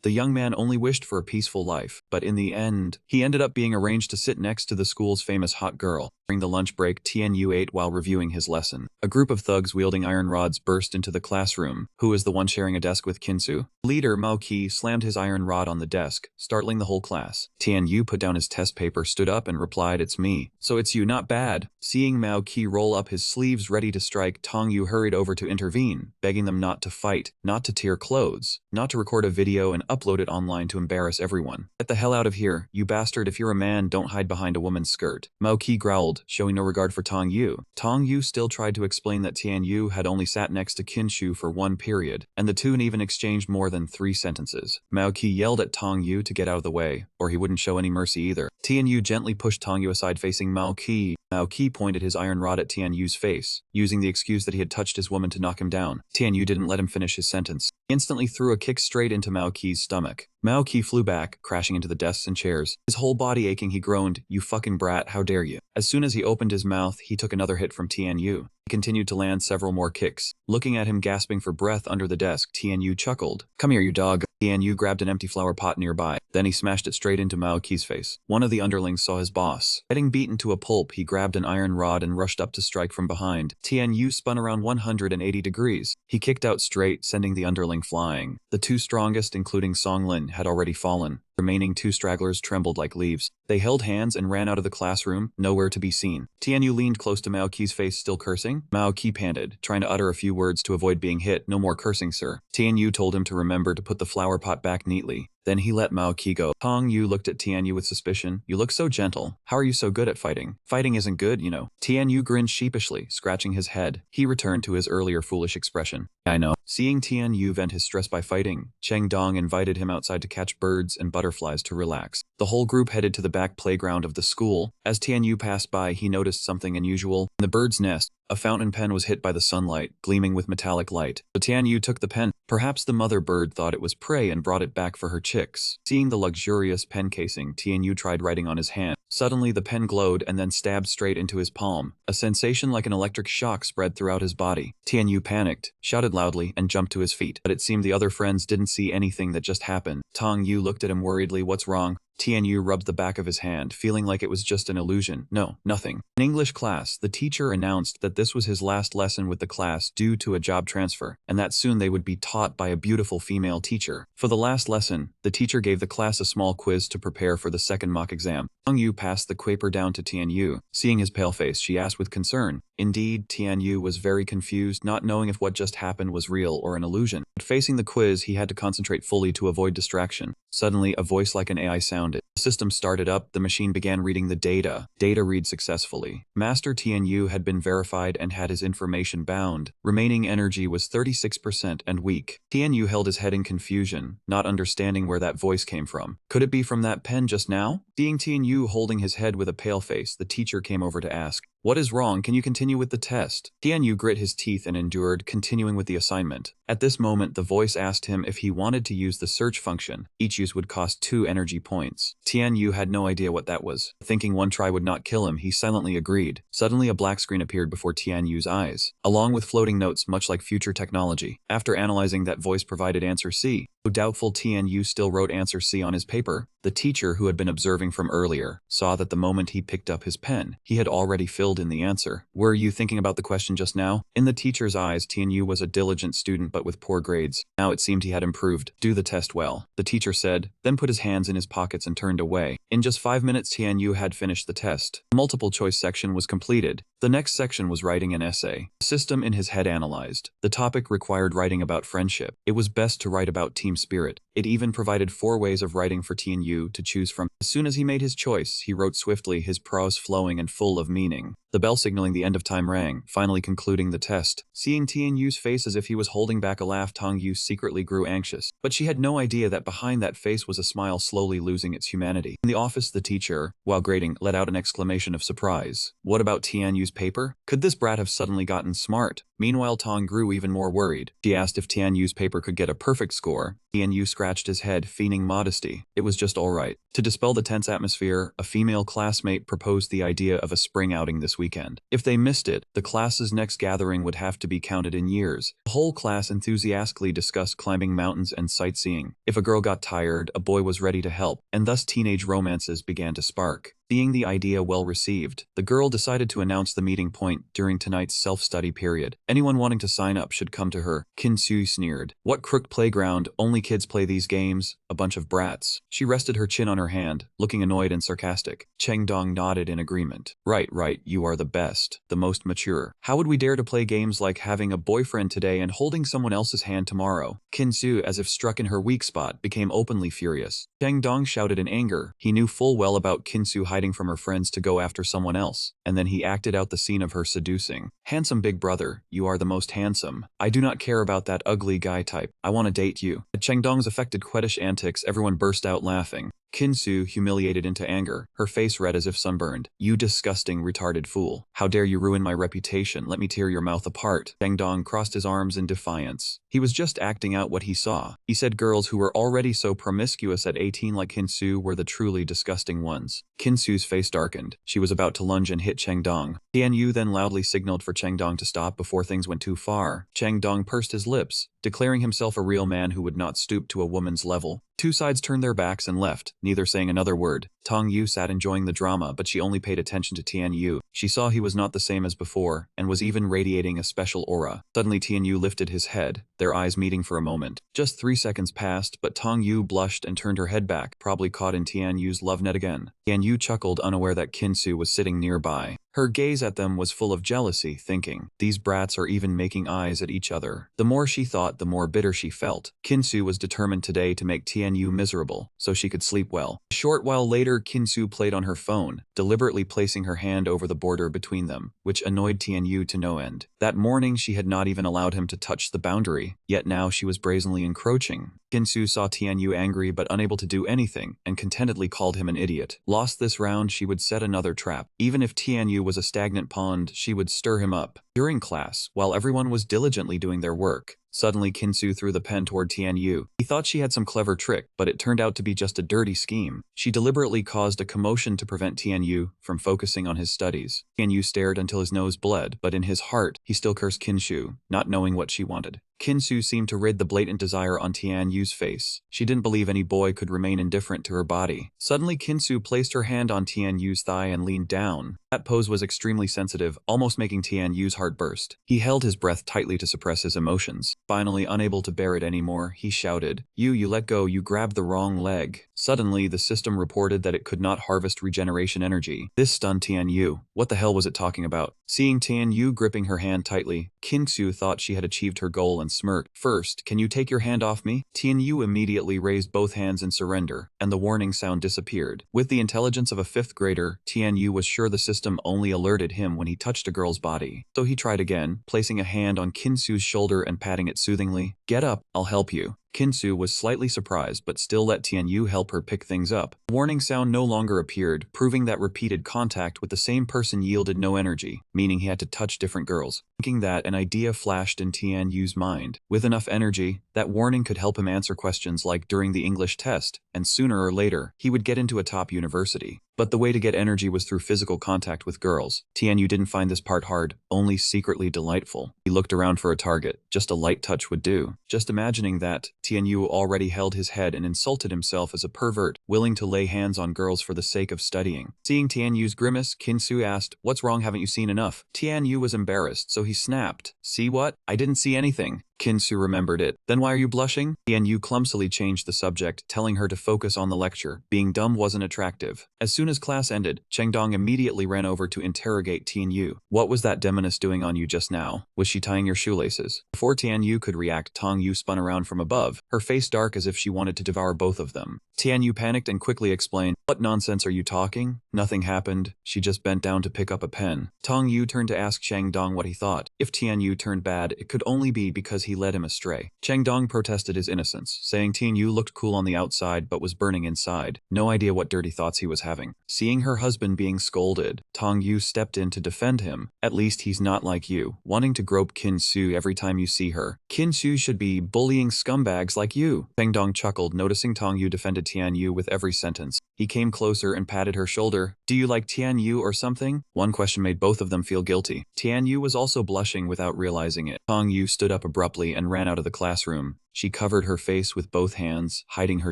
The young man only wished for a peaceful life, but in the end, he ended up being arranged to sit next to the school's famous hot girl. During the lunch break, TNU ate while reviewing his lesson. A group of thugs wielding iron rods burst into the classroom. Who was the one sharing a desk with Kinsu? Leader Mao Qi slammed his iron rod on the desk, startling the whole class. TNU put down his test paper, stood up, and replied, "It's me." "So it's you, not bad." Seeing Mao Qi roll up his sleeves ready to strike, Tong Yu hurried over to intervene, begging them not to fight, not to tear clothes, not to record a video and upload it online to embarrass everyone. "Get the hell out of here, you bastard. If you're a man, don't hide behind a woman's skirt." Mao Qi growled, showing no regard for Tong Yu. Tong Yu still tried to explain that Tian Yu had only sat next to Kinshu for one period, and the two even exchanged more than 3 sentences. Mao Qi yelled at Tong Yu to get out of the way, or he wouldn't show any mercy either. Tian Yu gently pushed Tong Yu aside, facing Mao Qi. Mao Qi pointed his iron rod at Tian Yu's face, using the excuse that he had touched his woman to knock him down. Tian Yu didn't let him finish his sentence. He instantly threw a kick straight into Mao Qi's stomach. Mao Qi flew back, crashing into the desks and chairs. His whole body aching, he groaned, "You fucking brat, how dare you." As soon as he opened his mouth, he took another hit from Tian Yu. He continued to land several more kicks. Looking at him gasping for breath under the desk, Tian Yu chuckled. "Come here, you dog." Tian Yu grabbed an empty flower pot nearby. Then he smashed it straight into Mao Qi's face. One of the underlings saw his boss getting beaten to a pulp. He grabbed an iron rod and rushed up to strike from behind. Tian Yu spun around 180 degrees. He kicked out straight, sending the underling flying. The two strongest, including Song Lin, had already fallen. Remaining 2 stragglers trembled like leaves. They held hands and ran out of the classroom, nowhere to be seen. Tian Yu leaned close to Mao Qi's face, still cursing. Mao Qi panted, trying to utter a few words to avoid being hit. "No more cursing, sir." Tian Yu told him to remember to put the flower pot back neatly. Then he let Mao Qi go. Tong Yu looked at Tian Yu with suspicion. "You look so gentle. How are you so good at fighting?" "Fighting isn't good, you know." Tian Yu grinned sheepishly, scratching his head. He returned to his earlier foolish expression. "I know." Seeing Tian Yu vent his stress by fighting, Cheng Dong invited him outside to catch birds and butterflies to relax. The whole group headed to the back playground of the school. As Tian Yu passed by, he noticed something unusual. In the bird's nest, a fountain pen was hit by the sunlight, gleaming with metallic light. So Tian Yu took the pen. Perhaps the mother bird thought it was prey and brought it back for her chicks. Seeing the luxurious pen casing, Tian Yu tried writing on his hand. Suddenly the pen glowed and then stabbed straight into his palm. A sensation like an electric shock spread throughout his body. Tian Yu panicked, shouted loudly, and jumped to his feet. But it seemed the other friends didn't see anything that just happened. Tong Yu looked at him worriedly. "What's wrong?" Tian Yu rubbed the back of his hand, feeling like it was just an illusion. "No, nothing." In English class, the teacher announced that this was his last lesson with the class due to a job transfer, and that soon they would be taught by a beautiful female teacher. For the last lesson, the teacher gave the class a small quiz to prepare for the second mock exam. Tong Yu passed the paper down to Tian Yu. Seeing his pale face, she asked with concern. Indeed, Tian Yu was very confused, not knowing if what just happened was real or an illusion. But facing the quiz, he had to concentrate fully to avoid distraction. Suddenly, a voice like an AI sounded. The system started up. The machine began reading the data. Data read successfully. Master Tian Yu had been verified and had his information bound. Remaining energy was 36% and weak. Tian Yu held his head in confusion, not understanding where that voice came from. Could it be from that pen just now? Seeing Tian Yu holding his head with a pale face, the teacher came over to ask, "What is wrong? Can you continue with the test?" Tian Yu grit his teeth and endured, continuing with the assignment. At this moment, the voice asked him if he wanted to use the search function. Each use would cost 2 energy points. Tian Yu had no idea what that was. Thinking one try would not kill him, he silently agreed. Suddenly, a black screen appeared before Tian Yu's eyes, along with floating notes much like future technology. After analyzing that voice provided answer C. Though doubtful, Tian Yu still wrote answer C on his paper. The teacher, who had been observing from earlier, saw that the moment he picked up his pen, he had already filled in the answer. "Were you thinking about the question just now?" In the teacher's eyes, Tian Yu was a diligent student but with poor grades. Now it seemed he had improved. "Do the test well," the teacher said, then put his hands in his pockets and turned away. In just 5 minutes, Tian Yu had finished the test. The multiple choice section was completed. The next section was writing an essay. The system in his head analyzed. The topic required writing about friendship. It was best to write about team spirit. It even provided 4 ways of writing for Tian Yu to choose from. As soon as he made his choice, he wrote swiftly, his prose flowing and full of meaning. The bell signaling the end of time rang, finally concluding the test. Seeing Tian Yu's face as if he was holding back a laugh, Tong Yu secretly grew anxious. But she had no idea that behind that face was a smile slowly losing its humanity. In the office, the teacher, while grading, let out an exclamation of surprise. What about Tian Yu's Yu's paper? Could this brat have suddenly gotten smart? Meanwhile, Tong grew even more worried. She asked if Tian Yu's paper could get a perfect score. Tian Yu scratched his head, feigning modesty. It was just all right. To dispel the tense atmosphere, a female classmate proposed the idea of a spring outing this weekend. If they missed it, the class's next gathering would have to be counted in years. The whole class enthusiastically discussed climbing mountains and sightseeing. If a girl got tired, a boy was ready to help, and thus teenage romances began to spark. Seeing the idea well received, the girl decided to announce the meeting point during tonight's self-study period. Anyone wanting to sign up should come to her. Kinsu sneered. What crooked playground? Only kids play these games? A bunch of brats. She rested her chin on her hand, looking annoyed and sarcastic. Chengdong nodded in agreement. Right, you are the best, the most mature. How would we dare to play games like having a boyfriend today and holding someone else's hand tomorrow? Kinsu, as if struck in her weak spot, became openly furious. Chengdong shouted in anger. He knew full well about Kinsu hiding from her friends to go after someone else, and then he acted out the scene of her seducing. Handsome big brother, you are the most handsome. I do not care about that ugly guy type. I want to date you. At Chengdong's affected coquettish antics, everyone burst out laughing. Kinsu humiliated into anger, her face red as if sunburned. You disgusting, retarded fool. How dare you ruin my reputation? Let me tear your mouth apart. Chengdong crossed his arms in defiance. He was just acting out what he saw. He said girls who were already so promiscuous at 18 like Kinsu were the truly disgusting ones. Kinsu's face darkened. She was about to lunge and hit Chengdong. Tian Yu then loudly signaled for Chengdong to stop before things went too far. Chengdong pursed his lips, declaring himself a real man who would not stoop to a woman's level. Two sides turned their backs and left, neither saying another word. Tong Yu sat enjoying the drama, but she only paid attention to Tian Yu. She saw he was not the same as before, and was even radiating a special aura. Suddenly Tian Yu lifted his head, their eyes meeting for a moment. Just 3 seconds passed, but Tong Yu blushed and turned her head back, probably caught in Tian Yu's love net again. Tian Yu chuckled, unaware that Kinsu was sitting nearby. Her gaze at them was full of jealousy, thinking, these brats are even making eyes at each other. The more she thought, the more bitter she felt. Kinsu was determined today to make Tian Yu miserable, so she could sleep well. A short while later, Kinsu played on her phone, deliberately placing her hand over the border between them, which annoyed Tian Yu to no end. That morning, she had not even allowed him to touch the boundary, yet now she was brazenly encroaching. Kinsu saw Tian Yu angry but unable to do anything, and contentedly called him an idiot. Lost this round, she would set another trap. Even if Tian Yu was a stagnant pond, she would stir him up. During class, while everyone was diligently doing their work, suddenly Kinsu threw the pen toward Tian Yu. He thought she had some clever trick, but it turned out to be just a dirty scheme. She deliberately caused a commotion to prevent Tian Yu from focusing on his studies. Tian Yu stared until his nose bled, but in his heart, he still cursed Kinsu, not knowing what she wanted. Kinsu seemed to rid the blatant desire on Tian Yu's face. She didn't believe any boy could remain indifferent to her body. Suddenly, Kinsu placed her hand on Tian Yu's thigh and leaned down. That pose was extremely sensitive, almost making Tian Yu's heart burst. He held his breath tightly to suppress his emotions. Finally, unable to bear it anymore, he shouted, You let go, you grabbed the wrong leg. Suddenly, the system reported that it could not harvest regeneration energy. This stunned Tian Yu. What the hell was it talking about? Seeing Tian Yu gripping her hand tightly, Kinsu thought she had achieved her goal and smirked. First, can you take your hand off me? Tian Yu immediately raised both hands in surrender, and the warning sound disappeared. With the intelligence of a 5th grader, Tian Yu was sure the system only alerted him when he touched a girl's body. So he tried again, placing a hand on Kinsu's shoulder and patting it soothingly. Get up, I'll help you. Kinsu was slightly surprised but still let Tian Yu help her pick things up. The warning sound no longer appeared, proving that repeated contact with the same person yielded no energy, meaning he had to touch different girls. Thinking that, an idea flashed in Tian Yu's mind. With enough energy, that warning could help him answer questions like during the English test, and sooner or later, he would get into a top university. But the way to get energy was through physical contact with girls. Tian Yu didn't find this part hard, only secretly delightful. He looked around for a target. Just a light touch would do. Just imagining that, Tian Yu already held his head and insulted himself as a pervert, willing to lay hands on girls for the sake of studying. Seeing Tian Yu's grimace, Kinsu asked, What's wrong, haven't you seen enough? Tian Yu was embarrassed, so he snapped. See what? I didn't see anything. Kinsu remembered it. Then why are you blushing? Tian Yu clumsily changed the subject, telling her to focus on the lecture. Being dumb wasn't attractive. As soon as class ended, Chengdong immediately ran over to interrogate Tian Yu. What was that demoness doing on you just now? Was she tying your shoelaces? Before Tian Yu could react, Tong Yu spun around from above, her face dark as if she wanted to devour both of them. Tian Yu panicked and quickly explained, What nonsense are you talking? Nothing happened. She just bent down to pick up a pen. Tong Yu turned to ask Chang Dong what he thought. If Tian Yu turned bad, it could only be because he led him astray. Chang Dong protested his innocence, saying Tian Yu looked cool on the outside but was burning inside. No idea what dirty thoughts he was having. Seeing her husband being scolded, Tong Yu stepped in to defend him. At least he's not like you, wanting to grope Kin Su every time you see her. Kin Su should be bullying scumbags like you. Chang Dong chuckled, noticing Tong Yu defended Tian Yu with every sentence. He came closer and patted her shoulder. Do you like Tian Yu or something? One question made both of them feel guilty. Tian Yu was also blushing without realizing it. Tong Yu stood up abruptly and ran out of the classroom. She covered her face with both hands, hiding her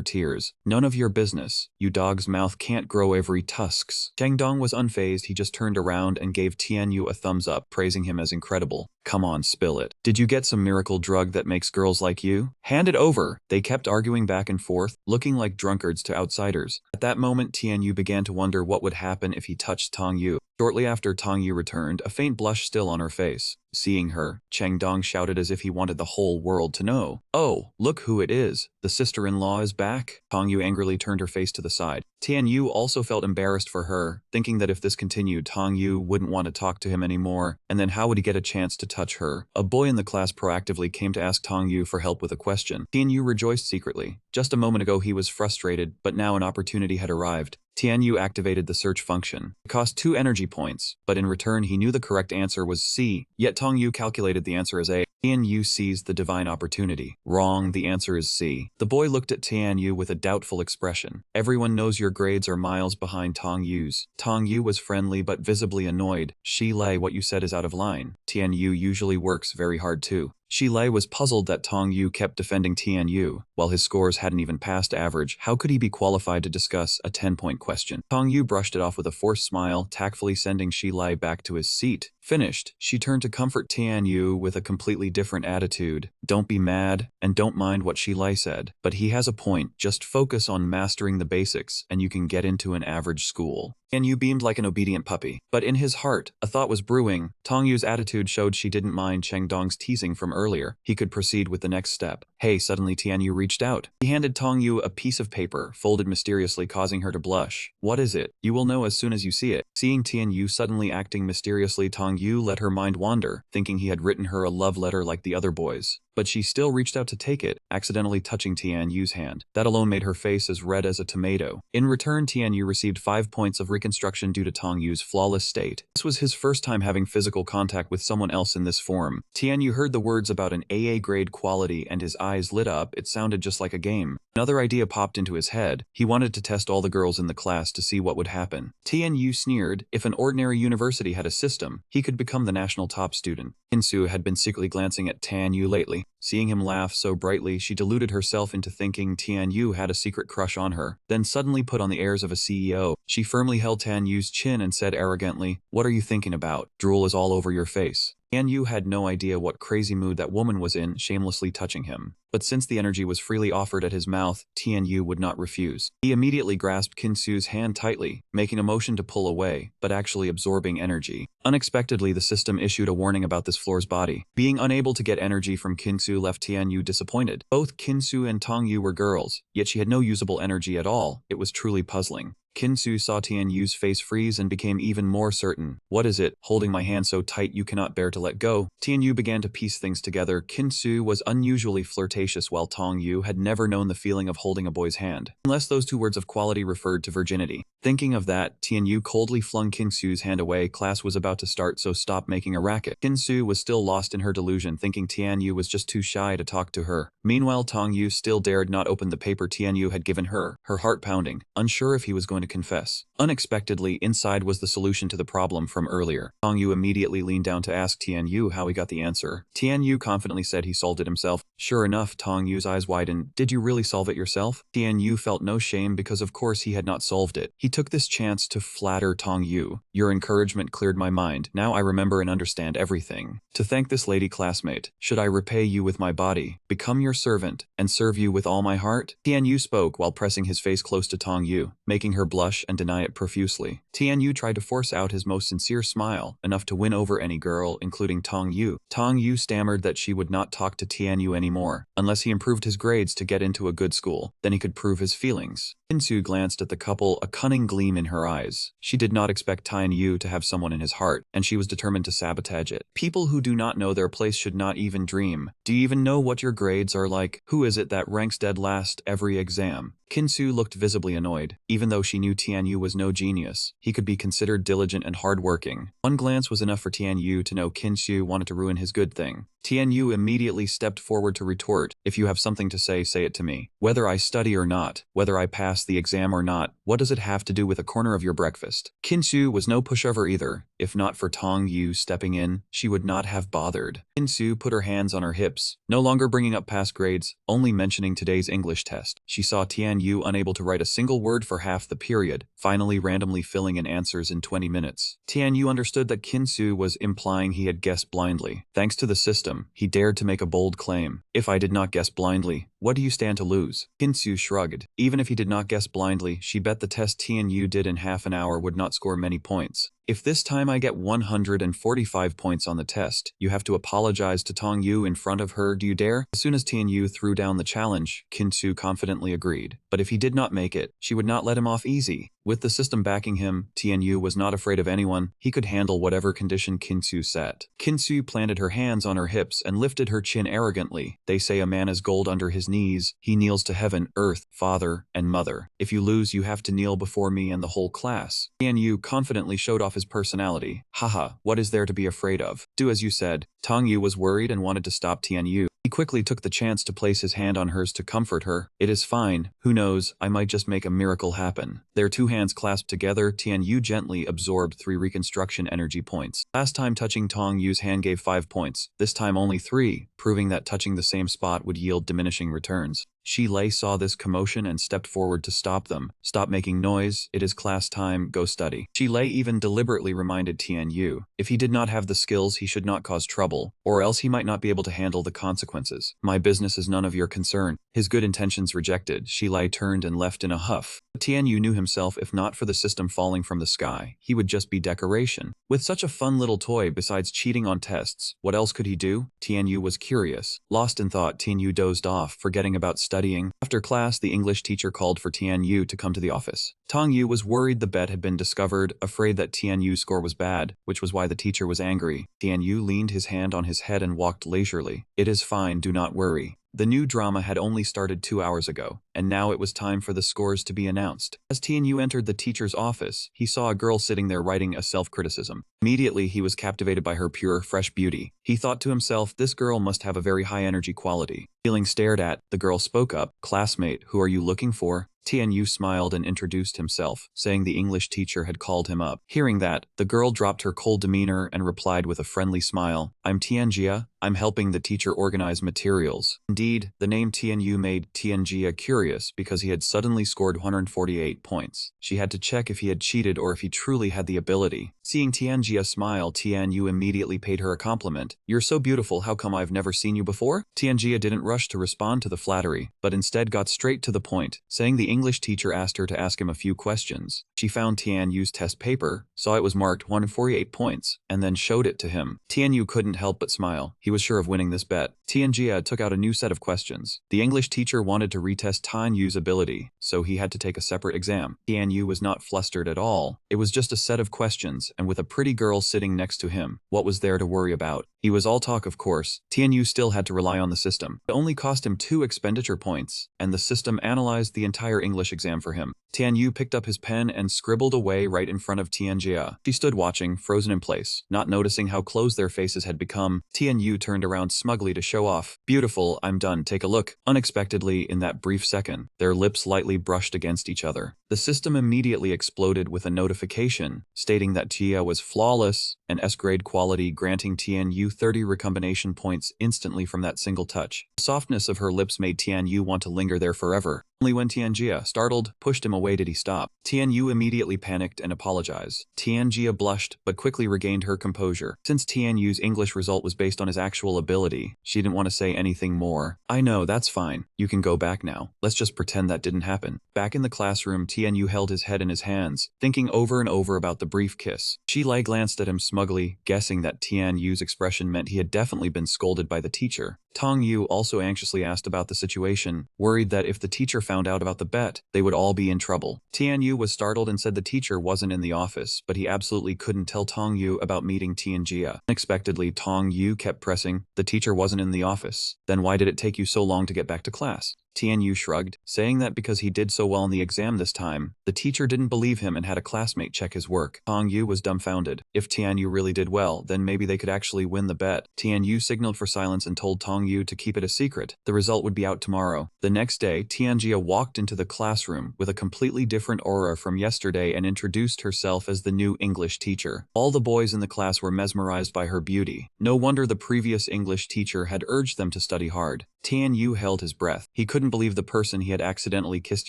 tears. None of your business. You dog's mouth can't grow every tusks. Chang Dong was unfazed. He just turned around and gave Tian Yu a thumbs up, praising him as incredible. Come on, spill it. Did you get some miracle drug that makes girls like you? Hand it over. They kept arguing back and forth, looking like drunkards to outsiders. At that moment, Tian Yu began to wonder what would happen if he touched Tong Yu. Shortly after Tong Yu returned, a faint blush still on her face. Seeing her, Chang Dong shouted as if he wanted the whole world to know. Oh, look who it is. The sister-in-law is back. Tong Yu angrily turned her face to the side. Tian Yu also felt embarrassed for her, thinking that if this continued, Tong Yu wouldn't want to talk to him anymore, and then how would he get a chance to touch her? A boy in the class proactively came to ask Tong Yu for help with a question. Tian Yu rejoiced secretly. Just a moment ago he was frustrated, but now an opportunity had arrived. Tian Yu activated the search function. It cost 2 energy points, but in return he knew the correct answer was C, yet Tong Yu calculated the answer as A. Tian Yu seized the divine opportunity. Wrong, the answer is C. The boy looked at Tian Yu with a doubtful expression. Everyone knows your grades are miles behind Tong Yu's. Tong Yu was friendly but visibly annoyed. Shi Lei, what you said is out of line. Tian Yu usually works very hard too. Shi Lei was puzzled that Tong Yu kept defending Tian Yu. While his scores hadn't even passed average, how could he be qualified to discuss a 10-point question? Tong Yu brushed it off with a forced smile, tactfully sending Shi Lei back to his seat. Finished, she turned to comfort Tian Yu with a completely different attitude. Don't be mad, and don't mind what Shi Lei said. But he has a point, just focus on mastering the basics, and you can get into an average school. Tian Yu beamed like an obedient puppy. But in his heart, a thought was brewing. Tong Yu's attitude showed she didn't mind Chang Dong's teasing from earlier. He could proceed with the next step. Hey, suddenly Tian Yu reached out. He handed Tong Yu a piece of paper, folded mysteriously, causing her to blush. What is it? You will know as soon as you see it. Seeing Tian Yu suddenly acting mysteriously, Tong Yu let her mind wander, thinking he had written her a love letter like the other boys. But she still reached out to take it, accidentally touching Tian Yu's hand. That alone made her face as red as a tomato. In return, Tian Yu received 5 points of reconstruction due to Tong Yu's flawless state. This was his first time having physical contact with someone else in this form. Tian Yu heard the words about an AA grade quality and his eyes lit up. It sounded just like a game. Another idea popped into his head. He wanted to test all the girls in the class to see what would happen. Tian Yu sneered. If an ordinary university had a system, he could become the national top student. Su had been secretly glancing at Tian Yu lately. Seeing him laugh so brightly, she deluded herself into thinking Tian Yu had a secret crush on her, then suddenly put on the airs of a CEO. She firmly held Tian Yu's chin and said arrogantly, "What are you thinking about? Drool is all over your face." Tian Yu had no idea what crazy mood that woman was in, shamelessly touching him. But since the energy was freely offered at his mouth, Tian Yu would not refuse. He immediately grasped Kin Su's hand tightly, making a motion to pull away, but actually absorbing energy. Unexpectedly, the system issued a warning about this floor's body. Being unable to get energy from Kin Su left Tian Yu disappointed. Both Kin Su and Tong Yu were girls, yet she had no usable energy at all. It was truly puzzling. Kin Su saw Tian Yu's face freeze and became even more certain. What is it, holding my hand so tight you cannot bear to let go? Tian Yu began to piece things together. Kin Su was unusually flirtatious while Tong Yu had never known the feeling of holding a boy's hand, unless those 2 words of quality referred to virginity. Thinking of that, Tian Yu coldly flung Kin Su's hand away. Class was about to start, so stop making a racket. Kin Su was still lost in her delusion, thinking Tian Yu was just too shy to talk to her. Meanwhile, Tong Yu still dared not open the paper Tian Yu had given her, her heart pounding, unsure if he was going to confess. Unexpectedly, inside was the solution to the problem from earlier. Tong Yu immediately leaned down to ask Tian Yu how he got the answer. Tian Yu confidently said he solved it himself. Sure enough, Tong Yu's eyes widened. Did you really solve it yourself? Tian Yu felt no shame because of course he had not solved it. He took this chance to flatter Tong Yu. Your encouragement cleared my mind. Now I remember and understand everything. To thank this lady classmate, should I repay you with my body, become your servant, and serve you with all my heart? Tian Yu spoke while pressing his face close to Tong Yu, making her blush and deny it profusely. Tianyu tried to force out his most sincere smile, enough to win over any girl, including Tong Yu. Tong Yu stammered that she would not talk to Tianyu anymore, unless he improved his grades to get into a good school. Then he could prove his feelings. Kinsu glanced at the couple, a cunning gleam in her eyes. She did not expect Tianyu to have someone in his heart, and she was determined to sabotage it. People who do not know their place should not even dream. Do you even know what your grades are like? Who is it that ranks dead last every exam? Kinsu looked visibly annoyed. Even though she knew Tianyu was no genius, he could be considered diligent and hardworking. One glance was enough for Tianyu to know Kinsu wanted to ruin his good thing. Tianyu immediately stepped forward to retort, "If you have something to say it to me. Whether I study or not, whether I pass the exam or not, what does it have to do with a corner of your breakfast?" Kinsu was no pushover either. If not for Tong Yu stepping in, she would not have bothered. Kinsu put her hands on her hips, no longer bringing up past grades, only mentioning today's English test. She saw Tianyu unable to write a single word for half the period, finally randomly filling in answers in 20 minutes. Tianyu understood that Kinsu was implying he had guessed blindly. Thanks to the system, he dared to make a bold claim. "If I did not guess blindly, what do you stand to lose?" Kinsu shrugged. Even if he did not guess blindly, she bet the test Tianyu did in half an hour would not score many points. "If this time I get 145 points on the test, you have to apologize to Tong Yu in front of her, do you dare?" As soon as Tianyu threw down the challenge, Kinsu confidently agreed. But if he did not make it, she would not let him off easy. With the system backing him, Tianyu was not afraid of anyone. He could handle whatever condition Kinsu set. Kinsu planted her hands on her hips and lifted her chin arrogantly. "They say a man has gold under his knees. He kneels to heaven, earth, father, and mother. If you lose, you have to kneel before me and the whole class." Tianyu confidently showed off his personality. "Haha, what is there to be afraid of? Do as you said." Tong Yu was worried and wanted to stop Tianyu. He quickly took the chance to place his hand on hers to comfort her. "It is fine. Who knows, I might just make a miracle happen." Their two hands clasped together, Tianyu gently absorbed 3 reconstruction energy points. Last time touching Tong Yu's hand gave 5 points, this time only 3, proving that touching the same spot would yield diminishing returns. Shi Lei saw this commotion and stepped forward to stop them. "Stop making noise, it is class time, go study." Shi Lei even deliberately reminded Tianyu, if he did not have the skills he should not cause trouble, or else he might not be able to handle the consequences. "My business is none of your concern." His good intentions rejected, Shi Lei turned and left in a huff. Tianyu knew himself, if not for the system falling from the sky, he would just be decoration. With such a fun little toy besides cheating on tests, what else could he do? Tianyu was curious. Lost in thought, Tianyu dozed off, forgetting about studying. After class, the English teacher called for Tianyu to come to the office. Tong Yu was worried the bet had been discovered, afraid that Tianyu's score was bad, which was why the teacher was angry. Tianyu leaned his hand on his head and walked leisurely. "It is fine, do not worry." The new drama had only started 2 hours ago, and now it was time for the scores to be announced. As Tianyu entered the teacher's office, he saw a girl sitting there writing a self-criticism. Immediately, he was captivated by her pure, fresh beauty. He thought to himself, this girl must have a very high energy quality. Feeling stared at, the girl spoke up, "Classmate, who are you looking for?" Tianyu smiled and introduced himself, saying the English teacher had called him up. Hearing that, the girl dropped her cold demeanor and replied with a friendly smile, "I'm Tianjia. I'm helping the teacher organize materials." Indeed, the name Tianyu made Tianjia curious because he had suddenly scored 148 points. She had to check if he had cheated or if he truly had the ability. Seeing Tianjia smile, Tianyu immediately paid her a compliment. "You're so beautiful, how come I've never seen you before?" Tianjia didn't rush to respond to the flattery, but instead got straight to the point, saying the English teacher asked her to ask him a few questions. She found Tianyu's test paper, saw it was marked 148 points, and then showed it to him. Tianyu couldn't help but smile. He was sure of winning this bet. Tianjia took out a new set of questions. The English teacher wanted to retest Tianyu's ability, so he had to take a separate exam. Tianyu was not flustered at all. It was just a set of questions, and with a pretty girl sitting next to him, what was there to worry about? He was all talk, of course. Tianyu still had to rely on the system. It only cost him 2 expenditure points, and the system analyzed the entire English exam for him. Tianyu picked up his pen and scribbled away right in front of Tianjia. She stood watching, frozen in place, not noticing how close their faces had become. Tianyu turned around smugly to show off. "Beautiful, I'm done, take a look." Unexpectedly, in that brief second, their lips lightly brushed against each other. The system immediately exploded with a notification, stating that Jia was flawless and S-grade quality, granting Tianyu 30 recombination points instantly from that single touch. The softness of her lips made Tianyu want to linger there forever. Only when Tianjia, startled, pushed him away did he stop. Tianyu immediately panicked and apologized. Tianjia blushed, but quickly regained her composure. Since Tianyu's English result was based on his actual ability, she didn't want to say anything more. "I know, that's fine. You can go back now. Let's just pretend that didn't happen." Back in the classroom, Tianyu held his head in his hands, thinking over and over about the brief kiss. Xilai glanced at him smugly, guessing that Tianyu's expression meant he had definitely been scolded by the teacher. Tong Yu also anxiously asked about the situation, worried that if the teacher found out about the bet, they would all be in trouble. Tianyu was startled and said the teacher wasn't in the office, but he absolutely couldn't tell Tong Yu about meeting Tianjia. Unexpectedly, Tong Yu kept pressing, the teacher wasn't in the office. Then why did it take you so long to get back to class? Tianyu shrugged, saying that because he did so well in the exam this time, the teacher didn't believe him and had a classmate check his work. Tong Yu was dumbfounded. If Tianyu really did well, then maybe they could actually win the bet. Tianyu signaled for silence and told Tong Yu to keep it a secret. The result would be out tomorrow. The next day, Tianjia walked into the classroom with a completely different aura from yesterday and introduced herself as the new English teacher. All the boys in the class were mesmerized by her beauty. No wonder the previous English teacher had urged them to study hard. Tianyu held his breath. He couldn't believe the person he had accidentally kissed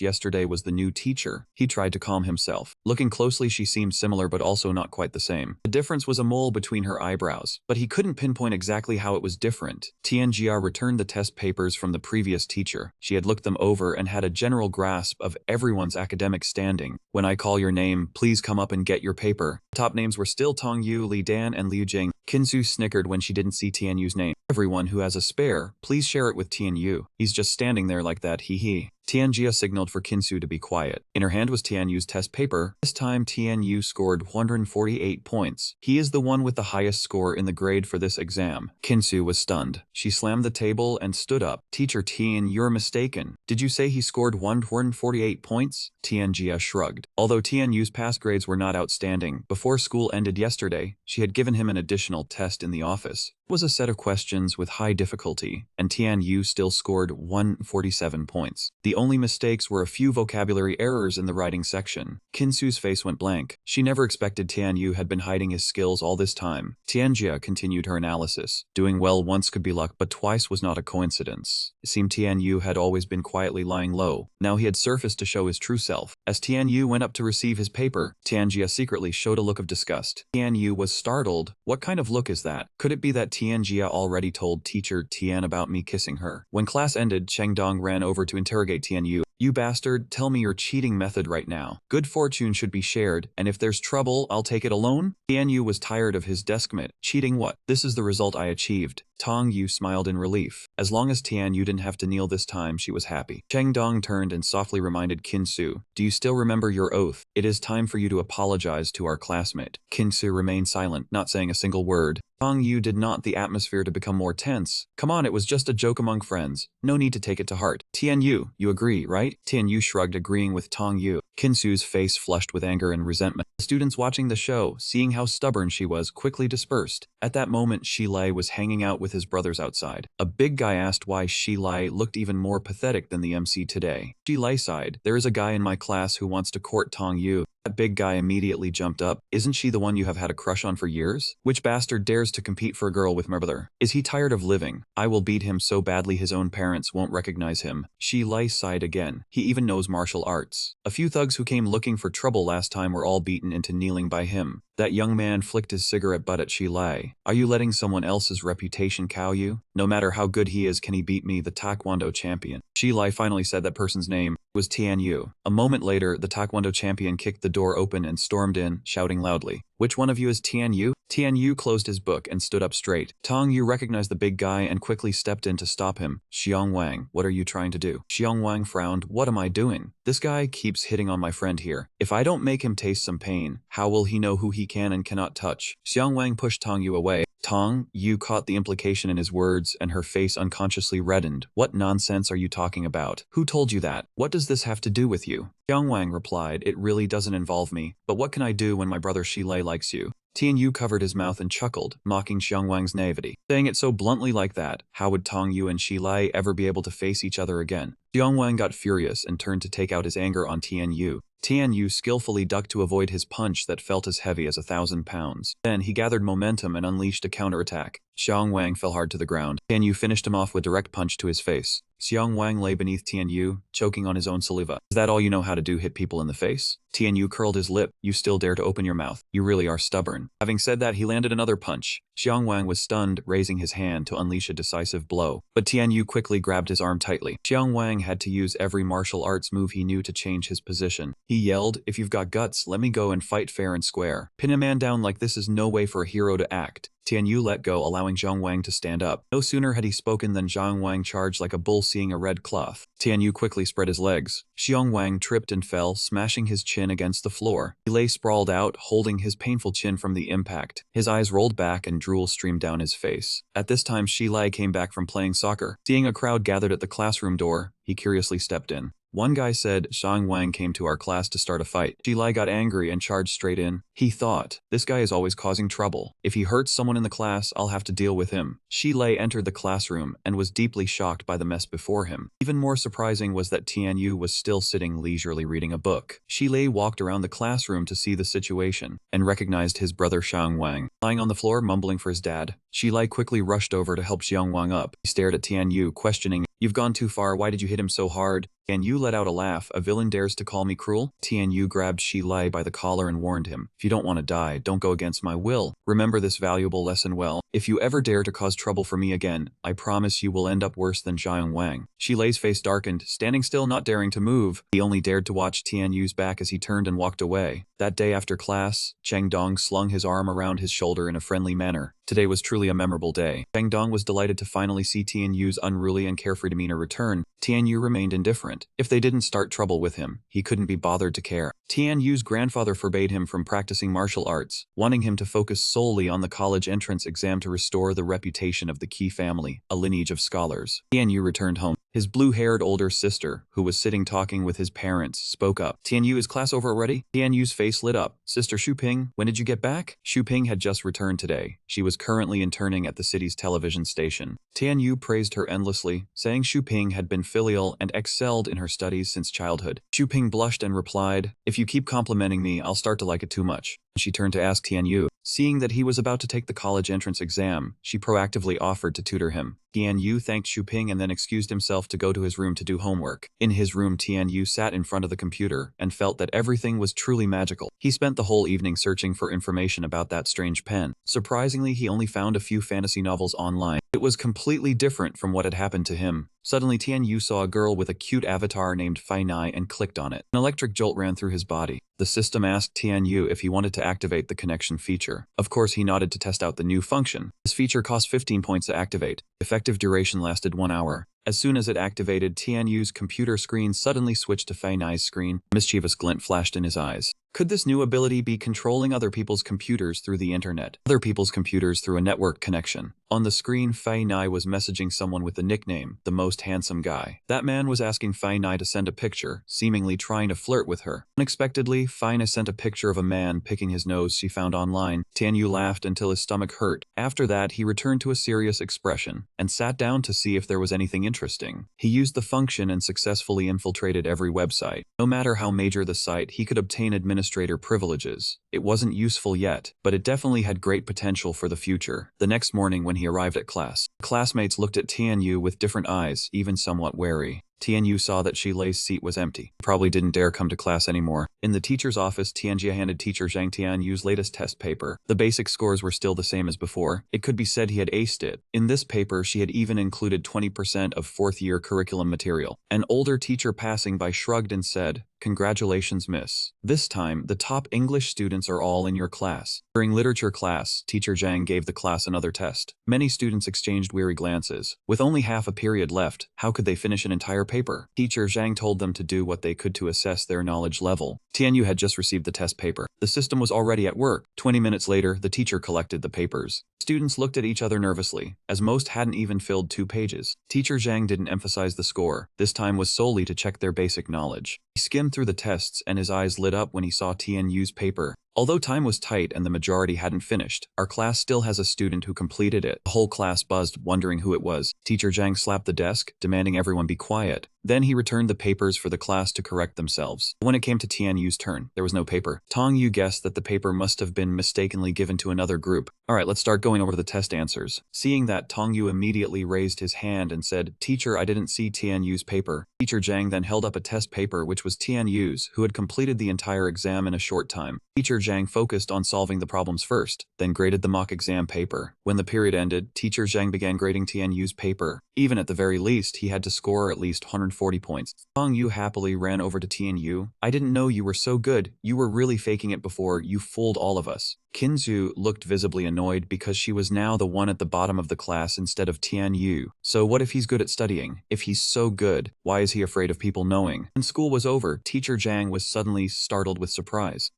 yesterday was the new teacher. He tried to calm himself. Looking closely, she seemed similar but also not quite the same. The difference was a mole between her eyebrows, but he couldn't pinpoint exactly how it was different. Tianjia returned the test papers from the previous teacher. She had looked them over and had a general grasp of everyone's academic standing. When I call your name, please come up and get your paper. The top names were still Tong Yu, Li Dan, and Liu Jing. Kinsu snickered when she didn't see Tianyu's name. Everyone who has a spare, please share it with Tianyu. He's just standing there like that, hee hee. Tianjia signaled for Kinsu to be quiet. In her hand was Tianyu's test paper. This time Tianyu scored 148 points. He is the one with the highest score in the grade for this exam. Kinsu was stunned. She slammed the table and stood up. Teacher Tian, you're mistaken. Did you say he scored 148 points? Tianjia shrugged. Although Tianyu's past grades were not outstanding, before school ended yesterday, she had given him an additional test in the office. It was a set of questions with high difficulty, and Tianyu still scored 147 points. The only mistakes were a few vocabulary errors in the writing section. Kinsu's face went blank. She never expected Tianyu had been hiding his skills all this time. Tianjia continued her analysis. Doing well once could be luck, but twice was not a coincidence. It seemed Tianyu had always been quietly lying low. Now he had surfaced to show his true self. As Tianyu went up to receive his paper, Tianjia secretly showed a look of disgust. Tianyu was startled. What kind of look is that? Could it be that Tianjia already told teacher Tian about me kissing her? When class ended, Chengdong ran over to interrogate Tianyu. You bastard, tell me your cheating method right now. Good fortune should be shared, and if there's trouble, I'll take it alone? Tianyu was tired of his deskmate. Cheating what? This is the result I achieved. Tong Yu smiled in relief. As long as Tianyu didn't have to kneel this time, she was happy. Chengdong turned and softly reminded Kinsu, do you still remember your oath? It is time for you to apologize to our classmate. Kinsu remained silent, not saying a single word. Tong Yu did not the atmosphere to become more tense. Come on, it was just a joke among friends. No need to take it to heart. Tianyu, you agree, right? Tianyu shrugged, agreeing with Tong Yu. Kinsu's face flushed with anger and resentment. The students watching the show, seeing how stubborn she was, quickly dispersed. At that moment, Shilai was hanging out with his brothers outside. A big guy asked why Shilai looked even more pathetic than the MC today. Shilai sighed. There is a guy in my class who wants to court Tong Yu. That big guy immediately jumped up. Isn't she the one you have had a crush on for years? Which bastard dares to compete for a girl with my brother? Is he tired of living? I will beat him so badly his own parents won't recognize him. Shilai sighed again. He even knows martial arts. A few thugs who came looking for trouble last time were all beaten into kneeling by him. That young man flicked his cigarette butt at Shilai. Are you letting someone else's reputation cow you? No matter how good he is, can he beat me, the Taekwondo champion? Shilai finally said that person's name. It was Tianyu. A moment later, the Taekwondo champion kicked the door open and stormed in, shouting loudly. Which one of you is Tianyu? Tianyu closed his book and stood up straight. Tong Yu recognized the big guy and quickly stepped in to stop him. Xiong Wang, what are you trying to do? Xiong Wang frowned. What am I doing? This guy keeps hitting on my friend here. If I don't make him taste some pain, how will he know who he can and cannot touch? Xiong Wang pushed Tong Yu away. Tong Yu caught the implication in his words and her face unconsciously reddened. What nonsense are you talking about? Who told you that? What does this have to do with you? Xiong Wang replied, it really doesn't involve me, but what can I do when my brother Shilai likes you? Tianyu covered his mouth and chuckled, mocking Xiong Wang's naivety. Saying it so bluntly like that, how would Tong Yu and Shilai ever be able to face each other again? Xiong Wang got furious and turned to take out his anger on Tianyu. Tianyu skillfully ducked to avoid his punch that felt as heavy as 1,000 pounds. Then he gathered momentum and unleashed a counterattack. Xiong Wang fell hard to the ground. Tianyu finished him off with a direct punch to his face. Xiang Wang lay beneath Tianyu, choking on his own saliva. Is that all you know how to do, hit people in the face? Tianyu curled his lip. You still dare to open your mouth. You really are stubborn. Having said that, he landed another punch. Xiang Wang was stunned, raising his hand to unleash a decisive blow. But Tianyu quickly grabbed his arm tightly. Xiang Wang had to use every martial arts move he knew to change his position. He yelled, if you've got guts, let me go and fight fair and square. Pin a man down like this is no way for a hero to act. Tianyu let go, allowing Xiang Wang to stand up. No sooner had he spoken than Xiang Wang charged like a bull seeing a red cloth. Tianyu quickly spread his legs. Xiang Wang tripped and fell, smashing his chin against the floor. He lay sprawled out, holding his painful chin from the impact. His eyes rolled back and drool streamed down his face. At this time, Shi Lai came back from playing soccer. Seeing a crowd gathered at the classroom door, he curiously stepped in. One guy said, Xiang Wang came to our class to start a fight. Shi Lai got angry and charged straight in. He thought, this guy is always causing trouble. If he hurts someone in the class, I'll have to deal with him. Shi Lai entered the classroom and was deeply shocked by the mess before him. Even more surprising was that Tianyu was still sitting leisurely reading a book. Shi Lai walked around the classroom to see the situation and recognized his brother Xiang Wang. Lying on the floor, mumbling for his dad, Shi Lai quickly rushed over to help Xiang Wang up. He stared at Tianyu, questioning, you've gone too far, why did you hit him so hard? Tianyu let out a laugh. A villain dares to call me cruel? Tianyu grabbed Shi Lai by the collar and warned him, if you don't want to die, don't go against my will. Remember this valuable lesson well. If you ever dare to cause trouble for me again, I promise you will end up worse than Xiang Wang. Shi Lai's face darkened, standing still, not daring to move. He only dared to watch Tianyu's back as he turned and walked away. That day after class, Cheng Dong slung his arm around his shoulder in a friendly manner. Today was truly a memorable day. Cheng Dong was delighted to finally see Tianyu's unruly and carefree demeanor return. Tianyu remained indifferent. If they didn't start trouble with him, he couldn't be bothered to care. Tianyu's grandfather forbade him from practicing martial arts, wanting him to focus solely on the college entrance exam to restore the reputation of the Qi family, a lineage of scholars. Tianyu returned home. His blue-haired older sister, who was sitting talking with his parents, spoke up. Tianyu, is class over already? Tianyu's face lit up. Sister Shuping, when did you get back? Shuping had just returned today. She was currently interning at the city's television station. Tianyu praised her endlessly, saying Shuping had been filial and excelled in her studies since childhood. Shuping blushed and replied, if you keep complimenting me, I'll start to like it too much. She turned to ask Tianyu. Seeing that he was about to take the college entrance exam, she proactively offered to tutor him. Tianyu thanked Shuping and then excused himself to go to his room to do homework. In his room, Tianyu sat in front of the computer and felt that everything was truly magical. He spent the whole evening searching for information about that strange pen. Surprisingly, he only found a few fantasy novels online. It was completely different from what had happened to him. Suddenly, Tianyu saw a girl with a cute avatar named Fai Nai and clicked on it. An electric jolt ran through his body. The system asked Tianyu if he wanted to activate the connection feature. Of course, he nodded to test out the new function. This feature cost 15 points to activate. Effective duration lasted 1 hour. As soon as it activated, Tianyu's computer screen suddenly switched to Fai Nai's screen. A mischievous glint flashed in his eyes. Could this new ability be controlling other people's computers through the internet? Other people's computers through a network connection. On the screen, Fai Nai was messaging someone with the nickname, the most handsome guy. That man was asking Fai Nai to send a picture, seemingly trying to flirt with her. Unexpectedly, Fai Nai sent a picture of a man picking his nose she found online. Tianyu laughed until his stomach hurt. After that, he returned to a serious expression and sat down to see if there was anything interesting. He used the function and successfully infiltrated every website. No matter how major the site, he could obtain administrator privileges. It wasn't useful yet, but it definitely had great potential for the future. The next morning when he arrived at class, classmates looked at Tianyu with different eyes, even somewhat wary. Tianyu saw that Shi Lei's seat was empty. He probably didn't dare come to class anymore. In the teacher's office, Tianjia handed teacher Zhang Tianyu's latest test paper. The basic scores were still the same as before. It could be said he had aced it. In this paper, she had even included 20% of fourth-year curriculum material. An older teacher passing by shrugged and said, "Congratulations, miss. This time, the top English students are all in your class." During literature class, teacher Zhang gave the class another test. Many students exchanged weary glances. With only half a period left, how could they finish an entire paper? Teacher Zhang told them to do what they could to assess their knowledge level. Tianyu had just received the test paper. The system was already at work. 20 minutes later, the teacher collected the papers. Students looked at each other nervously, as most hadn't even filled 2 pages. Teacher Zhang didn't emphasize the score. This time was solely to check their basic knowledge. He skimmed through the tests and his eyes lit up when he saw Tianyu's paper. Although time was tight and the majority hadn't finished, our class still has a student who completed it. The whole class buzzed, wondering who it was. Teacher Zhang slapped the desk, demanding everyone be quiet. Then he returned the papers for the class to correct themselves. When it came to Tianyu's turn, there was no paper. Tongyu guessed that the paper must have been mistakenly given to another group. Alright, let's start going over the test answers. Seeing that, Tongyu immediately raised his hand and said, "Teacher, I didn't see Tianyu's paper." Teacher Zhang then held up a test paper which was Tianyu's, who had completed the entire exam in a short time. Teacher Zhang focused on solving the problems first, then graded the mock exam paper. When the period ended, Teacher Zhang began grading Tianyu's paper. Even at the very least, he had to score at least 140 points. Tongyu happily ran over to Tianyu. "I didn't know you were so good. You were really faking it before. You fooled all of us." Kinzu looked visibly annoyed because she was now the one at the bottom of the class instead of Tianyu. So what if he's good at studying? If he's so good, why is he afraid of people knowing? When school was over, Teacher Zhang was suddenly startled with surprise.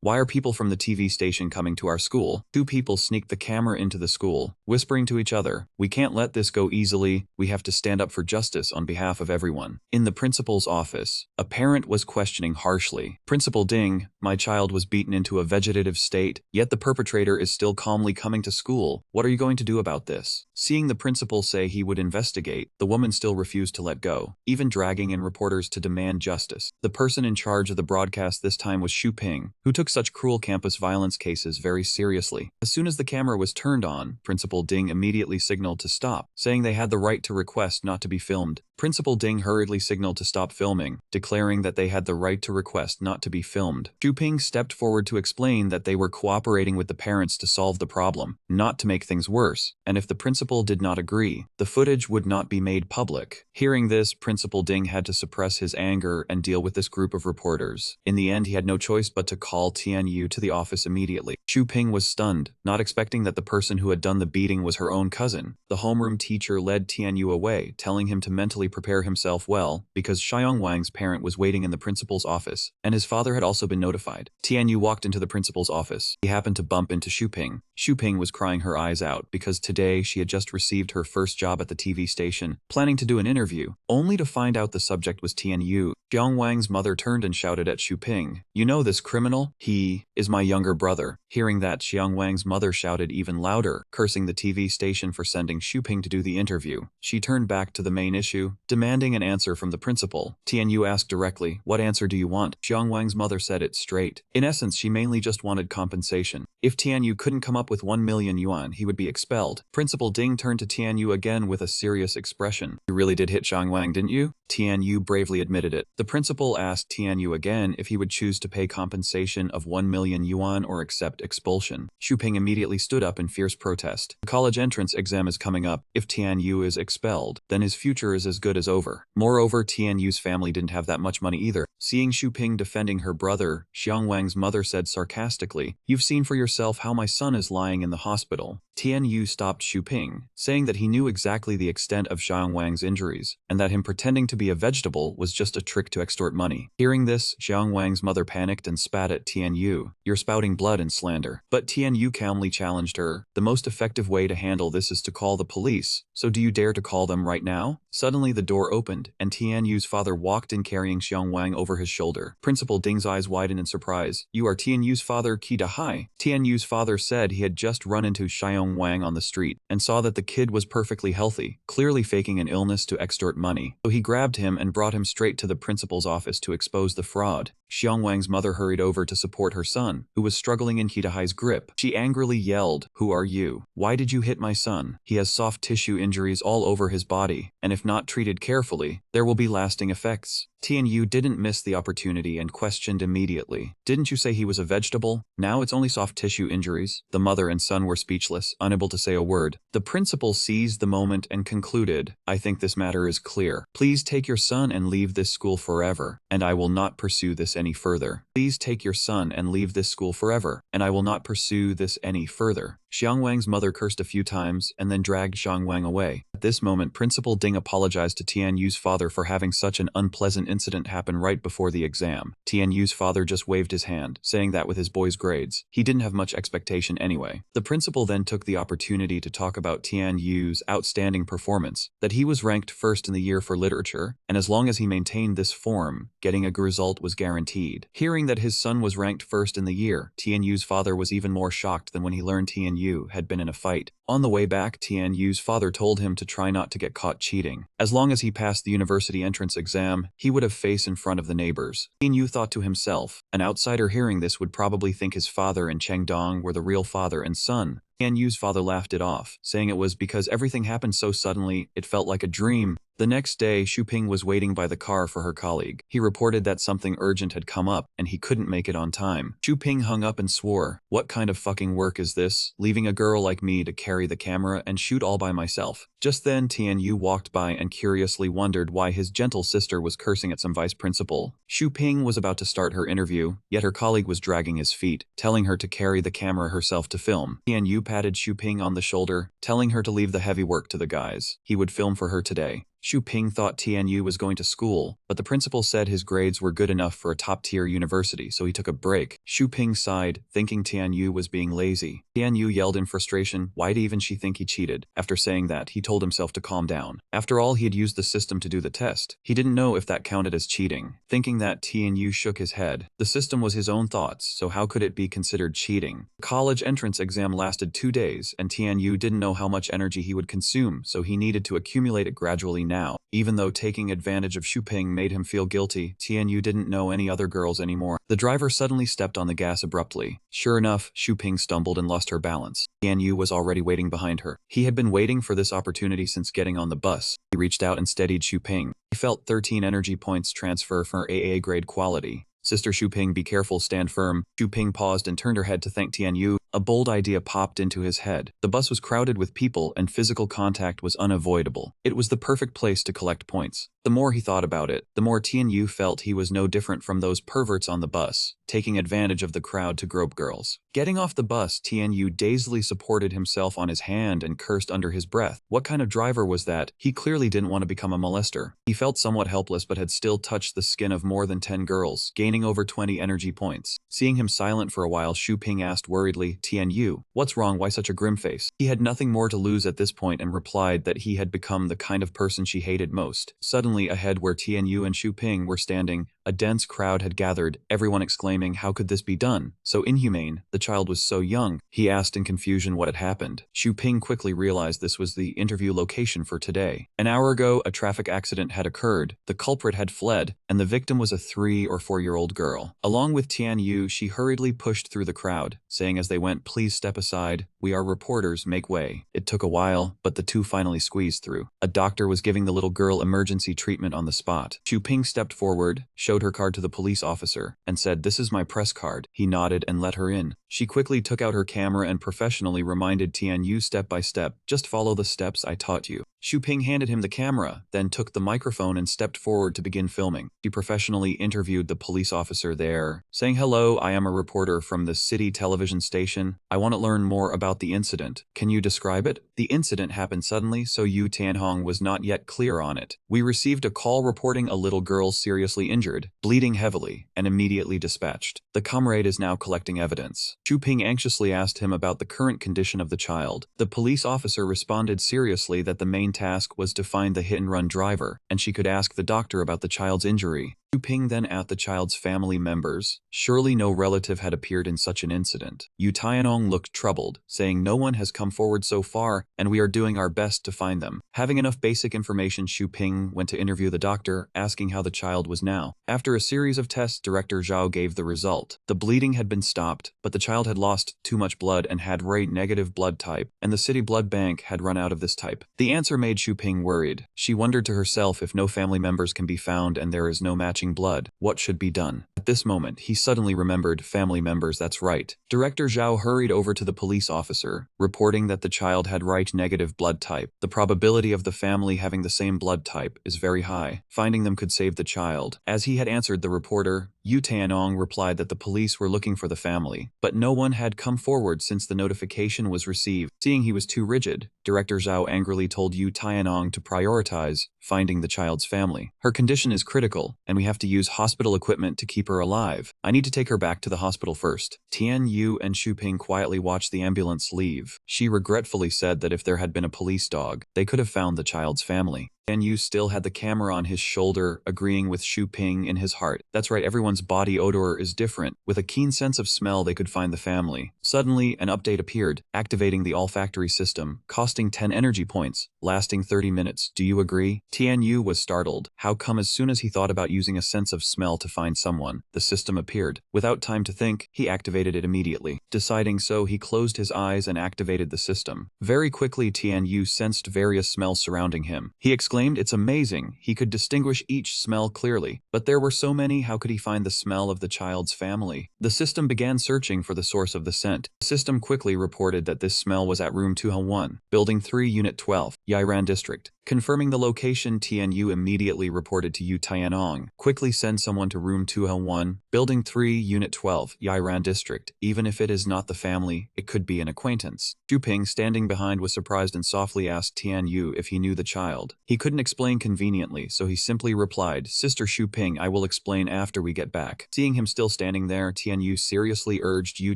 Why are people from the TV station coming to our school? Two people sneaked the camera into the school, whispering to each other, "We can't let this go easily. We have to stand up for justice on behalf of everyone." In the principal's office, a parent was questioning harshly. "Principal Ding, my child was beaten into a vegetative state, yet the perpetrator is still calmly coming to school. What are you going to do about this?" Seeing the principal say he would investigate, the woman still refused to let go, even dragging in reporters to demand justice. The person in charge of the broadcast this time was Xu Ping, who took such cruel campus violence cases very seriously. As soon as the camera was turned on, Principal Ding immediately signaled to stop, saying they had the right to request not to be filmed. Principal Ding hurriedly signaled to stop filming, declaring that they had the right to request not to be filmed. Xu Ping stepped forward to explain that they were cooperating with the parents to solve the problem, not to make things worse, and if the principal did not agree, the footage would not be made public. Hearing this, Principal Ding had to suppress his anger and deal with this group of reporters. In the end, he had no choice but to call Tianyu to the office immediately. Xu Ping was stunned, not expecting that the person who had done the beating was her own cousin. The homeroom teacher led Tianyu away, telling him to mentally prepare himself well, because Xiong Wang's parent was waiting in the principal's office, and his father had also been notified. Tianyu walked into the principal's office. He happened to bump into Xu Ping. Xu Ping was crying her eyes out because today she had just received her first job at the TV station, planning to do an interview, only to find out the subject was Tianyu. Xiong Wang's mother turned and shouted at Xu Ping, "You know this criminal? He is my younger brother." Hearing that, Xiong Wang's mother shouted even louder, cursing the TV station for sending Xu Ping to do the interview. She turned back to the main issue, demanding an answer from the principal. Tianyu asked directly, "What answer do you want?" Xiong Wang's mother said it straight. In essence, she mainly just wanted compensation. If Tianyu couldn't come up with 1 million yuan, he would be expelled. Principal Ding turned to Tianyu again with a serious expression. "You really did hit Xiong Wang, didn't you?" Tianyu bravely admitted it. The principal asked Tianyu again if he would choose to pay compensation of 1 million yuan or accept expulsion. Xu Ping immediately stood up in fierce protest. The college entrance exam is coming up. If Tianyu is expelled, then his future is as good as over. Moreover, Tianyu's family didn't have that much money either. Seeing Xu Ping defending her brother, Xiong Wang's mother said sarcastically, "You've seen for yourself how my son is lying in the hospital." Tianyu stopped Xu Ping, saying that he knew exactly the extent of Xiong Wang's injuries, and that him pretending to be a vegetable was just a trick to extort money. Hearing this, Xiong Wang's mother panicked and spat at Tianyu. "You're spouting blood and slander." But Tianyu calmly challenged her. "The most effective way to handle this is to call the police. So do you dare to call them right now?" Suddenly the door opened, and Tianyu's father walked in carrying Xiong Wang over his shoulder. Principal Ding's eyes widened in surprise. "You are Tianyu's father, Kidahai." Tianyu's father said he had just run into Xiong Wang on the street, and saw that the kid was perfectly healthy, clearly faking an illness to extort money. So he grabbed him and brought him straight to the principal's office to expose the fraud. Xiong Wang's mother hurried over to support her son, who was struggling in Kidahai's grip. She angrily yelled, "Who are you? Why did you hit my son? He has soft tissue injuries all over his body, and if not treated carefully, there will be lasting effects." Tianyu didn't miss the opportunity and questioned immediately. "Didn't you say he was a vegetable? Now it's only soft tissue injuries." The mother and son were speechless, unable to say a word. The principal seized the moment and concluded, "I think this matter is clear. Please take your son and leave this school forever, and I will not pursue this any further. Please take your son and leave this school forever, and I will not pursue this any further." Xiong Wang's mother cursed a few times and then dragged Xiong Wang away. At this moment, Principal Ding apologized to Tianyu's father for having such an unpleasant incident happen right before the exam. Tianyu's father just waved his hand, saying that with his boy's grades, he didn't have much expectation anyway. The principal then took the opportunity to talk about Tianyu's outstanding performance, that he was ranked first in the year for literature, and as long as he maintained this form, getting a good result was guaranteed. Hearing that his son was ranked first in the year, Tianyu's father was even more shocked than when he learned Tianyu Yu had been in a fight. On the way back, Tian Yu's father told him to try not to get caught cheating. As long as he passed the university entrance exam, he would have face in front of the neighbors. Tian Yu thought to himself, an outsider hearing this would probably think his father and Cheng Dong were the real father and son. Tian Yu's father laughed it off, saying it was because everything happened so suddenly, it felt like a dream. The next day, Xu Ping was waiting by the car for her colleague. He reported that something urgent had come up, and he couldn't make it on time. Xu Ping hung up and swore, "What kind of fucking work is this, leaving a girl like me to carry the camera and shoot all by myself?" Just then, Tian Yu walked by and curiously wondered why his gentle sister was cursing at some vice principal. Xu Ping was about to start her interview, yet her colleague was dragging his feet, telling her to carry the camera herself to film. Tian Yu patted Xu Ping on the shoulder, telling her to leave the heavy work to the guys. He would film for her today. Xu Ping thought Tian Yu was going to school, but the principal said his grades were good enough for a top-tier university, so he took a break. Xu Ping sighed, thinking Tian Yu was being lazy. Tian Yu yelled in frustration, why'd even she think he cheated? After saying that, he told himself to calm down. After all, he had used the system to do the test. He didn't know if that counted as cheating. Thinking that, Tian Yu shook his head. The system was his own thoughts, so how could it be considered cheating? The college entrance exam lasted 2 days, and Tian Yu didn't know how much energy he would consume, so he needed to accumulate it gradually now. Even though taking advantage of Xu Ping made him feel guilty, Tian Yu didn't know any other girls anymore. The driver suddenly stepped on the gas abruptly. Sure enough, Xu Ping stumbled and lost her balance. Tian Yu was already waiting behind her. He had been waiting for this opportunity since getting on the bus. He reached out and steadied Xu Ping. He felt 13 energy points transfer for AA grade quality. Sister Xu Ping, be careful, stand firm. Xu Ping paused and turned her head to thank Tian Yu. A bold idea popped into his head. The bus was crowded with people and physical contact was unavoidable. It was the perfect place to collect points. The more he thought about it, the more Tian Yu felt he was no different from those perverts on the bus, taking advantage of the crowd to grope girls. Getting off the bus, Tian Yu dazedly supported himself on his hand and cursed under his breath. What kind of driver was that? He clearly didn't want to become a molester. He felt somewhat helpless but had still touched the skin of more than 10 girls, gaining over 20 energy points. Seeing him silent for a while, Xu Ping asked worriedly, Tian Yu, what's wrong? Why such a grim face? He had nothing more to lose at this point and replied that he had become the kind of person she hated most. Suddenly, ahead where Tian Yu and Xu Ping were standing, a dense crowd had gathered, everyone exclaiming, how could this be done? So inhumane, the child was so young. He asked in confusion what had happened. Xu Ping quickly realized this was the interview location for today. An hour ago, a traffic accident had occurred, the culprit had fled, and the victim was a 3 or 4-year-old girl. Along with Tian Yu, she hurriedly pushed through the crowd, saying as they went, please step aside, we are reporters, make way. It took a while, but the two finally squeezed through. A doctor was giving the little girl emergency treatment on the spot. Xu Ping stepped forward, showed her card to the police officer, and said, this is my press card. He nodded and let her in. She quickly took out her camera and professionally reminded Tian Yu step by step, just follow the steps I taught you. Xu Ping handed him the camera, then took the microphone and stepped forward to begin filming. She professionally interviewed the police officer there, saying, hello, I am a reporter from the city television station. I want to learn more about the incident. Can you describe it? The incident happened suddenly, so Yu Tianhong was not yet clear on it. We received a call reporting a little girl seriously injured, bleeding heavily, and immediately dispatched. The comrade is now collecting evidence. Xu Ping anxiously asked him about the current condition of the child. The police officer responded seriously that the main task was to find the hit-and-run driver, and she could ask the doctor about the child's injury. Xu Ping then asked the child's family members. Surely no relative had appeared in such an incident. Yu Tianong looked troubled, saying no one has come forward so far, and we are doing our best to find them. Having enough basic information, Xu Ping went to interview the doctor, asking how the child was now. After a series of tests, Director Zhao gave the result. The bleeding had been stopped, but the child had lost too much blood and had Rh-negative blood type, and the city blood bank had run out of this type. The answer made Xu Ping worried. She wondered to herself, if no family members can be found and there is no matching blood, what should be done? At this moment, he suddenly remembered family members. That's right. Director Zhao hurried over to the police officer, reporting that the child had Rh-negative blood type. The probability of the family having the same blood type is very high. Finding them could save the child. As he had answered the reporter, Yu Tianong replied that the police were looking for the family, but no one had come forward since the notification was received. Seeing he was too rigid, Director Zhao angrily told Yu Tianong to prioritize finding the child's family. Her condition is critical, and we have to use hospital equipment to keep her alive. I need to take her back to the hospital first. Tian Yu and Xu Ping quietly watched the ambulance leave. She regretfully said that if there had been a police dog, they could have found the child's family. Tian Yu still had the camera on his shoulder, agreeing with Xu Ping in his heart. That's right, everyone's body odor is different. With a keen sense of smell, they could find the family. Suddenly, an update appeared, activating the olfactory system, costing 10 energy points, lasting 30 minutes. Do you agree? Tianyu was startled. How come as soon as he thought about using a sense of smell to find someone, the system appeared? Without time to think, he activated it immediately. Deciding so, he closed his eyes and activated the system. Very quickly, Tianyu sensed various smells surrounding him. He exclaimed, "It's amazing." He could distinguish each smell clearly, but there were so many, how could he find the smell of the child's family? The system began searching for the source of the scent. The system quickly reported that this smell was at room 201, Building 3, Unit 12, Yiran District. Confirming the location, Tianyu immediately reported to Yu Tianong. Quickly send someone to room 201, Building 3, Unit 12, Yiran District. Even if it is not the family, it could be an acquaintance. Xu Ping, standing behind, was surprised and softly asked Tianyu if he knew the child. He couldn't explain conveniently, so he simply replied, "Sister Xu Ping, I will explain after we get back." Seeing him still standing there, Tianyu seriously urged Yu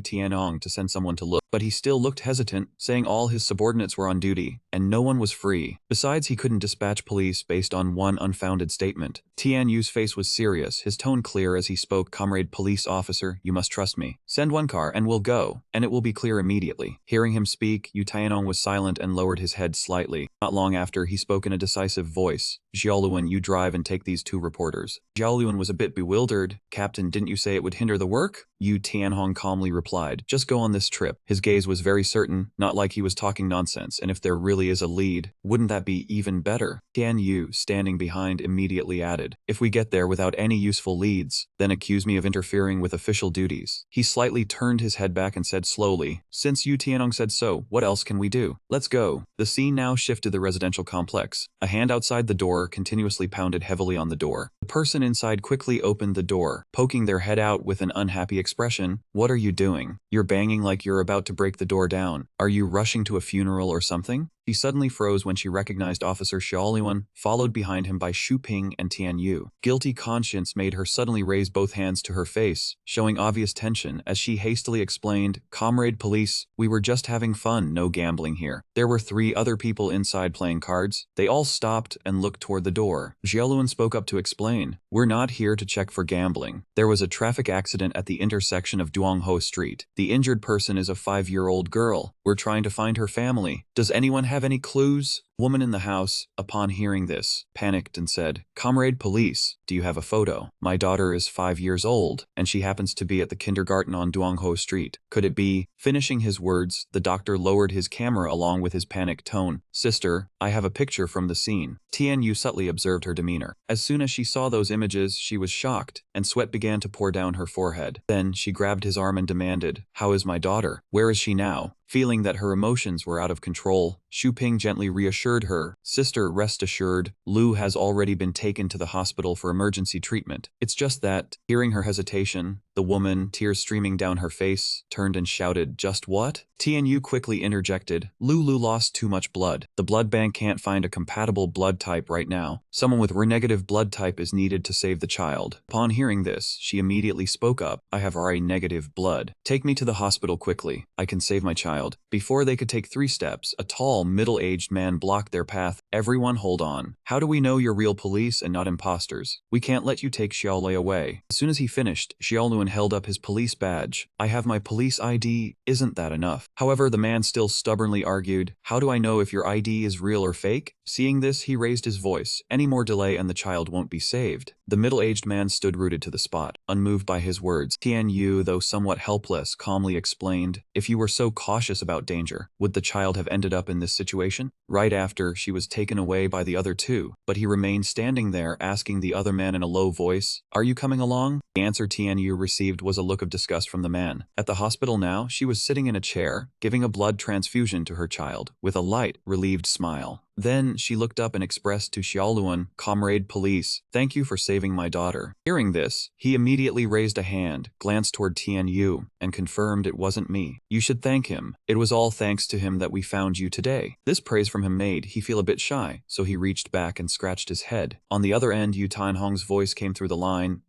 Tianong to send someone to look, but he still looked hesitant, saying all his subordinates were on duty, and no one was free. Besides, he couldn't dispatch police based on one unfounded statement. Tianyu's face was serious, his tone clear as he spoke, "Comrade police officer, you must trust me. Send one car and we'll go, and it will be clear immediately." Hearing him speak, Yu Tianong was silent and lowered his head slightly. Not long after, he spoke in a decisive voice, "Xiaoluan, you drive and take these two reporters." Xiaoluan was a bit bewildered. "Captain, didn't you say it would hinder the work?" Yu Tianhong calmly replied, "Just go on this trip." His gaze was very certain, not like he was talking nonsense, and if there really is a lead, wouldn't that be even better? Tian Yu, standing behind, immediately added, "If we get there without any useful leads, then accuse me of interfering with official duties." He slightly turned his head back and said slowly, "Since Yu Tianhong said so, what else can we do? Let's go." The scene now shifted to the residential complex. A hand outside the door continuously pounded heavily on the door. The person inside quickly opened the door, poking their head out with an unhappy expression. "What are you doing? You're banging like you're about to break the door down. Are you rushing to a funeral or something?" She suddenly froze when she recognized Officer Xiaoluan, followed behind him by Xu Ping and Tian Yu. Guilty conscience made her suddenly raise both hands to her face, showing obvious tension as she hastily explained, "Comrade police, we were just having fun, no gambling here." There were 3 other people inside playing cards. They all stopped and looked toward the door. Xiaoluan spoke up to explain, "We're not here to check for gambling. There was a traffic accident at the intersection of Duongho Street. The injured person is a 5-year-old girl. We're trying to find her family. Does anyone have any clues?" Woman in the house, upon hearing this, panicked and said, "Comrade police, do you have a photo? My daughter is 5 years old, and she happens to be at the kindergarten on Duongho Street. Could it be?" Finishing his words, the doctor lowered his camera along with his panicked tone. "Sister, I have a picture from the scene." Tian Yu subtly observed her demeanor. As soon as she saw those images, she was shocked, and sweat began to pour down her forehead. Then she grabbed his arm and demanded, "How is my daughter? Where is she now?" Feeling that her emotions were out of control, Xu Ping gently reassured her, "Sister, rest assured, Lu has already been taken to the hospital for emergency treatment. It's just that." Hearing her hesitation, the woman, tears streaming down her face, turned and shouted, "Just what?" Tian Yu quickly interjected, "Lu lost too much blood. The blood bank can't find a compatible blood type right now. Someone with Rh-negative blood type is needed to save the child." Upon hearing this, she immediately spoke up, "I have Rh-negative blood. Take me to the hospital quickly. I can save my child." Before they could take 3 steps, a tall, middle-aged man blocked their path. "Everyone hold on. How do we know you're real police and not imposters? We can't let you take Xiaolei away." As soon as he finished, Xiaoluan held up his police badge. "I have my police ID. Isn't that enough?" However, the man still stubbornly argued, "How do I know if your ID is real or fake?" Seeing this, he raised his voice, "Any more delay and the child won't be saved." The middle-aged man stood rooted to the spot, unmoved by his words. Tian Yu, though somewhat helpless, calmly explained, "If you were so cautious about danger, would the child have ended up in this situation?" Right after, she was taken away by the other 2, but he remained standing there, asking the other man in a low voice, "Are you coming along?" The answer Tian Yu received was a look of disgust from the man. At the hospital now, she was sitting in a chair, giving a blood transfusion to her child, with a light, relieved smile. Then she looked up and expressed to Xiaoluan, "Comrade police, thank you for saving my daughter." Hearing this, he immediately raised a hand, glanced toward Tian Yu, and confirmed, "It wasn't me. You should thank him. It was all thanks to him that we found you today." This praise from him made he feel a bit shy, so he reached back and scratched his head. On the other end, Yu Tianhong's voice came through the line,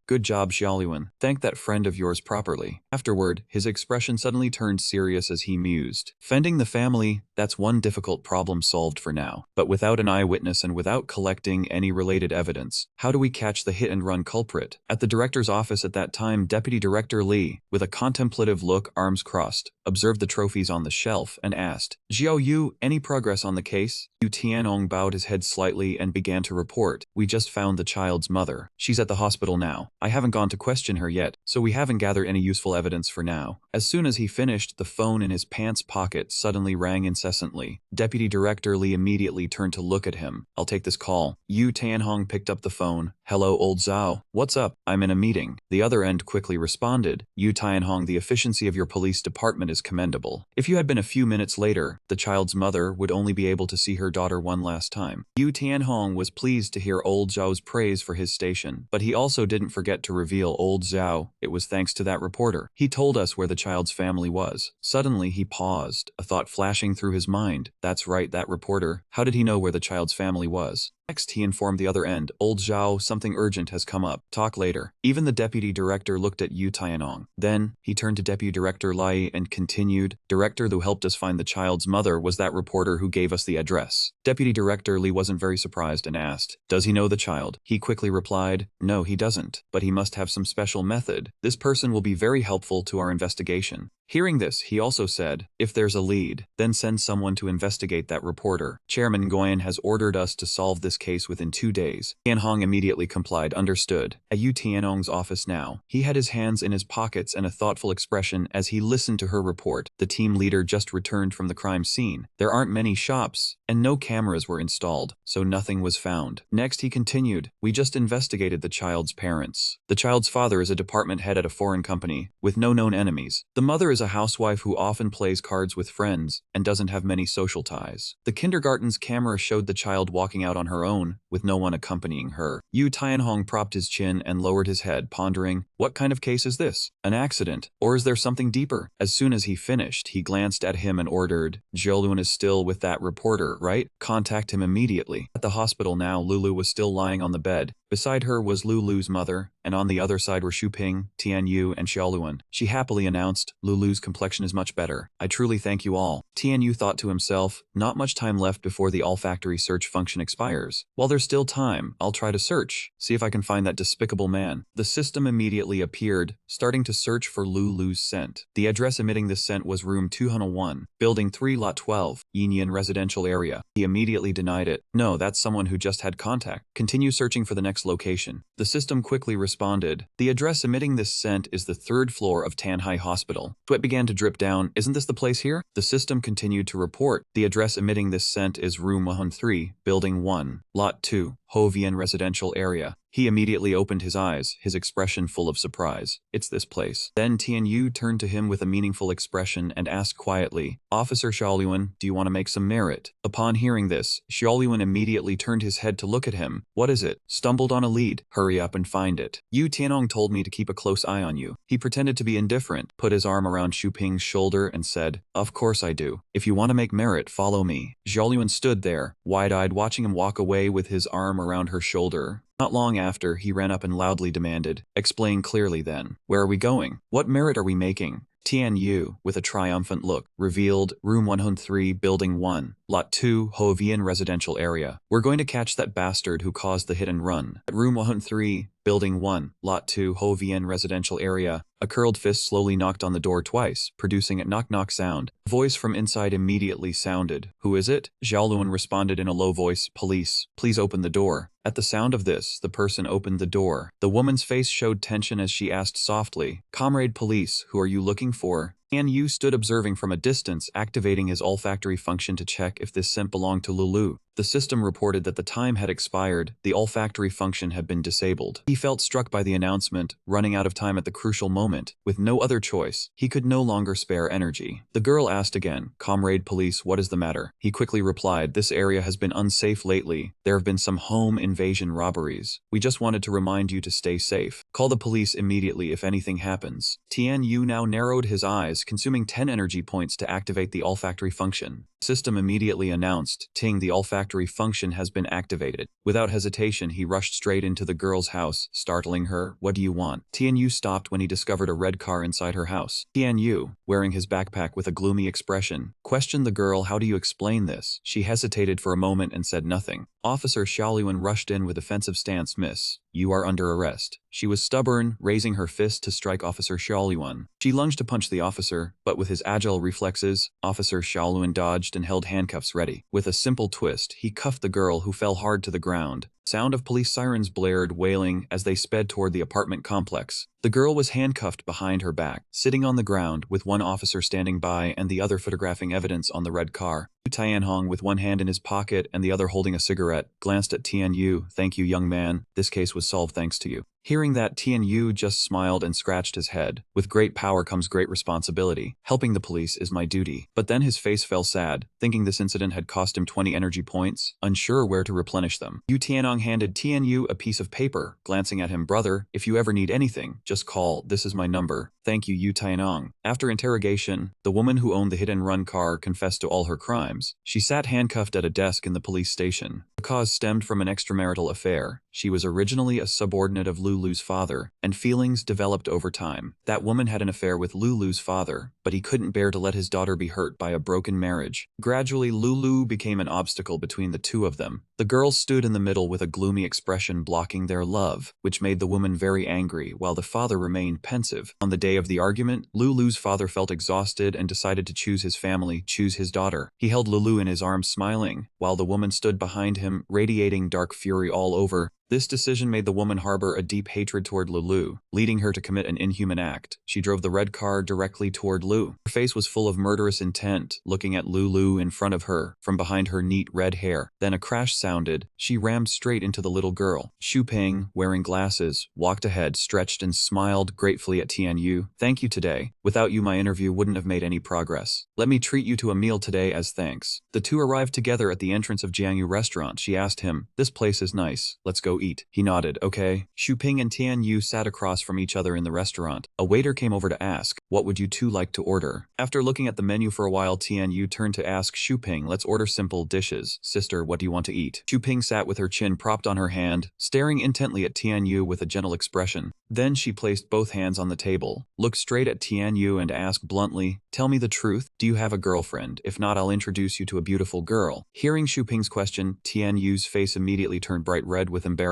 Good job, Xiaoluan. Thank that friend of yours properly." Afterward, his expression suddenly turned serious as he mused. "Fending the family, that's one difficult problem solved solved for now. But without an eyewitness and without collecting any related evidence, how do we catch the hit-and-run culprit? At the director's office at that time, Deputy Director Lee, with a contemplative look, arms crossed, observed the trophies on the shelf and asked, "Xiao Yu, any progress on the case?" Yu Tianong bowed his head slightly and began to report, "We just found the child's mother. She's at the hospital now. I haven't gone to question her yet, so we haven't gathered any useful evidence for now." As soon as he finished, the phone in his pants pocket suddenly rang incessantly. Deputy Director Lee immediately turned to look at him. "I'll take this call." Yu Tianhong picked up the phone. "Hello, old Zhao. What's up? I'm in a meeting." The other end quickly responded, "Yu Tianhong, the efficiency of your police department is commendable. If you had been a few minutes later, the child's mother would only be able to see her daughter one last time." Yu Tianhong was pleased to hear old Zhao's praise for his station, but he also didn't forget to reveal old Zhao. It was thanks to that reporter. He told us where the child's family was. Suddenly he paused, a thought flashing through his mind. That's right, that reporter. How did he know where the child's family was? Next, he informed the other end, "Old Zhao, something urgent has come up. Talk later." Even the deputy director looked at Yu Tianong. Then, he turned to Deputy Director Lai and continued, "Director, who helped us find the child's mother was that reporter who gave us the address." Deputy Director Li wasn't very surprised and asked, "Does he know the child?" He quickly replied, "No, he doesn't, but he must have some special method. This person will be very helpful to our investigation." Hearing this, he also said, "If there's a lead, then send someone to investigate that reporter. Chairman Goyen has ordered us to solve this case within 2 days." Tianhong immediately complied. "Understood." At Yu Tianong's office now, he had his hands in his pockets and a thoughtful expression as he listened to her report. The team leader just returned from the crime scene. There aren't many shops, and no cameras were installed, so nothing was found. Next, he continued, "We just investigated the child's parents. The child's father is a department head at a foreign company, with no known enemies. The mother is a housewife who often plays cards with friends and doesn't have many social ties. The kindergarten's camera showed the child walking out on her own, with no one accompanying her." Yu Tianhong propped his chin and lowered his head, pondering, what kind of case is this? An accident? Or is there something deeper? As soon as he finished, he glanced at him and ordered, "Zhou is still with that reporter, right? Contact him immediately." At the hospital now, Lulu was still lying on the bed. Beside her was Lulu's mother, and on the other side were Xuping, Tianyu, and Xiaoluan. She happily announced, "Lulu's complexion is much better. I truly thank you all." Tianyu thought to himself, not much time left before the olfactory search function expires. While there's still time, I'll try to search, see if I can find that despicable man. The system immediately appeared, starting to search for Lulu's scent. The address emitting this scent was room 201, building 3 lot 12, Yinyan residential area. He immediately denied it. "No, that's someone who just had contact. Continue searching for the next location." The system quickly responded, "The address emitting this scent is the 3rd floor of Tanhai Hospital." Sweat began to drip down. "Isn't this the place here?" The system continued to report, "The address emitting this scent is room 103, building 1, lot 2, Hovian residential area." He immediately opened his eyes, his expression full of surprise. "It's this place." Then Tianyu turned to him with a meaningful expression and asked quietly, "Officer Xiaoluan, do you want to make some merit?" Upon hearing this, Xiaoluan immediately turned his head to look at him. "What is it?" "Stumbled on a lead. Hurry up and find it. Yu Tianong told me to keep a close eye on you." He pretended to be indifferent, put his arm around Xuping's shoulder and said, "Of course I do. If you want to make merit, follow me." Xiaoluan stood there, wide-eyed, watching him walk away with his arm around her shoulder. Not long after, he ran up and loudly demanded, "Explain clearly then. Where are we going? What merit are we making?" Tianyu, with a triumphant look, revealed, "Room 103, Building 1, Lot 2, Hovian residential area. We're going to catch that bastard who caused the hit and run." At Room 103, Building 1, Lot 2, Hovian residential area, a curled fist slowly knocked on the door twice, producing a knock-knock sound. A voice from inside immediately sounded. "Who is it?" Xiaoluan responded in a low voice, "Police. Please open the door." At the sound of this, the person opened the door. The woman's face showed tension as she asked softly, "Comrade Police, who are you looking for?" Tianyu stood observing from a distance, activating his olfactory function to check if this scent belonged to Lulu. The system reported that the time had expired, the olfactory function had been disabled. He felt struck by the announcement, running out of time at the crucial moment. With no other choice, he could no longer spare energy. The girl asked again, "Comrade Police, what is the matter?" He quickly replied, "This area has been unsafe lately. There have been some home invasion robberies. We just wanted to remind you to stay safe. Call the police immediately if anything happens." Tianyu now narrowed his eyes, consuming 10 energy points to activate the olfactory function. The system immediately announced, "Ting, the olfactory function has been activated." Without hesitation, he rushed straight into the girl's house, startling her. "What do you want?" Tianyu stopped when he discovered a red car inside her house. Tianyu, wearing his backpack with a gloomy expression, questioned the girl. How do you explain this? She hesitated for a moment and said nothing. Officer Xiaoyuan rushed in with defensive stance. Miss, you are under arrest. She was stubborn, raising her fist to strike Officer Xiaoyuan. She lunged to punch the officer, but with his agile reflexes, Officer Xiaoyuan dodged and held handcuffs ready. With a simple twist, he cuffed the girl, who fell hard to the ground. Sound of police sirens blared, wailing as they sped toward the apartment complex. The girl was handcuffed behind her back, sitting on the ground, with one officer standing by and the other photographing evidence on the red car. Tianhong, with one hand in his pocket and the other holding a cigarette, glanced at Tianyu. Thank you, young man. This case was solved thanks to you. Hearing that, Tianyu just smiled and scratched his head. With great power comes great responsibility. Helping the police is my duty. But then his face fell sad, thinking this incident had cost him 20 energy points, unsure where to replenish them. Yu Tianhong handed Tianyu a piece of paper, glancing at him. Brother, if you ever need anything, just call. This is my number. Thank you, Yu Tianhong. After interrogation, the woman who owned the hit-and-run car confessed to all her crimes. She sat handcuffed at a desk in the police station. The cause stemmed from an extramarital affair. She was originally a subordinate of Lulu's father, and feelings developed over time. That woman had an affair with Lulu's father, but he couldn't bear to let his daughter be hurt by a broken marriage. Gradually, Lulu became an obstacle between the two of them. The girl stood in the middle with a gloomy expression blocking their love, which made the woman very angry, while the father remained pensive. On the day of the argument, Lulu's father felt exhausted and decided to choose his family, choose his daughter. He held Lulu in his arms, smiling, while the woman stood behind him, radiating dark fury all over. This decision made the woman harbor a deep hatred toward Lulu, leading her to commit an inhuman act. She drove the red car directly toward Lu. Her face was full of murderous intent, looking at Lulu in front of her, from behind her neat red hair. Then a crash sounded. She rammed straight into the little girl. Xu Ping, wearing glasses, walked ahead, stretched and smiled gratefully at Tianyu. Thank you today. Without you, my interview wouldn't have made any progress. Let me treat you to a meal today as thanks. The two arrived together at the entrance of Jiangyu restaurant. She asked him, this place is nice. Let's go eat. He nodded. Okay. Xu Ping and Tianyu sat across from each other in the restaurant. A waiter came over to ask, what would you two like to order? After looking at the menu for a while, Tianyu turned to ask Xu Ping, let's order simple dishes. Sister, what do you want to eat? Xu Ping sat with her chin propped on her hand, staring intently at Tianyu with a gentle expression. Then she placed both hands on the table, looked straight at Tianyu and asked bluntly, tell me the truth, do you have a girlfriend? If not, I'll introduce you to a beautiful girl. Hearing Xu Ping's question, Tianyu's face immediately turned bright red with embarrassment.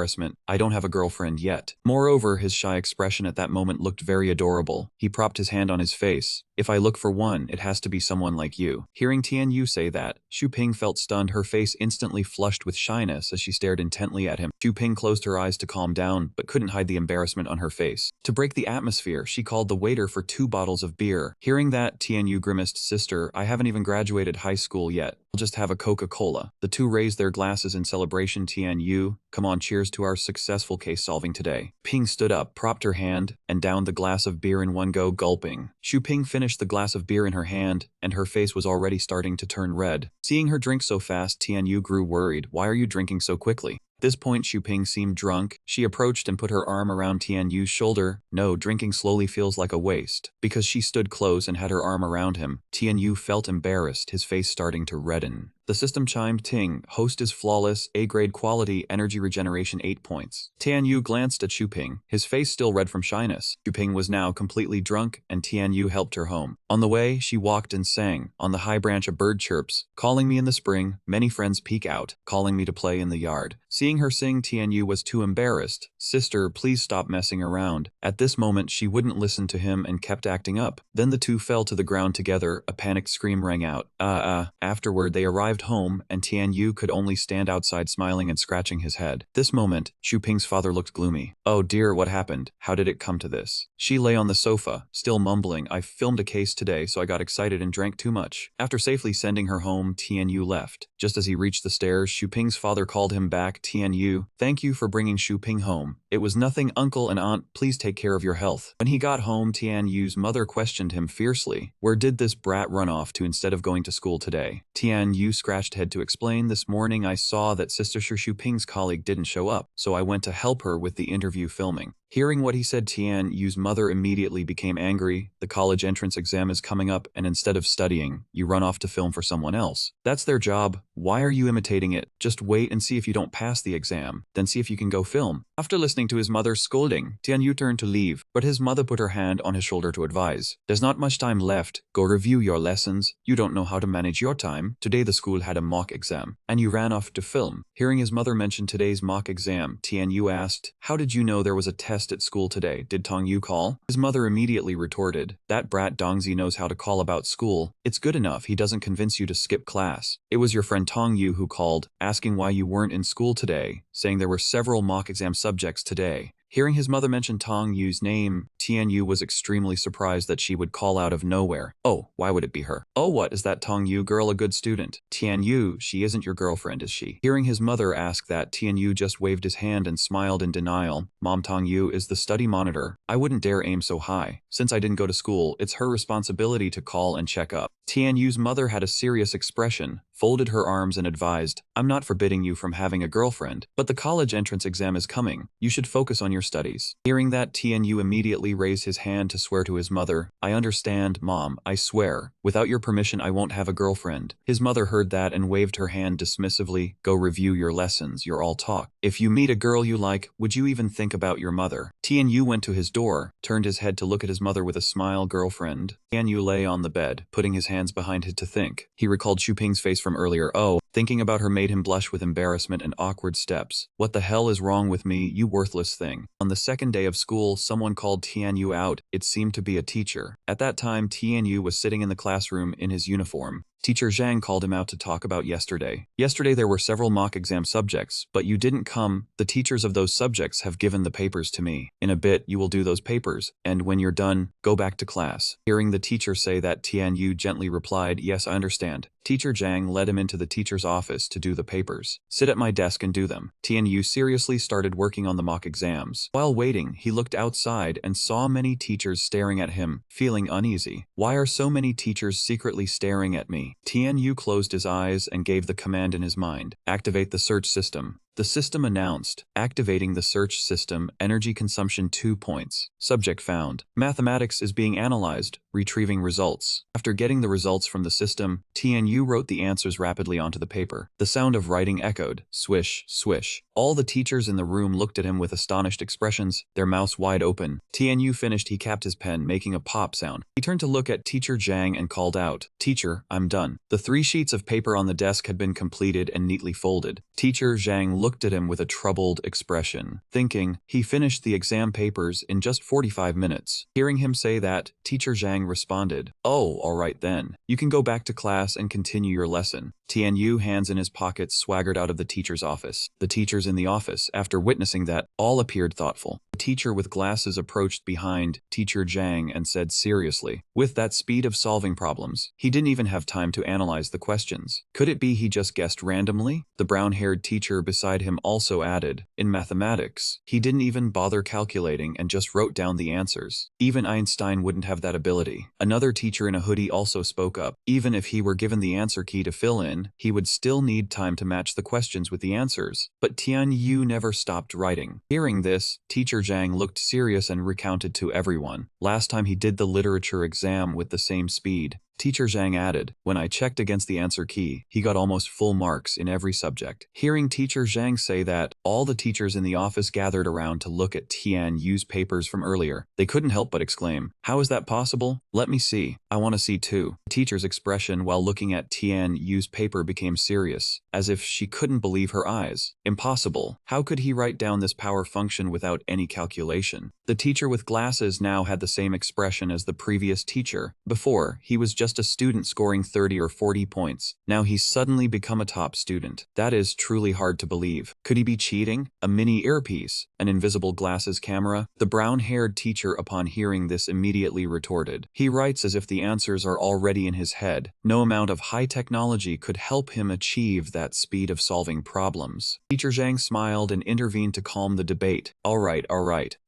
I don't have a girlfriend yet. Moreover, his shy expression at that moment looked very adorable. He propped his hand on his face. If I look for one, it has to be someone like you. Hearing Tianyu say that, Xu Ping felt stunned. Her face instantly flushed with shyness as she stared intently at him. Xu Ping closed her eyes to calm down, but couldn't hide the embarrassment on her face. To break the atmosphere, she called the waiter for 2 bottles of beer. Hearing that, Tianyu grimaced. Sister, I haven't even graduated high school yet. I'll just have a Coca-Cola. The two raised their glasses in celebration. Tianyu, come on, cheers to our successful case solving today. Ping stood up, propped her hand, and downed the glass of beer in one go, gulping. Xu Ping finished the glass of beer in her hand, and her face was already starting to turn red. Seeing her drink so fast, Tianyu grew worried. Why are you drinking so quickly? At this point, Xu Ping seemed drunk. She approached and put her arm around Tianyu's shoulder. No, drinking slowly feels like a waste. Because she stood close and had her arm around him, Tianyu felt embarrassed, his face starting to redden. The system chimed. Ting, host is flawless, A-grade quality, energy regeneration 8 points. Tianyu glanced at Xu Ping, his face still red from shyness. Xu Ping was now completely drunk, and Tianyu helped her home. On the way, she walked and sang. On the high branch a bird chirps, calling me in the spring, many friends peek out, calling me to play in the yard. Seeing her sing, Tianyu was too embarrassed. Sister, please stop messing around. At this moment, she wouldn't listen to him and kept acting up. Then the two fell to the ground together. A panicked scream rang out. Afterward, they arrived home, and Tianyu could only stand outside smiling and scratching his head. This moment, Xu Ping's father looked gloomy. Oh dear, what happened? How did it come to this? She lay on the sofa, still mumbling. I filmed a case today, so I got excited and drank too much. After safely sending her home, Tianyu left. Just as he reached the stairs, Xu Ping's father called him back. Tianyu, thank you for bringing Xu Ping home. It was nothing, uncle and aunt, please take care of your health. When he got home, Tianyu's mother questioned him fiercely. Where did this brat run off to instead of going to school today? Tianyu scratched head to explain. This morning I saw that Sister Xu Ping's colleague didn't show up, so I went to help her with the interview filming. Hearing what he said, Tianyu's mother immediately became angry. The college entrance exam is coming up, and instead of studying, you run off to film for someone else. That's their job. Why are you imitating it? Just wait and see if you don't pass the exam, then see if you can go film. After listening listening to his mother's scolding, Tianyu turned to leave, but his mother put her hand on his shoulder to advise. There's not much time left. Go review your lessons. You don't know how to manage your time. Today the school had a mock exam, and you ran off to film. Hearing his mother mention today's mock exam, Tianyu asked, how did you know there was a test at school today? Did Tongyu call? His mother immediately retorted, that brat Dongzi knows how to call about school. It's good enough he doesn't convince you to skip class. It was your friend Tongyu who called, asking why you weren't in school today, saying there were several mock exam subjects today. Hearing his mother mention Tongyu's name, Tianyu was extremely surprised that she would call out of nowhere. Oh, why would it be her? Oh, what, is that Tongyu girl a good student? Tianyu, she isn't your girlfriend, is she? Hearing his mother ask that, Tianyu just waved his hand and smiled in denial. Mom, Tongyu is the study monitor. I wouldn't dare aim so high. Since I didn't go to school, it's her responsibility to call and check up. Tianyu's mother had a serious expression, folded her arms and advised, I'm not forbidding you from having a girlfriend, but the college entrance exam is coming. You should focus on your studies. Hearing that, Tianyu immediately raised his hand to swear to his mother, I understand, Mom, I swear. Without your permission, I won't have a girlfriend. His mother heard that and waved her hand dismissively. Go review your lessons, you're all talk. If you meet a girl you like, would you even think about your mother? Tianyu went to his door, turned his head to look at his mother with a smile. Girlfriend. Tianyu lay on the bed, putting his hands behind him to think. He recalled Xuping's face from earlier. Oh, thinking about her made him blush with embarrassment and awkward steps. What the hell is wrong with me, you worthless thing? On the second day of school, someone called Tianyu out. It seemed to be a teacher. At that time, Tianyu was sitting in the classroom in his uniform. Teacher Zhang called him out to talk about yesterday. Yesterday there were several mock exam subjects, but you didn't come. The teachers of those subjects have given the papers to me. In a bit, you will do those papers, and when you're done, go back to class. Hearing the teacher say that, Tianyu gently replied, yes, I understand. Teacher Zhang led him into the teacher's office to do the papers. Sit at my desk and do them. Tianyu seriously started working on the mock exams. While waiting, he looked outside and saw many teachers staring at him, feeling uneasy. Why are so many teachers secretly staring at me? Tianyu closed his eyes and gave the command in his mind. Activate the search system. The system announced, activating the search system, energy consumption 2 points. Subject found. Mathematics is being analyzed, retrieving results. After getting the results from the system, Tianyu wrote the answers rapidly onto the paper. The sound of writing echoed. Swish, swish. All the teachers in the room looked at him with astonished expressions, their mouths wide open. Tianyu finished, he capped his pen, making a pop sound. He turned to look at Teacher Zhang and called out, Teacher, I'm done. The 3 sheets of paper on the desk had been completed and neatly folded. Teacher Zhang looked at him with a troubled expression, thinking, he finished the exam papers in just 45 minutes. Hearing him say that, Teacher Zhang responded, oh, all right then. You can go back to class and continue your lesson. Tianyu, hands in his pockets, swaggered out of the teacher's office. The teachers in the office, after witnessing that, all appeared thoughtful. The teacher with glasses approached behind Teacher Zhang and said seriously, with that speed of solving problems, he didn't even have time to analyze the questions. Could it be he just guessed randomly? The brown-haired teacher beside him also added, in mathematics, he didn't even bother calculating and just wrote down the answers. Even Einstein wouldn't have that ability. Another teacher in a hoodie also spoke up. Even if he were given the answer key to fill in, he would still need time to match the questions with the answers. But Tianyu never stopped writing. Hearing this, Teacher Zhang looked serious and recounted to everyone. Last time he did the literature exam with the same speed. Teacher Zhang added, when I checked against the answer key, he got almost full marks in every subject. Hearing Teacher Zhang say that, all the teachers in the office gathered around to look at Tianyu's papers from earlier. They couldn't help but exclaim, how is that possible? Let me see. I want to see too. The teacher's expression while looking at Tianyu's paper became serious, as if she couldn't believe her eyes. Impossible. How could he write down this power function without any calculation? The teacher with glasses now had the same expression as the previous teacher. Before, he was just a student scoring 30 or 40 points. Now he's suddenly become a top student. That is truly hard to believe. Could he be cheating? A mini earpiece? An invisible glasses camera? The brown-haired teacher upon hearing this immediately retorted. He writes as if the answers are already in his head. No amount of high technology could help him achieve that speed of solving problems. Teacher Zhang smiled and intervened to calm the debate. All right.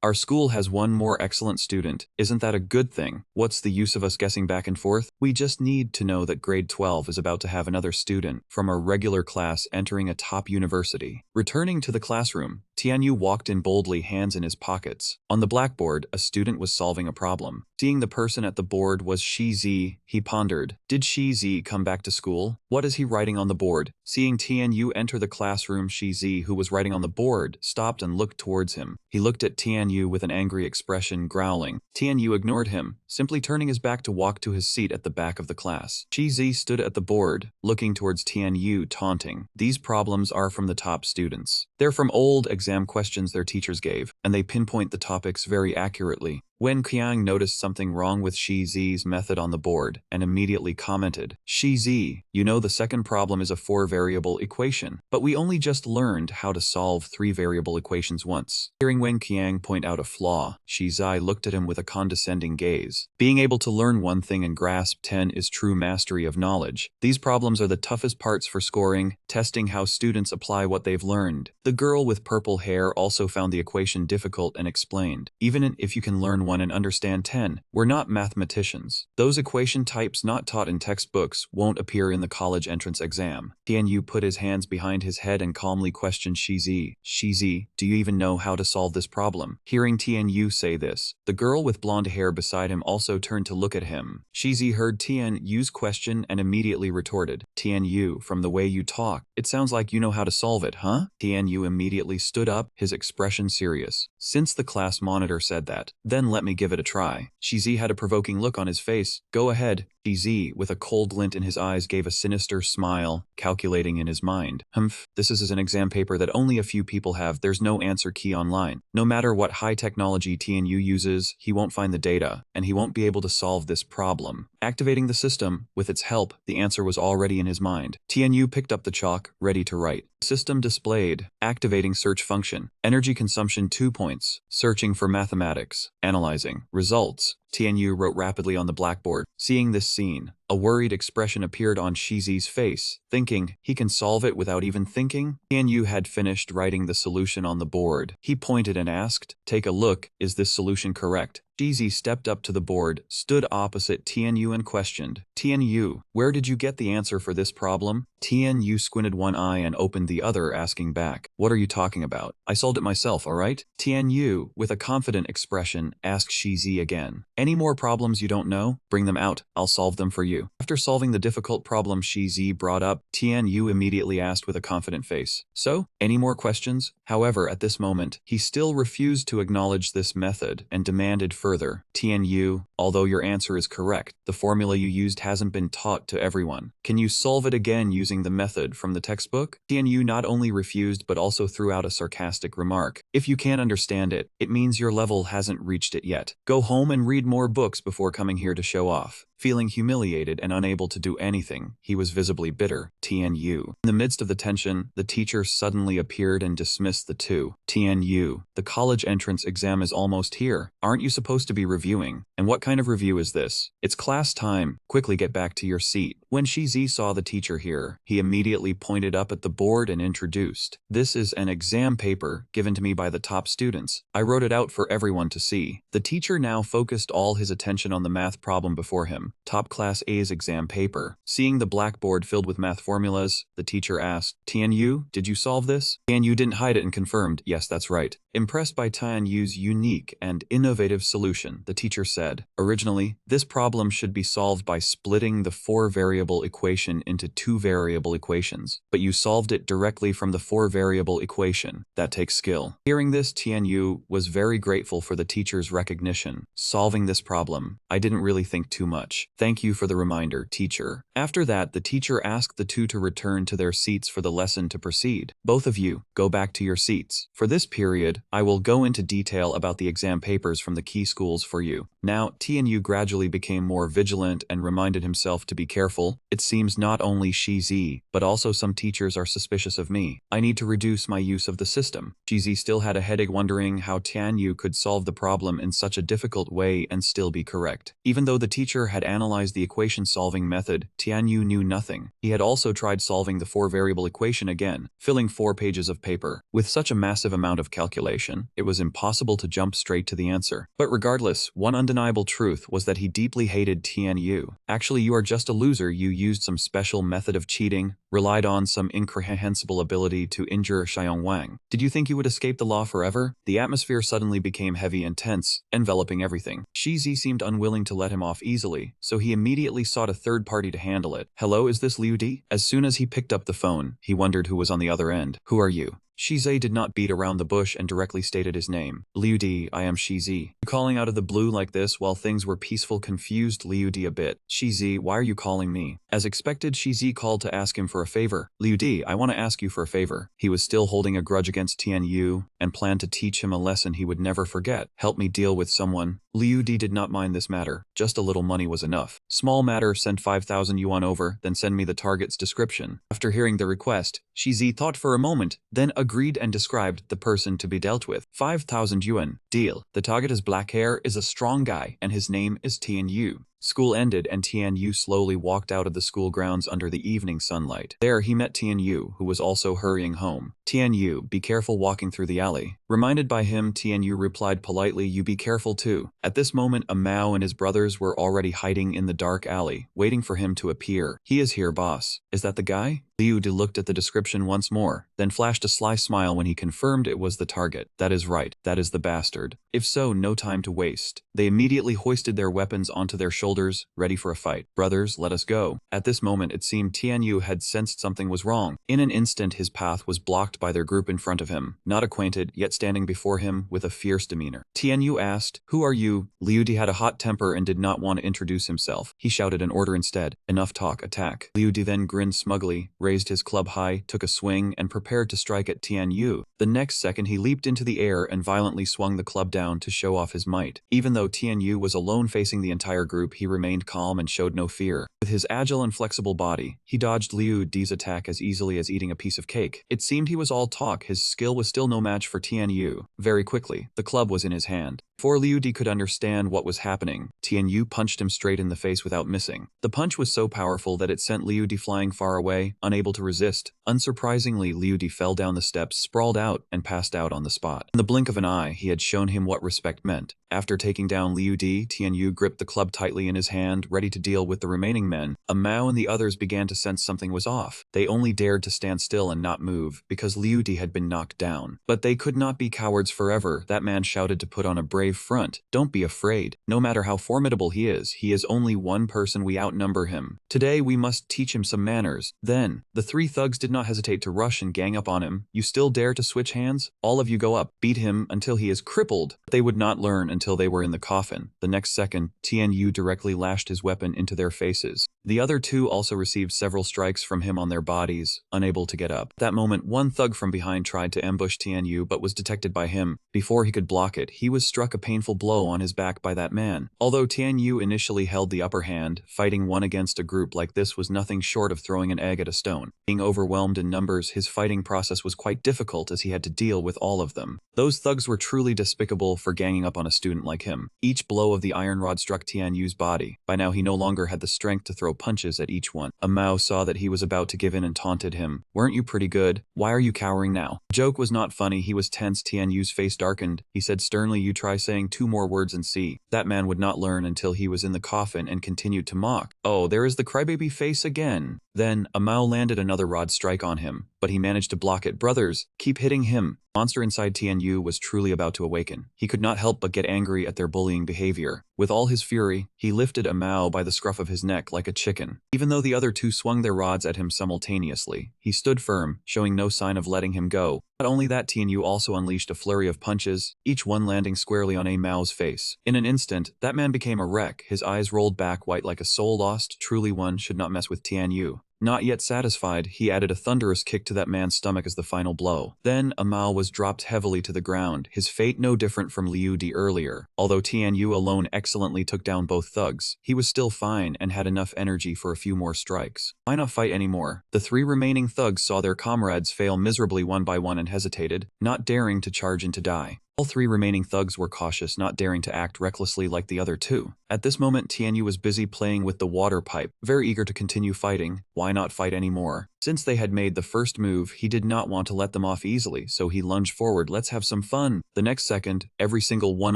Our school has one more excellent student. Isn't that a good thing? What's the use of us guessing back and forth? We just need to know that grade 12 is about to have another student from our regular class entering a top university. Returning to the classroom, Tianyu walked in boldly, hands in his pockets. On the blackboard, a student was solving a problem. Seeing the person at the board was Shizi, he pondered. Did Shizi come back to school? What is he writing on the board? Seeing Tianyu enter the classroom, Shizi, who was writing on the board, stopped and looked towards him. He looked at Tianyu with an angry expression, growling. Tianyu ignored him, simply turning his back to walk to his seat at the back of the class. Shizi stood at the board, looking towards Tianyu, taunting. These problems are from the top students. They're from old exam questions their teachers gave, and they pinpoint the topics very accurately. Wen Qiang noticed something wrong with Shizi's method on the board and immediately commented, Shizi, you know the second problem is a 4-variable equation, but we only just learned how to solve 3-variable equations once. Hearing Wen Qiang point out a flaw, Shizi looked at him with a condescending gaze. Being able to learn one thing and grasp 10 is true mastery of knowledge. These problems are the toughest parts for scoring, testing how students apply what they've learned. The girl with purple hair also found the equation difficult and explained, even if you can learn one and understand 10. We're not mathematicians. Those equation types not taught in textbooks won't appear in the college entrance exam. Tianyu put his hands behind his head and calmly questioned Shizi. Shizi, do you even know how to solve this problem? Hearing Tianyu say this, the girl with blonde hair beside him also turned to look at him. Shizi heard Tianyu's question and immediately retorted, Tianyu, from the way you talk, it sounds like you know how to solve it, huh? Tianyu immediately stood up, his expression serious. Since the class monitor said that, then let me give it a try. Shizi had a provoking look on his face. Go ahead. Shizi, with a cold glint in his eyes, gave a sinister smile, calculating in his mind. Humph, this is an exam paper that only a few people have. There's no answer key online. No matter what high technology Tianyu uses, he won't find the data, and he won't be able to solve this problem. Activating the system, with its help, the answer was already in his mind. Tianyu picked up the chalk, ready to write. System displayed. Activating search function. Energy consumption 2 points. Searching for mathematics. Analyzing. Results. Tianyu wrote rapidly on the blackboard. Seeing this scene, a worried expression appeared on Shizi's face, thinking, he can solve it without even thinking? Tianyu had finished writing the solution on the board. He pointed and asked, take a look, is this solution correct? Shizi stepped up to the board, stood opposite Tianyu and questioned, Tianyu, where did you get the answer for this problem? Tianyu squinted one eye and opened the other, asking back, what are you talking about? I solved it myself, alright? Tianyu, with a confident expression, asked Shizi again. Any more problems you don't know? Bring them out, I'll solve them for you. After solving the difficult problem Shizi brought up, Tianyu immediately asked with a confident face, so, any more questions? However, at this moment, he still refused to acknowledge this method and demanded further. Tianyu, although your answer is correct, the formula you used hasn't been taught to everyone. Can you solve it again using the method from the textbook? Tianyu not only refused but also threw out a sarcastic remark. If you can't understand it, it means your level hasn't reached it yet. Go home and read more books before coming here to show off. Feeling humiliated and unable to do anything, he was visibly bitter. Tianyu. In the midst of the tension, the teacher suddenly appeared and dismissed the two. Tianyu, the college entrance exam is almost here. Aren't you supposed to be reviewing? And what kind of review is this? It's class time. Quickly get back to your seat. When Shizi saw the teacher here, he immediately pointed up at the board and introduced, this is an exam paper given to me by the top students. I wrote it out for everyone to see. The teacher now focused all his attention on the math problem before him. Top Class A's exam paper. Seeing the blackboard filled with math formulas, the teacher asked, Tianyu, did you solve this? Tianyu didn't hide it and confirmed, yes, that's right. Impressed by Tianyu's unique and innovative solution, the teacher said, originally, this problem should be solved by splitting the 4-variable equation into 2-variable equations, but you solved it directly from the 4-variable equation. That takes skill. Hearing this, Tianyu was very grateful for the teacher's recognition. Solving this problem, I didn't really think too much. Thank you for the reminder, teacher. After that, the teacher asked the two to return to their seats for the lesson to proceed. Both of you, go back to your seats. For this period, I will go into detail about the exam papers from the key schools for you. Now, Tianyu gradually became more vigilant and reminded himself to be careful. It seems not only Shizi, but also some teachers are suspicious of me. I need to reduce my use of the system. Shizi still had a headache wondering how Tianyu could solve the problem in such a difficult way and still be correct. Even though the teacher had analyzed the equation solved solving method, Tianyu knew nothing. He had also tried solving the 4-variable equation again, filling 4 pages of paper. With such a massive amount of calculation, it was impossible to jump straight to the answer. But regardless, one undeniable truth was that he deeply hated Tianyu. Actually, you are just a loser. You used some special method of cheating, relied on some incomprehensible ability to injure Xiong Wang. Did you think you would escape the law forever? The atmosphere suddenly became heavy and tense, enveloping everything. Shizi seemed unwilling to let him off easily, so he immediately sought a third party to handle it. Hello, is this Liu Di? As soon as he picked up the phone, he wondered who was on the other end. Who are you? Shizi did not beat around the bush and directly stated his name. Liu Di, I am Shizi. Calling out of the blue like this while things were peaceful confused Liu Di a bit. Shizi, why are you calling me? As expected, Shizi called to ask him for a favor. Liu Di, I want to ask you for a favor. He was still holding a grudge against Tianyu and planned to teach him a lesson he would never forget. Help me deal with someone. Liu Di did not mind this matter. Just a little money was enough. Small matter, send 5,000 yuan over, then send me the target's description. After hearing the request, Shizi thought for a moment, then agreed and described the person to be dealt with. 5,000 yuan. Deal. The target has black hair, is a strong guy, and his name is Tianyu. School ended and Tianyu slowly walked out of the school grounds under the evening sunlight. There he met Tianyu, who was also hurrying home. Tianyu, be careful walking through the alley. Reminded by him, Tianyu replied politely, you be careful too. At this moment, a Mao and his brothers were already hiding in the dark alley, waiting for him to appear. He is here, boss. Is that the guy? Liu Di looked at the description once more, then flashed a sly smile when he confirmed it was the target. That is right, that is the bastard. If so, no time to waste. They immediately hoisted their weapons onto their shoulders, ready for a fight. Brothers, let us go. At this moment it seemed Tianyu had sensed something was wrong. In an instant his path was blocked by their group in front of him, not acquainted, yet standing before him with a fierce demeanor. Tianyu asked, who are you? Liu Di had a hot temper and did not want to introduce himself. He shouted an order instead. Enough talk, attack. Liu Di then grinned smugly, raised his club high, took a swing, and prepared to strike at Tianyu. The next second he leaped into the air and violently swung the club down to show off his might. Even though Tianyu was alone facing the entire group, he remained calm and showed no fear. With his agile and flexible body, he dodged Liu Di's attack as easily as eating a piece of cake. It seemed he was all talk, his skill was still no match for Tianyu. Very quickly, the club was in his hand. Before Liu Di could understand what was happening, Tianyu punched him straight in the face without missing. The punch was so powerful that it sent Liu Di flying far away, unable to resist. Unsurprisingly, Liu Di fell down the steps, sprawled out, and passed out on the spot. In the blink of an eye, he had shown him what respect meant. After taking down Liu Di, Tianyu gripped the club tightly in his hand, ready to deal with the remaining men. A Mao and the others began to sense something was off. They only dared to stand still and not move, because Liu Di had been knocked down. But they could not be cowards forever. That man shouted to put on a brave front. Don't be afraid. No matter how formidable he is only one person. We outnumber him. Today we must teach him some manners. Then, the 3 thugs did not hesitate to rush and gang up on him. You still dare to switch hands? All of you go up, beat him until he is crippled. They would not learn until they were in the coffin. The next second, Tianyu directly lashed his weapon into their faces. The other 2 also received several strikes from him on their bodies, unable to get up. At that moment, one thug from behind tried to ambush Tianyu but was detected by him. Before he could block it, he was struck a painful blow on his back by that man. Although Tianyu initially held the upper hand, fighting one against a group like this was nothing short of throwing an egg at a stone. Being overwhelmed in numbers, his fighting process was quite difficult as he had to deal with all of them. Those thugs were truly despicable for ganging up on a student like him. Each blow of the iron rod struck Tianyu's body. By now he no longer had the strength to throw punches at each one. A Mao saw that he was about to give in and taunted him. Weren't you pretty good? Why are you cowering now? The joke was not funny. He was tense. Tianyu's face darkened. He said sternly, you try saying 2 more words and see. That man would not learn until he was in the coffin and continued to mock. Oh, there is the crybaby face again. Then, a Mao landed another rod strike on him, but he managed to block it. Brothers, keep hitting him. The monster inside Tianyu was truly about to awaken. He could not help but get angry at their bullying behavior. With all his fury, he lifted a Mao by the scruff of his neck like a chicken. Even though the other 2 swung their rods at him simultaneously, he stood firm, showing no sign of letting him go. Not only that, Tianyu also unleashed a flurry of punches, each one landing squarely on a Mao's face. In an instant, that man became a wreck, his eyes rolled back white like a soul lost. Truly one should not mess with Tianyu. Not yet satisfied, he added a thunderous kick to that man's stomach as the final blow. Then, a Mao was dropped heavily to the ground, his fate no different from Liu Di earlier. Although Tianyu alone excellently took down both thugs, he was still fine and had enough energy for a few more strikes. Why not fight anymore? The 3 remaining thugs saw their comrades fail miserably one by one and hesitated, not daring to charge in to die. All three remaining thugs were cautious, not daring to act recklessly like the other two. At this moment, Tianyu was busy playing with the water pipe, very eager to continue fighting. Why not fight anymore? Since they had made the first move, he did not want to let them off easily, so he lunged forward. Let's have some fun. The next second, every single one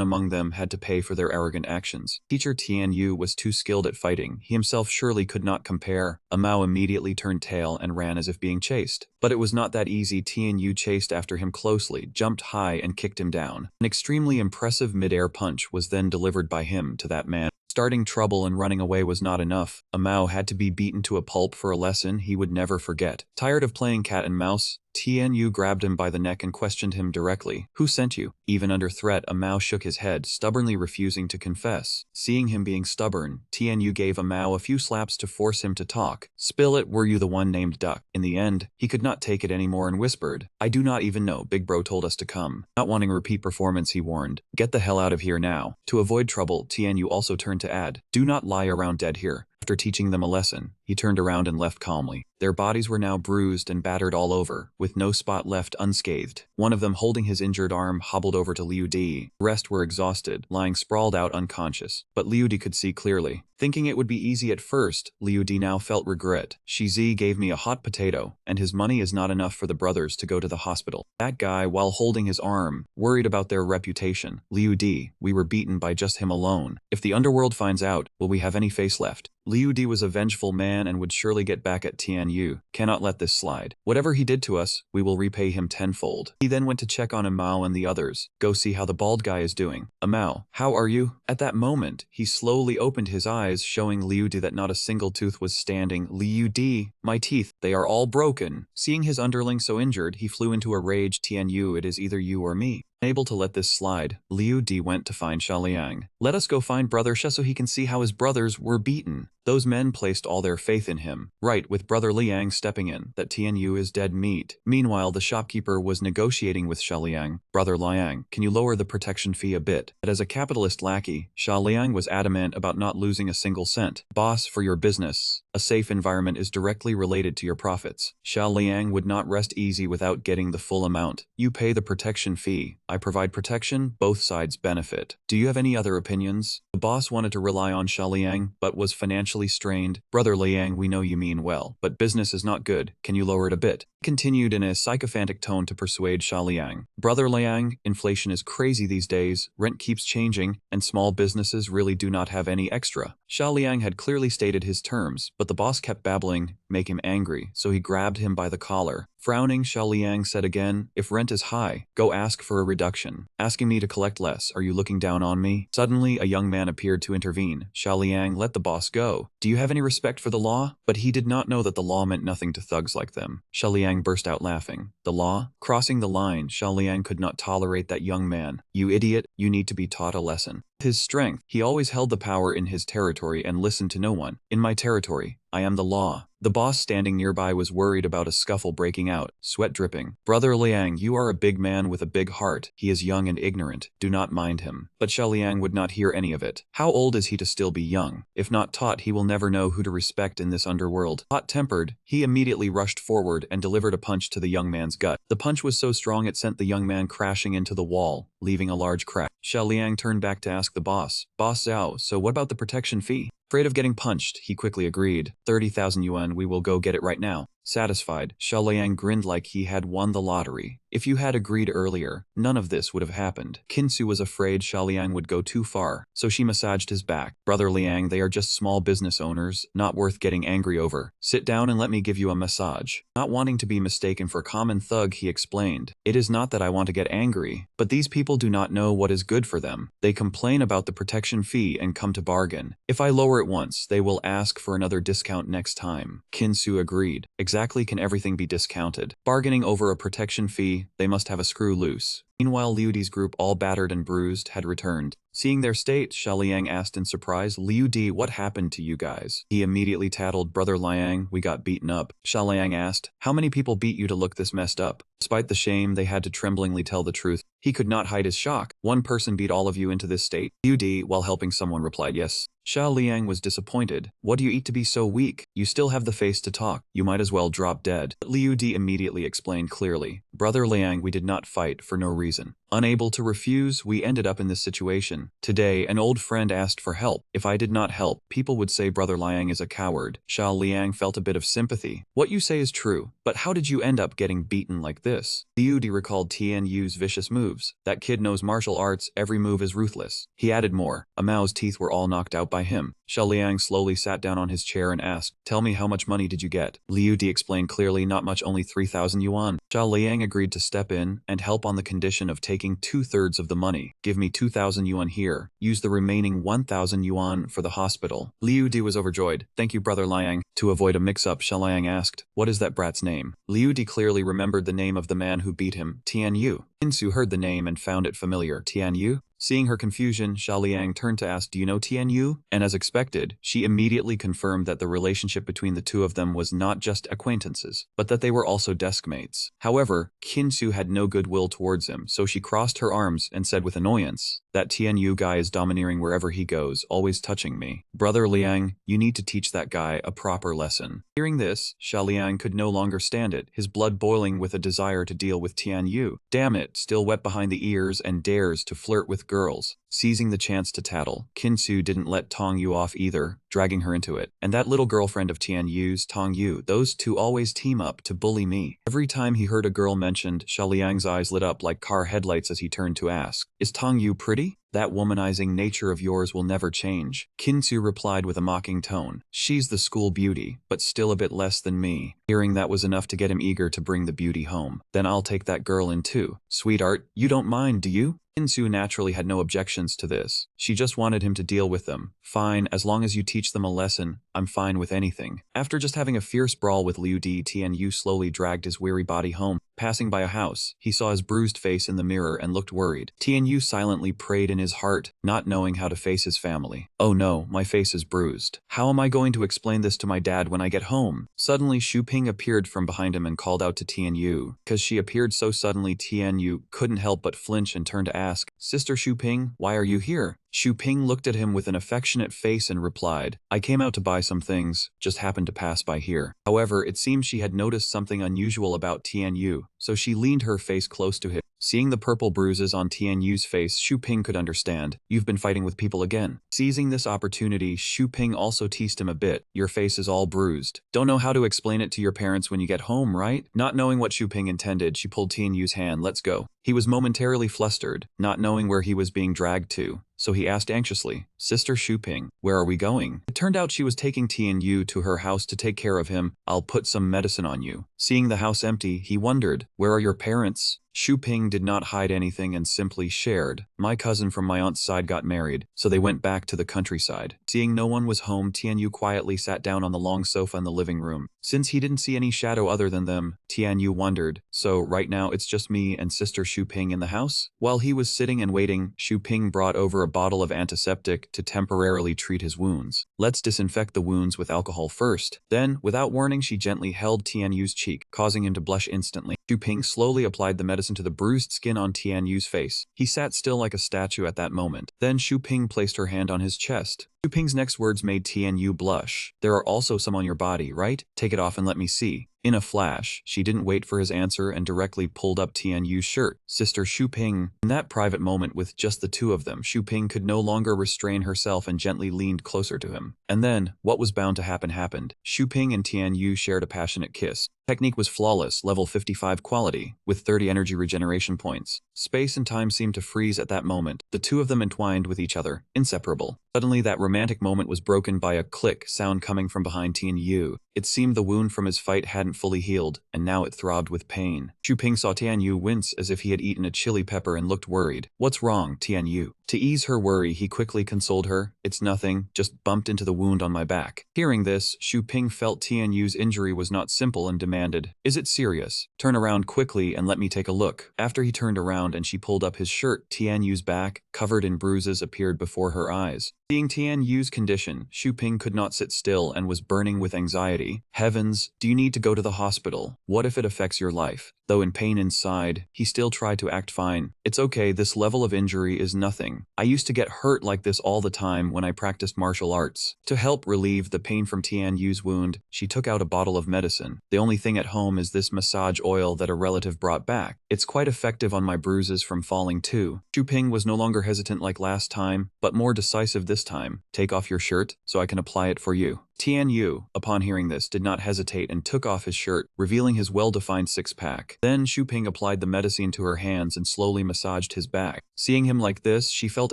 among them had to pay for their arrogant actions. Teacher Tianyu was too skilled at fighting. He himself surely could not compare. Mao immediately turned tail and ran as if being chased. But it was not that easy. Tianyu chased after him closely, jumped high and kicked him down. An extremely impressive mid-air punch was then delivered by him to that man. Starting trouble and running away was not enough. Mao had to be beaten to a pulp for a lesson he would never forget. Tired of playing cat and mouse, Tianyu grabbed him by the neck and questioned him directly. Who sent you? Even under threat, Mao shook his head, stubbornly refusing to confess. Seeing him being stubborn, Tianyu gave Mao a few slaps to force him to talk. Spill it, were you the one named Duck? In the end, he could not take it anymore and whispered, I do not even know, Big Bro told us to come. Not wanting a repeat performance, he warned, get the hell out of here now. To avoid trouble, Tianyu also turned to add, do not lie around dead here. After teaching them a lesson, he turned around and left calmly. Their bodies were now bruised and battered all over, with no spot left unscathed. One of them, holding his injured arm, hobbled over to Liu Di. The rest were exhausted, lying sprawled out unconscious. But Liu Di could see clearly. Thinking it would be easy at first, Liu Di now felt regret. Shizi gave me a hot potato, and his money is not enough for the brothers to go to the hospital. That guy, while holding his arm, worried about their reputation. Liu Di, we were beaten by just him alone. If the underworld finds out, will we have any face left? Liu Di was a vengeful man and would surely get back at Tianyu. Cannot let this slide. Whatever he did to us, we will repay him tenfold. He then went to check on Mao and the others. Go see how the bald guy is doing. Mao, how are you? At that moment, he slowly opened his eyes, showing Liu Di that not a single tooth was standing. Liu Di, my teeth, they are all broken. Seeing his underling so injured, he flew into a rage. Tianyu, it is either you or me. Unable to let this slide, Liu Di went to find Xiaoliang. Let us go find Brother Xia so he can see how his brothers were beaten. Those men placed all their faith in him. Right, with Brother Liang stepping in, that Tianyu is dead meat. Meanwhile, the shopkeeper was negotiating with Xiaoliang. Brother Liang, can you lower the protection fee a bit? But as a capitalist lackey, Xiaoliang was adamant about not losing a single cent. Boss, for your business, a safe environment is directly related to your profits. Xiaoliang would not rest easy without getting the full amount. You pay the protection fee. I provide protection, both sides benefit. Do you have any other opinions? The boss wanted to rely on Xiaoliang, but was financially strained. Brother Liang, we know you mean well, but business is not good. Can you lower it a bit? He continued in a sycophantic tone to persuade Xiaoliang. Brother Liang, inflation is crazy these days, rent keeps changing, and small businesses really do not have any extra. Xiaoliang had clearly stated his terms, but the boss kept babbling, make him angry, so he grabbed him by the collar. Frowning, Xiaoliang said again, if rent is high, go ask for a reduction. Asking me to collect less, are you looking down on me? Suddenly, a young man appeared to intervene. Xiaoliang, let the boss go. Do you have any respect for the law? But he did not know that the law meant nothing to thugs like them. Xiaoliang burst out laughing. The law? Crossing the line, Xiaoliang could not tolerate that young man. You idiot, you need to be taught a lesson. With his strength, he always held the power in his territory and listened to no one. In my territory, I am the law. The boss standing nearby was worried about a scuffle breaking out, sweat dripping. Brother Liang, you are a big man with a big heart. He is young and ignorant. Do not mind him. But Xiaoliang would not hear any of it. How old is he to still be young? If not taught, he will never know who to respect in this underworld. Hot-tempered, he immediately rushed forward and delivered a punch to the young man's gut. The punch was so strong it sent the young man crashing into the wall, leaving a large crack. Xiaoliang turned back to ask the boss, Boss Zhao, so what about the protection fee? Afraid of getting punched, he quickly agreed. 30,000 yuan, we will go get it right now. Satisfied, Xiaoliang grinned like he had won the lottery. If you had agreed earlier, none of this would have happened. Kinsu was afraid Xiaoliang would go too far, so she massaged his back. Brother Liang, they are just small business owners, not worth getting angry over. Sit down and let me give you a massage. Not wanting to be mistaken for common thug, he explained. It is not that I want to get angry, but these people do not know what is good for them. They complain about the protection fee and come to bargain. If I lower it once, they will ask for another discount next time. Kinsu agreed. Exactly, can everything be discounted? Bargaining over a protection fee, they must have a screw loose. Meanwhile, Liu Di's group, all battered and bruised, had returned. Seeing their state, Xiaoliang asked in surprise, Liu Di, what happened to you guys? He immediately tattled, Brother Liang, we got beaten up. Xiaoliang asked, how many people beat you to look this messed up? Despite the shame, they had to tremblingly tell the truth. He could not hide his shock. One person beat all of you into this state. Liu Di, while helping someone, replied yes. Xiaoliang was disappointed. What do you eat to be so weak? You still have the face to talk. You might as well drop dead. But Liu Di immediately explained clearly. Brother Liang, we did not fight for no reason. Unable to refuse, we ended up in this situation. Today, an old friend asked for help. If I did not help, people would say Brother Liang is a coward. Xiao Liang felt a bit of sympathy. What you say is true, but how did you end up getting beaten like this? Liu Di recalled Tian Yu's vicious moves. That kid knows martial arts, every move is ruthless. He added more. A Mao's teeth were all knocked out by him. Xiao Liang slowly sat down on his chair and asked, tell me how much money did you get? Liu Di explained clearly, not much, only 3,000 yuan. Xiao Liang agreed to step in and help on the condition of taking 2/3 of the money. Give me 2,000 yuan here. Use the remaining 1,000 yuan for the hospital. Liu Di was overjoyed. Thank you, Brother Liang. To avoid a mix-up, Xiao Liang asked, what is that brat's name? Liu Di clearly remembered the name of the man who beat him, Tian Yu. Jinsu heard the name and found it familiar. Tian Yu? Seeing her confusion, Xiao Liang turned to ask, do you know Tian Yu? And as expected, she immediately confirmed that the relationship between the two of them was not just acquaintances, but that they were also desk mates. However, Kinsu had no goodwill towards him, so she crossed her arms and said with annoyance, that Tian Yu guy is domineering wherever he goes, always touching me. Brother Liang, you need to teach that guy a proper lesson. Hearing this, Xiao Liang could no longer stand it, his blood boiling with a desire to deal with Tian Yu. Damn it, still wet behind the ears and dares to flirt with girls. Seizing the chance to tattle, Kinsu didn't let Tong Yu off either, dragging her into it. And that little girlfriend of Tian Yu's, Tong Yu, those two always team up to bully me. Every time he heard a girl mentioned, Xiao Liang's eyes lit up like car headlights as he turned to ask, is Tong Yu pretty? That womanizing nature of yours will never change. Kinsu replied with a mocking tone. She's the school beauty, but still a bit less than me. Hearing that was enough to get him eager to bring the beauty home. Then I'll take that girl in too. Sweetheart, you don't mind, do you? Kinsu naturally had no objections to this. She just wanted him to deal with them. Fine, as long as you teach them a lesson, I'm fine with anything. After just having a fierce brawl with Liu Di, Tian Yu slowly dragged his weary body home. Passing by a house, he saw his bruised face in the mirror and looked worried. Tian Yu silently prayed in his heart, not knowing how to face his family. Oh no, my face is bruised. How am I going to explain this to my dad when I get home? Suddenly, Xu Ping appeared from behind him and called out to Tian Yu. Because she appeared so suddenly, Tian Yu couldn't help but flinch and turn to ask, Sister Xu Ping, why are you here? Xu Ping looked at him with an affectionate face and replied, I came out to buy some things, just happened to pass by here. However, it seemed she had noticed something unusual about Tian Yu, so she leaned her face close to him. Seeing the purple bruises on Tian Yu's face, Xu Ping could understand. You've been fighting with people again. Seizing this opportunity, Xu Ping also teased him a bit. Your face is all bruised. Don't know how to explain it to your parents when you get home, right? Not knowing what Xu Ping intended, she pulled Tian Yu's hand. Let's go. He was momentarily flustered, not knowing where he was being dragged to, so he asked anxiously, Sister Xu Ping, where are we going? It turned out she was taking Tian Yu to her house to take care of him. I'll put some medicine on you. Seeing the house empty, he wondered, where are your parents? Xu Ping did not hide anything and simply shared. My cousin from my aunt's side got married, so they went back to the countryside. Seeing no one was home, Tian Yu quietly sat down on the long sofa in the living room. Since he didn't see any shadow other than them, Tian Yu wondered, so right now it's just me and Sister Xu Ping in the house? While he was sitting and waiting, Xu Ping brought over a bottle of antiseptic to temporarily treat his wounds. Let's disinfect the wounds with alcohol first. Then, without warning, she gently held Tian Yu's cheek, causing him to blush instantly. Xu Ping slowly applied the medicine to the bruised skin on Tian Yu's face. He sat still like a statue at that moment. Then Xu Ping placed her hand on his chest. Xu Ping's next words made Tian Yu blush. There are also some on your body, right? Take it off and let me see. In a flash, she didn't wait for his answer and directly pulled up Tian Yu's shirt. Sister Xu Ping. In that private moment with just the two of them, Xu Ping could no longer restrain herself and gently leaned closer to him. And then, what was bound to happen happened. Xu Ping and Tian Yu shared a passionate kiss. Technique was flawless, level 55 quality, with 30 energy regeneration points. Space and time seemed to freeze at that moment. The two of them entwined with each other, inseparable. Suddenly, that romantic moment was broken by a click sound coming from behind Tian Yu. It seemed the wound from his fight hadn't fully healed, and now it throbbed with pain. Xu Ping saw Tian Yu wince as if he had eaten a chili pepper and looked worried. What's wrong, Tian Yu? To ease her worry, he quickly consoled her. It's nothing, just bumped into the wound on my back. Hearing this, Xu Ping felt Tian Yu's injury was not simple and demanded, is it serious? Turn around quickly and let me take a look. After he turned around and she pulled up his shirt, Tian Yu's back, covered in bruises, appeared before her eyes. Seeing Tian Yu's condition, Xu Ping could not sit still and was burning with anxiety. Heavens, do you need to go to the hospital? What if it affects your life? Though in pain inside, he still tried to act fine. It's okay, this level of injury is nothing. I used to get hurt like this all the time when I practiced martial arts. To help relieve the pain from Tian Yu's wound, she took out a bottle of medicine. The only thing at home is this massage oil that a relative brought back. It's quite effective on my bruises from falling too. Xu Ping was no longer hesitant like last time, but more decisive this time. Take off your shirt so I can apply it for you. Tian Yu, upon hearing this, did not hesitate and took off his shirt, revealing his well-defined six-pack. Then Xu Ping applied the medicine to her hands and slowly massaged his back. Seeing him like this, she felt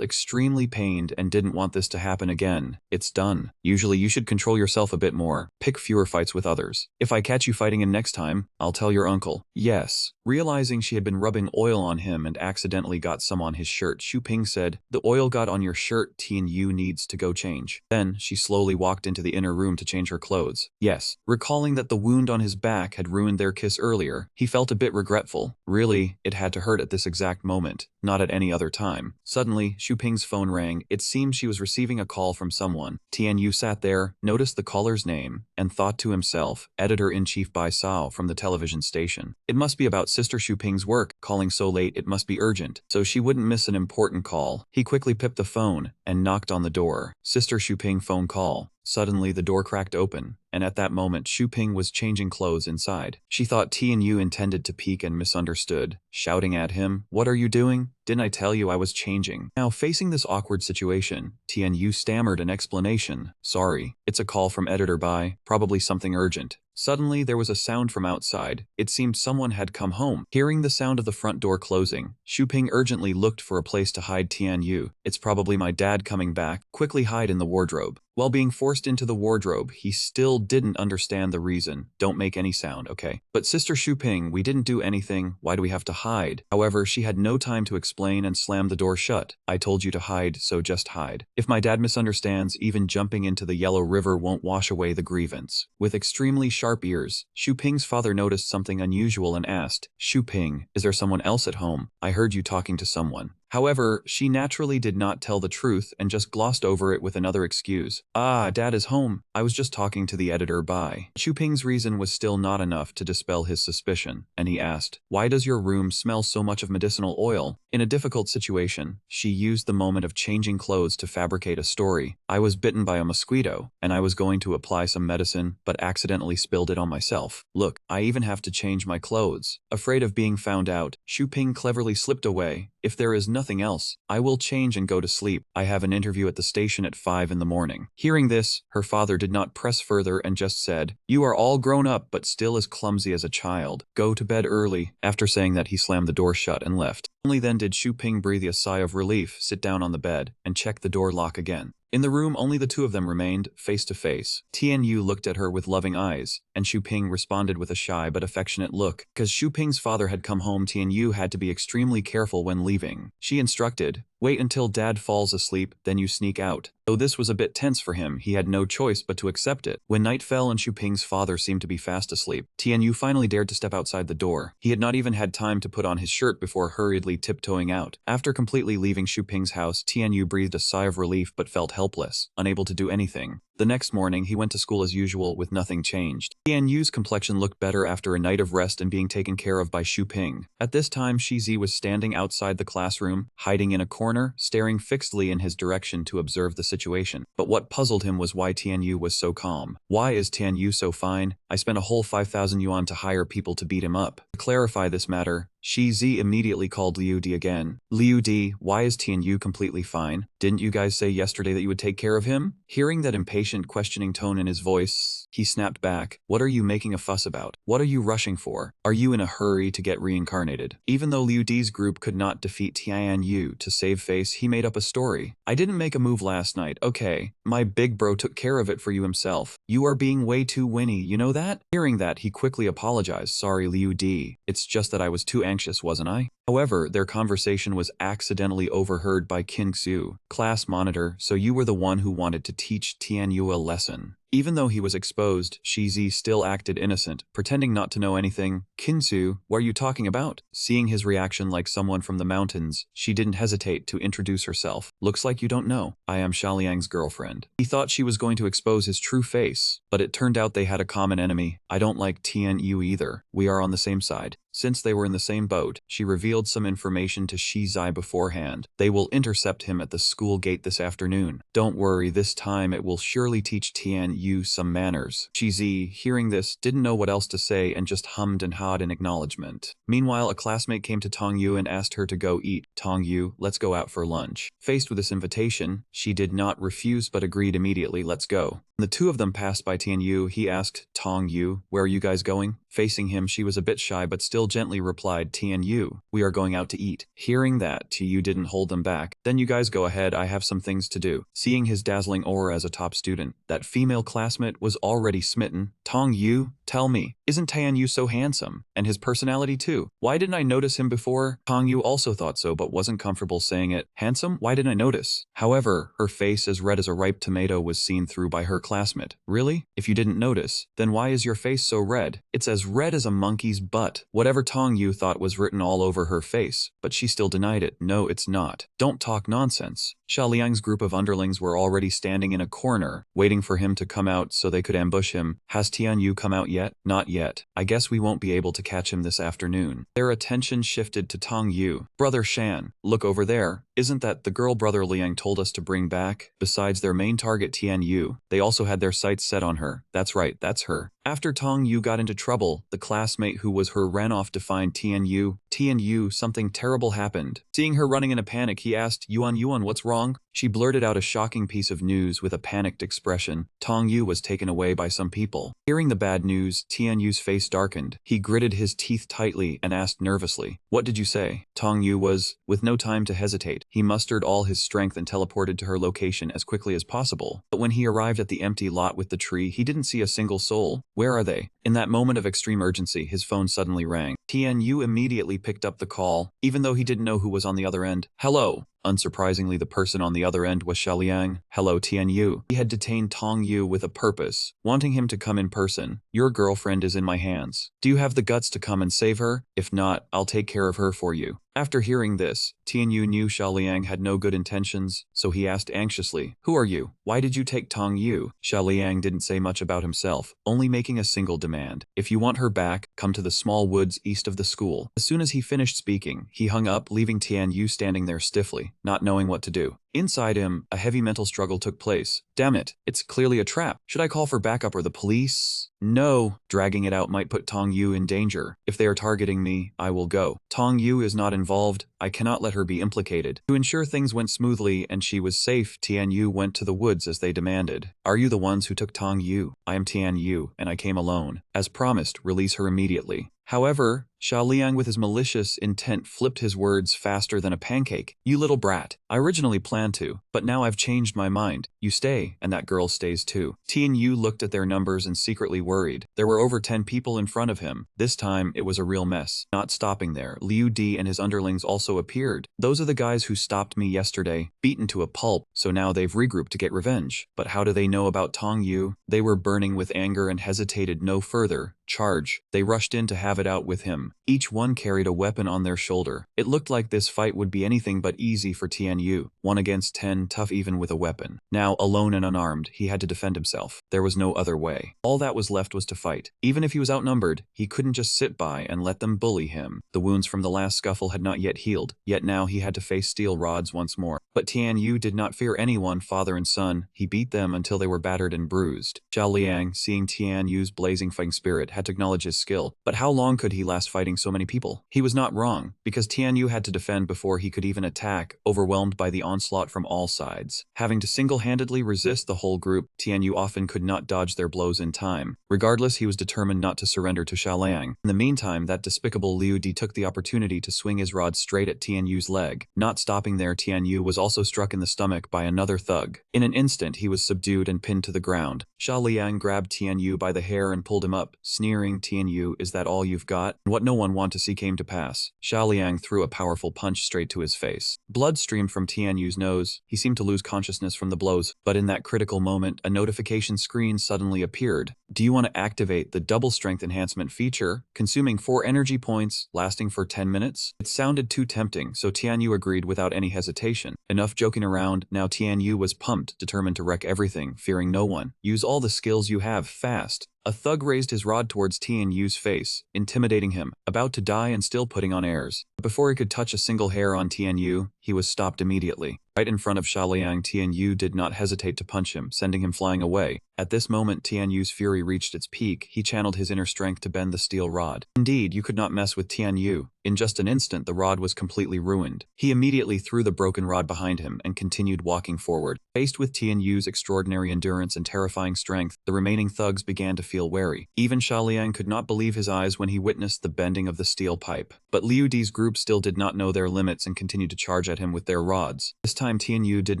extremely pained and didn't want this to happen again. It's done. Usually you should control yourself a bit more. Pick fewer fights with others. If I catch you fighting him next time, I'll tell your uncle. Yes. Realizing she had been rubbing oil on him and accidentally got some on his shirt, Xu Ping said, "The oil got on your shirt, Tian Yu needs to go change." Then she slowly walked into the inner room to change her clothes. Yes, recalling that the wound on his back had ruined their kiss earlier, he felt a bit regretful. Really, it had to hurt at this exact moment, not at any other time. Suddenly, Xu Ping's phone rang. It seemed she was receiving a call from someone. Tian Yu sat there, noticed the caller's name, and thought to himself, Editor-in-Chief Bai Sao from the television station. It must be about Sister Xu Ping's work. Calling so late, it must be urgent, so she wouldn't miss an important call. He quickly picked the phone and knocked on the door. Sister Xu Ping phone call. Suddenly, the door cracked open, and at that moment, Xu Ping was changing clothes inside. She thought Tian Yu intended to peek and misunderstood, shouting at him, "What are you doing? Didn't I tell you I was changing?" Now, facing this awkward situation, Tian Yu stammered an explanation. "Sorry, it's a call from Editor Bai, probably something urgent." Suddenly, there was a sound from outside. It seemed someone had come home. Hearing the sound of the front door closing, Xu Ping urgently looked for a place to hide Tian Yu. "It's probably my dad coming back. Quickly hide in the wardrobe." While being forced into the wardrobe, he still didn't understand the reason. "Don't make any sound, okay?" "But Sister Xu Ping, we didn't do anything. Why do we have to hide?" However, she had no time to explain and slammed the door shut. "I told you to hide, so just hide. If my dad misunderstands, even jumping into the Yellow River won't wash away the grievance." With extremely sharp ears, Xu Ping's father noticed something unusual and asked, "Xu Ping, is there someone else at home? I heard you talking to someone." However, she naturally did not tell the truth and just glossed over it with another excuse. "Ah, Dad is home. I was just talking to the editor Bai." Xu Ping's reason was still not enough to dispel his suspicion, and he asked, "Why does your room smell so much of medicinal oil?" In a difficult situation, she used the moment of changing clothes to fabricate a story. "I was bitten by a mosquito, and I was going to apply some medicine, but accidentally spilled it on myself. Look, I even have to change my clothes." Afraid of being found out, Xu Ping cleverly slipped away. "If there is nothing else, I will change and go to sleep. I have an interview at the station at 5 in the morning." Hearing this, her father did not press further and just said, "You are all grown up but still as clumsy as a child. Go to bed early." After saying that, he slammed the door shut and left. Only then did Xu Ping breathe a sigh of relief, sit down on the bed, and check the door lock again. In the room, only the two of them remained, face to face. Tian Yu looked at her with loving eyes, and Xu Ping responded with a shy but affectionate look. Because Xu Ping's father had come home, Tian Yu had to be extremely careful when leaving. She instructed, "Wait until Dad falls asleep, then you sneak out." Though this was a bit tense for him, he had no choice but to accept it. When night fell and Xu Ping's father seemed to be fast asleep, Tian Yu finally dared to step outside the door. He had not even had time to put on his shirt before hurriedly tiptoeing out. After completely leaving Xu Ping's house, Tian Yu breathed a sigh of relief but felt helpless, unable to do anything. The next morning, he went to school as usual with nothing changed. Tian Yu's complexion looked better after a night of rest and being taken care of by Xu Ping. At this time, Shizi was standing outside the classroom, hiding in a corner, staring fixedly in his direction to observe the situation. But what puzzled him was why Tian Yu was so calm. "Why is Tian Yu so fine? I spent a whole 5,000 yuan to hire people to beat him up." To clarify this matter, Shi Zi immediately called Liu Di again. "Liu Di, why is Tian Yu completely fine? Didn't you guys say yesterday that you would take care of him?" Hearing that impatient, questioning tone in his voice, he snapped back. "What are you making a fuss about? What are you rushing for? Are you in a hurry to get reincarnated?" Even though Liu Di's group could not defeat Tian Yu, to save face, he made up a story. "I didn't make a move last night, okay? My big bro took care of it for you himself. You are being way too whinny, you know that?" Hearing that, he quickly apologized. "Sorry, Liu Di. It's just that I was too anxious, wasn't I?" However, their conversation was accidentally overheard by Qingxu, class monitor, so you were the one who wanted to teach Tianyu a lesson. Even though he was exposed, Shizi still acted innocent, pretending not to know anything. Qingxu, what are you talking about? Seeing his reaction like someone from the mountains, she didn't hesitate to introduce herself. Looks like you don't know. I am Xiaoliang's girlfriend. He thought she was going to expose his true face, but it turned out they had a common enemy. I don't like Tianyu either. We are on the same side. Since they were in the same boat, she revealed some information to Shizai beforehand. They will intercept him at the school gate this afternoon. Don't worry, this time it will surely teach Tianyu some manners. Shizi, hearing this, didn't know what else to say and just hummed and hawed in acknowledgement. Meanwhile, a classmate came to Tongyu and asked her to go eat. Tongyu, let's go out for lunch. Faced with this invitation, she did not refuse but agreed immediately, let's go. When the two of them passed by Tianyu, he asked, Tongyu, where are you guys going? Facing him, she was a bit shy but still gently replied, Tianyu, we are going out to eat. Hearing that, Tianyu didn't hold them back. Then you guys go ahead, I have some things to do. Seeing his dazzling aura as a top student, that female classmate was already smitten. Tongyu, tell me, isn't Tianyu so handsome? And his personality too. Why didn't I notice him before? Tongyu also thought so but wasn't comfortable saying it. Handsome? Why didn't I notice? However, her face as red as a ripe tomato was seen through by her classmate. Really? If you didn't notice, then why is your face so red? It's as red as a monkey's butt. Whatever Tongyu thought was written all over her face, but she still denied it. No, it's not. Don't talk nonsense. Xiaoliang's group of underlings were already standing in a corner, waiting for him to come out so they could ambush him. Has Tianyu come out yet? Not yet. I guess we won't be able to catch him this afternoon. Their attention shifted to Tongyu. Brother Shan, look over there. Isn't that the girl Brother Liang told us to bring back? Besides their main target Tianyu, they also had their sights set on her. That's right, that's her. After Tongyu got into trouble, the classmate who was her ran off to find Tianyu. Tianyu, something terrible happened. Seeing her running in a panic, he asked, Yuan, what's wrong? She blurted out a shocking piece of news with a panicked expression. Tongyu was taken away by some people. Hearing the bad news, Tianyu's face darkened. He gritted his teeth tightly and asked nervously, what did you say? Tongyu was, with no time to hesitate, he mustered all his strength and teleported to her location as quickly as possible. But when he arrived at the empty lot with the tree, he didn't see a single soul. Where are they? In that moment of extreme urgency, his phone suddenly rang. Tianyu immediately picked up the call, even though he didn't know who was on the other end. Hello. Unsurprisingly, the person on the other end was Xiaoliang. Hello, Tianyu. He had detained Tongyu with a purpose, wanting him to come in person. Your girlfriend is in my hands. Do you have the guts to come and save her? If not, I'll take care of her for you. After hearing this, Tianyu knew Xiaoliang had no good intentions, so he asked anxiously, who are you? Why did you take Tongyu? Xiaoliang didn't say much about himself, only making a single demand. If you want her back, come to the small woods east of the school. As soon as he finished speaking, he hung up, leaving Tianyu standing there stiffly, not knowing what to do. Inside him, a heavy mental struggle took place. Damn it, it's clearly a trap. Should I call for backup or the police? No, dragging it out might put Tongyu in danger. If they are targeting me, I will go. Tongyu is not involved. I cannot let her be implicated. To ensure things went smoothly and she was safe, Tianyu went to the woods as they demanded. Are you the ones who took Tongyu? I am Tianyu, and I came alone. As promised, release her immediately. However, Xiaoliang with his malicious intent flipped his words faster than a pancake. You little brat. I originally planned to, but now I've changed my mind. You stay, and that girl stays too. Tianyu looked at their numbers and secretly worried. There were over 10 people in front of him. This time, it was a real mess. Not stopping there, Liu Di and his underlings also appeared. Those are the guys who stopped me yesterday, beaten to a pulp, so now they've regrouped to get revenge. But how do they know about Tongyu? They were burning with anger and hesitated no further. Charge. They rushed in to have it out with him. Each one carried a weapon on their shoulder. It looked like this fight would be anything but easy for Tianyu. 1 against 10, tough even with a weapon. Now, alone and unarmed, he had to defend himself. There was no other way. All that was left was to fight. Even if he was outnumbered, he couldn't just sit by and let them bully him. The wounds from the last scuffle had not yet healed, yet now he had to face steel rods once more. But Tianyu did not fear anyone, father and son. He beat them until they were battered and bruised. Xiaoliang, seeing Tianyu's blazing fighting spirit, had to acknowledge his skill. But how long could he last fighting so many people? He was not wrong, because Tianyu had to defend before he could even attack, overwhelmed by the onslaught from all sides. Having to single-handedly resist the whole group, Tianyu often could not dodge their blows in time. Regardless, he was determined not to surrender to Xiaoliang. In the meantime, that despicable Liu Di took the opportunity to swing his rod straight at Tianyu's leg. Not stopping there, Tianyu was also struck in the stomach by another thug. In an instant, he was subdued and pinned to the ground. Xiaoliang grabbed Tianyu by the hair and pulled him up, sneering sneering, "Tianyu, is that all you've got?" And what no one wanted to see came to pass. Xiaoliang threw a powerful punch straight to his face. Blood streamed from Tianyu's nose. He seemed to lose consciousness from the blows, but in that critical moment, a notification screen suddenly appeared. "Do you want to activate the double strength enhancement feature, consuming 4 energy points, lasting for 10 minutes? It sounded too tempting, so Tianyu agreed without any hesitation. Enough joking around, now Tianyu was pumped, determined to wreck everything, fearing no one. "Use all the skills you have, fast." A thug raised his rod towards Tianyu's face, intimidating him, about to die and still putting on airs. But before he could touch a single hair on Tianyu, he was stopped immediately. Right in front of Xiaoliang, Tianyu did not hesitate to punch him, sending him flying away. At this moment, Tianyu's fury reached its peak. He channeled his inner strength to bend the steel rod. Indeed, you could not mess with Tianyu. In just an instant, the rod was completely ruined. He immediately threw the broken rod behind him and continued walking forward. Faced with Tianyu's extraordinary endurance and terrifying strength, the remaining thugs began to feel wary. Even Xiaoliang could not believe his eyes when he witnessed the bending of the steel pipe. But Liu Di's group still did not know their limits and continued to charge at him with their rods. This time Tianyu did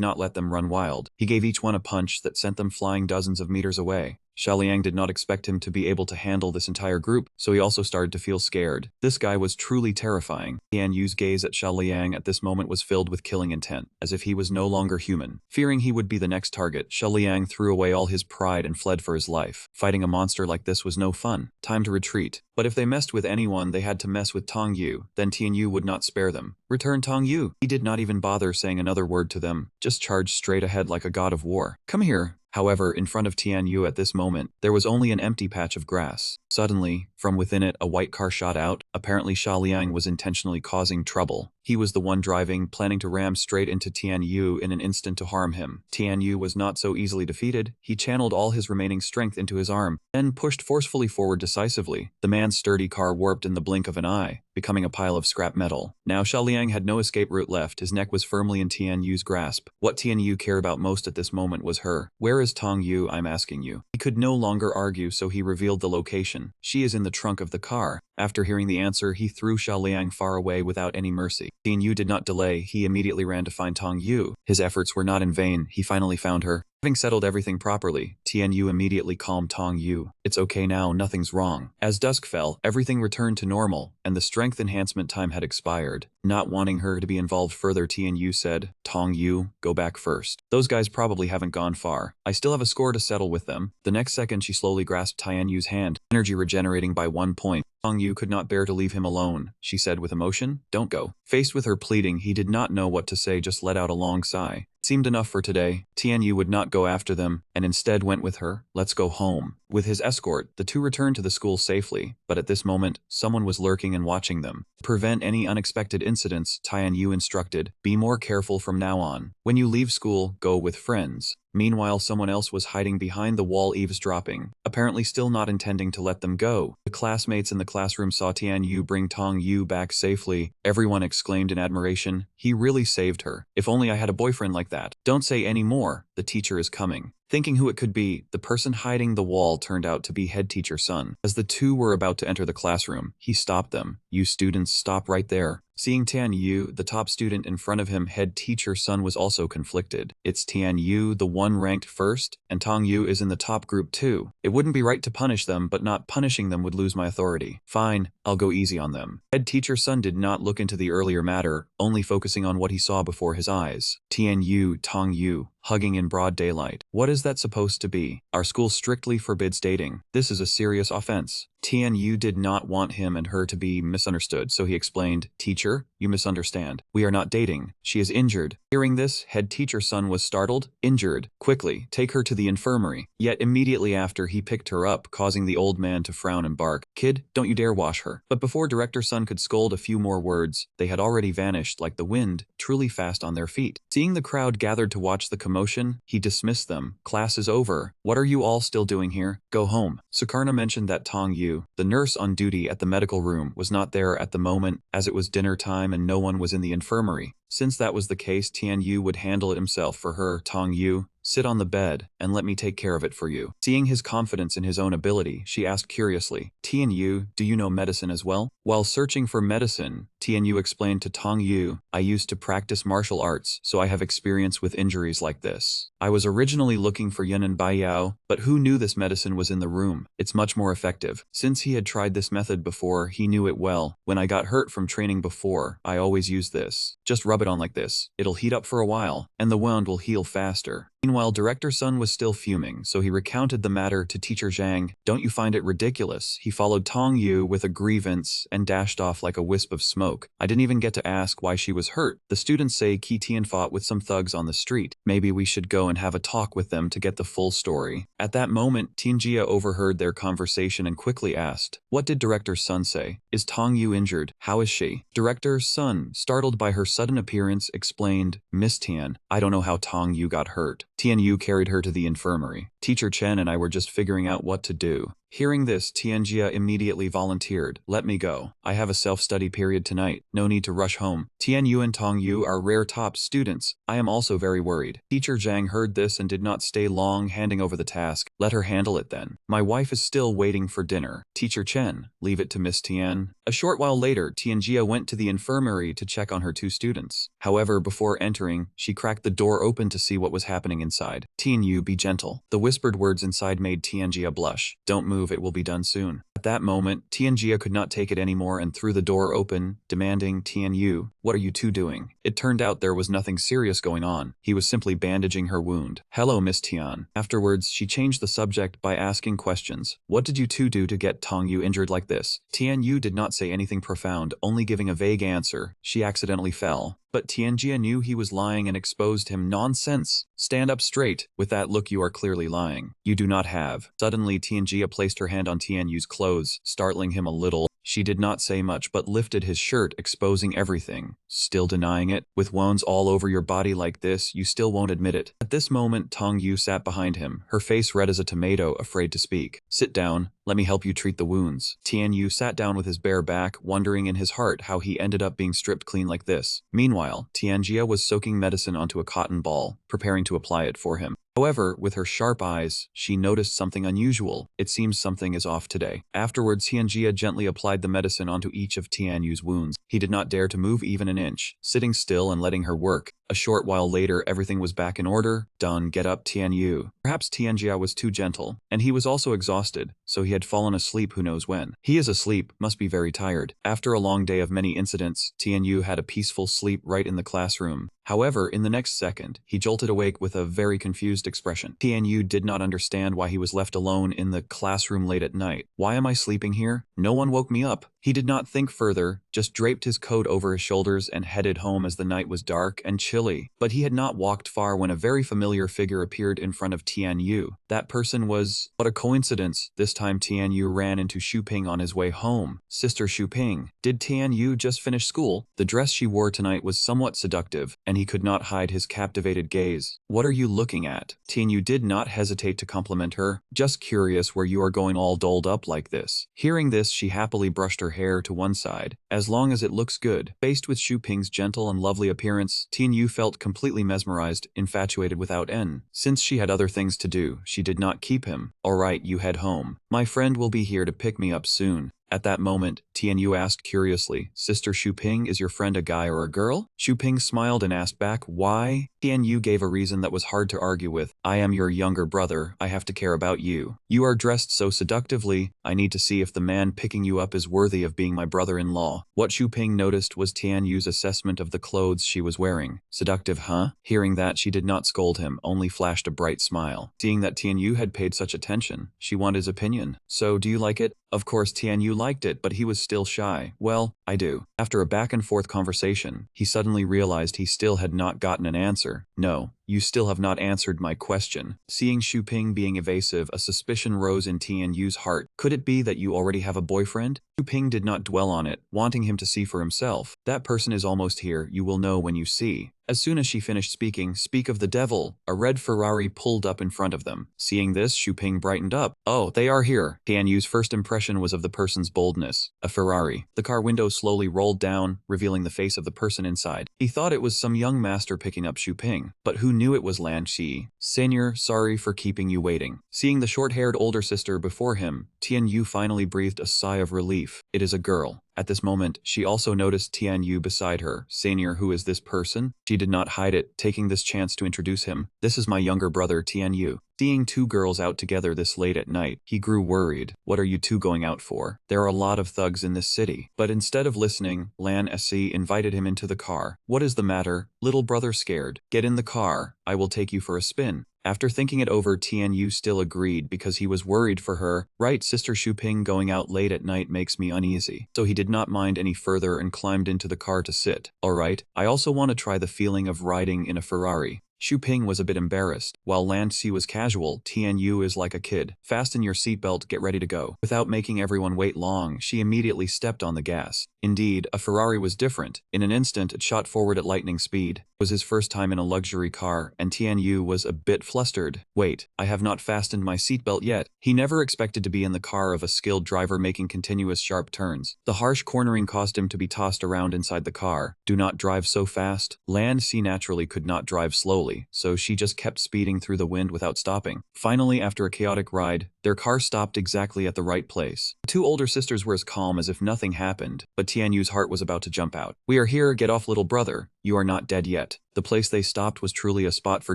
not let them run wild. He gave each one a punch that sent them flying dozens of meters away. Xiaoliang did not expect him to be able to handle this entire group, so he also started to feel scared. This guy was truly terrifying. Tianyu's gaze at Xiaoliang at this moment was filled with killing intent, as if he was no longer human. Fearing he would be the next target, Xiaoliang threw away all his pride and fled for his life. Fighting a monster like this was no fun. Time to retreat. But if they messed with anyone, they had to mess with Tongyu. Then Tianyu would not spare them. "Return Tongyu." He did not even bother saying another word to them, just charged straight ahead like a god of war. "Come here." However, in front of Tianyu at this moment, there was only an empty patch of grass. Suddenly, from within it, a white car shot out. Apparently Xiaoliang was intentionally causing trouble. He was the one driving, planning to ram straight into Tianyu in an instant to harm him. Tianyu was not so easily defeated. He channeled all his remaining strength into his arm, then pushed forcefully forward decisively. The man's sturdy car warped in the blink of an eye, becoming a pile of scrap metal. Now Xiaoliang had no escape route left. His neck was firmly in Tianyu's grasp. What Tianyu cared about most at this moment was her. "Where is Tongyu, I'm asking you?" He could no longer argue, so he revealed the location. "She is in the trunk of the car." After hearing the answer, he threw Xiaoliang far away without any mercy. Tianyu did not delay. He immediately ran to find Tongyu. His efforts were not in vain. He finally found her. Having settled everything properly, Tianyu immediately calmed Tongyu. "It's okay now, nothing's wrong." As dusk fell, everything returned to normal, and the strength enhancement time had expired. Not wanting her to be involved further, Tianyu said, "Tongyu, go back first. Those guys probably haven't gone far. I still have a score to settle with them." The next second, she slowly grasped Tianyu's hand, energy regenerating by 1 point. Tongyu could not bear to leave him alone. She said with emotion, "Don't go." Faced with her pleading, he did not know what to say, just let out a long sigh. It seemed enough for today. Tianyu would not go after them, and instead went with her. "Let's go home." With his escort, the two returned to the school safely, but at this moment, someone was lurking and watching them. To prevent any unexpected incidents, Tianyu instructed, "Be more careful from now on. When you leave school, go with friends." Meanwhile, someone else was hiding behind the wall eavesdropping, apparently still not intending to let them go. The classmates in the classroom saw Tianyu bring Tongyu back safely. Everyone exclaimed in admiration, "He really saved her. If only I had a boyfriend like that." "Don't say any more. The teacher is coming." Thinking who it could be, the person hiding the wall turned out to be head teacher Sun. As the two were about to enter the classroom, he stopped them. "You students, stop right there." Seeing Tianyu, the top student in front of him, head teacher Sun was also conflicted. It's Tianyu, the one ranked first, and Tongyu is in the top group too. It wouldn't be right to punish them, but not punishing them would lose my authority. "Fine, I'll go easy on them." Head teacher Sun did not look into the earlier matter, only focusing on what he saw before his eyes. Tianyu, Tongyu, hugging in broad daylight. What is that supposed to be? Our school strictly forbids dating. This is a serious offense. Tianyu did not want him and her to be misunderstood, so he explained, "Teacher, you misunderstand. We are not dating. She is injured." Hearing this, head teacher Sun was startled. "Injured? Quickly, take her to the infirmary." Yet immediately after, he picked her up, causing the old man to frown and bark, "Kid, don't you dare wash her." But before Director Sun could scold a few more words, they had already vanished like the wind, truly fast on their feet. Seeing the crowd gathered to watch the commotion, he dismissed them. "Class is over. What are you all still doing here? Go home." Sukarna mentioned that Tongyu, the nurse on duty at the medical room, was not there at the moment, as it was dinner time and no one was in the infirmary. Since that was the case, Tian Yu would handle it himself for her. Tong Yu, sit on the bed, and let me take care of it for you. Seeing his confidence in his own ability, she asked curiously, Tian Yu, do you know medicine as well? While searching for medicine, Tian Yu explained to Tong Yu, I used to practice martial arts, so I have experience with injuries like this. I was originally looking for Yin and Bai Yao, but who knew this medicine was in the room? It's much more effective. Since he had tried this method before, he knew it well. When I got hurt from training before, I always use this. Just rub it on like this. It'll heat up for a while, and the wound will heal faster. Meanwhile, Director Sun was still fuming, so he recounted the matter to Teacher Zhang. Don't you find it ridiculous? He followed Tong Yu with a grievance and dashed off like a wisp of smoke. I didn't even get to ask why she was hurt. The students say Qi Tian fought with some thugs on the street. Maybe we should go and have a talk with them to get the full story. At that moment, Tianjia overheard their conversation and quickly asked, what did Director Sun say? Is Tong Yu injured? How is she? Director Sun, startled by her sudden appearance, explained, Miss Tian, I don't know how Tong Yu got hurt. Tian Yu carried her to the infirmary. Teacher Chen and I were just figuring out what to do. Hearing this, Tianjia immediately volunteered. Let me go. I have a self-study period tonight. No need to rush home. Tian Yu and Tong Yu are rare top students. I am also very worried. Teacher Zhang heard this and did not stay long handing over the task. Let her handle it then. My wife is still waiting for dinner. Teacher Chen, leave it to Miss Tian. A short while later, Tianjia went to the infirmary to check on her two students. However, before entering, she cracked the door open to see what was happening inside. Tian Yu, be gentle. The whispered words inside made Tianjia blush. Don't move. It will be done soon. At that moment, Tianjia could not take it anymore and threw the door open, demanding, Tian Yu, what are you two doing? It turned out there was nothing serious going on. He was simply bandaging her wound. Hello, Miss Tian. Afterwards, she changed the subject by asking questions. What did you two do to get Tong Yu injured like this? Tian Yu did not say anything profound, only giving a vague answer. She accidentally fell. But Tianjia knew he was lying and exposed him. Nonsense. Stand up straight. With that look, you are clearly lying. You do not have. Suddenly, Tianjia placed her hand on Tian Yu's clothes, startling him a little. She did not say much but lifted his shirt, exposing everything. Still denying it? With wounds all over your body like this, you still won't admit it. At this moment, Tong Yu sat behind him, her face red as a tomato, afraid to speak. Sit down. Let me help you treat the wounds. Tian Yu sat down with his bare back, wondering in his heart how he ended up being stripped clean like this. Meanwhile, Tianjia was soaking medicine onto a cotton ball, preparing to apply it for him. However, with her sharp eyes, she noticed something unusual. It seems something is off today. Afterwards, Tianjia gently applied the medicine onto each of Tian Yu's wounds. He did not dare to move even an inch, sitting still and letting her work. A short while later, everything was back in order. Done. Get up, Tian Yu. Perhaps Tianjia was too gentle, and he was also exhausted, so he had fallen asleep who knows when. He is asleep, must be very tired. After a long day of many incidents, Tian Yu had a peaceful sleep right in the classroom. However, in the next second, he jolted awake with a very confused expression. Tian Yu did not understand why he was left alone in the classroom late at night. Why am I sleeping here? No one woke me up. He did not think further, just draped his coat over his shoulders and headed home as the night was dark and chilly. But he had not walked far when a very familiar figure appeared in front of Tian Yu. That person was... What a coincidence. This time Tian Yu ran into Xu Ping on his way home. Sister Xu Ping. Did Tian Yu just finish school? The dress she wore tonight was somewhat seductive, and he could not hide his captivated gaze. What are you looking at? Tian Yu did not hesitate to compliment her. Just curious where you are going all dolled up like this. Hearing this, she happily brushed her hair to one side. As long as it looks good. Faced with Xu Ping's gentle and lovely appearance, Tian Yu felt completely mesmerized, infatuated without end. Since she had other things to do, she did not keep him. Alright, you head home. My friend will be here to pick me up soon. At that moment, Tian Yu asked curiously, Sister Xu Ping, is your friend a guy or a girl? Xu Ping smiled and asked back, why? Tian Yu gave a reason that was hard to argue with. I am your younger brother, I have to care about you. You are dressed so seductively, I need to see if the man picking you up is worthy of being my brother-in-law. What Xu Ping noticed was Tian Yu's assessment of the clothes she was wearing. Seductive, huh? Hearing that, she did not scold him, only flashed a bright smile. Seeing that Tian Yu had paid such attention, she wanted his opinion. So, do you like it? Of course Tian Yu liked it, but he was still shy. Well, I do. After a back-and-forth conversation, he suddenly realized he still had not gotten an answer. No, you still have not answered my question. Seeing Xu Ping being evasive, a suspicion rose in Tianyu's heart. Could it be that you already have a boyfriend? Xu Ping did not dwell on it, wanting him to see for himself. That person is almost here, you will know when you see. As soon as she finished speaking, speak of the devil, a red Ferrari pulled up in front of them. Seeing this, Xu Ping brightened up. Oh, they are here. Tianyu's first impression was of the person's boldness. A Ferrari. The car window slowly rolled down, revealing the face of the person inside. He thought it was some young master picking up Xu Ping, but who knew it was Lan Xi? Senior, sorry for keeping you waiting. Seeing the short-haired older sister before him, Tianyu finally breathed a sigh of relief. It is a girl. At this moment, she also noticed Tianyu beside her. Senior, who is this person? She did not hide it, taking this chance to introduce him. This is my younger brother, Tianyu. Seeing two girls out together this late at night, he grew worried. What are you two going out for? There are a lot of thugs in this city. But instead of listening, Lan Si invited him into the car. What is the matter? Little brother scared. Get in the car. I will take you for a spin. After thinking it over, Tianyu still agreed because he was worried for her. Right, Sister Xu Ping going out late at night makes me uneasy. So he did not mind any further and climbed into the car to sit. Alright, I also want to try the feeling of riding in a Ferrari. Xu Ping was a bit embarrassed. While Lan Si was casual, Tianyu is like a kid. Fasten your seatbelt, get ready to go. Without making everyone wait long, she immediately stepped on the gas. Indeed, a Ferrari was different. In an instant, it shot forward at lightning speed. It was his first time in a luxury car, and Tianyu was a bit flustered. Wait, I have not fastened my seatbelt yet. He never expected to be in the car of a skilled driver making continuous sharp turns. The harsh cornering caused him to be tossed around inside the car. Do not drive so fast. Lan Si naturally could not drive slowly, so she just kept speeding through the wind without stopping. Finally, after a chaotic ride, their car stopped exactly at the right place. The two older sisters were as calm as if nothing happened, but Tianyu's heart was about to jump out. We are here, get off little brother. You are not dead yet. The place they stopped was truly a spot for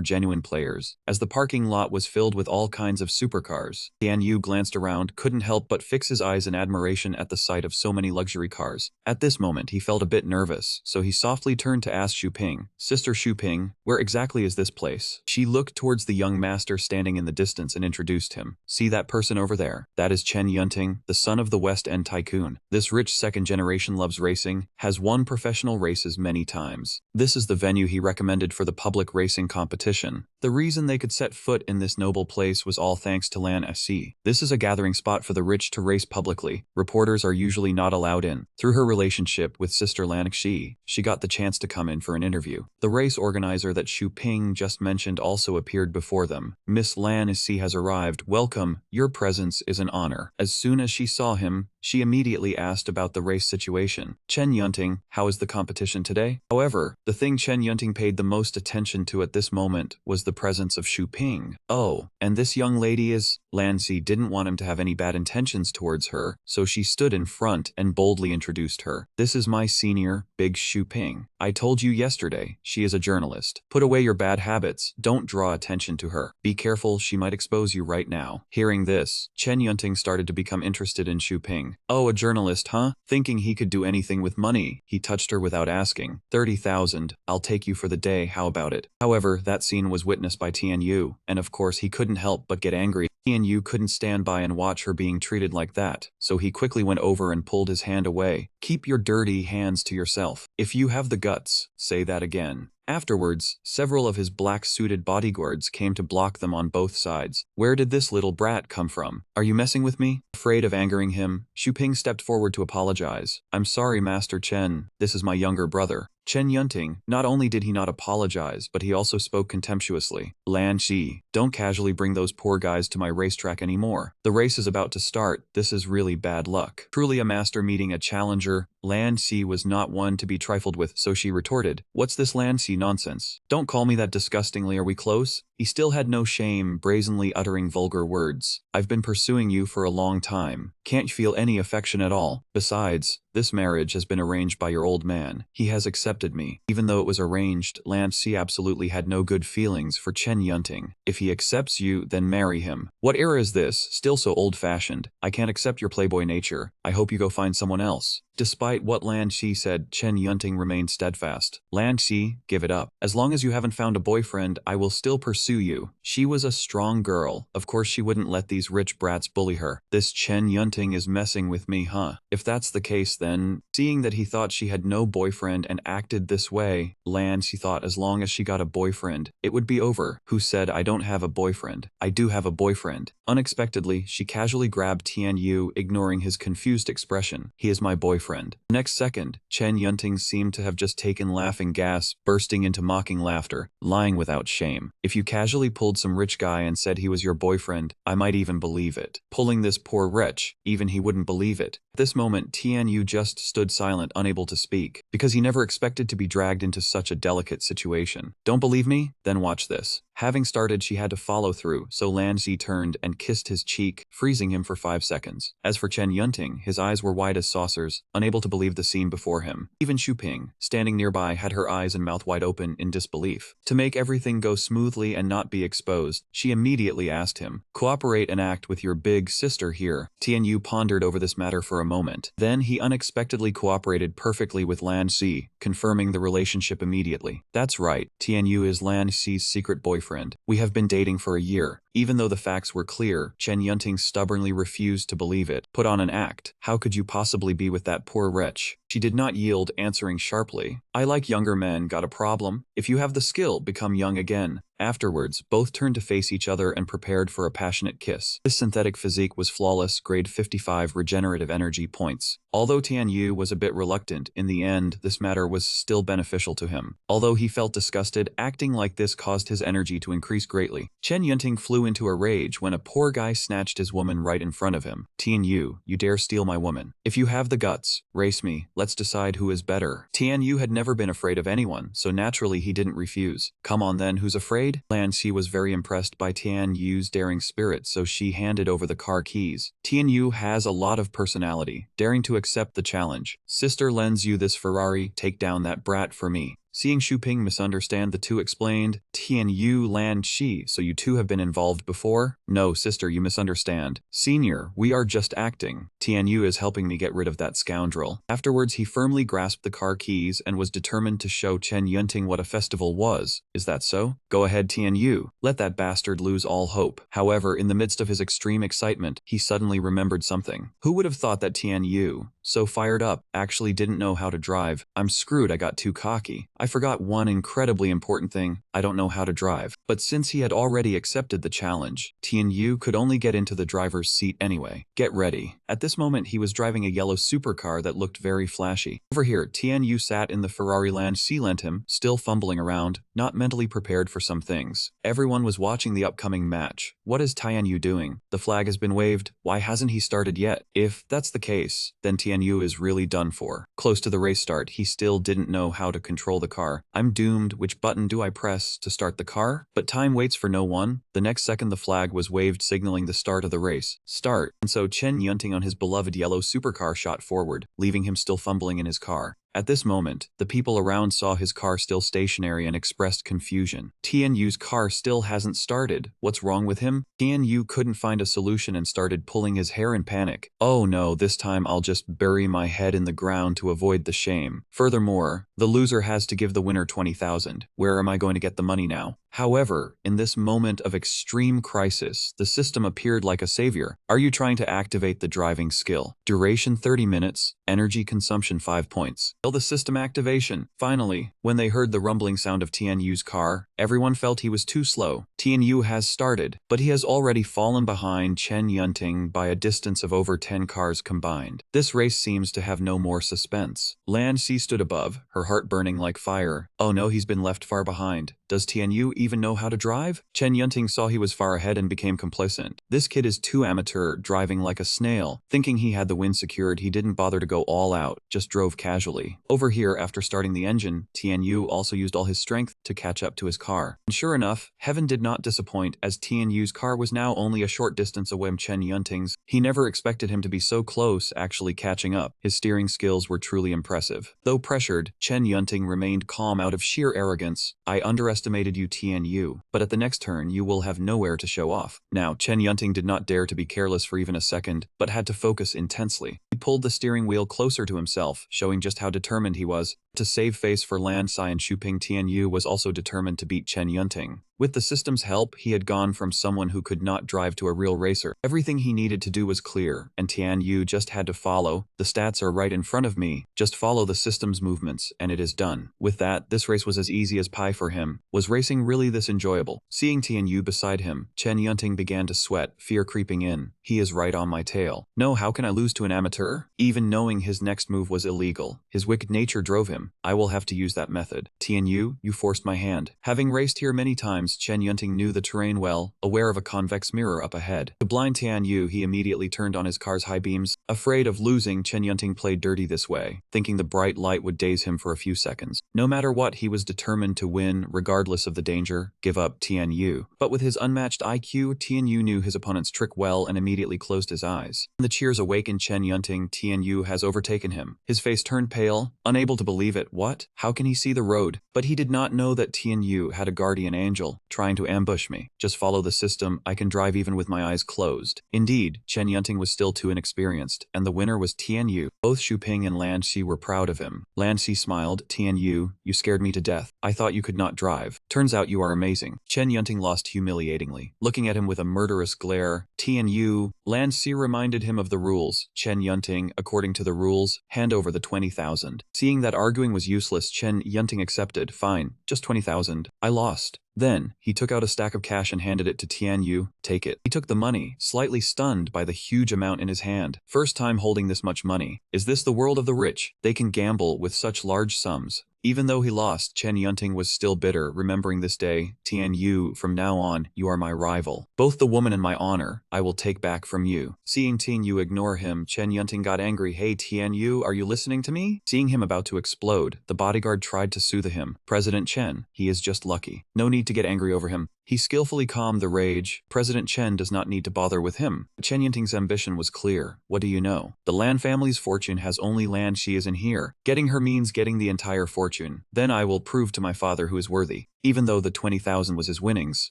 genuine players, as the parking lot was filled with all kinds of supercars. Tianyu glanced around, couldn't help but fix his eyes in admiration at the sight of so many luxury cars. At this moment, he felt a bit nervous, so he softly turned to ask Xu Ping, Sister Xu Ping, where exactly is this place? She looked towards the young master standing in the distance and introduced him. See that person over there? That is Chen Yunting, the son of the West End tycoon. This rich second generation loves racing, has won professional races many times. This is the venue he recommended for the public racing competition. The reason they could set foot in this noble place was all thanks to Lan Si. This is a gathering spot for the rich to race publicly. Reporters are usually not allowed in. Through her relationship with Sister Lan Xi, she got the chance to come in for an interview. The race organizer that Xu Ping just mentioned also appeared before them. Miss Lan Si has arrived. Welcome. Your presence is an honor. As soon as she saw him, she immediately asked about the race situation. Chen Yunting, how is the competition today? However, the thing Chen Yunting paid the most attention to at this moment was the presence of Xu Ping. Oh, and this young lady is... Lan Si didn't want him to have any bad intentions towards her, so she stood in front and boldly introduced her. This is my senior, Big Xu Ping. I told you yesterday, she is a journalist. Put away your bad habits, don't draw attention to her. Be careful, she might expose you right now. Hearing this, Chen Yunting started to become interested in Xu Ping. Oh, a journalist, huh? Thinking he could do anything with money. He touched her without asking. 30,000. I'll take you for the day, how about it? However, that scene was witnessed by Tianyu, and of course he couldn't help but get angry. Tianyu couldn't stand by and watch her being treated like that, so he quickly went over and pulled his hand away. Keep your dirty hands to yourself. If you have the guts, say that again. Afterwards, several of his black-suited bodyguards came to block them on both sides. Where did this little brat come from? Are you messing with me? Afraid of angering him, Xu Ping stepped forward to apologize. I'm sorry, Master Chen. This is my younger brother. Chen Yunting, not only did he not apologize, but he also spoke contemptuously. Lan Xi, don't casually bring those poor guys to my racetrack anymore. The race is about to start, this is really bad luck. Truly a master meeting a challenger, Lan Xi was not one to be trifled with, so she retorted, what's this Lan Xi nonsense? Don't call me that disgustingly, are we close? He still had no shame, brazenly uttering vulgar words. I've been pursuing you for a long time. Can't feel any affection at all. Besides, this marriage has been arranged by your old man. He has accepted me. Even though it was arranged, Lan Si absolutely had no good feelings for Chen Yunting. If he accepts you, then marry him. What era is this? Still so old-fashioned. I can't accept your playboy nature. I hope you go find someone else. Despite what Lan Xi said, Chen Yunting remained steadfast. Lan Xi, give it up. As long as you haven't found a boyfriend, I will still pursue you. She was a strong girl. Of course she wouldn't let these rich brats bully her. This Chen Yunting is messing with me, huh? If that's the case, then Then, seeing that he thought she had no boyfriend and acted this way, she thought as long as she got a boyfriend, it would be over. Who said I don't have a boyfriend? I do have a boyfriend. Unexpectedly, she casually grabbed Tian Yu, ignoring his confused expression. He is my boyfriend. The next second, Chen Yunting seemed to have just taken laughing gas, bursting into mocking laughter, lying without shame. If you casually pulled some rich guy and said he was your boyfriend, I might even believe it. Pulling this poor wretch, even he wouldn't believe it. At this moment, Tian Yu just stood silent, unable to speak, because he never expected to be dragged into such a delicate situation. Don't believe me? Then watch this. Having started, she had to follow through, so Lanzi turned and kissed his cheek, freezing him for 5 seconds. As for Chen Yunting, his eyes were wide as saucers, unable to believe the scene before him. Even Xu Ping, standing nearby, had her eyes and mouth wide open in disbelief. To make everything go smoothly and not be exposed, she immediately asked him, "Cooperate and act with your big sister here." Tian Yu pondered over this matter for a moment. Then he unexpectedly cooperated perfectly with Lan Xi, confirming the relationship immediately. That's right, Tian Yu is Lan Xi's secret boyfriend. We have been dating for a year. Even though the facts were clear, Chen Yunting stubbornly refused to believe it. Put on an act. How could you possibly be with that poor wretch? She did not yield, answering sharply, "I like younger men. Got a problem? If you have the skill, become young again." Afterwards, both turned to face each other and prepared for a passionate kiss. This synthetic physique was flawless, grade 55 regenerative energy points. Although Tian Yu was a bit reluctant, in the end, this matter was still beneficial to him. Although he felt disgusted, acting like this caused his energy to increase greatly. Chen Yunting flew into a rage when a poor guy snatched his woman right in front of him. "Tian Yu, you dare steal my woman? If you have the guts, race me. Let's decide who is better." Tian Yu had never been afraid of anyone, so naturally he didn't refuse. "Come on then, who's afraid?" Lan Xi was very impressed by Tian Yu's daring spirit, so she handed over the car keys. Tian Yu has a lot of personality, daring to accept the challenge. "Sister lends you this Ferrari, take down that brat for me." Seeing Xu Ping misunderstand, the two explained, "Tian Yu, Lan Xi, so you two have been involved before?" "No, sister, you misunderstand. Senior, we are just acting. Tian Yu is helping me get rid of that scoundrel." Afterwards, he firmly grasped the car keys and was determined to show Chen Yunting what a festival was. "Is that so? Go ahead, Tian Yu. Let that bastard lose all hope." However, in the midst of his extreme excitement, he suddenly remembered something. Who would have thought that Tian Yu, so fired up, actually didn't know how to drive? "I'm screwed, I got too cocky. I forgot one incredibly important thing. I don't know how to drive." But since he had already accepted the challenge, Tian Yu could only get into the driver's seat anyway. "Get ready." At this moment, he was driving a yellow supercar that looked very flashy. Over here, Tian Yu sat in the Ferrari Lan Xi lent him, still fumbling around, not mentally prepared for some things. Everyone was watching the upcoming match. What is Tian Yu doing? The flag has been waved. Why hasn't he started yet? If that's the case, then Tian Yu is really done for. Close to the race start, he still didn't know how to control the car. "I'm doomed. Which button do I press to start the car?" But time waits for no one. The next second, the flag was waved, signaling the start of the race. Start. And so Chen Yunting on his beloved yellow supercar shot forward, leaving him still fumbling in his car. At this moment, the people around saw his car still stationary and expressed confusion. Tian Yu's car still hasn't started. What's wrong with him? Tian Yu couldn't find a solution and started pulling his hair in panic. "Oh no, this time I'll just bury my head in the ground to avoid the shame. Furthermore, the loser has to give the winner 20,000. Where am I going to get the money now?" However, in this moment of extreme crisis, the system appeared like a savior. "Are you trying to activate the driving skill? Duration 30 minutes, energy consumption 5 points. Till the system activation." Finally, when they heard the rumbling sound of Tian Yu's car, everyone felt he was too slow. Tian Yu has started, but he has already fallen behind Chen Yunting by a distance of over 10 cars combined. This race seems to have no more suspense. Lan Xi stood above, her heart burning like fire. Oh no, he's been left far behind. Does Tian Yu even know how to drive? Chen Yunting saw he was far ahead and became complacent. This kid is too amateur, driving like a snail. Thinking he had the win secured, he didn't bother to go all out, just drove casually. Over here, after starting the engine, Tian Yu also used all his strength to catch up to his car. And sure enough, heaven did not disappoint, as Tian Yu's car was now only a short distance away from Chen Yunting's. He never expected him to be so close, actually catching up. His steering skills were truly impressive. Though pressured, Chen Yunting remained calm out of sheer arrogance. "I underestimated you, Tian Yu, but at the next turn you will have nowhere to show off." Now, Chen Yunting did not dare to be careless for even a second, but had to focus intensely. He pulled the steering wheel closer to himself, showing just how determined he was. To save face for Lan Si and Xuping, Tianyu was also determined to beat Chen Yunting. With the system's help, he had gone from someone who could not drive to a real racer. Everything he needed to do was clear, and Tianyu just had to follow. The stats are right in front of me. Just follow the system's movements, and it is done. With that, this race was as easy as pie for him. Was racing really this enjoyable? Seeing Tianyu beside him, Chen Yunting began to sweat, fear creeping in. He is right on my tail. No, how can I lose to an amateur? Even knowing his next move was illegal, his wicked nature drove him. I will have to use that method. Tianyu, you forced my hand. Having raced here many times, Chen Yunting knew the terrain well, aware of a convex mirror up ahead. To blind Tianyu, he immediately turned on his car's high beams. Afraid of losing, Chen Yunting played dirty this way, thinking the bright light would daze him for a few seconds. No matter what, he was determined to win, regardless of the danger. Give up, Tianyu. But with his unmatched IQ, Tianyu knew his opponent's trick well and immediately closed his eyes. When the cheers awakened Chen Yunting, Tianyu has overtaken him. His face turned pale, unable to believe it. What? How can he see the road? But he did not know that Tianyu had a guardian angel, trying to ambush me. Just follow the system, I can drive even with my eyes closed. Indeed, Chen Yunting was still too inexperienced, and the winner was Tianyu. Both Xuping and Lan Si were proud of him. Lan Si smiled. Tianyu, you scared me to death. I thought you could not drive. Turns out you are amazing. Chen Yunting lost humiliatingly, looking at him with a murderous glare. Tianyu, Lan Si reminded him of the rules. Chen Yunting, according to the rules, hand over the 20,000. Seeing that arguing was useless, Chen Yunting accepted. Fine, just 20,000. I lost. Then, he took out a stack of cash and handed it to Tianyu. Take it. He took the money, slightly stunned by the huge amount in his hand. First time holding this much money. Is this the world of the rich? They can gamble with such large sums. Even though he lost, Chen Yunting was still bitter, remembering this day. Tianyu, from now on, you are my rival. Both the woman and my honor, I will take back from you. Seeing Tianyu ignore him, Chen Yunting got angry. Hey Tianyu, are you listening to me? Seeing him about to explode, the bodyguard tried to soothe him. President Chen, he is just lucky. No need to get angry over him. He skillfully calmed the rage. President Chen does not need to bother with him. Chen Yunting's ambition was clear. What do you know? The Lan family's fortune has only land. She is in here. Getting her means getting the entire fortune. Then I will prove to my father who is worthy. Even though the 20,000 was his winnings,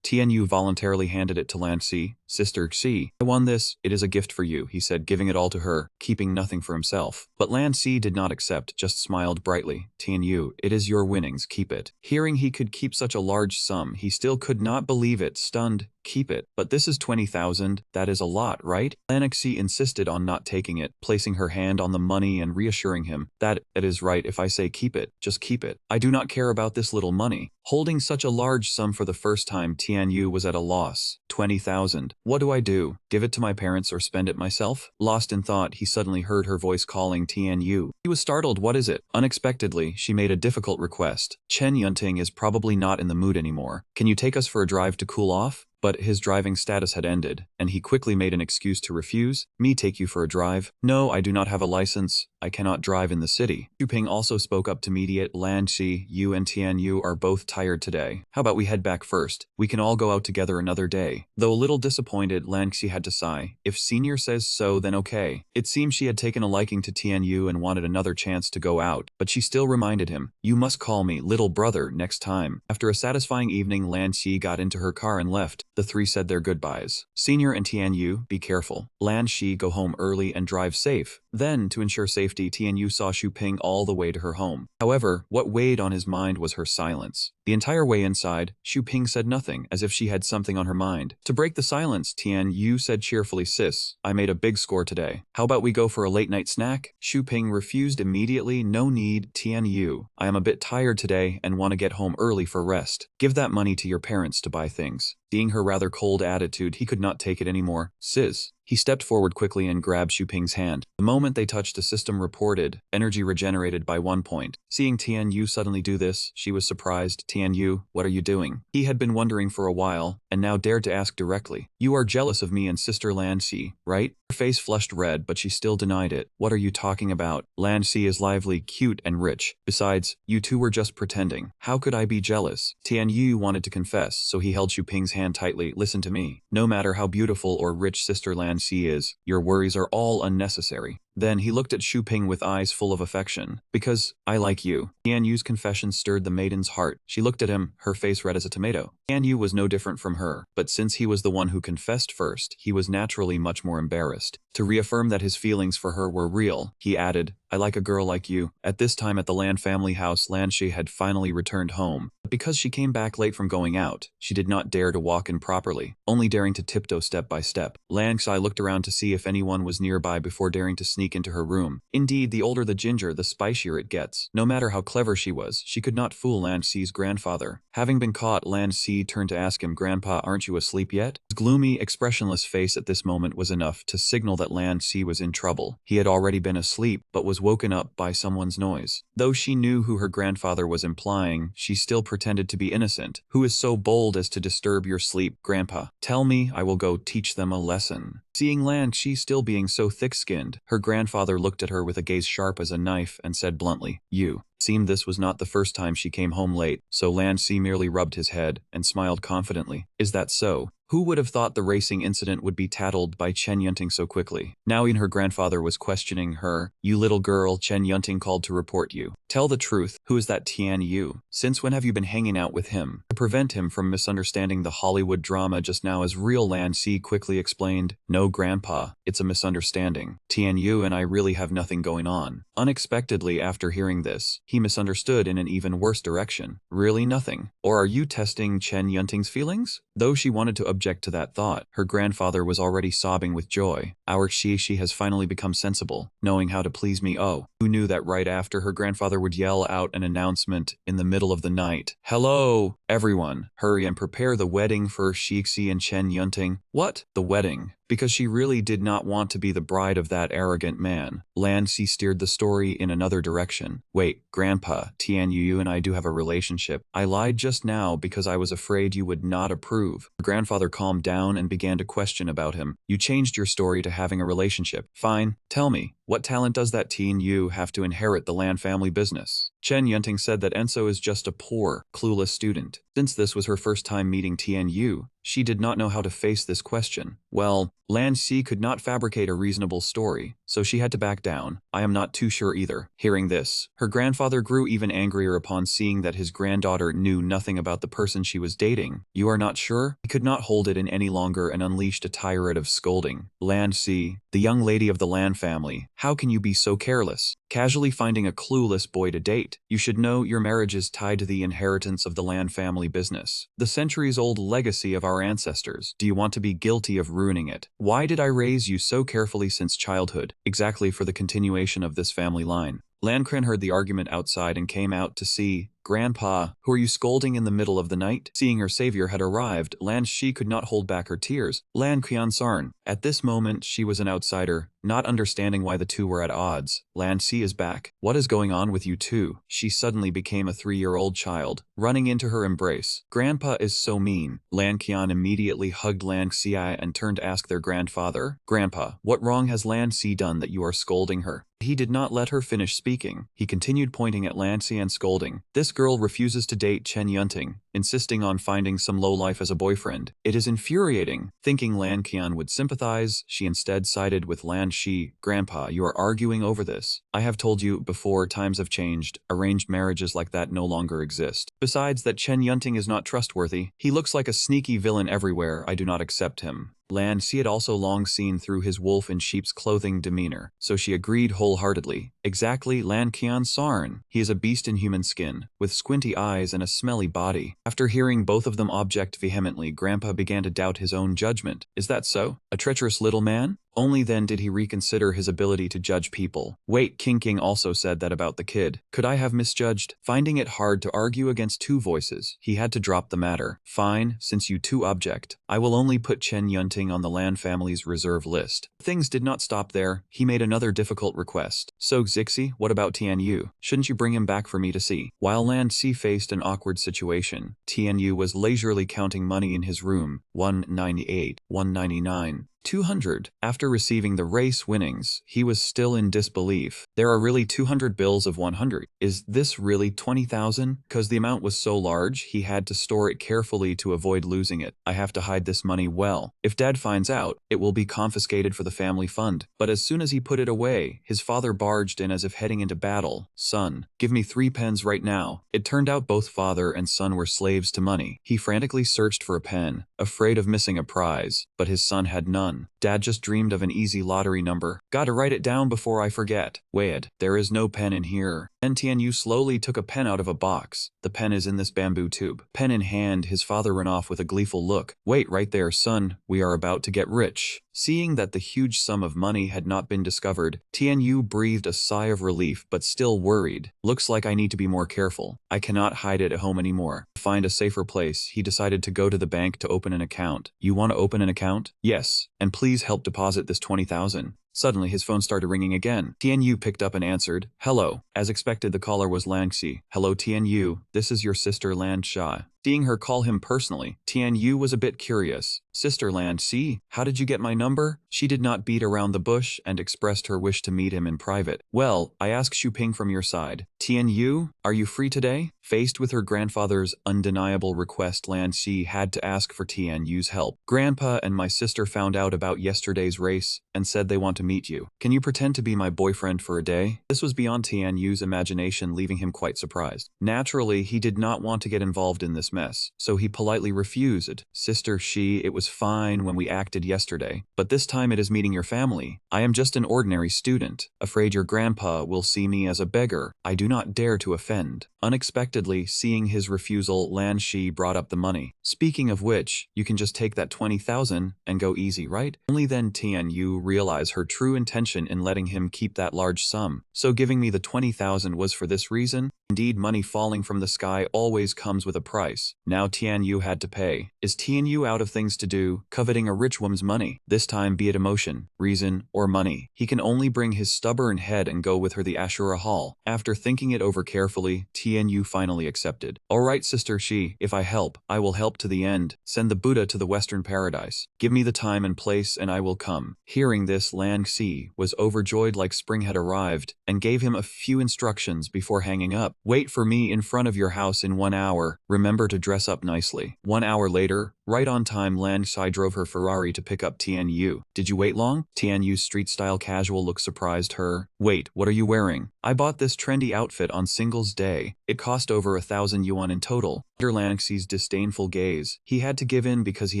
Tianyu voluntarily handed it to Lan Si. Sister Si, I won this. It is a gift for you, he said, giving it all to her, keeping nothing for himself. But Lan Si did not accept, just smiled brightly. Tianyu, it is your winnings, keep it. Hearing he could keep such a large sum, he still could not believe it, stunned. Keep it. But this is 20,000, that is a lot, right? Lanixi insisted on not taking it, placing her hand on the money and reassuring him that it is right if I say keep it, just keep it. I do not care about this little money. Holding such a large sum for the first time, Tianyu was at a loss. 20,000. What do I do? Give it to my parents or spend it myself? Lost in thought, he suddenly heard her voice calling Tianyu. He was startled. What is it? Unexpectedly, she made a difficult request. Chen Yunting is probably not in the mood anymore. Can you take us for a drive to cool off? But his driving status had ended, and he quickly made an excuse to refuse. Me take you for a drive? No, I do not have a license. I cannot drive in the city. Xuping also spoke up to mediate. Lan Xi, you and Tianyu are both tired today. How about we head back first? We can all go out together another day. Though a little disappointed, Lan Xi had to sigh. If Senior says so, then okay. It seemed she had taken a liking to Tianyu and wanted another chance to go out, but she still reminded him, you must call me little brother next time. After a satisfying evening, Lan Xi got into her car and left. The three said their goodbyes. Senior and Tianyu, be careful. Lan Xi, go home early and drive safe. Then, to ensure safety, Tianyu saw Xuping all the way to her home. However, what weighed on his mind was her silence. The entire way inside, Xuping said nothing, as if she had something on her mind. To break the silence, Tianyu said cheerfully, sis, I made a big score today. How about we go for a late-night snack? Xuping refused immediately. No need, Tianyu. I am a bit tired today and want to get home early for rest. Give that money to your parents to buy things. Seeing her rather cold attitude, he could not take it anymore. Sis. He stepped forward quickly and grabbed Xuping's hand. The moment they touched, the system reported energy regenerated by 1 point. Seeing Tianyu suddenly do this, she was surprised. Tianyu, what are you doing? He had been wondering for a while, and now dared to ask directly. You are jealous of me and Sister Lan Si, right? Her face flushed red, but she still denied it. What are you talking about? Lan Si is lively, cute, and rich. Besides, you two were just pretending. How could I be jealous? Tianyu wanted to confess, so he held Xuping's hand tightly. Listen to me. No matter how beautiful or rich Sister Lan Si is, your worries are all unnecessary. Then he looked at Xuping with eyes full of affection. Because I like you. Tianyu's confession stirred the maiden's heart. She looked at him, her face red as a tomato. Tianyu was no different from her, but since he was the one who confessed first, he was naturally much more embarrassed. To reaffirm that his feelings for her were real, he added, I like a girl like you. At this time at the Lan family house, Lan Shi had finally returned home. But because she came back late from going out, she did not dare to walk in properly, only daring to tiptoe step by step. Lan Shi looked around to see if anyone was nearby before daring to sneak into her room. Indeed, the older the ginger, the spicier it gets. No matter how clever she was, she could not fool Lan Xi's grandfather. Having been caught, Lan Xi turned to ask him, "Grandpa, aren't you asleep yet?" His gloomy, expressionless face at this moment was enough to signal that Lan Xi was in trouble. He had already been asleep, but was woken up by someone's noise. Though she knew who her grandfather was implying, she still pretended to be innocent. "Who is so bold as to disturb your sleep, Grandpa? Tell me, I will go teach them a lesson." Seeing Lan Xi still being so thick-skinned, her grandfather looked at her with a gaze sharp as a knife and said bluntly, "You." Seemed this was not the first time she came home late, so Lan Xi merely rubbed his head and smiled confidently. "Is that so? Who would have thought the racing incident would be tattled by Chen Yunting so quickly?" Now even her grandfather was questioning her. "You little girl, Chen Yunting called to report you. Tell the truth, who is that Tian Yu? Since when have you been hanging out with him?" To prevent him from misunderstanding the Hollywood drama just now as real, Lan Xi quickly explained, "No, Grandpa, it's a misunderstanding. Tian Yu and I really have nothing going on." Unexpectedly, after hearing this, he misunderstood in an even worse direction. "Really nothing? Or are you testing Chen Yunting's feelings?" Though she wanted to object to that thought, her grandfather was already sobbing with joy. "Our she has finally become sensible, knowing how to please me." Oh, who knew that right after her grandfather would yell out an announcement in the middle of the night. "Hello, everyone, hurry and prepare the wedding for Shixi and Chen Yunting." What? The wedding? Because she really did not want to be the bride of that arrogant man. Lan Xi steered the story in another direction. "Wait, Grandpa, Tian Yu and I do have a relationship. I lied just now because I was afraid you would not approve." Her grandfather calmed down and began to question about him. "You changed your story to having a relationship. Fine, tell me, what talent does that Tian Yu have to inherit the Lan family business?" Chen Yunting said that Enso is just a poor, clueless student. Since this was her first time meeting Tian Yu, she did not know how to face this question. Well, Lan Xi could not fabricate a reasonable story, so she had to back down. "I am not too sure either." Hearing this, her grandfather grew even angrier upon seeing that his granddaughter knew nothing about the person she was dating. "You are not sure?" He could not hold it in any longer and unleashed a tirade of scolding. "Lan Xi, the young lady of the Lan family, how can you be so careless? Casually finding a clueless boy to date. You should know your marriage is tied to the inheritance of the Lan family business, the centuries-old legacy of our ancestors. Do you want to be guilty of ruining it? Why did I raise you so carefully since childhood? Exactly for the continuation of this family line." Lan Kren heard the argument outside and came out to see. "Grandpa, who are you scolding in the middle of the night?" Seeing her savior had arrived, Lan Xi could not hold back her tears. "Lan Qiansarn." At this moment, she was an outsider, not understanding why the two were at odds. "Lan Xi is back. What is going on with you two?" She suddenly became a 3-year-old child, running into her embrace. "Grandpa is so mean." Lan Qian immediately hugged Lan Xi and turned to ask their grandfather, "Grandpa, what wrong has Lan Xi done that you are scolding her?" He did not let her finish speaking. He continued pointing at Lan Xi and scolding. "This girl refuses to date Chen Yunting, insisting on finding some lowlife as a boyfriend. It is infuriating." Thinking Lan Qian would sympathize, she instead sided with Lan Xi. "Grandpa, you are arguing over this. I have told you before, times have changed. Arranged marriages like that no longer exist. Besides that Chen Yunting is not trustworthy. He looks like a sneaky villain everywhere. I do not accept him." Lan Xi had also long seen through his wolf in sheep's clothing demeanor, so she agreed wholeheartedly. "Exactly, Lan Qiansarn. He is a beast in human skin, with squinty eyes and a smelly body." After hearing both of them object vehemently, Grandpa began to doubt his own judgment. "Is that so? A treacherous little man?" Only then did he reconsider his ability to judge people. "Wait, King also said that about the kid. Could I have misjudged?" Finding it hard to argue against two voices, he had to drop the matter. "Fine, since you two object, I will only put Chen Yunting on the Lan family's reserve list." Things did not stop there. He made another difficult request. "So Xixi, what about Tian Yu? Shouldn't you bring him back for me to see?" While Lan Xi faced an awkward situation, Tian Yu was leisurely counting money in his room. 198, 199. 200. After receiving the race winnings, he was still in disbelief. There are really 200 bills of 100. Is this really 20,000? Because the amount was so large, he had to store it carefully to avoid losing it. "I have to hide this money well. If Dad finds out, it will be confiscated for the family fund." But as soon as he put it away, his father barged in as if heading into battle. "Son, give me 3 pens right now." It turned out both father and son were slaves to money. He frantically searched for a pen, afraid of missing a prize, but his son had none. son. Dad just dreamed of an easy lottery number. Gotta write it down before I forget. Wait, there is no pen in here. Then Tianyu slowly took a pen out of a box. The pen is in this bamboo tube. Pen in hand, his father ran off with a gleeful look. Wait right there, son. We are about to get rich. Seeing that the huge sum of money had not been discovered, Tianyu breathed a sigh of relief but still worried. Looks like I need to be more careful. I cannot hide it at home anymore. To find a safer place, he decided to go to the bank to open an account. You want to open an account? Yes. And please help deposit this 20,000. Suddenly, his phone started ringing again. Tianyu picked up and answered. Hello. As expected, the caller was Langxi. Hello, Tianyu. This is your sister Lan Sha. Seeing her call him personally, Tianyu was a bit curious. Sister Lan Si, how did you get my number? She did not beat around the bush and expressed her wish to meet him in private. Well, I asked Xu Ping from your side. Tianyu, are you free today? Faced with her grandfather's undeniable request, Lan Si had to ask for Tianyu's help. Grandpa and my sister found out about yesterday's race and said they want to meet you. Can you pretend to be my boyfriend for a day? This was beyond Tianyu's imagination, leaving him quite surprised. Naturally, he did not want to get involved in this mess, so he politely refused. Sister Shi, it was fine when we acted yesterday, but this time it is meeting your family. I am just an ordinary student. Afraid your grandpa will see me as a beggar. I do not dare to offend. Unexpectedly, seeing his refusal, Lan Shi brought up the money. Speaking of which, you can just take that 20,000 and go easy, right? Only then Tianyu realized her true intention in letting him keep that large sum. So giving me the 20,000 was for this reason? Indeed, money falling from the sky always comes with a price. Now Tianyu had to pay. Is Tianyu out of things to do, coveting a rich woman's money? This time, be it emotion, reason, or money, he can only bring his stubborn head and go with her the Asura Hall. After thinking it over carefully, Tianyu finally accepted. Alright, Sister Shi, if I help, I will help to the end. Send the Buddha to the Western Paradise. Give me the time and place and I will come. Hearing this, Lan Xi was overjoyed like spring had arrived, and gave him a few instructions before hanging up. Wait for me in front of your house in 1 hour. Remember to dress up nicely. 1 hour later, right on time, Lan Xi drove her Ferrari to pick up Tianyu. Did you wait long? Tianyu's street-style casual look surprised her. Wait, what are you wearing? I bought this trendy outfit on Singles Day. It cost over 1,000 yuan in total. Under Lan Xi's disdainful gaze, he had to give in because he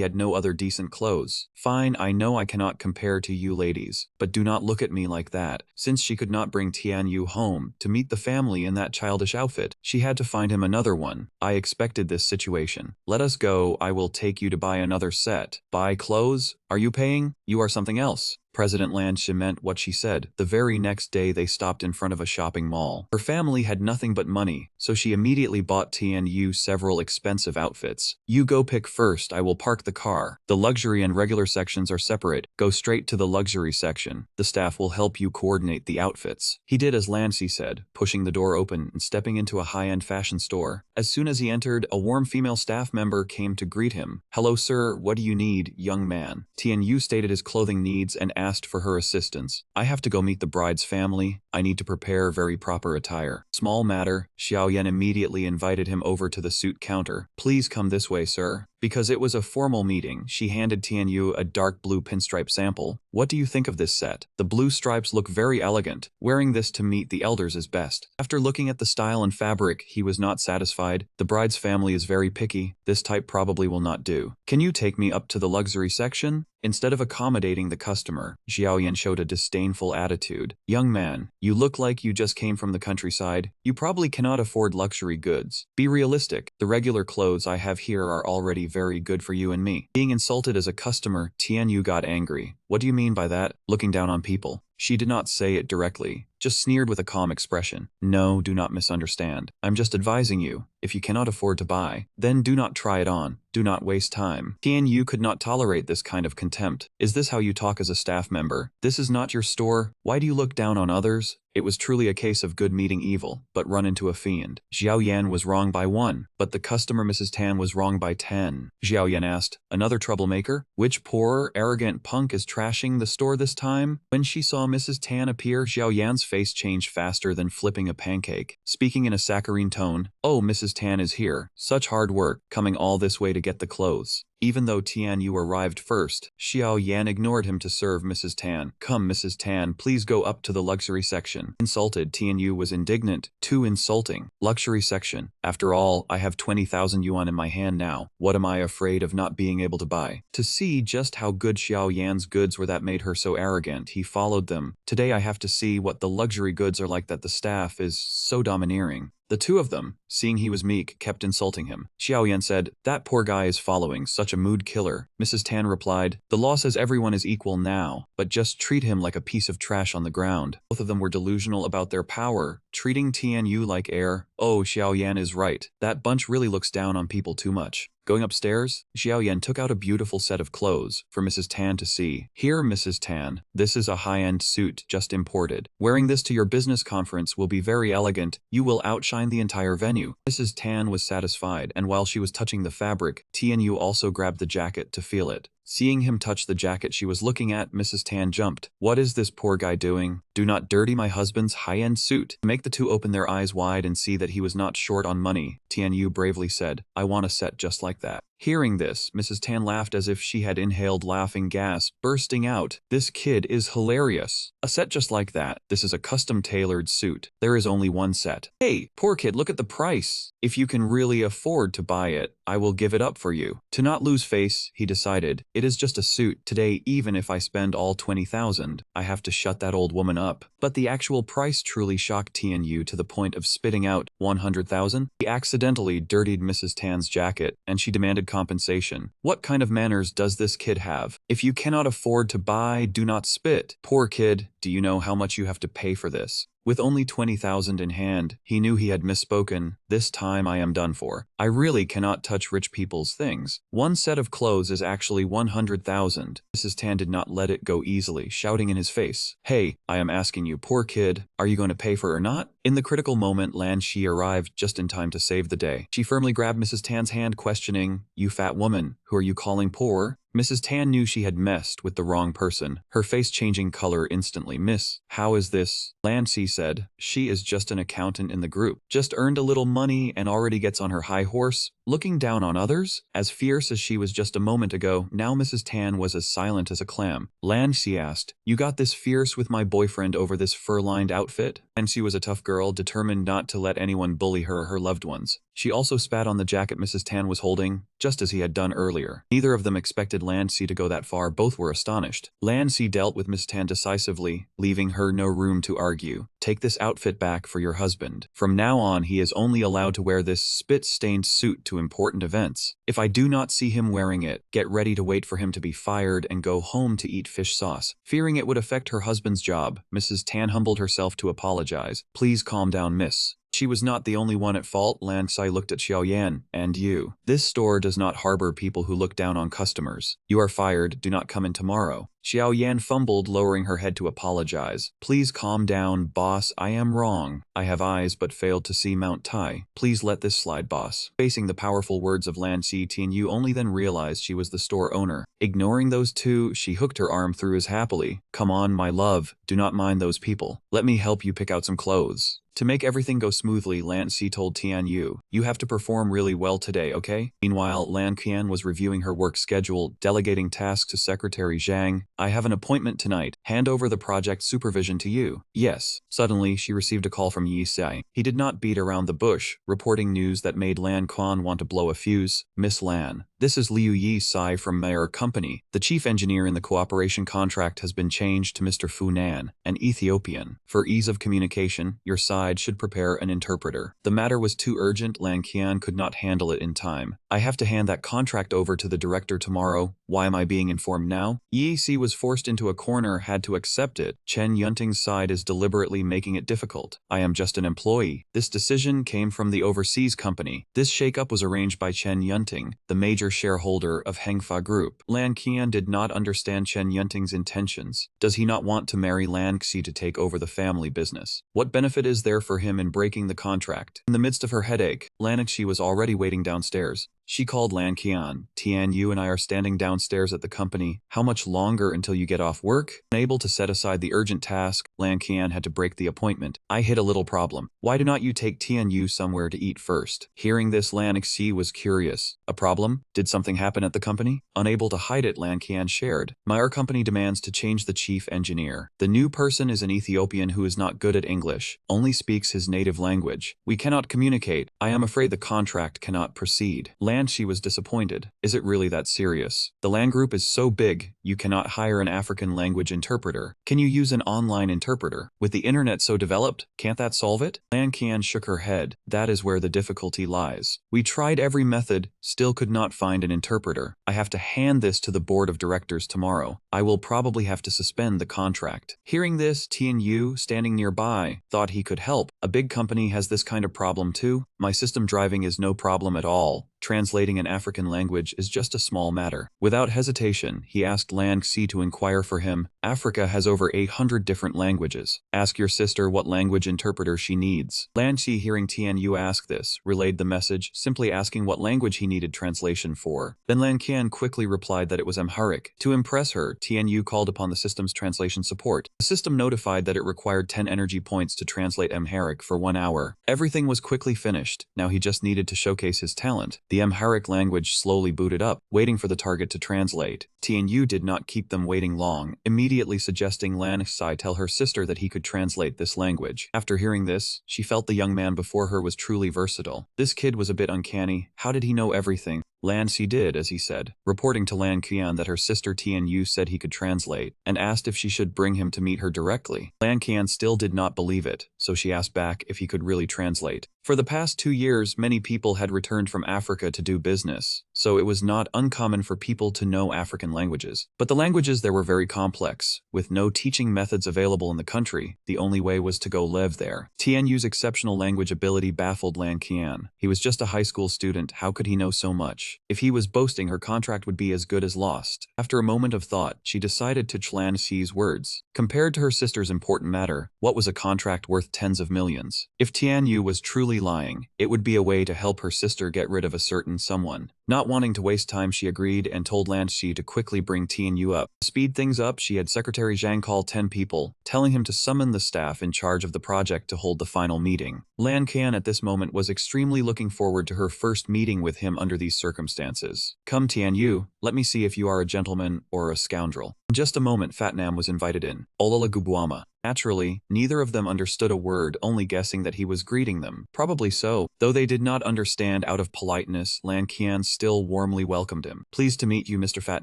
had no other decent clothes. Fine, I know I cannot compare to you ladies, but do not look at me like that. Since she could not bring Tianyu home to meet the family in that childish outfit, she had to find him another one. I expected this situation. Let us go, I will take you to buy another set. Buy clothes? Are you paying? You are something else. President Lan Shi meant what she said. The very next day they stopped in front of a shopping mall. Her family had nothing but money, so she immediately bought Tianyu several expensive outfits. You go pick first, I will park the car. The luxury and regular sections are separate. Go straight to the luxury section. The staff will help you coordinate the outfits. He did as Lan Shi said, pushing the door open and stepping into a high-end fashion store. As soon as he entered, a warm female staff member came to greet him. Hello sir, what do you need, young man? Tianyu stated his clothing needs and asked for her assistance. I have to go meet the bride's family. I need to prepare very proper attire. Small matter. Xiaoyan immediately invited him over to the suit counter. Please come this way, sir. Because it was a formal meeting, she handed Tianyu a dark blue pinstripe sample. What do you think of this set? The blue stripes look very elegant. Wearing this to meet the elders is best. After looking at the style and fabric, he was not satisfied. The bride's family is very picky. This type probably will not do. Can you take me up to the luxury section? Instead of accommodating the customer, Xiaoyan showed a disdainful attitude. Young man, you look like you just came from the countryside. You probably cannot afford luxury goods. Be realistic. The regular clothes I have here are already very good for you and me. Being insulted as a customer, Tianyu got angry. What do you mean by that? Looking down on people. She did not say it directly, just sneered with a calm expression. No, do not misunderstand. I'm just advising you. If you cannot afford to buy, then do not try it on. Do not waste time. Tianyu could not tolerate this kind of contempt. Is this how you talk as a staff member? This is not your store. Why do you look down on others? It was truly a case of good meeting evil, but run into a fiend. Xiao Yan was wrong by 1, but the customer Mrs. Tan was wrong by 10. Xiao Yan asked, another troublemaker? Which poor, arrogant punk is trashing the store this time? When she saw Mrs. Tan appear, Xiao Yan's face changed faster than flipping a pancake. Speaking in a saccharine tone, oh, Mrs. Tan is here. Such hard work, coming all this way to get the clothes. Even though Tian Yu arrived first, Xiao Yan ignored him to serve Mrs. Tan. Come, Mrs. Tan, please go up to the luxury section. Insulted, Tian Yu was indignant. Too insulting. Luxury section. After all, I have 20,000 yuan in my hand now. What am I afraid of not being able to buy? To see just how good Xiao Yan's goods were that made her so arrogant, he followed them. Today I have to see what the luxury goods are like that the staff is so domineering. The two of them, seeing he was meek, kept insulting him. Xiao Yan said, "That poor guy is following, such a mood killer." Mrs. Tan replied, "The law says everyone is equal now, but just treat him like a piece of trash on the ground." Both of them were delusional about their power, treating Tian Yu like air. Oh, Xiao Yan is right. That bunch really looks down on people too much. Going upstairs, Xiao Yan took out a beautiful set of clothes for Mrs. Tan to see. "Here, Mrs. Tan, this is a high-end suit just imported. Wearing this to your business conference will be very elegant. You will outshine the entire venue." Mrs. Tan was satisfied, and while she was touching the fabric, Tian Yu also grabbed the jacket to feel it. Seeing him touch the jacket she was looking at, Mrs. Tan jumped. "What is this poor guy doing? Do not dirty my husband's high-end suit." To make the two open their eyes wide and see that he was not short on money, Tian Yu bravely said, "I want a set just like that." Hearing this, Mrs. Tan laughed as if she had inhaled laughing gas, bursting out, "This kid is hilarious. A set just like that. This is a custom-tailored suit. There is only one set. Hey, poor kid, look at the price. If you can really afford to buy it, I will give it up for you." To not lose face, he decided, "It is just a suit. Today, even if I spend all 20,000, I have to shut that old woman up." But the actual price truly shocked Tian Yu to the point of spitting out 100,000. He accidentally dirtied Mrs. Tan's jacket, and she demanded compensation. What kind of manners does this kid have? If you cannot afford to buy, do not spit. Poor kid, do you know how much you have to pay for this? With only 20,000 in hand, he knew he had misspoken. This time I am done for. I really cannot touch rich people's things. One set of clothes is actually 100,000. Mrs. Tan did not let it go easily, shouting in his face, "Hey, I am asking you, poor kid, are you going to pay for it or not?" In the critical moment, Lan Shi arrived just in time to save the day. She firmly grabbed Mrs. Tan's hand, questioning, "You fat woman, who are you calling poor?" Mrs. Tan knew she had messed with the wrong person, her face changing color instantly. "Miss, how is this?" Lan Shi said, "She is just an accountant in the group. Just earned a little money and already gets on her high horse, looking down on others?" As fierce as she was just a moment ago, now Mrs. Tan was as silent as a clam. Lan Shi asked, "You got this fierce with my boyfriend over this fur-lined outfit?" And she was a tough girl, determined not to let anyone bully her or her loved ones. She also spat on the jacket Mrs. Tan was holding, just as he had done earlier. Neither of them expected Lan Shi to go that far. Both were astonished. Lan Shi dealt with Miss Tan decisively, leaving her no room to argue. "Take this outfit back for your husband. From now on, he is only allowed to wear this spit-stained suit to important events. If I do not see him wearing it, get ready to wait for him to be fired and go home to eat fish sauce." Fearing it would affect her husband's job, Mrs. Tan humbled herself to apologize. "Please calm down, miss." She was not the only one at fault. Lan Xi looked at Xiao Yan. "And you. This store does not harbor people who look down on customers. You are fired. Do not come in tomorrow." Xiao Yan fumbled, lowering her head to apologize. "Please calm down, boss. I am wrong. I have eyes but failed to see Mount Tai. Please let this slide, boss." Facing the powerful words of Lan Xi, Tian Yu only then realized she was the store owner. Ignoring those two, she hooked her arm through his happily. "Come on, my love. Do not mind those people. Let me help you pick out some clothes." To make everything go smoothly, Lan Xi told Tian Yu, "You have to perform really well today, okay?" Meanwhile, Lan Qian was reviewing her work schedule, delegating tasks to Secretary Zhang. "I have an appointment tonight. Hand over the project supervision to you." "Yes." Suddenly, she received a call from Yi Sai. He did not beat around the bush, reporting news that made Lan Quan want to blow a fuse. "Miss Lan, this is Liu Yi Sai from Mayor Company. The chief engineer in the cooperation contract has been changed to Mr. Fu Nan, an Ethiopian. For ease of communication, your side should prepare an interpreter." The matter was too urgent. Lan Qian could not handle it in time. "I have to hand that contract over to the director tomorrow. Why am I being informed now?" Yi Si was forced into a corner, had to accept it. Chen Yunting's side is deliberately making it difficult. "I am just an employee. This decision came from the overseas company." This shakeup was arranged by Chen Yunting, the major shareholder of Hengfa Group. Lan Qian did not understand Chen Yunting's intentions. Does he not want to marry Lan Xi to take over the family business? What benefit is there for him in breaking the contract? In the midst of her headache, Lan Xi was already waiting downstairs. She called Lan Qian. Tian, you and I are standing downstairs at the company. How much longer until you get off work? Unable to set aside the urgent task, Lan Qian had to break the appointment. I hit a little problem. Why do not you take Tian Yu somewhere to eat first? Hearing this, Lan Xi was curious. A problem? Did something happen at the company? Unable to hide it, Lan Qian shared. Our company demands to change the chief engineer. The new person is an Ethiopian who is not good at English, only speaks his native language. We cannot communicate. I am afraid the contract cannot proceed. Lan Xi was disappointed. Is it really that serious? The Lan group is so big, you cannot hire an African language interpreter. Can you use an online interpreter? With the internet so developed, can't that solve it? Lan Qian shook her head. That is where the difficulty lies. We tried every method, still could not find an interpreter. I have to hand this to the board of directors tomorrow. I will probably have to suspend the contract. Hearing this, Tian Yu, standing nearby, thought he could help. A big company has this kind of problem too. My system driving is no problem at all. Translating an African language is just a small matter. Without hesitation, he asked Lan Xi to inquire for him. Africa has over 800 different languages. Ask your sister what language interpreter she needs. Lan Xi, hearing Tian Yu ask this, relayed the message, simply asking what language he needed translation for. Then Lan Qian quickly replied that it was Amharic. To impress her, Tian Yu called upon the system's translation support. The system notified that it required 10 energy points to translate Amharic for 1 hour. Everything was quickly finished. Now he just needed to showcase his talent. The Amharic language slowly booted up, waiting for the target to translate. Tian Yu did not keep them waiting long, immediately suggesting Lan Xi tell her sister that he could translate this language. After hearing this, she felt the young man before her was truly versatile. This kid was a bit uncanny. How did he know everything? Lan Xi did, as he said, reporting to Lan Qian that her sister Tian Yu said he could translate, and asked if she should bring him to meet her directly. Lan Qian still did not believe it, so she asked back if he could really translate. For the past 2 years, many people had returned from Africa to do business, so it was not uncommon for people to know African languages. But the languages there were very complex. With no teaching methods available in the country, the only way was to go live there. Tian Yu's exceptional language ability baffled Lan Qian. He was just a high school student, how could he know so much? If he was boasting, her contract would be as good as lost. After a moment of thought, she decided to Lan Xi's words. Compared to her sister's important matter, what was a contract worth tens of millions? If Tian Yu was truly lying, it would be a way to help her sister get rid of a certain someone. Not wanting to waste time, she agreed and told Lan Xi to quickly bring Tian Yu up. To speed things up, she had Secretary Zhang call 10 people, telling him to summon the staff in charge of the project to hold the final meeting. Lan Qian at this moment was extremely looking forward to her first meeting with him under these circumstances. Come Tian Yu, let me see if you are a gentleman or a scoundrel. In just a moment, Fat Nam was invited in. Olala Gubuama. Naturally, neither of them understood a word, only guessing that he was greeting them. Probably so. Though they did not understand, out of politeness, Lan Qian still warmly welcomed him. Pleased to meet you, Mr. Fat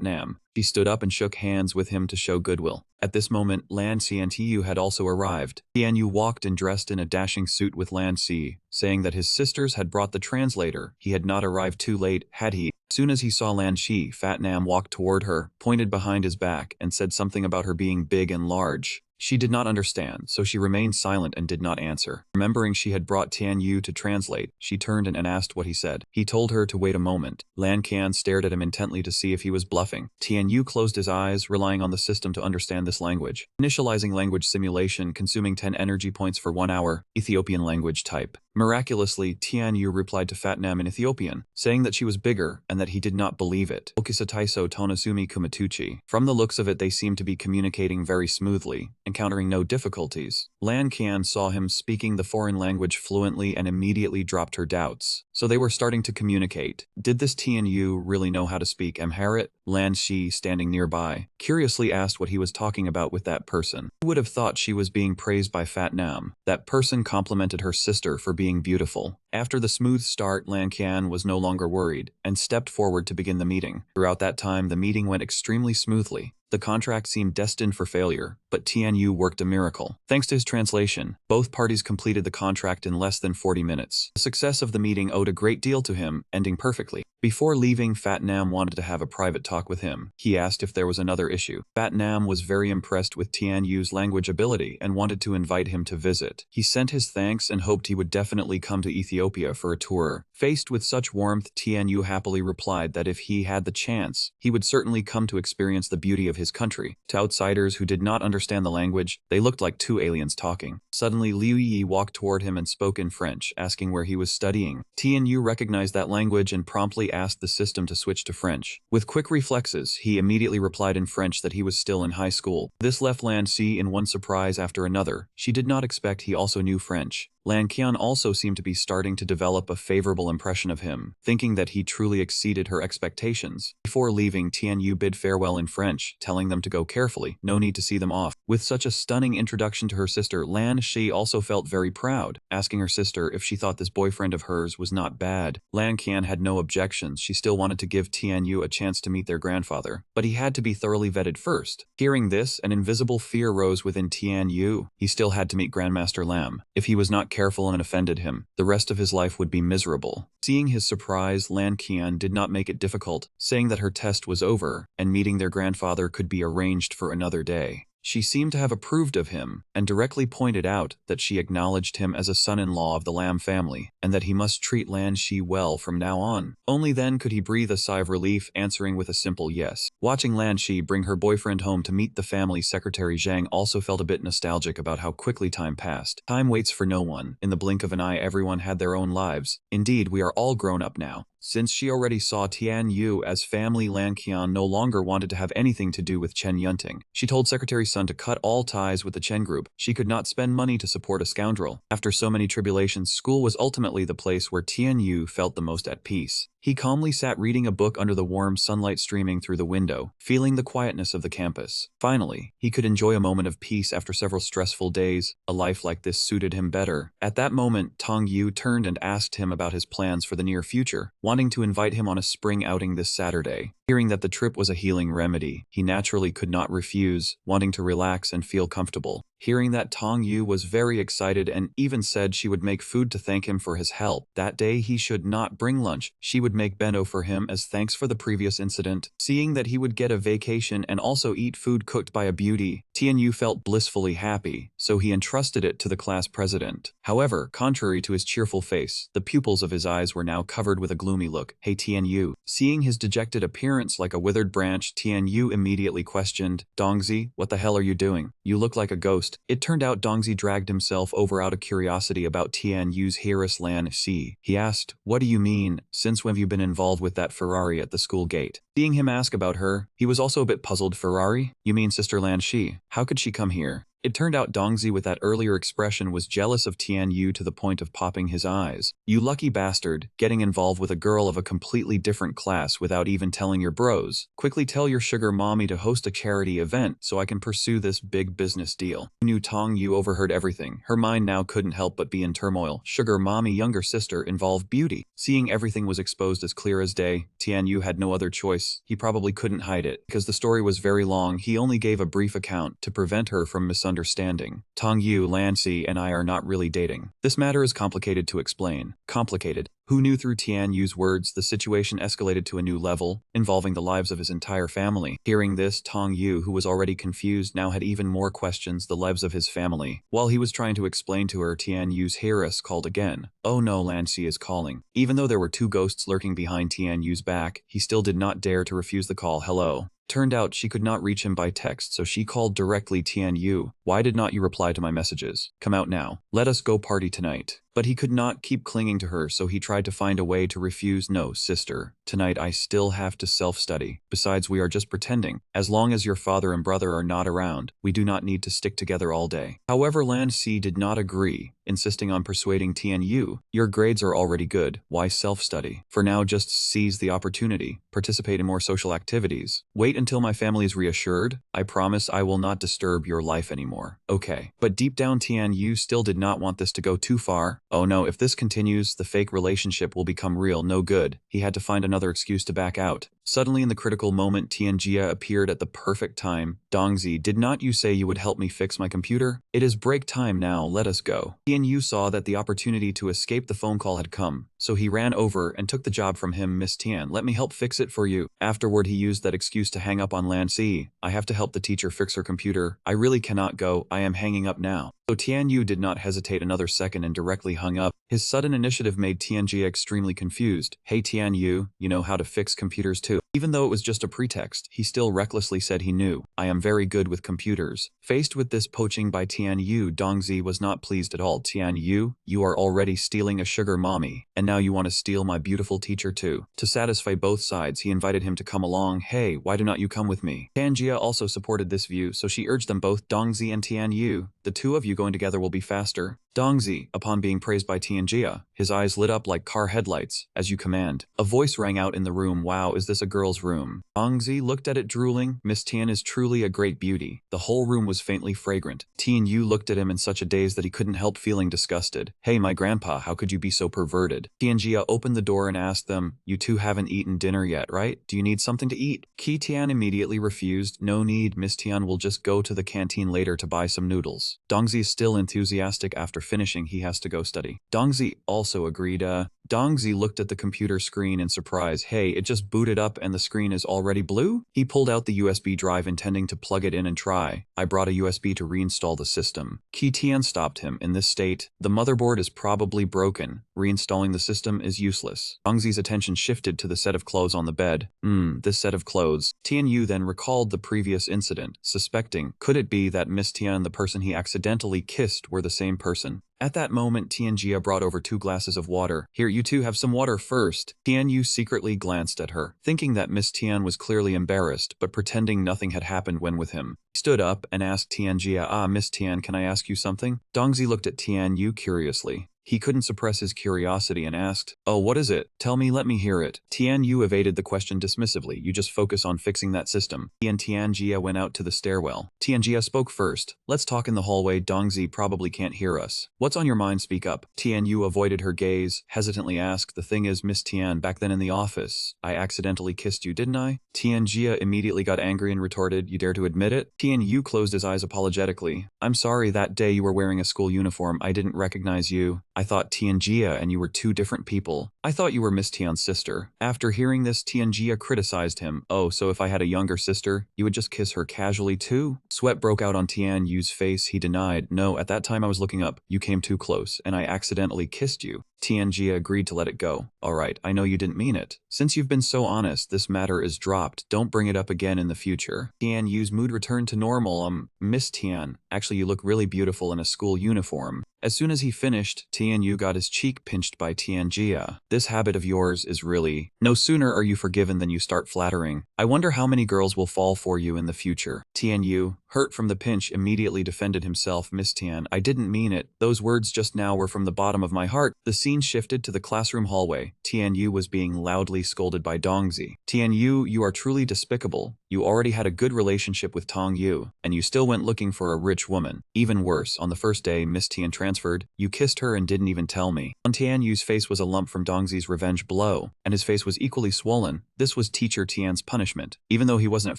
Nam. She stood up and shook hands with him to show goodwill. At this moment, Lan Xi and Tiu had also arrived. Tian Yu walked and dressed in a dashing suit with Lan Xi, saying that his sisters had brought the translator. He had not arrived too late, had he? As soon as he saw Lan Xi, Fat Nam walked toward her, pointed behind his back, and said something about her being big and large. She did not understand, so she remained silent and did not answer. Remembering she had brought Tian Yu to translate, she turned and asked what he said. He told her to wait a moment. Lan Qian stared at him intently to see if he was bluffing. Tian Yu closed his eyes, relying on the system to understand this language. Initializing language simulation, consuming 10 energy points for 1 hour. Ethiopian language type. Miraculously, Tian Yu replied to Fat Nam in Ethiopian, saying that she was bigger and that he did not believe it. Okisataiso Tonasumi Kumatuchi. From the looks of it, they seemed to be communicating very smoothly, encountering no difficulties. Lan Qian saw him speaking the foreign language fluently and immediately dropped her doubts. So they were starting to communicate. Did this Tian Yu really know how to speak Amharic? Lan Xi, standing nearby, curiously asked what he was talking about with that person. Who would have thought she was being praised by Fat Nam? That person complimented her sister for being beautiful. After the smooth start, Lan Qian was no longer worried, and stepped forward to begin the meeting. Throughout that time, the meeting went extremely smoothly. The contract seemed destined for failure, but Tian Yu worked a miracle. Thanks to his translation, both parties completed the contract in less than 40 minutes. The success of the meeting owed a great deal to him, ending perfectly. Before leaving, Fat Nam wanted to have a private talk with him. He asked if there was another issue. Fat Nam was very impressed with Tian Yu's language ability and wanted to invite him to visit. He sent his thanks and hoped he would definitely come to Ethiopia for a tour. Faced with such warmth, Tian Yu happily replied that if he had the chance, he would certainly come to experience the beauty of his country. To outsiders who did not understand the language, they looked like two aliens talking. Suddenly, Liu Yi walked toward him and spoke in French, asking where he was studying. Tian Yu recognized that language and promptly asked the system to switch to French. With quick reflexes, he immediately replied in French that he was still in high school. This left Lan Si in one surprise after another. She did not expect he also knew French. Lan Qian also seemed to be starting to develop a favorable impression of him, thinking that he truly exceeded her expectations. Before leaving, Tianyu bid farewell in French, telling them to go carefully, no need to see them off. With such a stunning introduction to her sister, Lan Shi also felt very proud, asking her sister if she thought this boyfriend of hers was not bad. Lan Qian had no objections. She still wanted to give Tianyu a chance to meet their grandfather, but he had to be thoroughly vetted first. Hearing this, an invisible fear rose within Tianyu. He still had to meet Grandmaster Lam. If he was not careful and offended him, the rest of his life would be miserable. Seeing his surprise, Lan Qian did not make it difficult, saying that her test was over and meeting their grandfather could be arranged for another day. She seemed to have approved of him, and directly pointed out that she acknowledged him as a son-in-law of the Lam family, and that he must treat Lan Shi well from now on. Only then could he breathe a sigh of relief, answering with a simple yes. Watching Lan Shi bring her boyfriend home to meet the family, Secretary Zhang also felt a bit nostalgic about how quickly time passed. Time waits for no one. In the blink of an eye, everyone had their own lives. Indeed, we are all grown up now. Since she already saw Tian Yu as family, Lan Qian no longer wanted to have anything to do with Chen Yunting. She told Secretary Sun to cut all ties with the Chen group. She could not spend money to support a scoundrel. After so many tribulations, school was ultimately the place where Tian Yu felt the most at peace. He calmly sat reading a book under the warm sunlight streaming through the window, feeling the quietness of the campus. Finally, he could enjoy a moment of peace after several stressful days. A life like this suited him better. At that moment, Tong Yu turned and asked him about his plans for the near future, wanting to invite him on a spring outing this Saturday. Hearing that the trip was a healing remedy, he naturally could not refuse, wanting to relax and feel comfortable. Hearing that, Tong Yu was very excited and even said she would make food to thank him for his help. That day he should not bring lunch. She would make bento for him as thanks for the previous incident. Seeing that he would get a vacation and also eat food cooked by a beauty, Tian Yu felt blissfully happy, so he entrusted it to the class president. However, contrary to his cheerful face, the pupils of his eyes were now covered with a gloomy look. Hey Tian Yu. Seeing his dejected appearance like a withered branch, Tian Yu immediately questioned, Dongzi, what the hell are you doing? You look like a ghost. It turned out Dongzi dragged himself over out of curiosity about Tian Yu's heiress Lan Si. He asked, what do you mean, since when have you been involved with that Ferrari at the school gate? Seeing him ask about her, he was also a bit puzzled. Ferrari? You mean Sister Lan Shi? How could she come here? It turned out Dongzi with that earlier expression was jealous of Tian Yu to the point of popping his eyes. You lucky bastard, getting involved with a girl of a completely different class without even telling your bros. Quickly tell your sugar mommy to host a charity event so I can pursue this big business deal. Who knew? Tong Yu overheard everything. Her mind now couldn't help but be in turmoil. Sugar mommy, younger sister, involved beauty. Seeing everything was exposed as clear as day, Tian Yu had no other choice. He probably couldn't hide it. Because the story was very long, he only gave a brief account to prevent her from misunderstanding. Tong Yu, Lan Si, and I are not really dating. This matter is complicated to explain. Complicated. Who knew? Through Tian Yu's words, the situation escalated to a new level, involving the lives of his entire family. Hearing this, Tong Yu, who was already confused, now had even more questions. The lives of his family. While he was trying to explain to her, Tian Yu's heiress called again. Oh no, Lan Si is calling. Even though there were two ghosts lurking behind Tian Yu's back, he still did not dare to refuse the call. Hello. Turned out she could not reach him by text, so she called directly. Tian Yu, why did not you reply to my messages? Come out now. Let us go party tonight. But he could not keep clinging to her, so he tried to find a way to refuse. No, sister. Tonight I still have to self-study. Besides, we are just pretending. As long as your father and brother are not around, we do not need to stick together all day. However, Lan Si did not agree, insisting on persuading Tian Yu. Your grades are already good. Why self-study? For now, just seize the opportunity. Participate in more social activities. Wait until my family is reassured. I promise I will not disturb your life anymore. Okay. But deep down, Tian Yu still did not want this to go too far. Oh no, if this continues, the fake relationship will become real. No good. He had to find another excuse to back out. Suddenly, in the critical moment, Tianjia appeared at the perfect time. Dongzi, did not you say you would help me fix my computer? It is break time now, let us go. Tian Yu saw that the opportunity to escape the phone call had come, so he ran over and took the job from him. Miss Tian, let me help fix it for you. Afterward, he used that excuse to hang up on Lan Si. I have to help the teacher fix her computer. I really cannot go. I am hanging up now. So Tian Yu did not hesitate another second and directly hung up. His sudden initiative made Tianjia extremely confused. Hey Tian Yu, you know how to fix computers too. Even though it was just a pretext, he still recklessly said he knew. I am very good with computers. Faced with this poaching by Tian Yu, Dongzi was not pleased at all. Tian Yu, you are already stealing a sugar mommy, and now you want to steal my beautiful teacher too. To satisfy both sides, he invited him to come along. Hey, why do not you come with me? Tanjia also supported this view, so she urged them both, Dongzi and Tian Yu. The two of you going together will be faster. Dongzi, upon being praised by Tianjia, his eyes lit up like car headlights. As you command. A voice rang out in the room. Wow, is this a girl's room? Dongzi looked at it drooling. Miss Tian is truly a great beauty. The whole room was faintly fragrant. Tian Yu looked at him in such a daze that he couldn't help feeling disgusted. Hey, my grandpa, how could you be so perverted? Tianjia opened the door and asked them, you two haven't eaten dinner yet, right? Do you need something to eat? Qi Tian immediately refused. No need, Miss Tian will just go to the canteen later to buy some noodles. Dongzi is still enthusiastic. After finishing, he has to go study. Dongzi also agreed. Dongzi looked at the computer screen in surprise. Hey, it just booted up and the screen is already blue? He pulled out the USB drive intending to plug it in and try. I brought a USB to reinstall the system. Qi Tian stopped him. In this state, the motherboard is probably broken. Reinstalling the system is useless. Dongzi's attention shifted to the set of clothes on the bed. This set of clothes. Tian Yu then recalled the previous incident, suspecting, could it be that Miss Tian and the person he accidentally kissed were the same person? At that moment, Tianjia brought over 2 glasses of water. Here, you two have some water first. Tian Yu secretly glanced at her, thinking that Miss Tian was clearly embarrassed, but pretending nothing had happened when with him. He stood up and asked Tianjia, Miss Tian, can I ask you something? Dongzi looked at Tian Yu curiously. He couldn't suppress his curiosity and asked, oh, what is it? Tell me, let me hear it. Tian Yu evaded the question dismissively. You just focus on fixing that system. He and Tianjia went out to the stairwell. Tianjia spoke first. Let's talk in the hallway. Dongzi probably can't hear us. What's on your mind? Speak up. Tian Yu avoided her gaze, hesitantly asked, the thing is, Miss Tian, back then in the office, I accidentally kissed you, didn't I? Tianjia immediately got angry and retorted, you dare to admit it? Tian Yu closed his eyes apologetically. I'm sorry, that day you were wearing a school uniform. I didn't recognize you. I thought Tianjia and you were 2 different people. I thought you were Miss Tian's sister. After hearing this, Tianjia criticized him. Oh, so if I had a younger sister, you would just kiss her casually too? Sweat broke out on Tian Yu's face. He denied, no, at that time I was looking up. You came too close, and I accidentally kissed you. Tianjia agreed to let it go. Alright, I know you didn't mean it. Since you've been so honest, this matter is dropped. Don't bring it up again in the future. Tian Yu's mood returned to normal. Miss Tian, actually you look really beautiful in a school uniform. As soon as he finished, Tian Yu got his cheek pinched by Tianjia. This habit of yours is really... No sooner are you forgiven than you start flattering. I wonder how many girls will fall for you in the future. Tian Yu, hurt from the pinch, immediately defended himself. Miss Tian, I didn't mean it. Those words just now were from the bottom of my heart. The scene shifted to the classroom hallway. Tian Yu was being loudly scolded by Dongzi. Tian Yu, you are truly despicable. You already had a good relationship with Tong Yu, and you still went looking for a rich woman. Even worse, on the first day Miss Tian transferred, you kissed her and didn't even tell me. On Tian Yu's face was a lump from Dongzi's revenge blow, and his face was equally swollen. This was teacher Tian's punishment. Even though he wasn't at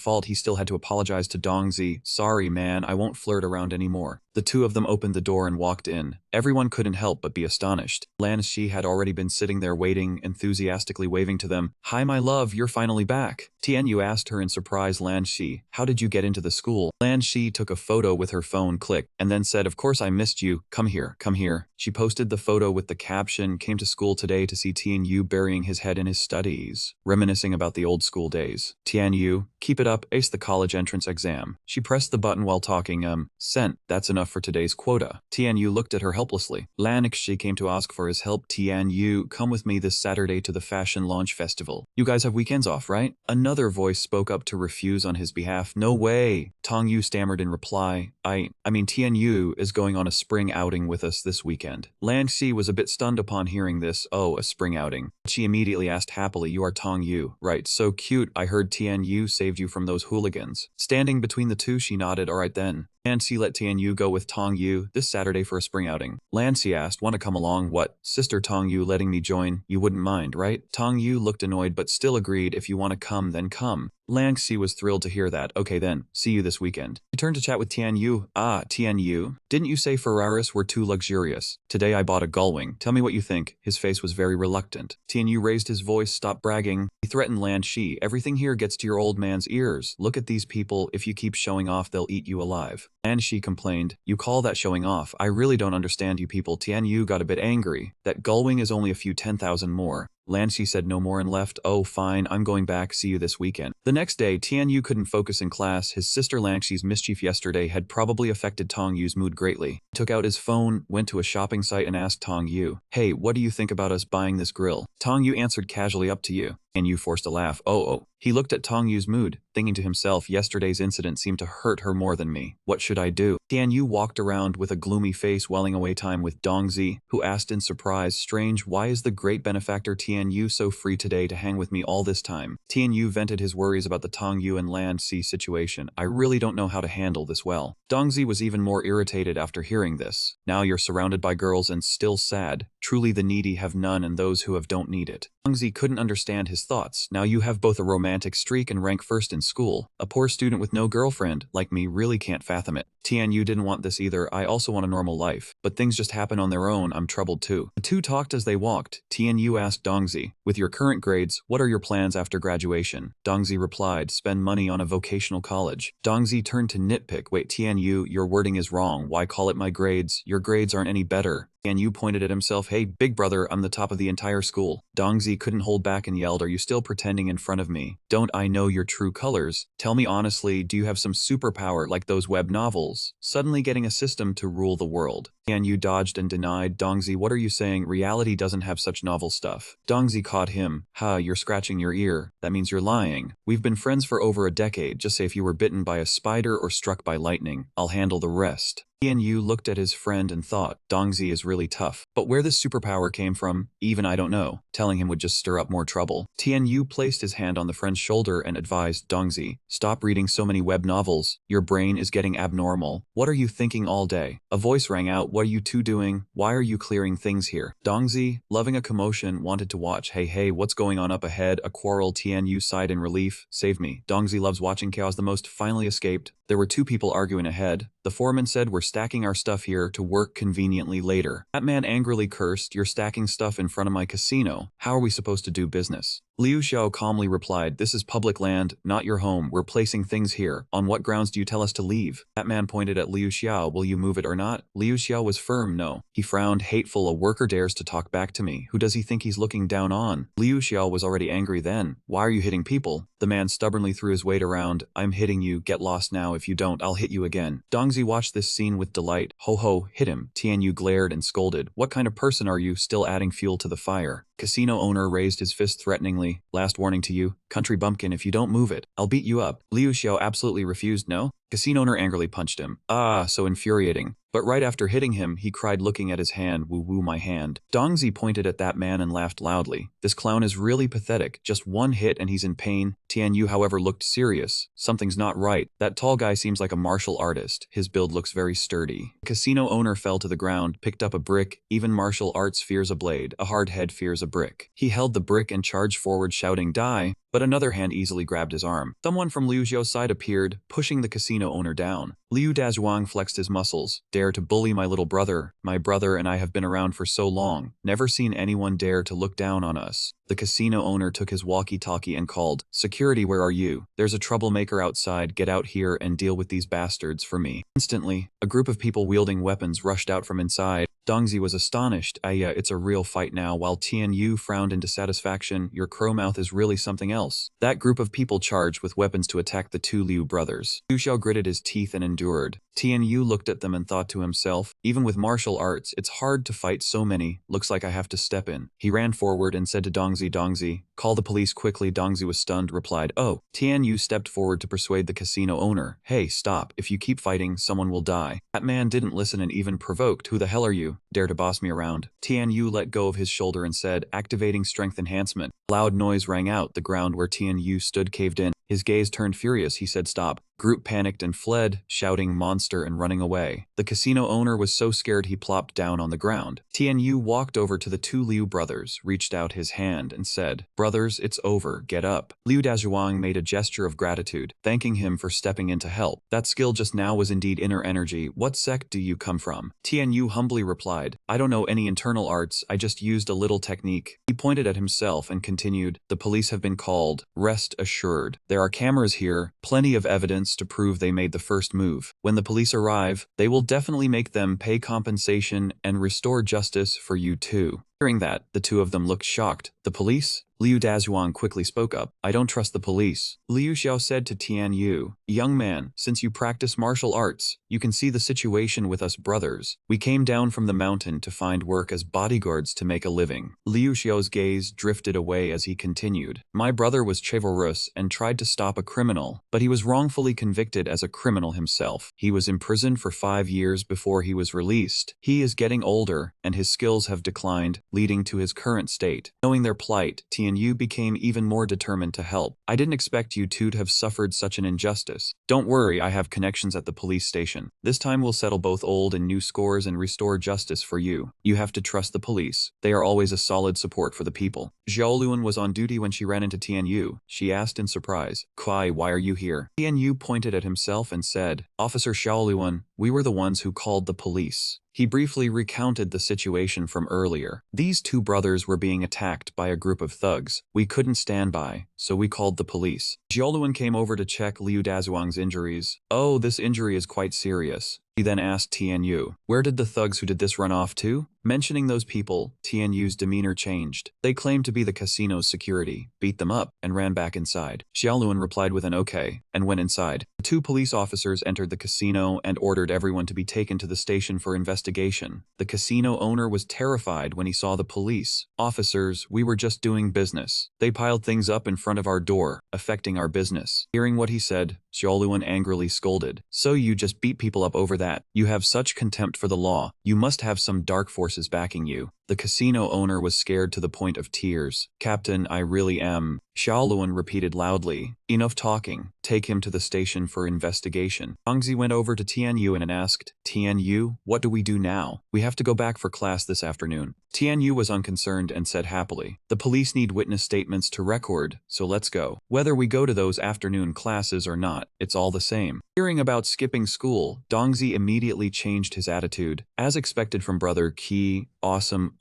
fault, he still had to apologize to Dongzi. Sorry man, I won't flirt around anymore. The two of them opened the door and walked in. Everyone couldn't help but be astonished. Lan Shi had already been sitting there waiting, enthusiastically waving to them. Hi my love, you're finally back. Tian Yu asked her in surprise. Lan Shi, how did you get into the school? Lan Shi took a photo with her phone, clicked, and then said, of course I missed you. Come here, come here. She posted the photo with the caption, came to school today to see Tian Yu burying his head in his studies, reminiscing about the old school days. Tian Yu, keep it up, ace the college entrance exam. She pressed the button while talking, sent, that's enough for today's quota. Tian Yu looked at her helplessly. Lan Shi came to ask for his help. Tian Yu, come with me this Saturday to the fashion launch festival. You guys have weekends off, right? Another voice spoke up to refuse on his behalf. No way. Tong Yu stammered in reply. I mean Tian Yu is going on a spring outing with us this weekend. Lan Shi was a bit stunned upon hearing this. Oh, a spring outing. She immediately asked happily, you are Tong Yu, right? So cute. I heard Tian Yu saved you from those hooligans. Standing between the two, she nodded. Alright then. Lan Shi let Tian Yu go with Tong Yu this Saturday for a spring outing. Lan Shi asked, want to come along? What? Sister Tong Yu letting me join? You wouldn't mind, right? Tong Yu looked annoyed but still agreed, if you want to come then come. Lan Shi was thrilled to hear that. Okay then, see you this weekend. He turned to chat with Tian Yu. Tian Yu, didn't you say Ferraris were too luxurious? Today I bought a gullwing. Tell me what you think. His face was very reluctant. Tian Yu raised his voice. Stop bragging. He threatened Lan Shi. Everything here gets to your old man's ears. Look at these people. If you keep showing off, they'll eat you alive. Lan Shi complained. You call that showing off? I really don't understand you people. Tian Yu got a bit angry. That gullwing is only a few 10,000 more. Lanxi said no more and left. Oh, fine, I'm going back, see you this weekend. The next day, Tianyu couldn't focus in class. His sister Lanxi's mischief yesterday had probably affected Tong Yu's mood greatly. He took out his phone, went to a shopping site and asked Tong Yu, "Hey, what do you think about us buying this grill?" Tong Yu answered casually, "Up to you." And Yu forced a laugh. Oh. He looked at Tong Yu's mood, thinking to himself, yesterday's incident seemed to hurt her more than me. What should I do? Tian Yu walked around with a gloomy face, whiling away time with Dongzi, who asked in surprise, "Strange, why is the great benefactor Tian Yu so free today to hang with me all this time?" Tian Yu vented his worries about the Tong Yu and Land Sea situation. "I really don't know how to handle this well." Dongzi was even more irritated after hearing this. "Now you're surrounded by girls and still sad. Truly the needy have none and those who have don't need it." Dongzi couldn't understand his thoughts. Now you have both a romantic streak and rank first in school. A poor student with no girlfriend, like me, really can't fathom it. Tian Yu didn't want this either. "I also want a normal life. But things just happen on their own. I'm troubled too." The two talked as they walked. Tian Yu asked Dongzi, "With your current grades, what are your plans after graduation?" Dongzi replied, "Spend money on a vocational college." Dongzi turned to nitpick, "Wait, Tian Yu, your wording is wrong. Why call it my grades? Your grades aren't any better." Tian Yu pointed at himself, "Hey, big brother, I'm the top of the entire school." Dongzi couldn't hold back and yelled, "Are you still pretending in front of me? Don't I know your true colors? Tell me honestly, do you have some superpower like those web novels? Suddenly getting a system to rule the world." Tian Yu dodged and denied. "Dongzi, what are you saying? Reality doesn't have such novel stuff." Dongzi caught him. "Ha, you're scratching your ear. That means you're lying. We've been friends for over a decade. Just say if you were bitten by a spider or struck by lightning. I'll handle the rest." Tian Yu looked at his friend and thought, Dongzi is really tough. But where this superpower came from, even I don't know. Telling him would just stir up more trouble. Tian Yu placed his hand on the friend's shoulder and advised, "Dongzi, stop reading so many web novels. Your brain is getting abnormal. What are you thinking all day?" A voice rang out, "What are you two doing? Why are you clearing things here?" Dongzi, loving a commotion, wanted to watch. Hey, what's going on up ahead? A quarrel. Tian Yu sighed in relief. "Save me." Dongzi loves watching chaos the most. Finally escaped. There were two people arguing ahead. The foreman said, "We're stacking our stuff here to work conveniently later." That man angrily cursed, "You're stacking stuff in front of my casino. How are we supposed to do business?" Liu Xiao calmly replied, "This is public land, not your home. We're placing things here. On what grounds do you tell us to leave?" That man pointed at Liu Xiao. "Will you move it or not?" Liu Xiao was firm, "No." He frowned, hateful. "A worker dares to talk back to me. Who does he think he's looking down on?" Liu Xiao was already angry then. "Why are you hitting people?" The man stubbornly threw his weight around. "I'm hitting you. Get lost now. If you don't, I'll hit you again." Dongzi watched this scene with delight. Ho, hit him. Tian Yu glared and scolded. "What kind of person are you, still adding fuel to the fire?" Casino owner raised his fist threateningly. "Last warning to you, country bumpkin, if you don't move it, I'll beat you up." Liu Xiao absolutely refused. "No?" Casino owner angrily punched him. "Ah, so infuriating." But right after hitting him, he cried looking at his hand, "Woo, my hand." Dongzi pointed at that man and laughed loudly. "This clown is really pathetic. Just one hit and he's in pain." Tian Yu, however, looked serious. "Something's not right. That tall guy seems like a martial artist. His build looks very sturdy." The casino owner fell to the ground, picked up a brick. Even martial arts fears a blade. A hard head fears a brick. He held the brick and charged forward shouting, "Die!" But another hand easily grabbed his arm. Someone from Liu Xiao's side appeared, pushing the casino owner down. Liu Dazhuang flexed his muscles. "Dare to bully my little brother. My brother and I have been around for so long. Never seen anyone dare to look down on us." The casino owner took his walkie-talkie and called, "Security, where are you? There's a troublemaker outside. Get out here and deal with these bastards for me." Instantly, a group of people wielding weapons rushed out from inside. Dongzi was astonished. Yeah, it's a real fight now," while Tian Yu frowned in dissatisfaction. "Your crow mouth is really something else." That group of people charged with weapons to attack the two Liu brothers. Liu Xiao gritted his teeth and endured. Tian Yu looked at them and thought to himself, even with martial arts, it's hard to fight so many. Looks like I have to step in. He ran forward and said to Dongzi, "Call the police quickly." Dongzi was stunned, replied, "Oh." Tian Yu stepped forward to persuade the casino owner. "Hey, stop. If you keep fighting, someone will die." That man didn't listen and even provoked. "Who the hell are you? Dare to boss me around?" Tian Yu let go of his shoulder and said, "Activating strength enhancement." A loud noise rang out. The ground where Tian Yu stood caved in. His gaze turned furious. He said, "Stop." Group panicked and fled, shouting "monster" and running away. The casino owner was so scared he plopped down on the ground. Tian Yu walked over to the two Liu brothers, reached out his hand and said, "Brothers, it's over. Get up." Liu Dazhuang made a gesture of gratitude, thanking him for stepping in to help. That skill just now was indeed inner energy. "What sect do you come from?" Tian Yu humbly replied, "I don't know any internal arts. I just used a little technique." He pointed at himself and continued, "The police have been called. Rest assured. There are cameras here, plenty of evidence to prove they made the first move. When the police arrive, they will definitely make them pay compensation and restore justice for you too." Hearing that, the two of them looked shocked. The police? Liu Dazhuang quickly spoke up. I don't trust the police. Liu Xiao said to Tian Yu, young man, since you practice martial arts, you can see the situation with us brothers. We came down from the mountain to find work as bodyguards to make a living. Liu Xiao's gaze drifted away as he continued. My brother was chivalrous and tried to stop a criminal, but he was wrongfully convicted as a criminal himself. He was imprisoned for 5 years before he was released. He is getting older, and his skills have declined, leading to his current state. Knowing their plight, Tian Yu became even more determined to help. I didn't expect you two to have suffered such an injustice. Don't worry, I have connections at the police station. This time we'll settle both old and new scores and restore justice for you. You have to trust the police. They are always a solid support for the people. Zhao Luan was on duty when she ran into Tian Yu. She asked in surprise, Kuai, why are you here? Tian Yu pointed at himself and said, Officer Zhao Luan, we were the ones who called the police. He briefly recounted the situation from earlier. These two brothers were being attacked by a group of thugs. We couldn't stand by, so we called the police. Jioluan came over to check Liu Dazhuang's injuries. Oh, this injury is quite serious. He then asked Tian Yu, where did the thugs who did this run off to? Mentioning those people, Tian Yu's demeanor changed. They claimed to be the casino's security, beat them up, and ran back inside. Xiaoluan replied with an okay, and went inside. The two police officers entered the casino and ordered everyone to be taken to the station for investigation. The casino owner was terrified when he saw the police. Officers, we were just doing business. They piled things up in front of our door, affecting our business. Hearing what he said, Xiaoluan angrily scolded. So you just beat people up over that? You have such contempt for the law. You must have some dark forces backing you. The casino owner was scared to the point of tears. Captain, I really am. Xiaoluan repeated loudly. Enough talking. Take him to the station for investigation. Hongzi went over to Tian Yu and asked, Tian Yu, what do we do now? We have to go back for class this afternoon. Tian Yu was unconcerned and said happily, the police need witness statements to record, so let's go. Whether we go to those afternoon classes or not, it's all the same. Hearing about skipping school, Dongzi immediately changed his attitude. As expected from brother Qi, awesome.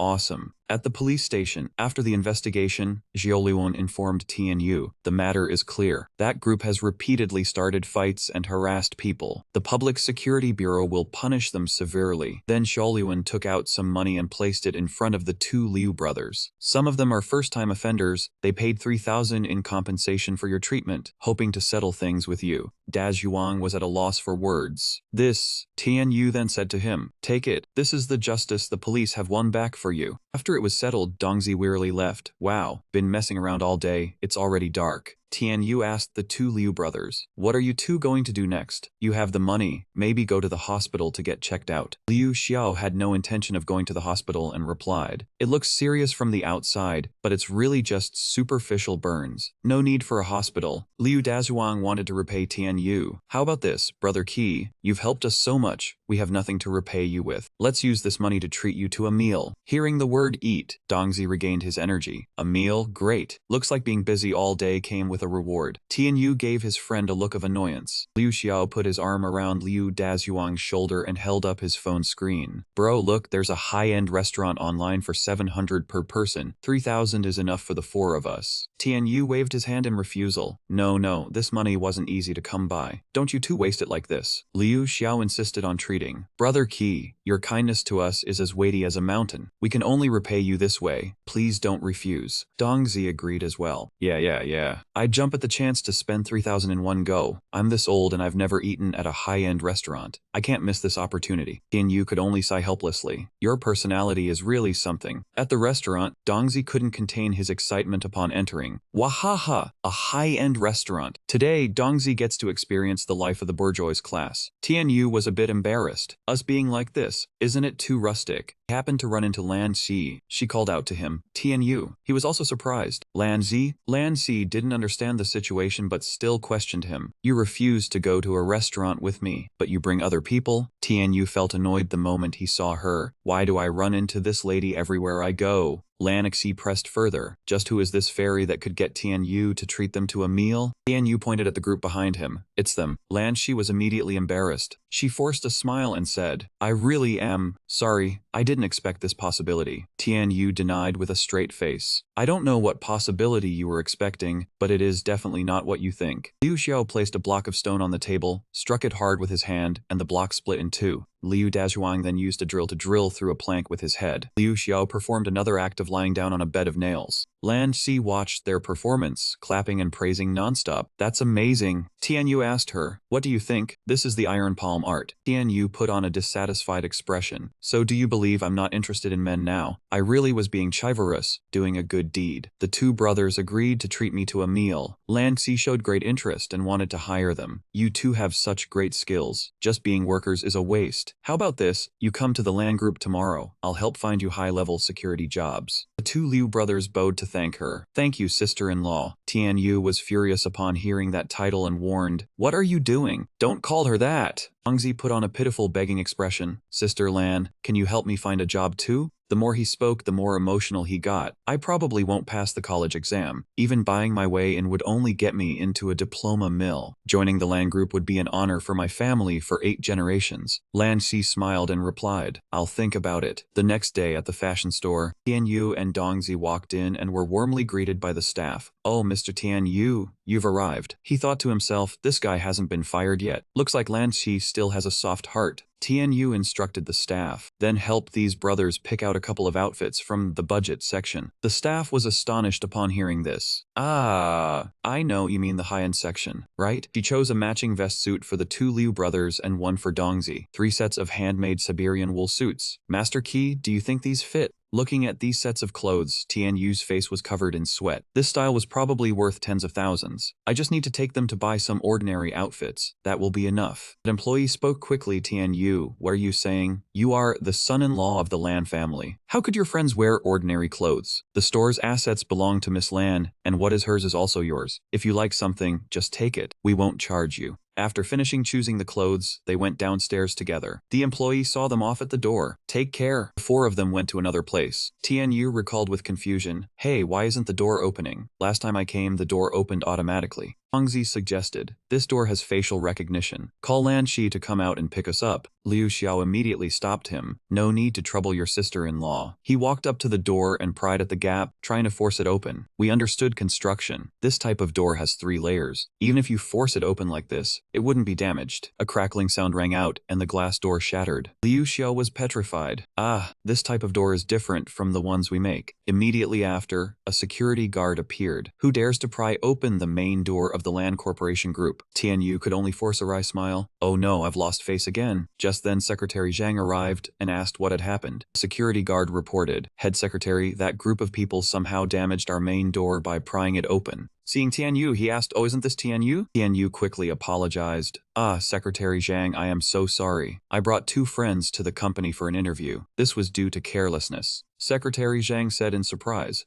At the police station, after the investigation, Jioluan informed Tian Yu, the matter is clear. That group has repeatedly started fights and harassed people. The Public Security Bureau will punish them severely. Then Jioluan took out some money and placed it in front of the two Liu brothers. Some of them are first-time offenders. They paid 3,000 in compensation for your treatment, hoping to settle things with you. Dazhuang was at a loss for words. This, Tian Yu then said to him, take it. This is the justice the police have won back for you. After it was settled, Dongzi wearily left. Wow, been messing around all day, it's already dark. Tian Yu asked the two Liu brothers, what are you two going to do next? You have the money, maybe go to the hospital to get checked out. Liu Xiao had no intention of going to the hospital and replied, it looks serious from the outside, but it's really just superficial burns. No need for a hospital. Liu Dazhuang wanted to repay Tian Yu. How about this, brother Qi? You've helped us so much, we have nothing to repay you with. Let's use this money to treat you to a meal. Hearing the word eat, Dongzi regained his energy. A meal? Great. Looks like being busy all day came with a reward. Tian Yu gave his friend a look of annoyance. Liu Xiao put his arm around Liu Dazhuang's shoulder and held up his phone screen. Bro, look, there's a high-end restaurant online for 700 per person. 3,000 is enough for the four of us. Tian Yu waved his hand in refusal. No, this money wasn't easy to come by. Don't you two waste it like this. Liu Xiao insisted on treating. Brother Qi, your kindness to us is as weighty as a mountain. We can only repay you this way. Please don't refuse. Dongzi agreed as well. Yeah. I'd jump at the chance to spend 3,000 in one go. I'm this old and I've never eaten at a high-end restaurant. I can't miss this opportunity. Tian Yu could only sigh helplessly. Your personality is really something. At the restaurant, Dongzi couldn't contain his excitement upon entering. Wahaha, a high-end restaurant. Today, Dongzi gets to experience the life of the bourgeois class. Tian Yu was a bit embarrassed. Us being like this, isn't it too rustic? He happened to run into Lan Xi. She called out to him, Tian Yu. He was also surprised. Lan Xi didn't understand the situation but still questioned him. You refused to go to a restaurant with me, but you bring other people? Tian Yu felt annoyed the moment he saw her. Why do I run into this lady everywhere I go? Lan Xi pressed further. Just who is this fairy that could get Tian Yu to treat them to a meal? Tian Yu pointed at the group behind him. It's them. Lan Xi was immediately embarrassed. She forced a smile and said, I really am sorry. I didn't expect this possibility. Tian Yu denied with a straight face. I don't know what possibility you were expecting, but it is definitely not what you think. Liu Xiao placed a block of stone on the table, struck it hard with his hand, and the block split in two. Liu Dazhuang then used a drill to drill through a plank with his head. Liu Xiao performed another act of lying down on a bed of nails. Lan Xi watched their performance, clapping and praising nonstop. That's amazing. Tian Yu asked her, what do you think? This is the iron palm art. Tian Yu put on a dissatisfied expression. So do you believe I'm not interested in men now? I really was being chivalrous, doing a good deed. The two brothers agreed to treat me to a meal. Lan Xi showed great interest and wanted to hire them. You two have such great skills. Just being workers is a waste. How about this? You come to the Lan group tomorrow. I'll help find you high-level security jobs. The two Liu brothers bowed to thank her. Thank you, sister-in-law. Tian Yu was furious upon hearing that title and warned, what are you doing? Don't call her that. Guangzi put on a pitiful begging expression. Sister Lan, can you help me find a job too? The more he spoke, the more emotional he got. I probably won't pass the college exam. Even buying my way in would only get me into a diploma mill. Joining the Lan group would be an honor for my family for 8 generations. Lan Xi smiled and replied, I'll think about it. The next day at the fashion store, Tian Yu and Dongzi walked in and were warmly greeted by the staff. Oh, Mr. Tian Yu, you've arrived. He thought to himself, this guy hasn't been fired yet. Looks like Lan Xi still has a soft heart. Tian Yu instructed the staff, then helped these brothers pick out a couple of outfits from the budget section. The staff was astonished upon hearing this. Ah, I know you mean the high-end section, right? She chose a matching vest suit for the two Liu brothers and one for Dongzi. 3 sets of handmade Siberian wool suits. Master Qi, do you think these fit? Looking at these sets of clothes, Tian Yu's face was covered in sweat. This style was probably worth tens of thousands. I just need to take them to buy some ordinary outfits. That will be enough. The employee spoke quickly. Tian Yu, what are you saying? You are the son-in-law of the Lan family. How could your friends wear ordinary clothes? The store's assets belong to Miss Lan, and what is hers is also yours. If you like something, just take it. We won't charge you. After finishing choosing the clothes, they went downstairs together. The employee saw them off at the door. Take care. The 4 of them went to another place. Tian Yu recalled with confusion, hey, why isn't the door opening? Last time I came, the door opened automatically. Guangzi suggested, this door has facial recognition. Call Lan Xi to come out and pick us up. Liu Xiao immediately stopped him. No need to trouble your sister-in-law. He walked up to the door and pried at the gap, trying to force it open. We understood construction. This type of door has 3 layers. Even if you force it open like this, it wouldn't be damaged. A crackling sound rang out, and the glass door shattered. Liu Xiao was petrified. Ah, this type of door is different from the ones we make. Immediately after, a security guard appeared. Who dares to pry open the main door of the Lan Corporation Group? Tian Yu could only force a wry smile. Oh no, I've lost face again. Just then Secretary Zhang arrived and asked what had happened. A security guard reported, Head Secretary, that group of people somehow damaged our main door by prying it open. Seeing Tian Yu, he asked, oh, isn't this Tian Yu? Tian Yu quickly apologized. Ah, Secretary Zhang, I am so sorry. I brought 2 friends to the company for an interview. This was due to carelessness. Secretary Zhang said in surprise.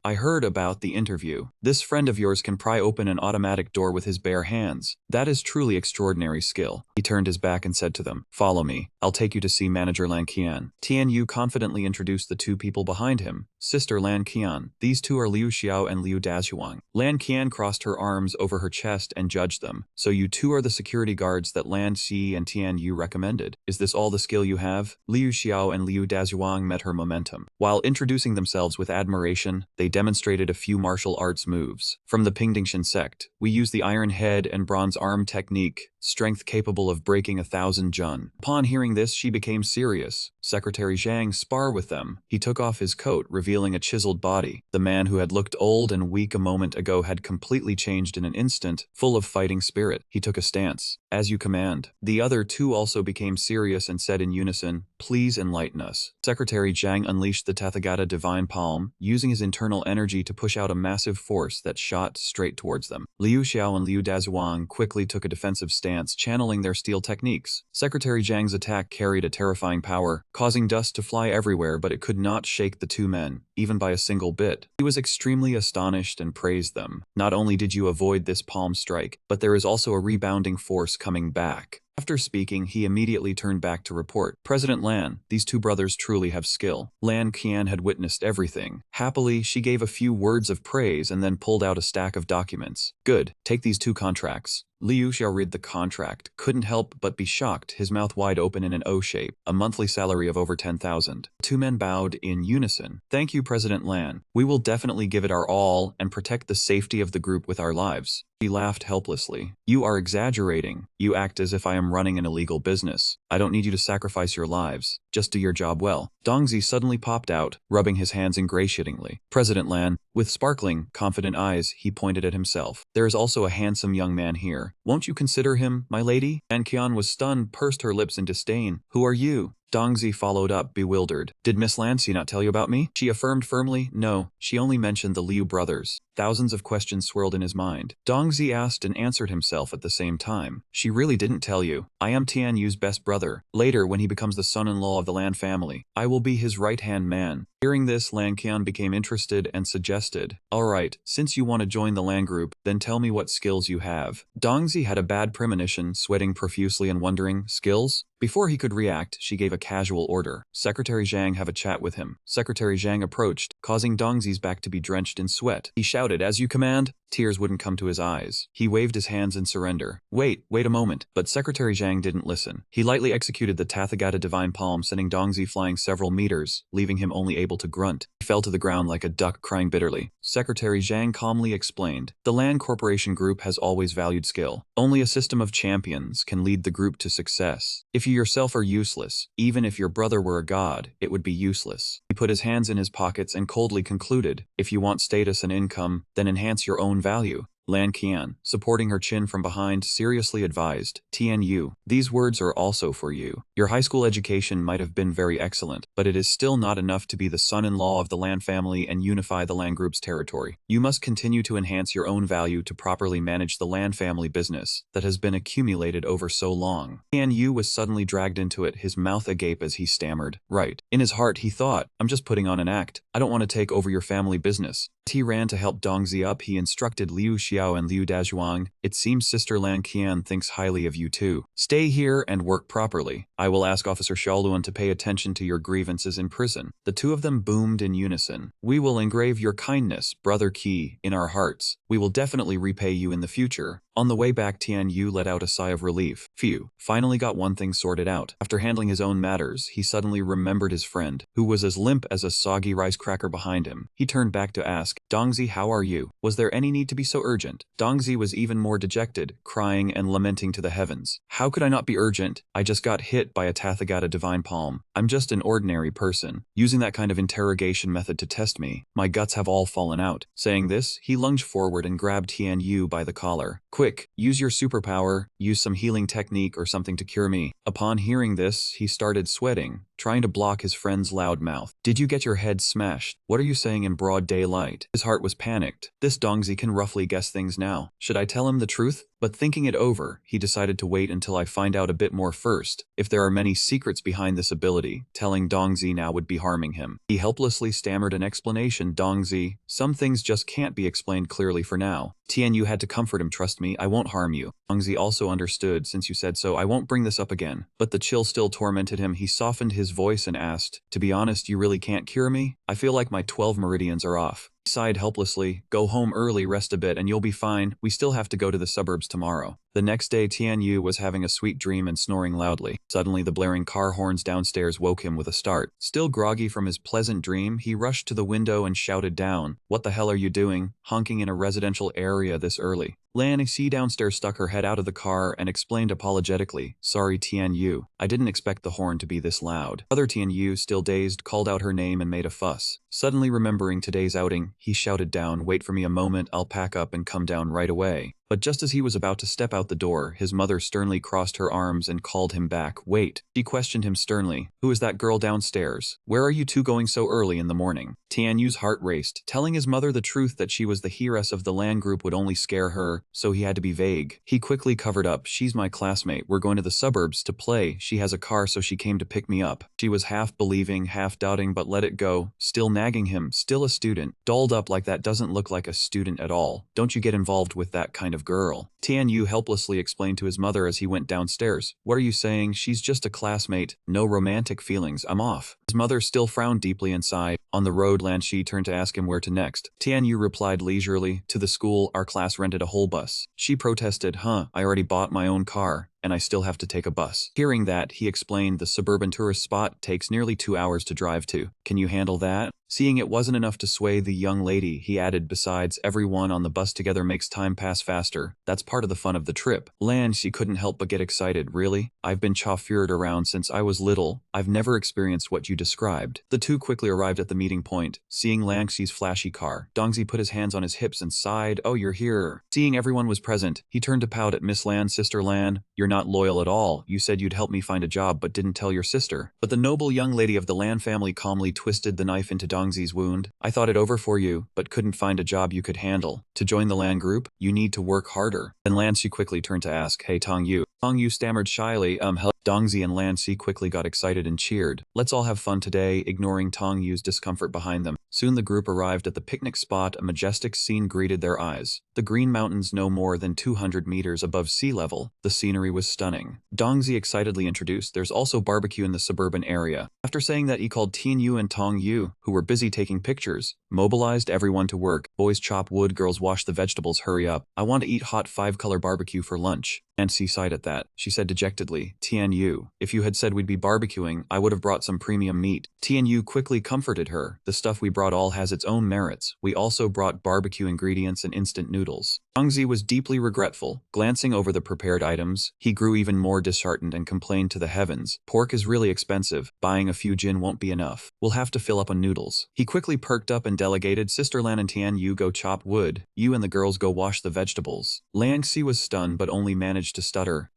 I heard about the interview. This friend of yours can pry open an automatic door with his bare hands. That is truly extraordinary skill. He turned his back and said to them, follow me. I'll take you to see Manager Lan Qian. Tian Yu confidently introduced the 2 people behind him. Sister Lan Qian. These 2 are Liu Xiao and Liu Dazhuang. Lan Qian crossed her arms over her chest and judged them. So you 2 are the security guards that Lan Xi and Tian Yu recommended. Is this all the skill you have? Liu Xiao and Liu Dazhuang met her momentum. While introducing themselves with admiration, they demonstrated a few martial arts moves. From the Pingdingshan sect, we use the iron head and bronze arm technique, strength capable of breaking 1,000 jun. Upon hearing this, she became serious. Secretary Zhang spar with them. He took off his coat, revealing a chiseled body. The man who had looked old and weak a moment ago had completely changed in an instant, full of fighting spirit. He took a stance. As you command. The other 2 also became serious and said in unison, please enlighten us. Secretary Zhang unleashed the Tathagata Divine Palm, using his internal energy to push out a massive force that shot straight towards them. Liu Xiao and Liu Dazhuang quickly took a defensive stance, channeling their steel techniques. Secretary Zhang's attack carried a terrifying power, causing dust to fly everywhere, but it could not shake the 2 men, even by a single bit. He was extremely astonished and praised them. Not only did you avoid this palm strike, but there is also a rebounding force coming back. After speaking, he immediately turned back to report. President Lan, these 2 brothers truly have skill. Lan Qian had witnessed everything. Happily, she gave a few words of praise and then pulled out a stack of documents. Good, take these 2 contracts. Liu Xiao read the contract, couldn't help but be shocked, his mouth wide open in an O shape, a monthly salary of over 10,000. Two men bowed in unison. Thank you, President Lan. We will definitely give it our all and protect the safety of the group with our lives. He laughed helplessly. You are exaggerating. You act as if I am running an illegal business. I don't need you to sacrifice your lives. Just do your job well. Dongzi suddenly popped out, rubbing his hands ingratiatingly. President Lan, with sparkling, confident eyes, he pointed at himself. There is also a handsome young man here. Won't you consider him, my lady? An Qian was stunned, pursed her lips in disdain. Who are you? Dongzi followed up, bewildered. Did Miss Lancy not tell you about me? She affirmed firmly, no, she only mentioned the Liu brothers. Thousands of questions swirled in his mind. Dongzi asked and answered himself at the same time. She really didn't tell you. I am Tian Yu's best brother. Later, when he becomes the son-in-law of the Lan family, I will be his right-hand man. Hearing this, Lan Qian became interested and suggested, alright, since you want to join the Lan group, then tell me what skills you have. Dongzi had a bad premonition, sweating profusely and wondering, skills? Before he could react, she gave a casual order. Secretary Zhang, have a chat with him. Secretary Zhang approached, causing Dongzi's back to be drenched in sweat. He shouted, as you command. Tears wouldn't come to his eyes. He waved his hands in surrender. Wait a moment. But Secretary Zhang didn't listen. He lightly executed the Tathagata divine palm, sending Dongzi flying several meters, leaving him only able to grunt. He fell to the ground like a duck, crying bitterly. Secretary Zhang calmly explained, the Lan Corporation Group has always valued skill. Only a system of champions can lead the group to success. If you yourself are useless, even if your brother were a god, it would be useless. He put his hands in his pockets and coldly concluded, if you want status and income, then enhance your own value. Lan Qian, supporting her chin from behind, seriously advised, Tian Yu, these words are also for you. Your high school education might have been very excellent, but it is still not enough to be the son-in-law of the Lan family and unify the Lan group's territory. You must continue to enhance your own value to properly manage the Lan family business that has been accumulated over so long. Tian Yu was suddenly dragged into it, his mouth agape as he stammered, right. In his heart he thought, I'm just putting on an act. I don't want to take over your family business. He ran to help Dongzi up. He instructed Liu Xiao and Liu Dazhuang, it seems Sister Lan Qian thinks highly of you too. Stay here and work properly. I will ask Officer Xiaoluan to pay attention to your grievances in prison. The two of them boomed in unison. We will engrave your kindness, Brother Qi, in our hearts. We will definitely repay you in the future. On the way back, Tian Yu let out a sigh of relief. Phew, finally got one thing sorted out. After handling his own matters, he suddenly remembered his friend, who was as limp as a soggy rice cracker behind him. He turned back to ask, Dongzi, how are you? Was there any need to be so urgent? Dongzi was even more dejected, crying and lamenting to the heavens. How could I not be urgent? I just got hit by a Tathagata divine palm. I'm just an ordinary person. Using that kind of interrogation method to test me, my guts have all fallen out. Saying this, he lunged forward and grabbed Tian Yu by the collar. Quick, use your superpower, use some healing technique or something to cure me. Upon hearing this, he started sweating, trying to block his friend's loud mouth. Did you get your head smashed? What are you saying in broad daylight? His heart was panicked. This Dongzi can roughly guess things now. Should I tell him the truth? But thinking it over, he decided to wait until I find out a bit more first. If there are many secrets behind this ability, telling Dongzi now would be harming him. He helplessly stammered an explanation. Dongzi, some things just can't be explained clearly for now. Tian Yu had to comfort him, trust me, I won't harm you. Dongzi also understood, since you said so, I won't bring this up again. But the chill still tormented him. He softened his voice and asked, to be honest, you really can't cure me? I feel like my 12 meridians are off. He sighed helplessly, go home early, rest a bit, and you'll be fine. We still have to go to the suburbs tomorrow. The next day, Tian Yu was having a sweet dream and snoring loudly. Suddenly, the blaring car horns downstairs woke him with a start. Still groggy from his pleasant dream, he rushed to the window and shouted down, what the hell are you doing, honking in a residential area this early? Lan Xi downstairs stuck her head out of the car and explained apologetically, sorry Tian Yu, I didn't expect the horn to be this loud. Other Tian Yu, still dazed, called out her name and made a fuss. Suddenly remembering today's outing, he shouted down, wait for me a moment, I'll pack up and come down right away. But just as he was about to step out the door, his mother sternly crossed her arms and called him back. Wait. She questioned him sternly. Who is that girl downstairs? Where are you two going so early in the morning? Tian Yu's heart raced. Telling his mother the truth that she was the heiress of the Lan group would only scare her, so he had to be vague. He quickly covered up. She's my classmate. We're going to the suburbs to play. She has a car, so she came to pick me up. She was half believing, half doubting, but let it go. Still nagging him, still a student. Dolled up like that doesn't look like a student at all. Don't you get involved with that kind of girl. Tianyu helplessly explained to his mother as he went downstairs. What are you saying? She's just a classmate. No romantic feelings. I'm off. His mother still frowned deeply and sighed. On the road, Lan Shi turned to ask him where to next. Tianyu replied leisurely, to the school. Our class rented a whole bus. She protested, I already bought my own car, and I still have to take a bus. Hearing that, he explained the suburban tourist spot takes nearly 2 hours to drive to. Can you handle that? Seeing it wasn't enough to sway the young lady, he added, besides, everyone on the bus together makes time pass faster. That's part of the fun of the trip. Lan Shi couldn't help but get excited. Really? I've been chauffeured around since I was little. I've never experienced what you described. The two quickly arrived at the meeting point. Seeing Lan Xi's flashy car, Dongzi put his hands on his hips and sighed, oh, you're here. Seeing everyone was present, he turned to pout at Miss Lan. Sister Lan, you're not loyal at all. You said you'd help me find a job but didn't tell your sister. But the noble young lady of the Lan family calmly twisted the knife into Dongzi's wound. I thought it over for you, but couldn't find a job you could handle. To join the Lan group, you need to work harder. Then Lan Shi quickly turned to ask, hey Tong Yu. Tong Yu stammered shyly, hello. Dongzi and Lan Shi quickly got excited and cheered. Let's all have fun today, ignoring Tong Yu's discomfort behind them. Soon the group arrived at the picnic spot. A majestic scene greeted their eyes. The Green Mountains no more than 200 meters above sea level. The scenery was stunning. Dongzi excitedly introduced, there's also barbecue in the suburban area. After saying that, he called Tian Yu and Tong Yu, who were busy taking pictures, mobilized everyone to work. Boys chop wood, girls wash the vegetables, hurry up. I want to eat hot 5-color barbecue for lunch. Nancy sighed at that. She said dejectedly, Tian Yu, if you had said we'd be barbecuing, I would have brought some premium meat. Tian Yu quickly comforted her. The stuff we brought all has its own merits. We also brought barbecue ingredients and instant noodles. Dongzi was deeply regretful. Glancing over the prepared items, he grew even more disheartened and complained to the heavens. Pork is really expensive. Buying a few jin won't be enough. We'll have to fill up on noodles. He quickly perked up and delegated, Sister Lan and Tian Yu go chop wood. You and the girls go wash the vegetables. Lan Xi was stunned but only managed to stutter,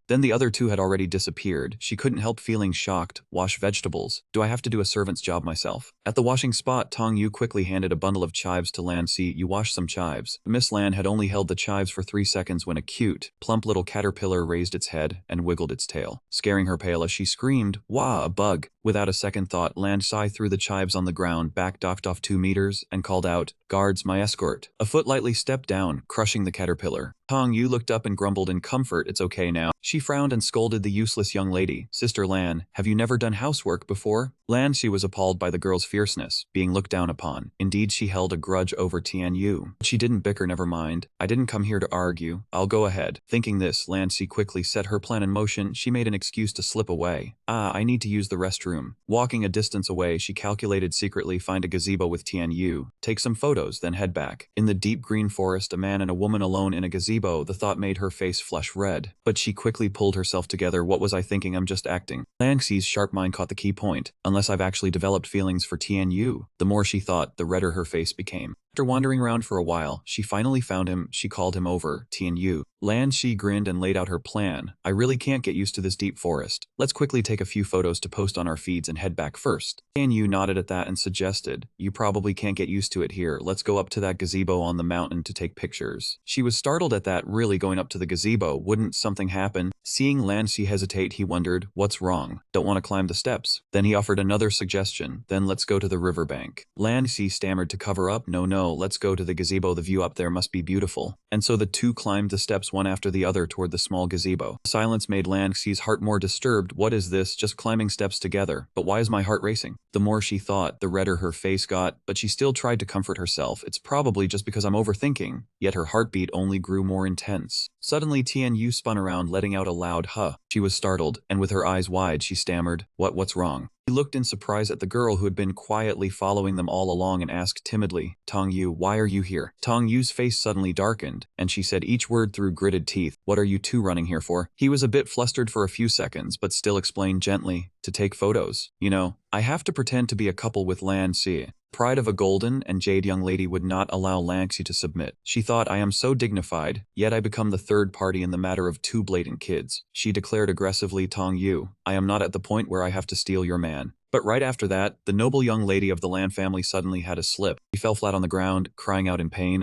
Then the other two had already disappeared. She couldn't help feeling shocked. Wash vegetables? Do I have to do a servant's job myself? At the washing spot, Tong Yu quickly handed a bundle of chives to Lan Xi. You wash some chives. Miss Lan had only held the chives for 3 seconds when a cute, plump little caterpillar raised its head and wiggled its tail, scaring her pale as she screamed, Wah, a bug! Without a second thought, Lan Xi threw the chives on the ground, backed off 2 meters, and called out, Guards, my escort. A foot lightly stepped down, crushing the caterpillar. Tong Yu looked up and grumbled in comfort, it's okay now. She frowned and scolded the useless young lady. Sister Lan, have you never done housework before? Lan Xi was appalled by the girl's fierceness, being looked down upon. Indeed, she held a grudge over Tian Yu. She didn't bicker, never mind. I didn't come here to argue. I'll go ahead. Thinking this, Lan Xi quickly set her plan in motion. She made an excuse to slip away. I need to use the restroom. Walking a distance away, she calculated secretly find a gazebo with Tian Yu, take some photos, then head back. In the deep green forest, a man and a woman alone in a gazebo. The thought made her face flush red, but she quickly pulled herself together. What was I thinking? I'm just acting. Lan Xi's sharp mind caught the key point. Unless I've actually developed feelings for Tian Yu. The more she thought, the redder her face became. After wandering around for a while, she finally found him. She called him over. Tian Yu. Lan Xi grinned and laid out her plan. I really can't get used to this deep forest. Let's quickly take a few photos to post on our feeds and head back first. Tian Yu nodded at that and suggested, you probably can't get used to it here. Let's go up to that gazebo on the mountain to take pictures. She was startled at that. Really going up to the gazebo? Wouldn't something happen? Seeing Lan Xi hesitate, he wondered, what's wrong? Don't want to climb the steps? Then he offered another suggestion. Then let's go to the riverbank. Lan Xi stammered to cover up. No, let's go to the gazebo. The view up there must be beautiful. And so the two climbed the steps one after the other toward the small gazebo. Silence made Lan Xi's heart more disturbed. What is this? Just climbing steps together. But why is my heart racing? The more she thought, the redder her face got, but she still tried to comfort herself. It's probably just because I'm overthinking. Yet her heartbeat only grew more intense. Suddenly Tian Yu spun around, letting out a loud huh. She was startled, and with her eyes wide, she stammered, what's wrong? He looked in surprise at the girl who had been quietly following them all along and asked timidly, Tong Yu, why are you here? Tong Yu's face suddenly darkened, and she said each word through gritted teeth, what are you two running here for? He was a bit flustered for a few seconds, but still explained gently, to take photos. You know, I have to pretend to be a couple with Lan Xi. Pride of a golden and jade young lady would not allow Lan Xi to submit. She thought, I am so dignified, yet I become the third party in the matter of 2 blatant kids. She declared aggressively, Tong Yu, I am not at the point where I have to steal your man. But right after that, the noble young lady of the Lan family suddenly had a slip. She fell flat on the ground, crying out in pain,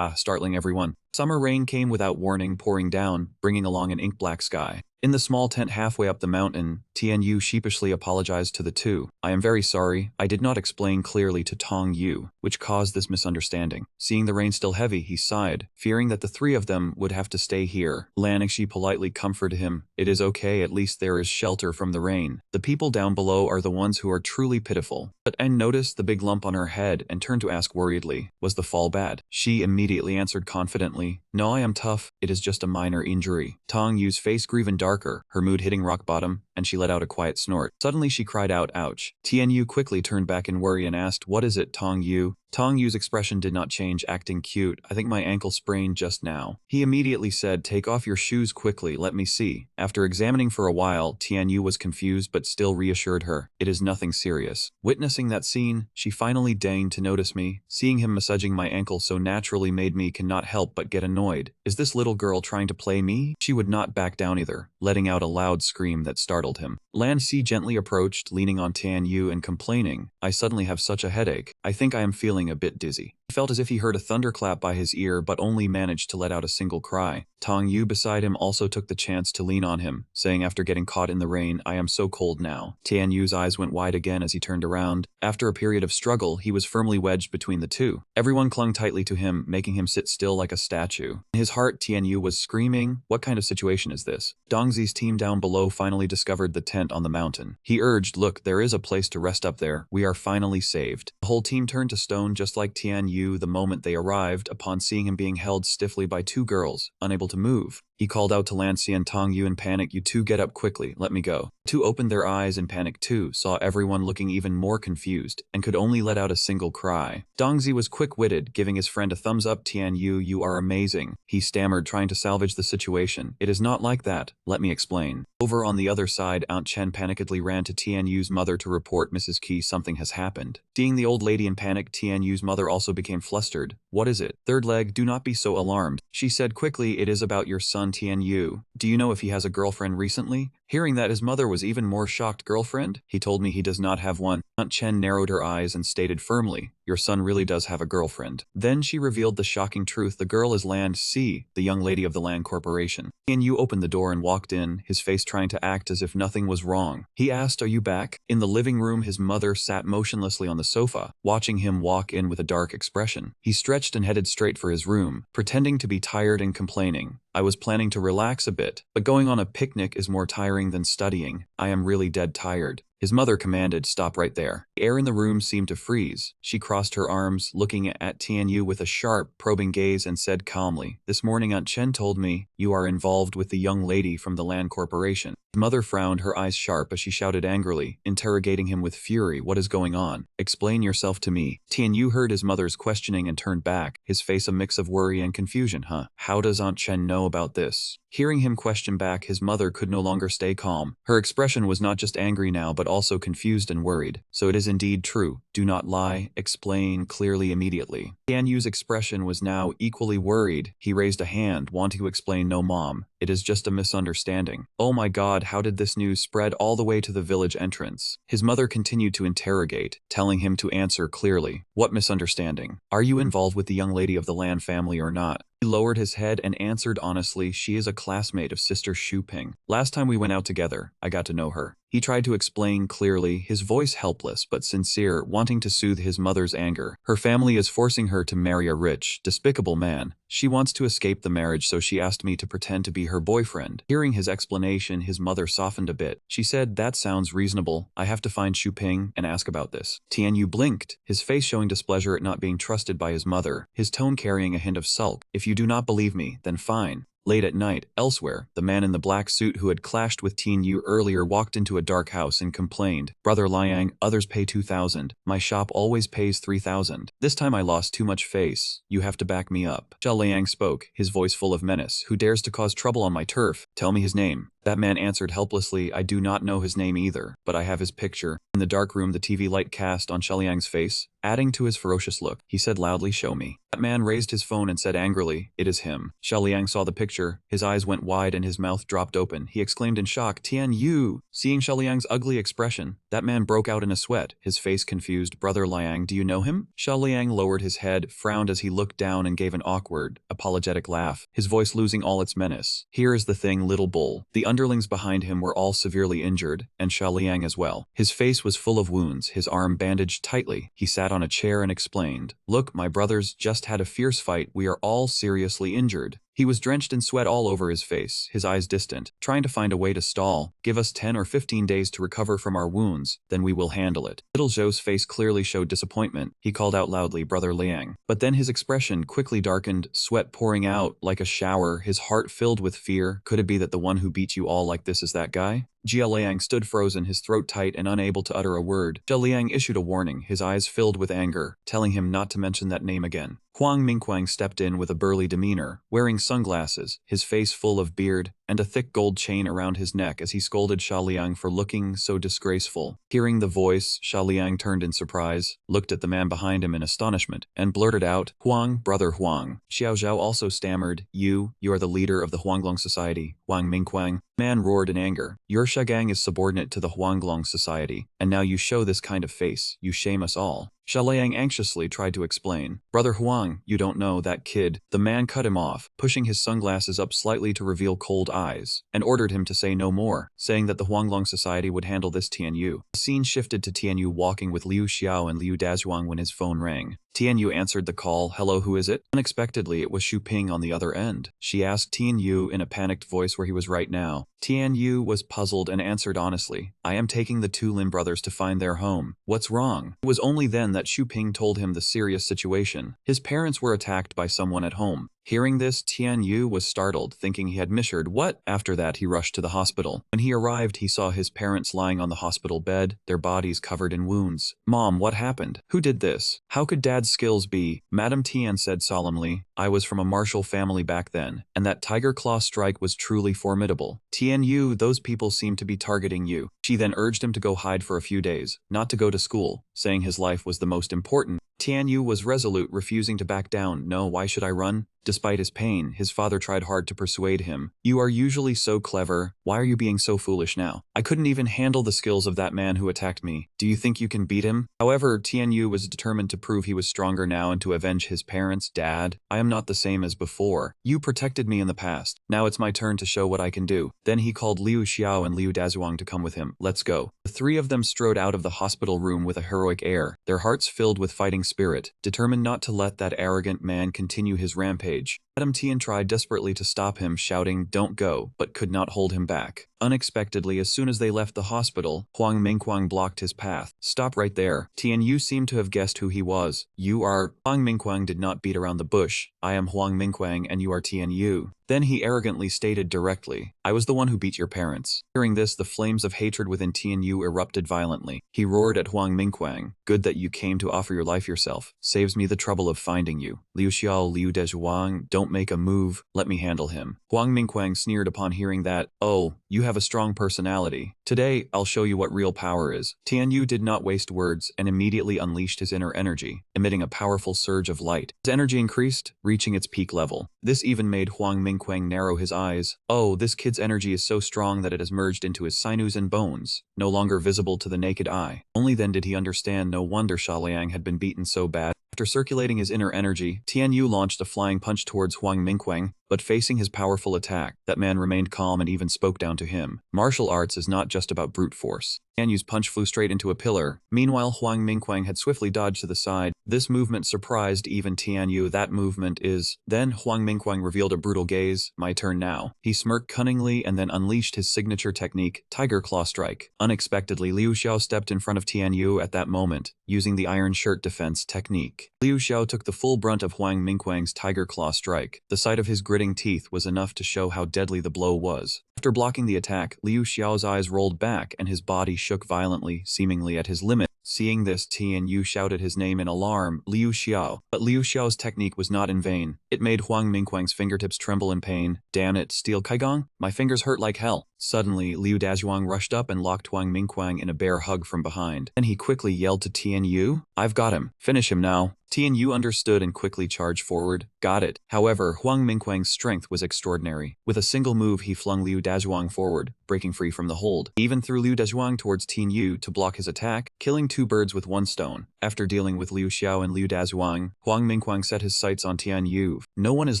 startling everyone. Summer rain came without warning, pouring down, bringing along an ink-black sky. In the small tent halfway up the mountain, Tian sheepishly apologized to the two. I am very sorry, I did not explain clearly to Tong Yu, which caused this misunderstanding. Seeing the rain still heavy, he sighed, fearing that the three of them would have to stay here. Lan Xi politely comforted him. It is okay, at least there is shelter from the rain. The people down below are the ones who are truly pitiful. But N noticed the big lump on her head and turned to ask worriedly, was the fall bad? She immediately answered confidently, no, I am tough, it is just a minor injury. Tong Yu's face grew even darker, her mood hitting rock bottom, and she let out a quiet snort. Suddenly she cried out, ouch. Tian Yu quickly turned back in worry and asked, what is it, Tong Yu? Tong Yu's expression did not change, acting cute. I think my ankle sprained just now. He immediately said, take off your shoes quickly, let me see. After examining for a while, Tian Yu was confused but still reassured her. It is nothing serious. Witnessing that scene, she finally deigned to notice me. Seeing him massaging my ankle so naturally made me cannot help but get annoyed. Is this little girl trying to play me? She would not back down either, letting out a loud scream that startled him. Lan Xi gently approached, leaning on Tian Yu and complaining, I suddenly have such a headache. I think I am feeling a bit dizzy. He felt as if he heard a thunderclap by his ear but only managed to let out a single cry. Tong Yu beside him also took the chance to lean on him, saying after getting caught in the rain, I am so cold now. Tian Yu's eyes went wide again as he turned around. After a period of struggle, he was firmly wedged between the two. Everyone clung tightly to him, making him sit still like a statue. In his heart, Tian Yu was screaming, what kind of situation is this? Dongzi's team down below finally discovered the tent on the mountain. He urged, look, there is a place to rest up there. We are finally saved. The whole team turned to stone just like Tian Yu the moment they arrived upon seeing him being held stiffly by two girls, unable to move. He called out to Lan Xi and Tong Yu in panic, you two get up quickly, let me go. The two opened their eyes in panic too, saw everyone looking even more confused, and could only let out a single cry. Dongzi was quick-witted, giving his friend a thumbs up. Tian Yu, you are amazing. He stammered, trying to salvage the situation. It is not like that, let me explain. Over on the other side, Aunt Chen panikedly ran to Tian Yu's mother to report Mrs. Qi something has happened. Seeing the old lady in panic, Tian Yu's mother also became flustered. What is it? Third leg, do not be so alarmed. She said quickly, it is about your son Tian Yu. Do you know if he has a girlfriend recently? Hearing that, his mother was even more shocked. Girlfriend? He told me he does not have one. Aunt Chen narrowed her eyes and stated firmly, your son really does have a girlfriend. Then she revealed the shocking truth. The girl is Lan Xi, the young lady of the Land Corporation. Tian Yu opened the door and walked in, his face trying to act as if nothing was wrong. He asked, are you back? In the living room, his mother sat motionlessly on the sofa, watching him walk in with a dark expression. He stretched and headed straight for his room, pretending to be tired and complaining. I was planning to relax a bit, but going on a picnic is more tiring than studying. I am really dead tired. His mother commanded, stop right there. The air in the room seemed to freeze. She crossed her arms, looking at Tian Yu with a sharp, probing gaze and said calmly, this morning Aunt Chen told me you are involved with the young lady from the Land Corporation. His mother frowned, her eyes sharp as she shouted angrily, interrogating him with fury, what is going on? Explain yourself to me. Tian Yu heard his mother's questioning and turned back, his face a mix of worry and confusion. How does Aunt Chen know about this? Hearing him question back, his mother could no longer stay calm. Her expression was not just angry now but also confused and worried. So it is indeed true. Do not lie. Explain clearly immediately. Tian Yu's expression was now equally worried. He raised a hand, wanting to explain. No, Mom. It is just a misunderstanding. Oh my God, how did this news spread all the way to the village entrance? His mother continued to interrogate, telling him to answer clearly. What misunderstanding? Are you involved with the young lady of the Lan family or not? He lowered his head and answered honestly, she is a classmate of Sister Xu Ping. Last time we went out together, I got to know her. He tried to explain clearly, his voice helpless but sincere, wanting to soothe his mother's anger. Her family is forcing her to marry a rich, despicable man. She wants to escape the marriage, so she asked me to pretend to be her boyfriend. Hearing his explanation, his mother softened a bit. She said, that sounds reasonable. I have to find Xu Ping and ask about this. Tian Yu blinked, his face showing displeasure at not being trusted by his mother, his tone carrying a hint of sulk. If you do not believe me, then fine. Late at night, elsewhere, the man in the black suit who had clashed with Tian Yu earlier walked into a dark house and complained, Brother Liang, others pay 2,000. My shop always pays 3,000. This time I lost too much face. You have to back me up. Zhao Liang spoke, his voice full of menace. Who dares to cause trouble on my turf? Tell me his name. That man answered helplessly, I do not know his name either, but I have his picture. In the dark room, the TV light cast on Xiaoliang's face, adding to his ferocious look. He said loudly, show me. That man raised his phone and said angrily, it is him. Xiaoliang saw the picture, his eyes went wide and his mouth dropped open. He exclaimed in shock, Tian Yu! Seeing Xiaoliang's ugly expression, that man broke out in a sweat, his face confused. Brother Liang, do you know him? Xiaoliang lowered his head, frowned as he looked down and gave an awkward, apologetic laugh, his voice losing all its menace. Here is the thing, little bull. The underlings behind him were all severely injured, and Xia Liang as well. His face was full of wounds, his arm bandaged tightly. He sat on a chair and explained, "Look, my brothers just had a fierce fight. We are all seriously injured." He was drenched in sweat all over his face, his eyes distant, trying to find a way to stall. "Give us 10 or 15 days to recover from our wounds, then we will handle it." Little Zhou's face clearly showed disappointment. He called out loudly, "Brother Liang." But then his expression quickly darkened, sweat pouring out like a shower, his heart filled with fear. Could it be that the one who beat you all like this is that guy? Jia Liang stood frozen, his throat tight and unable to utter a word. Jia Liang issued a warning, his eyes filled with anger, telling him not to mention that name again. Huang Mingquang stepped in with a burly demeanor, wearing sunglasses, his face full of beard, and a thick gold chain around his neck as he scolded Xia Liang for looking so disgraceful. Hearing the voice, Xia Liang turned in surprise, looked at the man behind him in astonishment, and blurted out, "Huang, brother Huang." Xiao Zhao also stammered, You are the leader of the Huanglong Society, Huang Mingquang." The man roared in anger, "Your Shagang is subordinate to the Huanglong Society, and now you show this kind of face, you shame us all." Xia Liang anxiously tried to explain, "Brother Huang, you don't know that kid." The man cut him off, pushing his sunglasses up slightly to reveal cold eyes, and ordered him to say no more, saying that the Huanglong Society would handle this Tianyu. The scene shifted to Tianyu walking with Liu Xiao and Liu Dazhuang when his phone rang. Tianyu answered the call. "Hello, who is it?" Unexpectedly, it was Xu Ping on the other end. She asked Tianyu in a panicked voice where he was right now. Tianyu was puzzled and answered honestly, "I am taking the two Lin brothers to find their home. What's wrong?" It was only then that Xu Ping told him the serious situation. His parents were attacked by someone at home. Hearing this, Tianyu was startled, thinking he had misheard. What? After that, he rushed to the hospital. When he arrived, he saw his parents lying on the hospital bed, their bodies covered in wounds. "Mom, what happened? Who did this? How could Dad's skills be?" Madame Tian said solemnly, "I was from a martial family back then, and that tiger claw strike was truly formidable. Tianyu, those people seem to be targeting you." She then urged him to go hide for a few days, not to go to school, saying his life was the most important. Tianyu was resolute, refusing to back down. "No, why should I run?" Despite his pain, his father tried hard to persuade him. "You are usually so clever. Why are you being so foolish now? I couldn't even handle the skills of that man who attacked me. Do you think you can beat him?" However, Tianyu was determined to prove he was stronger now and to avenge his parents. "Dad, I am not the same as before. You protected me in the past. Now it's my turn to show what I can do." Then he called Liu Xiao and Liu Dazhuang to come with him. "Let's go." The three of them strode out of the hospital room with a heroic air, their hearts filled with fighting spirit, determined not to let that arrogant man continue his rampage. Madame Tian tried desperately to stop him, shouting, "Don't go," but could not hold him back. Unexpectedly, as soon as they left the hospital, Huang Mingquang blocked his path. "Stop right there." Tianyu seemed to have guessed who he was. "You are..." Huang Mingquang did not beat around the bush. "I am Huang Mingquang and you are Tianyu." Then he arrogantly stated directly, "I was the one who beat your parents." Hearing this, the flames of hatred within Tianyu erupted violently. He roared at Huang Mingquang, "Good that you came to offer your life yourself. Saves me the trouble of finding you. Liu Xiao, Liu Dezhuang, don't make a move. Let me handle him." Huang Mingquang sneered upon hearing that. "Oh, you have a strong personality. Today, I'll show you what real power is." Tianyu did not waste words and immediately unleashed his inner energy, emitting a powerful surge of light. His energy increased, reaching its peak level. This even made Huang Mingquang narrow his eyes. "Oh, this kid's energy is so strong that it has merged into his sinews and bones, no longer visible to the naked eye." Only then did he understand. No wonder Xia Liang had been beaten so bad. After circulating his inner energy, Tianyu launched a flying punch towards Huang Mingquang, but facing his powerful attack, that man remained calm and even spoke down to him. Martial arts is not just about brute force. Tianyu's punch flew straight into a pillar. Meanwhile, Huang Mingquang had swiftly dodged to the side. This movement surprised even Tianyu. "That movement is..." Then Huang Mingquang revealed a brutal gaze. "My turn now." He smirked cunningly and then unleashed his signature technique, Tiger Claw Strike. Unexpectedly, Liu Xiao stepped in front of Tianyu at that moment, using the Iron Shirt defense technique. Liu Xiao took the full brunt of Huang Mingquang's Tiger Claw Strike. The sight of his gritting teeth was enough to show how deadly the blow was. After blocking the attack, Liu Xiao's eyes rolled back and his body shook violently, seemingly at his limit. Seeing this, Tianyu shouted his name in alarm, "Liu Xiao." But Liu Xiao's technique was not in vain. It made Huang Mingquang's fingertips tremble in pain. "Damn it, Steel Kaigong? My fingers hurt like hell." Suddenly, Liu Dazhuang rushed up and locked Huang Mingquang in a bear hug from behind. Then he quickly yelled to Tianyu, "I've got him. Finish him now." Tianyu understood and quickly charged forward. "Got it." However, Huang Mingquang's strength was extraordinary. With a single move, he flung Liu Dazhuang forward, breaking free from the hold. He even threw Liu Dazhuang towards Tianyu to block his attack, killing two birds with one stone. After dealing with Liu Xiao and Liu Dazuang, Huang Mingguang set his sights on Tian Yu. No one is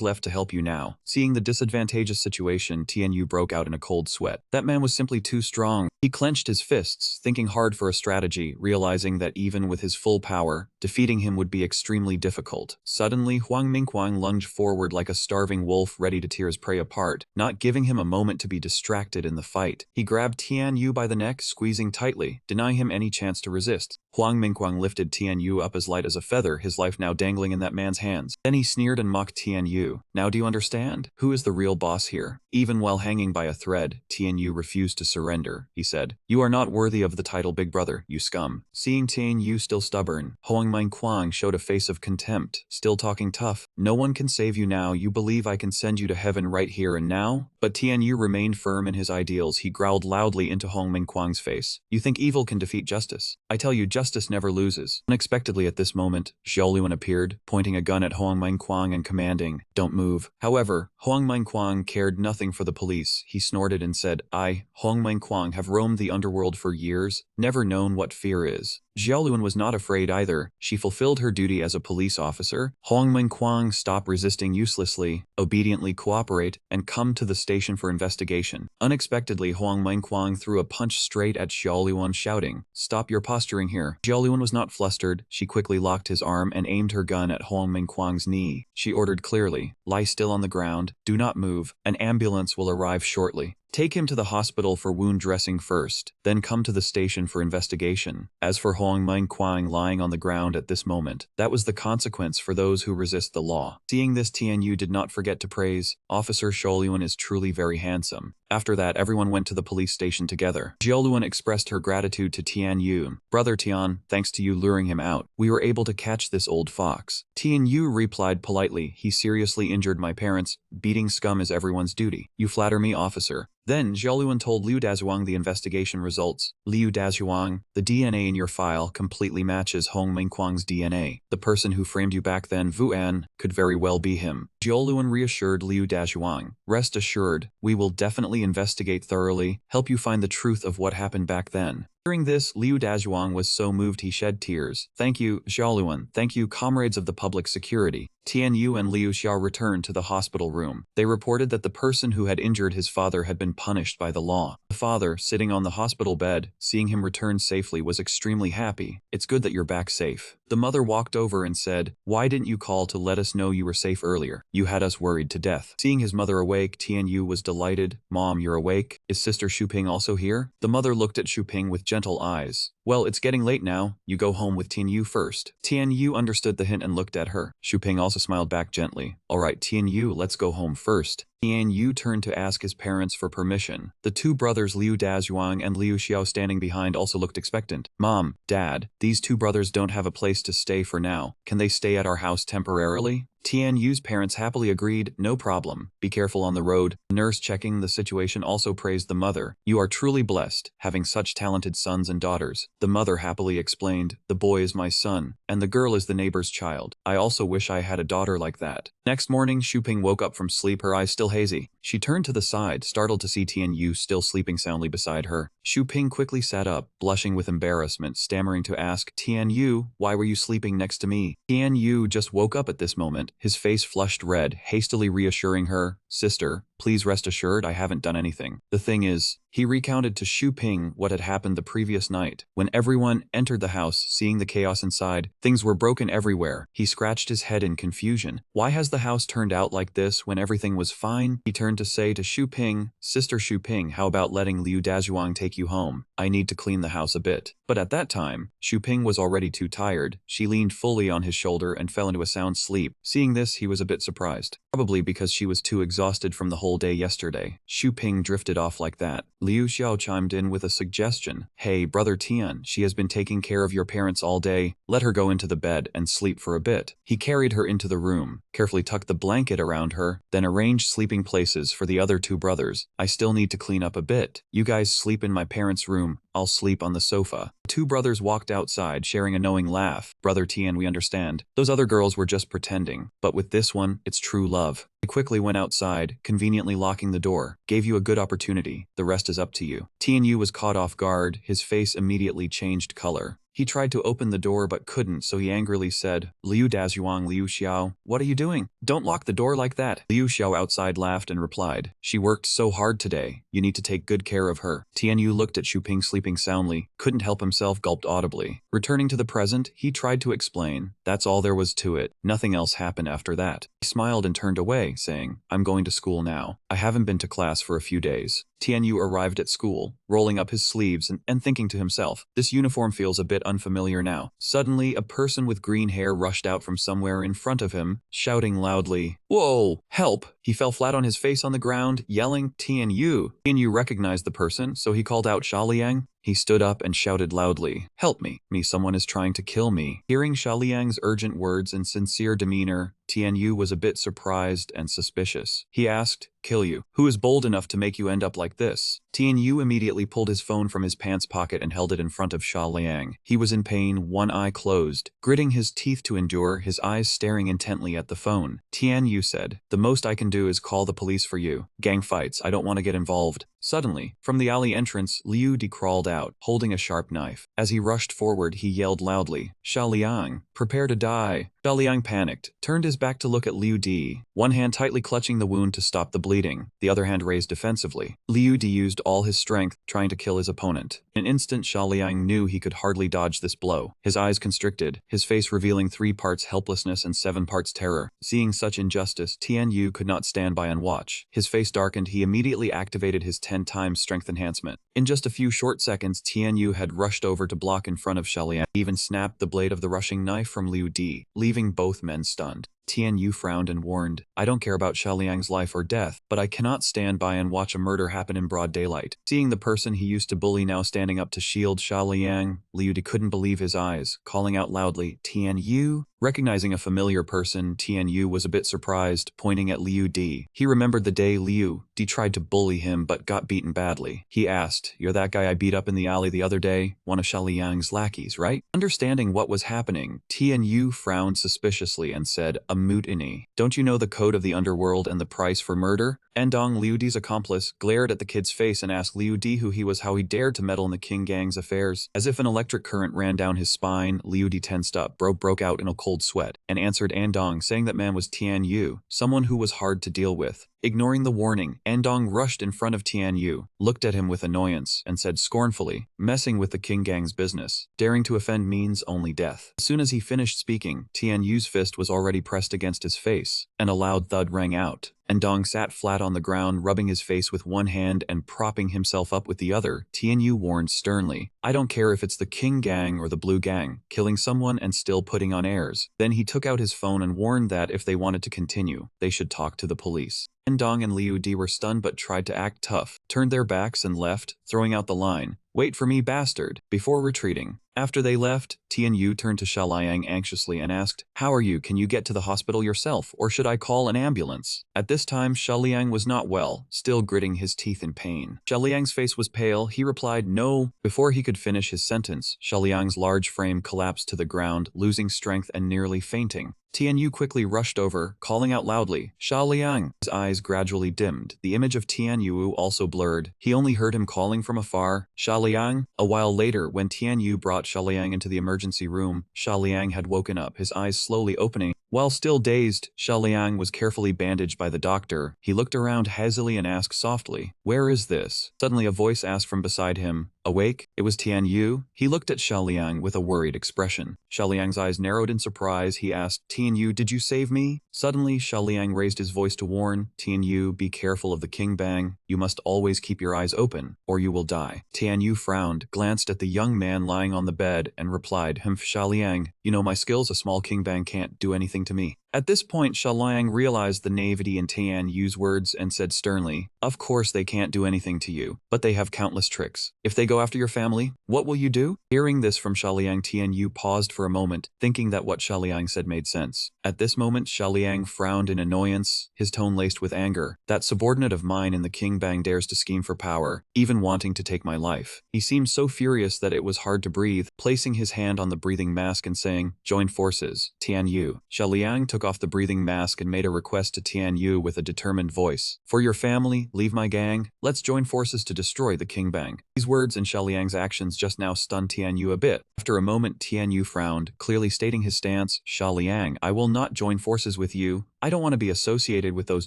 left to help you now. Seeing the disadvantageous situation, Tian Yu broke out in a cold sweat. That man was simply too strong. He clenched his fists, thinking hard for a strategy, realizing that even with his full power, defeating him would be extremely difficult. Suddenly, Huang Mingguang lunged forward like a starving wolf ready to tear his prey apart, not giving him a moment to be distracted in the fight. He grabbed Tian Yu by the neck, squeezing tightly, denying him any chance to resist. Huang Mingguang lifted Tian Yu up as light as a feather, his life now dangling in that man's hands. Then he sneered and mocked Tian Yu. Now do you understand? Who is the real boss here? Even while hanging by a thread, Tian Yu refused to surrender. He said, "You are not worthy of the title Big Brother, you scum." Seeing Tian Yu still stubborn, Huang Mingguang showed a face of contempt, still talking tough. "No one can save you now. You believe I can send you to heaven right here and now?" But Tian Yu remained firm in his ideals. He growled loudly into Huang Mingguang's face. "You think evil can defeat justice? I tell you, justice never loses." Unexpectedly at this moment, Xiaoluan appeared, pointing a gun at Huang Mingguang and commanding, "Don't move." However, Huang Mingguang cared nothing for the police. He snorted and said, "I, Huang Mingguang, have roamed the underworld for years, never known what fear is." Xiaoluan was not afraid either. She fulfilled her duty as a police officer. Huang Mingguang, stop resisting uselessly, obediently cooperate, and come to the station for investigation. Unexpectedly, Huang Mingguang threw a punch straight at Xiaoluan, shouting, "Stop your posturing here." Xiaoluan was not flustered. She quickly locked his arm and aimed her gun at Huang Mingguang's knee. She ordered clearly, "Lie still on the ground, do not move, an ambulance will arrive shortly. Take him to the hospital for wound dressing first, then come to the station for investigation." As for Huang Mingguang lying on the ground at this moment, that was the consequence for those who resist the law. Seeing this, Tian Yu did not forget to praise, "Officer Xiaoluan is truly very handsome." After that, everyone went to the police station together. Xiaoluan expressed her gratitude to Tian Yu. "Brother Tian, thanks to you luring him out, we were able to catch this old fox." Tian Yu replied politely, "He seriously injured my parents. Beating scum is everyone's duty. You flatter me, officer." Then Xiaoluan told Liu Dazuang the investigation results. "Liu Dazuang, the DNA in your file completely matches Huang Mingguang's DNA. The person who framed you back then, Vu An, could very well be him." Xiaoluan reassured Liu Dazuang, "Rest assured, we will definitely investigate thoroughly, help you find the truth of what happened back then." Hearing this, Liu Dazuang was so moved he shed tears. "Thank you, Xiaoluan. Thank you, comrades of the public security." Tian Yu and Liu Xiao returned to the hospital room. They reported that the person who had injured his father had been punished by the law. The father, sitting on the hospital bed, seeing him return safely, was extremely happy. "It's good that you're back safe." The mother walked over and said, "Why didn't you call to let us know you were safe earlier? You had us worried to death." Seeing his mother awake, Tian Yu was delighted. "Mom, you're awake? Is Sister Shuping also here?" The mother looked at Shuping with gentle eyes. "Well, it's getting late now. You go home with Tian Yu first." Tian Yu understood the hint and looked at her. Shuping also smiled back gently. "All right, Tian Yu, let's go home first." Tian Yu turned to ask his parents for permission. The two brothers Liu Dazuang and Liu Xiao standing behind also looked expectant. "Mom, Dad, these two brothers don't have a place to stay for now. Can they stay at our house temporarily?" Tian Yu's parents happily agreed, "No problem. Be careful on the road." The nurse checking the situation also praised the mother. "You are truly blessed, having such talented sons and daughters." The mother happily explained, "The boy is my son, and the girl is the neighbor's child. I also wish I had a daughter like that." Next morning, Shuping woke up from sleep, her eyes still hazy. She turned to the side, startled to see Tian Yu still sleeping soundly beside her. Shuping quickly sat up, blushing with embarrassment, stammering to ask, "Tian Yu, why were you sleeping next to me?" Tian Yu just woke up at this moment, his face flushed red, hastily reassuring her, "Sister, please rest assured I haven't done anything. The thing is," he recounted to Shuping what had happened the previous night. When everyone entered the house, seeing the chaos inside, things were broken everywhere. He scratched his head in confusion. Why has the house turned out like this when everything was fine? He turned to say to Shuping, "Sister Shuping, how about letting Liu Dazuang take you home? I need to clean the house a bit." But at that time, Shuping was already too tired. She leaned fully on his shoulder and fell into a sound sleep. Seeing this, he was a bit surprised. Probably because she was too exhausted from the whole day yesterday. Shuping drifted off like that. Liu Xiao chimed in with a suggestion. "Hey, Brother Tian, she has been taking care of your parents all day. Let her go into the bed and sleep for a bit." He carried her into the room, carefully tucked the blanket around her, then arranged sleeping places for the other two brothers. "I still need to clean up a bit. You guys sleep in my parents' room. I'll sleep on the sofa." The two brothers walked outside, sharing a knowing laugh. "Brother Tian, we understand. Those other girls were just pretending. But with this one, it's true love." He quickly went outside, conveniently locking the door. "Gave you a good opportunity. The rest is up to you." Tian Yu was caught off guard. His face immediately changed color. He tried to open the door but couldn't, so he angrily said, Liu Dazhuang Liu Xiao, what are you doing? Don't lock the door like that. Liu Xiao outside laughed and replied, she worked so hard today, you need to take good care of her. Tianyu looked at Xu Ping sleeping soundly, couldn't help himself, gulped audibly. Returning to the present, he tried to explain, that's all there was to it, nothing else happened after that. He smiled and turned away, saying, I'm going to school now. I haven't been to class for a few days. Tianyu arrived at school, rolling up his sleeves and thinking to himself, this uniform feels a bit unfamiliar now. Suddenly, a person with green hair rushed out from somewhere in front of him, shouting loudly, whoa, help! He fell flat on his face on the ground, yelling, Tianyu. Tianyu recognized the person, so he called out Sha Liang. He stood up and shouted loudly, help me, someone is trying to kill me. Hearing Sha Liang's urgent words and sincere demeanor, Tianyu was a bit surprised and suspicious. He asked, kill you? Who is bold enough to make you end up like this? Tianyu immediately pulled his phone from his pants pocket and held it in front of Sha Liang. He was in pain, one eye closed, gritting his teeth to endure, his eyes staring intently at the phone. Tianyu said, the most I can do is call the police for you. Gang fights, I don't want to get involved. Suddenly, from the alley entrance, Liu Di crawled out, holding a sharp knife. As he rushed forward, he yelled loudly, Sha Liang, prepare to die. Sha Liang panicked, turned his back to look at Liu Di, one hand tightly clutching the wound to stop the bleeding, the other hand raised defensively. Liu Di used all his strength, trying to kill his opponent. In an instant, Sha Liang knew he could hardly dodge this blow. His eyes constricted, his face revealing 3 parts helplessness and 7 parts terror. Seeing such injustice, Tianyu could not stand by and watch. His face darkened, he immediately activated his 10 times strength enhancement. In just a few short seconds, Tianyu had rushed over to block in front of Sha Liang. He even snapped the blade of the rushing knife from Liu Di, leaving both men stunned. Tianyu frowned and warned, I don't care about Sha Liang's life or death, but I cannot stand by and watch a murder happen in broad daylight. Seeing the person he used to bully now standing up to shield Sha Liang, Liu Di couldn't believe his eyes, calling out loudly, Tianyu? Recognizing a familiar person, Tianyu was a bit surprised, pointing at Liu Di. He remembered the day Liu Di tried to bully him but got beaten badly. He asked, you're that guy I beat up in the alley the other day, one of Sha Liang's lackeys, right? Understanding what was happening, Tianyu frowned suspiciously and said, a mutiny. Don't you know the code of the underworld and the price for murder? Endong, Liu Di's accomplice, glared at the kid's face and asked Liu Di who he was, how he dared to meddle in the King Gang's affairs. As if an electric current ran down his spine, Liu Di tensed up, broke out in a cold sweat, and answered Andong, saying that man was Tianyu, someone who was hard to deal with. Ignoring the warning, Andong rushed in front of Tianyu, looked at him with annoyance, and said scornfully, messing with the King Gang's business. Daring to offend means only death. As soon as he finished speaking, Tianyu's fist was already pressed against his face, and a loud thud rang out. Andong sat flat on the ground, rubbing his face with one hand and propping himself up with the other. Tianyu warned sternly, I don't care if it's the King Gang or the Blue Gang, killing someone and still putting on airs. Then he took out his phone and warned that if they wanted to continue, they should talk to the police. Andong and Liu Di were stunned but tried to act tough, turned their backs and left, throwing out the line, wait for me, bastard, before retreating. After they left, Tianyu turned to Sha Liang anxiously and asked, how are you? Can you get to the hospital yourself, or should I call an ambulance? At this time, Sha Liang was not well, still gritting his teeth in pain. Sha Liang's face was pale. He replied, no. Before he could finish his sentence, Sha Liang's large frame collapsed to the ground, losing strength and nearly fainting. Tianyu quickly rushed over, calling out loudly, Sha Liang. His eyes gradually dimmed. The image of Tianyu also blurred. He only heard him calling from afar, Sha Liang. A while later, when Tianyu brought Sha Liang into the emergency room, Sha Liang had woken up, his eyes slowly opening. While still dazed, Sha Liang was carefully bandaged by the doctor. He looked around hazily and asked softly, where is this? Suddenly a voice asked from beside him, awake? It was Tianyu. He looked at Sha Liang with a worried expression. Sha Liang's eyes narrowed in surprise. He asked, Tianyu, did you save me? Suddenly, Sha Liang raised his voice to warn, Tianyu, be careful of the King Bang. You must always keep your eyes open, or you will die. Tianyu frowned, glanced at the young man lying on the bed, and replied, Sha Liang, you know my skills, a small King Bang can't do anything to me. At this point, Sha Liang realized the naivety in Tianyu's words and said sternly, of course they can't do anything to you, but they have countless tricks. If they go after your family, what will you do? Hearing this from Sha Liang, Tianyu paused for a moment, thinking that what Sha Liang said made sense. At this moment, Sha Liang frowned in annoyance, his tone laced with anger. That subordinate of mine in the King Bang dares to scheme for power, even wanting to take my life. He seemed so furious that it was hard to breathe, placing his hand on the breathing mask and saying, join forces, Tianyu. Sha Liang took took off the breathing mask and made a request to Tian Yu with a determined voice. For your family, leave my gang. Let's join forces to destroy the King Bang. These words and Xiaoliang's actions just now stunned Tian Yu a bit. After a moment, Tian Yu frowned, clearly stating his stance. Xiaoliang, I will not join forces with you. I don't want to be associated with those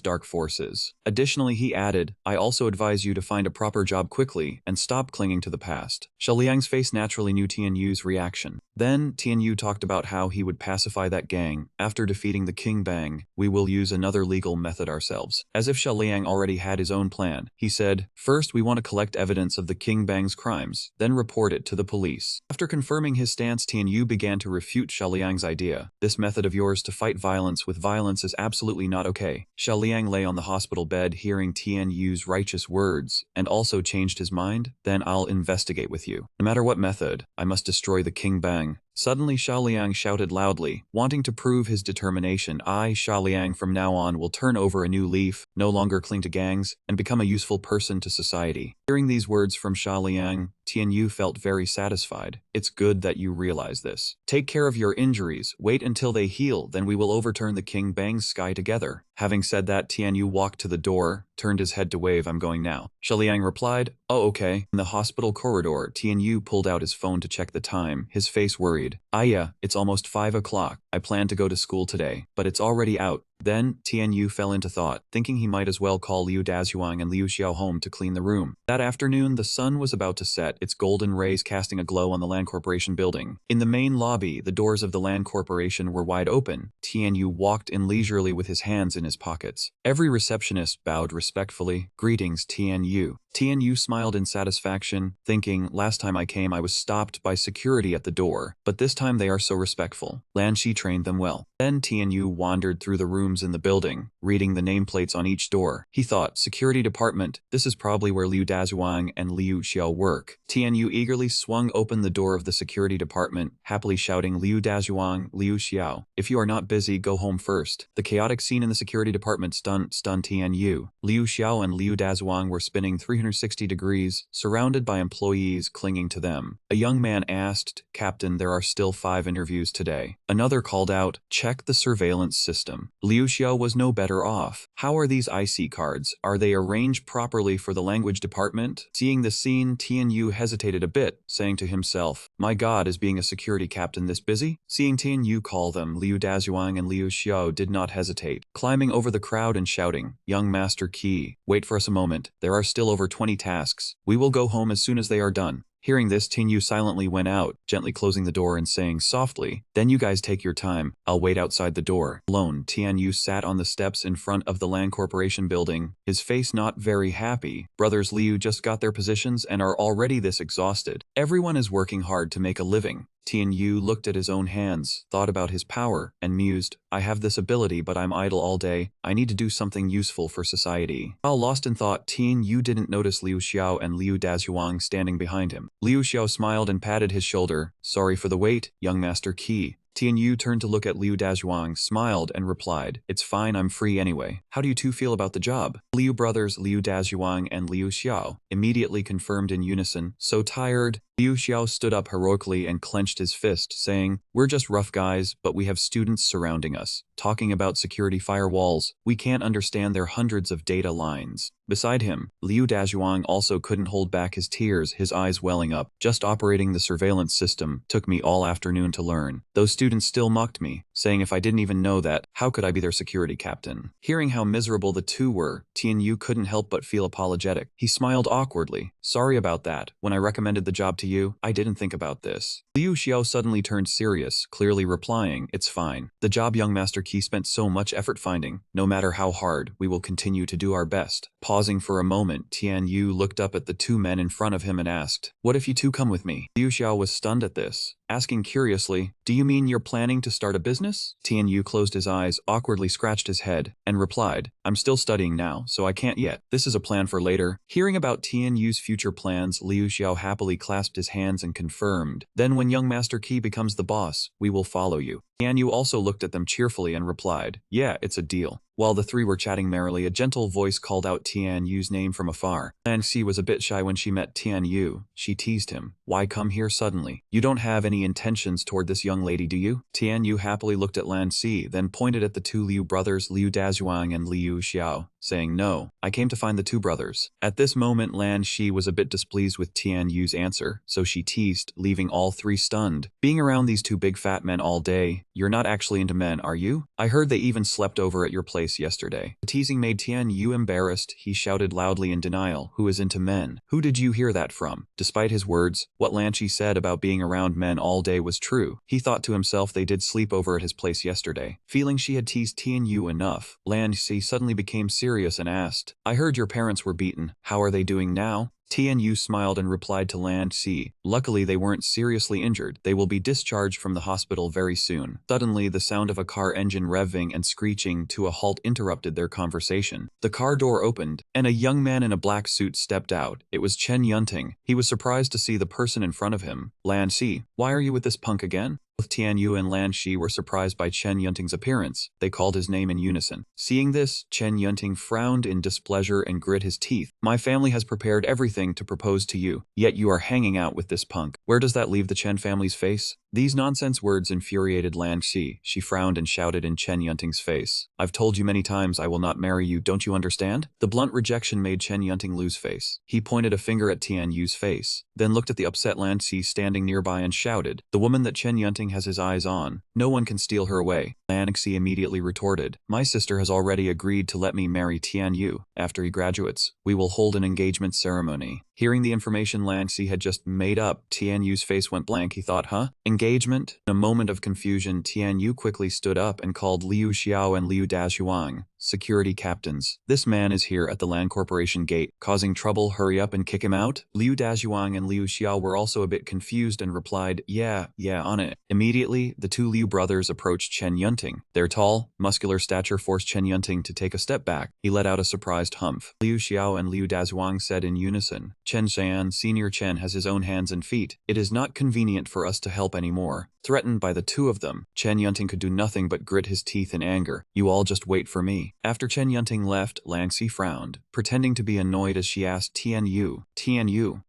dark forces. Additionally, he added, I also advise you to find a proper job quickly and stop clinging to the past. Xiaoliang's face naturally knew Tian Yu's reaction. Then, Tian Yu talked about how he would pacify that gang. After defeating the King Bang, we will use another legal method ourselves. As if Xiaoliang already had his own plan, he said, first we want to collect evidence of the King Bang's crimes, then report it to the police. After confirming his stance, Tian Yu began to refute Xiaoliang's idea. This method of yours to fight violence with violence is absolutely not okay. Xiaoliang lay on the hospital bed hearing Tian Yu's righteous words, and also changed his mind. Then I'll investigate with you. No matter what method, I must destroy the King Bang. Suddenly Xiaoliang shouted loudly, wanting to prove his determination. I, Xiaoliang, from now on will turn over a new leaf, no longer cling to gangs, and become a useful person to society. Hearing these words from Xiaoliang, Tian Yu felt very satisfied. It's good that you realize this. Take care of your injuries, wait until they heal, then we will overturn the King Bang's sky together. Having said that, Tian Yu walked to the door, turned his head to wave, I'm going now. Xiaoliang replied, oh okay. In the hospital corridor, Tian Yu pulled out his phone to check the time, his face worried. Yeah, it's almost 5 o'clock. I planned to go to school today, but it's already out. Then, Tian Yu fell into thought, thinking he might as well call Liu Dazhuang and Liu Xiao home to clean the room. That afternoon, the sun was about to set, its golden rays casting a glow on the Land Corporation building. In the main lobby, the doors of the Land Corporation were wide open. Tian Yu walked in leisurely with his hands in his pockets. Every receptionist bowed respectfully. Greetings, Tian Yu. Tian Yu smiled in satisfaction, thinking, last time I came I was stopped by security at the door, but this time they are so respectful. Lan Shi trained them well. Then Tian Yu wandered through the rooms in the building, reading the nameplates on each door. He thought, security department, this is probably where Liu Dazhuang and Liu Xiao work. Tian Yu eagerly swung open the door of the security department, happily shouting, Liu Dazhuang, Liu Xiao, if you are not busy, go home first. The chaotic scene in the security department stunned Tian Yu. Liu Xiao and Liu Dazhuang were spinning 360 degrees, surrounded by employees clinging to them. A young man asked, Captain, there are still 5 interviews today. Another called out, check the surveillance system. Liu Xiao was no better off. How are these IC cards? Are they arranged properly for the language department? Seeing the scene, Tian Yu hesitated a bit, saying to himself, my god, is being a security captain this busy? Seeing Tian Yu call them, Liu Dazhuang and Liu Xiao did not hesitate, climbing over the crowd and shouting, young Master Qi, wait for us a moment, there are still over 20 tasks. We will go home as soon as they are done. Hearing this, Tian Yu silently went out, gently closing the door and saying softly, then you guys take your time, I'll wait outside the door. Alone, Tian Yu sat on the steps in front of the Land Corporation building, his face not very happy. Brothers Liu just got their positions and are already this exhausted. Everyone is working hard to make a living. Tian Yu looked at his own hands, thought about his power, and mused, I have this ability but I'm idle all day, I need to do something useful for society. While lost in thought, Tian Yu didn't notice Liu Xiao and Liu Dazhuang standing behind him. Liu Xiao smiled and patted his shoulder, sorry for the wait, young Master Qi. Tian Yu turned to look at Liu Dazhuang, smiled, and replied, it's fine, I'm free anyway. How do you two feel about the job? Liu brothers Liu Dazhuang and Liu Xiao immediately confirmed in unison, so tired. Liu Xiao stood up heroically and clenched his fist, saying, we're just rough guys, but we have students surrounding us. Talking about security firewalls, we can't understand their hundreds of data lines. Beside him, Liu Dazhuang also couldn't hold back his tears, his eyes welling up. Just operating the surveillance system took me all afternoon to learn. Those students still mocked me, saying if I didn't even know that, how could I be their security captain? Hearing how miserable the two were, Tian Yu couldn't help but feel apologetic. He smiled awkwardly. Sorry about that. When I recommended the job to you, I didn't think about this. Liu Xiao suddenly turned serious, clearly replying, it's fine. The job young Master Qi spent so much effort finding. No matter how hard, we will continue to do our best. Pausing for a moment, Tian Yu looked up at the 2 men in front of him and asked, what if you two come with me? Liu Xiao was stunned at this, asking curiously, do you mean you're planning to start a business? Tian Yu closed his eyes, awkwardly scratched his head, and replied, I'm still studying now, so I can't yet. This is a plan for later. Hearing about Tian Yu's future plans, Liu Xiao happily clasped his hands and confirmed, then when young Master Qi becomes the boss, we will follow you. Tian Yu also looked at them cheerfully and replied, yeah, it's a deal. While the three were chatting merrily, a gentle voice called out Tian Yu's name from afar. Lan Xi was a bit shy when she met Tian Yu. She teased him. Why come here suddenly? You don't have any intentions toward this young lady, do you? Tian Yu happily looked at Lan Xi, then pointed at the two Liu brothers, Liu Dazhuang and Liu Xiao, saying, no, I came to find the two brothers. At this moment, Lan Xi was a bit displeased with Tian Yu's answer, so she teased, leaving all three stunned. Being around these two big fat men all day, you're not actually into men, are you? I heard they even slept over at your place yesterday. The teasing made Tian Yu embarrassed. He shouted loudly in denial, who is into men? Who did you hear that from? Despite his words, what Lan Xi said about being around men all day was true. He thought to himself they did sleep over at his place yesterday. Feeling she had teased Tian Yu enough, Lan Xi suddenly became serious and asked, I heard your parents were beaten. How are they doing now? Tian Yu smiled and replied to Lan Xi, luckily they weren't seriously injured. They will be discharged from the hospital very soon. Suddenly, the sound of a car engine revving and screeching to a halt interrupted their conversation. The car door opened, and a young man in a black suit stepped out. It was Chen Yunting. He was surprised to see the person in front of him. Lan Xi, why are you with this punk again? Both Tian Yu and Lan Xi were surprised by Chen Yunting's appearance. They called his name in unison. Seeing this, Chen Yunting frowned in displeasure and grit his teeth. My family has prepared everything to propose to you, yet you are hanging out with this punk. Where does that leave the Chen family's face? These nonsense words infuriated Lan Xi. She frowned and shouted in Chen Yunting's face. I've told you many times I will not marry you, don't you understand? The blunt rejection made Chen Yunting lose face. He pointed a finger at Tian Yu's face, then looked at the upset Lan Xi standing nearby and shouted, the woman that Chen Yunting has his eyes on, no one can steal her away. Lan Xi immediately retorted, my sister has already agreed to let me marry Tian Yu. After he graduates, we will hold an engagement ceremony. Hearing the information Lan Xi had just made up, Tian Yu's face went blank. He thought, huh? Engagement? In a moment of confusion, Tian Yu quickly stood up and called Liu Xiao and Liu Dazhuang, security captains. This man is here at the Land Corporation gate, causing trouble. Hurry up and kick him out. Liu Dazhuang and Liu Xiao were also a bit confused and replied, yeah, on it. Immediately, the two Liu brothers approached Chen Yunting. Their tall, muscular stature forced Chen Yunting to take a step back. He let out a surprised humph. Liu Xiao and Liu Dazhuang said in unison, Chen Xian, Senior Chen has his own hands and feet. It is not convenient for us to help anymore. Threatened by the two of them, Chen Yunting could do nothing but grit his teeth in anger. You all just wait for me. After Chen Yunting left, Lan Xi frowned, pretending to be annoyed as she asked Tian Yu,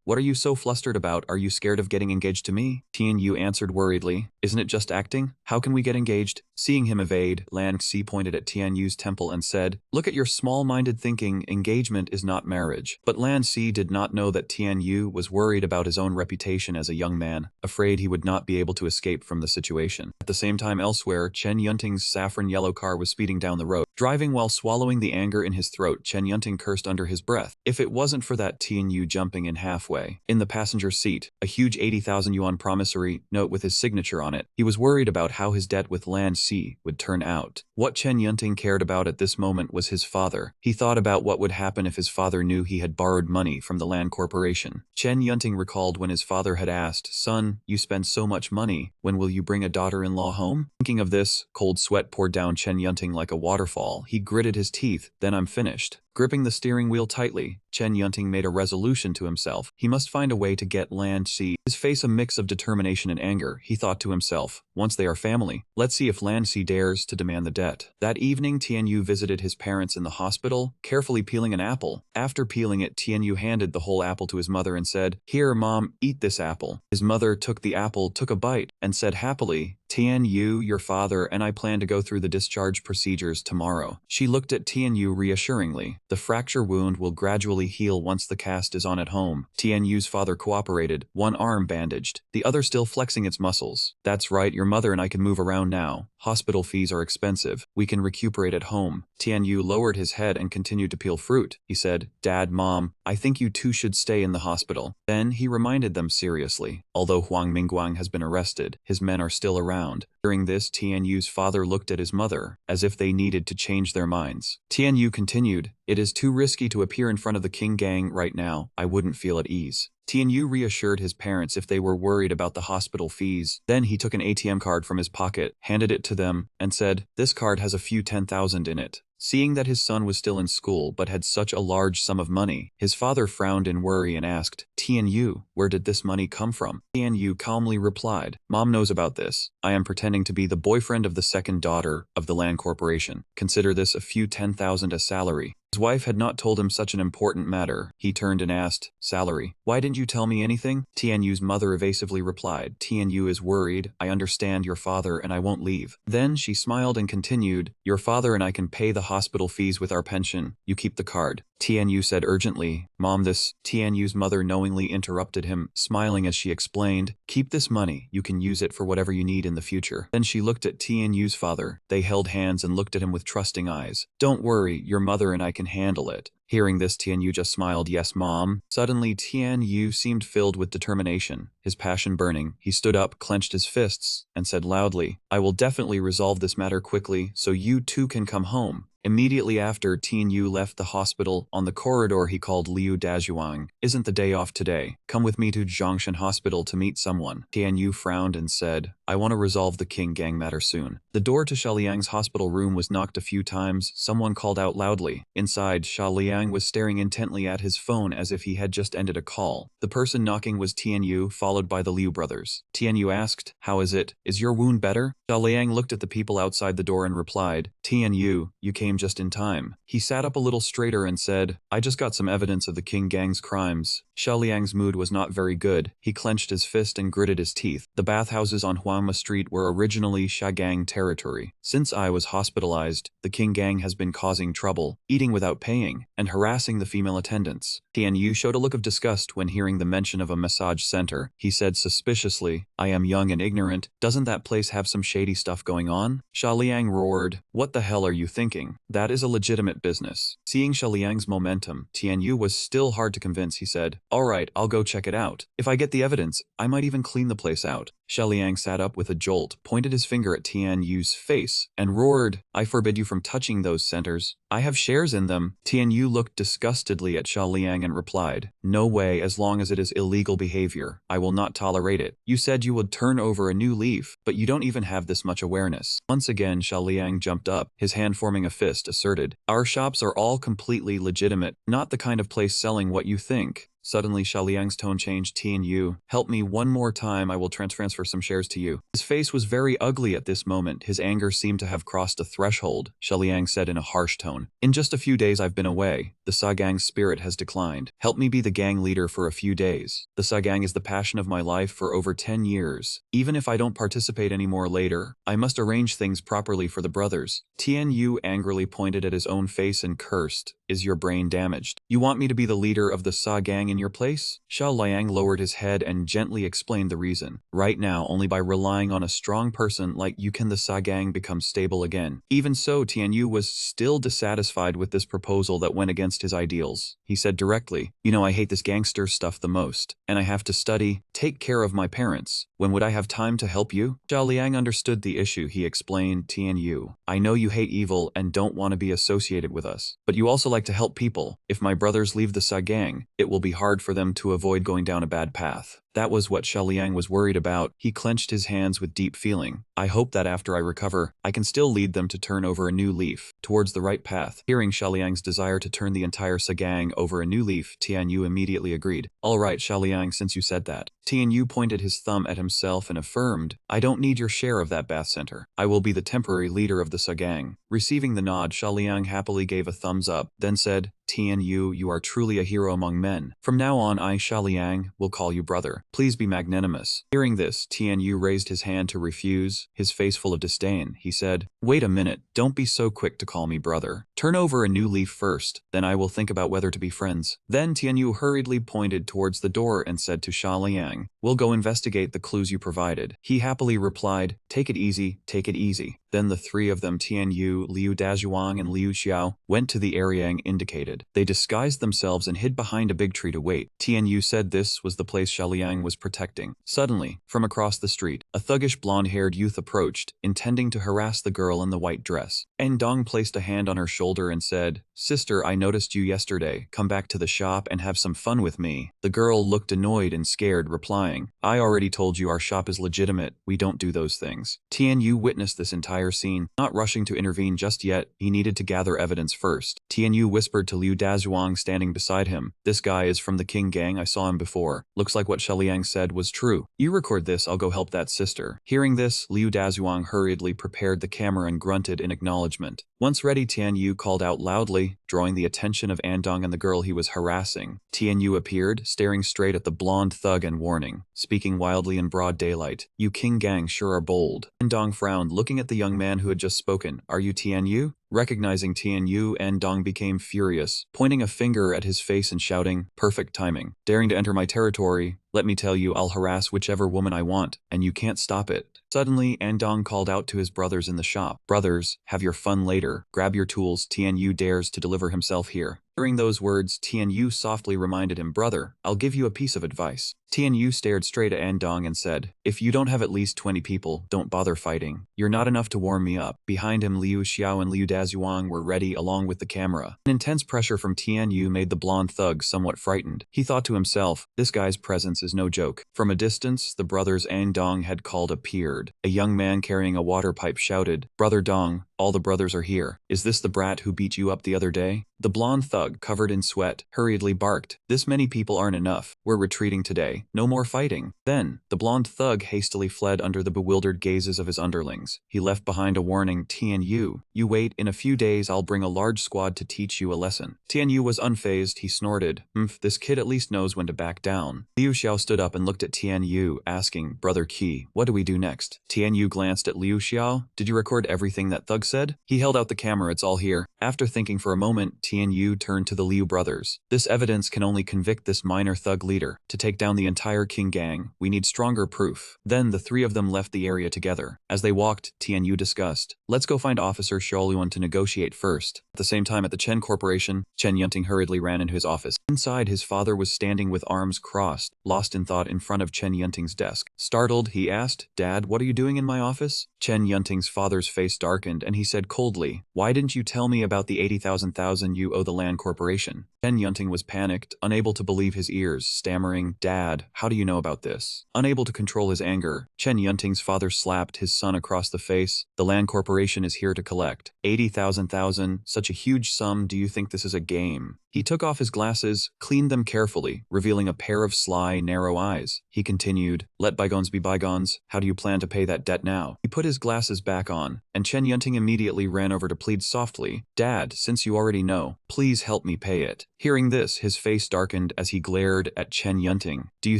what are you so flustered about? Are you scared of getting engaged to me? Tian Yu answered worriedly, isn't it just acting? How can we get engaged? Seeing him evade, Lan Xi pointed at Tian Yu's temple and said, look at your small-minded thinking, engagement is not marriage. But Lan Xi did not know that Tian Yu was worried about his own reputation as a young man, afraid he would not be able to escape from the situation. At the same time elsewhere, Chen Yunting's saffron yellow car was speeding down the road. Driving while swallowing the anger in his throat, Chen Yunting cursed under his breath. If it wasn't for that Tian Yu jumping in halfway. In the passenger seat, a huge 80,000 yuan promissory note with his signature on it. He was worried about how his debt with Lan Xi would turn out. What Chen Yunting cared about at this moment was his father. He thought about what would happen if his father knew he had borrowed money from the Land Corporation. Chen Yunting recalled when his father had asked, son, you spend so much money, when will you bring a daughter-in-law home? Thinking of this, cold sweat poured down Chen Yunting like a waterfall. He gritted his teeth, then I'm finished. Gripping the steering wheel tightly, Chen Yunting made a resolution to himself. He must find a way to get Lan Xi. His face a mix of determination and anger. He thought to himself, once they are family, let's see if Lan Xi dares to demand the debt. That evening, Tian Yu visited his parents in the hospital, carefully peeling an apple. After peeling it, Tian Yu handed the whole apple to his mother and said, here, Mom, eat this apple. His mother took the apple, took a bite, and said happily, Tian Yu, your father and I plan to go through the discharge procedures tomorrow. She looked at Tian Yu reassuringly. The fracture wound will gradually heal once the cast is on at home. Tian Yu's father cooperated, one arm bandaged, the other still flexing its muscles. That's right, your mother and I can move around now. Hospital fees are expensive. We can recuperate at home. Tian Yu lowered his head and continued to peel fruit. He said, Dad, Mom, I think you two should stay in the hospital. Then he reminded them seriously. Although Huang Mingguang has been arrested, his men are still around. During this, Tian Yu's father looked at his mother, as if they needed to change their minds. Tian Yu continued, It is too risky to appear in front of the King Gang right now. I wouldn't feel at ease. Tianyu reassured his parents if they were worried about the hospital fees. Then he took an ATM card from his pocket, handed it to them, and said, "This card has a few 10,000 in it." Seeing that his son was still in school but had such a large sum of money, his father frowned in worry and asked, "Tianyu, where did this money come from?" Tianyu calmly replied, "Mom knows about this. I am pretending to be the boyfriend of the second daughter of the land corporation. Consider this a few 10,000 a salary." His wife had not told him such an important matter. He turned and asked, "Salary? Why didn't you tell me anything?" Tianyu's mother evasively replied, "Tianyu is worried. I understand your father and I won't leave." Then she smiled and continued, "Your father and I can pay the hospital fees with our pension. You keep the card." Tianyu said urgently, "Mom, this..." Tianyu's mother knowingly interrupted him, smiling as she explained, "Keep this money. You can use it for whatever you need in the future." Then she looked at Tianyu's father. They held hands and looked at him with trusting eyes. "Don't worry, your mother and I can handle it." Hearing this, Tianyu just smiled, "Yes, Mom." Suddenly, Tianyu seemed filled with determination, his passion burning. He stood up, clenched his fists, and said loudly, "I will definitely resolve this matter quickly so you too can come home." Immediately after Tianyu left the hospital, on the corridor he called Liu Dazhuang. "Isn't the day off today? Come with me to Zhongshan Hospital to meet someone." Tianyu frowned and said, "I want to resolve the King Gang matter soon." The door to Shaliang's hospital room was knocked a few times. Someone called out loudly. Inside, Shaliang was staring intently at his phone as if he had just ended a call. The person knocking was Tianyu, followed by the Liu brothers. Tianyu asked, "How is it? Is your wound better?" Shaliang looked at the people outside the door and replied, "Tianyu, you came just in time." He sat up a little straighter and said, "I just got some evidence of the King Gang's crimes." Shaliang's mood was not very good. He clenched his fist and gritted his teeth. The bathhouses on Huangma Street were originally Sha Gang territory. Since I was hospitalized, the King Gang has been causing trouble, eating without paying, and harassing the female attendants. Tianyu showed a look of disgust when hearing the mention of a massage center. He said suspiciously, "I am young and ignorant. Doesn't that place have some shady stuff going on?" Shaliang roared, "What the hell are you thinking? That is a legitimate business." Seeing Shaliang's momentum, Tianyu was still hard to convince. He said, "Alright, I'll go check it out. If I get the evidence, I might even clean the place out." Shaliang sat up with a jolt, pointed his finger at Tianyu's face, and roared, "I forbid you from touching those centers. I have shares in them." Tianyu looked disgustedly at Shaliang and replied, "No way, as long as it is illegal behavior. I will not tolerate it. You said you would turn over a new leaf, but you don't even have this much awareness." Once again, Shaliang jumped up, his hand forming a fist, asserted, "Our shops are all completely legitimate, not the kind of place selling what you think." Suddenly, Shaliang's tone changed. "Tianyu, help me one more time, I will transfer some shares to you." His face was very ugly at this moment. His anger seemed to have crossed a threshold. Shaliang said in a harsh tone, "In just a few days I've been away. The Sagang's spirit has declined. Help me be the gang leader for a few days. The Sagang is the passion of my life for over 10 years. Even if I don't participate anymore later, I must arrange things properly for the brothers." Tianyu angrily pointed at his own face and cursed, "Is your brain damaged? You want me to be the leader of the Sagang in your place?" Shaliang lowered his head and gently explained the reason. "Right now, only by relying on a strong person like you can the Sagang become stable again." Even so, Tianyu was still dissatisfied with this proposal that went against his ideals. He said directly, "You know, I hate this gangster stuff the most, and I have to study, take care of my parents. When would I have time to help you?" Shaliang understood the issue. He explained, "Tianyu, I know you hate evil and don't want to be associated with us, but you also like to help people. If my brothers leave the Sagang, it will be hard for them to avoid going down a bad path." That was what Shaliang was worried about. He clenched his hands with deep feeling. "I hope that after I recover, I can still lead them to turn over a new leaf, towards the right path." Hearing Shaliang's desire to turn the entire Sagang over a new leaf, Tianyu immediately agreed. "Alright, Shaliang, since you said that." Tianyu pointed his thumb at himself and affirmed, "I don't need your share of that bath center. I will be the temporary leader of the Sagang." Receiving the nod, Shaliang happily gave a thumbs up, then said, "Tianyu, you are truly a hero among men. From now on, I, Shaliang, will call you brother. Please be magnanimous." Hearing this, Tianyu raised his hand to refuse, his face full of disdain. He said, "Wait a minute, don't be so quick to call me brother. Turn over a new leaf first, then I will think about whether to be friends." Then Tianyu hurriedly pointed towards the door and said to Shaliang, We'll go investigate the clues you provided. He happily replied, take it easy, take it easy. Then the three of them, Tianyu, Liu Dazhuang, and Liu Xiao, went to the area indicated. They disguised themselves and hid behind a big tree to wait. Tianyu said this was the place Xiaoliang was protecting. Suddenly, from across the street, a thuggish blonde-haired youth approached, intending to harass the girl in the white dress. Endong placed a hand on her shoulder and said, Sister, I noticed you yesterday. Come back to the shop and have some fun with me. The girl looked annoyed and scared, replying, I already told you our shop is legitimate. We don't do those things. Tianyu witnessed this entire scene, not rushing to intervene just yet. He needed to gather evidence first. Tianyu whispered to Liu Dazhuang standing beside him, this guy is from the King Gang, I saw him before. Looks like what Xiaoliang said was true. You record this, I'll go help that sister. Hearing this, Liu Dazhuang hurriedly prepared the camera and grunted in acknowledgement. Once ready, Tianyu called out loudly, drawing the attention of Andong and the girl he was harassing. Tianyu appeared, staring straight at the blonde thug and warning, speaking wildly in broad daylight. You King Gang sure are bold. Andong frowned, looking at the young man who had just spoken. Are you Tianyu? Recognizing Tianyu, Andong became furious, pointing a finger at his face and shouting, perfect timing. Daring to enter my territory, let me tell you I'll harass whichever woman I want, and you can't stop it. Suddenly, Andong called out to his brothers in the shop. Brothers, have your fun later. Grab your tools, Tianyu dares to deliver himself here. Hearing those words, Tianyu softly reminded him, Brother, I'll give you a piece of advice. Tianyu stared straight at Andong and said, if you don't have at least 20 people, don't bother fighting. You're not enough to warm me up. Behind him, Liu Xiao and Liu Dazhuang were ready along with the camera. An intense pressure from Tianyu made the blonde thug somewhat frightened. He thought to himself, this guy's presence is no joke. From a distance, the brothers Andong had called appeared. A young man carrying a water pipe shouted, Brother Dong, all the brothers are here. Is this the brat who beat you up the other day? The blonde thug, covered in sweat, hurriedly barked, this many people aren't enough. We're retreating today. No more fighting. Then, the blonde thug hastily fled under the bewildered gazes of his underlings. He left behind a warning, Tianyu, you wait, in a few days I'll bring a large squad to teach you a lesson. Tianyu was unfazed. He snorted, this kid at least knows when to back down. Liu Xiao stood up and looked at Tianyu, asking, Brother Qi, what do we do next? Tianyu glanced at Liu Xiao. Did you record everything that thug said? He held out the camera, it's all here. After thinking for a moment, Tianyu turned to the Liu brothers. This evidence can only convict this minor thug leader. To take down the entire King Gang, we need stronger proof. Then the three of them left the area together. As they walked, Tianyu discussed, let's go find Officer Xiaoluan to negotiate first. At the same time at the Chen Corporation, Chen Yunting hurriedly ran into his office. Inside, his father was standing with arms crossed, lost in thought in front of Chen Yunting's desk. Startled, he asked, Dad, what are you doing in my office? Chen Yunting's father's face darkened and he said coldly, why didn't you tell me about the 80,000 you owe the land corporation? Chen Yunting was panicked, unable to believe his ears, stammering, Dad, how do you know about this? Unable to control his anger, Chen Yunting's father slapped his son across the face. The land corporation is here to collect 80,000, such a huge sum. Do you think this is a game? He took off his glasses, cleaned them carefully, revealing a pair of sly, narrow eyes. He continued, let bygones be bygones. How do you plan to pay that debt now? He put his glasses back on, and Chen Yunting immediately ran over to plead softly, Dad, since you already know, please help me pay it. Hearing this, his face darkened as he glared at Chen Yunting. Do you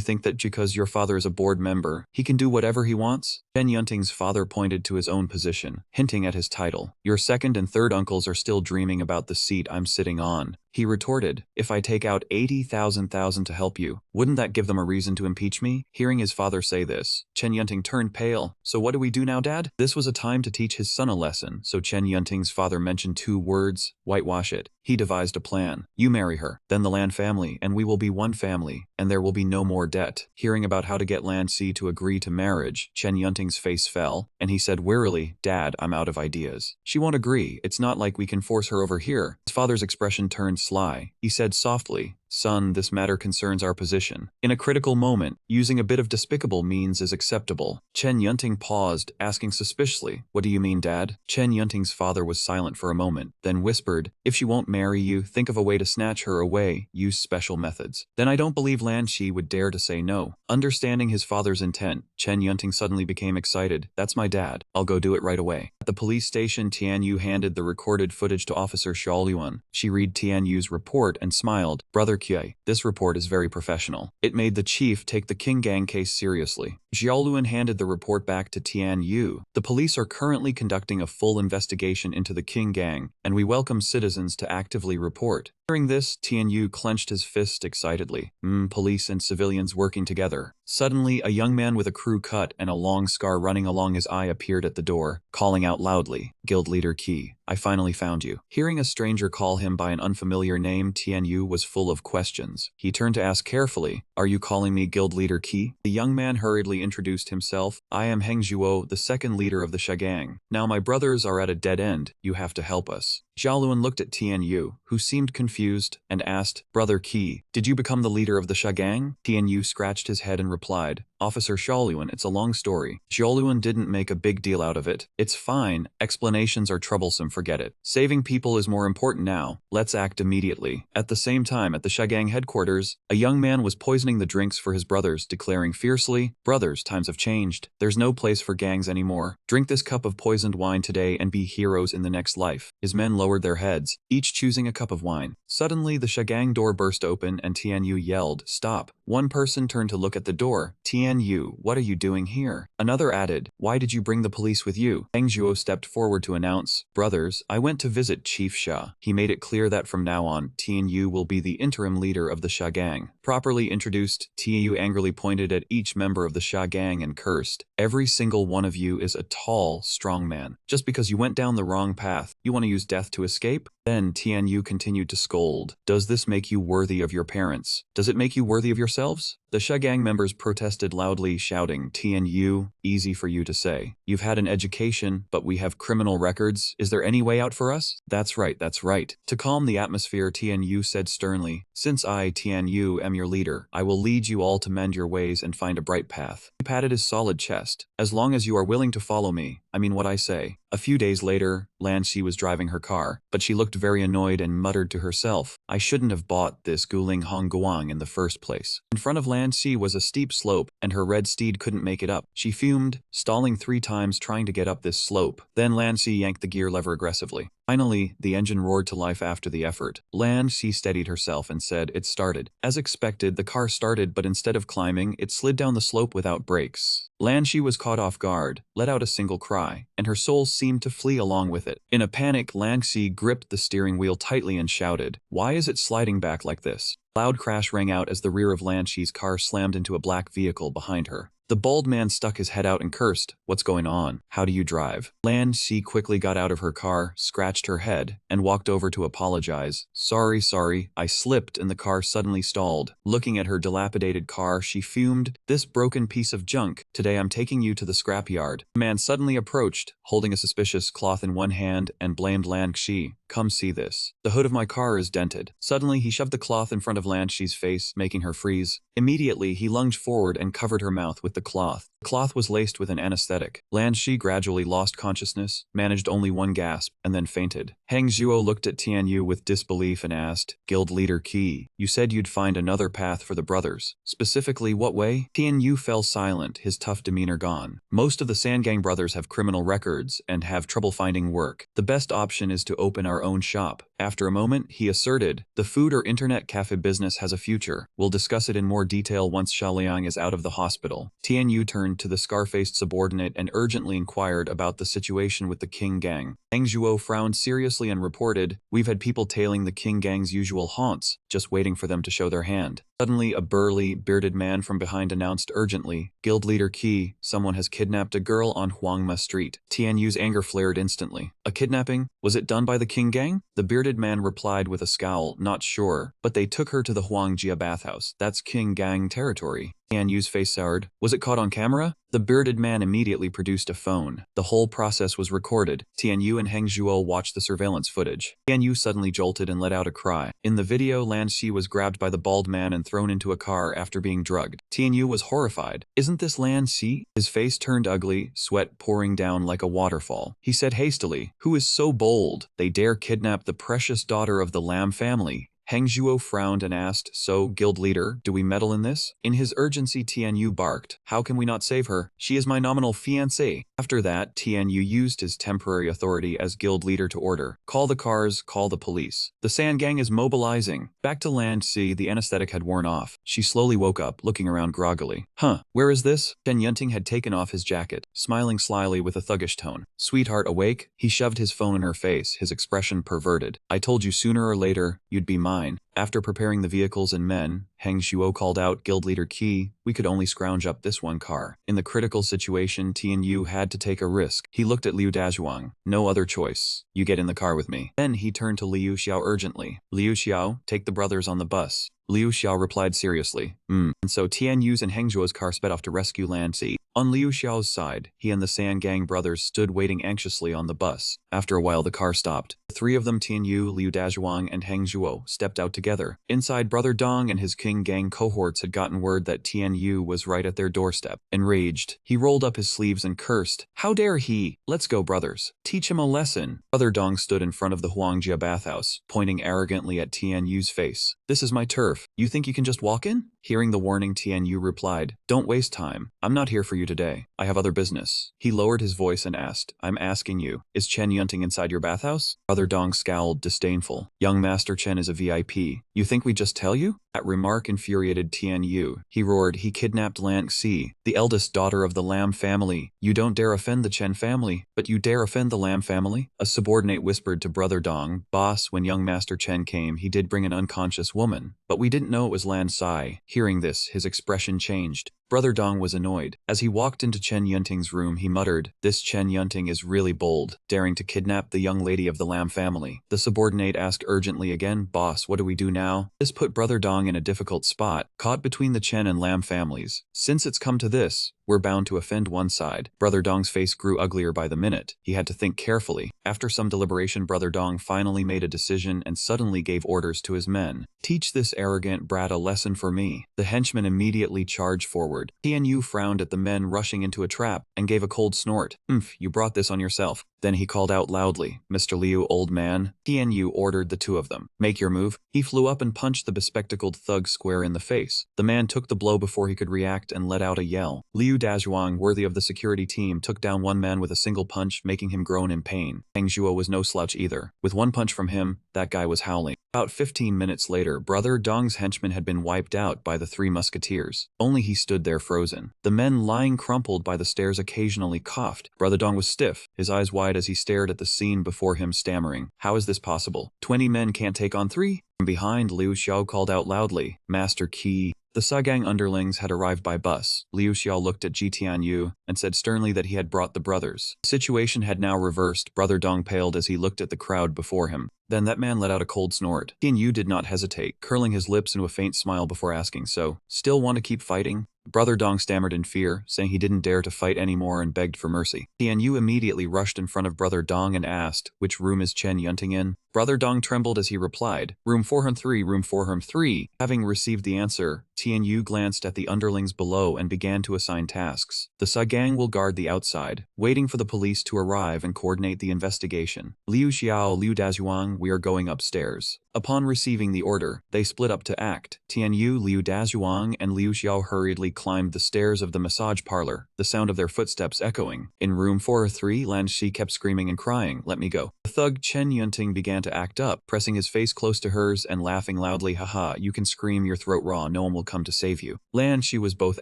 think that because your father is a board member, he can do whatever he wants? Chen Yunting's father pointed to his own position, hinting at his title. Your second and third uncles are still dreaming about the seat I'm sitting on. He retorted, if I take out 80,000 to help you, wouldn't that give them a reason to impeach me? Hearing his father say this, Chen Yunting turned pale. So what do we do now, Dad? This was a time to teach his son a lesson, so Chen Yunting's father mentioned two words, whitewash it. He devised a plan. You marry her, then the Land family, and we will be one family, and there will be no more debt. Hearing about how to get Land C to agree to marriage, Chen Yunting's face fell, and he said wearily, Dad, I'm out of ideas. She won't agree. It's not like we can force her over here. His father's expression turned sly. He said softly, Son, this matter concerns our position. In a critical moment, using a bit of despicable means is acceptable. Chen Yunting paused, asking suspiciously, what do you mean, Dad? Chen Yunting's father was silent for a moment, then whispered, if she won't marry you, think of a way to snatch her away, use special methods. Then I don't believe Lan Shi would dare to say no. Understanding his father's intent, Chen Yunting suddenly became excited. That's my dad. I'll go do it right away. At the police station, Tianyu handed the recorded footage to Officer Xiaoluan. She read Tianyu's report and smiled. Brother Kie, this report is very professional. It made the chief take the King Gang case seriously. Xiaoluan handed the report back to Tianyu. The police are currently conducting a full investigation into the King Gang, and we welcome citizens to actively report. Hearing this, Tianyu clenched his fist excitedly. Police and civilians working together. Suddenly, a young man with a crew cut and a long scar running along his eye appeared at the door, calling out loudly, "Guild Leader Qi, I finally found you." Hearing a stranger call him by an unfamiliar name, Tianyu was full of questions. He turned to ask carefully, "Are you calling me Guild Leader Qi?" The young man hurriedly introduced himself. "I am Heng Zhuo, the second leader of the Shagang. Now my brothers are at a dead end. You have to help us." Xiaoluan looked at Tianyu, who seemed confused, and asked, "Brother Qi, did you become the leader of the Shagang?" Tianyu scratched his head and replied, "Officer Xiaoluan, it's a long story." Xiaoluan didn't make a big deal out of it. "It's fine. Explanations are troublesome, forget it. Saving people is more important now. Let's act immediately." At the same time, at the Shagang headquarters, a young man was poisoning the drinks for his brothers, declaring fiercely, "Brothers, times have changed. There's no place for gangs anymore. Drink this cup of poisoned wine today and be heroes in the next life." His men lowered their heads, each choosing a cup of wine. Suddenly, the Shagang door burst open and Tianyu yelled, "Stop." One person turned to look at the door. "Tianyu, what are you doing here?" Another added, "Why did you bring the police with you?" Heng Zhuo stepped forward to announce, "Brothers, I went to visit Chief Sha." He made it clear that from now on, Tianyu will be the interim leader of the Sha Gang. Properly introduced, Tianyu angrily pointed at each member of the Sha Gang and cursed, "Every single one of you is a tall, strong man. Just because you went down the wrong path, you want to use death to escape?" Then Tianyu continued to scold, "Does this make you worthy of your parents? Does it make you worthy of yourselves?" The Sha Gang members protested loudly, shouting, "Tianyu, easy for you to say. You've had an education, but we have criminal records. Is there any way out for us?" That's right, that's right." To calm the atmosphere, Tianyu said sternly, "Since I, Tianyu, am your leader, I will lead you all to mend your ways and find a bright path." He patted his solid chest. "As long as you are willing to follow me, I mean what I say." A few days later, Lan Xi was driving her car, but she looked very annoyed and muttered to herself, "I shouldn't have bought this Guling Hongguang in the first place." In front of Lan Xi was a steep slope, and her red steed couldn't make it up. She fumed, stalling 3 times trying to get up this slope. Then Lan Xi yanked the gear lever aggressively. Finally, the engine roared to life after the effort. Lan Xi steadied herself and said, "It started." As expected, the car started, but instead of climbing, it slid down the slope without brakes. Lan Xi was caught off guard, let out a single cry, and her soul seemed to flee along with it. In a panic, Lan Xi gripped the steering wheel tightly and shouted, "Why is it sliding back like this?" A loud crash rang out as the rear of Lan Xi's car slammed into a black vehicle behind her. The bald man stuck his head out and cursed, "What's going on? How do you drive?" Lan Xi quickly got out of her car, scratched her head, and walked over to apologize. Sorry, I slipped and the car suddenly stalled." Looking at her dilapidated car, she fumed, "This broken piece of junk. Today I'm taking you to the scrapyard." The man suddenly approached, holding a suspicious cloth in one hand, and blamed Lan Xi. "Come see this. The hood of my car is dented." Suddenly, he shoved the cloth in front of Lan Xi's face, making her freeze. Immediately, he lunged forward and covered her mouth with the cloth. The cloth was laced with an anesthetic. Lan Xi gradually lost consciousness, managed only one gasp, and then fainted. Heng Zhuo looked at Tianyu with disbelief and asked, "Guild Leader Qi, you said you'd find another path for the brothers. Specifically, what way?" Tianyu fell silent, his tough demeanor gone. "Most of the Sandgang brothers have criminal records and have trouble finding work. The best option is to open our own shop." After a moment, he asserted, "The food or internet cafe business has a future. We'll discuss it in more detail once Xiaoliang is out of the hospital." Tianyu turned to the scar-faced subordinate and urgently inquired about the situation with the King Gang. Heng Zhuo frowned seriously and reported, "We've had people tailing the King Gang's usual haunts, just waiting for them to show their hand." Suddenly, a burly, bearded man from behind announced urgently, "Guild Leader Qi, someone has kidnapped a girl on Huangma Street." Tianyu's anger flared instantly. "A kidnapping? Was it done by the King Gang?" The bearded man replied with a scowl, "Not sure, but they took her to the Huangjia bathhouse. That's King Gang territory." Tianyu's face soured. "Was it caught on camera?" The bearded man immediately produced a phone. The whole process was recorded. Tianyu and Heng Zhuo watched the surveillance footage. Tianyu suddenly jolted and let out a cry. In the video, Lan Xi was grabbed by the bald man and thrown into a car after being drugged. Tianyu was horrified. "Isn't this Lan Xi?" His face turned ugly, sweat pouring down like a waterfall. He said hastily, "Who is so bold? They dare kidnap the precious daughter of the Lam family." Heng Zhuo frowned and asked, "So, Guild Leader, do we meddle in this?" In his urgency, Tianyu barked, "How can we not save her? She is my nominal fiancée." After that, Tianyu used his temporary authority as Guild Leader to order, "Call the cars, call the police. The Sand Gang is mobilizing." Back to Lan Xi, the anesthetic had worn off. She slowly woke up, looking around groggily. Where is this?" Shen Yunting had taken off his jacket, smiling slyly with a thuggish tone. "Sweetheart, awake?" He shoved his phone in her face, his expression perverted. "I told you sooner or later, you'd be mine." mine. After preparing the vehicles and men, Heng Shuo called out guild leader Qi, we could only scrounge up this one car. In the critical situation, Tian Yu had to take a risk. He looked at Liu Dazhuang. No other choice. You get in the car with me. Then he turned to Liu Xiao urgently. Liu Xiao, take the brothers on the bus. Liu Xiao replied seriously, And so Tian Yu's and Heng Zhuo's car sped off to rescue Lan Si. On Liu Xiao's side, he and the San Gang brothers stood waiting anxiously on the bus. After a while the car stopped. The three of them, Tian Yu, Liu Dazhuang, and Heng Zhuo, stepped out together. Inside, Brother Dong and his King Gang cohorts had gotten word that Tian Yu was right at their doorstep. Enraged, he rolled up his sleeves and cursed, how dare he? Let's go, brothers. Teach him a lesson. Brother Dong stood in front of the Huangjia bathhouse, pointing arrogantly at Tian Yu's face. This is my turf. You think you can just walk in? Hearing the warning, Tian Yu replied, don't waste time. I'm not here for you today. I have other business. He lowered his voice and asked, I'm asking you, is Chen Yunting inside your bathhouse? Brother Dong scowled, disdainful. Young Master Chen is a VIP. You think we just tell you? That remark infuriated Tian Yu. He roared, he kidnapped Lan Xi, the eldest daughter of the Lam family. You don't dare offend the Chen family, but you dare offend the Lam family? A subordinate whispered to Brother Dong, boss, when young Master Chen came, he did bring an unconscious woman, but we didn't know it was Lan Sai. Hearing this, his expression changed. Brother Dong was annoyed. As he walked into Chen Yunting's room, he muttered, this Chen Yunting is really bold, daring to kidnap the young lady of the Lam family. The subordinate asked urgently again, boss, what do we do now? This put Brother Dong in a difficult spot, caught between the Chen and Lam families. Since it's come to this, we're bound to offend one side. Brother Dong's face grew uglier by the minute. He had to think carefully. After some deliberation, Brother Dong finally made a decision and suddenly gave orders to his men. Teach this arrogant brat a lesson for me. The henchmen immediately charged forward. Tian Yu frowned at the men rushing into a trap and gave a cold snort. You brought this on yourself. Then he called out loudly, Mr. Liu, old man. Tian Yu ordered the two of them. Make your move. He flew up and punched the bespectacled thug square in the face. The man took the blow before he could react and let out a yell. Liu Dazhuang, worthy of the security team, took down one man with a single punch, making him groan in pain. Heng Zhuo was no slouch either. With one punch from him, that guy was howling. About 15 minutes later, Brother Dong's henchmen had been wiped out by the three musketeers. Only he stood there frozen. The men lying crumpled by the stairs occasionally coughed. Brother Dong was stiff, his eyes wide as he stared at the scene before him, stammering, how is this possible? 20 men can't take on 3? From behind, Liu Xiao called out loudly, Master Qi. The Sagang underlings had arrived by bus. Liu Xiao looked at Ji Tianyu and said sternly that he had brought the brothers. The situation had now reversed. Brother Dong paled as he looked at the crowd before him. Then that man let out a cold snort. Tianyu did not hesitate, curling his lips into a faint smile before asking, so, still want to keep fighting? Brother Dong stammered in fear, saying he didn't dare to fight anymore and begged for mercy. Tian Yu immediately rushed in front of Brother Dong and asked, which room is Chen Yunting in? Brother Dong trembled as he replied, room 403, room 403. Having received the answer, Tian Yu glanced at the underlings below and began to assign tasks. The Sagang will guard the outside, waiting for the police to arrive and coordinate the investigation. Liu Xiao, Liu Dazhuang, we are going upstairs. Upon receiving the order, they split up to act. Tian Yu, Liu Dazhuang, and Liu Xiao hurriedly climbed the stairs of the massage parlor, the sound of their footsteps echoing. In room 403, Lan Shi kept screaming and crying, let me go. The thug Chen Yunting began to act up, pressing his face close to hers and laughing loudly, haha, you can scream your throat raw, no one will come to save you. Lan Shi was both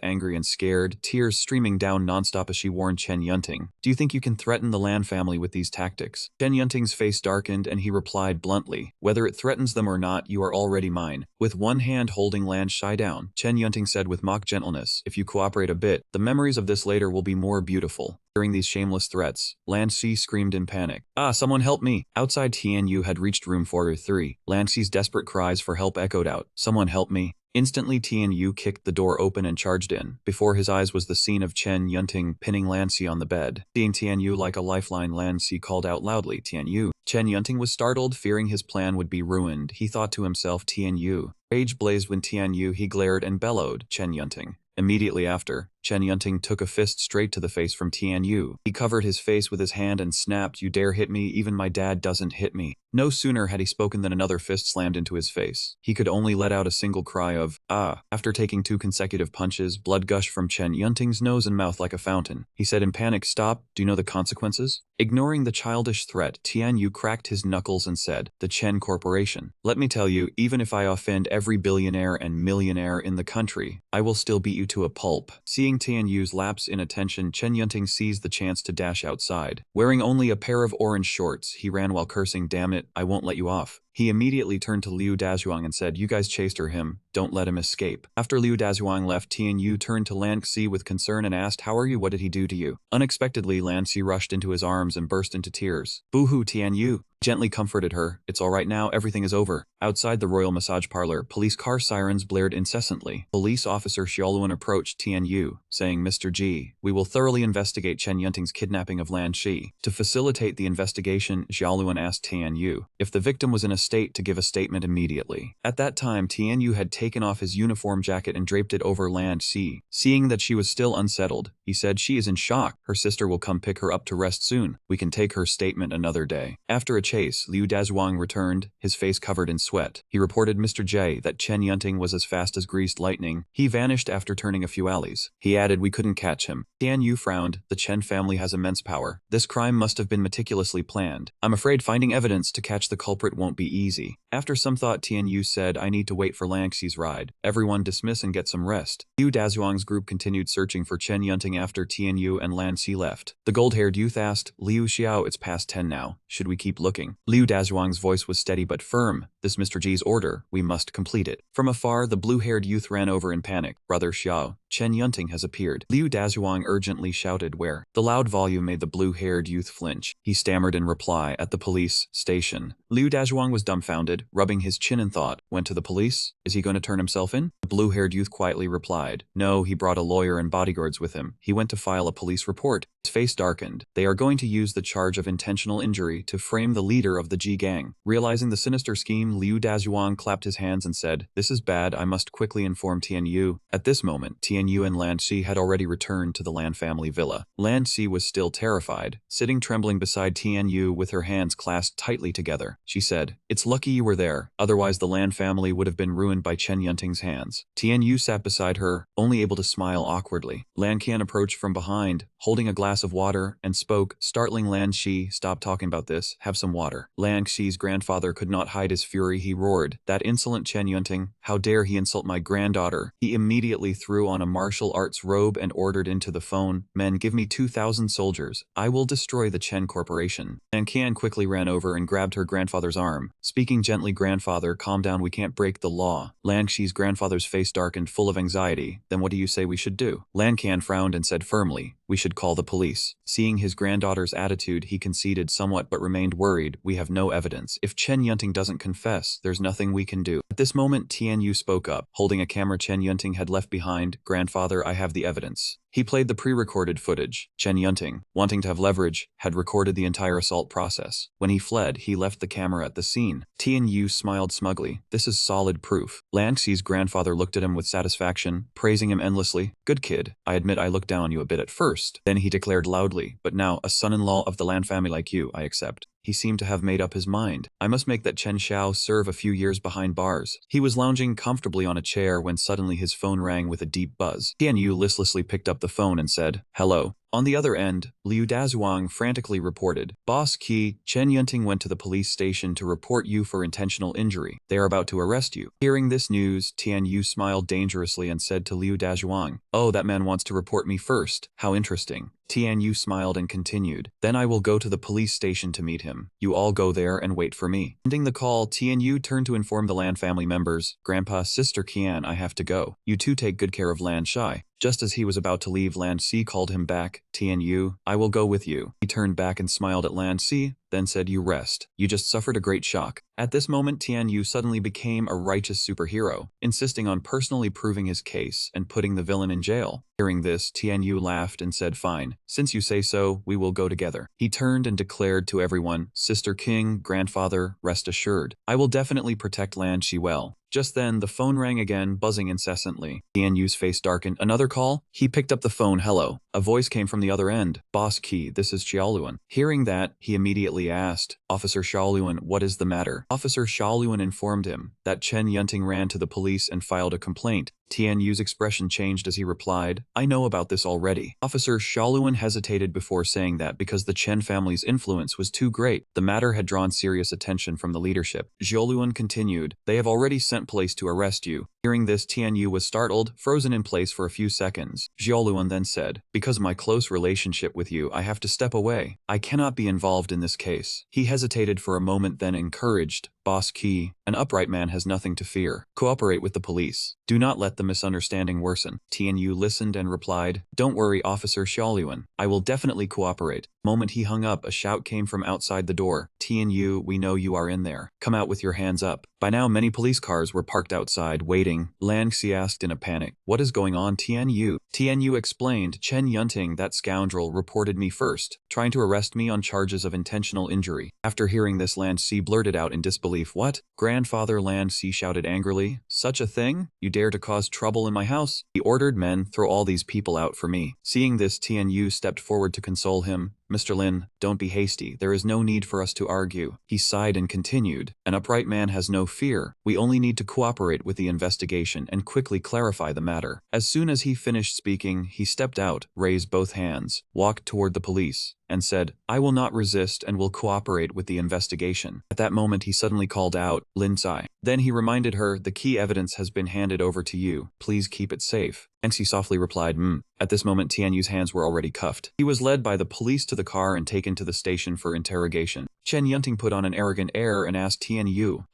angry and scared, tears streaming down nonstop as she warned Chen Yunting. Do you think you can threaten the Lan family with these tactics? Chen Yunting's face darkened and he replied bluntly, whether it threatens them or not, you are already mine. With one hand holding Lan Shi down, Chen Yunting said with mock gentleness, if you cooperate a bit, the memories of this later will be more beautiful. During these shameless threats, Lan Xi screamed in panic. Ah, someone help me! Outside, Tian Yu had reached room 403. Lan Xi's desperate cries for help echoed out. Someone help me! Instantly, Tian Yu kicked the door open and charged in. Before his eyes was the scene of Chen Yunting pinning Lan Xi on the bed. Seeing Tian Yu like a lifeline, Lan Xi called out loudly, Tian Yu. Chen Yunting was startled, fearing his plan would be ruined. He thought to himself, Tian Yu. Rage blazed when Tian Yu he glared and bellowed, Chen Yunting. Immediately after, Chen Yunting took a fist straight to the face from Tian Yu. He covered his face with his hand and snapped, you dare hit me, even my dad doesn't hit me. No sooner had he spoken than another fist slammed into his face. He could only let out a single cry of, ah. After taking 2 consecutive punches, blood gushed from Chen Yunting's nose and mouth like a fountain. He said in panic, stop, do you know the consequences? Ignoring the childish threat, Tian Yu cracked his knuckles and said, the Chen Corporation. Let me tell you, even if I offend every billionaire and millionaire in the country, I will still beat you to a pulp. Seeing Seeing Tianyu's lapse in attention, Chen Yunting seized the chance to dash outside. Wearing only a pair of orange shorts, he ran while cursing, "Damn it, I won't let you off." He immediately turned to Liu Dazhuang and said, "You guys chased him, don't let him escape." After Liu Dazhuang left, Tianyu turned to Lan Xi with concern and asked, "How are you? What did he do to you?" Unexpectedly, Lan Xi rushed into his arms and burst into tears. "Boo-hoo, Tianyu." Gently comforted her, "It's all right now, everything is over." Outside the royal massage parlor, police car sirens blared incessantly. Police officer Xiaoluan approached Tianyu, saying, "Mr. Ji, we will thoroughly investigate Chen Yunting's kidnapping of Lan Xi." To facilitate the investigation, Xiaoluan asked Tianyu if the victim was in a state to give a statement immediately. At that time, Tianyu had taken off his uniform jacket and draped it over Lan Xi. Seeing that she was still unsettled, he said, "She is in shock. Her sister will come pick her up to rest soon. We can take her statement another day." After a chase, Liu Dazhuang returned, his face covered in sweat. He reported Mr. J that Chen Yunting was as fast as greased lightning. He vanished after turning a few alleys. He added, "We couldn't catch him." Tianyu frowned. The Chen family has immense power. This crime must have been meticulously planned. "I'm afraid finding evidence to catch the culprit won't be easy." After some thought, Tianyu said, "I need to wait for Lan Xi's ride. Everyone dismiss and get some rest." Liu Dazhuang's group continued searching for Chen Yunting after Tianyu and Lan Xi left. The gold-haired youth asked, "Liu Xiao, it's past 10 now. Should we keep looking?" Liu Dazhuang's voice was steady but firm. "This Mr. G's order. We must complete it." From afar, the blue-haired youth ran over in panic. "Brother Xiao, Chen Yunting has appeared." Liu Dazhuang urgently shouted, "Where?" The loud volume made the blue-haired youth flinch. He stammered in reply, "At the police station." Liu Dazhuang was dumbfounded, rubbing his chin in thought. "Went to the police? Is he going to turn himself in?" The blue-haired youth quietly replied, "No, he brought a lawyer and bodyguards with him. He went to file a police report." His face darkened. "They are going to use the charge of intentional injury to frame the leader of the G gang." Realizing the sinister scheme, Liu Dazhuang clapped his hands and said, "This is bad. I must quickly inform Tianyu." At this moment, Tianyu and Lan Xi had already returned to the Lan family villa. Lan Xi was still terrified, sitting trembling beside Tianyu with her hands clasped tightly together. She said, "It's lucky you were there, otherwise the Lan family would have been ruined by Chen Yunting's hands." Tianyu sat beside her, only able to smile awkwardly. Lan Qian approached from behind, holding a glass of water, and spoke, startling Lan Xi. "Stop talking about this, have some water." Lan Xi's grandfather could not hide his fury. He roared, "That insolent Chen Yunting, how dare he insult my granddaughter?" He immediately threw on a martial arts robe and ordered into the phone, "Men, give me 2,000 soldiers. I will destroy the Chen Corporation." Lan Qian quickly ran over and grabbed her grandfather's arm. Speaking gently, "Grandfather, calm down, we can't break the law." Lan Xi's grandfather's face darkened, full of anxiety. "Then what do you say we should do?" Lan Qian frowned and said firmly, "We should call the police." Seeing his granddaughter's attitude, he conceded somewhat but remained worried. "We have no evidence. If Chen Yunting doesn't confess, there's nothing we can do." At this moment, Tianyu spoke up, holding a camera Chen Yunting had left behind. "Grandfather, I have the evidence." He played the pre-recorded footage. Chen Yunting, wanting to have leverage, had recorded the entire assault process. When he fled, he left the camera at the scene. Tianyu smiled smugly. "This is solid proof." Lan Xi's grandfather looked at him with satisfaction, praising him endlessly. "Good kid. I admit I looked down on you a bit at first." Then he declared loudly, "But now, a son-in-law of the Lan family like you, I accept." He seemed to have made up his mind. "I must make that Chen Xiao serve a few years behind bars." He was lounging comfortably on a chair when suddenly his phone rang with a deep buzz. Tianyu listlessly picked up the phone and said, "Hello." On the other end, Liu Dazhuang frantically reported, "Boss Qi, Chen Yunting went to the police station to report you for intentional injury. They are about to arrest you." Hearing this news, Tianyu smiled dangerously and said to Liu Dazhuang, "Oh, that man wants to report me first. How interesting." Tianyu smiled and continued, "Then I will go to the police station to meet him. You all go there and wait for me." Ending the call, Tianyu turned to inform the Lan family members, "Grandpa, Sister Qian, I have to go. You two take good care of Lan Shai." Just as he was about to leave, Lan Xi called him back. "Tianyu, I will go with you." He turned back and smiled at Lan Xi, then said, "You rest. You just suffered a great shock." At this moment, Tianyu suddenly became a righteous superhero, insisting on personally proving his case and putting the villain in jail. Hearing this, Tianyu laughed and said, "Fine. Since you say so, we will go together." He turned and declared to everyone, "Sister King, grandfather, rest assured. I will definitely protect Lan Xi well." Just then, the phone rang again, buzzing incessantly. Tianyu's face darkened. "Another call?" He picked up the phone. "Hello." A voice came from the other end. "Boss Qi, this is Xiaoluan." Hearing that, he immediately asked, "Officer Xiaoluan, what is the matter?" Officer Xiaoluan informed him that Chen Yunting ran to the police and filed a complaint. Tianyu's expression changed as he replied, I know about this already. Officer Shaoluan hesitated before saying that because the Chen family's influence was too great. The matter had drawn serious attention from the leadership. Shaoluan continued, they have already sent police to arrest you. Hearing this, Tianyu was startled, frozen in place for a few seconds. Xiaoluan then said, because of my close relationship with you, I have to step away. I cannot be involved in this case. He hesitated for a moment, then encouraged, Boss Qi, an upright man has nothing to fear. Cooperate with the police. Do not let the misunderstanding worsen. Tianyu listened and replied, don't worry, Officer Xiaoluan. I will definitely cooperate. Moment he hung up, a shout came from outside the door. Tianyu, we know you are in there. Come out with your hands up. By now, many police cars were parked outside, waiting. Lan Xi asked in a panic, what is going on, Tianyu? Tianyu explained, Chen Yunting, that scoundrel, reported me first, trying to arrest me on charges of intentional injury. After hearing this, Lan Xi blurted out in disbelief, what? Grandfather, Lan Xi shouted angrily, such a thing? You dare to cause trouble in my house? He ordered men, throw all these people out for me. Seeing this, Tianyu stepped forward to console him. Mr. Lin, don't be hasty. There is no need for us to argue. He sighed and continued, an upright man has no fear. We only need to cooperate with the investigation and quickly clarify the matter. As soon as he finished speaking, he stepped out, raised both hands, walked toward the police, and said, I will not resist and will cooperate with the investigation. At that moment, he suddenly called out, Lin Tsai. Then he reminded her, the key evidence has been handed over to you. Please keep it safe. And she softly replied, At this moment, Tianyu's hands were already cuffed. He was led by the police to the car and taken to the station for interrogation. Chen Yunting put on an arrogant air and asked Tianyu,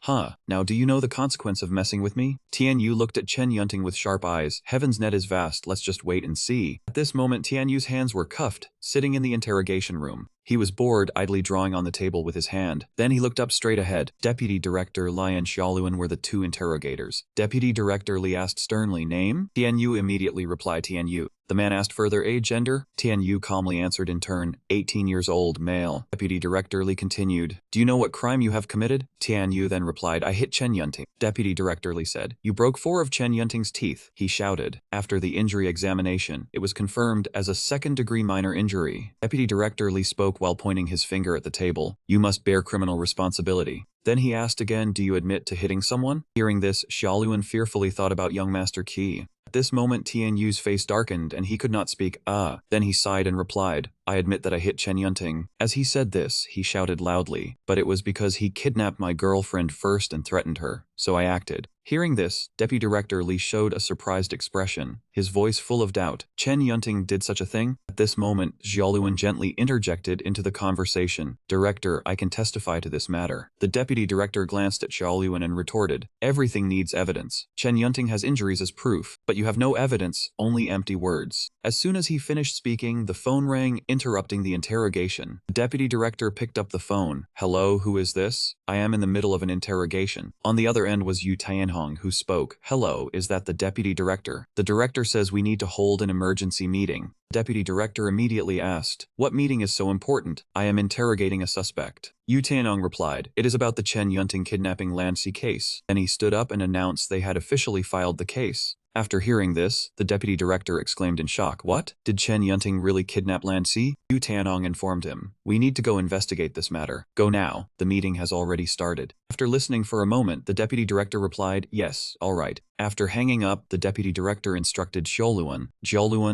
now do you know the consequence of messing with me? Tianyu looked at Chen Yunting with sharp eyes. Heaven's net is vast, let's just wait and see. At this moment, Tianyu's hands were cuffed, sitting in the interrogation room. He was bored, idly drawing on the table with his hand. Then he looked up straight ahead. Deputy Director Li and Xiaoluan were the two interrogators. Deputy Director Li asked sternly, name? Tianyu immediately replied Tianyu. The man asked further, age, gender? Tianyu calmly answered in turn, 18 years old, male. Deputy Director Li continued, do you know what crime you have committed? Tianyu then replied, I hit Chen Yunting. Deputy Director Li said, you broke 4 of Chen Yunting's teeth. He shouted. After the injury examination, it was confirmed as a second-degree minor injury. Deputy Director Li spoke while pointing his finger at the table. You must bear criminal responsibility. Then he asked again, do you admit to hitting someone? Hearing this, Xiaoluan fearfully thought about young Master Qi. At this moment, Tianyu's face darkened and he could not speak. Then he sighed and replied, I admit that I hit Chen Yunting. As he said this, he shouted loudly, but it was because he kidnapped my girlfriend first and threatened her, so I acted. Hearing this, Deputy Director Li showed a surprised expression, his voice full of doubt. Chen Yunting did such a thing? At this moment, Xiaoluan gently interjected into the conversation. Director, I can testify to this matter. The Deputy Director glanced at Xiaoluan and retorted, everything needs evidence. Chen Yunting has injuries as proof, but you have no evidence, only empty words. As soon as he finished speaking, the phone rang, interrupting the interrogation. The Deputy Director picked up the phone. Hello, who is this? I am in the middle of an interrogation. On the other end was Yu Tianhong, who spoke. Hello, is that the Deputy Director? The Director says we need to hold an emergency meeting. Deputy Director immediately asked, what meeting is so important? I am interrogating a suspect. Yu Tianhong replied, it is about the Chen Yunting kidnapping Lan Xi case. Then he stood up and announced they had officially filed the case. After hearing this, the Deputy Director exclaimed in shock, what? Did Chen Yunting really kidnap Lan Xi? Yu Tianhong informed him, we need to go investigate this matter. Go now, the meeting has already started. After listening for a moment, the Deputy Director replied, yes, all right. After hanging up, the Deputy Director instructed Xiaoluan,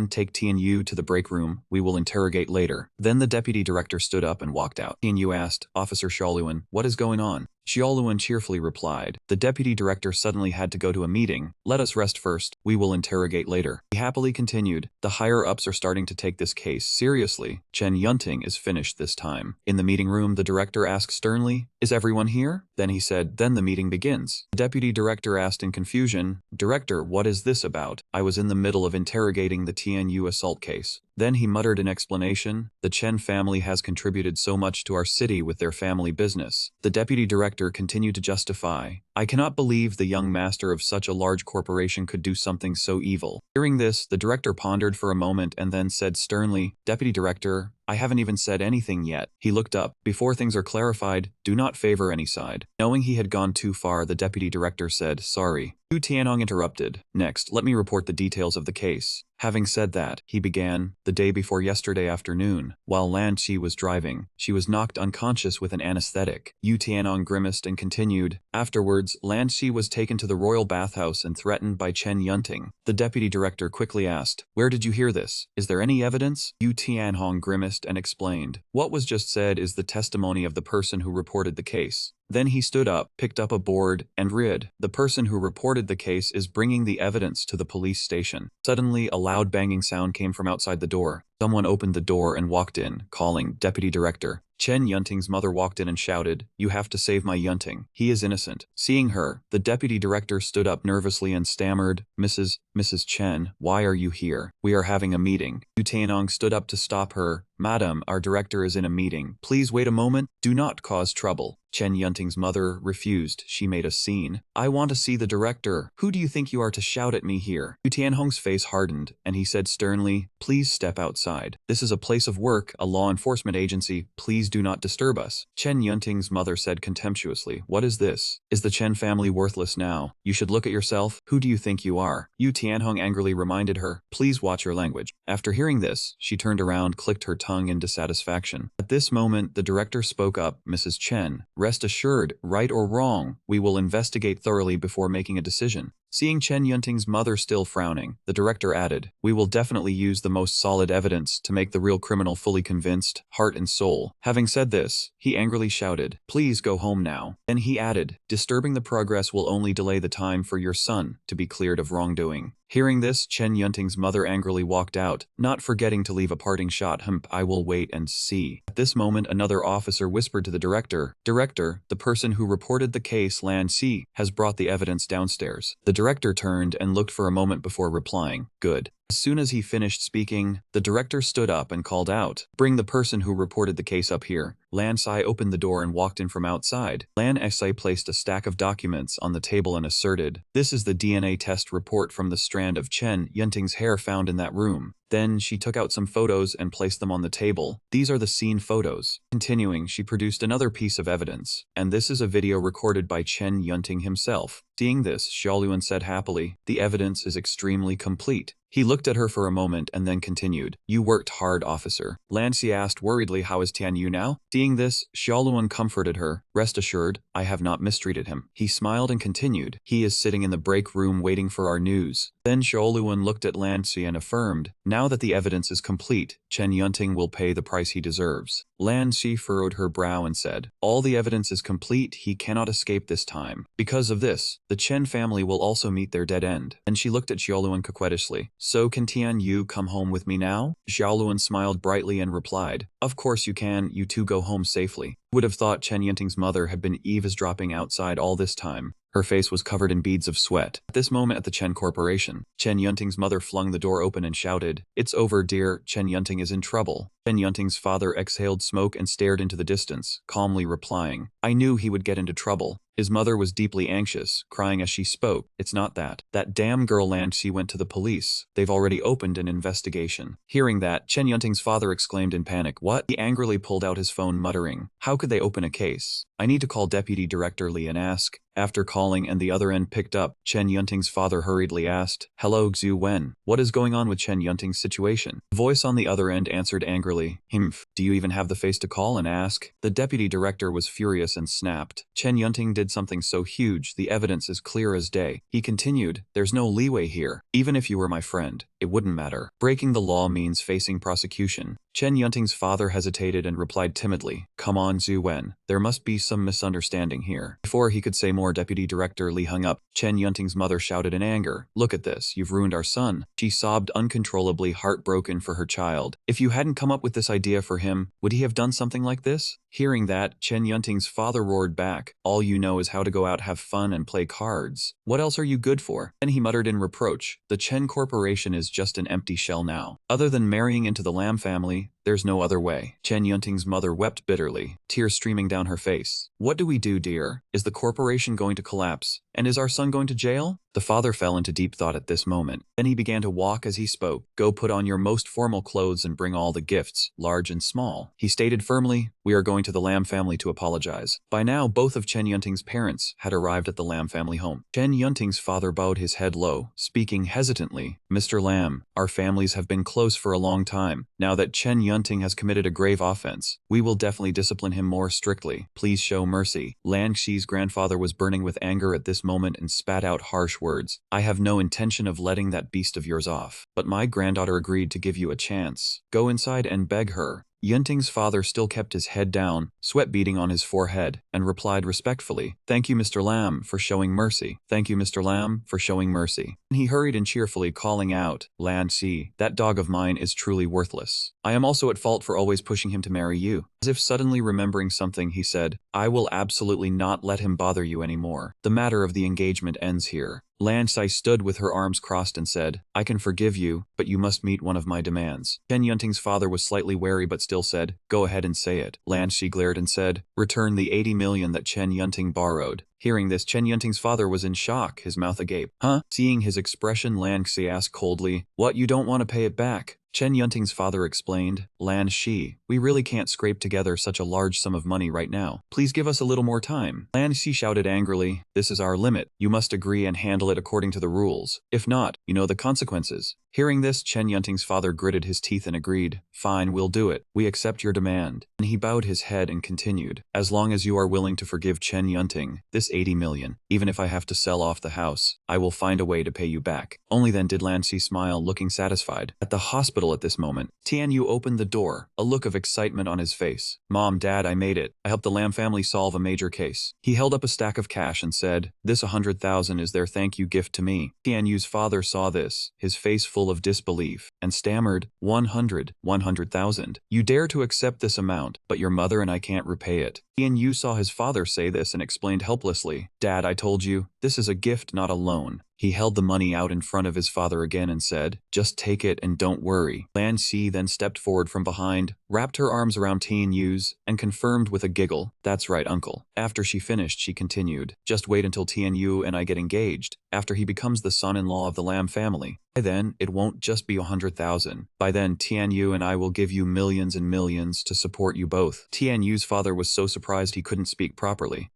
take Tianyu to the break room, we will interrogate later. Then the Deputy Director stood up and walked out. Tianyu asked, Officer Xiaoluan, what is going on? Xiaoluan cheerfully replied, the Deputy Director suddenly had to go to a meeting. Let us rest first, we will interrogate later. He happily continued, the higher-ups are starting to take this case seriously. Chen Yunting is finished this time. In the meeting room, the director asked sternly, is everyone here? Then he said, then the meeting begins. The Deputy Director asked in confusion, Director, what is this about? I was in the middle of interrogating the Tianyu assault case. Then he muttered in explanation, the Chen family has contributed so much to our city with their family business. The Deputy Director continued to justify, I cannot believe the young master of such a large corporation could do something so evil. Hearing this, the director pondered for a moment and then said sternly, Deputy Director, I haven't even said anything yet. He looked up. Before things are clarified, do not favor any side. Knowing he had gone too far, the Deputy Director said, sorry. Yu Tianhong interrupted. Next, let me report the details of the case. Having said that, he began, the day before yesterday afternoon, while Lan Qi was driving, she was knocked unconscious with an anesthetic. Yu Tianhong grimaced and continued. Afterwards, Lan Qi was taken to the royal bathhouse and threatened by Chen Yunting. The deputy director quickly asked, "Where did you hear this? Is there any evidence?" Yu Tianhong grimaced and explained. "What was just said is the testimony of the person who reported the case." Then he stood up, picked up a board, and read, "The person who reported the case is bringing the evidence to the police station." Suddenly, a loud banging sound came from outside the door. Someone opened the door and walked in, calling, "Deputy Director." Chen Yunting's mother walked in and shouted, "You have to save my Yunting. He is innocent." Seeing her, the deputy director stood up nervously and stammered, Mrs. Chen, why are you here? We are having a meeting." Yu Tianhong stood up to stop her. "Madam, our director is in a meeting. Please wait a moment. Do not cause trouble." Chen Yunting's mother refused. She made a scene. "I want to see the director. Who do you think you are to shout at me here?" Yu Tianhong's face hardened, and he said sternly, "Please step outside. This is a place of work, a law enforcement agency. Please do not disturb us." Chen Yunting's mother said contemptuously, "What is this? Is the Chen family worthless now? You should look at yourself. Who do you think you are?" Yu Tianhong angrily reminded her, "Please watch your language." After hearing this, she turned around, clicked her tongue in dissatisfaction. At this moment, the director spoke up, "Mrs. Chen, rest assured, right or wrong, we will investigate thoroughly before making a decision." Seeing Chen Yunting's mother still frowning, the director added, "We will definitely use the most solid evidence to make the real criminal fully convinced, heart and soul." Having said this, he angrily shouted, "Please go home now." Then he added, "Disturbing the progress will only delay the time for your son to be cleared of wrongdoing." Hearing this, Chen Yunting's mother angrily walked out, not forgetting to leave a parting shot. I will wait and see." At this moment, another officer whispered to the director, "Director, the person who reported the case, Lan Xi, has brought the evidence downstairs." The director turned and looked for a moment before replying, "Good." As soon as he finished speaking, the director stood up and called out, "Bring the person who reported the case up here." Lan Sai opened the door and walked in from outside. Lan Sai placed a stack of documents on the table and asserted, "This is the DNA test report from the strand of Chen Yunting's hair found in that room." Then she took out some photos and placed them on the table. "These are the scene photos." Continuing, she produced another piece of evidence, and this is a video recorded by Chen Yunting himself. Seeing this, Xiaoluan said happily, "The evidence is extremely complete." He looked at her for a moment and then continued, "You worked hard, officer." Lan Xi asked worriedly, "How is Tian Yu now?" Seeing this, Xiaoluan comforted her, "Rest assured, I have not mistreated him." He smiled and continued, "He is sitting in the break room waiting for our news." Then Xiaoluan looked at Lan Xi and affirmed, "Now that the evidence is complete, Chen Yunting will pay the price he deserves." Lan Xi furrowed her brow and said, "All the evidence is complete, he cannot escape this time. Because of this, the Chen family will also meet their dead end." And she looked at Xiaoluan coquettishly, "So can Tian Yu come home with me now?" Xiaoluan smiled brightly and replied, "Of course you can, you two go home safely." Would have thought Chen Yunting's mother had been eavesdropping outside all this time. Her face was covered in beads of sweat. At this moment at the Chen Corporation, Chen Yunting's mother flung the door open and shouted, "It's over, dear, Chen Yunting is in trouble." Chen Yunting's father exhaled smoke and stared into the distance, calmly replying, "I knew he would get into trouble." His mother was deeply anxious, crying as she spoke, "It's not that. That damn girl Lan Xi went to the police. They've already opened an investigation." Hearing that, Chen Yunting's father exclaimed in panic, "What?" He angrily pulled out his phone muttering, "How could they open a case? I need to call Deputy Director Li and ask." After calling and the other end picked up, Chen Yunting's father hurriedly asked, "Hello Xu Wen, what is going on with Chen Yunting's situation?" The voice on the other end answered angrily, "Himph, do you even have the face to call and ask?" The deputy director was furious and snapped, "Chen Yunting did something so huge, the evidence is clear as day." He continued, "There's no leeway here. Even if you were my friend, it wouldn't matter. Breaking the law means facing prosecution." Chen Yunting's father hesitated and replied timidly, "Come on Xu Wen, there must be some misunderstanding here." Before he could say more, Deputy Director Li hung up. Chen Yunting's mother shouted in anger, "Look at this, you've ruined our son." She sobbed uncontrollably, heartbroken for her child. "If you hadn't come up with this idea for him, would he have done something like this?" Hearing that, Chen Yunting's father roared back, "All you know is how to go out, have fun, and play cards. What else are you good for?" Then he muttered in reproach, "The Chen Corporation is just an empty shell now. Other than marrying into the Lam family, There's no other way. Chen Yunting's mother wept bitterly, tears streaming down her face. What do we do, dear? Is the corporation going to collapse? And is our son going to jail? The father fell into deep thought at this moment. Then he began to walk as he spoke. Go put on your most formal clothes and bring all the gifts, large and small. He stated firmly, we are going to the Lam family to apologize. By now, both of Chen Yunting's parents had arrived at the Lam family home. Chen Yunting's father bowed his head low, speaking hesitantly, Mr. Lam, our families have been close for a long time. Now that Chen Yunting has committed a grave offense, we will definitely discipline him more strictly. Please show mercy. Lan Xi's grandfather was burning with anger at this moment and spat out harsh words. I have no intention of letting that beast of yours off, but my granddaughter agreed to give you a chance. Go inside and beg her. Yunting's father still kept his head down, sweat beading on his forehead, and replied respectfully, Thank you, Mr. Lam, for showing mercy. Thank you, Mr. Lam, for showing mercy. And he hurried in cheerfully, calling out, Lan Si, that dog of mine is truly worthless. I am also at fault for always pushing him to marry you. As if suddenly remembering something, he said, I will absolutely not let him bother you anymore. The matter of the engagement ends here. Lan Sai stood with her arms crossed and said, I can forgive you, but you must meet one of my demands. Chen Yunting's father was slightly wary but still said, Go ahead and say it. Lan Shi glared and said, Return the 80 million that Chen Yunting borrowed. Hearing this, Chen Yunting's father was in shock, his mouth agape. Huh? Seeing his expression, Lan Xi asked coldly, What, you don't want to pay it back? Chen Yunting's father explained, Lan Shi, we really can't scrape together such a large sum of money right now. Please give us a little more time. Lan Shi shouted angrily, This is our limit. You must agree and handle it according to the rules. If not, you know the consequences. Hearing this, Chen Yunting's father gritted his teeth and agreed, Fine, we'll do it. We accept your demand. And he bowed his head and continued, As long as you are willing to forgive Chen Yunting, this 80 million, even if I have to sell off the house, I will find a way to pay you back. Only then did Lan Xi smile, looking satisfied. At the hospital at this moment, Tian Yu opened the door, a look of excitement on his face. Mom, Dad, I made it. I helped the Lam family solve a major case. He held up a stack of cash and said, This 100,000 is their thank you gift to me. Tian Yu's father saw this, his face full of disbelief, and stammered, 100,000. You dare to accept this amount, but your mother and I can't repay it. Tian Yu saw his father say this and explained helplessly, Dad, I told you, this is a gift, not a loan. He held the money out in front of his father again and said, Just take it and don't worry. Lan Si then stepped forward from behind, wrapped her arms around Tian Yu's, and confirmed with a giggle, That's right, uncle. After she finished, she continued, Just wait until Tian Yu and I get engaged, after he becomes the son-in-law of the Lam family. By then, it won't just be 100,000. By then, Tian Yu and I will give you millions and millions to support you both. Tian Yu's father was so surprised he couldn't speak properly.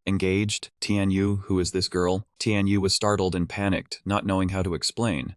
Engaged? Tian Yu, who is this girl? Tian Yu was startled and panicked, not knowing how to explain.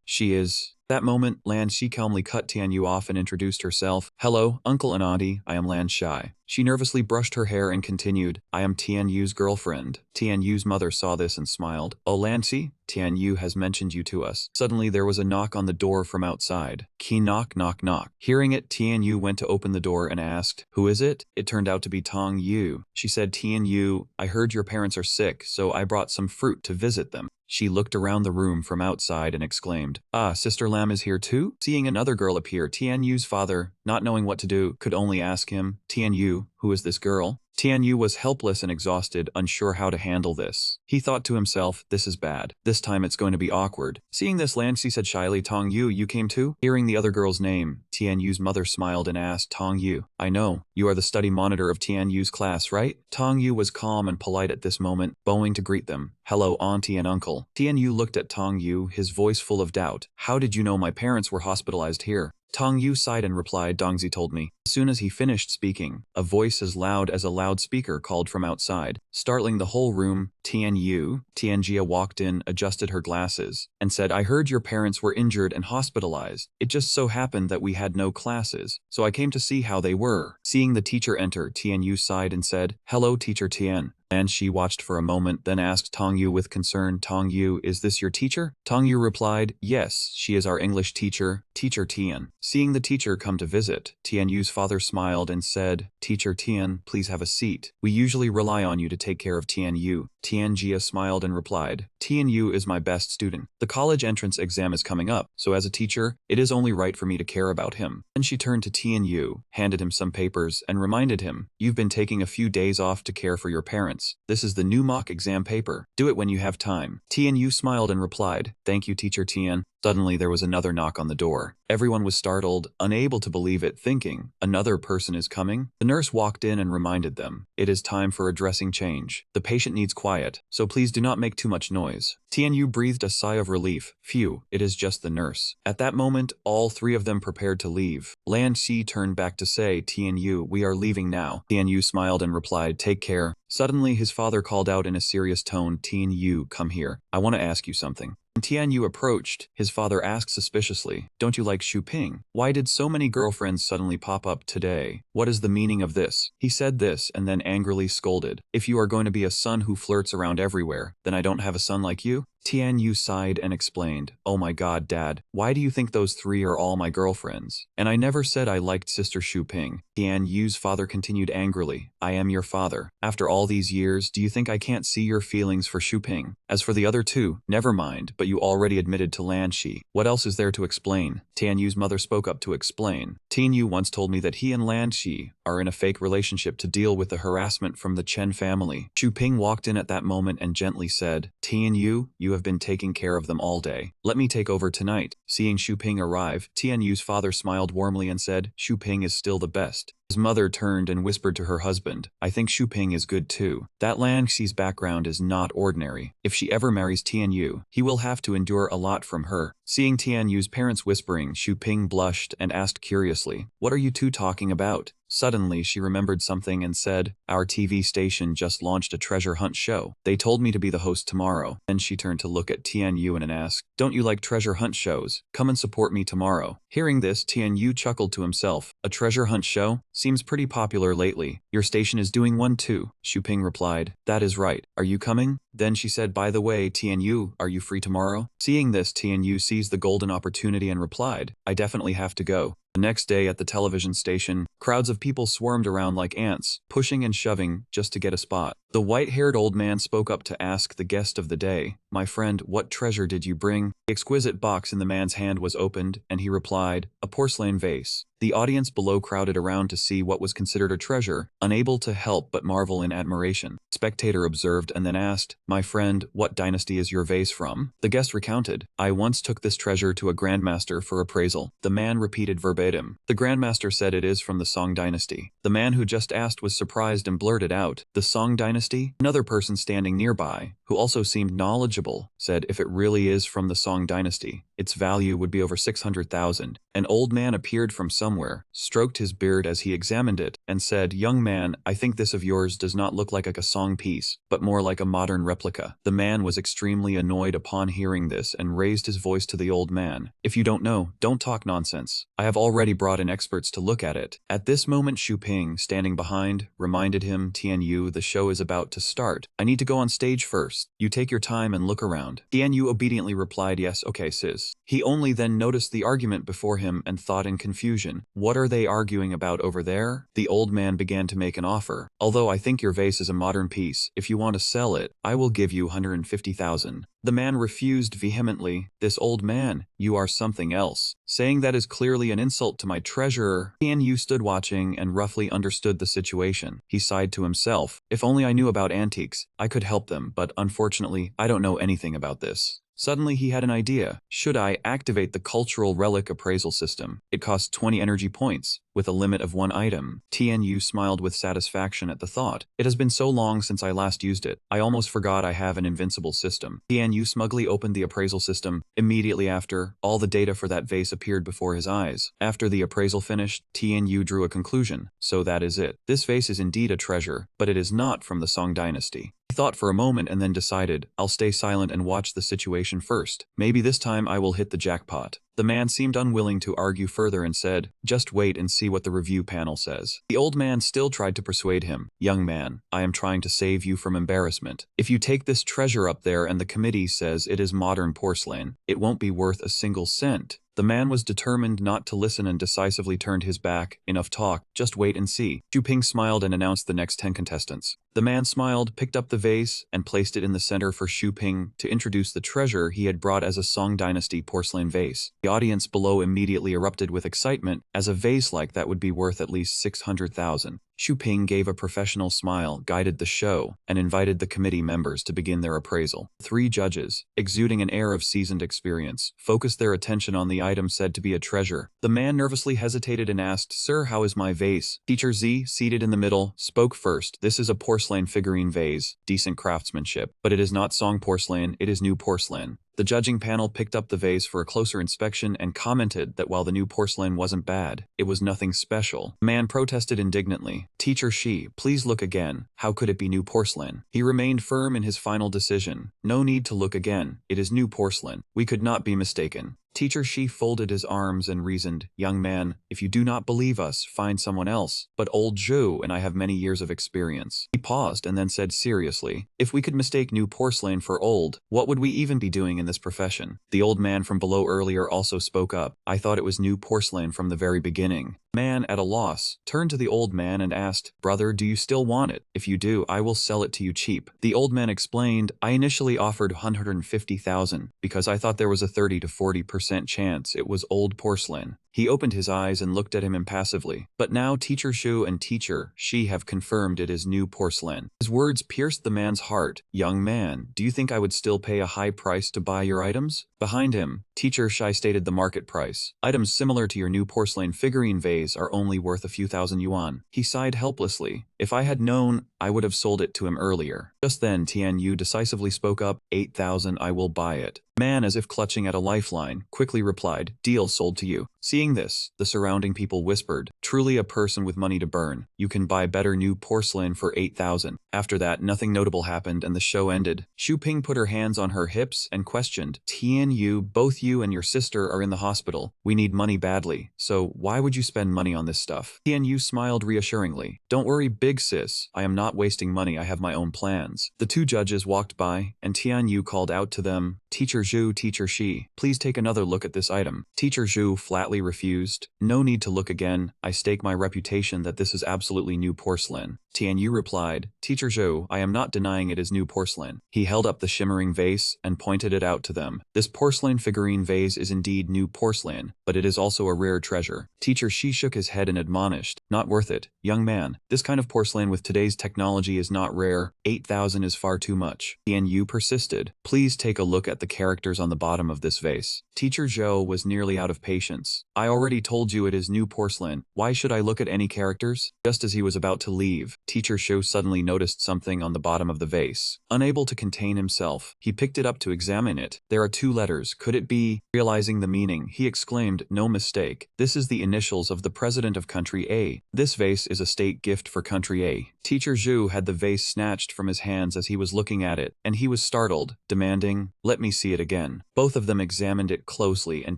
She is... That moment, Lan Shi calmly cut Tian Yu off and introduced herself. Hello, uncle and auntie, I am Lan Shai. She nervously brushed her hair and continued, I am Tian Yu's girlfriend. Tian Yu's mother saw this and smiled. Oh, Lan Shi, Tian Yu has mentioned you to us. Suddenly there was a knock on the door from outside. Key knock, knock, knock. Hearing it, Tian Yu went to open the door and asked, Who is it? It turned out to be Tong Yu. She said, Tian Yu, I heard your parents are sick, so I brought some fruit to visit them. She looked around the room from outside and exclaimed, Sister Lam is here too? Seeing another girl appear, Tian Yu's father, not knowing what to do, could only ask him, Tian Yu, who is this girl? Tian Yu was helpless and exhausted, unsure how to handle this. He thought to himself, this is bad. This time it's going to be awkward. Seeing this, Lan Xi said shyly, Tong Yu, you came too? Hearing the other girl's name, Tian Yu's mother smiled and asked, Tong Yu, I know. You are the study monitor of Tian Yu's class, right? Tong Yu was calm and polite at this moment, bowing to greet them. Hello, auntie and uncle. Tian Yu looked at Tong Yu, his voice full of doubt. How did you know my parents were hospitalized here? Tong Yu sighed and replied, Dongzi told me. As soon as he finished speaking, a voice as loud as a loudspeaker called from outside, startling the whole room. Tian Yu, Tianjia walked in, adjusted her glasses, and said, I heard your parents were injured and hospitalized. It just so happened that we had no classes, so I came to see how they were. Seeing the teacher enter, Tian Yu sighed and said, Hello, Teacher Tian. And she watched for a moment, then asked Tong Yu with concern, Tong Yu, is this your teacher? Tong Yu replied, Yes, she is our English teacher, Teacher Tian. Seeing the teacher come to visit, Tian Yu's father smiled and said, Teacher Tian, please have a seat. We usually rely on you to take care of Tian Yu. Tian Jia smiled and replied, Tian Yu is my best student. The college entrance exam is coming up, so as a teacher, it is only right for me to care about him. Then she turned to Tian Yu, handed him some papers, and reminded him, You've been taking a few days off to care for your parents. This is the new mock exam paper. Do it when you have time. Tian Yu smiled and replied, Thank you, Teacher Tian. Suddenly there was another knock on the door. Everyone was startled, unable to believe it, thinking, another person is coming? The nurse walked in and reminded them, it is time for a dressing change. The patient needs quiet, so please do not make too much noise. Tianyu breathed a sigh of relief. Phew, it is just the nurse. At that moment, all three of them prepared to leave. Lan Xi turned back to say, Tianyu, we are leaving now. Tianyu smiled and replied, take care. Suddenly, his father called out in a serious tone, Tianyu, come here. I want to ask you something. When Tianyu approached, his father asked suspiciously, don't you like Xu Ping? Why did so many girlfriends suddenly pop up today? What is the meaning of this? He said this and then angrily scolded. If you are going to be a son who flirts around everywhere, then I don't have a son like you? Tianyu sighed and explained, oh my god, Dad, why do you think those three are all my girlfriends? And I never said I liked Sister Xu Ping. Tianyu's father continued angrily, I am your father. After all these years, do you think I can't see your feelings for Xu Ping? As for the other two, never mind, but you already admitted to Lan Xi. What else is there to explain? Tianyu's mother spoke up to explain. Tianyu once told me that he and Lan Xi are in a fake relationship to deal with the harassment from the Chen family. Xu Ping walked in at that moment and gently said, Tianyu, you have been taking care of them all day. Let me take over tonight. Seeing Xu Ping arrive, Tianyu's father smiled warmly and said, Xu Ping is still the best. His mother turned and whispered to her husband, I think Xu Ping is good too. That Lan Xi's background is not ordinary. If she ever marries Tianyu, he will have to endure a lot from her. Seeing Tianyu's parents whispering, Xu Ping blushed and asked curiously, what are you two talking about? Suddenly, she remembered something and said, our TV station just launched a treasure hunt show. They told me to be the host tomorrow. Then she turned to look at Tianyu and asked, don't you like treasure hunt shows? Come and support me tomorrow. Hearing this, Tianyu chuckled to himself. A treasure hunt show? Seems pretty popular lately. Your station is doing one too. Xu Ping replied, that is right. Are you coming? Then she said, by the way, Tianyu, are you free tomorrow? Seeing this, Tianyu seized the golden opportunity and replied, I definitely have to go. The next day at the television station, crowds of people swarmed around like ants, pushing and shoving just to get a spot. The white-haired old man spoke up to ask the guest of the day, my friend, what treasure did you bring? The exquisite box in the man's hand was opened, and he replied, a porcelain vase. The audience below crowded around to see what was considered a treasure, unable to help but marvel in admiration. The spectator observed and then asked, my friend, what dynasty is your vase from? The guest recounted, I once took this treasure to a grandmaster for appraisal. The man repeated verbatim. The grandmaster said it is from the Song dynasty. The man who just asked was surprised and blurted out, the Song dynasty? Another person standing nearby, who also seemed knowledgeable, said if it really is from the Song dynasty, its value would be over 600,000. An old man appeared from somewhere, stroked his beard as he examined it, and said, young man, I think this of yours does not look like a Song piece, but more like a modern replica. The man was extremely annoyed upon hearing this and raised his voice to the old man. If you don't know, don't talk nonsense. I have already brought in experts to look at it. At this moment, Xu Ping, standing behind, reminded him, Tianyu, the show is about to start. I need to go on stage first. You take your time and look around. Tianyu obediently replied, yes, okay, sis. He only then noticed the argument before him and thought in confusion, what are they arguing about over there? The old man began to make an offer. Although I think your vase is a modern piece, if you want to sell it, I will give you 150,000. The man refused vehemently. This old man, you are something else. Saying that is clearly an insult to my treasurer. Tianyu stood watching and roughly understood the situation. He sighed to himself. If only I knew about antiques, I could help them, but unfortunately, I don't know anything about this. Suddenly he had an idea. Should I activate the cultural relic appraisal system? It costs 20 energy points, with a limit of one item. Tianyu smiled with satisfaction at the thought. It has been so long since I last used it. I almost forgot I have an invincible system. Tianyu smugly opened the appraisal system. Immediately after, all the data for that vase appeared before his eyes. After the appraisal finished, Tianyu drew a conclusion. So that is it. This vase is indeed a treasure, but it is not from the Song dynasty. He thought for a moment and then decided, I'll stay silent and watch the situation first. Maybe this time I will hit the jackpot. The man seemed unwilling to argue further and said, just wait and see what the review panel says. The old man still tried to persuade him. Young man, I am trying to save you from embarrassment. If you take this treasure up there and the committee says it is modern porcelain, it won't be worth a single cent. The man was determined not to listen and decisively turned his back. Enough talk, just wait and see. Xu smiled and announced the next 10 contestants. The man smiled, picked up the vase, and placed it in the center for Xu to introduce the treasure he had brought as a Song Dynasty porcelain vase. The audience below immediately erupted with excitement, as a vase like that would be worth at least 600,000. Xu gave a professional smile, guided the show, and invited the committee members to begin their appraisal. 3 judges, exuding an air of seasoned experience, focused their attention on the item said to be a treasure. The man nervously hesitated and asked, "Sir, how is my vase?" Teacher Z, seated in the middle, spoke first. "This is a porcelain figurine vase, decent craftsmanship, but it is not Song porcelain, it is new porcelain." The judging panel picked up the vase for a closer inspection and commented that while the new porcelain wasn't bad, it was nothing special. The man protested indignantly. "Teacher Shi, please look again. How could it be new porcelain?" He remained firm in his final decision. "No need to look again. It is new porcelain. We could not be mistaken." Teacher Shi folded his arms and reasoned, "Young man, if you do not believe us, find someone else. But old Zhu and I have many years of experience." He paused and then said seriously, "If we could mistake new porcelain for old, what would we even be doing in this profession?" The old man from below earlier also spoke up. "I thought it was new porcelain from the very beginning." Man, at a loss, turned to the old man and asked, "Brother, do you still want it? If you do, I will sell it to you cheap." The old man explained, "I initially offered 150,000 because I thought there was a 30 to 40% chance it was old porcelain." He opened his eyes and looked at him impassively. "But now Teacher Shu and Teacher Shi have confirmed it is new porcelain." His words pierced the man's heart. "Young man, do you think I would still pay a high price to buy your items?" Behind him, Teacher Shi stated the market price. "Items similar to your new porcelain figurine vase are only worth a few thousand yuan." He sighed helplessly. "If I had known, I would have sold it to him earlier." Just then Tian Yu decisively spoke up, 8,000, I will buy it." Man, as if clutching at a lifeline, quickly replied, "Deal sold to you." Seeing this, the surrounding people whispered, "Truly a person with money to burn. You can buy better new porcelain for 8,000. After that, nothing notable happened and the show ended. Xu put her hands on her hips and questioned, "Tian Yu, both you and your sister are in the hospital. We need money badly. So why would you spend money on this stuff?" Tian Yu smiled reassuringly. "Don't worry, big sis. I am not wasting money. I have my own plans." The 2 judges walked by, and Tian Yu called out to them, "Teacher Zhu, Teacher Shi, please take another look at this item." Teacher Zhu flatly refused. "No need to look again. I stake my reputation that this is absolutely new porcelain." Tian Yu replied, "Teacher Zhou, I am not denying it is new porcelain." He held up the shimmering vase and pointed it out to them. "This porcelain figurine vase is indeed new porcelain, but it is also a rare treasure." Teacher Shi shook his head and admonished, "Not worth it, young man. This kind of porcelain with today's technology is not rare. 8,000 is far too much." Tian Yu persisted. "Please take a look at the characters on the bottom of this vase." Teacher Zhou was nearly out of patience. "I already told you it is new porcelain. Why should I look at any characters?" Just as he was about to leave, Teacher Shu suddenly noticed something on the bottom of the vase. Unable to contain himself, he picked it up to examine it. "There are 2 letters. Could it be?" Realizing the meaning, he exclaimed, "No mistake. This is the initials of the president of country A. This vase is a state gift for country A." Teacher Zhu had the vase snatched from his hands as he was looking at it, and he was startled, demanding, "Let me see it again." Both of them examined it closely, and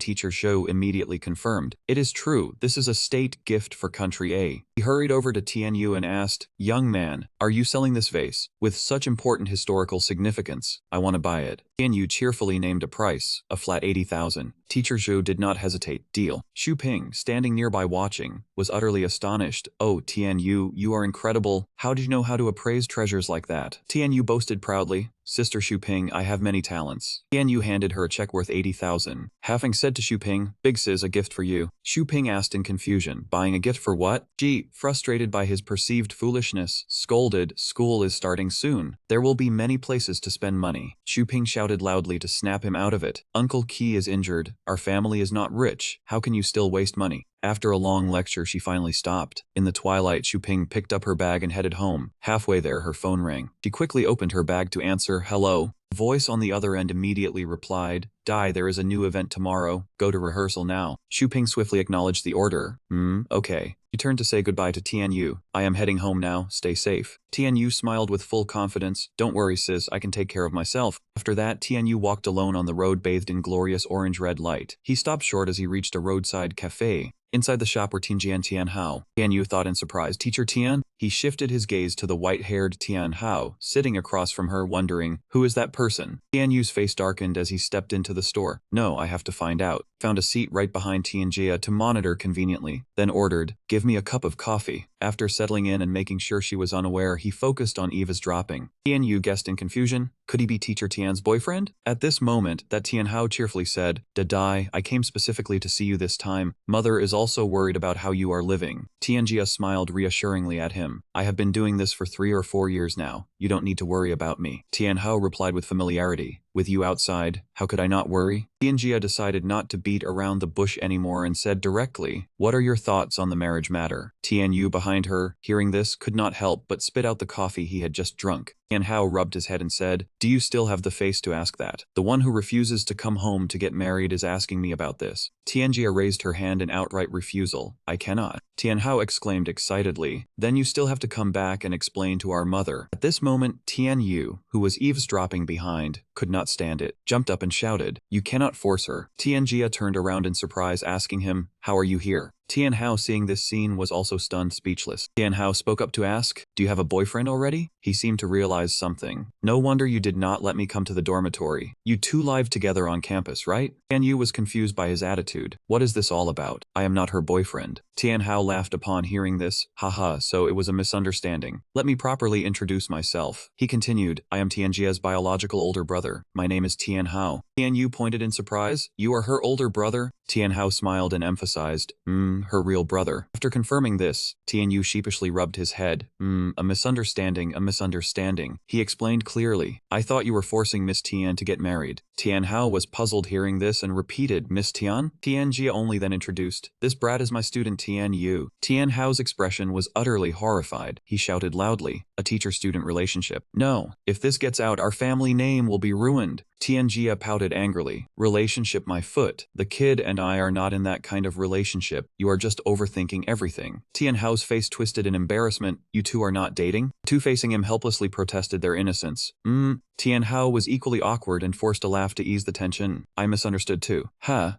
Teacher Zhou immediately confirmed, "It is true. This is a state gift for country A." He hurried over to Tian Yu and asked, "Young man, are you selling this vase? With such important historical significance, I want to buy it." Tian Yu cheerfully named a price, a flat 80,000. Teacher Zhu did not hesitate. "Deal." Xu Ping, standing nearby watching, was utterly astonished. "Oh, Tian Yu, you are incredible. How did you know how to appraise treasures like that?" Tian Yu boasted proudly, "Sister Xu Ping, I have many talents." Tian Yu handed her a check worth 80,000. Having said to Xu Ping, "Big sis, a gift for you." Xu Ping asked in confusion, "Buying a gift for what?" Ji, frustrated by his perceived foolishness, scolded, "School is starting soon. There will be many places to spend money." Xu Ping shouted loudly to snap him out of it. "Uncle Qi is injured. Our family is not rich. How can you still waste money?" After a long lecture, she finally stopped. In the twilight, Xu Ping picked up her bag and headed home. Halfway there, her phone rang. She quickly opened her bag to answer, "Hello." The voice on the other end immediately replied, "Dai, there is a new event tomorrow. Go to rehearsal now." Xu Ping swiftly acknowledged the order. Okay." She turned to say goodbye to Tian Yu. "I am heading home now. Stay safe." Tian Yu smiled with full confidence. "Don't worry, sis. I can take care of myself." After that, Tian Yu walked alone on the road bathed in glorious orange-red light. He stopped short as he reached a roadside cafe. Inside the shop were Tianjie and Tianhao. Tianyu thought in surprise, Teacher Tian? He shifted his gaze to the white-haired Tianhao, sitting across from her, wondering, who is that person? Tianyu's face darkened as he stepped into the store. No, I have to find out. Found a seat right behind Tianjie to monitor conveniently, then ordered, give me a cup of coffee. After settling in and making sure she was unaware, he focused on Eva's dropping. Tianyu guessed in confusion. Could he be Teacher Tian's boyfriend? At this moment, that Tianhao cheerfully said, Dadai, I came specifically to see you this time. Mother is also worried about how you are living. Tianjie smiled reassuringly at him. I have been doing this for 3 or 4 years now. You don't need to worry about me. Tianhao replied with familiarity. With you outside, how could I not worry? Tianjie decided not to beat around the bush anymore and said directly, what are your thoughts on the marriage matter? Tianyu behind her, hearing this, could not help but spit out the coffee he had just drunk. Tianhao rubbed his head and said, do you still have the face to ask that? The one who refuses to come home to get married is asking me about this. Tianjie raised her hand in outright refusal. I cannot. Tianhao exclaimed excitedly, then you still have to come back and explain to our mother. At this moment, Tianyu, who was eavesdropping behind, could not stand it, jumped up and shouted, you cannot force her. Tianjie turned around in surprise, asking him, how are you here? Tianhao, seeing this scene, was also stunned, speechless. Tianhao spoke up to ask, do you have a boyfriend already? He seemed to realize something. No wonder you did not let me come to the dormitory. You two live together on campus, right? Tianyu was confused by his attitude. What is this all about? I am not her boyfriend. Tianhao laughed upon hearing this. Haha, so it was a misunderstanding. Let me properly introduce myself. He continued, I am Tianjie's biological older brother. My name is Tianhao. Tianyu pointed in surprise. You are her older brother? Tianhao smiled and emphasized, her real brother. After confirming this, Tianyu sheepishly rubbed his head. A misunderstanding, a misunderstanding. He explained clearly, I thought you were forcing Miss Tian to get married. Tianhao was puzzled hearing this and repeated, Miss Tian? Tianjie only then introduced, this brat is my student Tianyu. Tianhao's expression was utterly horrified. He shouted loudly, a teacher-student relationship. No, if this gets out, our family name will be ruined. Tianjie pouted angrily. Relationship, my foot. The kid and I are not in that kind of relationship. You are just overthinking everything. Tianhao's face twisted in embarrassment. You two are not dating? Two facing him helplessly protested their innocence. Tianhao was equally awkward and forced a laugh to ease the tension. I misunderstood too.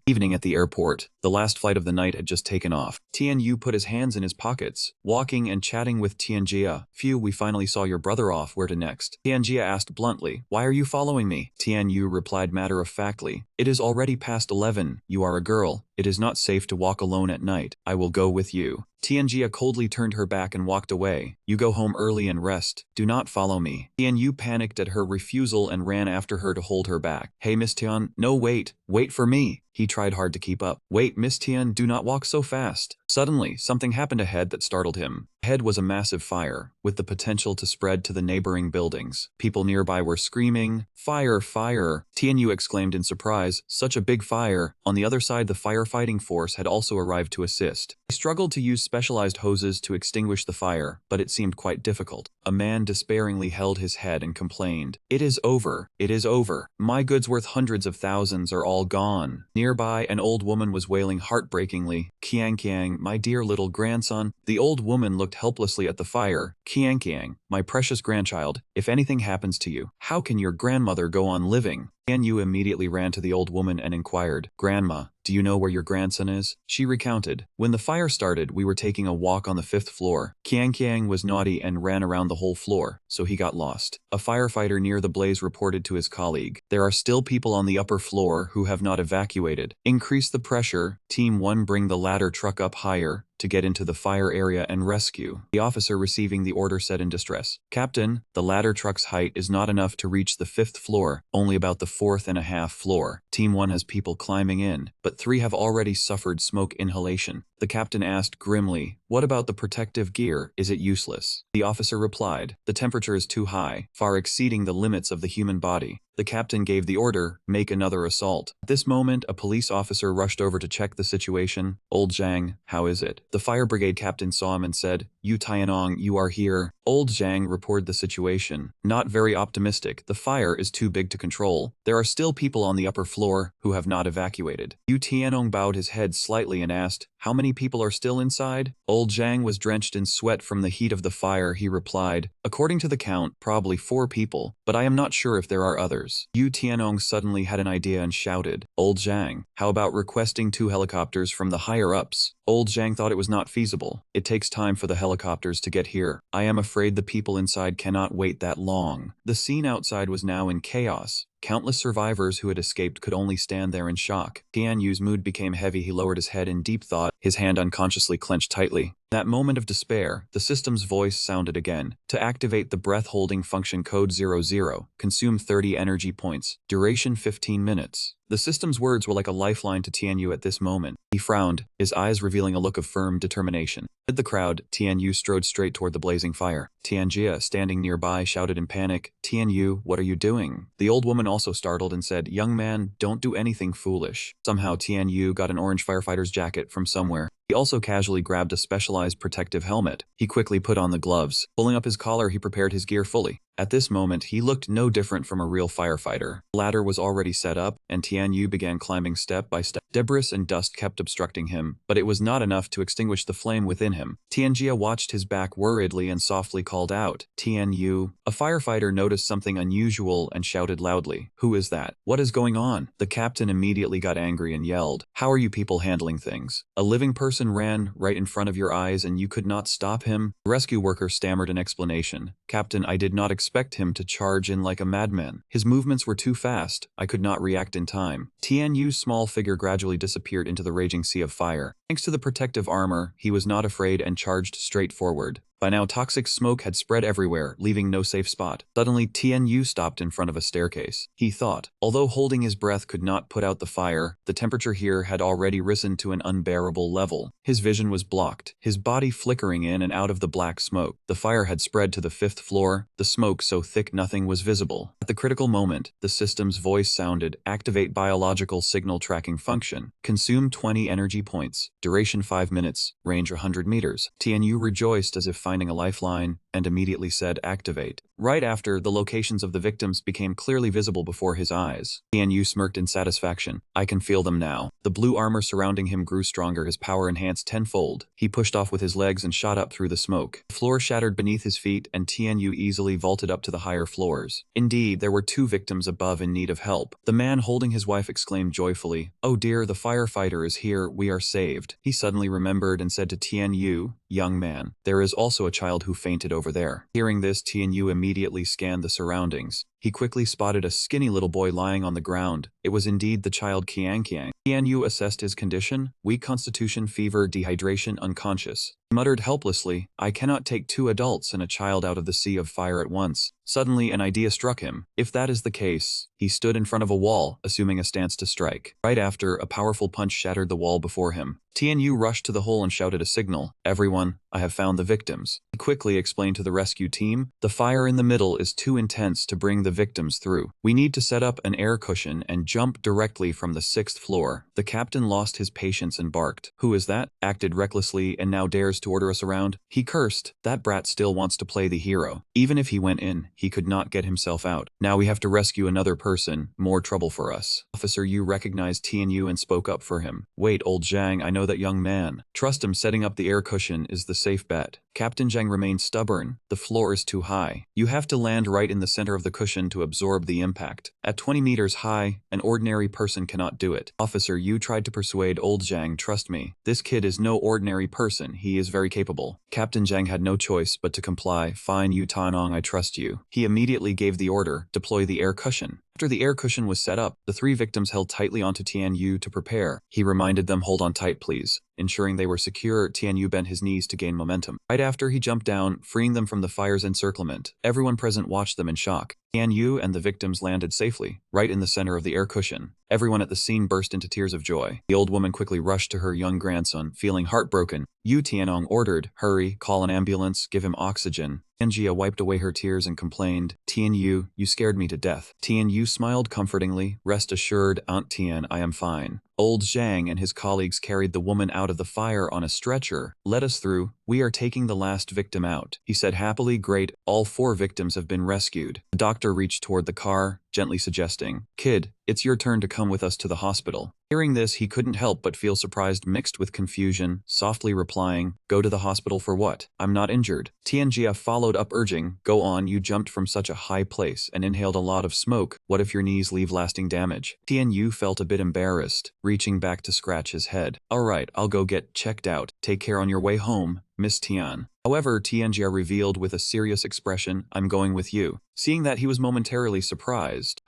Evening at the airport. The last flight of the night had just taken off. Tianyu put his hands in his pockets, walking and chatting with Tianjie. Phew, we finally saw your brother off. Where to next? Tianjie asked bluntly. Why are you following me? Tianyu replied matter-of-factly. It is already past 11. You are a girl. It is not safe to walk alone at night. I will go with you. Tianjie coldly turned her back and walked away. You go home early and rest. Do not follow me. Tianyu panicked at her refusal and ran after her to hold her back. Hey, Miss Tian, no, wait. Wait for me. He tried hard to keep up. Wait, Miss Tian, do not walk so fast. Suddenly, something happened ahead that startled him. Ahead was a massive fire, with the potential to spread to the neighboring buildings. People nearby were screaming, fire, fire. Tianyu exclaimed in surprise, such a big fire. On the other side, the firefighting force had also arrived to assist. They struggled to use specialized hoses to extinguish the fire, but it seemed quite difficult. A man despairingly held his head and complained, it is over, it is over. My goods worth hundreds of thousands are all gone. Nearby, an old woman was wailing heartbreakingly, Kiang, my dear little grandson. The old woman looked helplessly at the fire. Kiang, my precious grandchild, if anything happens to you, how can your grandmother go on living? Tianyu immediately ran to the old woman and inquired, Grandma, do you know where your grandson is? She recounted, when the fire started, we were taking a walk on the 5th floor. Kiang was naughty and ran around the whole floor, so he got lost. A firefighter near the blaze reported to his colleague, there are still people on the upper floor who have not evacuated. Increase the pressure. Team 1 bring the ladder truck up higher to get into the fire area and rescue. The officer receiving the order said in distress, Captain, the ladder truck's height is not enough to reach the 5th floor, only about the 4.5 floor. Team 1 has people climbing in, but 3 have already suffered smoke inhalation. The captain asked grimly, what about the protective gear? Is it useless? The officer replied, the temperature is too high, far exceeding the limits of the human body. The captain gave the order, make another assault. At this moment, a police officer rushed over to check the situation. Old Zhang, how is it? The fire brigade captain saw him and said, you Tianong, you are here. Old Zhang reported the situation. Not very optimistic. The fire is too big to control. There are still people on the upper floor who have not evacuated. Yu Tianong bowed his head slightly and asked, how many people are still inside? Old Zhang was drenched in sweat from the heat of the fire. He replied, according to the count, probably 4 people, but I am not sure if there are others. fires. Yu Tianong suddenly had an idea and shouted, "Old Zhang, how about requesting 2 helicopters from the higher-ups?" Old Zhang thought it was not feasible. It takes time for the helicopters to get here. I am afraid the people inside cannot wait that long. The scene outside was now in chaos. Countless survivors who had escaped could only stand there in shock. Tian Yu's mood became heavy. He lowered his head in deep thought, his hand unconsciously clenched tightly. That moment of despair, the system's voice sounded again. To activate the breath-holding function code 00, consume 30 energy points. Duration 15 minutes. The system's words were like a lifeline to Tian Yu at this moment. He frowned, his eyes revealing a look of firm determination. Amid the crowd, Tian Yu strode straight toward the blazing fire. Tianjia, standing nearby, shouted in panic, "Tian Yu, what are you doing?" The old woman also startled and said, "Young man, don't do anything foolish." Somehow Tian Yu got an orange firefighter's jacket from somewhere. He also casually grabbed a specialized protective helmet. He quickly put on the gloves. Pulling up his collar, he prepared his gear fully. At this moment, he looked no different from a real firefighter. The ladder was already set up, and Tian Yu began climbing step by step. Debris and dust kept obstructing him, but it was not enough to extinguish the flame within him. Tianjia watched his back worriedly and softly called out, "Tian Yu." A firefighter noticed something unusual and shouted loudly, "Who is that? What is going on?" The captain immediately got angry and yelled, "How are you people handling things? A living person ran right in front of your eyes and you could not stop him?" The rescue worker stammered an explanation. "Captain, I did not expect him to charge in like a madman. His movements were too fast. I could not react in time." Tian Yu's small figure gradually disappeared into the raging sea of fire. Thanks to the protective armor, he was not afraid and charged straight forward. By now, toxic smoke had spread everywhere, leaving no safe spot. Suddenly, Tian Yu stopped in front of a staircase. He thought, although holding his breath could not put out the fire, the temperature here had already risen to an unbearable level. His vision was blocked, his body flickering in and out of the black smoke. The fire had spread to the 5th floor, the smoke so thick nothing was visible. At the critical moment, the system's voice sounded, "Activate biological signal tracking function. Consume 20 energy points. Duration 5 minutes. Range 100 meters. Tian Yu rejoiced as if finding a lifeline, and immediately said, "Activate." Right after, the locations of the victims became clearly visible before his eyes. Tian Yu smirked in satisfaction. "I can feel them now." The blue armor surrounding him grew stronger, his power enhanced tenfold. He pushed off with his legs and shot up through the smoke. The floor shattered beneath his feet, and Tian Yu easily vaulted up to the higher floors. Indeed, there were 2 victims above in need of help. The man holding his wife exclaimed joyfully, "Oh dear, the firefighter is here, we are saved." He suddenly remembered and said to Tian Yu, "Young man, there is also a child who fainted over there." Hearing this, Tian Yu immediately scanned the surroundings. He quickly spotted a skinny little boy lying on the ground. It was indeed the child Qiang Qiang. Tian Yu assessed his condition: weak constitution, fever, dehydration, unconscious. He muttered helplessly, "I cannot take 2 adults and a child out of the sea of fire at once." Suddenly, an idea struck him. If that is the case, he stood in front of a wall, assuming a stance to strike. Right after, a powerful punch shattered the wall before him. Tian Yu rushed to the hole and shouted a signal. "Everyone, I have found the victims." He quickly explained to the rescue team, "The fire in the middle is too intense to bring the victims through. We need to set up an air cushion and jump directly from the 6th floor." The captain lost his patience and barked, "Who is that? Acted recklessly and now dares to order us around?" He cursed, "That brat still wants to play the hero. Even if he went in, he could not get himself out. Now we have to rescue another person, more trouble for us." Officer Yu recognized Tian Yu and spoke up for him. "Wait, old Zhang, I know that young man. Trust him, setting up the air cushion is the safe bet." Captain Zhang remained stubborn. "The floor is too high. You have to land right in the center of the cushion to absorb the impact. At 20 meters high, an ordinary person cannot do it." Officer Yu tried to persuade old Zhang, "Trust me, this kid is no ordinary person, he is very capable." Captain Zhang had no choice but to comply. "Fine, Yu Tanong, I trust you." He immediately gave the order, "Deploy the air cushion." After the air cushion was set up, the 3 victims held tightly onto Tian Yu to prepare. He reminded them, "Hold on tight, please." Ensuring they were secure, Tian Yu bent his knees to gain momentum. Right after, he jumped down, freeing them from the fire's encirclement. Everyone present watched them in shock. Tian Yu and the victims landed safely, right in the center of the air cushion. Everyone at the scene burst into tears of joy. The old woman quickly rushed to her young grandson, feeling heartbroken. Yu Tianong ordered, "Hurry, call an ambulance, give him oxygen." Tianjia wiped away her tears and complained, "Tian Yu, you scared me to death." Tian Yu smiled comfortingly, "Rest assured, Aunt Tian, I am fine." Old Zhang and his colleagues carried the woman out of the fire on a stretcher. "Let us through. We are taking the last victim out," he said happily. "Great, all 4 victims have been rescued." The doctor reached toward the car, gently suggesting, "Kid, it's your turn to come with us to the hospital." Hearing this, he couldn't help but feel surprised mixed with confusion, softly replying, "Go to the hospital for what? I'm not injured." Tianjia followed up urging, "Go on, you jumped from such a high place and inhaled a lot of smoke. What if your knees leave lasting damage?" Tian Yu felt a bit embarrassed, reaching back to scratch his head. "Alright, I'll go get checked out. Take care on your way home, Miss Tian." However, Tianjia revealed with a serious expression, "I'm going with you." Seeing that, he was momentarily surprised.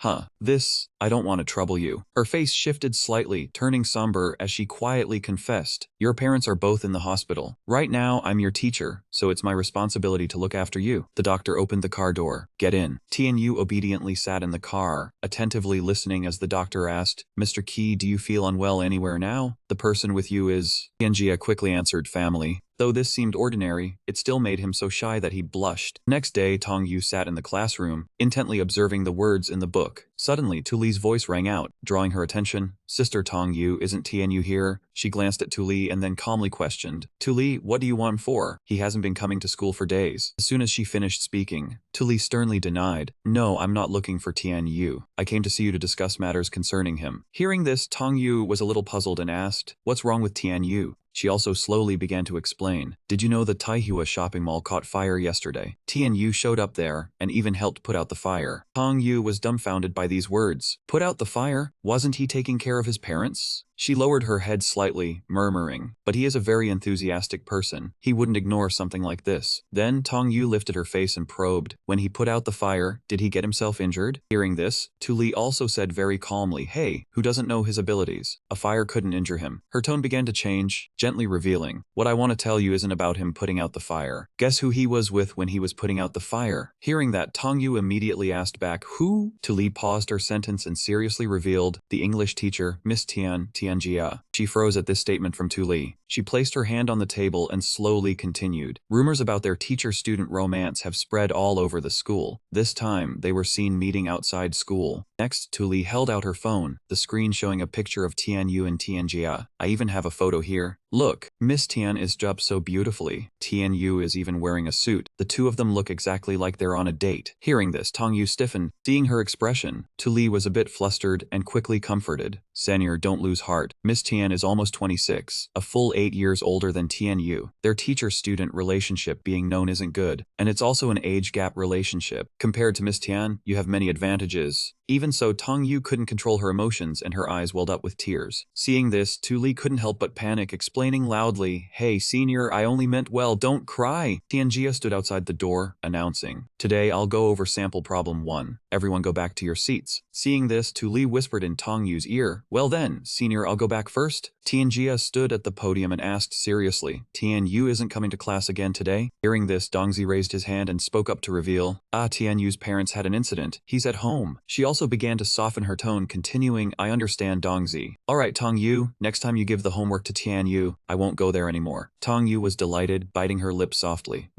I don't want to trouble you." Her face shifted slightly, turning somber as she quietly confessed, "Your parents are both in the hospital. Right now, I'm your teacher, so it's my responsibility to look after you." The doctor opened the car door. "Get in." Tian Yu obediently sat in the car, attentively listening as the doctor asked, "Mr. Qi, do you feel unwell anywhere now? The person with you is—" Tianjia quickly answered, "Family." Though this seemed ordinary, it still made him so shy that he blushed. Next day, Tong Yu sat in the classroom, intently observing the words in the book. Suddenly, Tuli's voice rang out, drawing her attention. "Sister Tong Yu, isn't Tian Yu here?" She glanced at Tuli and then calmly questioned, "Tuli, what do you want him for? He hasn't been coming to school for days." As soon as she finished speaking, Tuli sternly denied, "No, I'm not looking for Tian Yu. I came to see you to discuss matters concerning him." Hearing this, Tong Yu was a little puzzled and asked, "What's wrong with Tian Yu?" She also slowly began to explain, "Did you know the Taihua shopping mall caught fire yesterday? Tian Yu showed up there and even helped put out the fire." Tong Yu was dumbfounded by these words. Put out the fire? Wasn't he taking care of his parents? She lowered her head slightly, murmuring, "But he is a very enthusiastic person. He wouldn't ignore something like this." Then Tong Yu lifted her face and probed, "When he put out the fire, did he get himself injured?" Hearing this, Tuli also said very calmly, "Hey, who doesn't know his abilities? A fire couldn't injure him." Her tone began to change, gently revealing, "What I want to tell you isn't about him putting out the fire. Guess who he was with when he was putting out the fire?" Hearing that, Tong Yu immediately asked back, "Who?" Tuli paused her sentence and seriously revealed, "The English teacher, Miss Tianjia." She froze at this statement from Tuli. She placed her hand on the table and slowly continued. "Rumors about their teacher-student romance have spread all over the school. This time, they were seen meeting outside school." Next, Tuli held out her phone, the screen showing a picture of Tian Yu and Tianjia. "I even have a photo here. Look, Miss Tian is dressed so beautifully. Tian Yu is even wearing a suit. The two of them look exactly like they're on a date." Hearing this, Tong Yu stiffened. Seeing her expression, Tuli was a bit flustered and quickly comforted. "Senior, don't lose heart. Miss Tian is almost 26, a full 8 years older than Tian Yu. Their teacher-student relationship being known isn't good, and it's also an age gap relationship. Compared to Miss Tian, you have many advantages." Even so, Tong Yu couldn't control her emotions and her eyes welled up with tears. Seeing this, Tuli couldn't help but panic, explaining loudly, "Hey, senior, I only meant well, don't cry." Tianjia stood outside the door, announcing, "Today I'll go over sample problem 1. Everyone go back to your seats." Seeing this, Tuli whispered in Tong Yu's ear, "Well then, senior, I'll go back first." Tianjia stood at the podium and asked seriously, "Tian Yu isn't coming to class again today?" Hearing this, Dongzi raised his hand and spoke up to reveal, Tian Yu's parents had an incident. He's at home." She also began to soften her tone, continuing, "I understand, Dongzi. Alright, Tong Yu, next time you give the homework to Tian Yu, I won't go there anymore." Tong Yu was delighted, biting her lip softly.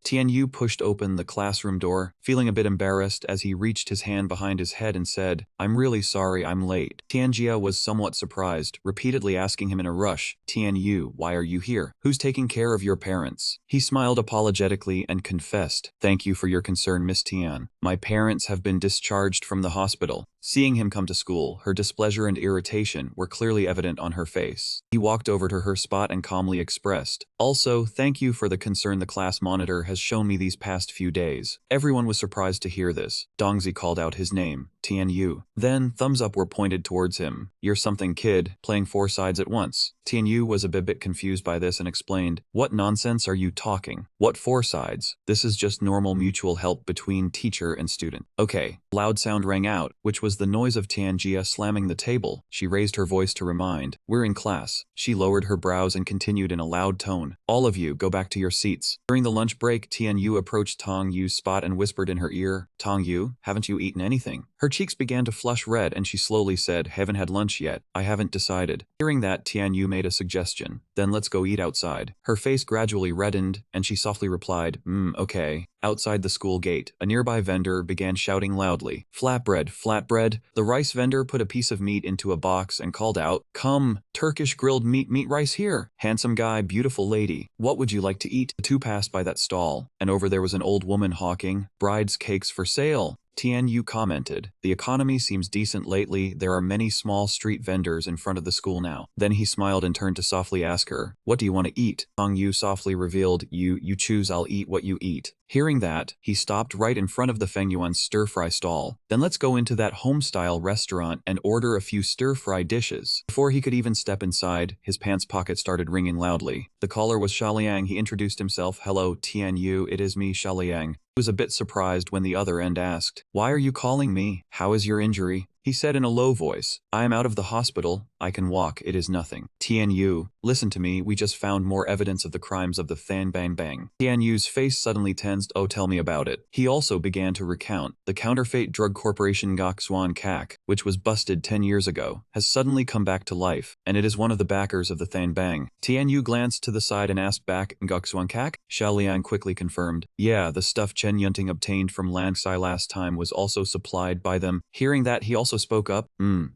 Tian Yu pushed open the classroom door, feeling a bit embarrassed as he reached his hand behind his head and said, "I'm really sorry I'm late." Tianjia was somewhat surprised, repeatedly asking him in a rush, "Tian Yu, why are you here? Who's taking care of your parents?" He smiled apologetically and confessed, "Thank you for your concern, Miss Tian. My parents have been discharged from the hospital." Seeing him come to school, her displeasure and irritation were clearly evident on her face. He walked over to her spot and calmly expressed, "Also, thank you for the concern the class monitor has shown me these past few days." Everyone was surprised to hear this. Dongzi called out his name, Tian Yu. Then, thumbs up were pointed towards him. "You're something, kid, playing 4 sides at once." Tian Yu was a bit confused by this and explained, "What nonsense are you talking? What 4 sides? This is just normal mutual help between teacher and student." "Okay." Loud sound rang out, which was the noise of Tianjia slamming the table. She raised her voice to remind, "We're in class." She lowered her brows and continued in a loud tone, "All of you, go back to your seats." During the lunch break, Tian Yu approached Tong Yu's spot and whispered in her ear, "Tong Yu, haven't you eaten anything?" Her cheeks began to flush red and she slowly said, "Haven't had lunch yet. I haven't decided." Hearing that, Tian Yu made a suggestion, "Then let's go eat outside." Her face gradually reddened and she softly replied, okay." Outside the school gate, a nearby vendor began shouting loudly, "Flatbread, flatbread." The rice vendor put a piece of meat into a box and called out, "Come, Turkish grilled meat rice here. Handsome guy, beautiful lady. What would you like to eat?" The two passed by that stall, and over there was an old woman hawking, "Bride's cakes for sale." Tianyu commented. The economy seems decent lately. There are many small street vendors in front of the school now. Then he smiled and turned to softly ask her, what do you want to eat? Tianyu softly revealed, you choose, I'll eat what you eat. Hearing that, he stopped right in front of the Feng Yuan stir-fry stall. Then let's go into that home-style restaurant and order a few stir-fry dishes. Before he could even step inside, his pants pocket started ringing loudly. The caller was Shaliang. He introduced himself. Hello, Tianyu, it is me, Shaliang. He was a bit surprised when the other end asked, why are you calling me? How is your injury? He said in a low voice, I am out of the hospital. I can walk. It is nothing. Tianyu, listen to me. We just found more evidence of the crimes of the Than Bang Bang. Tianyu's face suddenly tensed. Oh, tell me about it. He also began to recount. The counterfeit drug corporation ManhwaCapped, which was busted 10 years ago, has suddenly come back to life, and it is one of the backers of the Than Bang. Tianyu glanced to the side and asked back, ManhwaCapped? Xiaoliang quickly confirmed. Yeah, the stuff Chen Yunting obtained from Langsai last time was also supplied by them. Hearing that, he also spoke up.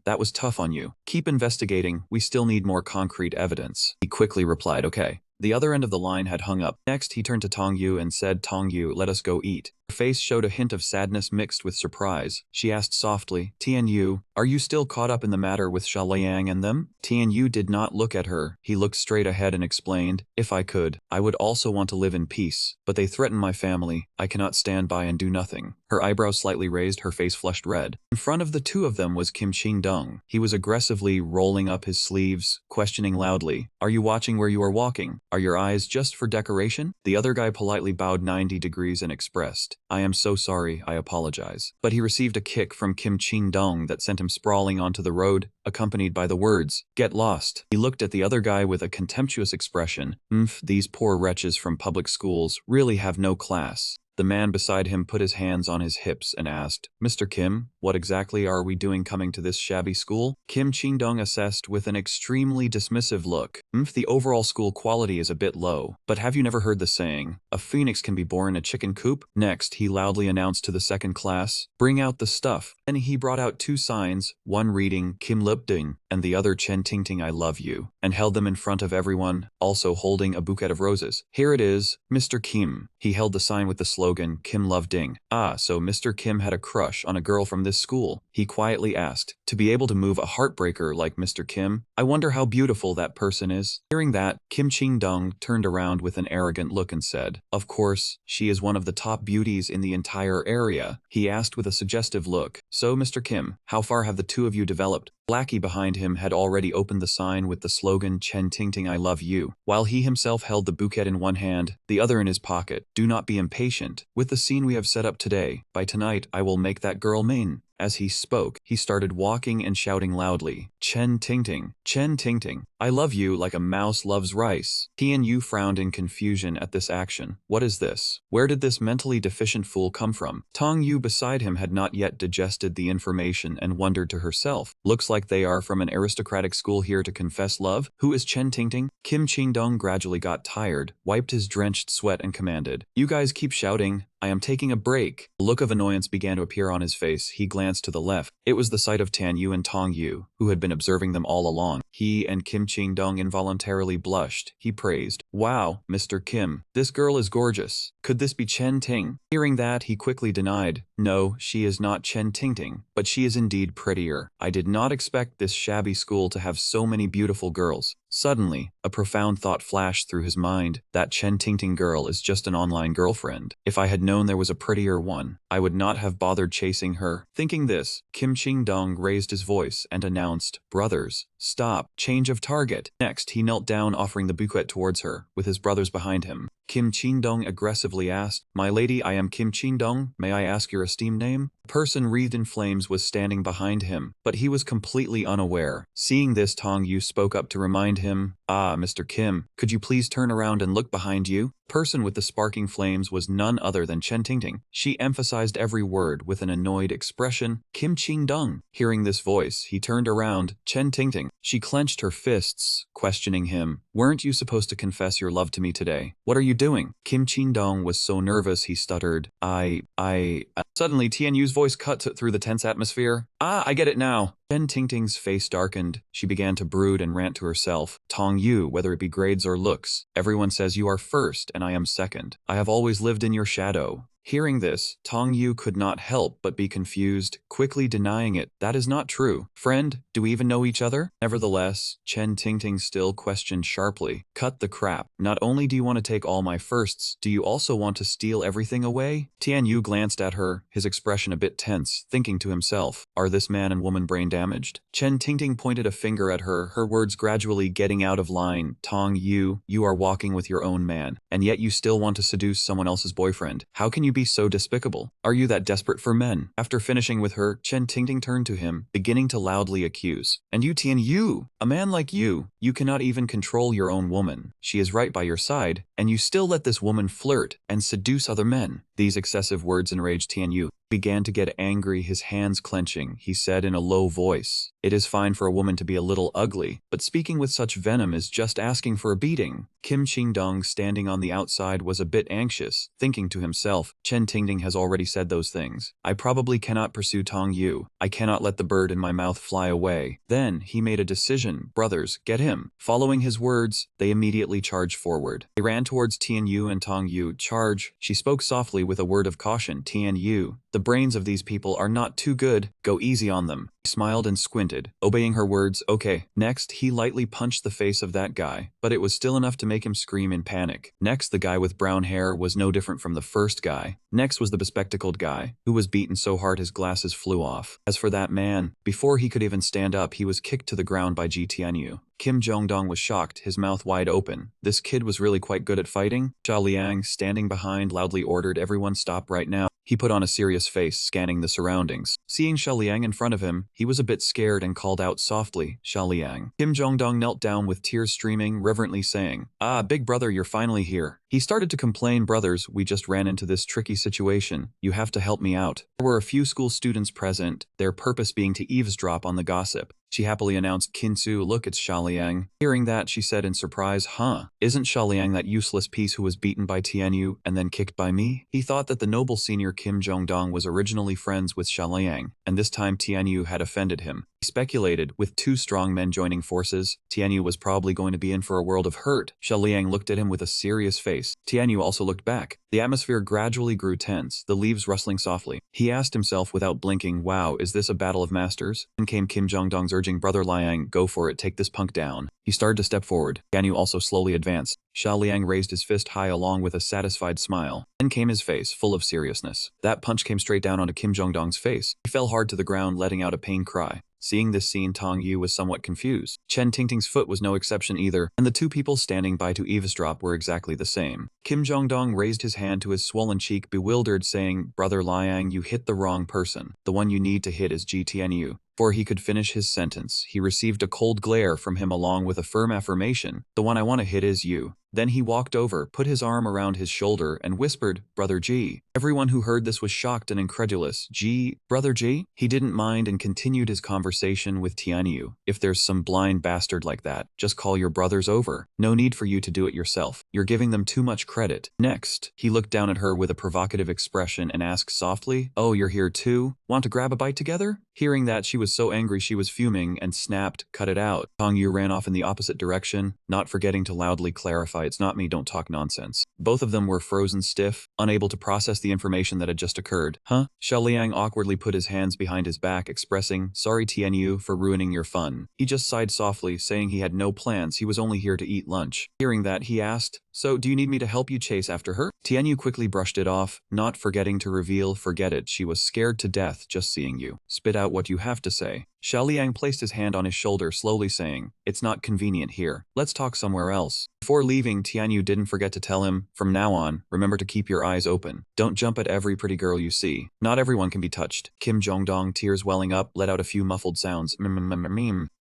That was tough on you. Keep investigating. We still need more concrete evidence. He quickly replied, okay. The other end of the line had hung up. Next, he turned to Tongyu and said, Tongyu, let us go eat. Her face showed a hint of sadness mixed with surprise. She asked softly, Tianyu, are you still caught up in the matter with Shaliang and them? Tianyu did not look at her. He looked straight ahead and explained, if I could, I would also want to live in peace, but they threaten my family. I cannot stand by and do nothing. Her eyebrows slightly raised, her face flushed red. In front of the two of them was Kim Ching-dong. He was aggressively rolling up his sleeves, questioning loudly, are you watching where you are walking? Are your eyes just for decoration? The other guy politely bowed 90 degrees and expressed, I am so sorry, I apologize. But he received a kick from Kim Ching-dong that sent him sprawling onto the road, accompanied by the words, get lost. He looked at the other guy with a contemptuous expression. These poor wretches from public schools really have no class. The man beside him put his hands on his hips and asked, Mr. Kim, what exactly are we doing coming to this shabby school? Kim Ching-dong assessed with an extremely dismissive look. The overall school quality is a bit low, but have you never heard the saying, a phoenix can be born in a chicken coop? Next, he loudly announced to the second class, bring out the stuff. Then he brought out two signs, one reading, Kim Lip Ding, and the other Chen Tingting I love you, and held them in front of everyone, also holding a bouquet of roses. Here it is, Mr. Kim. He held the sign with the slogan, Kim Love Ding. Ah, so Mr. Kim had a crush on a girl from this school. He quietly asked, to be able to move a heartbreaker like Mr. Kim, I wonder how beautiful that person is. Hearing that, Kim Ching-dong turned around with an arrogant look and said, of course, she is one of the top beauties in the entire area. He asked with a suggestive look, so Mr. Kim, how far have the two of you developed? Blackie behind him had already opened the sign with the slogan Chen Tingting I love you, while he himself held the bouquet in one hand, the other in his pocket. Do not be impatient. With the scene we have set up today, by tonight I will make that girl main. As he spoke, he started walking and shouting loudly, Chen Tingting, Chen Tingting, I love you like a mouse loves rice. Tianyu frowned in confusion at this action. What is this? Where did this mentally deficient fool come from? Tongyu beside him had not yet digested the information and wondered to herself, looks like they are from an aristocratic school here to confess love. Who is Chen Tingting? Kim Ching-dong gradually got tired, wiped his drenched sweat and commanded, you guys keep shouting. I am taking a break. A look of annoyance began to appear on his face. He glanced to the left. It was the sight of Tianyu and Tongyu, who had been observing them all along. He and Kim Ching-dong involuntarily blushed. He praised, wow, Mr. Kim, this girl is gorgeous. Could this be Chen Ting? Hearing that, he quickly denied, no, she is not Chen Tingting, but she is indeed prettier. I did not expect this shabby school to have so many beautiful girls. Suddenly, a profound thought flashed through his mind. That Chen Tingting girl is just an online girlfriend. If I had known there was a prettier one, I would not have bothered chasing her. Thinking this, Kim Ching-dong raised his voice and announced, brothers, stop, change of target. Next, he knelt down offering the bouquet towards her, with his brothers behind him. Kim Ching-dong aggressively asked, my lady, I am Kim Ching-dong, may I ask your esteemed name? A person wreathed in flames was standing behind him, but he was completely unaware. Seeing this, Tongyu spoke up to remind him, ah, Mr. Kim, could you please turn around and look behind you? Person with the sparking flames was none other than Chen Tingting. She emphasized every word with an annoyed expression. Kim Ching-dong. Hearing this voice, he turned around. Chen Tingting. She clenched her fists, questioning him. Weren't you supposed to confess your love to me today? What are you doing? Kim Ching-dong was so nervous he stuttered. Suddenly, Tianyu's voice cut through the tense atmosphere. Ah, I get it now. Chen Tingting's face darkened. She began to brood and rant to herself. Tongyu, whether it be grades or looks, everyone says you are first and I am second. I have always lived in your shadow. Hearing this, Tong Yu could not help but be confused, quickly denying it. That is not true. Friend, do we even know each other? Nevertheless, Chen Tingting still questioned sharply. Cut the crap. Not only do you want to take all my firsts, do you also want to steal everything away? Tian Yu glanced at her, his expression a bit tense, thinking to himself, are this man and woman brain damaged? Chen Tingting pointed a finger at her, her words gradually getting out of line. Tong Yu, you are walking with your own man, and yet you still want to seduce someone else's boyfriend. How can you be so despicable? Are you that desperate for men? After finishing with her, Chen Tingting turned to him, beginning to loudly accuse. And you Tian Yu, a man like you cannot even control your own woman. She is right by your side, and you still let this woman flirt and seduce other men. These excessive words enraged Tian Yu. Began to get angry, his hands clenching. He said in a low voice, it is fine for a woman to be a little ugly, but speaking with such venom is just asking for a beating. Kim Qingdong, standing on the outside, was a bit anxious, thinking to himself, Chen Tingting has already said those things. I probably cannot pursue Tong Yu. I cannot let the bird in my mouth fly away. Then he made a decision. Brothers, get him. Following his words, they immediately charged forward. They ran towards Tian Yu and Tong Yu. Charge. She spoke softly with a word of caution. Tian Yu, the brains of these people are not too good. Go easy on them. He smiled and squinted, obeying her words. Okay. Next, he lightly punched the face of that guy, but it was still enough to make him scream in panic. Next, the guy with brown hair was no different from the first guy. Next was the bespectacled guy, who was beaten so hard his glasses flew off. As for that man, before he could even stand up, he was kicked to the ground by Ji Tianyu. Kim Jongdong was shocked, his mouth wide open. This kid was really quite good at fighting. Xia Liang, standing behind, loudly ordered everyone stop right now. He put on a serious face, scanning the surroundings. Seeing Xia Liang in front of him, he was a bit scared and called out softly, Xia Liang. Kim Jongdong knelt down with tears streaming, reverently saying, Ah, big brother, you're finally here. He started to complain, brothers, we just ran into this tricky situation. You have to help me out. There were a few school students present, their purpose being to eavesdrop on the gossip. She happily announced, Kinsu, look, it's Xia Liang. Hearing that, she said in surprise, huh? Isn't Xia Liang that useless piece who was beaten by Tianyu and then kicked by me? He thought that the noble senior Kim Jongdong was originally friends with Xia Liang, and this time Tianyu had offended him. He speculated, with two strong men joining forces, Tianyu was probably going to be in for a world of hurt. Xia Liang looked at him with a serious face. Tianyu also looked back. The atmosphere gradually grew tense, the leaves rustling softly. He asked himself without blinking, wow, is this a battle of masters? Then came Kim Jongdong's urging, brother Liang, go for it, take this punk down. He started to step forward. Tianyu also slowly advanced. Xia Liang raised his fist high along with a satisfied smile. Then came his face, full of seriousness. That punch came straight down onto Kim Jongdong's face. He fell hard to the ground, letting out a pain cry. Seeing this scene, Tong Yu was somewhat confused. Chen Tingting's foot was no exception either, and the two people standing by to eavesdrop were exactly the same. Kim Jongdong raised his hand to his swollen cheek, bewildered, saying, Brother Liang, you hit the wrong person. The one you need to hit is Ji Tianyu. Before he could finish his sentence, he received a cold glare from him along with a firm affirmation, the one I want to hit is you. Then he walked over, put his arm around his shoulder, and whispered, Brother G. Everyone who heard this was shocked and incredulous. G? Brother G? He didn't mind and continued his conversation with Tianyu. If there's some blind bastard like that, just call your brothers over. No need for you to do it yourself. You're giving them too much credit. Next, he looked down at her with a provocative expression and asked softly, Oh, you're here too? Want to grab a bite together? Hearing that, she was so angry she was fuming and snapped, cut it out. Tong Yu ran off in the opposite direction, not forgetting to loudly clarify, it's not me, don't talk nonsense. Both of them were frozen stiff, unable to process the information that had just occurred. Huh? Xia Liang awkwardly put his hands behind his back, expressing, sorry Tianyu for ruining your fun. He just sighed softly, saying he had no plans, he was only here to eat lunch. Hearing that, he asked, so do you need me to help you chase after her? Tianyu quickly brushed it off, not forgetting to reveal, forget it, she was scared to death just seeing you. Spit out what you have to say. Xia Liang placed his hand on his shoulder, slowly saying, it's not convenient here. Let's talk somewhere else. Before leaving, Tianyu didn't forget to tell him, from now on, remember to keep your eyes open. Don't jump at every pretty girl you see. Not everyone can be touched. Kim Jongdong, tears welling up, let out a few muffled sounds.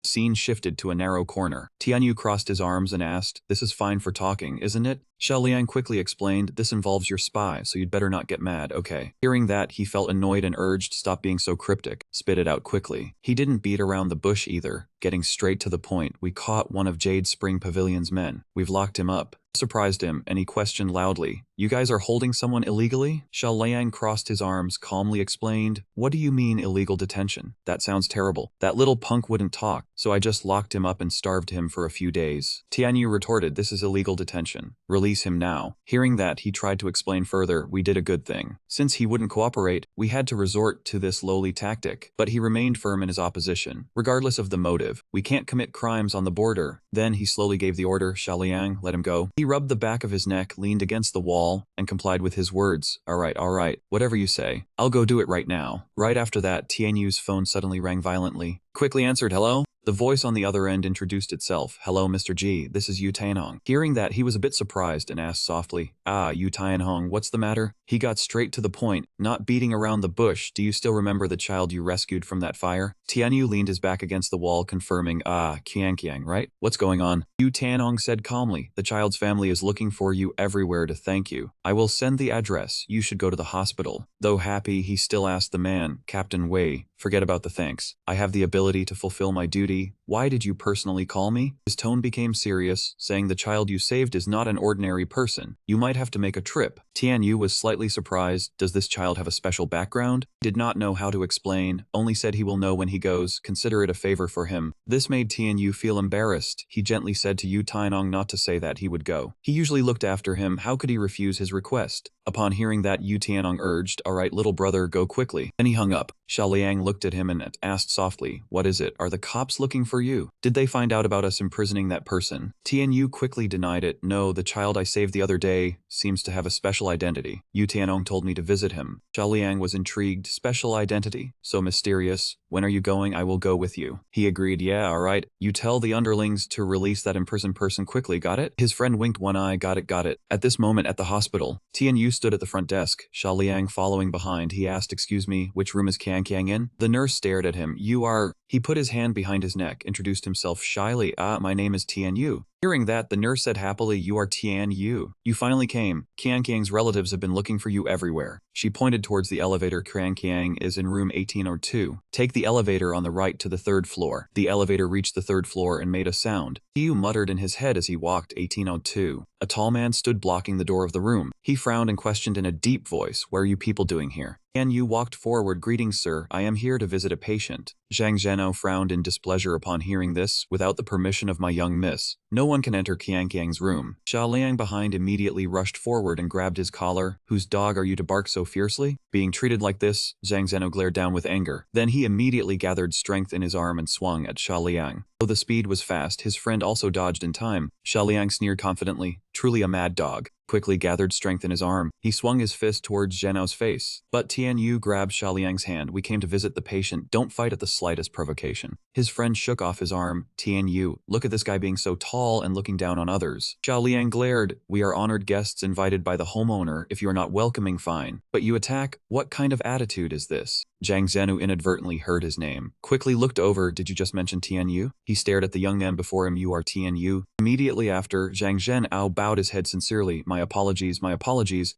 Scene shifted to a narrow corner. Tianyu crossed his arms and asked, this is fine for talking, isn't it? Xia Liang quickly explained, this involves your spy, so you'd better not get mad, okay? Hearing that, he felt annoyed and urged, stop being so cryptic. Spit it out quickly. He didn't beat around the bush either. getting straight to the point. We caught one of Jade Spring Pavilion's men. We've locked him up. Surprised him, and he questioned loudly, "You guys are holding someone illegally?" Xiao Liang crossed his arms, calmly explained, "What do you mean illegal detention? That sounds terrible. That little punk wouldn't talk, so I just locked him up and starved him for a few days." Tianyu retorted, "This is illegal detention. Release him now." Hearing that, he tried to explain further, "We did a good thing. Since he wouldn't cooperate, we had to resort to this lowly tactic." But he remained firm in his opposition. Regardless of the motive, we can't commit crimes on the border. Then he slowly gave the order, "Xiao Liang, let him go." He rubbed the back of his neck, leaned against the wall, and complied with his words. All right, whatever you say. I'll go do it right now." Right after that, Tianyu's phone suddenly rang violently. Quickly answered, "Hello?" The voice on the other end introduced itself. "Hello, Mr. G, this is Yu Tianhong." Hearing that, he was a bit surprised and asked softly, Yu Tianhong, what's the matter?" He got straight to the point, not beating around the bush. "Do you still remember the child you rescued from that fire?" Tianyu leaned his back against the wall, confirming, Kiang, right? What's going on?" Yu Tianhong said calmly, "The child's family is looking for you everywhere to thank you. I will send the address. You should go to the hospital." Though happy, he still asked the man, "Captain Wei, forget about the thanks. I have the ability to fulfill my duty. Why did you personally call me?" His tone became serious, saying, "The child you saved is not an ordinary person. You might have to make a trip." Tianyu was slightly surprised. Does this child have a special background? He did not know how to explain, only said he will know when he goes. Consider it a favor for him. This made Tianyu feel embarrassed. He gently said to Yu Tianhong not to say that he would go. He usually looked after him. How could he refuse his request? Upon hearing that, Yu Tianhong urged, "All right, little brother, go quickly." Then he hung up. Xiao Liang looked at him and asked softly, "What is it? Are the cops looking for you? Did they find out about us imprisoning that person?" Tianyu quickly denied it. "No, the child I saved the other day seems to have a special identity. Yu Tianhong told me to visit him." Xiao Liang was intrigued. "Special identity? So mysterious. When are you going? I will go with you." He agreed. "Yeah, all right. You tell the underlings to release that imprisoned person quickly, got it?" His friend winked one eye. Got it. At this moment at the hospital, Tianyu stood at the front desk, Xiao Liang following behind. He asked, "Excuse me, which room is Kiang in?" The nurse stared at him. "You are..." He put his hand behind his neck, introduced himself shyly. My name is Tianyu." Hearing that, the nurse said happily, "You are Tianyu. You finally came. Kiang's relatives have been looking for you everywhere." She pointed towards the elevator. "Kiang is in room 1802. Take the elevator on the right to the 3rd floor." The elevator reached the 3rd floor and made a sound. Tianyu muttered in his head as he walked. 1802. A tall man stood blocking the door of the room. He frowned and questioned in a deep voice, "What are you people doing here?" Tianyu walked forward. "Greetings, sir. I am here to visit a patient." Zhang Zheno frowned in displeasure upon hearing this. "Without the permission of my young miss, no one can enter Kiang's room." Xiao Liang behind immediately rushed forward and grabbed his collar. "Whose dog are you to bark so fiercely?" Being treated like this, Zhang Zheno glared down with anger. Then he immediately gathered strength in his arm and swung at Xiao Liang. Though the speed was fast, his friend also dodged in time. Xiao Liang sneered confidently, "Truly a mad dog." Quickly gathered strength in his arm, he swung his fist towards Zheno's face. But Tianyu grabbed Xiao Liang's hand. "We came to visit the patient. Don't fight at the slightest provocation." His friend shook off his arm. "Tianyu, look at this guy being so tall and looking down on others." Xiao Liang glared. "We are honored guests invited by the homeowner. If you are not welcoming, fine. But you attack? What kind of attitude is this?" Zhang Zhenu inadvertently heard his name. Quickly looked over. "Did you just mention Tianyu?" He stared at the young man before him. "You are Tianyu." Immediately after, Zhang Zhenao bowed his head sincerely. My apologies.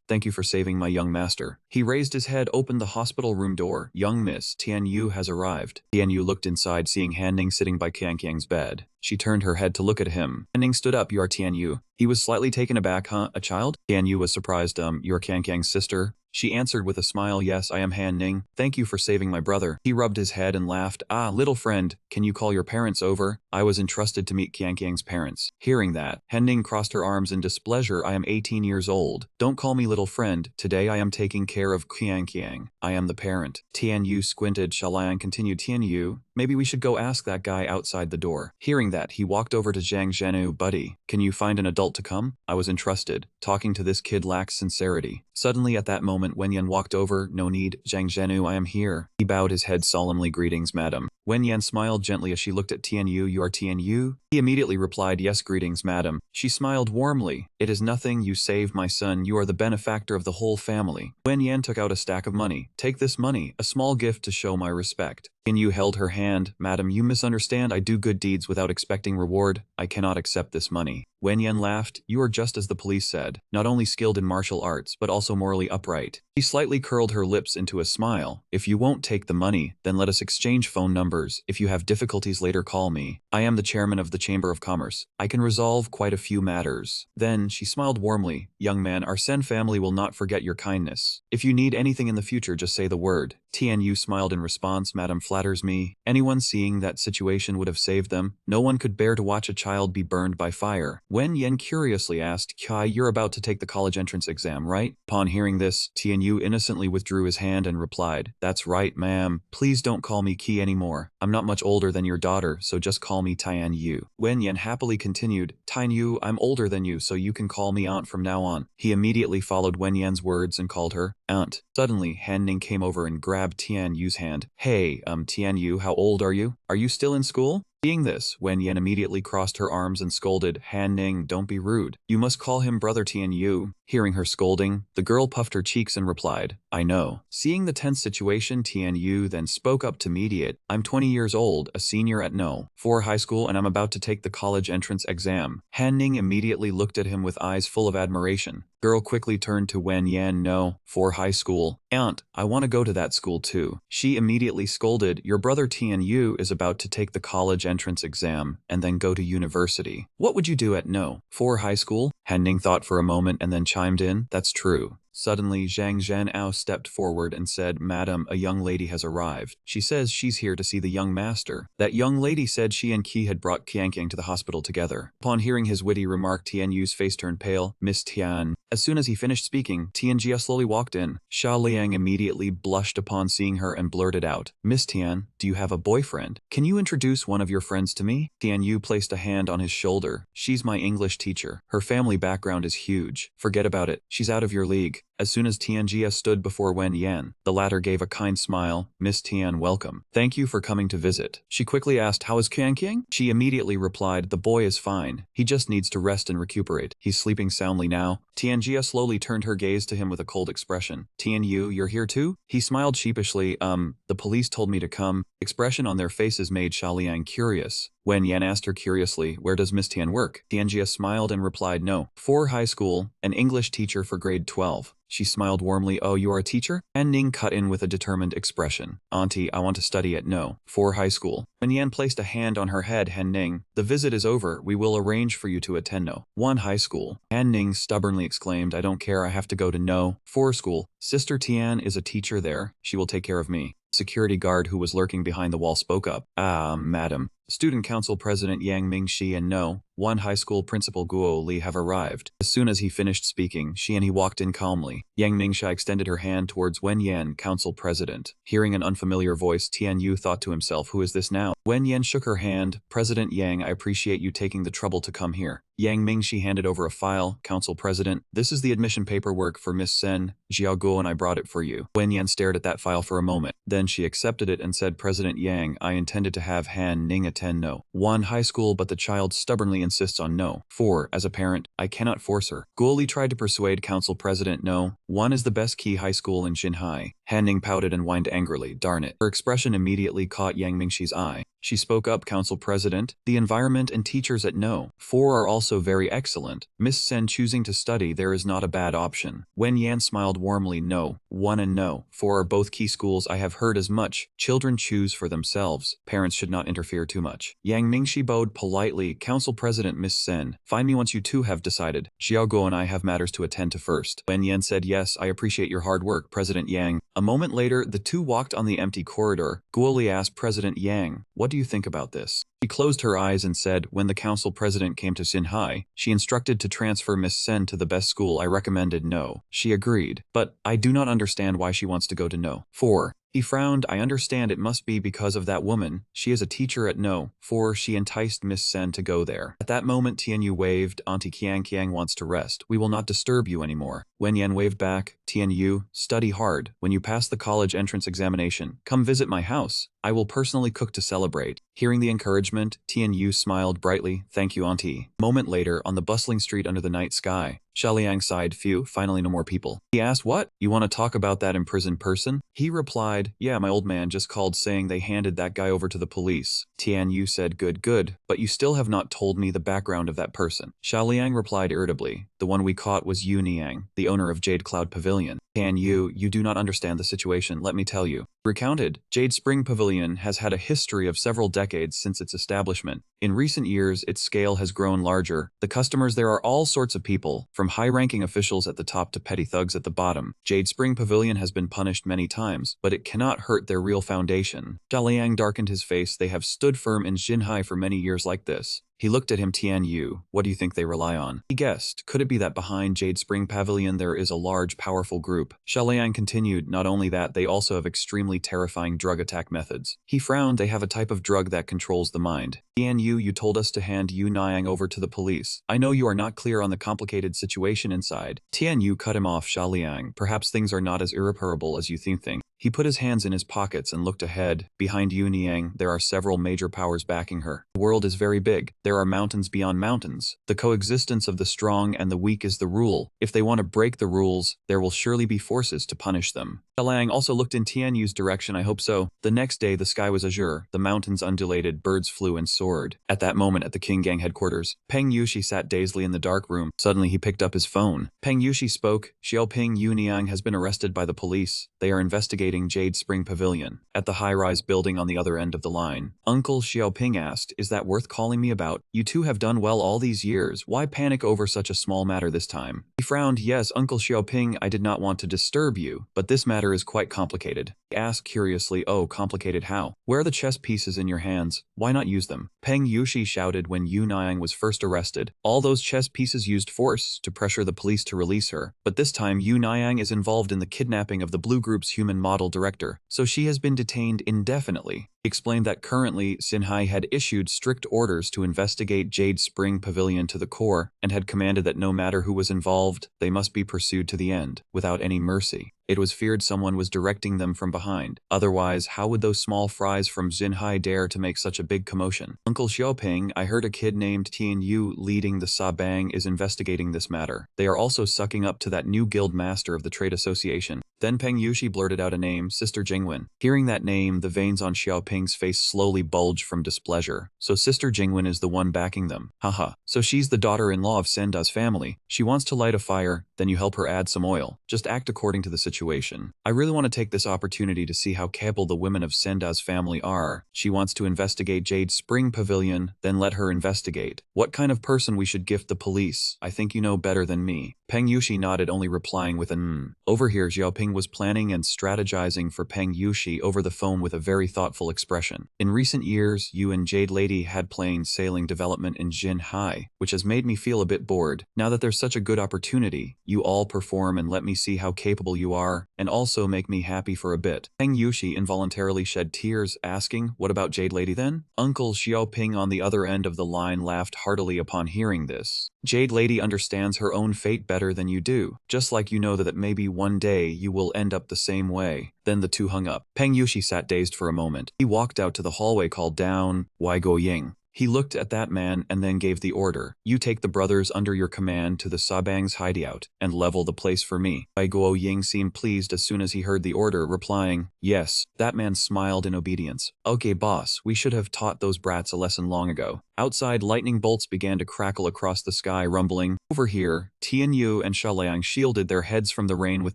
Thank you for saving my young master." He raised his head, opened the hospital room door. "Young miss, Tianyu has arrived." Tianyu looked inside, seeing Hanning sitting by Kiang's bed. She turned her head to look at him. Hanning stood up. "You are Tianyu." He was slightly taken aback. "Huh? A child?" Tianyu was surprised. You are Kiang's sister?" She answered with a smile. "Yes, I am Han Ning. Thank you for saving my brother." He rubbed his head and laughed. Little friend, can you call your parents over? I was entrusted to meet Kiang's parents." Hearing that, Han Ning crossed her arms in displeasure. "I am 18 years old. Don't call me little friend. Today I am taking care of Kiang. I am the parent." Tianyu squinted. Xiao Liang continued. "Tianyu, maybe we should go ask that guy outside the door." Hearing that, he walked over to Zhang Zhenu. "Buddy, can you find an adult to come? I was entrusted. Talking to this kid lacks sincerity." Suddenly at that moment, Wen Yan walked over. "No need, Zhang Zhenu, I am here." He bowed his head solemnly. "Greetings, madam." Wen Yan smiled gently as she looked at Tianyu. "You are Tianyu?" He immediately replied, "Yes, greetings, madam." She smiled warmly. "It is nothing. You saved my son. You are the benefactor of the whole family." Wen Yan took out a stack of money. "Take this money, a small gift to show my respect." Tianyu held her hand. "Madam, you misunderstand. I do good deeds without expecting reward. I cannot accept this money." Wen Yan laughed. You are just as the police said, not only skilled in martial arts but also morally upright. She slightly curled her lips into a smile. If you won't take the money, then let us exchange phone numbers. If you have difficulties later, call me. I am the chairman of the Chamber of Commerce. I can resolve quite a few matters. Then she smiled warmly. Young man, our Sen family will not forget your kindness. If you need anything in the future, just say the word. Tianyu smiled in response. Madam flatters me. Anyone seeing that situation would have saved them. No one could bear to watch a child be burned by fire. Wen Yan curiously asked, Kai, you're about to take the college entrance exam, right? Upon hearing this, Tianyu innocently withdrew his hand and replied, That's right, ma'am. Please don't call me Qi anymore. I'm not much older than your daughter, so just call me Tianyu. Wen Yan happily continued, Tianyu, I'm older than you, so you can call me aunt from now on. He immediately followed Wen Yan's words and called her aunt. Suddenly, Han Ning came over and grabbed Tianyu's hand. Hey, Tianyu, how old are you? Are you still in school? Seeing this, Wen Yan immediately crossed her arms and scolded, Han Ning, don't be rude. You must call him brother Tianyu. Hearing her scolding, the girl puffed her cheeks and replied, I know. Seeing the tense situation, Tianyu then spoke up to mediate. I'm 20 years old, a senior at No. 4 high school, and I'm about to take the college entrance exam. Han Ning immediately looked at him with eyes full of admiration. Girl quickly turned to Wen Yan. No. 4 high school. Aunt, I want to go to that school too. She immediately scolded, your brother Tianyu is about to take the college entrance exam and then go to university. What would you do at No. 4 high school? Han Ning thought for a moment and then chimed in, that's true. Suddenly, Zhang Zhanao stepped forward and said, Madam, a young lady has arrived. She says she's here to see the young master. That young lady said she and Qi had brought Qianqiang to the hospital together. Upon hearing his witty remark, Tianyu's face turned pale. Miss Tian. As soon as he finished speaking, Tianjia slowly walked in. Xia Liang immediately blushed upon seeing her and blurted out, Miss Tian, do you have a boyfriend? Can you introduce one of your friends to me? Tianyu placed a hand on his shoulder. She's my English teacher. Her family background is huge. Forget about it. She's out of your league. As soon as Tianjia stood before Wen Yan, the latter gave a kind smile. Miss Tian, welcome. Thank you for coming to visit. She quickly asked, how is Qianqiang? She immediately replied, the boy is fine. He just needs to rest and recuperate. He's sleeping soundly now. Tianjia slowly turned her gaze to him with a cold expression. Tianyu, you're here too? He smiled sheepishly. The police told me to come. Expression on their faces made Xiaoliang curious. Wen Yan asked her curiously, where does Miss Tian work? Tianjia smiled and replied, no. 4 high school, an English teacher for grade 12. She smiled warmly. Oh, you are a teacher? Han Ning cut in with a determined expression. Auntie, I want to study at No. 4 high school. Wen Yan placed a hand on her head. Han Ning, the visit is over. We will arrange for you to attend No. 1 high school. Han Ning stubbornly exclaimed, I don't care. I have to go to No. 4 school. Sister Tian is a teacher there. She will take care of me. Security guard who was lurking behind the wall spoke up. Madam. Student Council President Yang Mingxi and No. 1 high school principal Guo Li have arrived. As soon as he finished speaking, she and he walked in calmly. Yang Mingxi extended her hand towards Wen Yan, Council President. Hearing an unfamiliar voice, Tianyu thought to himself, who is this now? Wen Yan shook her hand. President Yang, I appreciate you taking the trouble to come here. Yang Mingxi handed over a file. Council President, this is the admission paperwork for Miss Sen. Xiaoguo and I brought it for you. Wen Yan stared at that file for a moment. Then she accepted it and said, President Yang, I intended to have Han Ning attend No. 1 high school, but the child stubbornly insists on No. 4. As a parent, I cannot force her. Guo Li tried to persuade Council President No. 1 is the best key high school in Xinhai. Han Ning pouted and whined angrily. Darn it. Her expression immediately caught Yang Mingxi's eye. She spoke up, Council President. The environment and teachers at No. 4 are also very excellent. Miss Sen choosing to study there is not a bad option. Wen Yan smiled warmly. No. 1 and No. 4 are both key schools. I have heard as much. Children choose for themselves. Parents should not interfere too much. Yang Mingxi bowed politely. Council President Miss Sen, find me once you two have decided. Xiaoguo and I have matters to attend to first. Wen Yan said, yes, I appreciate your hard work, President Yang. A moment later, the two walked on the empty corridor. Guo Li asked President Yang, what do you think about this? She closed her eyes and said, when the council president came to Xinhai, she instructed to transfer Miss Sen to the best school. I recommended No. She agreed, but I do not understand why she wants to go to No. 4. He frowned. I understand it must be because of that woman. She is a teacher at No. 4. She enticed Miss Sen to go there. At that moment, Tianyu waved. Auntie Qianqiang wants to rest. We will not disturb you anymore. Wen Yan waved back. Tianyu, study hard. When you pass the college entrance examination, come visit my house. I will personally cook to celebrate. Hearing the encouragement, Tianyu smiled brightly. Thank you, auntie. Moment later, on the bustling street under the night sky, Xiaoliang sighed. Phew, finally no more people. He asked, what? You want to talk about that imprisoned person? He replied, yeah, my old man just called saying they handed that guy over to the police. Tianyu said, good, but you still have not told me the background of that person. Xiaoliang replied irritably, the one we caught was Yu Niang, the owner of Jade Cloud Pavilion. Tianyu, you do not understand the situation, let me tell you. Recounted, Jade Spring Pavilion has had a history of several decades since its establishment. In recent years, its scale has grown larger. The customers there are all sorts of people, from high-ranking officials at the top to petty thugs at the bottom. Jade Spring Pavilion has been punished many times, but it cannot hurt their real foundation. Xiaoliang darkened his face. They have stood firm in Xinhai for many years like this. He looked at him. Tianyu, what do you think they rely on? He guessed, could it be that behind Jade Spring Pavilion there is a large, powerful group? Xiaoliang continued, not only that, they also have extremely terrifying drug attack methods. He frowned, they have a type of drug that controls the mind. Tianyu, you told us to hand Yu Niang over to the police. I know you are not clear on the complicated situation inside. Tianyu cut him off. Xiaoliang, perhaps things are not as irreparable as you think. He put his hands in his pockets and looked ahead. Behind Yu Niang, there are several major powers backing her. The world is very big. There are mountains beyond mountains. The coexistence of the strong and the weak is the rule. If they want to break the rules, there will surely be forces to punish them. Xiaoliang also looked in Tianyu's direction. I hope so. The next day, the sky was azure. The mountains undulated, birds flew and soared. At that moment, at the King Gang headquarters, Peng Yushi sat dazedly in the dark room. Suddenly, he picked up his phone. Peng Yushi spoke. Xiaoping Yu Niang has been arrested by the police. They are investigating Jade Spring Pavilion, at the high-rise building on the other end of the line. Uncle Xiaoping asked, is that worth calling me about? You two have done well all these years. Why panic over such a small matter this time? He frowned. Yes, Uncle Xiaoping, I did not want to disturb you, but this matter is quite complicated. He asked curiously, oh, complicated how? Where are the chess pieces in your hands? Why not use them? Peng Yushi shouted when Yu Niang was first arrested. All those chess pieces used force to pressure the police to release her. But this time, Yu Niang is involved in the kidnapping of the Blue Group's human model director, so she has been detained indefinitely. He explained that currently Xinhai had issued strict orders to investigate Jade Spring Pavilion to the core and had commanded that no matter who was involved, they must be pursued to the end, without any mercy. It was feared someone was directing them from behind. Otherwise, how would those small fries from Xinhai dare to make such a big commotion? Uncle Xiaoping, I heard a kid named Tianyu leading the Sabang is investigating this matter. They are also sucking up to that new guild master of the trade association. Then Peng Yushi blurted out a name, Sister Jingwen. Hearing that name, the veins on Xiaoping's face slowly bulged from displeasure. So Sister Jingwen is the one backing them. Haha. So she's the daughter-in-law of Senda's family. She wants to light a fire, then you help her add some oil. Just act according to the situation. I really want to take this opportunity to see how capable the women of Senda's family are. She wants to investigate Jade Spring Pavilion, then let her investigate. What kind of person we should gift the police? I think you know better than me. Peng Yushi nodded, only replying with an Over here, Xiaoping was planning and strategizing for Peng Yushi over the phone with a very thoughtful expression. In recent years, you and Jade Lady had plain sailing development in Xinhai, which has made me feel a bit bored. Now that there's such a good opportunity, you all perform and let me see how capable you are, and also make me happy for a bit. Peng Yushi involuntarily shed tears, asking, what about Jade Lady then? Uncle Xiaoping on the other end of the line laughed heartily upon hearing this. Jade Lady understands her own fate better than you do, just like you know that maybe one day you will end up the same way. Then the two hung up. Peng Yushi sat dazed for a moment. He walked out to the hallway, called down, Wai Go Ying. He looked at that man and then gave the order. You take the brothers under your command to the Sabang's hideout and level the place for me. Wai Go Ying seemed pleased as soon as he heard the order, replying, yes. That man smiled in obedience. Okay, boss, we should have taught those brats a lesson long ago. Outside, lightning bolts began to crackle across the sky, rumbling. Over here, Tianyu and Xiaoliang shielded their heads from the rain with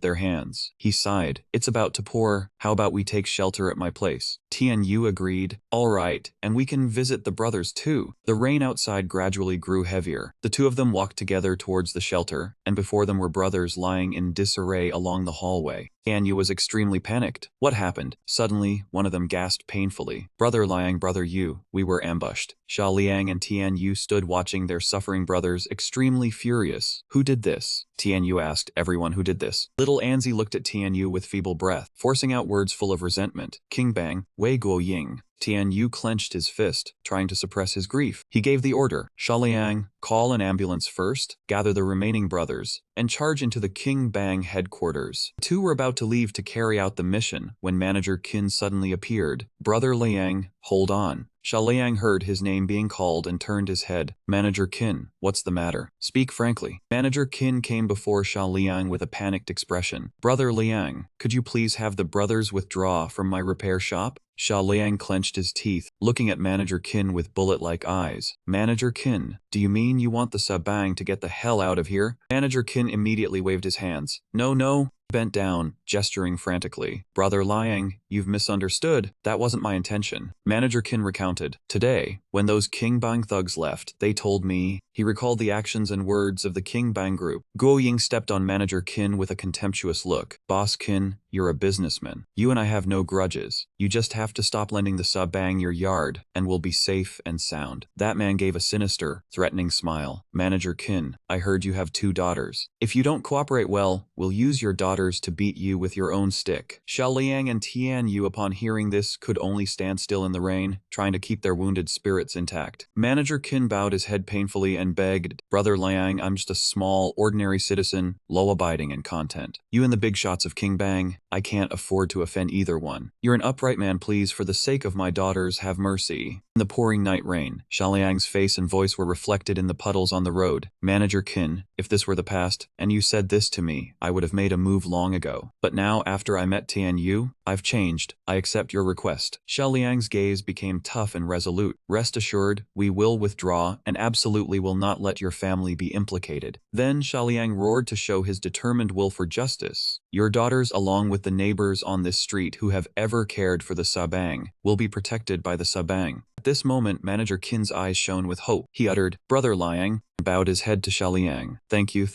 their hands. He sighed. It's about to pour. How about we take shelter at my place? Tianyu agreed. All right, and we can visit the brothers too. The rain outside gradually grew heavier. The two of them walked together towards the shelter, and before them were brothers lying in disarray along the hallway. Tianyu was extremely panicked. What happened? Suddenly, one of them gasped painfully. Brother Liang, brother Yu, we were ambushed. Xiaoliang and Tianyu stood watching their suffering brothers, extremely furious. Who did this? Tianyu asked everyone who did this. Little Anzi looked at Tianyu with feeble breath, forcing out words full of resentment. King Bang, Wei Guo Ying. Tian Yu clenched his fist, trying to suppress his grief. He gave the order, Shaliang, call an ambulance first, gather the remaining brothers, and charge into the King Bang headquarters. The two were about to leave to carry out the mission when Manager Qin suddenly appeared. Brother Liang, hold on. Sha Liang heard his name being called and turned his head. Manager Qin, what's the matter? Speak frankly. Manager Qin came before Sha Liang with a panicked expression. Brother Liang, could you please have the brothers withdraw from my repair shop? Sha Liang clenched his teeth, looking at Manager Qin with bullet-like eyes. Manager Qin, do you mean you want the Sabang to get the hell out of here? Manager Qin immediately waved his hands. No. Bent down, gesturing frantically. Brother Liang, you've misunderstood. That wasn't my intention. Manager Qin recounted. Today, when those King Bang thugs left, they told me. He recalled the actions and words of the King Bang group. Guo Ying stepped on Manager Qin with a contemptuous look. Boss Qin, you're a businessman. You and I have no grudges. You just have to stop lending the Sabang your yard, and we'll be safe and sound. That man gave a sinister, threatening smile. Manager Qin, I heard you have 2 daughters. If you don't cooperate well, we'll use your daughters to beat you with your own stick. Sha Liang and Tian Yu, upon hearing this, could only stand still in the rain, trying to keep their wounded spirits intact. Manager Qin bowed his head painfully and begged, Brother Liang, I'm just a small, ordinary citizen, low-abiding in content. You and the big shots of King Bang, I can't afford to offend either one. You're an upright man, please, for the sake of my daughters, have mercy. In the pouring night rain, Sha Liang's face and voice were reflected in the puddles on the road. Manager Qin, if this were the past, and you said this to me, I would have made a move long ago. But now, after I met Tian Yu, I've changed. I accept your request. Sha Liang's gaze became tough and resolute. Rest assured, we will withdraw and absolutely will not let your family be implicated. Then Sha Liang roared to show his determined will for justice. Your daughters, along with the neighbors on this street who have ever cared for the Sabang, will be protected by the Sabang. At this moment, Manager Qin's eyes shone with hope. He uttered, Brother Liang, and bowed his head to Sha Liang. Thank you.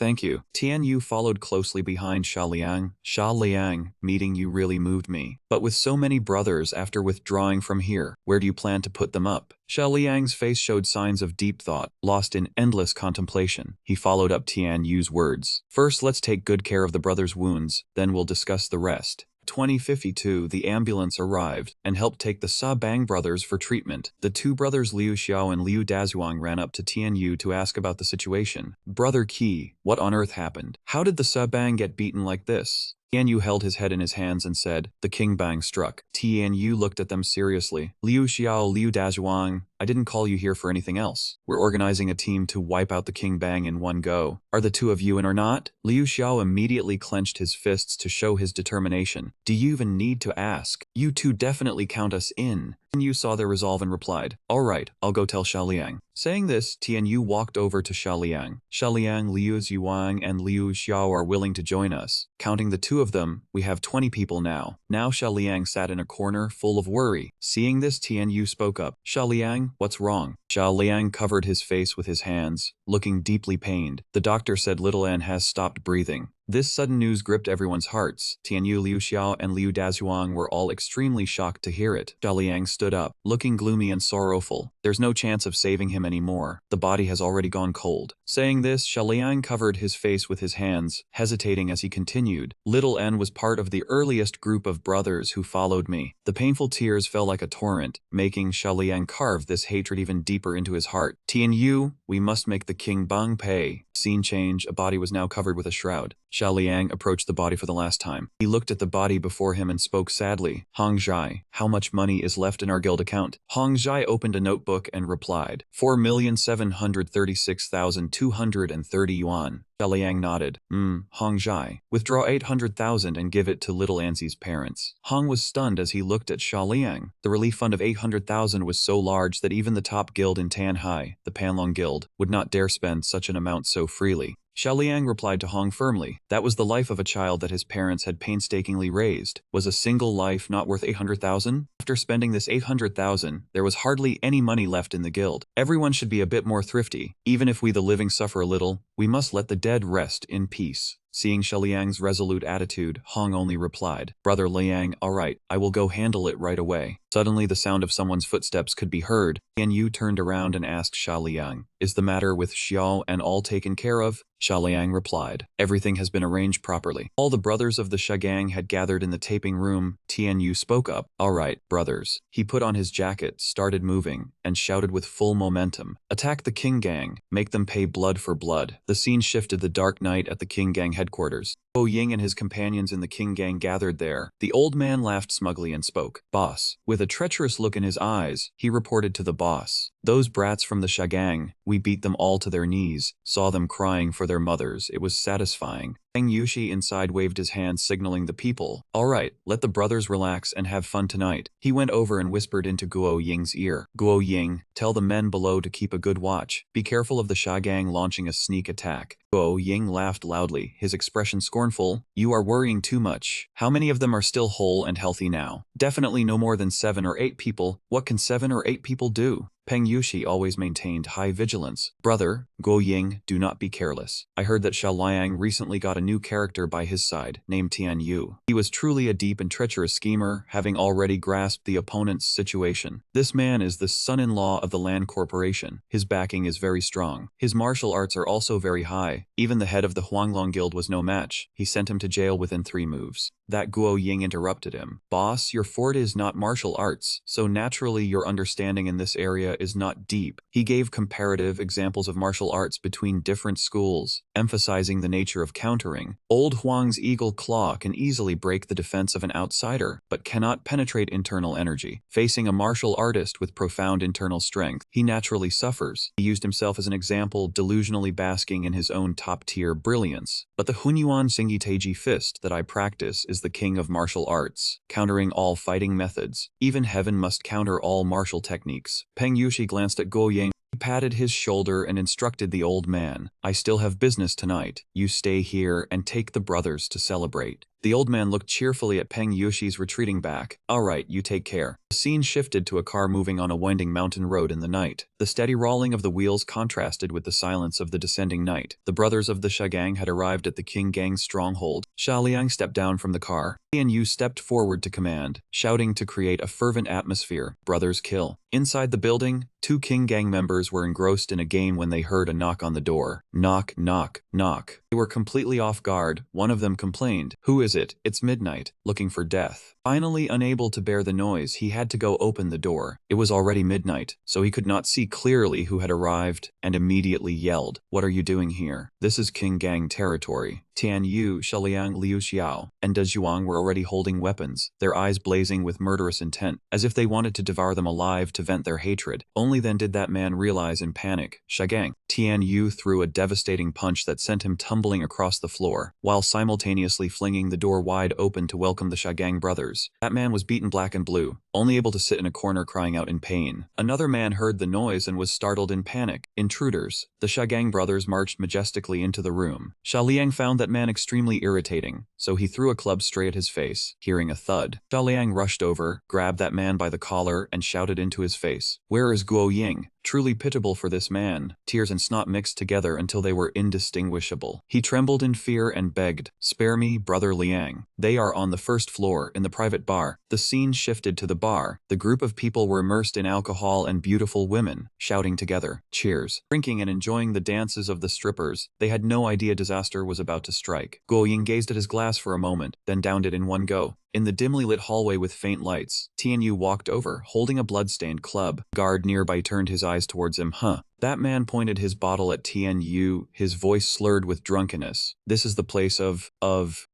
Tian Yu followed closely behind Sha Liang. Sha Liang, meeting you really moved me. But with so many brothers after withdrawing from here, where do you plan to put them up? Sha Liang's face showed signs of deep thought, lost in endless contemplation. He followed up Tian Yu's words. First, let's take good care of the brothers' wounds, then we'll discuss the rest. 2052, the ambulance arrived and helped take the Sabang brothers for treatment. The 2 brothers Liu Xiao and Liu Dazuang ran up to Tian Yu to ask about the situation. Brother Qi, what on earth happened? How did the Sabang get beaten like this? Tian Yu held his head in his hands and said, the King Bang struck. Tian Yu looked at them seriously. Liu Xiao, Liu Dazuang, I didn't call you here for anything else. We're organizing a team to wipe out the King Bang in one go. Are the 2 of you in or not? Liu Xiao immediately clenched his fists to show his determination. Do you even need to ask? You 2 definitely count us in. Tian Yu saw their resolve and replied, all right, I'll go tell Sha Liang. Saying this, Tian Yu walked over to Sha Liang. Sha Liang, Liu Zhuang, and Liu Xiao are willing to join us. Counting the 2 of them, we have 20 people now. Now Sha Liang sat in a corner full of worry. Seeing this, Tian Yu spoke up. Sha Liang, what's wrong? Sha Liang covered his face with his hands, looking deeply pained. The doctor said little Anne has stopped breathing. This sudden news gripped everyone's hearts. Tian Yu, Liu Xiao, and Liu Dazuang were all extremely shocked to hear it. Sha Liang stood up, looking gloomy and sorrowful. There's no chance of saving him anymore. The body has already gone cold. Saying this, Sha Liang covered his face with his hands, hesitating as he continued. Little N was part of the earliest group of brothers who followed me. The painful tears fell like a torrent, making Sha Liang carve this hatred even deeper into his heart. Tian Yu, we must make the King Bang pay. Scene change, a body was now covered with a shroud. Sha Liang approached the body for the last time. He looked at the body before him and spoke sadly. Hong Zhai, how much money is left in our guild account? Hong Zhai opened a notebook and replied, 4,736,230 yuan. Sha Liang nodded. Hong Zhai. Withdraw 800,000 and give it to little Anzi's parents. Hong was stunned as he looked at Sha Liang. The relief fund of 800,000 was so large that even the top guild in Tanhai, the Panlong Guild, would not dare spend such an amount so freely. Sha Liang replied to Hong firmly. That was the life of a child that his parents had painstakingly raised. Was a single life not worth 800,000? After spending this 800,000, there was hardly any money left in the guild. Everyone should be a bit more thrifty. Even if we the living suffer a little, We must let the dead rest in peace. Seeing Shaliang's resolute attitude, Hong only replied, Brother Liang, all right, I will go handle it right away. Suddenly the sound of someone's footsteps could be heard. Tian Yu turned around and asked Sha Liang, is the matter with Xiao and all taken care of? Sha Liang replied, everything has been arranged properly. All the brothers of the Sha gang had gathered in the taping room. Tian Yu spoke up, all right, brothers. He put on his jacket, started moving, and shouted with full momentum, attack the King gang, make them pay blood for blood. The scene shifted the dark night at the King gang headquarters. Guo Ying and his companions in the King gang gathered there. The old man laughed smugly and spoke, boss. With a treacherous look in his eyes, he reported to the boss, those brats from the Sha gang, we beat them all to their knees, saw them crying for their mothers, it was satisfying. Peng Yushi inside waved his hand signaling the people, all right, let the brothers relax and have fun tonight. He went over and whispered into Guo Ying's ear, Guo Ying, tell the men below to keep a good watch, be careful of the Sha gang launching a sneak attack. Guo Ying laughed loudly, his expression scornful, you are worrying too much. How many of them are still whole and healthy now? Definitely no more than 7 or 8 people. What can 7 or 8 people do? Peng Yushi always maintained high vigilance. Brother, Guo Ying, do not be careless. I heard that Sha Liang recently got a new character by his side, named Tian Yu. He was truly a deep and treacherous schemer, having already grasped the opponent's situation. This man is the son-in-law of the Land Corporation. His backing is very strong. His martial arts are also very high. Even the head of the Huanglong Guild was no match. He sent him to jail within 3 moves. That Guo Ying interrupted him. Boss, your forte is not martial arts, so naturally your understanding in this area is not deep. He gave comparative examples of martial arts between different schools, emphasizing the nature of countering. Old Huang's eagle claw can easily break the defense of an outsider, but cannot penetrate internal energy. Facing a martial artist with profound internal strength, he naturally suffers. He used himself as an example, delusionally basking in his own top-tier brilliance. But the Hunyuan Singiteji fist that I practice is the king of martial arts, countering all fighting methods. Even heaven must counter all martial techniques. Peng Yushi glanced at Guo Ying. He patted his shoulder and instructed the old man, I still have business tonight. You stay here and take the brothers to celebrate. The old man looked cheerfully at Peng Yushi's retreating back. All right, you take care. The scene shifted to a car moving on a winding mountain road in the night. The steady rolling of the wheels contrasted with the silence of the descending night. The brothers of the Sha gang had arrived at the King gang's stronghold. Sha Liang stepped down from the car. Tian Yu stepped forward to command, shouting to create a fervent atmosphere. Brothers kill. Inside the building, 2 King gang members were engrossed in a game when they heard a knock on the door. Knock, knock, knock. They were completely off guard. One of them complained, who is it? It's midnight, looking for death. Finally unable to bear the noise, he had to go open the door. It was already midnight, so he could not see clearly who had arrived, and immediately yelled, what are you doing here? This is King gang territory. Tian Yu, Shaliang, Liu Xiao, and De Zhuang were already holding weapons, their eyes blazing with murderous intent, as if they wanted to devour them alive to vent their hatred. Only then did that man realize in panic, Sha gang. Tian Yu threw a devastating punch that sent him tumbling across the floor, while simultaneously flinging the door wide open to welcome the Sha gang brothers. That man was beaten black and blue, only able to sit in a corner crying out in pain. Another man heard the noise and was startled in panic. Intruders. The Sha gang brothers marched majestically into the room. Sha Liang found that man extremely irritating, so he threw a club straight at his face. Hearing a thud, Sha Liang rushed over, grabbed that man by the collar, and shouted into his face, where is Guo Ying? Truly pitiable for this man. Tears and snot mixed together until they were indistinguishable. He trembled in fear and begged, spare me, brother Liang. They are on the first floor, in the private bar. The scene shifted to the bar. The group of people were immersed in alcohol and beautiful women, shouting together, cheers, drinking and enjoying the dances of the strippers. They had no idea disaster was about to strike. Guo Ying gazed at his glass for a moment, then downed it in one go. In the dimly lit hallway with faint lights, Tian Yu walked over, holding a blood-stained club. Guard nearby turned his eyes towards him. That man pointed his bottle at Tian Yu, his voice slurred with drunkenness. This is the place of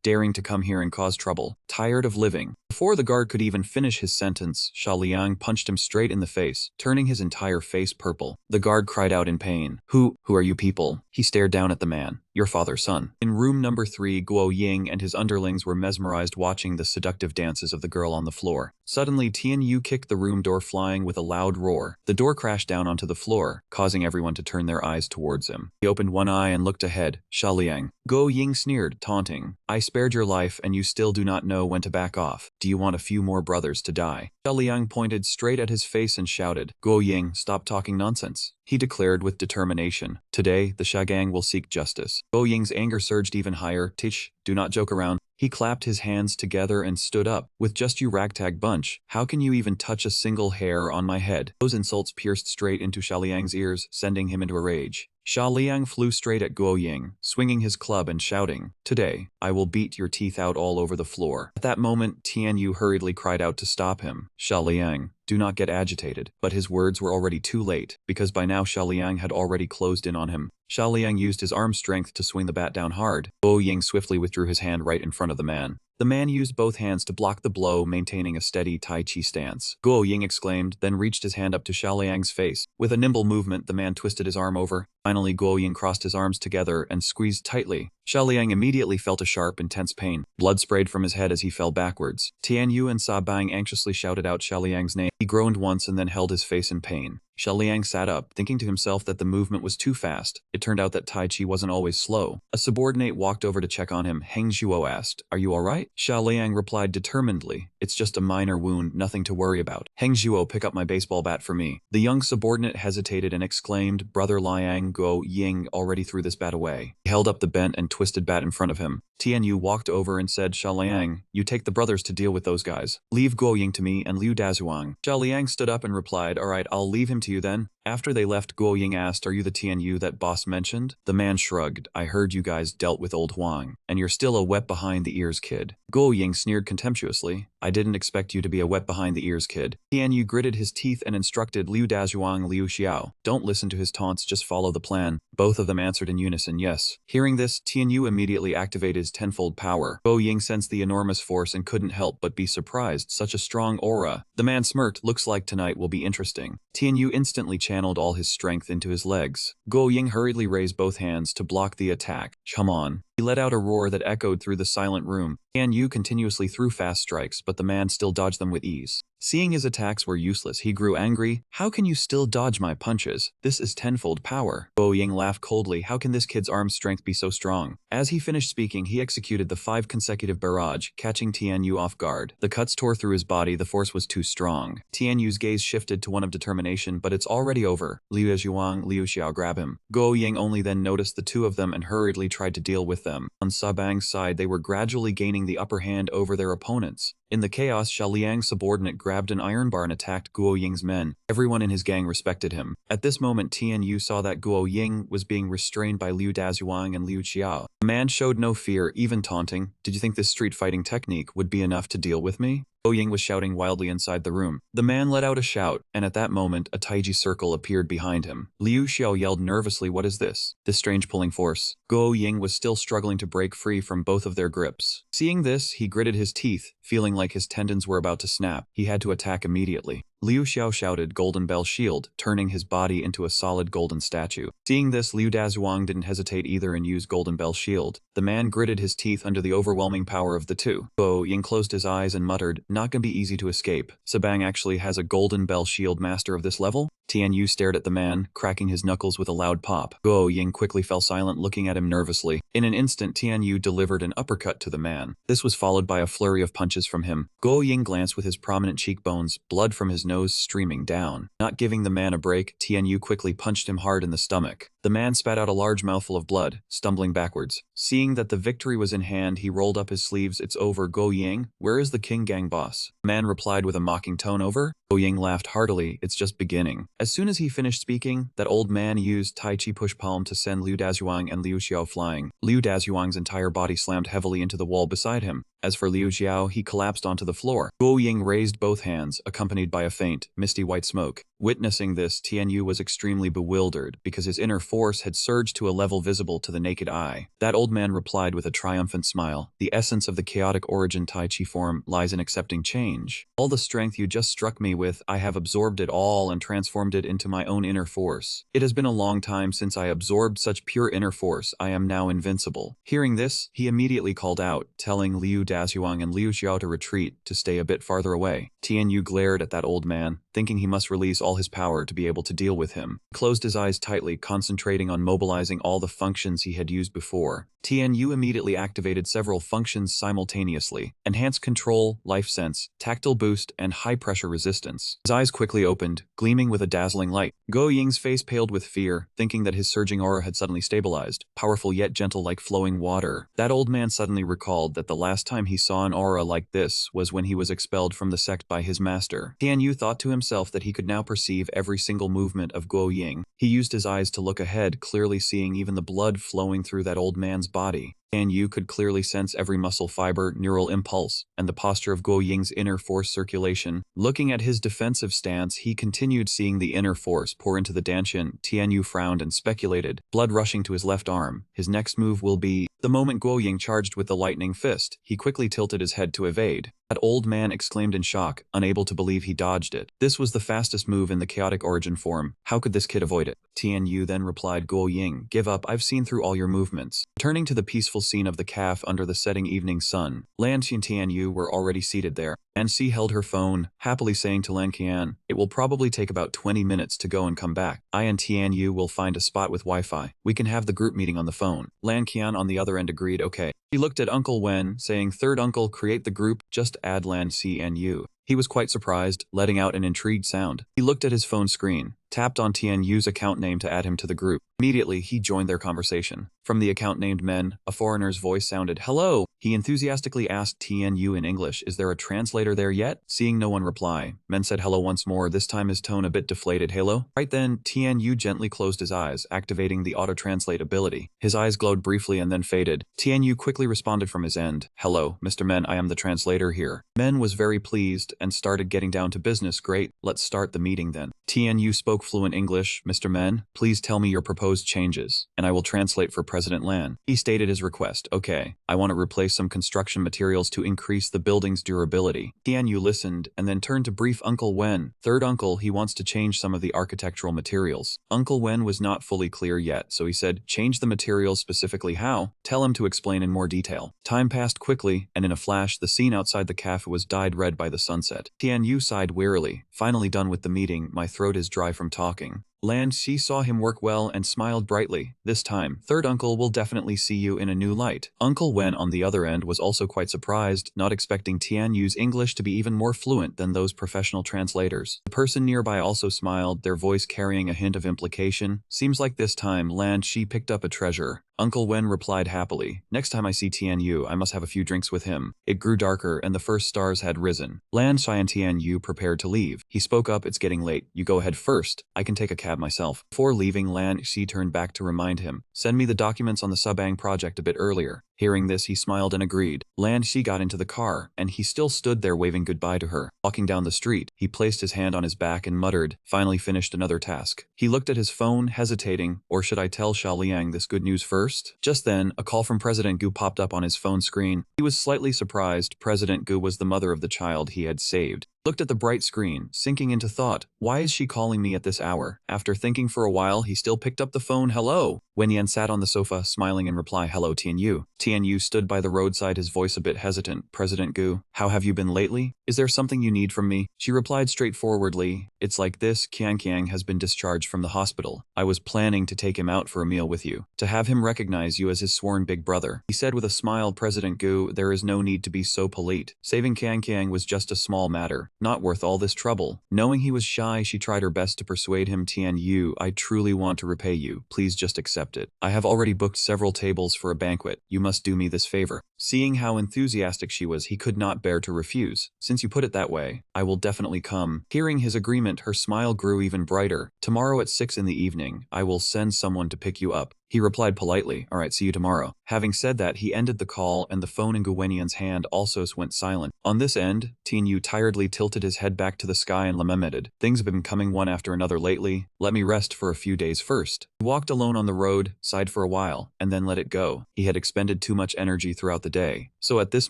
daring to come here and cause trouble. Tired of living. Before the guard could even finish his sentence, Sha Liang punched him straight in the face, turning his entire face purple. The guard cried out in pain. Who are you people? He stared down at the man. Your father's son. In room number 3, Guo Ying and his underlings were mesmerized watching the seductive dances of the girl on the floor. Suddenly, Tian Yu kicked the room door flying with a loud roar. The door crashed down onto the floor, causing everyone to turn their eyes towards him. He opened one eye and looked ahead. Sha Liang. Guo Ying sneered, taunting. I spared your life and you still do not know when to back off. Do you want a few more brothers to die? Xia Liang pointed straight at his face and shouted, Guo Ying, stop talking nonsense. He declared with determination, today, the Shagang will seek justice. Guo Ying's anger surged even higher. Tish, do not joke around. He clapped his hands together and stood up. With just you ragtag bunch, how can you even touch a single hair on my head? Those insults pierced straight into Xia Liang's ears, sending him into a rage. Xia Liang flew straight at Guo Ying, swinging his club and shouting, today, I will beat your teeth out all over the floor. At that moment, Tian Yu hurriedly cried out to stop him. Xia Liang, do not get agitated. But his words were already too late, because by now Xia Liang had already closed in on him. Xia Liang used his arm strength to swing the bat down hard. Guo Ying swiftly withdrew his hand right in front of the man. The man used both hands to block the blow, maintaining a steady Tai Chi stance. Guo Ying exclaimed, then reached his hand up to Xia Liang's face. With a nimble movement, the man twisted his arm over. Finally, Guo Ying crossed his arms together and squeezed tightly. Xia Liang immediately felt a sharp, intense pain. Blood sprayed from his head as he fell backwards. Tian Yu and Sa Bang anxiously shouted out Xia Liang's name. He groaned once and then held his face in pain. Xia Liang sat up, thinking to himself that the movement was too fast. It turned out that Tai Chi wasn't always slow. A subordinate walked over to check on him. Heng Zhuo asked, are you alright? Xia Liang replied determinedly, it's just a minor wound, nothing to worry about. Heng Zhuo, pick up my baseball bat for me. The young subordinate hesitated and exclaimed, Brother Liang, Guo Ying already threw this bat away. He held up the bent and twisted bat in front of him. Tian Yu walked over and said, Xia Liang, you take the brothers to deal with those guys. Leave Guo Ying to me and Liu Dazuang. Xia Liang stood up and replied, alright, I'll leave him to you then. After they left, Guo Ying asked, are you the Tian Yu that boss mentioned? The man shrugged, I heard you guys dealt with old Huang, and you're still a wet behind the ears kid. Guo Ying sneered contemptuously, I didn't expect you to be a wet behind the ears kid. Tian Yu gritted his teeth and instructed Liu Dazuang Liu Xiao, don't listen to his taunts, just follow the plan. Both of them answered in unison, yes. Hearing this, Tian Yu immediately activated his tenfold power. Guo Ying sensed the enormous force and couldn't help but be surprised, such a strong aura. The man smirked, looks like tonight will be interesting. Tian Yu instantly channeled all his strength into his legs. Guo Ying hurriedly raised both hands to block the attack. Come on. He let out a roar that echoed through the silent room. Tian Yu continuously threw fast strikes, but the man still dodged them with ease. Seeing his attacks were useless, he grew angry. How can you still dodge my punches? This is tenfold power. Guo Ying laughed coldly. How can this kid's arm strength be so strong? As he finished speaking, he executed the 5 consecutive barrage, catching Tian Yu off guard. The cuts tore through his body, the force was too strong. Tian Yu's gaze shifted to one of determination, but it's already over. Liu Zhuang, Liu Xiao, grab him. Guo Ying only then noticed the two of them and hurriedly tried to deal with them. On Sabang's side, they were gradually gaining the upper hand over their opponents. In the chaos, Xia Liang's subordinate grabbed an iron bar and attacked Guo Ying's men. Everyone in his gang respected him. At this moment, Tian Yu saw that Guo Ying was being restrained by Liu Dazuang and Liu Xiao. The man showed no fear, even taunting. Did you think this street fighting technique would be enough to deal with me? Guo Ying was shouting wildly inside the room. The man let out a shout, and at that moment, a taiji circle appeared behind him. Liu Xiao yelled nervously, what is this? This strange pulling force. Guo Ying was still struggling to break free from both of their grips. Seeing this, he gritted his teeth, feeling like his tendons were about to snap. He had to attack immediately. Liu Xiao shouted, Golden Bell Shield, turning his body into a solid golden statue. Seeing this, Liu Dazuang didn't hesitate either and used Golden Bell Shield. The man gritted his teeth under the overwhelming power of the two. Guo Ying closed his eyes and muttered, not gonna be easy to escape. Sabang actually has a Golden Bell Shield master of this level? Tian Yu stared at the man, cracking his knuckles with a loud pop. Guo Ying quickly fell silent, looking at him nervously. In an instant, Tian Yu delivered an uppercut to the man. This was followed by a flurry of punches from him. Guo Ying glanced with his prominent cheekbones, blood from his nose streaming down. Not giving the man a break, Tian Yu quickly punched him hard in the stomach. The man spat out a large mouthful of blood, stumbling backwards. Seeing that the victory was in hand, he rolled up his sleeves. It's over, Guo Ying. Where is the King Gang boss? The man replied with a mocking tone. Over? Guo Ying laughed heartily. It's just beginning. As soon as he finished speaking, that old man used Tai Chi push palm to send Liu Dazuang and Liu Xiao flying. Liu Dazuang's entire body slammed heavily into the wall beside him. As for Liu Xiao, he collapsed onto the floor. Guo Ying raised both hands, accompanied by a faint, misty white smoke. Witnessing this, Tian Yu was extremely bewildered, because his inner force had surged to a level visible to the naked eye. That old man replied with a triumphant smile, the essence of the chaotic origin Tai Chi form lies in accepting change. All the strength you just struck me with, I have absorbed it all and transformed it into my own inner force. It has been a long time since I absorbed such pure inner force, I am now invincible. Hearing this, he immediately called out, telling Liu Dazuang and Liu Xiao to retreat, to stay a bit farther away. Tian Yu glared at that old man, thinking he must release all his power to be able to deal with him. He closed his eyes tightly, concentrating on mobilizing all the functions he had used before. TNU immediately activated several functions simultaneously: enhanced control, life sense, tactile boost, and high-pressure resistance. His eyes quickly opened, gleaming with a dazzling light. Go Ying's face paled with fear, thinking that his surging aura had suddenly stabilized, powerful yet gentle like flowing water. That old man suddenly recalled that the last time he saw an aura like this was when he was expelled from the sect by his master. Tianyu thought to himself that he could now perceive every single movement of Guo Ying. He used his eyes to look ahead, clearly seeing even the blood flowing through that old man's body. Tianyu could clearly sense every muscle fiber, neural impulse, and the posture of Guo Ying's inner force circulation. Looking at his defensive stance, he continued seeing the inner force pour into the Danshin. Tianyu frowned and speculated, blood rushing to his left arm. His next move will be... The moment Guo Ying charged with the lightning fist, he quickly tilted his head to evade. That old man exclaimed in shock, unable to believe he dodged it. This was the fastest move in the chaotic origin form. How could this kid avoid it? Tianyu then replied, Guo Ying, give up, I've seen through all your movements. Turning to the peaceful scene of the caf under the setting evening sun, Lan Qi and Tianyu were already seated there. And Xi held her phone, happily saying to Lan Qian, it will probably take about 20 minutes to go and come back. I and Tianyu will find a spot with Wi-Fi. We can have the group meeting on the phone. Lan Qian on the other end agreed, okay. He looked at Uncle Wen, saying, third uncle, create the group, just add Lan Xi and you. He was quite surprised, letting out an intrigued sound. He looked at his phone screen, tapped on Tianyu's account name to add him to the group. Immediately, he joined their conversation. From the account named Men, a foreigner's voice sounded, hello! He enthusiastically asked Tianyu in English, is there a translator there yet? Seeing no one reply, Men said hello once more, this time his tone a bit deflated. Hello? Right then, Tianyu gently closed his eyes, activating the auto-translate ability. His eyes glowed briefly and then faded. Tianyu quickly responded from his end, hello, Mr. Men, I am the translator here. Men was very pleased and started getting down to business. Great, let's start the meeting then. Tianyu spoke fluent English. Mr. Men, please tell me your proposed changes, and I will translate for President Lan. He stated his request. Okay, I want to replace some construction materials to increase the building's durability. Tianyu listened and then turned to brief Uncle Wen. Third uncle, he wants to change some of the architectural materials. Uncle Wen was not fully clear yet, so he said, change the materials specifically how? Tell him to explain in more detail. Time passed quickly, and in a flash, the scene outside the cafe was dyed red by the sunset. Tianyu sighed wearily. Finally done with the meeting, my throat is dry from talking. Lan Xi saw him work well and smiled brightly. This time, third uncle will definitely see you in a new light. Uncle Wen on the other end was also quite surprised, not expecting Tianyu's English to be even more fluent than those professional translators. The person nearby also smiled, their voice carrying a hint of implication. Seems like this time Lan Xi picked up a treasure. Uncle Wen replied happily, next time I see Tianyu, I must have a few drinks with him. It grew darker and the first stars had risen. Lan Xi and Tianyu prepared to leave. He spoke up, it's getting late. You go ahead first. I can take a cab myself. Before leaving, Lan Xi turned back to remind him, send me the documents on the Subang project a bit earlier. Hearing this, he smiled and agreed. Lan Xi got into the car, and he still stood there waving goodbye to her. Walking down the street, he placed his hand on his back and muttered, finally finished another task. He looked at his phone, hesitating, or should I tell Xia Liang this good news first? Just then, a call from President Gu popped up on his phone screen. He was slightly surprised. President Gu was the mother of the child he had saved. Looked at the bright screen, sinking into thought. Why is she calling me at this hour? After thinking for a while, he still picked up the phone. Hello? Wen Yan sat on the sofa, smiling in reply. Hello, Tianyu. Tianyu stood by the roadside, his voice a bit hesitant. President Gu, how have you been lately? Is there something you need from me? She replied straightforwardly. It's like this, Qiang has been discharged from the hospital. I was planning to take him out for a meal with you, to have him recognize you as his sworn big brother. He said with a smile, President Gu, there is no need to be so polite. Saving Qiang was just a small matter. Not worth all this trouble. Knowing he was shy, she tried her best to persuade him. Tianyu, I truly want to repay you. Please just accept it. I have already booked several tables for a banquet. You must do me this favor. Seeing how enthusiastic she was, he could not bear to refuse. Since you put it that way, I will definitely come. Hearing his agreement, her smile grew even brighter. Tomorrow at 6 in the evening, I will send someone to pick you up. He replied politely, all right, see you tomorrow. Having said that, he ended the call and the phone in Gu Wenyan's hand also went silent. On this end, Tianyu tiredly tilted his head back to the sky and lamented, things have been coming one after another lately. Let me rest for a few days first. He walked alone on the road, sighed for a while, and then let it go. He had expended too much energy throughout the day, so at this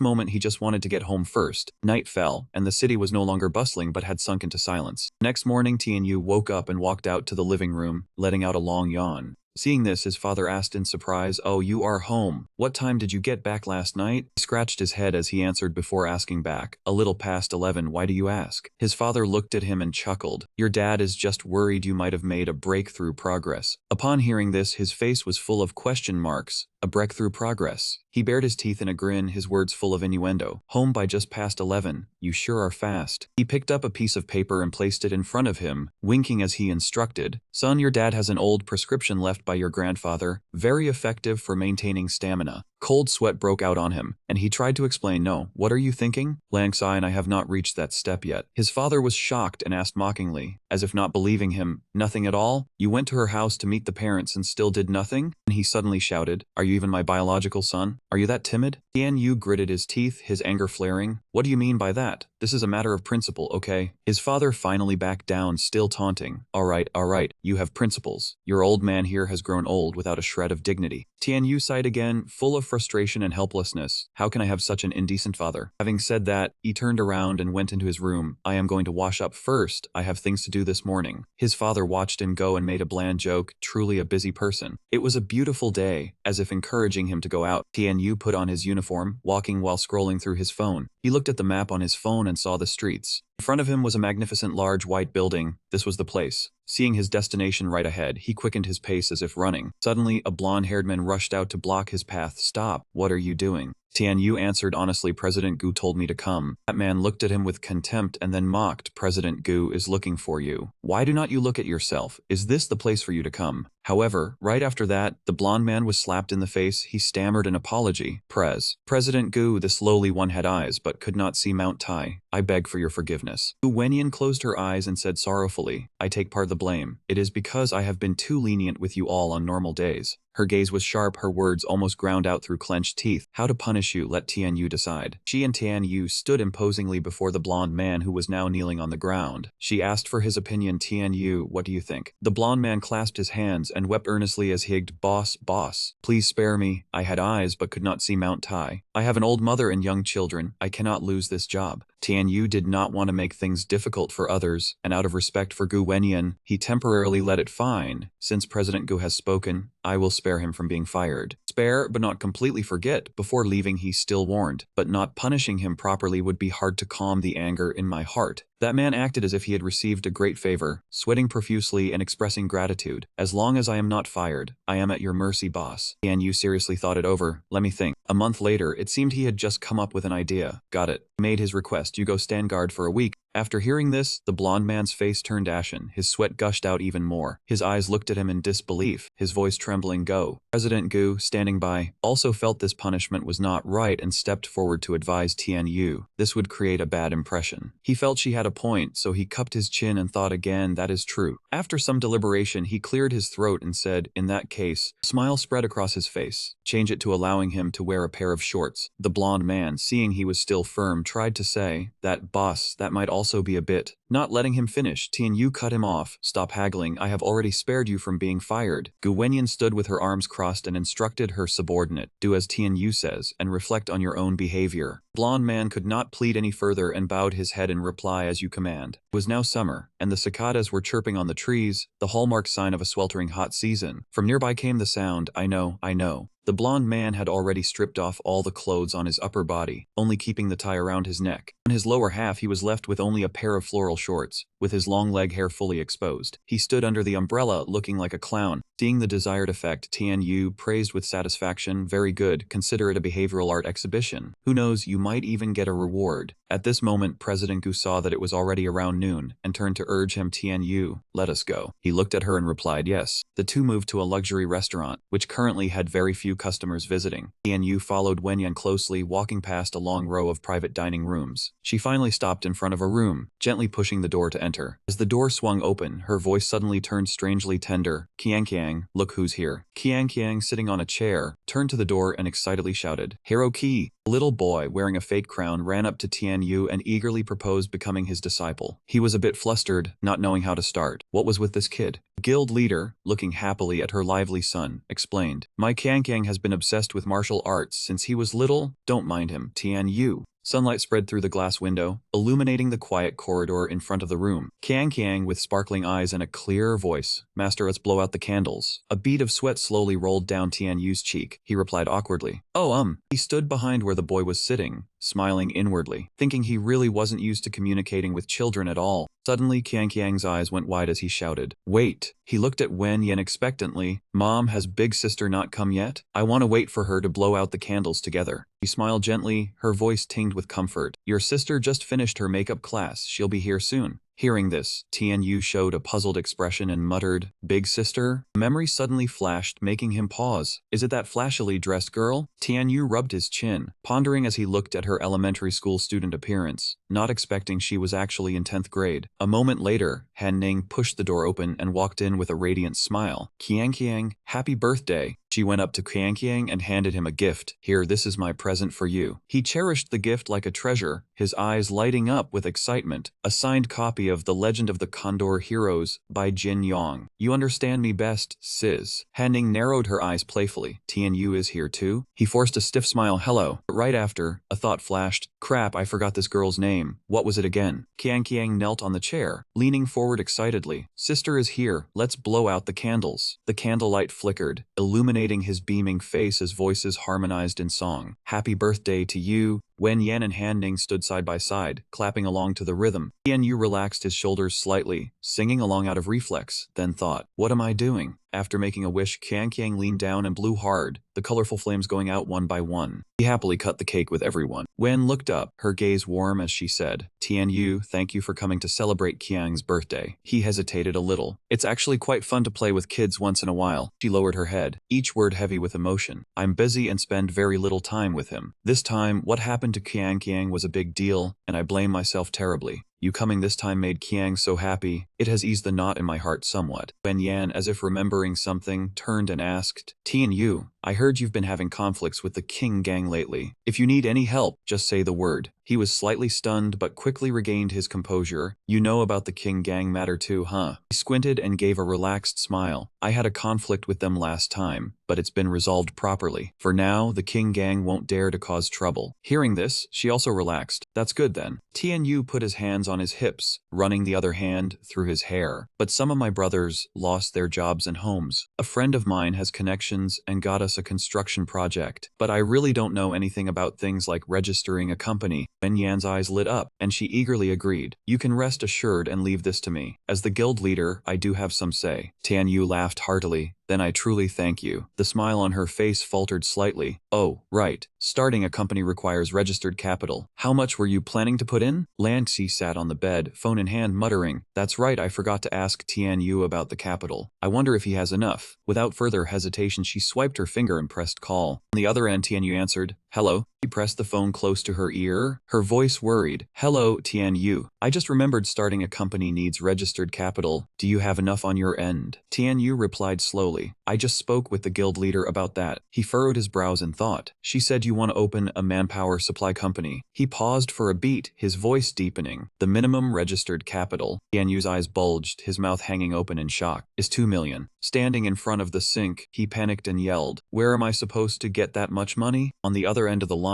moment he just wanted to get home first. Night fell, and the city was no longer bustling but had sunk into silence. Next morning, Tianyu woke up and walked out to the living room, letting out a long yawn. Seeing this, his father asked in surprise, oh, you are home. What time did you get back last night? He scratched his head as he answered before asking back, a little past 11, why do you ask? His father looked at him and chuckled, your dad is just worried you might have made a breakthrough progress. Upon hearing this, his face was full of question marks. A breakthrough progress. He bared his teeth in a grin, his words full of innuendo. Home by just past 11. You sure are fast. He picked up a piece of paper and placed it in front of him, winking as he instructed. Son, your dad has an old prescription left by your grandfather, very effective for maintaining stamina. Cold sweat broke out on him, and he tried to explain. No, what are you thinking? Lang sighed, and I have not reached that step yet. His father was shocked and asked mockingly, as if not believing him, nothing at all? You went to her house to meet the parents and still did nothing? And he suddenly shouted, are you even my biological son? Are you that timid? Tian Yu gritted his teeth, his anger flaring. What do you mean by that? This is a matter of principle, okay? His father finally backed down, still taunting. All right, you have principles. Your old man here has grown old without a shred of dignity. Tian Yu sighed again, full of frustration and helplessness. How can I have such an indecent father? Having said that, he turned around and went into his room. I am going to wash up first. I have things to do this morning. His father watched him go and made a bland joke, truly a busy person. It was a beautiful day, as if encouraging him to go out. Tian Yu put on his uniform, walking while scrolling through his phone. He looked at the map on his phone and saw the streets. In front of him was a magnificent large white building. This was the place. Seeing his destination right ahead, he quickened his pace as if running. Suddenly, a blonde-haired man rushed out to block his path. Stop. What are you doing? Tian Yu answered honestly, President Gu told me to come. That man looked at him with contempt and then mocked. President Gu is looking for you. Why do not you look at yourself? Is this the place for you to come? However, right after that, the blonde man was slapped in the face. He stammered an apology. President Gu, this lowly one had eyes but could not see Mount Tai. I beg for your forgiveness. Gu Wenyan closed her eyes and said sorrowfully, I take part of the blame. It is because I have been too lenient with you all on normal days. Her gaze was sharp, her words almost ground out through clenched teeth. How to punish you, let Tian Yu decide. She and Tian Yu stood imposingly before the blonde man who was now kneeling on the ground. She asked for his opinion. Tian Yu, what do you think? The blonde man clasped his hands and wept earnestly as he higged, boss, please spare me. I had eyes but could not see Mount Tai. I have an old mother and young children. I cannot lose this job. Tian Yu did not want to make things difficult for others, and out of respect for Gu Wenyan, he temporarily let it fine. Since President Gu has spoken, I will spare him from being fired. Spare, but not completely forget. Before leaving, he still warned, but not punishing him properly would be hard to calm the anger in my heart. That man acted as if he had received a great favor, sweating profusely and expressing gratitude. As long as I am not fired, I am at your mercy, boss. Tian Yu seriously thought it over. Let me think. A month later, it seemed he had just come up with an idea. Got it. He made his request. You go stand guard for a week. After hearing this, the blonde man's face turned ashen. His sweat gushed out even more. His eyes looked at him in disbelief, his voice trembling. Go. President Gu, standing by, also felt this punishment was not right and stepped forward to advise Tian Yu. This would create a bad impression. He felt she had a point, so he cupped his chin and thought again, that is true. After some deliberation, he cleared his throat and said, in that case, a smile spread across his face. Change it to allowing him to wear a pair of shorts. The blonde man, seeing he was still firm, tried to say, that boss, that might also be a bit. Not letting him finish, Tian Yu cut him off. Stop haggling, I have already spared you from being fired. Gu Wenyan stood with her arms crossed and instructed her subordinate, do as Tian Yu says, and reflect on your own behavior. Blonde man could not plead any further and bowed his head in reply, as you command. It was now summer, and the cicadas were chirping on the trees, the hallmark sign of a sweltering hot season. From nearby came the sound, I know. The blonde man had already stripped off all the clothes on his upper body, only keeping the tie around his neck. On his lower half he was left with only a pair of floral shorts, with his long leg hair fully exposed. He stood under the umbrella, looking like a clown. Seeing the desired effect, Tian Yu praised with satisfaction, very good, consider it a behavioral art exhibition. Who knows, you might even get a reward. At this moment, President Gu saw that it was already around noon, and turned to urge him, Tian Yu, let us go. He looked at her and replied yes. The two moved to a luxury restaurant, which currently had very few customers visiting. Tian Yu followed Wenyan closely, walking past a long row of private dining rooms. She finally stopped in front of a room, gently pushing the door to enter. As the door swung open, her voice suddenly turned strangely tender. Kiang, look who's here. Kiang, sitting on a chair, turned to the door and excitedly shouted, Hiroki! A little boy wearing a fake crown ran up to Tian Yu and eagerly proposed becoming his disciple. He was a bit flustered, not knowing how to start. What was with this kid? The guild leader, looking happily at her lively son, explained, my Kiang has been obsessed with martial arts since he was little. Don't mind him, Tian Yu. Sunlight spread through the glass window, illuminating the quiet corridor in front of the room. Kiang, with sparkling eyes and a clear voice, Master, let's blow out the candles. A bead of sweat slowly rolled down Tian Yu's cheek. He replied awkwardly, He stood behind where the boy was sitting, smiling inwardly, thinking he really wasn't used to communicating with children at all. Suddenly Qiangqiang's eyes went wide as he shouted, "Wait!" He looked at Wen Yan expectantly. "Mom, has big sister not come yet? I want to wait for her to blow out the candles together." She smiled gently, her voice tinged with comfort. "Your sister just finished her makeup class. She'll be here soon." Hearing this, Tianyu showed a puzzled expression and muttered, "Big sister?" A memory suddenly flashed, making him pause. "Is it that flashily dressed girl?" Tianyu rubbed his chin, pondering as he looked at her elementary school student appearance, not expecting she was actually in 10th grade. A moment later, Han Ning pushed the door open and walked in with a radiant smile. "Qiangqiang, happy birthday." She went up to Qiangqiang and handed him a gift. "Here, this is my present for you." He cherished the gift like a treasure, his eyes lighting up with excitement. A signed copy of The Legend of the Condor Heroes by Jin Yong. "You understand me best, sis." Han Ning narrowed her eyes playfully. "Tianyu is here too?" He forced a stiff smile. "Hello." But right after, a thought flashed. "Crap, I forgot this girl's name. What was it again?" Qiangqiang knelt on the chair, leaning forward excitedly. "Sister is here. Let's blow out the candles." The candlelight flickered, illuminating his beaming face as voices harmonized in song. "Happy birthday to you." Wen Yan and Han Ning stood side by side, clapping along to the rhythm. Tianyu relaxed his shoulders slightly, singing along out of reflex, then thought, "What am I doing?" After making a wish, Qiangqiang leaned down and blew hard, the colorful flames going out one by one. He happily cut the cake with everyone. Wen looked up, her gaze warm as she said, "Tianyu, thank you for coming to celebrate Qiang's birthday." He hesitated a little. "It's actually quite fun to play with kids once in a while." She lowered her head, each word heavy with emotion. "I'm busy and spend very little time with him." This time, what happened to Qiangqiang was a big deal, and I blame myself terribly. You coming this time made Qiang so happy. It has eased the knot in my heart somewhat. Wen Yan, as if remembering something, turned and asked, "Tianyu, I heard you've been having conflicts with the King gang lately. If you need any help, just say the word." He was slightly stunned but quickly regained his composure. "You know about the King gang matter too, huh?" He squinted and gave a relaxed smile. "I had a conflict with them last time, but it's been resolved properly. For now, the King gang won't dare to cause trouble." Hearing this, she also relaxed. "That's good then." Tianyu put his hands on his hips, running the other hand through his hair. "But some of my brothers lost their jobs and homes. A friend of mine has connections and got us a construction project. But I really don't know anything about things like registering a company." Wen Yan's eyes lit up, and she eagerly agreed. "You can rest assured and leave this to me. As the guild leader, I do have some say." Tianyu laughed heartily. "Then I truly thank you." The smile on her face faltered slightly. "Oh, right. Starting a company requires registered capital. How much were you planning to put in?" Lancy sat on the bed, phone in hand, muttering, "That's right, I forgot to ask Tianyu about the capital. I wonder if he has enough." Without further hesitation, she swiped her finger and pressed call. On the other end, Tianyu answered, "Hello." She pressed the phone close to her ear, her voice worried. "Hello, Tianyu. I just remembered starting a company needs registered capital. Do you have enough on your end?" Tianyu replied slowly, "I just spoke with the guild leader about that." He furrowed his brows in thought. "She said you want to open a manpower supply company." He paused for a beat, his voice deepening. "The minimum registered capital." Tianyu's eyes bulged, his mouth hanging open in shock. "Is 2 million. Standing in front of the sink, he panicked and yelled, "Where am I supposed to get that much money?" On the other end of the line,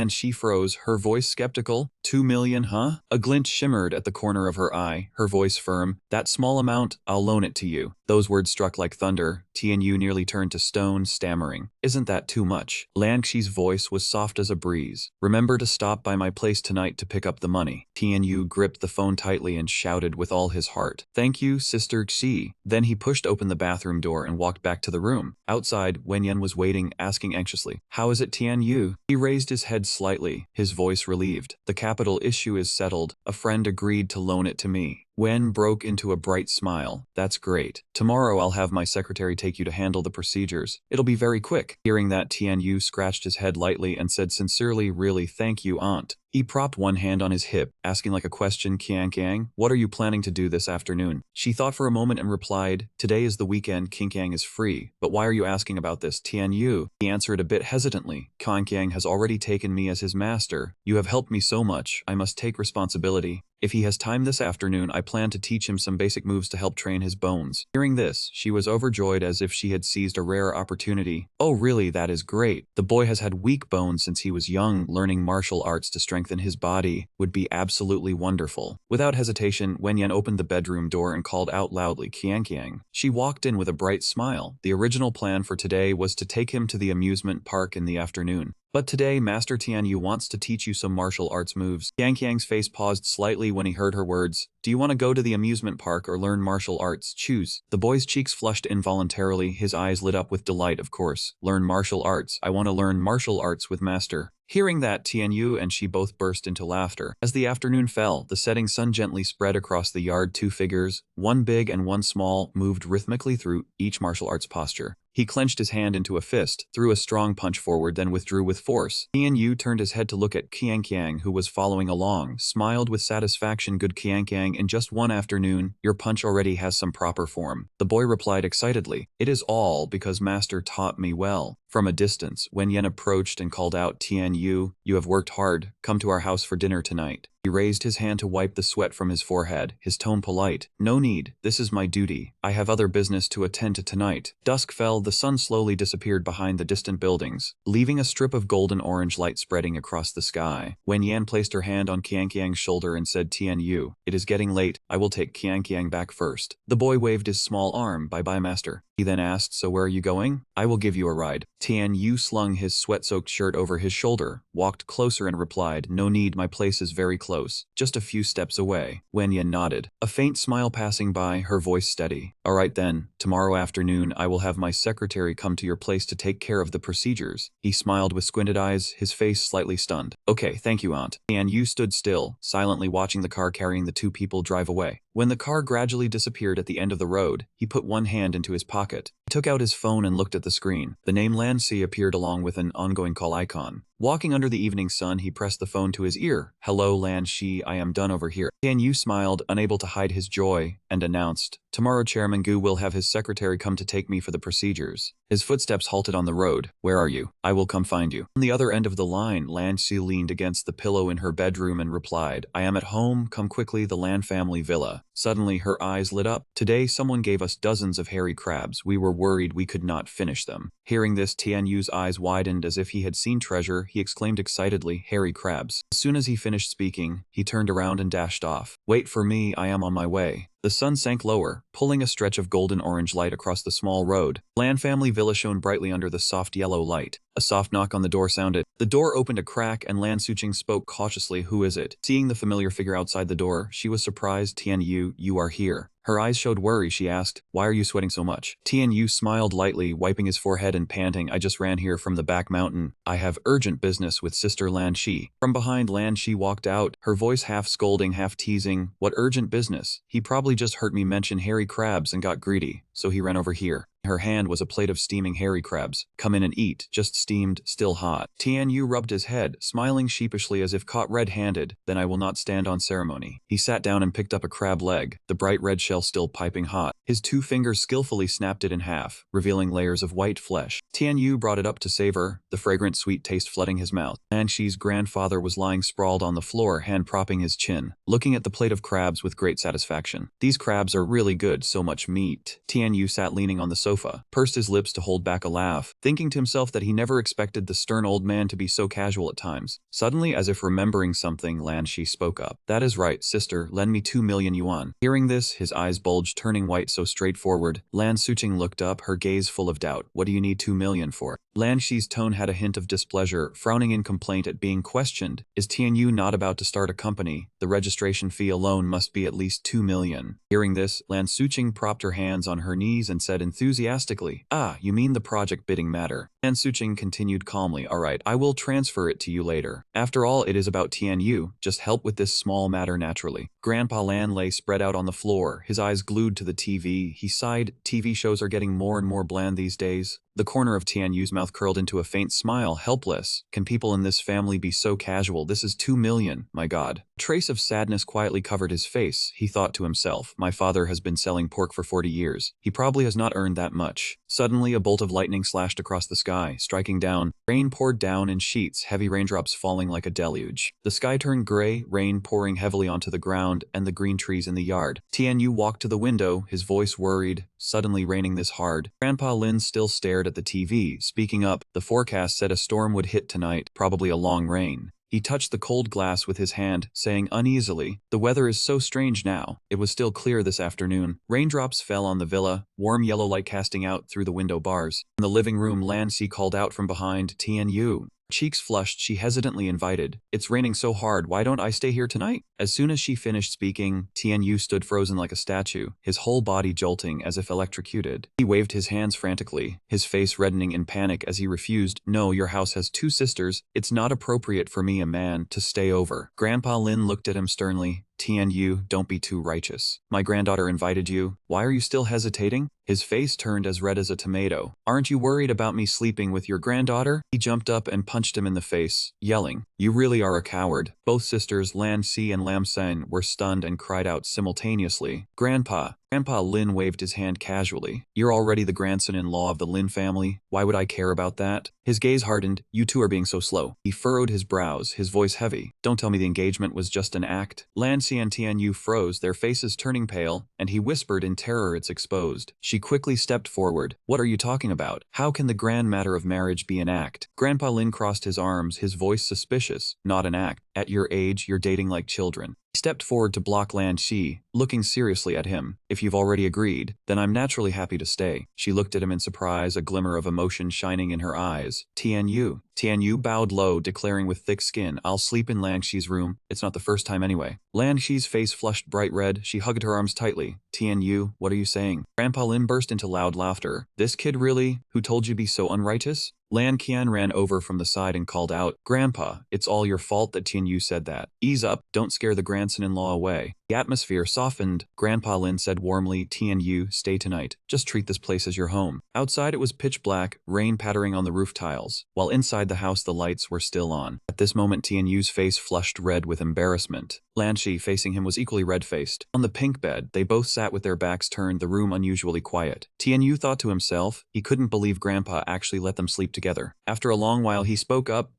she froze, her voice skeptical. 2 million, huh? A glint shimmered at the corner of her eye, her voice firm. "That small amount, I'll loan it to you." Those words struck like thunder. Tianyu nearly turned to stone, stammering, "Isn't that too much?" Lanxi's voice was soft as a breeze. "Remember to stop by my place tonight to pick up the money." Tianyu gripped the phone tightly and shouted with all his heart, "Thank you, Sister Xi." Then he pushed open the bathroom door and walked back to the room. Outside, Wen Yan was waiting, asking anxiously, "How is it, Tianyu?" He raised his head slightly, his voice relieved. "The capital issue is settled. A friend agreed to loan it to me." Wen broke into a bright smile. "That's great. Tomorrow I'll have my secretary take you to handle the procedures. It'll be very quick." Hearing that, Tianyu scratched his head lightly and said sincerely, "Really, thank you, aunt." He propped one hand on his hip, asking like a question, "Qiangqiang, what are you planning to do this afternoon?" She thought for a moment and replied, "Today is the weekend, Qiangqiang is free. But why are you asking about this, Tianyu?" He answered a bit hesitantly, "Qiangqiang has already taken me as his master. You have helped me so much, I must take responsibility. If he has time this afternoon, I plan to teach him some basic moves to help train his bones." Hearing this, she was overjoyed as if she had seized a rare opportunity. "Oh really, that is great. The boy has had weak bones since he was young, learning martial arts to strengthen strengthen his body would be absolutely wonderful. Without hesitation, Wen Yan opened the bedroom door and called out loudly, Qiang. She walked in with a bright smile. The original plan for today was to take him to the amusement park in the afternoon. But today, Master Tianyu wants to teach you some martial arts moves. Qiang's face paused slightly when he heard her words. Do you want to go to the amusement park or learn martial arts? Choose. The boy's cheeks flushed involuntarily, his eyes lit up with delight, of course. Learn martial arts. I want to learn martial arts with Master. Hearing that, Tianyu and she both burst into laughter. As the afternoon fell, the setting sun gently spread across the yard. Two figures, one big and one small, moved rhythmically through each martial arts posture. He clenched his hand into a fist, threw a strong punch forward, then withdrew with force. Tianyu turned his head to look at Qiang, who was following along, smiled with satisfaction. Good Qiang, in just one afternoon, your punch already has some proper form. The boy replied excitedly, it is all because Master taught me well. From a distance, Wen Yan approached and called out, Tianyu, you have worked hard, come to our house for dinner tonight. He raised his hand to wipe the sweat from his forehead, his tone polite. No need, this is my duty. I have other business to attend to tonight. Dusk fell, the sun slowly disappeared behind the distant buildings, leaving a strip of golden-orange light spreading across the sky. Wen Yan placed her hand on Qiang's shoulder and said, Tianyu, it is getting late, I will take Qiang back first. The boy waved his small arm, bye-bye master. He then asked, so where are you going? I will give you a ride. Tianyu slung his sweat-soaked shirt over his shoulder, walked closer and replied, no need, my place is very close, just a few steps away. Wen Yan nodded, a faint smile passing by, her voice steady. All right then, tomorrow afternoon I will have my secretary come to your place to take care of the procedures. He smiled with squinted eyes, his face slightly stunned. Okay, thank you, Aunt. Tianyu stood still, silently watching the car carrying the two people drive away. When the car gradually disappeared at the end of the road, he put one hand into his pocket. He took out his phone and looked at the screen. The name Lancy appeared along with an ongoing call icon. Walking under the evening sun, he pressed the phone to his ear. Hello, Lancy, I am done over here. Tianyu smiled, unable to hide his joy, and announced, tomorrow Chairman Gu will have his secretary come to take me for the procedures. His footsteps halted on the road. Where are you? I will come find you. On the other end of the line, Lancy leaned against the pillow in her bedroom and replied, I am at home, come quickly, the Lan family villa. Suddenly, her eyes lit up. Today, someone gave us dozens of hairy crabs. We were worried we could not finish them. Hearing this, Tianyu's eyes widened as if he had seen treasure. He exclaimed excitedly, hairy crabs. As soon as he finished speaking, he turned around and dashed off. Wait for me, I am on my way. The sun sank lower, pulling a stretch of golden-orange light across the small road. Lan family villa shone brightly under the soft yellow light. A soft knock on the door sounded. The door opened a crack and Lan Suching spoke cautiously, who is it? Seeing the familiar figure outside the door, she was surprised. Tianyu, you are here. Her eyes showed worry. She asked, why are you sweating so much? Tianyu smiled lightly, wiping his forehead and panting, I just ran here from the back mountain. I have urgent business with Sister Lan Shi. From behind, Lan Shi walked out, her voice half scolding, half teasing. What urgent business? He probably just heard me mention hairy crabs and got greedy, so he ran over here. Her hand was a plate of steaming hairy crabs. Come in and eat, just steamed, still hot. Tianyu rubbed his head, smiling sheepishly as if caught red-handed. Then I will not stand on ceremony. He sat down and picked up a crab leg, the bright red shell still piping hot. His two fingers skillfully snapped it in half, revealing layers of white flesh. Tianyu brought it up to savor, the fragrant sweet taste flooding his mouth. Lan Shi's grandfather was lying sprawled on the floor, hand propping his chin, looking at the plate of crabs with great satisfaction. These crabs are really good, so much meat. Tianyu sat leaning on the sofa, pursed his lips to hold back a laugh, thinking to himself that he never expected the stern old man to be so casual at times. Suddenly, as if remembering something, Lan Shi spoke up. That is right, sister, lend me 2 million yuan. Hearing this, his eyes bulged, turning white so straightforward. Lan Suching looked up, her gaze full of doubt. What do you need 2 million for? Lan Shi's tone had a hint of displeasure, frowning in complaint at being questioned. Is Tianyu not about to start a company? The registration fee alone must be at least 2 million. Hearing this, Lan Suching propped her hands on her knees and said enthusiastically, ah, you mean the project bidding matter. Lan Suching continued calmly, all right, I will transfer it to you later. After all, it is about Tianyu, just help with this small matter naturally. Grandpa Lan lay spread out on the floor, his eyes glued to the TV. He sighed, TV shows are getting more and more bland these days. The corner of Tianyu's mouth curled into a faint smile, helpless. Can people in this family be so casual? This is 2 million, my god. A trace of sadness quietly covered his face. He thought to himself, my father has been selling pork for 40 years. He probably has not earned that much. Suddenly, a bolt of lightning slashed across the sky, striking down. Rain poured down in sheets, heavy raindrops falling like a deluge. The sky turned gray, rain pouring heavily onto the ground and the green trees in the yard. Tianyu walked to the window, his voice worried. Suddenly raining this hard. Grandpa Lin still stared at the TV, speaking up. The forecast said a storm would hit tonight, probably a long rain. He touched the cold glass with his hand, saying uneasily, "The weather is so strange now." It was still clear this afternoon. Raindrops fell on the villa, warm yellow light casting out through the window bars. In the living room, Lancy called out from behind, "TNU." Cheeks flushed, she hesitantly invited, "It's raining so hard, why don't I stay here tonight?" As soon as she finished speaking, TNU stood frozen like a statue, his whole body jolting as if electrocuted. He waved his hands frantically, his face reddening in panic as he refused. "No, your house has 2 sisters. It's not appropriate for me, a man, to stay over." Grandpa Lin looked at him sternly. "TNU, don't be too righteous. My granddaughter invited you. Why are you still hesitating?" His face turned as red as a tomato. "Aren't you worried about me sleeping with your granddaughter?" He jumped up and punched him in the face, yelling, "You really are a coward." Both sisters, Lan Si and Lam Sen, were stunned and cried out simultaneously, "Grandpa." Grandpa Lin waved his hand casually. "You're already the grandson-in-law of the Lin family. Why would I care about that?" His gaze hardened. "You two are being so slow." He furrowed his brows, his voice heavy. "Don't tell me the engagement was just an act." Lancy and Tianyu froze, their faces turning pale, and he whispered in terror, "It's exposed." She quickly stepped forward. "What are you talking about? How can the grand matter of marriage be an act?" Grandpa Lin crossed his arms, his voice suspicious. "Not an act. At your age, you're dating like children." He stepped forward to block Lan Xi, looking seriously at him. "If you've already agreed, then I'm naturally happy to stay." She looked at him in surprise, a glimmer of emotion shining in her eyes. "Tianyu." Tianyu bowed low, declaring with thick skin, "I'll sleep in Lan Xi's room. It's not the first time anyway." Lan Xi's face flushed bright red. She hugged her arms tightly. "Tianyu, what are you saying?" Grandpa Lin burst into loud laughter. "This kid really? Who told you to be so unrighteous?" Lan Qian ran over from the side and called out, "Grandpa, it's all your fault that Tianyu said that. Ease up, don't scare the grandson-in-law away." The atmosphere softened. Grandpa Lin said warmly, "Tianyu, stay tonight. Just treat this place as your home." Outside it was pitch black, rain pattering on the roof tiles, while inside the house the lights were still on. At this moment Tianyu's face flushed red with embarrassment. Lan Shi, facing him, was equally red-faced. On the pink bed, they both sat with their backs turned, the room unusually quiet. Tianyu thought to himself, he couldn't believe Grandpa actually let them sleep together. After a long while he spoke up,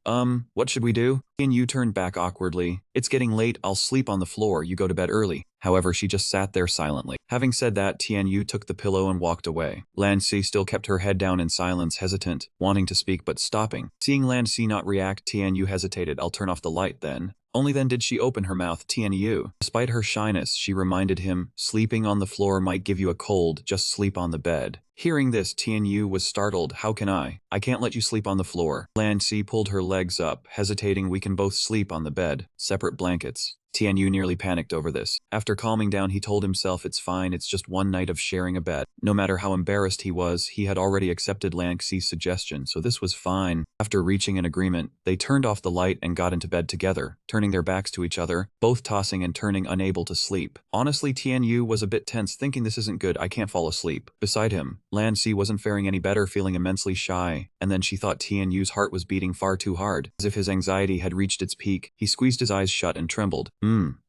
what should we do?" Tianyu turned back awkwardly. "It's getting late, I'll sleep on the floor, you go to bed early." However, she just sat there silently. Having said that, Tianyu took the pillow and walked away. Lan Si still kept her head down in silence, hesitant, wanting to speak but stopping. Seeing Lan Si not react, Tianyu hesitated. "I'll turn off the light then." Only then did she open her mouth. Tianyu. Despite her shyness, she reminded him, "Sleeping on the floor might give you a cold, just sleep on the bed." Hearing this, Tianyu was startled. "How can I? I can't let you sleep on the floor." Lan Si pulled her legs up, hesitating. "We can both sleep on the bed. Separate blankets." Tianyu nearly panicked over this. After calming down, he told himself it's fine, it's just one night of sharing a bed. No matter how embarrassed he was, he had already accepted Lan Xi's suggestion, so this was fine. After reaching an agreement, they turned off the light and got into bed together, turning their backs to each other, both tossing and turning, unable to sleep. Honestly, Tianyu was a bit tense, thinking this isn't good, I can't fall asleep. Beside him, Lan Xi wasn't faring any better, feeling immensely shy, and then she thought Tianyu's heart was beating far too hard. As if his anxiety had reached its peak, he squeezed his eyes shut and trembled.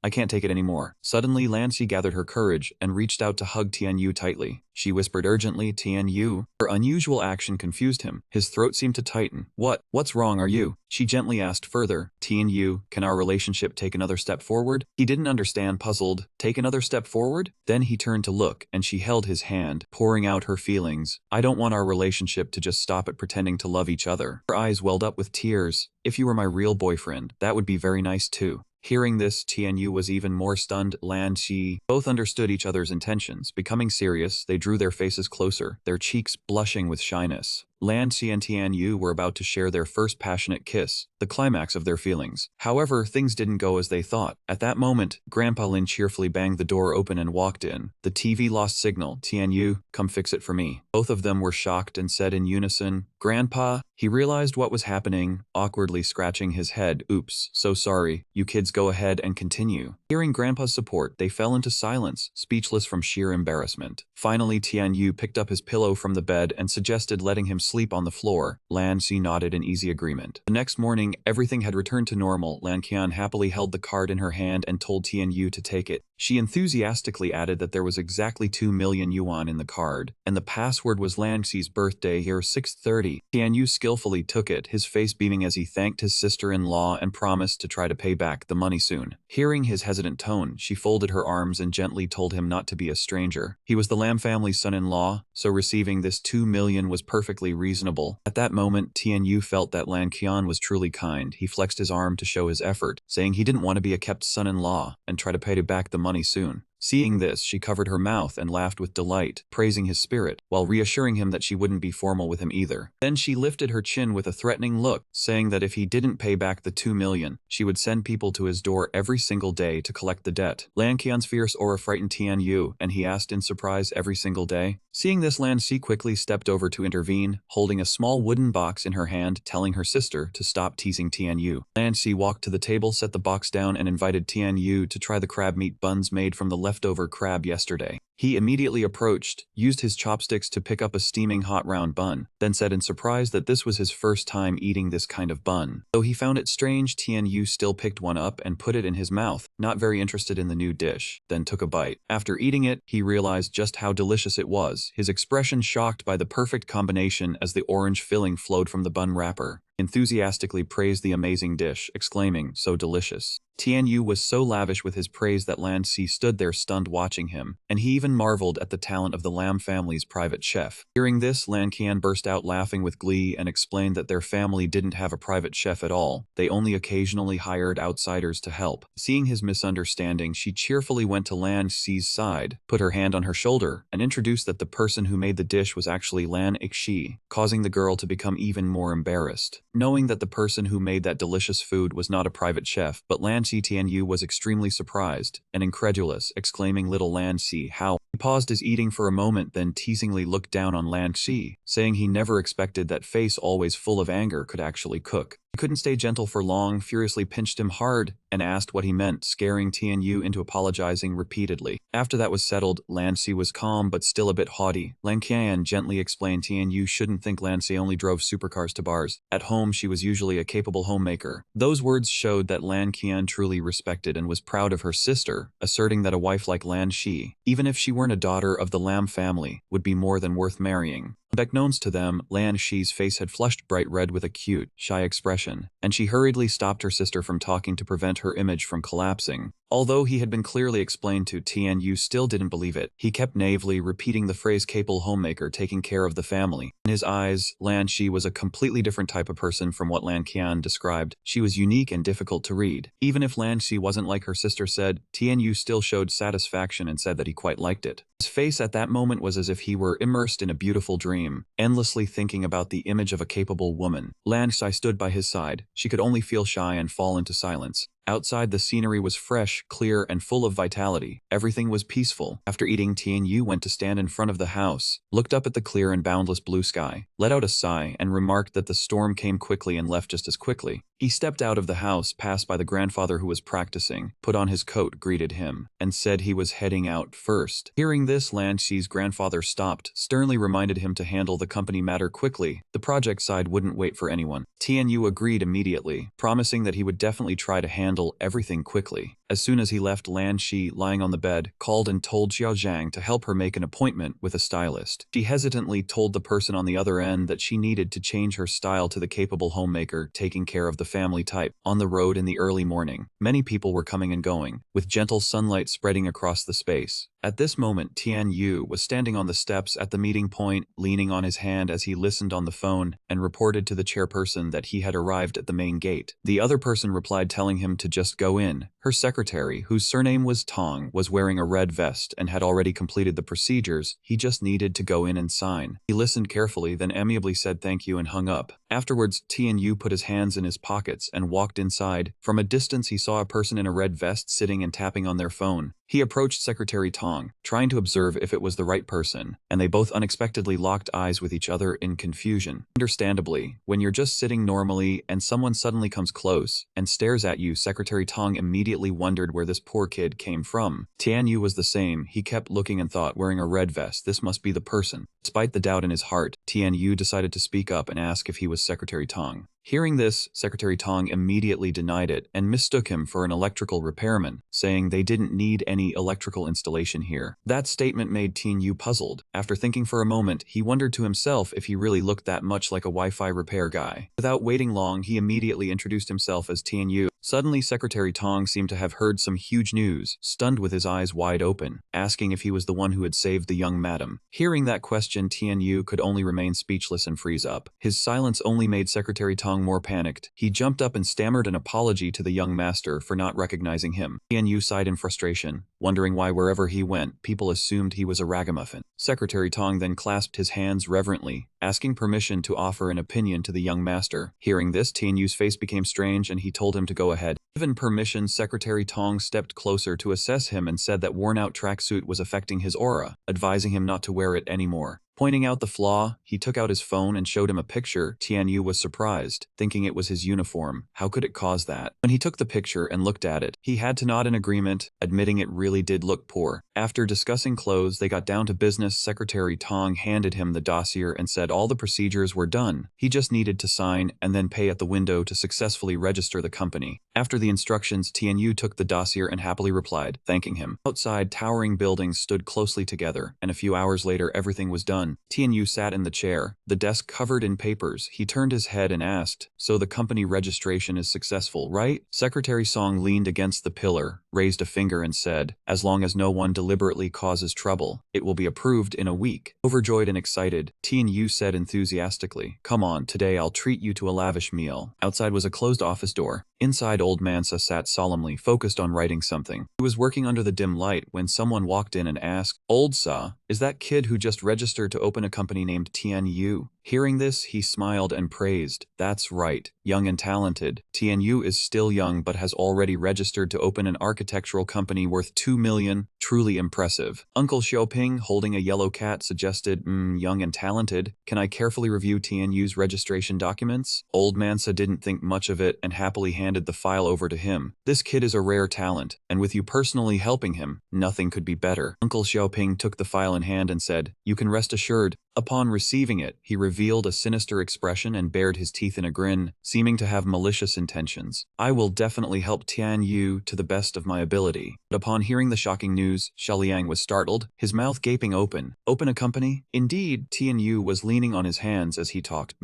I can't take it anymore." Suddenly, Lan Xi gathered her courage and reached out to hug Tianyu tightly. She whispered urgently, "Tianyu." Her unusual action confused him. His throat seemed to tighten. What's wrong, are you?" She gently asked further, "Tianyu, can our relationship take another step forward?" He didn't understand, puzzled. "Take another step forward?" Then he turned to look, and she held his hand, pouring out her feelings. "I don't want our relationship to just stop at pretending to love each other." Her eyes welled up with tears. "If you were my real boyfriend, that would be very nice too." Hearing this, Tianyu was even more stunned. Lan Xi both understood each other's intentions. Becoming serious, they drew their faces closer, their cheeks blushing with shyness. Lan Xi and Tianyu were about to share their first passionate kiss, the climax of their feelings. However, things didn't go as they thought. At that moment, Grandpa Lin cheerfully banged the door open and walked in. The TV lost signal. "Tianyu, come fix it for me." Both of them were shocked and said in unison, "Grandpa." He realized what was happening, awkwardly scratching his head. "Oops, so sorry. You kids go ahead and continue." Hearing Grandpa's support, they fell into silence, speechless from sheer embarrassment. Finally, Tianyu picked up his pillow from the bed and suggested letting him sleep on the floor. Lan Xi nodded in easy agreement. The next morning, everything had returned to normal. Lan Qian happily held the card in her hand and told Tianyu to take it. She enthusiastically added that there was exactly 2 million yuan in the card, and the password was Lan Xi's birthday year 630. Tianyu skillfully took it, his face beaming as he thanked his sister-in-law and promised to try to pay back the money soon. Hearing his hesitation, hesitant tone, she folded her arms and gently told him not to be a stranger. He was the Lam family's son-in-law, so receiving this 2 million was perfectly reasonable. At that moment, Tianyu felt that Lan Qian was truly kind. He flexed his arm to show his effort, saying he didn't want to be a kept son-in-law and try to pay back the money soon. Seeing this, she covered her mouth and laughed with delight, praising his spirit, while reassuring him that she wouldn't be formal with him either. Then she lifted her chin with a threatening look, saying that if he didn't pay back the 2 million, she would send people to his door every single day to collect the debt. Lan Qian's fierce aura frightened Tianyu, and he asked in surprise every single day. Seeing this, Lan Xi quickly stepped over to intervene, holding a small wooden box in her hand, telling her sister to stop teasing Tianyu. Lan Xi walked to the table, set the box down, and invited Tianyu to try the crab meat buns made from the leftover crab yesterday. He immediately approached, used his chopsticks to pick up a steaming hot round bun, then said in surprise that this was his first time eating this kind of bun. Though he found it strange, Tianyu still picked one up and put it in his mouth, not very interested in the new dish, then took a bite. After eating it, he realized just how delicious it was, his expression shocked by the perfect combination as the orange filling flowed from the bun wrapper. Enthusiastically praised the amazing dish, exclaiming, "So delicious." Tianyu was so lavish with his praise that Lan Xi stood there stunned watching him, and he even marveled at the talent of the Lam family's private chef. Hearing this, Lan Qian burst out laughing with glee and explained that their family didn't have a private chef at all, they only occasionally hired outsiders to help. Seeing his misunderstanding, she cheerfully went to Lan Xi's side, put her hand on her shoulder, and introduced that the person who made the dish was actually Lan Xi, causing the girl to become even more embarrassed. Knowing that the person who made that delicious food was not a private chef, but Lan Xi, Tianyu was extremely surprised and incredulous, exclaiming, "Little Lan Xi, how?" He paused his eating for a moment, then teasingly looked down on Lan Xi, saying he never expected that face always full of anger could actually cook. He couldn't stay gentle for long, furiously pinched him hard, and asked what he meant, scaring Tianyu into apologizing repeatedly. After that was settled, Lan Xi was calm but still a bit haughty. Lan Qian gently explained Tianyu shouldn't think Lan Xi only drove supercars to bars. At home, she was usually a capable homemaker. Those words showed that Lan Qian truly respected and was proud of her sister, asserting that a wife like Lan Xi, even if she weren't a daughter of the Lam family, would be more than worth marrying. Unbeknownst to them, Lan Xi's face had flushed bright red with a cute, shy expression, and she hurriedly stopped her sister from talking to prevent her image from collapsing. Although he had been clearly explained to, Tianyu still didn't believe it. He kept naively repeating the phrase capable homemaker taking care of the family. In his eyes, Lan Xi was a completely different type of person from what Lan Qian described. She was unique and difficult to read. Even if Lan Xi wasn't like her sister said, Tianyu still showed satisfaction and said that he quite liked it. His face at that moment was as if he were immersed in a beautiful dream, endlessly thinking about the image of a capable woman. Lan Xi stood by his side. She could only feel shy and fall into silence. Outside, the scenery was fresh, clear, and full of vitality. Everything was peaceful. After eating, Tianyu went to stand in front of the house, looked up at the clear and boundless blue sky, let out a sigh, and remarked that the storm came quickly and left just as quickly. He stepped out of the house, passed by the grandfather who was practicing, put on his coat, greeted him, and said he was heading out first. Hearing this, Lan Xi's grandfather stopped, sternly reminded him to handle the company matter quickly. The project side wouldn't wait for anyone. Tianyu agreed immediately, promising that he would definitely try to handle everything quickly. As soon as he left, Lan Xi, lying on the bed, called and told Xiao Zhang to help her make an appointment with a stylist. She hesitantly told the person on the other end that she needed to change her style to the capable homemaker, taking care of the family type. On the road in the early morning, many people were coming and going, with gentle sunlight spreading across the space. At this moment, Tianyu was standing on the steps at the meeting point, leaning on his hand as he listened on the phone and reported to the chairperson that he had arrived at the main gate. The other person replied, telling him to just go in. Her secretary, whose surname was Tong, was wearing a red vest and had already completed the procedures. He just needed to go in and sign. He listened carefully, then amiably said thank you and hung up. Afterwards, Tianyu put his hands in his pockets and walked inside. From a distance, he saw a person in a red vest sitting and tapping on their phone. He approached Secretary Tong, trying to observe if it was the right person, and they both unexpectedly locked eyes with each other in confusion. Understandably, when you're just sitting normally and someone suddenly comes close and stares at you, Secretary Tong immediately wondered where this poor kid came from. Tianyu was the same. He kept looking and thought, wearing a red vest, this must be the person. Despite the doubt in his heart, Tianyu decided to speak up and ask if he was Secretary Tong. Hearing this, Secretary Tong immediately denied it and mistook him for an electrical repairman, saying they didn't need any electrical installation here. That statement made Tianyu puzzled. After thinking for a moment, he wondered to himself if he really looked that much like a Wi-Fi repair guy. Without waiting long, he immediately introduced himself as Tianyu. Suddenly Secretary Tong seemed to have heard some huge news, stunned with his eyes wide open, asking if he was the one who had saved the young madam. Hearing that question, Tianyu could only remain speechless and freeze up. His silence only made Secretary Tong more panicked. He jumped up and stammered an apology to the young master for not recognizing him. Tianyu sighed in frustration, wondering why wherever he went, people assumed he was a ragamuffin. Secretary Tong then clasped his hands reverently, asking permission to offer an opinion to the young master. Hearing this, Tianyu's face became strange and he told him to go ahead. Given permission, Secretary Tong stepped closer to assess him and said that worn-out tracksuit was affecting his aura, advising him not to wear it anymore. Pointing out the flaw, he took out his phone and showed him a picture. Tianyu was surprised, thinking it was his uniform. How could it cause that? When he took the picture and looked at it, he had to nod in agreement, admitting it really did look poor. After discussing clothes, they got down to business. Secretary Tong handed him the dossier and said all the procedures were done. He just needed to sign and then pay at the window to successfully register the company. After the instructions, Tianyu took the dossier and happily replied, thanking him. Outside, towering buildings stood closely together, and a few hours later everything was done. Tianyu sat in the chair, the desk covered in papers. He turned his head and asked, so the company registration is successful, right? Secretary Song leaned against the pillar, raised a finger and said, as long as no one deliberately causes trouble, it will be approved in a week. Overjoyed and excited, Tianyu said enthusiastically, come on, today I'll treat you to a lavish meal. Outside was a closed office door. Inside, old Mansa sat solemnly, focused on writing something. He was working under the dim light when someone walked in and asked, Old Sa, is that kid who just registered to open a company named Tianyu? Hearing this, he smiled and praised, that's right, young and talented. Tianyu is still young but has already registered to open an architectural company worth 2 million, truly impressive. Uncle Xiaoping, holding a yellow cat, suggested, young and talented, can I carefully review Tianyu's registration documents? Old Mansa didn't think much of it and happily handed the file over to him. This kid is a rare talent, and with you personally helping him, nothing could be better. Uncle Xiaoping took the file in hand and said, you can rest assured. Upon receiving it, he revealed a sinister expression and bared his teeth in a grin, seeming to have malicious intentions. I will definitely help Tianyu to the best of my ability. But upon hearing the shocking news, Xiaoliang was startled, his mouth gaping open. Open a company? Indeed, Tianyu was leaning on his hands as he talked.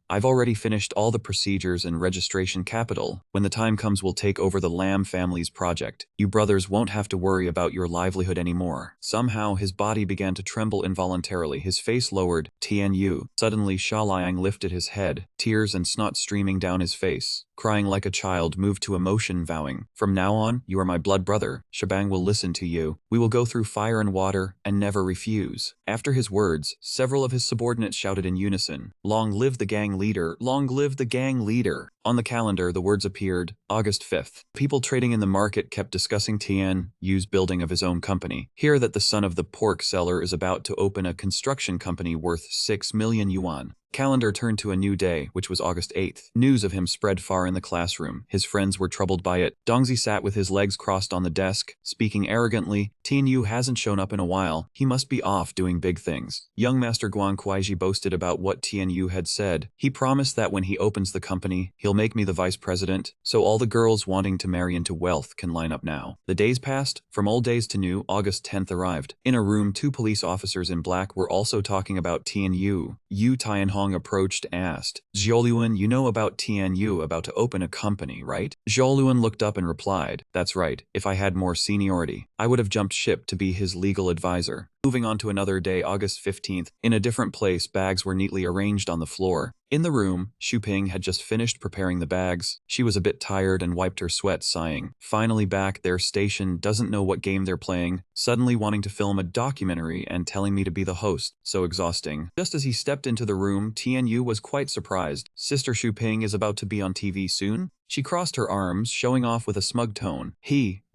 I've already finished all the procedures and registration capital. When the time comes, we'll take over the Lam family's project. You brothers won't have to worry about your livelihood anymore. Somehow, his body began to tremble involuntarily, his face lowered. Tianyu. Suddenly, Xiaoliang lifted his head, tears and snot streaming down his face. Crying like a child, moved to emotion, vowing, from now on, you are my blood brother. Shabang will listen to you. We will go through fire and water and never refuse. After his words, several of his subordinates shouted in unison, long live the gang leader, long live the gang leader. On the calendar, the words appeared, August 5th. People trading in the market kept discussing Tianyu's building of his own company. Hear that the son of the pork seller is about to open a construction company worth 6 million yuan. Calendar turned to a new day, which was August 8th. News of him spread far in the classroom. His friends were troubled by it. Dongzi sat with his legs crossed on the desk, speaking arrogantly. Tianyu hasn't shown up in a while. He must be off doing big things. Young Master Guan Kuaiji boasted about what Tianyu had said. He promised that when he opens the company, he'll make me the vice president, so all the girls wanting to marry into wealth can line up now. The days passed. From old days to new, August 10th arrived. In a room, 2 police officers in black were also talking about Tianyu. Yu Tianhong approached and asked, Zholuan, you know about Tianyu about to open a company, right? Zholuan looked up and replied, that's right, if I had more seniority, I would have jumped ship to be his legal advisor. Moving on to another day, August 15th, in a different place, bags were neatly arranged on the floor. In the room, Xuping had just finished preparing the bags. She was a bit tired and wiped her sweat, sighing. Finally back, their station doesn't know what game they're playing, suddenly wanting to film a documentary and telling me to be the host. So exhausting. Just as he stepped into the room, Tianyu was quite surprised. Sister Xuping is about to be on TV soon? She crossed her arms, showing off with a smug tone.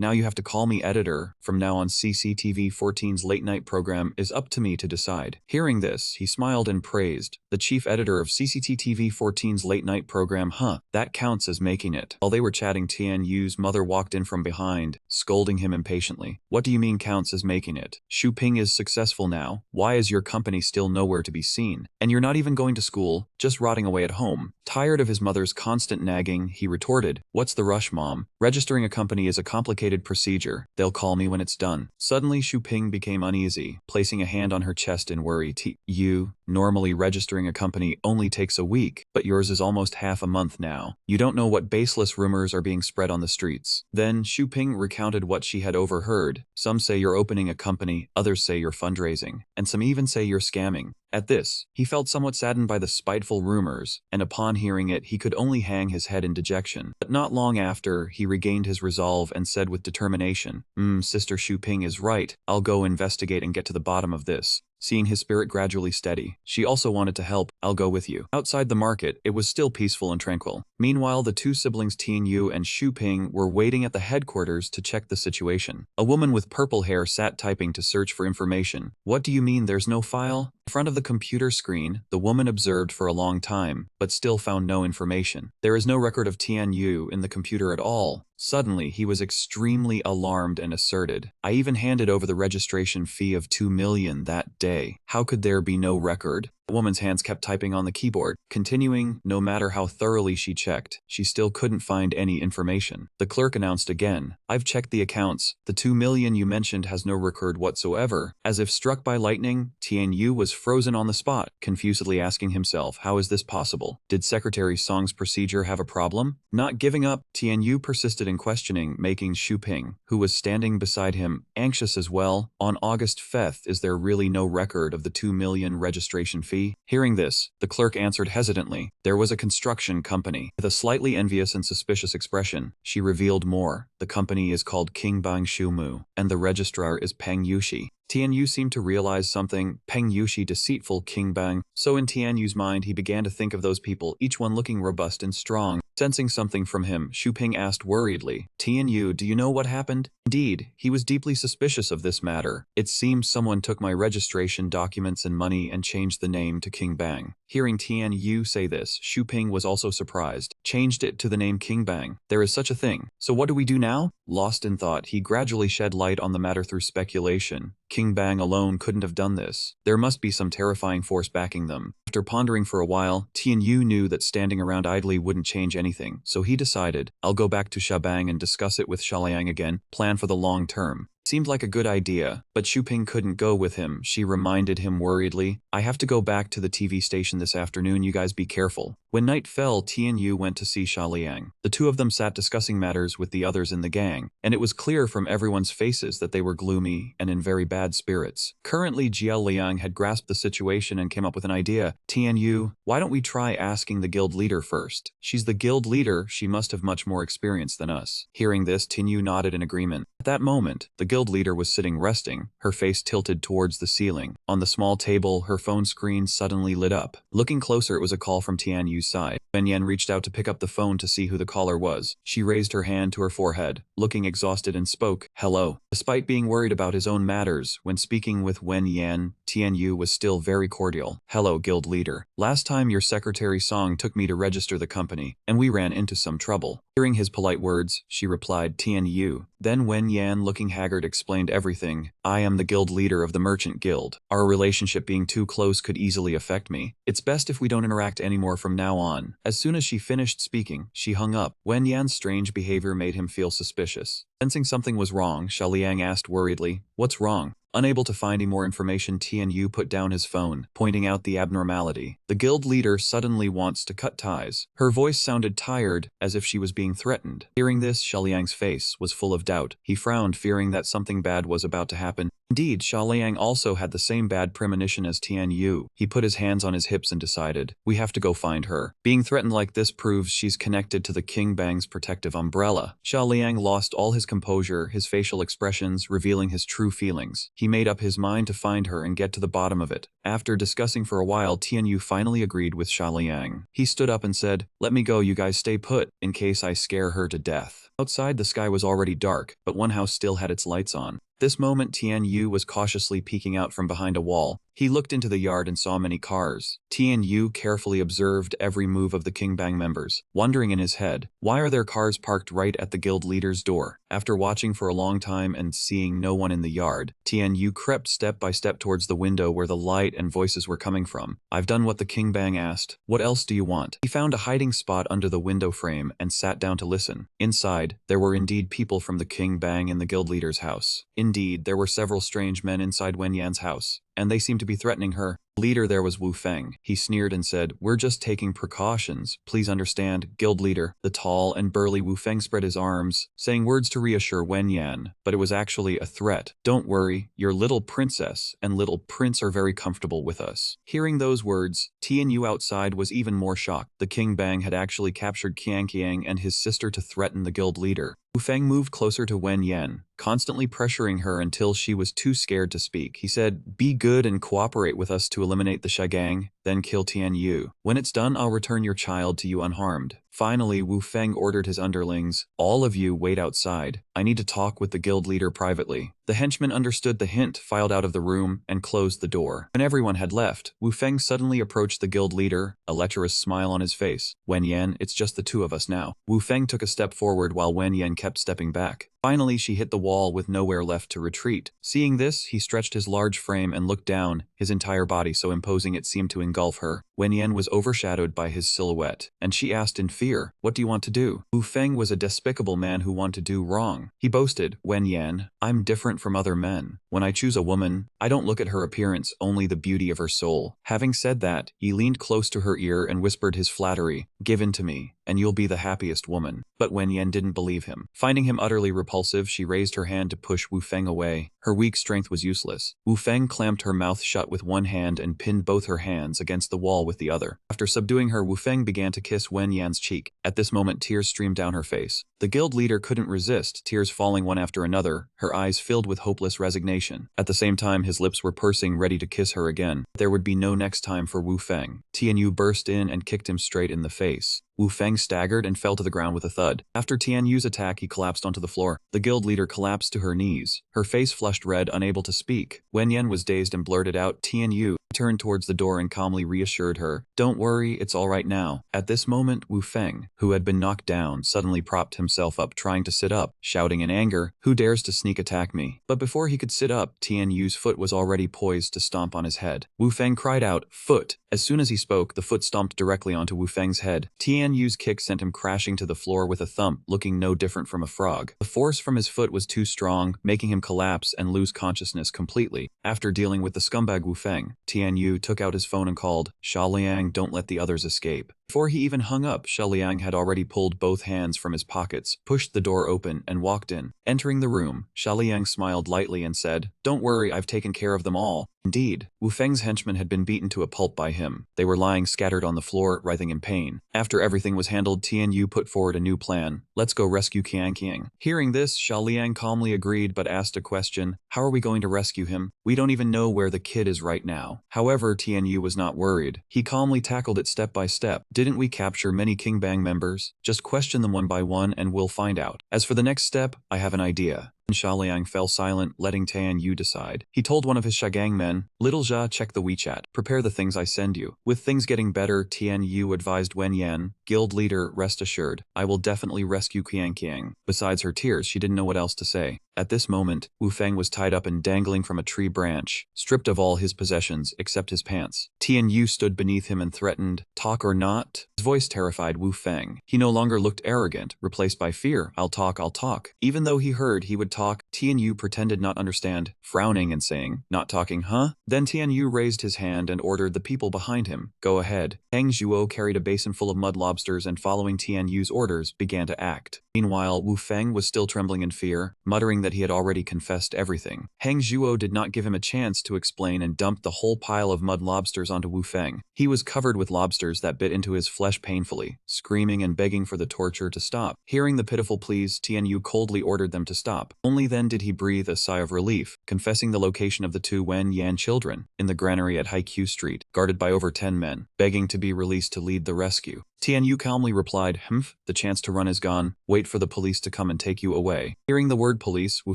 Now you have to call me editor. From now on, CCTV 14's late-night program is up to me to decide. Hearing this, he smiled and praised. The chief editor of CCTV 14's late-night program, that counts as making it. While they were chatting, Tianyu's mother walked in from behind, scolding him impatiently. What do you mean counts as making it? Xuping is successful now. Why is your company still nowhere to be seen? And you're not even going to school, just rotting away at home. Tired of his mother's constant nagging, he retorted, "What's the rush, Mom? Registering a company is a complicated procedure. They'll call me when it's done." Suddenly, Xu Ping became uneasy, placing a hand on her chest in worry. You, normally registering a company only takes a week, but yours is almost half a month now. You don't know what baseless rumors are being spread on the streets. Then, Xu Ping recounted what she had overheard. Some say you're opening a company, others say you're fundraising, and some even say you're scamming. At this, he felt somewhat saddened by the spiteful rumors, and upon hearing it he could only hang his head in dejection. But not long after, he regained his resolve and said with determination, Sister Xu Ping is right. I'll go investigate and get to the bottom of this." Seeing his spirit gradually steady, she also wanted to help. "I'll go with you." Outside the market, it was still peaceful and tranquil. Meanwhile, the two siblings Tianyu and Xu Ping were waiting at the headquarters to check the situation. A woman with purple hair sat typing to search for information. "What do you mean there's no file?" In front of the computer screen, the woman observed for a long time, but still found no information. "There is no record of Tianyu in the computer at all." Suddenly, he was extremely alarmed and asserted, "I even handed over the registration fee of 2 million that day. How could there be no record?" The woman's hands kept typing on the keyboard, continuing. No matter how thoroughly she checked, she still couldn't find any information. The clerk announced again, "I've checked the accounts. The 2 million you mentioned has no record whatsoever." As if struck by lightning, Tianyu was frozen on the spot, confusedly asking himself, how is this possible? Did Secretary Song's procedure have a problem? Not giving up, Tianyu persisted in questioning, making Xu Ping, who was standing beside him, anxious as well. "On August 5th, is there really no record of the 2 million registration fee?" Hearing this, the clerk answered hesitantly, "There was a construction company." With a slightly envious and suspicious expression, she revealed more. "The company is called Qingbang Shumu, and the registrar is Peng Yushi." Tianyu seemed to realize something. Peng Yushi, deceitful Qingbang. So in Tianyu's mind, he began to think of those people, each one looking robust and strong. Sensing something from him, Xu Ping asked worriedly, "Tianyu, do you know what happened?" Indeed, he was deeply suspicious of this matter. "It seems someone took my registration documents and money and changed the name to Qingbang." Hearing Tianyu say this, Xu Ping was also surprised. "Changed it to the name Qingbang. There is such a thing. So what do we do now?" Lost in thought, he gradually shed light on the matter through speculation. Qingbang alone couldn't have done this. There must be some terrifying force backing them. After pondering for a while, Tianyu knew that standing around idly wouldn't change anything, so he decided, "I'll go back to Shabang and discuss it with Shaliang again, plan for the long term." Seemed like a good idea, but Xu Ping couldn't go with him. She reminded him worriedly, "I have to go back to the TV station this afternoon, you guys be careful." When night fell, Tianyu went to see Shaliang. The two of them sat discussing matters with the others in the gang, and it was clear from everyone's faces that they were gloomy and in very bad spirits. Currently, Jiao had grasped the situation and came up with an idea. "Tianyu, why don't we try asking the guild leader first? She's the guild leader, she must have much more experience than us." Hearing this, Tianyu nodded in agreement. At that moment, the guild leader was sitting resting, her face tilted towards the ceiling. On the small table, her phone screen suddenly lit up. Looking closer, it was a call from Tianyu's side. Wen Yan reached out to pick up the phone to see who the caller was. She raised her hand to her forehead, looking exhausted, and spoke, "Hello." Despite being worried about his own matters, when speaking with Wen Yan, Tianyu was still very cordial. "Hello, guild leader. Last time your secretary Song took me to register the company, and we ran into some trouble." Hearing his polite words, she replied, "Tianyu." Then Wen Yan, looking haggard, explained everything. "I am the guild leader of the merchant guild. Our relationship being too close could easily affect me. It's best if we don't interact anymore from now on." As soon as she finished speaking, she hung up. Wen Yan's strange behavior made him feel suspicious. Sensing something was wrong, Shaliang asked worriedly, "What's wrong?" Unable to find any more information, Tianyu put down his phone, pointing out the abnormality. "The guild leader suddenly wants to cut ties." Her voice sounded tired, as if she was being threatened. Hearing this, Shaliang's face was full of doubt. He frowned, fearing that something bad was about to happen. Indeed, Shaliang also had the same bad premonition as Tianyu. He put his hands on his hips and decided, "We have to go find her. Being threatened like this proves she's connected to the Qingbang's protective umbrella." Shaliang lost all his composure, his facial expressions revealing his true feelings. He made up his mind to find her and get to the bottom of it. After discussing for a while, Tianyu finally agreed with Shaliang. He stood up and said, "Let me go, you guys stay put, in case I scare her to death." Outside, the sky was already dark, but one house still had its lights on. This moment Tian Yu was cautiously peeking out from behind a wall. He looked into the yard and saw many cars. Tian Yu carefully observed every move of the Kingbang members, wondering in his head, why are their cars parked right at the guild leader's door? After watching for a long time and seeing no one in the yard, Tian Yu crept step by step towards the window where the light and voices were coming from. I've done what the Kingbang asked. What else do you want? He found a hiding spot under the window frame and sat down to listen. Inside, there were indeed people from the Kingbang in the guild leader's house. Indeed, there were several strange men inside Wen Yan's house, and they seemed to be threatening her. Leader there was Wu Feng. He sneered and said, we're just taking precautions. Please understand, guild leader. The tall and burly Wu Feng spread his arms, saying words to reassure Wen Yan, but it was actually a threat. Don't worry, your little princess and little prince are very comfortable with us. Hearing those words, Tian Yu outside was even more shocked. The King Bang had actually captured Qiang Qiang and his sister to threaten the guild leader. Wu Feng moved closer to Wen Yan, constantly pressuring her until she was too scared to speak. He said, be good and cooperate with us to eliminate the Shagang, then kill Tian Yu. When it's done, I'll return your child to you unharmed. Finally, Wu Feng ordered his underlings, all of you wait outside. I need to talk with the guild leader privately. The henchmen understood the hint, filed out of the room, and closed the door. When everyone had left, Wu Feng suddenly approached the guild leader, a lecherous smile on his face. Wen Yan, it's just the two of us now. Wu Feng took a step forward while Wen Yan kept stepping back. Finally, she hit the wall with nowhere left to retreat. Seeing this, he stretched his large frame and looked down, his entire body so imposing it seemed to engulf her. Wen Yan was overshadowed by his silhouette, and she asked in fear, what do you want to do? Wu Feng was a despicable man who wanted to do wrong. He boasted, Wen Yan, I'm different from other men. When I choose a woman, I don't look at her appearance, only the beauty of her soul. Having said that, he leaned close to her ear and whispered his flattery, give in to me, and you'll be the happiest woman. But Wen Yan didn't believe him. Finding him utterly repulsive, she raised her hand to push Wu Feng away. Her weak strength was useless. Wu Feng clamped her mouth shut with one hand and pinned both her hands against the wall with the other. After subduing her, Wu Feng began to kiss Wen Yan's cheek. At this moment, tears streamed down her face. The guild leader couldn't resist, tears falling one after another, her eyes filled with hopeless resignation. At the same time, his lips were pursing, ready to kiss her again. There would be no next time for Wu Feng. Tian Yu burst in and kicked him straight in the face. Wu Feng staggered and fell to the ground with a thud. After Tian Yu's attack, he collapsed onto the floor. The guild leader collapsed to her knees, her face flushed red, unable to speak. Wen Yan was dazed and blurted out, Tian Yu. He turned towards the door and calmly reassured her, don't worry, it's all right now. At this moment, Wu Feng, who had been knocked down, suddenly propped himself up, trying to sit up, shouting in anger, who dares to sneak attack me? But before he could sit up, Tian Yu's foot was already poised to stomp on his head. Wu Feng cried out, foot! As soon as he spoke, the foot stomped directly onto Wu Feng's head. Tian Yu's kick sent him crashing to the floor with a thump, looking no different from a frog. The force from his foot was too strong, making him collapse and lose consciousness completely. After dealing with the scumbag Wu Feng, Tian Yu took out his phone and called, Sha Liang, don't let the others escape. Before he even hung up, Sha Liang had already pulled both hands from his pockets, pushed the door open, and walked in. Entering the room, Sha Liang smiled lightly and said, don't worry, I've taken care of them all. Indeed, Wu Feng's henchmen had been beaten to a pulp by him. They were lying scattered on the floor, writhing in pain. After everything was handled, Tian Yu put forward a new plan. Let's go rescue Qiang Qiang. Hearing this, Sha Liang calmly agreed but asked a question. How are we going to rescue him? We don't even know where the kid is right now. However, Tian Yu was not worried. He calmly tackled it step by step. Didn't we capture many King Bang members? Just question them one by one and we'll find out. As for the next step, I have an idea. Sha Liang fell silent, letting Tian Yu decide. He told one of his Shagang men, Little Jia, check the WeChat. Prepare the things I send you. With things getting better, Tian Yu advised Wen Yan, guild leader, rest assured, I will definitely rescue Qiang Qiang. Besides her tears, she didn't know what else to say. At this moment, Wu Feng was tied up and dangling from a tree branch, stripped of all his possessions except his pants. Tian Yu stood beneath him and threatened, talk or not? His voice terrified Wu Feng. He no longer looked arrogant, replaced by fear. I'll talk, I'll talk. Even though he heard he would talk, Tian Yu pretended not understand, frowning and saying, not talking, huh? Then Tian Yu raised his hand and ordered the people behind him, go ahead. Hang Zhuo carried a basin full of mud lobsters and following Tian Yu's orders, began to act. Meanwhile, Wu Feng was still trembling in fear, muttering that he had already confessed everything. Hang Zhuo did not give him a chance to explain and dumped the whole pile of mud lobsters onto Wu Feng. He was covered with lobsters that bit into his flesh painfully, screaming and begging for the torture to stop. Hearing the pitiful pleas, Tian Yu coldly ordered them to stop. Only then did he breathe a sigh of relief, confessing the location of the two Wen Yan children, in the granary at Haikyuu Street, guarded by over 10 men, begging to be released to lead the rescue. Tianyu calmly replied, the chance to run is gone, wait for the police to come and take you away. Hearing the word police, Wu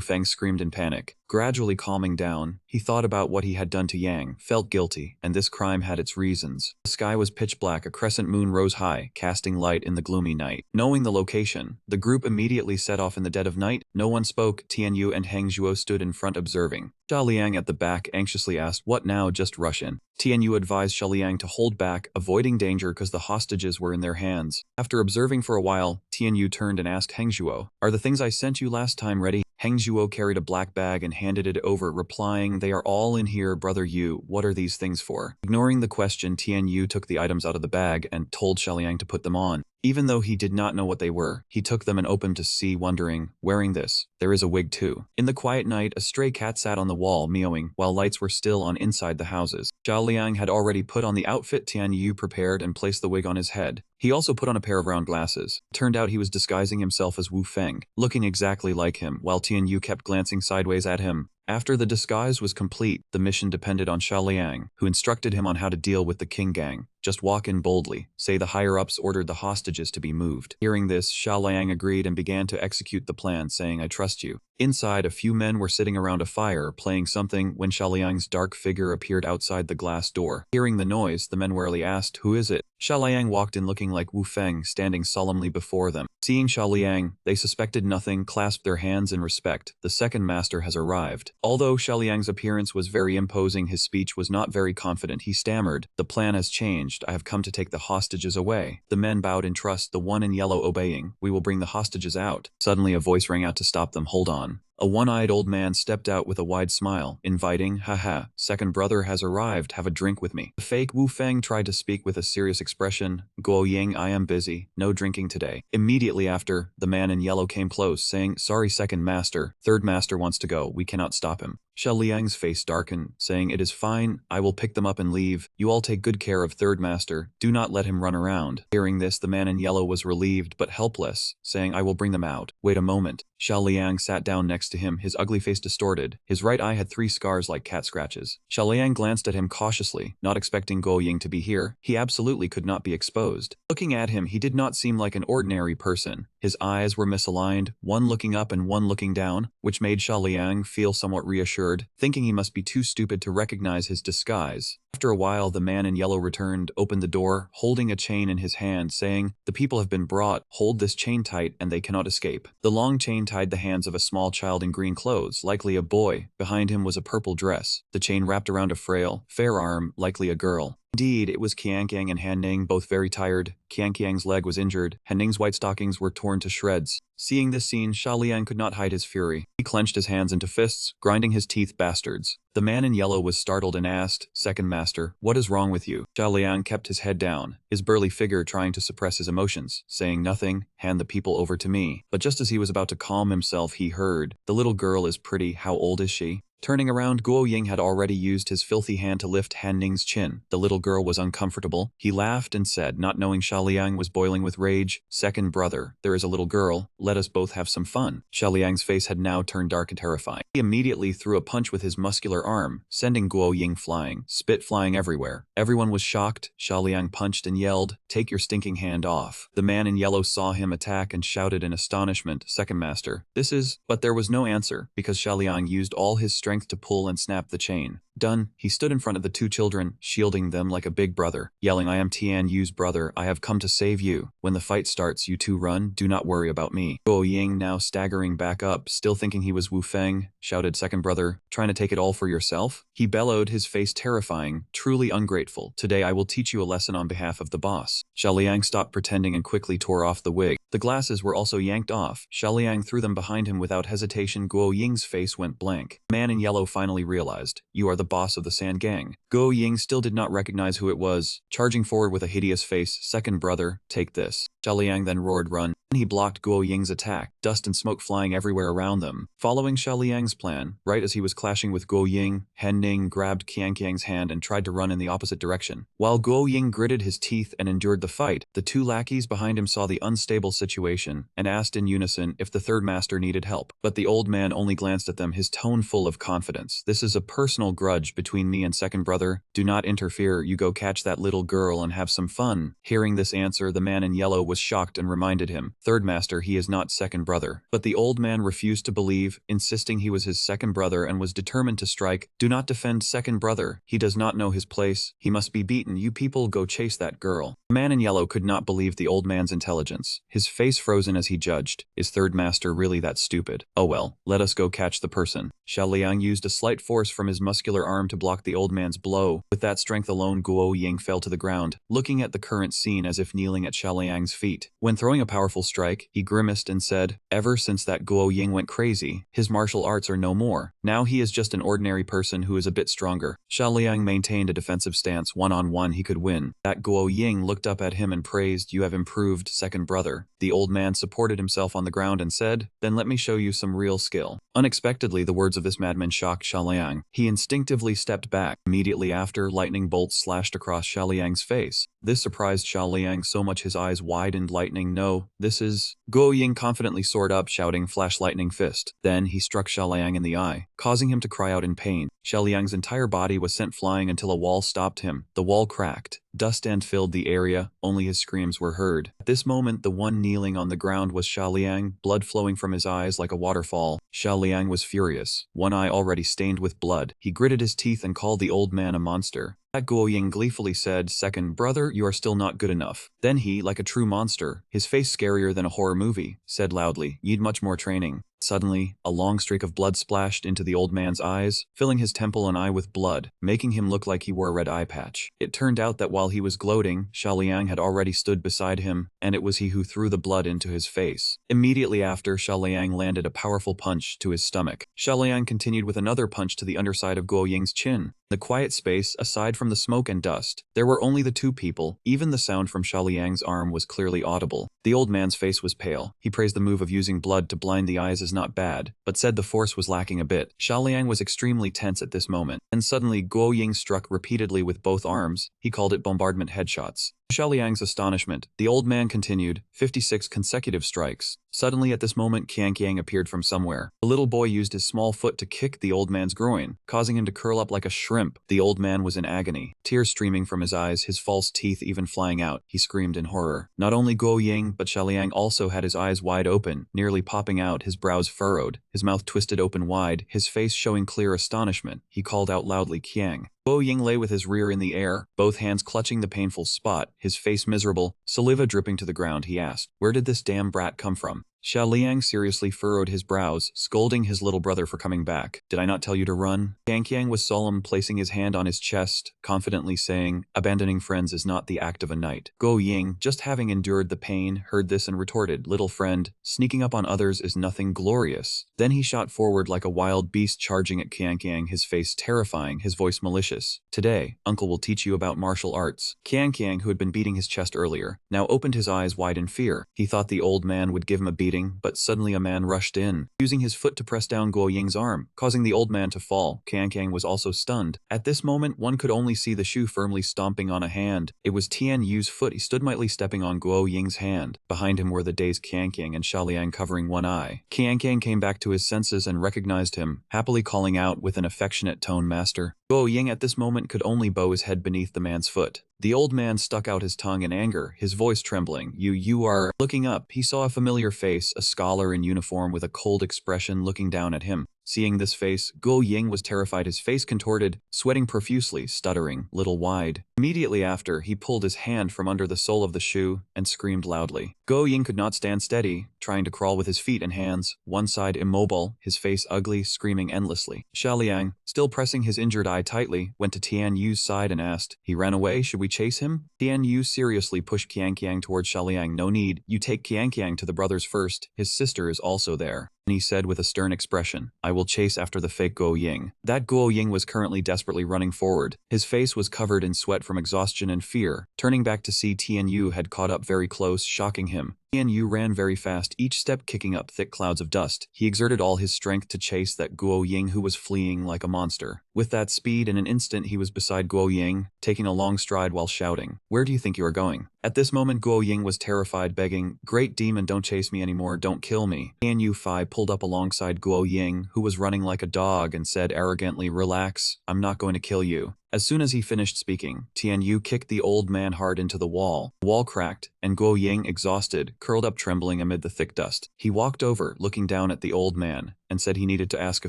Feng screamed in panic. Gradually calming down, he thought about what he had done to Yang, felt guilty, and this crime had its reasons. The sky was pitch black, a crescent moon rose high, casting light in the gloomy night. Knowing the location, the group immediately set off in the dead of night. No one spoke. Tianyu and Heng Zhuo stood in front observing. Xia Liang at the back anxiously asked, "What now? Just rush in." Tianyu advised Xia Liang to hold back, avoiding danger because the hostages were in their hands. After observing for a while, Tianyu turned and asked Heng Zhuo, "Are the things I sent you last time ready?" Heng Zhuo carried a black bag and handed it over, replying, "They are all in here, brother Yu. What are these things for?" Ignoring the question, Tianyu took the items out of the bag and told Xia Liang to put them on. Even though he did not know what they were, he took them and opened to see, wondering, wearing this, there is a wig too. In the quiet night, a stray cat sat on the wall, meowing, while lights were still on inside the houses. Xia Liang had already put on the outfit Tianyu prepared and placed the wig on his head. He also put on a pair of round glasses. Turned out he was disguising himself as Wu Feng, looking exactly like him, while Tianyu kept glancing sideways at him. After the disguise was complete, the mission depended on Xia Liang, who instructed him on how to deal with the King Gang. Just walk in boldly, say the higher-ups ordered the hostages to be moved. Hearing this, Xia Liang agreed and began to execute the plan, saying, "I trust you." Inside, a few men were sitting around a fire, playing something, when Xia Liang's dark figure appeared outside the glass door. Hearing the noise, the men warily asked, "Who is it?" Xia Liang walked in looking like Wu Feng, standing solemnly before them. Seeing Xia Liang, they suspected nothing, clasped their hands in respect. The second master has arrived. Although Xia Liang's appearance was very imposing, his speech was not very confident. He stammered, "The plan has changed. I have come to take the hostages away." The men bowed in trust, the one in yellow obeying. "We will bring the hostages out." Suddenly a voice rang out to stop them. "Hold on." A one-eyed old man stepped out with a wide smile, inviting, "Haha, second brother has arrived, have a drink with me." The fake Wu Feng tried to speak with a serious expression, "Guo Ying, I am busy, no drinking today." Immediately after, the man in yellow came close, saying, "Sorry second master, third master wants to go, we cannot stop him." Xia Liang's face darkened, saying, "It is fine, I will pick them up and leave. You all take good care of third master, do not let him run around." Hearing this, the man in yellow was relieved but helpless, saying, "I will bring them out." "Wait a moment." Xia Liang sat down next to him, his ugly face distorted. His right eye had 3 scars like cat scratches. Xia Liang glanced at him cautiously, not expecting Guo Ying to be here. He absolutely could not be exposed. Looking at him, he did not seem like an ordinary person. His eyes were misaligned, one looking up and one looking down, which made Xia Liang feel somewhat reassured, thinking he must be too stupid to recognize his disguise. After a while, the man in yellow returned, opened the door, holding a chain in his hand, saying, "The people have been brought, hold this chain tight and they cannot escape." The long chain tied the hands of a small child in green clothes, likely a boy. Behind him was a purple dress. The chain wrapped around a frail, fair arm, likely a girl. Indeed, it was Qianqiang and Han Ning, both very tired. Qianqiang's leg was injured. Han Ning's white stockings were torn to shreds. Seeing this scene, Xia Liang could not hide his fury. He clenched his hands into fists, grinding his teeth, "Bastards." The man in yellow was startled and asked, "Second master, what is wrong with you?" Xia Liang kept his head down, his burly figure trying to suppress his emotions, saying nothing, "Hand the people over to me." But just as he was about to calm himself, he heard, "The little girl is pretty, how old is she?" Turning around, Guo Ying had already used his filthy hand to lift Han Ning's chin. The little girl was uncomfortable. He laughed and said, not knowing Xia Liang was boiling with rage, "Second brother, there is a little girl, let us both have some fun." Xia Liang's face had now turned dark and terrifying. He immediately threw a punch with his muscular arm, sending Guo Ying flying, spit flying everywhere. Everyone was shocked. Xia Liang punched and yelled, "Take your stinking hand off." The man in yellow saw him attack and shouted in astonishment, "Second master, this is..." But there was no answer, because Xia Liang used all his strength to pull and snap the chain. Done, he stood in front of the 2 children, shielding them like a big brother, yelling, "I am Tian Yu's brother, I have come to save you. When the fight starts, you 2 run, do not worry about me." Guo Ying, now staggering back up, still thinking he was Wu Feng, shouted, "Second brother, trying to take it all for yourself?" He bellowed, his face terrifying, "Truly ungrateful. Today I will teach you a lesson on behalf of the boss." Xia Liang stopped pretending and quickly tore off the wig. The glasses were also yanked off. Xia Liang threw them behind him without hesitation. Guo Ying's face went blank. The man in yellow finally realized, "You are the boss of the Sand Gang." Guo Ying still did not recognize who it was, charging forward with a hideous face, "Second brother, take this." Xiaoliang then roared run. He blocked Guo Ying's attack, dust and smoke flying everywhere around them. Following Xiaoliang's plan, right as he was clashing with Guo Ying, Han Ning grabbed Qiangqiang's hand and tried to run in the opposite direction. While Guo Ying gritted his teeth and endured the fight, the two lackeys behind him saw the unstable situation and asked in unison if the third master needed help. But the old man only glanced at them, his tone full of confidence. "This is a personal grudge between me and second brother. Do not interfere. You go catch that little girl and have some fun." Hearing this answer, the man in yellow was shocked and reminded him, "Third master, he is not second brother." But the old man refused to believe, insisting he was his second brother and was determined to strike. "Do not defend second brother. He does not know his place. He must be beaten. You people go chase that girl." The man in yellow could not believe the old man's intelligence. His face frozen as he judged. Is third master really that stupid? Oh well, let us go catch the person. Xiaoliang used a slight force from his muscular arm to block the old man's blow. With that strength alone, Guo Ying fell to the ground, looking at the current scene as if kneeling at Xiaoliang's feet. When throwing a powerful strike, he grimaced and said, "Ever since that Guo Ying went crazy, his martial arts are no more. Now he is just an ordinary person who is a bit stronger." Xiaoliang maintained a defensive stance. One-on-one he could win. That Guo Ying looked up at him and praised, "You have improved, second brother." The old man supported himself on the ground and said, "Then let me show you some real skill." Unexpectedly, the words of this madman shocked Xiaoliang. He instinctively stepped back. Immediately after, lightning bolts slashed across Xiaoliang's face. This surprised Xiaoliang so much his eyes widened. "Lightning, no, this is..." Guo Ying confidently soared up, shouting, "Flash lightning fist." Then he struck Xiaoliang in the eye, causing him to cry out in pain. Xiaoliang's entire body was sent flying until a wall stopped him. The wall cracked. Dust and filled the area, only his screams were heard. At this moment, the one kneeling on the ground was Xiaoliang, blood flowing from his eyes like a waterfall. Xiaoliang was furious, one eye already stained with blood. He gritted his teeth and called the old man a monster. That Guo Ying gleefully said, "Second brother, you are still not good enough." Then he, like a true monster, his face scarier than a horror movie, said loudly, "You'd much more training." Suddenly, a long streak of blood splashed into the old man's eyes, filling his temple and eye with blood, making him look like he wore a red eye patch. It turned out that while he was gloating, Xiaoliang had already stood beside him, and it was he who threw the blood into his face. Immediately after, Xiaoliang landed a powerful punch to his stomach. Xiaoliang continued with another punch to the underside of Guo Ying's chin. The quiet space, aside from the smoke and dust, there were only the two people. Even the sound from Xiaoliang's arm was clearly audible. The old man's face was pale. He praised the move of using blood to blind the eyes as not bad, but said the force was lacking a bit. Xiaoliang was extremely tense at this moment, and suddenly Guo Ying struck repeatedly with both arms. He called it bombardment headshots. To Xiaoliang's astonishment, the old man continued, 56 consecutive strikes. Suddenly at this moment, Qiangqiang appeared from somewhere. The little boy used his small foot to kick the old man's groin, causing him to curl up like a shrimp. The old man was in agony, tears streaming from his eyes, his false teeth even flying out. He screamed in horror. Not only Guo Ying, but Xiaoliang also had his eyes wide open, nearly popping out, his brows furrowed, his mouth twisted open wide, his face showing clear astonishment. He called out loudly, "Qiang." Guo Ying lay with his rear in the air, both hands clutching the painful spot, his face miserable, saliva dripping to the ground. He asked, "Where did this damn brat come from?" Xiaoliang seriously furrowed his brows, scolding his little brother for coming back. "Did I not tell you to run?" Qiangqiang was solemn, placing his hand on his chest, confidently saying, "Abandoning friends is not the act of a knight." Guo Ying, just having endured the pain, heard this and retorted, "Little friend, sneaking up on others is nothing glorious." Then he shot forward like a wild beast, charging at Qiangqiang, his face terrifying, his voice malicious. "Today, uncle will teach you about martial arts." Qiangqiang, who had been beating his chest earlier, now opened his eyes wide in fear. He thought the old man would give him a beating, but suddenly a man rushed in, using his foot to press down Guo Ying's arm, causing the old man to fall. Qiangqiang was also stunned. At this moment, one could only see the shoe firmly stomping on a hand. It was Tian Yu's foot. He stood mightily stepping on Guo Ying's hand. Behind him were the dazed Qiangqiang and Xiaoliang covering one eye. Qiangqiang came back to his senses and recognized him, happily calling out with an affectionate tone, "Master." Guo Ying at this moment could only bow his head beneath the man's foot. The old man stuck out his tongue in anger, his voice trembling. You are..." Looking up, he saw a familiar face, a scholar in uniform with a cold expression looking down at him. Seeing this face, Guo Ying was terrified, his face contorted, sweating profusely, stuttering, little wide. Immediately after, he pulled his hand from under the sole of the shoe and screamed loudly. Guo Ying could not stand steady, trying to crawl with his feet and hands, one side immobile, his face ugly, screaming endlessly. Xiaoliang, still pressing his injured eye tightly, went to Tian Yu's side and asked, "He ran away, should we chase him?" Tian Yu seriously pushed Qiangqiang towards Xiaoliang. "No need, you take Qiangqiang to the brothers first, his sister is also there." and he said with a stern expression, I will chase after the fake Guo Ying. That Guo Ying was currently desperately running forward. His face was covered in sweat from exhaustion and fear. Turning back to see Tian Yu had caught up very close, shocking him. Tian Yu ran very fast, each step kicking up thick clouds of dust. He exerted all his strength to chase that Guo Ying who was fleeing like a monster. With that speed, in an instant he was beside Guo Ying, taking a long stride while shouting, Where do you think you are going? At this moment Guo Ying was terrified, begging, Great demon, don't chase me anymore, don't kill me. Tian Yu Fai pulled up alongside Guo Ying, who was running like a dog, and said arrogantly, Relax, I'm not going to kill you. As soon as he finished speaking, Tian Yu kicked the old man hard into the wall. The wall cracked, and Guo Ying, exhausted, curled up trembling amid the thick dust. He walked over, looking down at the old man, and said he needed to ask a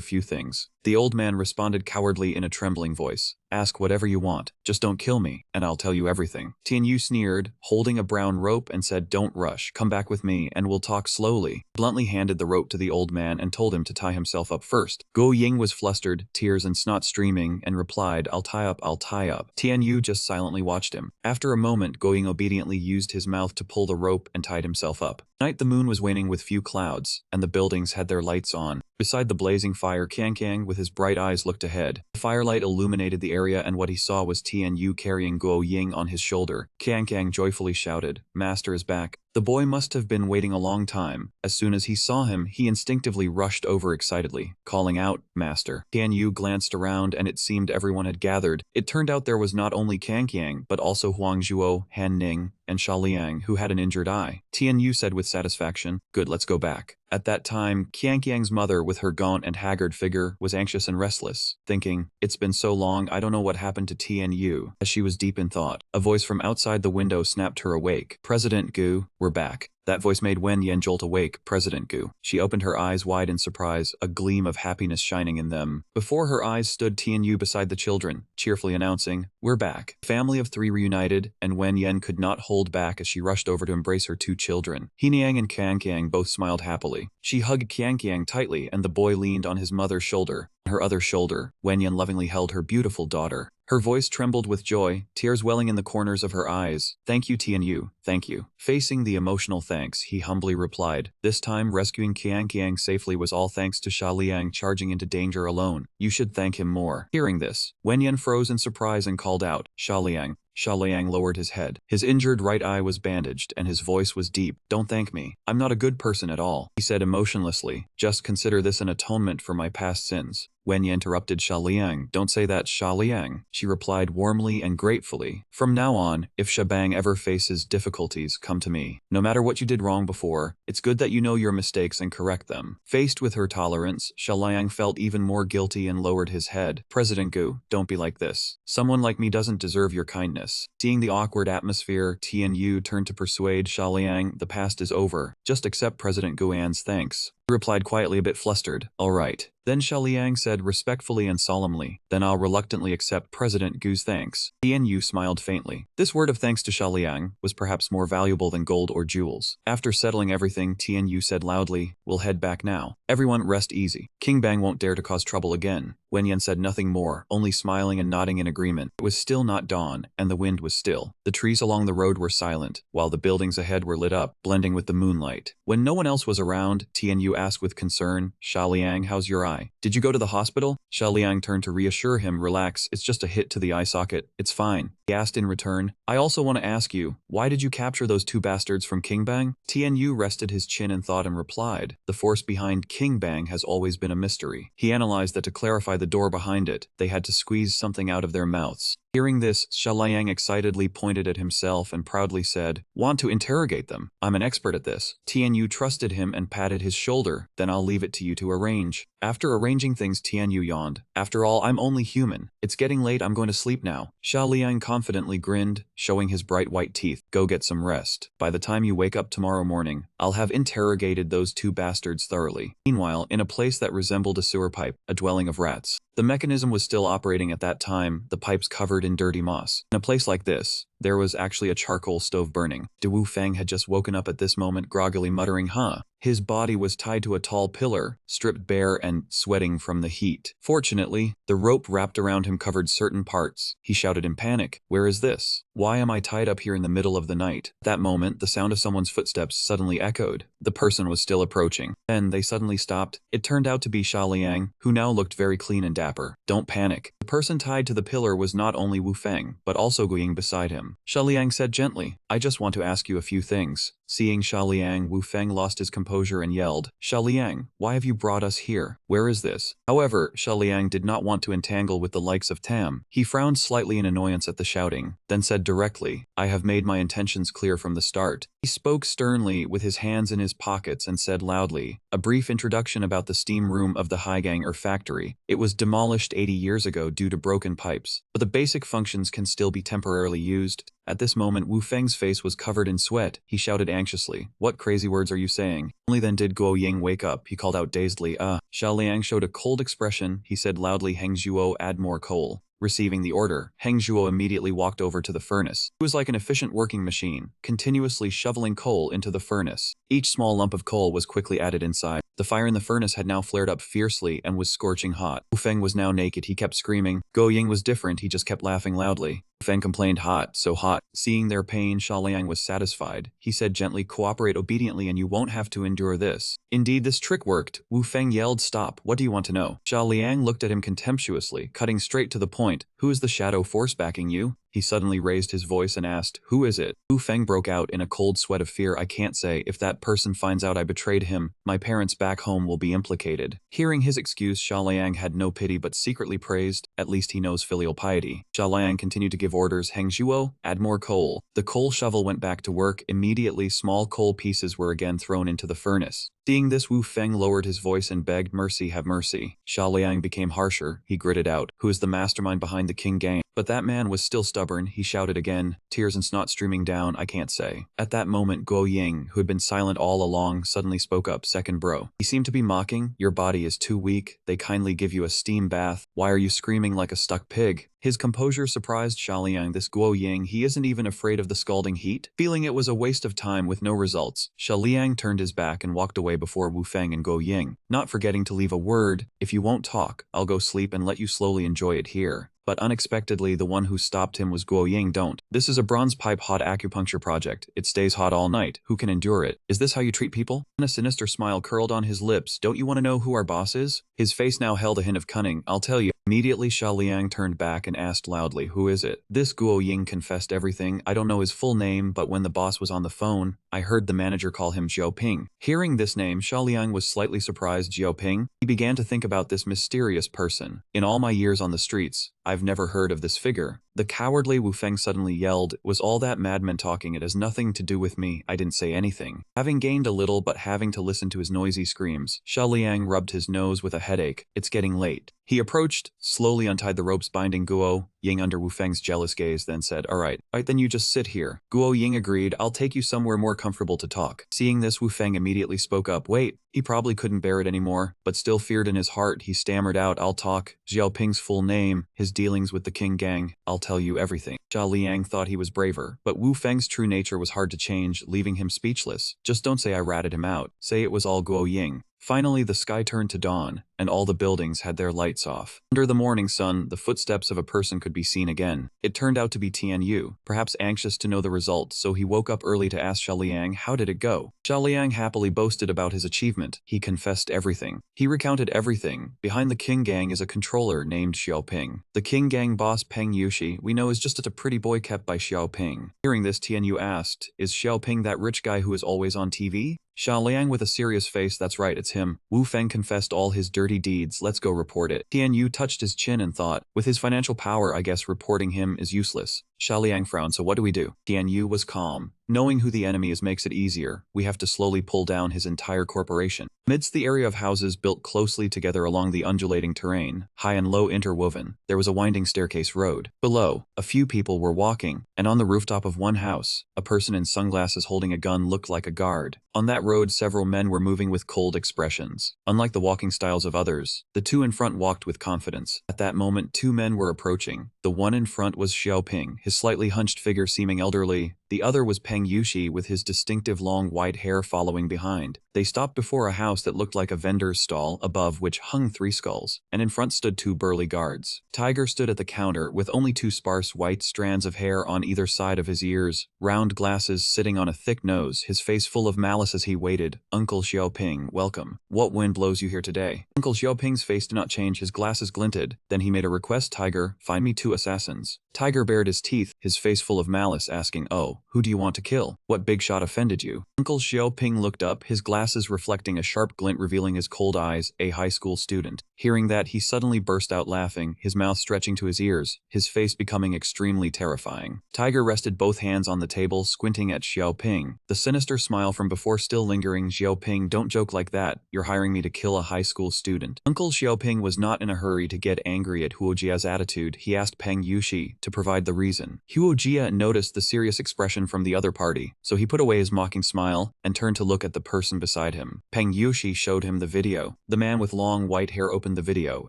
few things. The old man responded cowardly in a trembling voice, Ask whatever you want, just don't kill me, and I'll tell you everything. Tian Yu sneered, holding a brown rope, and said, Don't rush, come back with me, and we'll talk slowly. Bluntly handed the rope to the old man and told him to tie himself up first. Guo Ying was flustered, tears and snot streaming, and replied, I'll tie up, I'll tie up. Tian Yu just silently watched him. After a moment, Guo Ying obediently used his mouth to pull the rope and tied himself up. Night, the moon was waning with few clouds, and the buildings had their lights on. Beside the blazing fire, Kang with his bright eyes looked ahead. The firelight illuminated the area, and what he saw was Tian Yu carrying Guo Ying on his shoulder. Kang joyfully shouted, Master is back. The boy must have been waiting a long time. As soon as he saw him, he instinctively rushed over excitedly, calling out, Master. Tian Yu glanced around, and it seemed everyone had gathered. It turned out there was not only Kang but also Huang Zhuo, Han Ning, and Sha Liang, who had an injured eye. Tian Yu said with satisfaction, Good, let's go back. At that time, Kang's mother, with her gaunt and haggard figure, was anxious and restless, thinking, It's been so long, I don't know what happened to Tian Yu. As she was deep in thought, a voice from outside the window snapped her awake. President Gu, we're back. That voice made Wen Yan jolt awake. President Gu. She opened her eyes wide in surprise, a gleam of happiness shining in them. Before her eyes stood Tian Yu beside the children, cheerfully announcing, We're back. The family of three reunited, and Wen Yan could not hold back as she rushed over to embrace her two children. Heniang and Kang both smiled happily. She hugged Kang tightly, and the boy leaned on his mother's shoulder. On her other shoulder, Wen Yan lovingly held her beautiful daughter. Her voice trembled with joy, tears welling in the corners of her eyes. Thank you, Tian Yu, thank you. Facing the emotional thanks, he humbly replied. This time, rescuing Kang safely was all thanks to Sha Liang charging into danger alone. You should thank him more. Hearing this, Wen Yan froze in surprise and called out, Sha Liang. Sha Liang lowered his head. His injured right eye was bandaged, and his voice was deep. Don't thank me. I'm not a good person at all, he said emotionlessly. Just consider this an atonement for my past sins. Wen Yan interrupted Sha Liang. Don't say that, Sha Liang, she replied warmly and gratefully. From now on, if Shabang ever faces difficulties, come to me. No matter what you did wrong before, it's good that you know your mistakes and correct them. Faced with her tolerance, Sha Liang felt even more guilty and lowered his head. President Gu, don't be like this. Someone like me doesn't deserve your kindness. Seeing the awkward atmosphere, Tian Yu turned to persuade Sha Liang, the past is over. Just accept President Guan's thanks. He replied quietly, a bit flustered. All right. Then Sha Liang said respectfully and solemnly, Then I'll reluctantly accept President Gu's thanks. Tian Yu smiled faintly. This word of thanks to Sha Liang was perhaps more valuable than gold or jewels. After settling everything, Tian Yu said loudly, We'll head back now. Everyone rest easy. King Bang won't dare to cause trouble again. Wen Yan said nothing more, only smiling and nodding in agreement. It was still not dawn, and the wind was still. The trees along the road were silent, while the buildings ahead were lit up, blending with the moonlight. When no one else was around, Tian Yu asked with concern, Sha Liang, how's your eye? Did you go to the hospital? Sha Liang turned to reassure him, Relax, it's just a hit to the eye socket. It's fine. He asked in return, I also want to ask you, why did you capture those two bastards from King Bang? Tian Yu rested his chin in thought and replied, The force behind King Bang has always been a mystery. He analyzed that to clarify the door behind it, they had to squeeze something out of their mouths. Hearing this, Sha Liang excitedly pointed at himself and proudly said, Want to interrogate them? I'm an expert at this. Tian Yu trusted him and patted his shoulder. Then I'll leave it to you to arrange. After arranging things, Tian Yu yawned. After all, I'm only human. It's getting late, I'm going to sleep now. Sha Liang confidently grinned, showing his bright white teeth. Go get some rest. By the time you wake up tomorrow morning, I'll have interrogated those two bastards thoroughly. Meanwhile, in a place that resembled a sewer pipe, a dwelling of rats. The mechanism was still operating at that time, the pipes covered in dirty moss. In a place like this, there was actually a charcoal stove burning. De Wu Feng had just woken up at this moment, groggily muttering, Huh. His body was tied to a tall pillar, stripped bare and sweating from the heat. Fortunately, the rope wrapped around him covered certain parts. He shouted in panic, Where is this? Why am I tied up here in the middle of the night? At that moment, the sound of someone's footsteps suddenly echoed. The person was still approaching. Then they suddenly stopped. It turned out to be Xia Liang, who now looked very clean and dapper. Don't panic. The person tied to the pillar was not only Wu Feng, but also Gu Ying beside him. Xia Liang said gently, I just want to ask you a few things. Seeing Xia Liang, Wu Feng lost his composure and yelled, Xia Liang, why have you brought us here? Where is this? However, Xia Liang did not want to entangle with the likes of Tam. He frowned slightly in annoyance at the shouting, then said directly, I have made my intentions clear from the start. He spoke sternly with his hands in his pockets and said loudly, a brief introduction about the steam room of the Higanger factory. It was demolished 80 years ago due to broken pipes, but the basic functions can still be temporarily used. At this moment, Wu Feng's face was covered in sweat. He shouted anxiously, what crazy words are you saying? Only then did Guo Ying wake up. He called out dazedly, Xia Liang showed a cold expression. He said loudly, Heng Zhuo, add more coal. Receiving the order, Heng Zhuo immediately walked over to the furnace. It was like an efficient working machine, continuously shoveling coal into the furnace. Each small lump of coal was quickly added inside. The fire in the furnace had now flared up fiercely and was scorching hot. Wu Feng was now naked. He kept screaming. Guo Ying was different. He just kept laughing loudly. Wu Feng complained, hot, so hot. Seeing their pain, Xia Liang was satisfied. He said gently, cooperate obediently and you won't have to endure this. Indeed, this trick worked. Wu Feng yelled, stop, what do you want to know? Xia Liang looked at him contemptuously, cutting straight to the point. Who is the shadow force backing you? He suddenly raised his voice and asked, who is it? Wu Feng broke out in a cold sweat of fear. I can't say. If that person finds out I betrayed him, my parents back home will be implicated. Hearing his excuse, Xia Liang had no pity but secretly praised, at least he knows filial piety. Xia Liang continued to give orders, Heng Zhuo, add more coal. The coal shovel went back to work. Immediately, small coal pieces were again thrown into the furnace. Seeing this, Wu Feng lowered his voice and begged, mercy, have mercy. Xia Liang became harsher. He gritted out, who is the mastermind behind the King Gang? But that man was still stubborn. He shouted again, tears and snot streaming down, I can't say. At that moment, Guo Ying, who had been silent all along, suddenly spoke up, second bro. He seemed to be mocking, your body is too weak. They kindly give you a steam bath. Why are you screaming like a stuck pig? His composure surprised Xia Liang. This Guo Ying, he isn't even afraid of the scalding heat. Feeling it was a waste of time with no results, Xia Liang turned his back and walked away before Wu Feng and Guo Ying, not forgetting to leave a word, if you won't talk, I'll go sleep and let you slowly enjoy it here. But unexpectedly, the one who stopped him was Guo Ying. Don't. This is a bronze pipe hot acupuncture project. It stays hot all night. Who can endure it? Is this how you treat people? And a sinister smile curled on his lips. Don't you want to know who our boss is? His face now held a hint of cunning. I'll tell you. Immediately, Xia Liang turned back and asked loudly, who is it? This Guo Ying confessed everything. I don't know his full name, but when the boss was on the phone, I heard the manager call him Xiaoping. Hearing this name, Xia Liang was slightly surprised. Xiaoping? He began to think about this mysterious person. In all my years on the streets, I've never heard of this figure. The cowardly Wu Feng suddenly yelled, was all that madman talking? It has nothing to do with me. I didn't say anything. Having gained a little but having to listen to his noisy screams, Xia Liang rubbed his nose with a headache. It's getting late. He approached, slowly untied the ropes binding Guo Ying under Wu Feng's jealous gaze, then said, all right, then you just sit here. Guo Ying agreed, I'll take you somewhere more comfortable to talk. Seeing this, Wu Feng immediately spoke up, wait. He probably couldn't bear it anymore, but still feared in his heart. He stammered out, I'll talk. Xiaoping's full name, his dealings with the King Gang, I'll tell you everything. Xia Liang thought he was braver, but Wu Feng's true nature was hard to change, leaving him speechless. Just don't say I ratted him out. Say it was all Guo Ying. Finally, the sky turned to dawn, and all the buildings had their lights off. Under the morning sun, the footsteps of a person could be seen again. It turned out to be Tianyu, perhaps anxious to know the result, so he woke up early to ask Xia Liang, how did it go? Xia Liang happily boasted about his achievement. He confessed everything. He recounted everything. Behind the King Gang is a controller named Xiaoping. The King Gang boss Peng Yushi, we know, is just a pretty boy kept by Xiaoping. Hearing this, Tianyu asked, is Xiaoping that rich guy who is always on TV? Xia Liang with a serious face, that's right, it's him. Wu Feng confessed all his dirty deeds, let's go report it. Tianyu touched his chin and thought, with his financial power, I guess reporting him is useless. Xia Liang frowned, so what do we do? Tianyu was calm. Knowing who the enemy is makes it easier. We have to slowly pull down his entire corporation. Amidst the area of houses built closely together along the undulating terrain, high and low interwoven, there was a winding staircase road. Below, a few people were walking, and on the rooftop of one house, a person in sunglasses holding a gun looked like a guard. On that road, several men were moving with cold expressions. Unlike the walking styles of others, the two in front walked with confidence. At that moment, two men were approaching. The one in front was Xiaoping, his slightly hunched figure seeming elderly, The other was Peng Yushi with his distinctive long white hair following behind. They stopped before a house that looked like a vendor's stall, above which hung 3 skulls, and in front stood 2 burly guards. Tiger stood at the counter with only 2 sparse white strands of hair on either side of his ears, round glasses sitting on a thick nose, his face full of malice as he waited. Uncle Xiaoping, welcome. What wind blows you here today? Uncle Xiaoping's face did not change, his glasses glinted. Then he made a request, Tiger, find me 2 assassins. Tiger bared his teeth, his face full of malice, asking, oh, who do you want to kill? What big shot offended you? Uncle Xiaoping looked up, his glasses reflecting a sharp glint revealing his cold eyes, a high school student. Hearing that, he suddenly burst out laughing, his mouth stretching to his ears, his face becoming extremely terrifying. Tiger rested both hands on the table, squinting at Xiaoping. The sinister smile from before still lingering. Xiaoping, don't joke like that, you're hiring me to kill a high school student. Uncle Xiaoping was not in a hurry to get angry at Huojia's attitude. He asked Peng Yushi to provide the reason. Huojia noticed the serious expression from the other party, so he put away his mocking smile and turned to look at the person beside him. Peng Yushi showed him the video. The man with long white hair opened the video,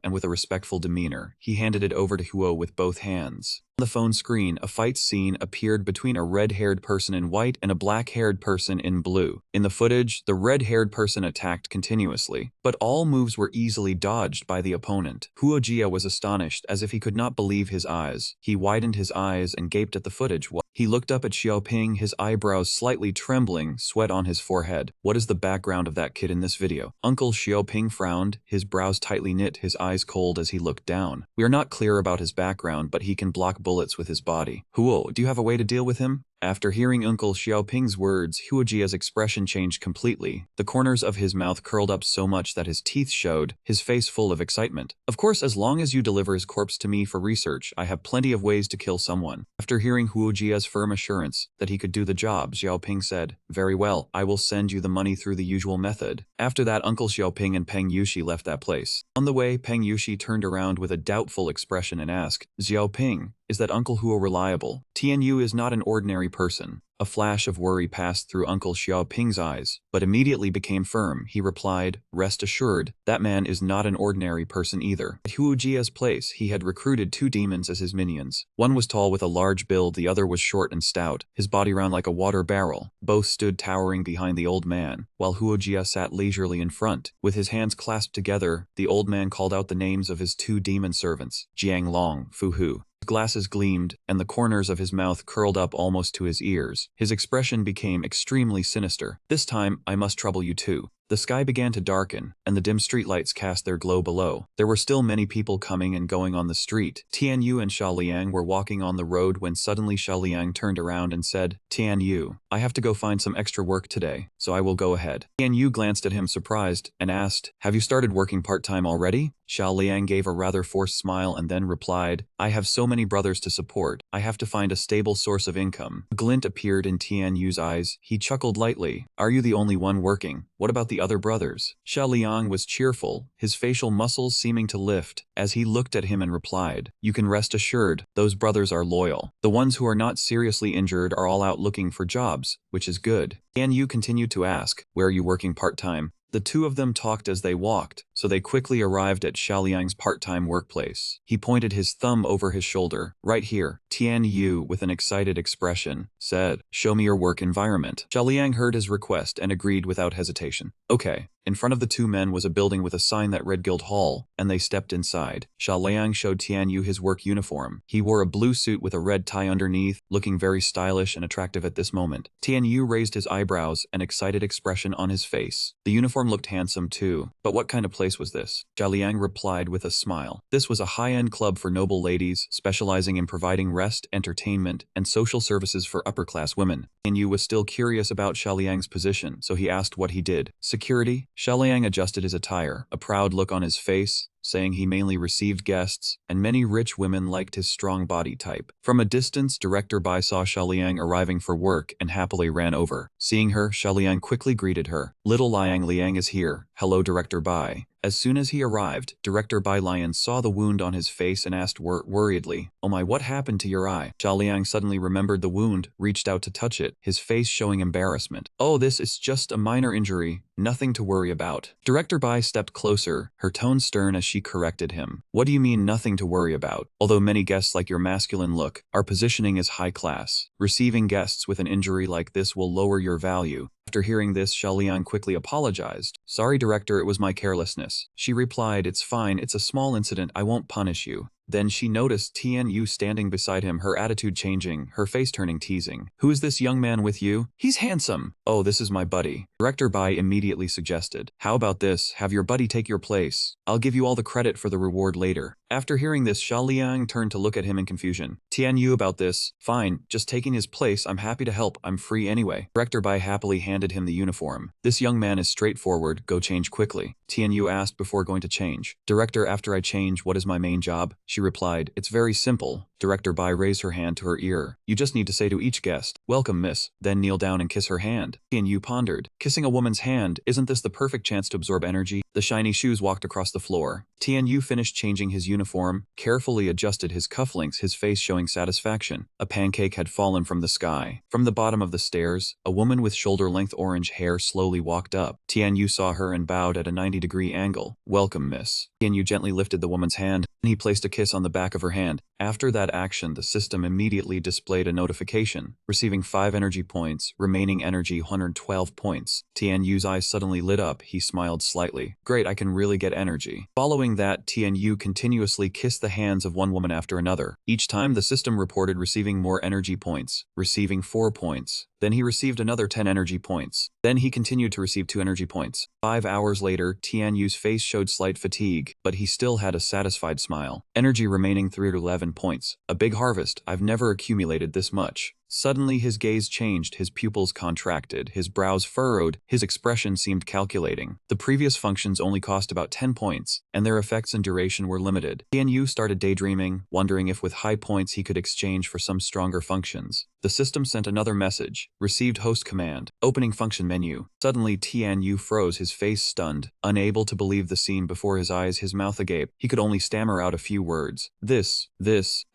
and with a respectful demeanor, he handed it over to Huo with both hands. On the phone screen, a fight scene appeared between a red-haired person in white and a black-haired person in blue. In the footage, the red-haired person attacked continuously, but all moves were easily dodged by the opponent. Huojia was astonished, as if he could not believe his eyes. He widened his eyes and gaped at the footage. He looked up at Xiaoping, his eyebrows slightly trembling, sweat on his forehead. What is the background of that kid in this video? Uncle Xiaoping frowned, his brows tightly knit, his eyes cold as he looked down. We are not clear about his background, but he can block bullets with his body. Huo, do you have a way to deal with him? After hearing Uncle Xiaoping's words, Huojia's expression changed completely. The corners of his mouth curled up so much that his teeth showed, his face full of excitement. Of course, as long as you deliver his corpse to me for research, I have plenty of ways to kill someone. After hearing Huojia's firm assurance that he could do the job, Xiaoping said, very well, I will send you the money through the usual method. After that, Uncle Xiaoping and Peng Yushi left that place. On the way, Peng Yushi turned around with a doubtful expression and asked, Xiaoping, is that Uncle Huo reliable? Tianyu is not an ordinary person. A flash of worry passed through Uncle Xiaoping's eyes, but immediately became firm. He replied, rest assured, that man is not an ordinary person either. At Huojia's place, he had recruited 2 demons as his minions. One was tall with a large build, the other was short and stout, his body round like a water barrel. Both stood towering behind the old man, while Huojia sat leisurely in front. With his hands clasped together, the old man called out the names of his 2 demon servants, Jiang Long, Fu Hu. His glasses gleamed, and the corners of his mouth curled up almost to his ears. His expression became extremely sinister. This time, I must trouble you too. The sky began to darken, and the dim streetlights cast their glow below. There were still many people coming and going on the street. Tianyu and Xiaoliang were walking on the road when suddenly Xiaoliang turned around and said, Tianyu, I have to go find some extra work today, so I will go ahead. Tianyu glanced at him surprised and asked, have you started working part-time already? Xiaoliang gave a rather forced smile and then replied, I have so many brothers to support, I have to find a stable source of income. A glint appeared in Tianyu's eyes. He chuckled lightly. Are you the only one working? What about the other brothers? Xiaoliang was cheerful, his facial muscles seeming to lift, as he looked at him and replied, you can rest assured, those brothers are loyal. The ones who are not seriously injured are all out looking for jobs, which is good. Tianyu continued to ask, where are you working part-time? The 2 of them talked as they walked, so they quickly arrived at Xiaoliang's part-time workplace. He pointed his thumb over his shoulder. Right here. Tianyu, with an excited expression, said, show me your work environment. Xiaoliang heard his request and agreed without hesitation. Okay. In front of the 2 men was a building with a sign that read Guild Hall, and they stepped inside. Xiaoliang showed Tianyu his work uniform. He wore a blue suit with a red tie underneath, looking very stylish and attractive at this moment. Tianyu raised his eyebrows, an excited expression on his face. The uniform looked handsome too. But what kind of place was this? Xiaoliang replied with a smile. This was a high-end club for noble ladies, specializing in providing rest, entertainment, and social services for upper-class women. Tianyu was still curious about Xiaoliang's position, so he asked what he did. Security? Xiaoliang adjusted his attire, a proud look on his face, saying he mainly received guests, and many rich women liked his strong body type. From a distance, Director Bai saw Xiaoliang arriving for work and happily ran over. Seeing her, Xiaoliang quickly greeted her. Little Liang Liang is here. Hello, Director Bai. As soon as he arrived, Director Bai Lion saw the wound on his face and asked worriedly, "Oh my, what happened to your eye?" Xia Liang suddenly remembered the wound, reached out to touch it, his face showing embarrassment. "Oh, this is just a minor injury, nothing to worry about." Director Bai stepped closer, her tone stern as she corrected him. "What do you mean nothing to worry about? Although many guests like your masculine look, our positioning is high class. Receiving guests with an injury like this will lower your value." After hearing this, Xia Liang quickly apologized. "Sorry, Director, it was my carelessness." She replied, "It's fine, it's a small incident, I won't punish you." Then she noticed Tian Yu standing beside him, her attitude changing, her face turning teasing. "Who is this young man with you? He's handsome." "Oh, this is my buddy," Director Bai immediately suggested. "How about this, have your buddy take your place? I'll give you all the credit for the reward later." After hearing this, Xia Liang turned to look at him in confusion. "Tian Yu about this? Fine, just taking his place, I'm happy to help, I'm free anyway." Director Bai happily handed him the uniform. "This young man is straightforward, go change quickly." Tian Yu asked before going to change. "Director, after I change, what is my main job?" She replied, "It's very simple." Director Bai raised her hand to her ear. "You just need to say to each guest, 'Welcome, miss,' then kneel down and kiss her hand." Tian Yu pondered. Kissing a woman's hand, isn't this the perfect chance to absorb energy? The shiny shoes walked across the floor. Tian Yu finished changing his uniform, carefully adjusted his cufflinks, his face showing satisfaction. A pancake had fallen from the sky. From the bottom of the stairs, a woman with shoulder-length orange hair slowly walked up. Tian Yu saw her and bowed at a 90-degree angle. "Welcome, miss." Tian Yu gently lifted the woman's hand, and he placed a kiss on the back of her hand. After that action, the system immediately displayed a notification, receiving 5 energy points, remaining energy 112 points. Tian Yu's eyes suddenly lit up, he smiled slightly. "Great, I can really get energy." Following that, Tian Yu continuously kissed the hands of one woman after another. Each time the system reported receiving more energy points, receiving 4 points. Then he received another 10 energy points. Then he continued to receive 2 energy points. 5 hours later, Tian Yu's face showed slight fatigue, but he still had a satisfied smile. Energy remaining 311 points. A big harvest, I've never accumulated this much. Suddenly his gaze changed, his pupils contracted, his brows furrowed, his expression seemed calculating. The previous functions only cost about 10 points, and their effects and duration were limited. Tian Yu started daydreaming, wondering if with high points he could exchange for some stronger functions. The system sent another message. Received host command. Opening function menu. Suddenly Tian Yu froze, his face stunned. Unable to believe the scene before his eyes, his mouth agape. He could only stammer out a few words. This.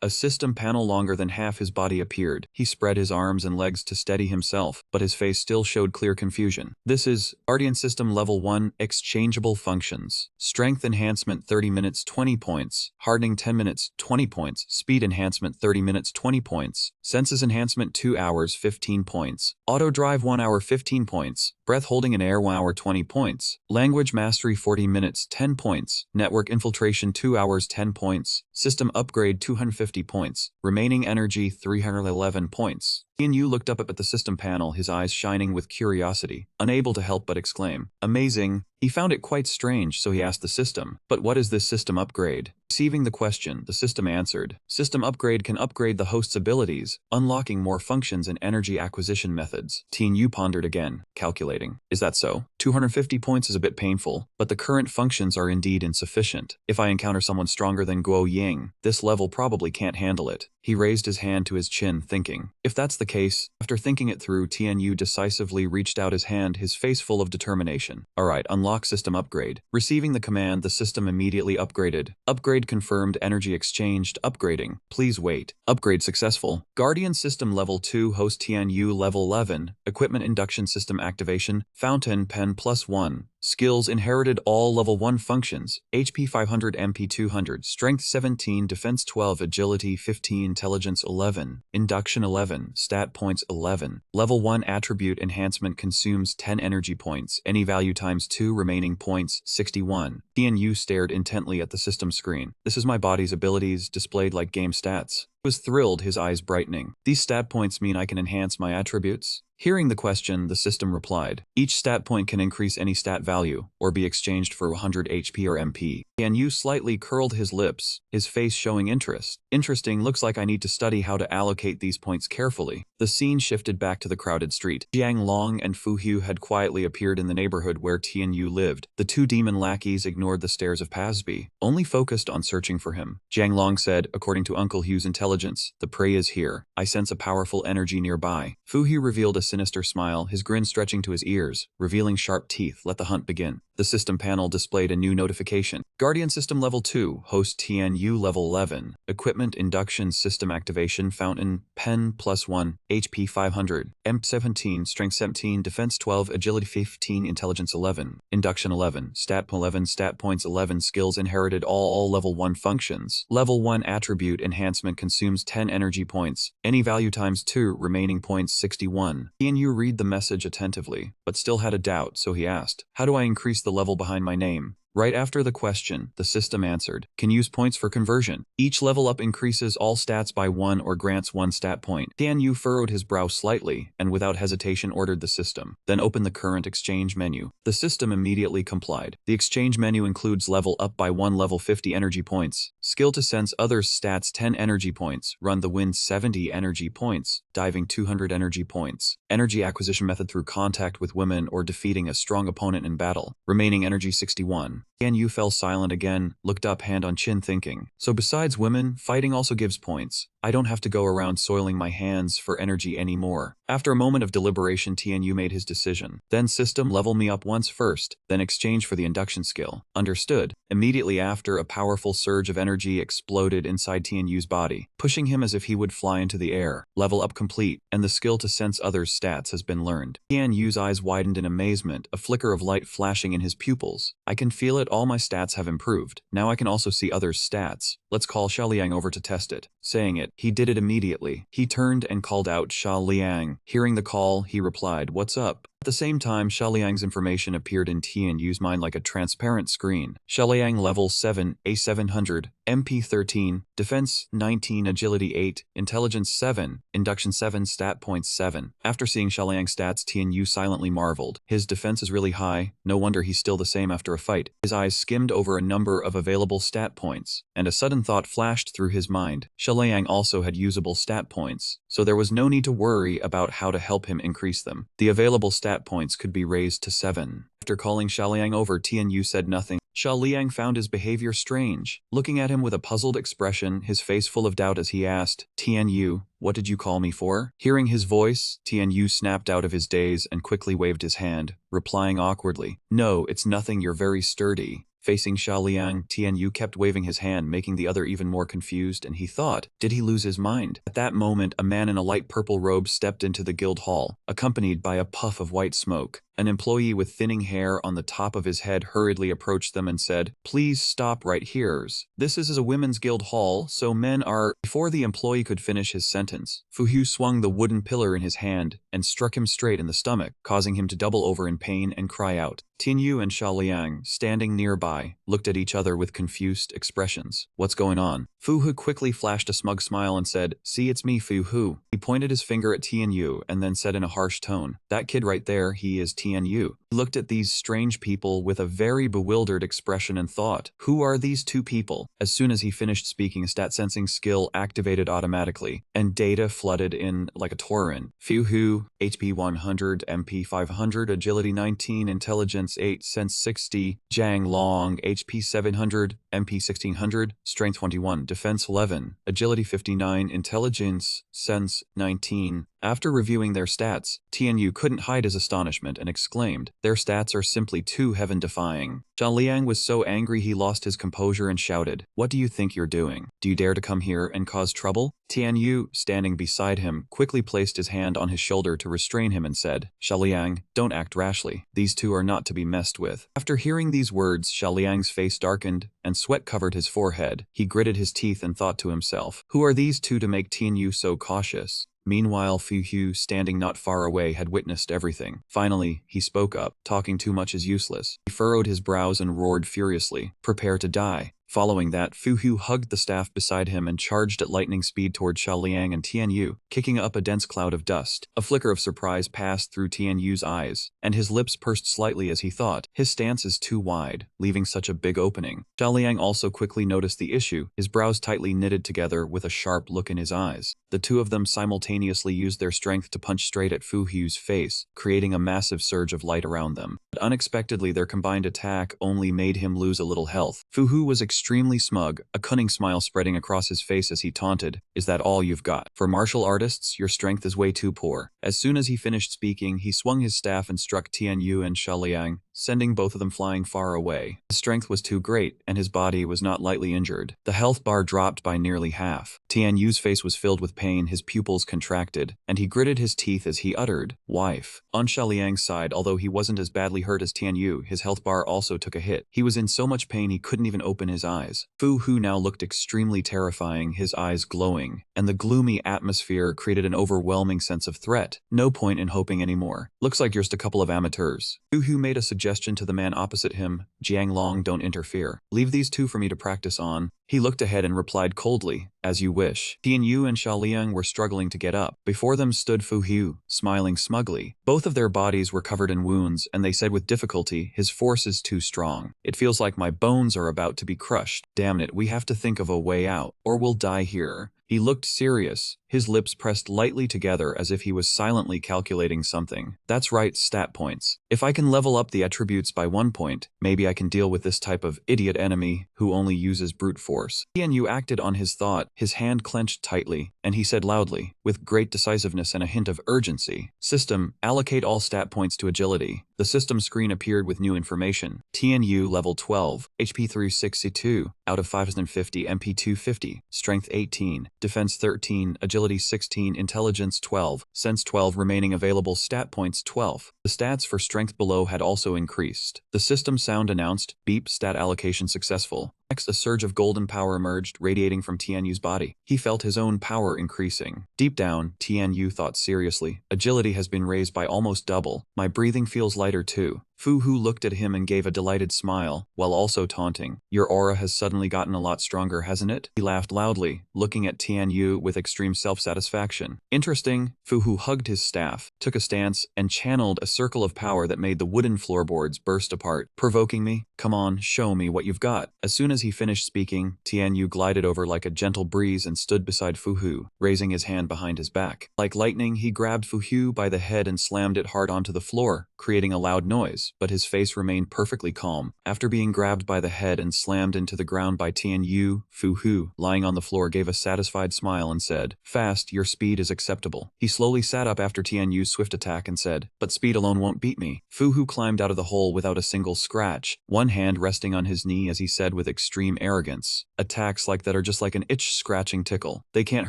A system panel longer than half his body appeared. He spread his arms and legs to steady himself, but his face still showed clear confusion. This is Guardian System Level 1, Exchangeable Functions. Strength Enhancement 30 minutes 20 points. Hardening 10 minutes 20 points. Speed Enhancement 30 minutes 20 points. Senses Enhancement 2 hours 15 points. Auto Drive 1 hour 15 points. Breath Holding in Air 1 hour 20 points. Language Mastery 40 minutes 10 points. Network Infiltration 2 hours 10 points. System Upgrade 250 points. Remaining Energy 311 points. Tian Yu looked up at the system panel, his eyes shining with curiosity, unable to help but exclaim, "Amazing." He found it quite strange, so he asked the system, "But what is this system upgrade?" Receiving the question, the system answered, "System upgrade can upgrade the host's abilities, unlocking more functions and energy acquisition methods." Tian Yu pondered again, calculating. "Is that so? 250 points is a bit painful, but the current functions are indeed insufficient. If I encounter someone stronger than Guo Ying, this level probably can't handle it." He raised his hand to his chin, thinking. If that's the case, after thinking it through, Tian Yu decisively reached out his hand, his face full of determination. "Alright, unlock system upgrade." Receiving the command, the system immediately upgraded. Upgrade confirmed, energy exchanged, upgrading. Please wait. Upgrade successful. Guardian System Level 2, Host Tian Yu Level 11. Equipment Induction System Activation. Fountain Pen +1. Skills inherited all level 1 functions. HP 500, MP 200, Strength 17, Defense 12, Agility 15, Intelligence 11, Induction 11, Stat points 11. Level 1 attribute enhancement consumes 10 energy points, any value times 2 remaining points, 61. Tian Yu stared intently at the system screen. This is my body's abilities displayed like game stats. He was thrilled, his eyes brightening. These stat points mean I can enhance my attributes? Hearing the question, the system replied, "Each stat point can increase any stat value, or be exchanged for 100 HP or MP. Tian Yu slightly curled his lips, his face showing interest. "Interesting, looks like I need to study how to allocate these points carefully." The scene shifted back to the crowded street. Jiang Long and Fu Hu had quietly appeared in the neighborhood where Tian Yu lived. The 2 demon lackeys ignored the stares of Pasby, only focused on searching for him. Jiang Long said, "According to Uncle Hu's intelligence, the prey is here. I sense a powerful energy nearby." Fu Hu revealed a sinister smile, his grin stretching to his ears, revealing sharp teeth. "Let the hunt begin." The system panel displayed a new notification. Guardian System Level 2, Host TNU Level 11, Equipment Induction System Activation Fountain, Pen +1, HP 500, MP 17, Strength 17, Defense 12, Agility 15, Intelligence 11, Induction 11, Stat 11, Stat Points 11, Skills Inherited all Level 1 functions. Level 1 Attribute Enhancement consumes 10 energy points, any value times 2, remaining points 61. TNU read the message attentively, but still had a doubt, so he asked, "How do I increase the level behind my name?" Right after the question, the system answered, "Can use points for conversion. Each level up increases all stats by 1 or grants 1 stat point." Tianyu furrowed his brow slightly and without hesitation ordered the system, then opened the current exchange menu. The system immediately complied. The exchange menu includes level up by 1 level 50 energy points, skill to sense others stats 10 energy points, run the wind 70 energy points, diving 200 energy points, energy acquisition method through contact with women or defeating a strong opponent in battle, remaining energy 61. Tianyu fell silent again, looked up hand on chin thinking. So besides women, fighting also gives points. I don't have to go around soiling my hands for energy anymore. After a moment of deliberation, Tianyu made his decision. Then system level me up once first, then exchange for the induction skill. Understood. Immediately after, a powerful surge of energy exploded inside Tianyu's body, pushing him as if he would fly into the air. Level up complete, and the skill to sense others' stats has been learned. Tianyu's eyes widened in amazement, a flicker of light flashing in his pupils. I can feel it, all my stats have improved. Now I can also see others' stats. Let's call Xiaoliang over to test it. Saying it, he did it immediately. He turned and called out Xiaoliang. Hearing the call, he replied, "What's up?" At the same time, Xiaoliang's information appeared in Tianyu's mind like a transparent screen. Xiaoliang level 7, A700, MP 13, Defense 19, Agility 8, Intelligence 7, Induction 7, Stat Points 7. After seeing Xiaoliang's stats, Tianyu silently marveled. His defense is really high, no wonder he's still the same after a fight. His eyes skimmed over a number of available stat points, and a sudden thought flashed through his mind. Xiaoliang also had usable stat points, so there was no need to worry about how to help him increase them. The available stat points could be raised to 7. After calling Xiaoliang over, Tianyu said nothing. Xiaoliang found his behavior strange, looking at him with a puzzled expression, his face full of doubt as he asked, "Tianyu, what did you call me for?" Hearing his voice, Tianyu snapped out of his daze and quickly waved his hand, replying awkwardly, "No, it's nothing, you're very sturdy." Facing Xiaoliang, Tianyu kept waving his hand, making the other even more confused, and he thought, did he lose his mind? At that moment, a man in a light purple robe stepped into the guild hall, accompanied by a puff of white smoke. An employee with thinning hair on the top of his head hurriedly approached them and said, "Please stop right here. This is a women's guild hall, so men are—" Before the employee could finish his sentence, Fu Hu swung the wooden pillar in his hand and struck him straight in the stomach, causing him to double over in pain and cry out. Tianyu and Xiaoliang, standing nearby, looked at each other with confused expressions. What's going on? Fu Hu quickly flashed a smug smile and said, "See, it's me, Fu Hu." He pointed his finger at Tianyu and then said in a harsh tone, "That kid right there, he is Tianyu." He looked at these strange people with a very bewildered expression and thought, who are these two people? As soon as he finished speaking, a stat sensing skill activated automatically, and data flooded in like a torrent. Fu Hu, HP 100, MP 500, Agility 19, Intelligence 8, Sense 60, Zhang Long, HP 700, MP 1600, Strength 21, Defense 11, Agility 59, Intelligence, Sense 19. After reviewing their stats, Tianyu couldn't hide his astonishment and exclaimed, "Their stats are simply too heaven-defying." Xiaoliang was so angry he lost his composure and shouted, "What do you think you're doing? Do you dare to come here and cause trouble?" Tianyu, standing beside him, quickly placed his hand on his shoulder to restrain him and said, "Xiaoliang, don't act rashly. These two are not to be messed with." After hearing these words, Xiaoliang's face darkened, and sweat covered his forehead. He gritted his teeth and thought to himself, who are these two to make Tianyu so cautious? Meanwhile, Fu Hu, standing not far away, had witnessed everything. Finally, he spoke up. Talking too much is useless. He furrowed his brows and roared furiously, "Prepare to die." Following that, Fu Hu hugged the staff beside him and charged at lightning speed toward Xiaoliang and Tianyu, kicking up a dense cloud of dust. A flicker of surprise passed through Tianyu's eyes, and his lips pursed slightly as he thought, his stance is too wide, leaving such a big opening. Xiaoliang also quickly noticed the issue, his brows tightly knitted together with a sharp look in his eyes. The two of them simultaneously used their strength to punch straight at Fu Hu's face, creating a massive surge of light around them. But unexpectedly, their combined attack only made him lose a little health. Fu Hu was extremely smug, a cunning smile spreading across his face as he taunted, "Is that all you've got? For martial artists, your strength is way too poor." As soon as he finished speaking, he swung his staff and struck Tianyu and Xiaoliang, sending both of them flying far away. His strength was too great, and his body was not lightly injured. The health bar dropped by nearly half. Tian Yu's face was filled with pain, his pupils contracted, and he gritted his teeth as he uttered, "Wife." On Xiaoliang's side, although he wasn't as badly hurt as Tian Yu, his health bar also took a hit. He was in so much pain he couldn't even open his eyes. Fu Hu now looked extremely terrifying, his eyes glowing, and the gloomy atmosphere created an overwhelming sense of threat. No point in hoping anymore. Looks like you're just a couple of amateurs. Fu Hu made a suggestion to the man opposite him. Jiang Long, don't interfere. Leave these two for me to practice on. He looked ahead and replied coldly, "As you wish." Tian Yu and Xiaoliang were struggling to get up. Before them stood Fu Hu, smiling smugly. Both of their bodies were covered in wounds, and they said with difficulty, "His force is too strong. It feels like my bones are about to be crushed. Damn it, we have to think of a way out, or we'll die here." He looked serious, his lips pressed lightly together as if he was silently calculating something. "That's right, stat points. If I can level up the attributes by 1 point, maybe I can deal with this type of idiot enemy who only uses brute force." Tian Yu acted on his thought, his hand clenched tightly, and he said loudly, with great decisiveness and a hint of urgency, "System, allocate all stat points to agility." The system screen appeared with new information. Tian Yu level 12, HP 362, out of 550, MP 250, Strength 18, Defense 13, Agility 16, Intelligence 12, Sense 12, remaining available stat points 12. The stats for strength below had also increased. The system sound announced, "Beep, stat allocation successful." Next, a surge of golden power emerged, radiating from Tian Yu's body. He felt his own power increasing. Deep down, Tian Yu thought seriously, agility has been raised by almost double. My breathing feels lighter too. Fu Hu looked at him and gave a delighted smile, while also taunting. "Your aura has suddenly gotten a lot stronger, hasn't it?" He laughed loudly, looking at Tian Yu with extreme self-satisfaction. "Interesting." Fu Hu hugged his staff, took a stance, and channeled a circle of power that made the wooden floorboards burst apart. "Provoking me? Come on, show me what you've got." As soon as he finished speaking, Tian Yu glided over like a gentle breeze and stood beside Fu Hu, raising his hand behind his back. Like lightning, he grabbed Fu Hu by the head and slammed it hard onto the floor, creating a loud noise, but his face remained perfectly calm. After being grabbed by the head and slammed into the ground by Tian Yu, Fu Hu, lying on the floor, gave a satisfied smile and said, "Fast, your speed is acceptable." He slowly sat up after Tian Yu's swift attack and said, "But speed alone won't beat me." Fu Hu climbed out of the hole without a single scratch, one hand resting on his knee as he said with extreme arrogance, "Attacks like that are just like an itch-scratching tickle. They can't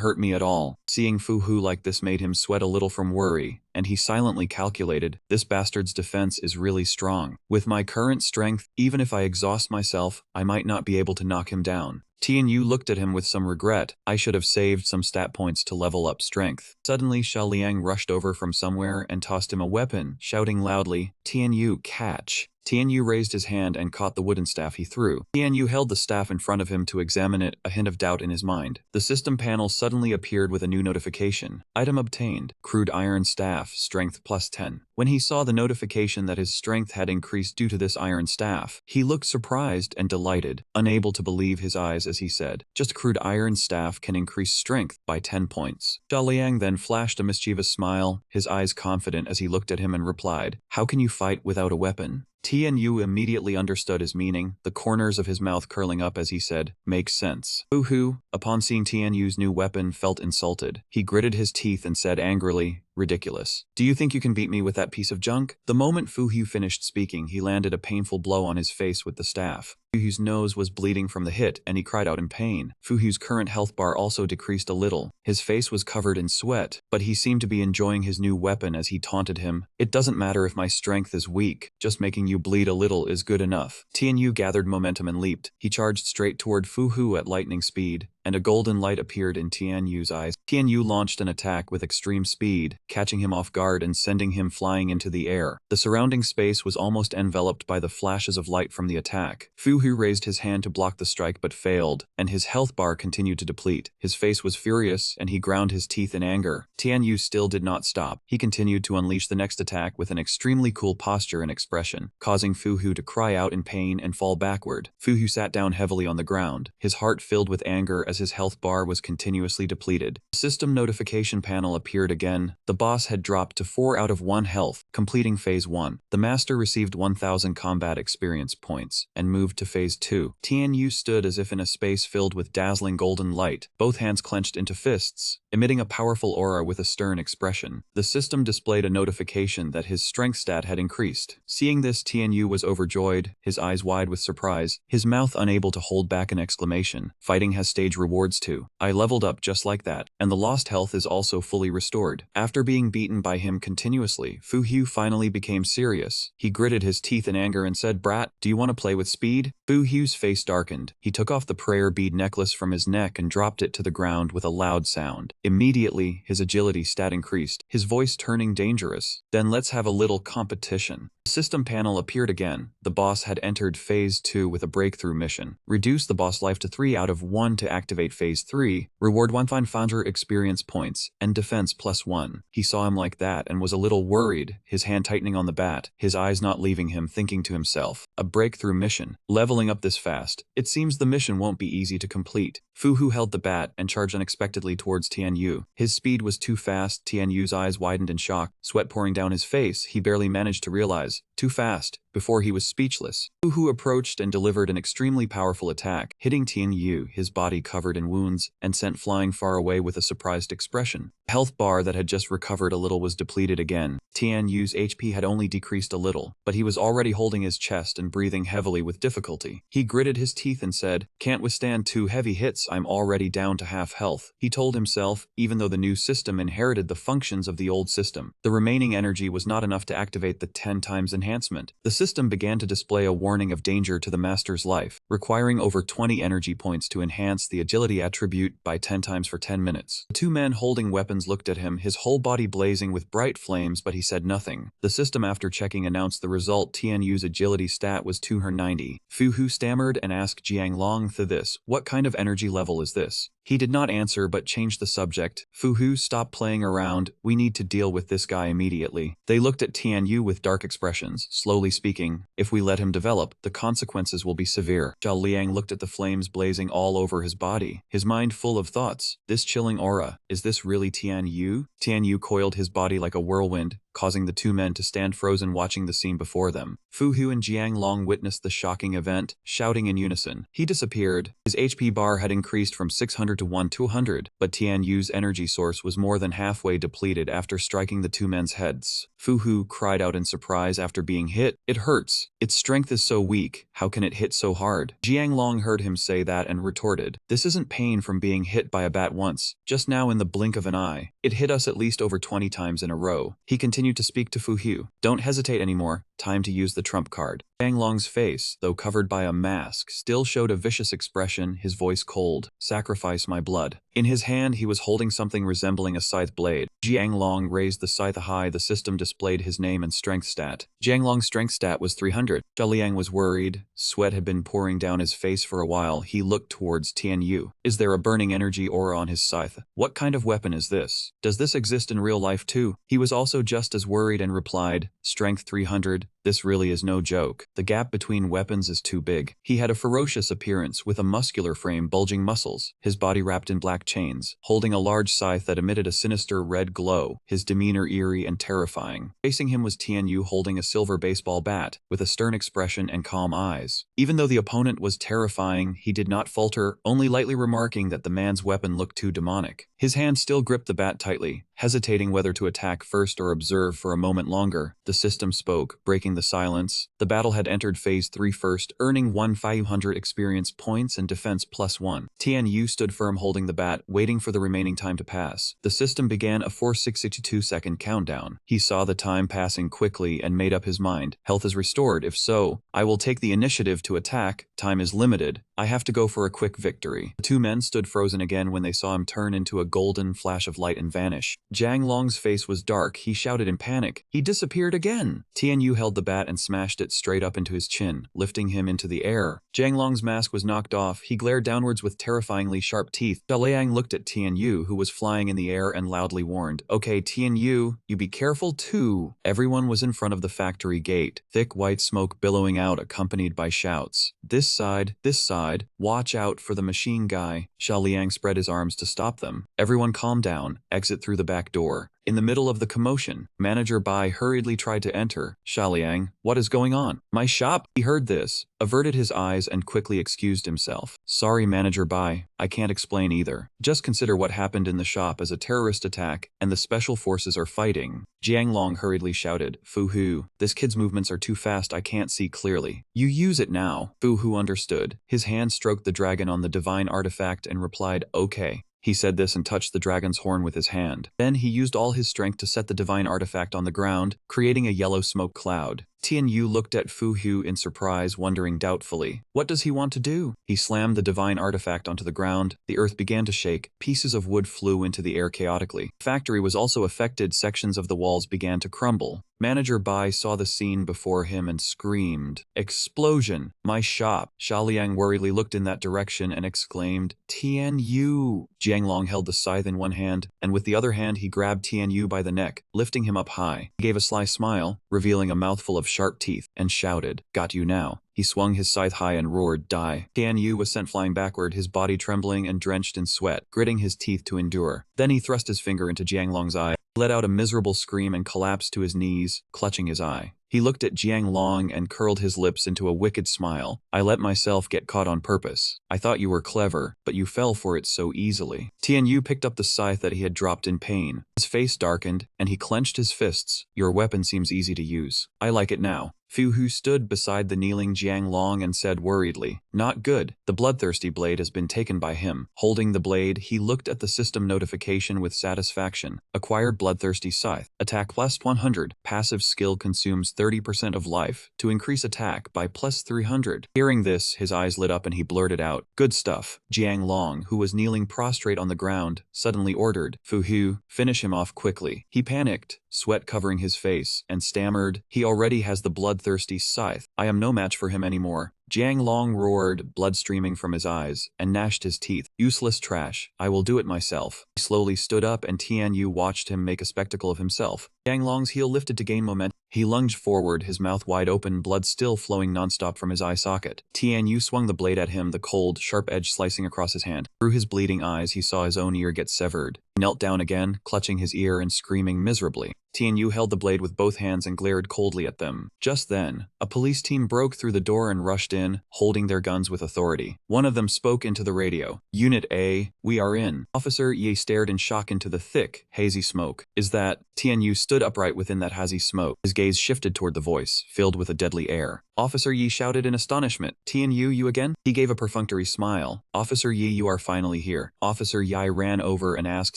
hurt me at all." Seeing Fu Hu like this made him sweat a little from worry, and he silently calculated, "This bastard's defense is really strong. With my current strength, even if I exhaust myself, I might not be able to knock him down." Tian Yu looked at him with some regret. "I should have saved some stat points to level up strength." Suddenly, Xiaoliang rushed over from somewhere and tossed him a weapon, shouting loudly, "Tian Yu, catch." Tian Yu raised his hand and caught the wooden staff he threw. Tian Yu held the staff in front of him to examine it, a hint of doubt in his mind. The system panel suddenly appeared with a new notification. Item obtained, crude iron staff, strength plus 10. When he saw the notification that his strength had increased due to this iron staff, he looked surprised and delighted, unable to believe his eyes as he said, "Just a crude iron staff can increase strength by 10 points. Xiaoliang then flashed a mischievous smile, his eyes confident as he looked at him and replied, "How can you fight without a weapon?" Tian Yu immediately understood his meaning, the corners of his mouth curling up as he said, "Makes sense." Fu Hu, upon seeing Tian Yu's new weapon, felt insulted. He gritted his teeth and said angrily, "Ridiculous. Do you think you can beat me with that piece of junk?" The moment Fu Hu finished speaking, he landed a painful blow on his face with the staff. Fu Hu's nose was bleeding from the hit, and he cried out in pain. Fu Hu's current health bar also decreased a little. His face was covered in sweat, but he seemed to be enjoying his new weapon as he taunted him. "It doesn't matter if my strength is weak, just making you bleed a little is good enough." Tian Yu gathered momentum and leaped. He charged straight toward Fu Hu at lightning speed, and a golden light appeared in Tian Yu's eyes. Tian Yu launched an attack with extreme speed, catching him off guard and sending him flying into the air. The surrounding space was almost enveloped by the flashes of light from the attack. Fu Hu raised his hand to block the strike but failed, and his health bar continued to deplete. His face was furious, and he ground his teeth in anger. Tian Yu still did not stop. He continued to unleash the next attack with an extremely cool posture and expression, causing Fu Hu to cry out in pain and fall backward. Fu Hu sat down heavily on the ground, his heart filled with anger as his health bar was continuously depleted. The system notification panel appeared again. The boss had dropped to 4 out of 1 health, completing Phase 1. The master received 1,000 combat experience points and moved to Phase 2. Tianyu stood as if in a space filled with dazzling golden light, both hands clenched into fists, emitting a powerful aura with a stern expression. The system displayed a notification that his strength stat had increased. Seeing this, Tianyu was overjoyed, his eyes wide with surprise, his mouth unable to hold back an exclamation. Fighting has stage rewards too. I leveled up just like that, and the lost health is also fully restored. After being beaten by him continuously, Fu Hu finally became serious. He gritted his teeth in anger and said, "Brat, do you want to play with speed?" Fu Hu's face darkened. He took off the prayer bead necklace from his neck and dropped it to the ground with a loud sound. Immediately, his agility stat increased, his voice turning dangerous. "Then let's have a little competition." The system panel appeared again. The boss had entered Phase 2 with a breakthrough mission. Reduce the boss life to 3 out of 1 to activate Phase 3, reward 1,500 experience points, and defense +1. He saw him like that and was a little worried, his hand tightening on the bat, his eyes not leaving him, thinking to himself, a breakthrough mission. Leveling up this fast, it seems the mission won't be easy to complete. Fu Hu held the bat and charged unexpectedly towards Tianyu. His speed was too fast. Tianyu's eyes widened in shock, sweat pouring down his face. He barely managed to realize, too fast, before he was speechless. Fu Hu approached and delivered an extremely powerful attack, hitting Tianyu, his body covered in wounds, and sent flying far away with a surprised expression. The health bar that had just recovered a little was depleted again. Tianyu's HP had only decreased a little, but he was already holding his chest and breathing heavily with difficulty. He gritted his teeth and said, "Can't withstand 2 heavy hits, I'm already down to half health," he told himself, even though the new system inherited the functions of the old system. The remaining energy was not enough to activate the 10 times enhancement. The system began to display a warning of danger to the master's life, requiring over 20 energy points to enhance the agility attribute by 10 times for 10 minutes. The 2 men holding weapons looked at him, his whole body blazing with bright flames, but he said nothing. The system, after checking, announced the result. Tianyu's agility stat was 290. Fu Hu stammered and asked Jiang Long, "This, what kind of energy level is this?" He did not answer but changed the subject. "Fu Hu, stop playing around. We need to deal with this guy immediately." They looked at Tianyu with dark expressions, slowly speaking, "If we let him develop, the consequences will be severe." Zhao Liang looked at the flames blazing all over his body, his mind full of thoughts. This chilling aura, is this really Tianyu? Tianyu coiled his body like a whirlwind, causing the 2 men to stand frozen watching the scene before them. Fu Hu and Jiang Long witnessed the shocking event, shouting in unison. He disappeared. His HP bar had increased from 600 to 1,200, but Tianyu's energy source was more than halfway depleted after striking the 2 men's heads. Fu Hu cried out in surprise after being hit. "It hurts. Its strength is so weak. How can it hit so hard?" Jiang Long heard him say that and retorted, "This isn't pain from being hit by a bat once, just now in the blink of an eye. It hit us at least over 20 times in a row." He continued to speak to Fu Hu. "Don't hesitate anymore. Time to use the trump card." Jiang Long's face, though covered by a mask, still showed a vicious expression, his voice cold. "Sacrifice my blood." In his hand, he was holding something resembling a scythe blade. Jiang Long raised the scythe high. The system displayed his name and strength stat. Jiang Long's strength stat was 300. Zhao Liang was worried. Sweat had been pouring down his face for a while. He looked towards Tianyu. Is there a burning energy aura on his scythe? What kind of weapon is this? Does this exist in real life too? He was also just as worried and replied, "Strength 300. This really is no joke. The gap between weapons is too big." He had a ferocious appearance, with a muscular frame, bulging muscles, his body wrapped in black chains, holding a large scythe that emitted a sinister red glow, his demeanor eerie and terrifying. Facing him was Tianyu holding a silver baseball bat, with a stern expression and calm eyes. Even though the opponent was terrifying, he did not falter, only lightly remarking that the man's weapon looked too demonic. His hand still gripped the bat tightly, hesitating whether to attack first or observe for a moment longer. The system spoke, breaking the silence. The battle had entered Phase 3 first, earning 1,500 experience points and defense +1. Tianyu stood firm holding the bat, waiting for the remaining time to pass. The system began a 462-second countdown. He saw the time passing quickly and made up his mind. Health is restored. If so, I will take the initiative to attack. Time is limited. I have to go for a quick victory. The 2 men stood frozen again when they saw him turn into a golden flash of light and vanish. Jiang Long's face was dark. He shouted in panic. He disappeared again. Tianyu held the bat and smashed it straight up into his chin, lifting him into the air. Jiang Long's mask was knocked off. He glared downwards with terrifyingly sharp teeth. Zhao Liang looked at Tianyu, who was flying in the air, and loudly warned, "Okay, Tianyu, you be careful too." Everyone was in front of the factory gate, thick white smoke billowing out, accompanied by shouts. This side, outside. Watch out for the machine guy. Xia Liang spread his arms to stop them. Everyone calm down. Exit through the back door. In the middle of the commotion, Manager Bai hurriedly tried to enter. Xia Liang, what is going on? My shop? He heard this, averted his eyes and quickly excused himself. Sorry, Manager Bai, I can't explain either. Just consider what happened in the shop as a terrorist attack and the special forces are fighting. Jiang Long hurriedly shouted, Fu Hu, this kid's movements are too fast, I can't see clearly. You use it now. Fu Hu understood. His hand stroked the dragon on the divine artifact and replied, okay. He said this and touched the dragon's horn with his hand. Then he used all his strength to set the divine artifact on the ground, creating a yellow smoke cloud. Tian Yu looked at Fu Hu in surprise, wondering doubtfully, what does he want to do? He slammed the divine artifact onto the ground. The earth began to shake. Pieces of wood flew into the air chaotically. The factory was also affected. Sections of the walls began to crumble. Manager Bai saw the scene before him and screamed, explosion! My shop! Xia Liang worriedly looked in that direction and exclaimed, Tian Yu! Jiang Long held the scythe in one hand, and with the other hand he grabbed Tian Yu by the neck, lifting him up high. He gave a sly smile, revealing a mouthful of sharp teeth, and shouted, got you now. He swung his scythe high and roared, die. Tian Yu was sent flying backward, his body trembling and drenched in sweat, gritting his teeth to endure. Then he thrust his finger into Jiang Long's eye, let out a miserable scream and collapsed to his knees, clutching his eye. He looked at Jiang Long and curled his lips into a wicked smile. I let myself get caught on purpose. I thought you were clever, but you fell for it so easily. Tian Yu picked up the scythe that he had dropped in pain. His face darkened, and he clenched his fists. Your weapon seems easy to use. I like it now. Fu Hu stood beside the kneeling Jiang Long and said worriedly, not good. The bloodthirsty blade has been taken by him. Holding the blade, he looked at the system notification with satisfaction. Acquired bloodthirsty scythe. Attack plus 100. Passive skill consumes 30% of life to increase attack by plus 300. Hearing this, his eyes lit up and he blurted out, good stuff. Jiang Long, who was kneeling prostrate on the ground, suddenly ordered, Fu Hu, finish him off quickly. He panicked, sweat covering his face, and stammered, he already has the bloodthirsty scythe. I am no match for him anymore. Jiang Long roared, blood streaming from his eyes, and gnashed his teeth. Useless trash. I will do it myself. He slowly stood up and Tian Yu watched him make a spectacle of himself. Jiang Long's heel lifted to gain momentum. He lunged forward, his mouth wide open, blood still flowing nonstop from his eye socket. Tian Yu swung the blade at him, the cold, sharp edge slicing across his hand. Through his bleeding eyes, he saw his own ear get severed. He knelt down again, clutching his ear and screaming miserably. Tian Yu held the blade with both hands and glared coldly at them. Just then, a police team broke through the door and rushed in, holding their guns with authority. One of them spoke into the radio. Unit A, we are in. Officer Ye stared in shock into the thick, hazy smoke. Is that? Tian Yu stood upright within that hazy smoke. His gaze shifted toward the voice, filled with a deadly air. Officer Yi shouted in astonishment. Tian Yu, you again? He gave a perfunctory smile. Officer Yi, you are finally here. Officer Yi ran over and asked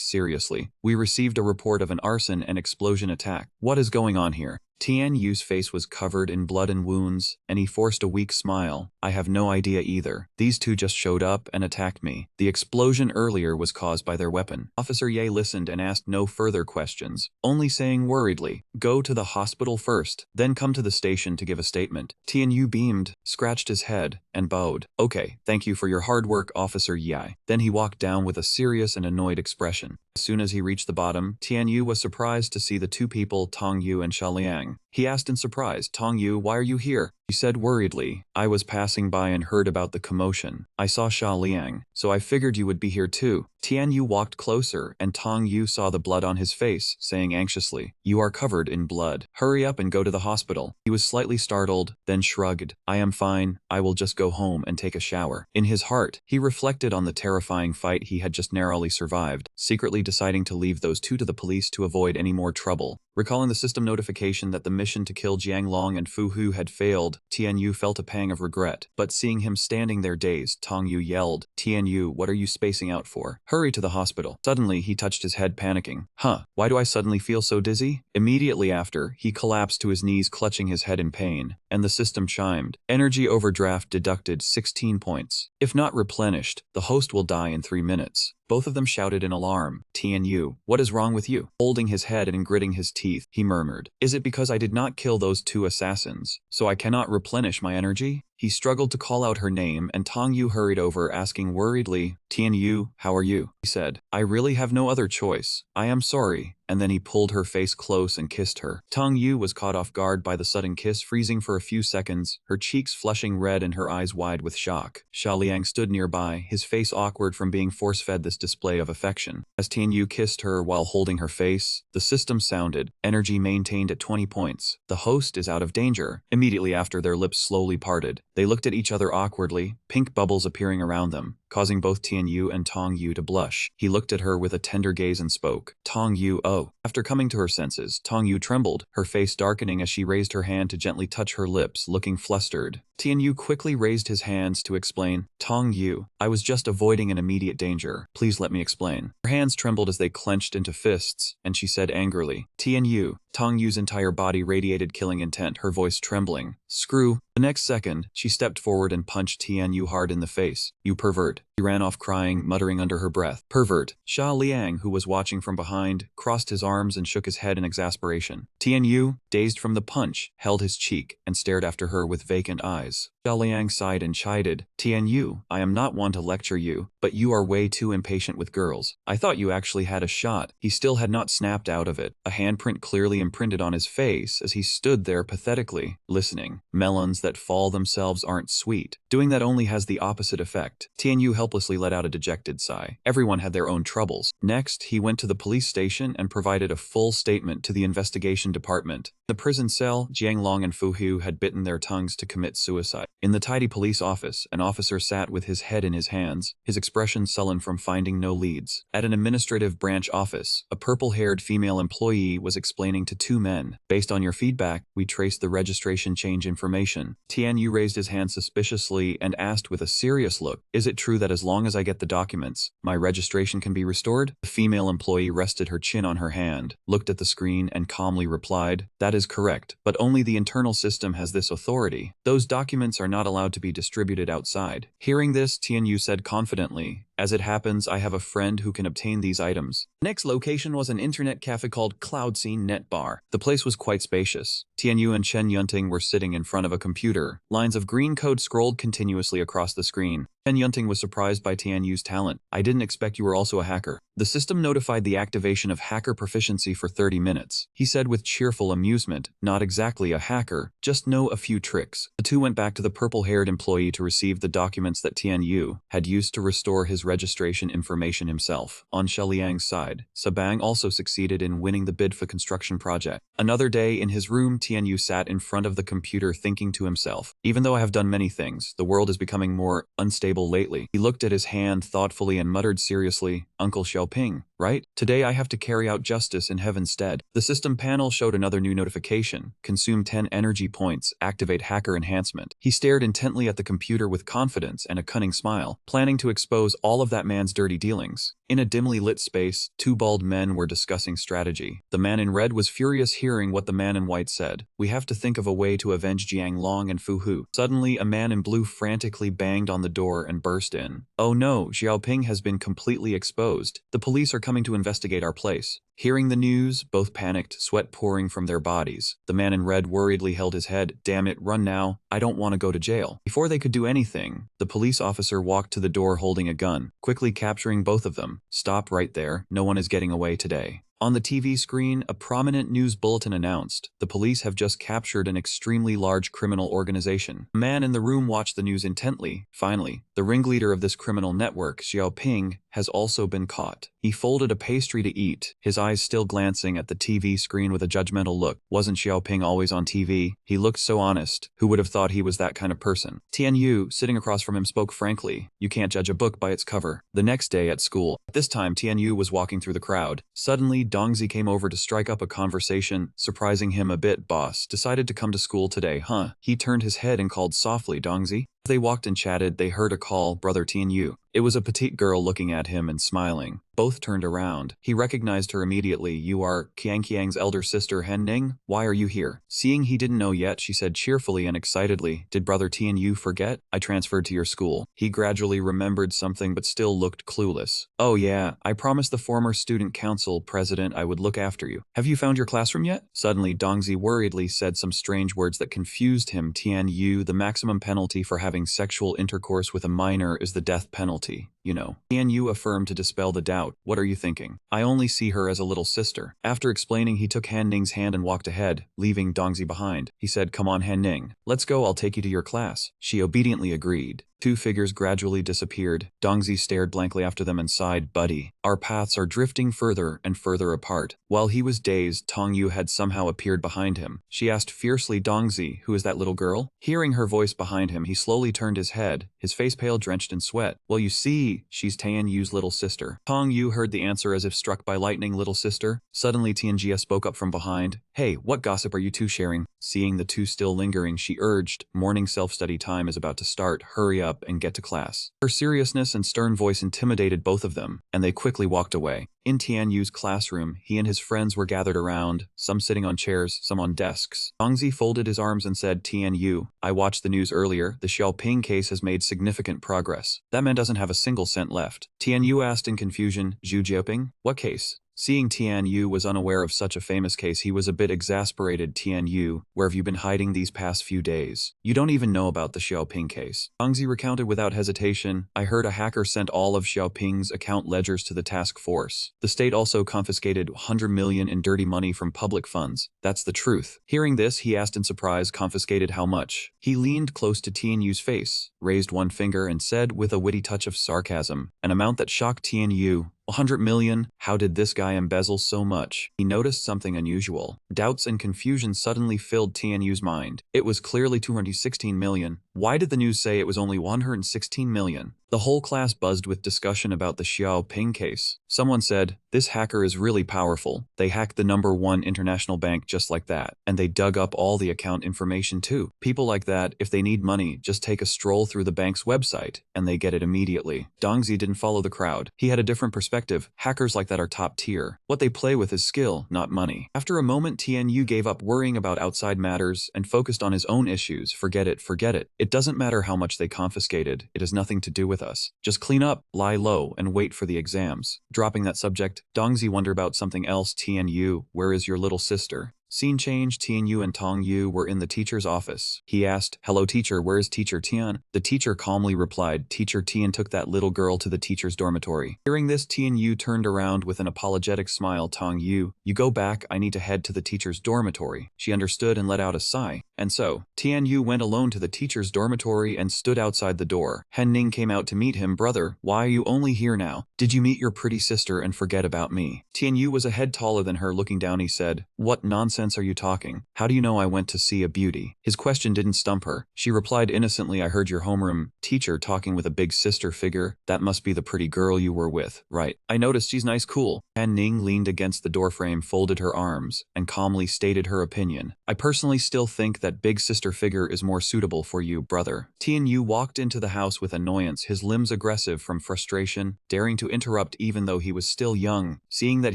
seriously. We received a report of an arson and explosion attack. What is going on here? Tian Yu's face was covered in blood and wounds, and he forced a weak smile. I have no idea either. These two just showed up and attacked me. The explosion earlier was caused by their weapon. Officer Ye listened and asked no further questions, only saying worriedly, go to the hospital first, then come to the station to give a statement. Tian Yu beamed, scratched his head, and bowed. Okay, thank you for your hard work, Officer Yi. Then he walked down with a serious and annoyed expression. As soon as he reached the bottom, Tian Yu was surprised to see the two people, Tong Yu and Xia Liang. He asked in surprise, Tong Yu, why are you here? She said worriedly, I was passing by and heard about the commotion. I saw Xia Liang, so I figured you would be here too. Tian Yu walked closer and Tong Yu saw the blood on his face, saying anxiously, you are covered in blood. Hurry up and go to the hospital. He was slightly startled, then shrugged. I am fine. I will just go home and take a shower. In his heart, he reflected on the terrifying fight he had just narrowly survived, secretly deciding to leave those two to the police to avoid any more trouble. Recalling the system notification that the mission to kill Jiang Long and Fu Hu had failed, Tian Yu felt a pang of regret. But seeing him standing there dazed, Tong Yu yelled, Tian Yu, what are you spacing out for? Hurry to the hospital. Suddenly, he touched his head, panicking. Huh, why do I suddenly feel so dizzy? Immediately after, he collapsed to his knees, clutching his head in pain, and the system chimed. Energy overdraft deducted 16 points. If not replenished, the host will die in 3 minutes. Both of them shouted in alarm. Tian Yu, what is wrong with you? Holding his head and gritting his teeth, he murmured. Is it because I did not kill those two assassins, so I cannot replenish my energy? He struggled to call out her name, and Tong Yu hurried over, asking worriedly, "Tian Yu, how are you?" He said, "I really have no other choice. I am sorry." And then he pulled her face close and kissed her. Tong Yu was caught off guard by the sudden kiss, freezing for a few seconds, her cheeks flushing red and her eyes wide with shock. Xia Liang stood nearby, his face awkward from being force-fed this display of affection. As Tian Yu kissed her while holding her face, the system sounded, energy maintained at 20 points. The host is out of danger. Immediately after, their lips slowly parted. They looked at each other awkwardly, pink bubbles appearing around them, causing both Tian Yu and Tong Yu to blush. He looked at her with a tender gaze and spoke, "Tong Yu, oh." After coming to her senses, Tong Yu trembled, her face darkening as she raised her hand to gently touch her lips, looking flustered. Tian Yu quickly raised his hands to explain, "Tong Yu, I was just avoiding an immediate danger. Please let me explain." Her hands trembled as they clenched into fists, and she said angrily, "Tian Yu." Tong Yu's entire body radiated killing intent, her voice trembling. "Screw." The next second, she stepped forward and punched Tian Yu hard in the face. "You pervert." He ran off crying, muttering under her breath, "Pervert." Xia Liang, who was watching from behind, crossed his arms and shook his head in exasperation. Tian Yu, dazed from the punch, held his cheek and stared after her with vacant eyes. Xia Liang sighed and chided, "Tian Yu, I am not one to lecture you, but you are way too impatient with girls. I thought you actually had a shot." He still had not snapped out of it, a handprint clearly imprinted on his face as he stood there pathetically, listening. Melons that fall themselves aren't sweet. Doing that only has the opposite effect. Tian Yu helplessly let out a dejected sigh. Everyone had their own troubles. Next, he went to the police station and provided a full statement to the investigation department. In the prison cell, Jiang Long and Fu Hu had bitten their tongues to commit suicide. In the tidy police office, an officer sat with his head in his hands, his expression sullen from finding no leads. At an administrative branch office, a purple-haired female employee was explaining to two men, "Based on your feedback, we traced the registration change information." Tian Yu raised his hand suspiciously and asked with a serious look, "Is it true that as long as I get the documents, my registration can be restored?" The female employee rested her chin on her hand, looked at the screen and calmly replied, "That is correct, but only the internal system has this authority. Those documents are not allowed to be distributed outside." Hearing this, Tian Yu said confidently, "As it happens, I have a friend who can obtain these items." The next location was an internet cafe called Cloud Scene Net Bar. The place was quite spacious. Tian Yu and Chen Yunting were sitting in front of a computer. Lines of green code scrolled continuously across the screen. Chen Yunting was surprised by Tian Yu's talent. "I didn't expect you were also a hacker." The system notified the activation of hacker proficiency for 30 minutes. He said with cheerful amusement, "Not exactly a hacker, just know a few tricks." The two went back to the purple-haired employee to receive the documents that Tian Yu had used to restore his registration information himself. On Xia Liang's side, Sabang also succeeded in winning the bid for construction project. Another day in his room, Tian Yu sat in front of the computer thinking to himself, "Even though I have done many things, the world is becoming more unstable lately." He looked at his hand thoughtfully and muttered seriously, "Uncle Xiaoping, right? Today I have to carry out justice in heaven's stead." The system panel showed another new notification. "Consume 10 energy points, activate hacker enhancement." He stared intently at the computer with confidence and a cunning smile, planning to expose all of that man's dirty dealings. In a dimly lit space, two bald men were discussing strategy. The man in red was furious hearing what the man in white said. "We have to think of a way to avenge Jiang Long and Fu Hu." Suddenly, a man in blue frantically banged on the door and burst in. "Oh no, Xiaoping has been completely exposed. The police are coming to investigate our place." Hearing the news, both panicked, sweat pouring from their bodies. The man in red worriedly held his head. "Damn it, run now. I don't want to go to jail." Before they could do anything, the police officer walked to the door holding a gun, quickly capturing both of them. "Stop right there. No one is getting away today." On the TV screen, a prominent news bulletin announced, "The police have just captured an extremely large criminal organization." A man in the room watched the news intently. Finally, the ringleader of this criminal network, Xiaoping, has also been caught. He folded a pastry to eat, his eyes still glancing at the TV screen with a judgmental look. Wasn't Xiaoping always on TV? He looked so honest. Who would have thought he was that kind of person? Tian Yu, sitting across from him, spoke frankly, "You can't judge a book by its cover." The next day at school, at this time Tian Yu was walking through the crowd. Suddenly, Dongzi came over to strike up a conversation, surprising him a bit. "Boss, decided to come to school today, huh?" He turned his head and called softly, "Dongzi?" As they walked and chatted, they heard a call, "Brother Tian Yu." It was a petite girl looking at him and smiling. Both turned around. He recognized her immediately. You are Qiang's elder sister Han Ning? Why are you here? Seeing he didn't know yet, she said cheerfully and excitedly, did brother Tianyu forget? I transferred to your school. He gradually remembered something but still looked clueless. Oh yeah, I promised the former student council president I would look after you. Have you found your classroom yet? Suddenly Dongzi worriedly said some strange words that confused him. Tianyu, the maximum penalty for having sexual intercourse with a minor is the death penalty. You know. Tianyu affirmed to dispel the doubt. What are you thinking? I only see her as a little sister. After explaining, he took Han Ning's hand and walked ahead, leaving Dongzi behind. He said, come on Han Ning. Let's go, I'll take you to your class. She obediently agreed. Two figures gradually disappeared. Dongzi stared blankly after them and sighed, buddy. Our paths are drifting further and further apart. While he was dazed, Tongyu had somehow appeared behind him. She asked fiercely, Dongzi, who is that little girl? Hearing her voice behind him, he slowly turned his head, his face pale, drenched in sweat. Well, you see, she's Tianyu's little sister. Tongyu heard the answer as if struck by lightning. Little sister? Suddenly Tianjia spoke up from behind. Hey, what gossip are you two sharing? Seeing the two still lingering, she urged, morning self-study time is about to start. Hurry up and get to class. Her seriousness and stern voice intimidated both of them, and they quickly walked away. In Tianyu's classroom, he and his friends were gathered around, some sitting on chairs, some on desks. Dongzi folded his arms and said, Tianyu, I watched the news earlier. The Xiaoping case has made significant progress. That man doesn't have a single cent left. Tianyu asked in confusion, Zhu Jioping? What case? Seeing Tianyu was unaware of such a famous case, he was a bit exasperated. Tianyu, where have you been hiding these past few days? You don't even know about the Xiaoping case. Dongzi recounted without hesitation, I heard a hacker sent all of Xiaoping's account ledgers to the task force. The state also confiscated 100 million in dirty money from public funds. That's the truth. Hearing this, he asked in surprise, confiscated how much? He leaned close to Tianyu's face, raised one finger and said with a witty touch of sarcasm, an amount that shocked Tianyu. 100 million? How did this guy embezzle so much? He noticed something unusual. Doubts and confusion suddenly filled Tianyu's mind. It was clearly 216 million. Why did the news say it was only 116 million? The whole class buzzed with discussion about the Xiaoping case. Someone said, this hacker is really powerful. They hacked the #1 international bank just like that. And they dug up all the account information too. People like that, if they need money, just take a stroll through the bank's website, and they get it immediately. Dongzi didn't follow the crowd. He had a different perspective. Hackers like that are top tier. What they play with is skill, not money. After a moment, Tianyu gave up worrying about outside matters and focused on his own issues. Forget it, forget it. It doesn't matter how much they confiscated. It has nothing to do with us. Just clean up, lie low, and wait for the exams. Dropping that subject, Dongzi wondered about something else. Tianyu, where is your little sister? Scene change, Tianyu and Tongyu were in the teacher's office. He asked, hello teacher, where is teacher Tian? The teacher calmly replied, teacher Tian took that little girl to the teacher's dormitory. Hearing this, Tianyu turned around with an apologetic smile. Tongyu, you go back, I need to head to the teacher's dormitory. She understood and let out a sigh. And so, Tianyu went alone to the teacher's dormitory and stood outside the door. Han Ning came out to meet him. Brother, why are you only here now? Did you meet your pretty sister and forget about me? Tianyu was a head taller than her. Looking down, he said, what nonsense are you talking? How do you know I went to see a beauty? His question didn't stump her. She replied innocently, I heard your homeroom teacher talking with a big sister figure. That must be the pretty girl you were with, right? I noticed she's nice, cool. Han Ning leaned against the doorframe, folded her arms, and calmly stated her opinion. I personally still think that big sister figure is more suitable for you, brother. Tianyu walked into the house with annoyance, his limbs aggressive from frustration, daring to interrupt even though he was still young. Seeing that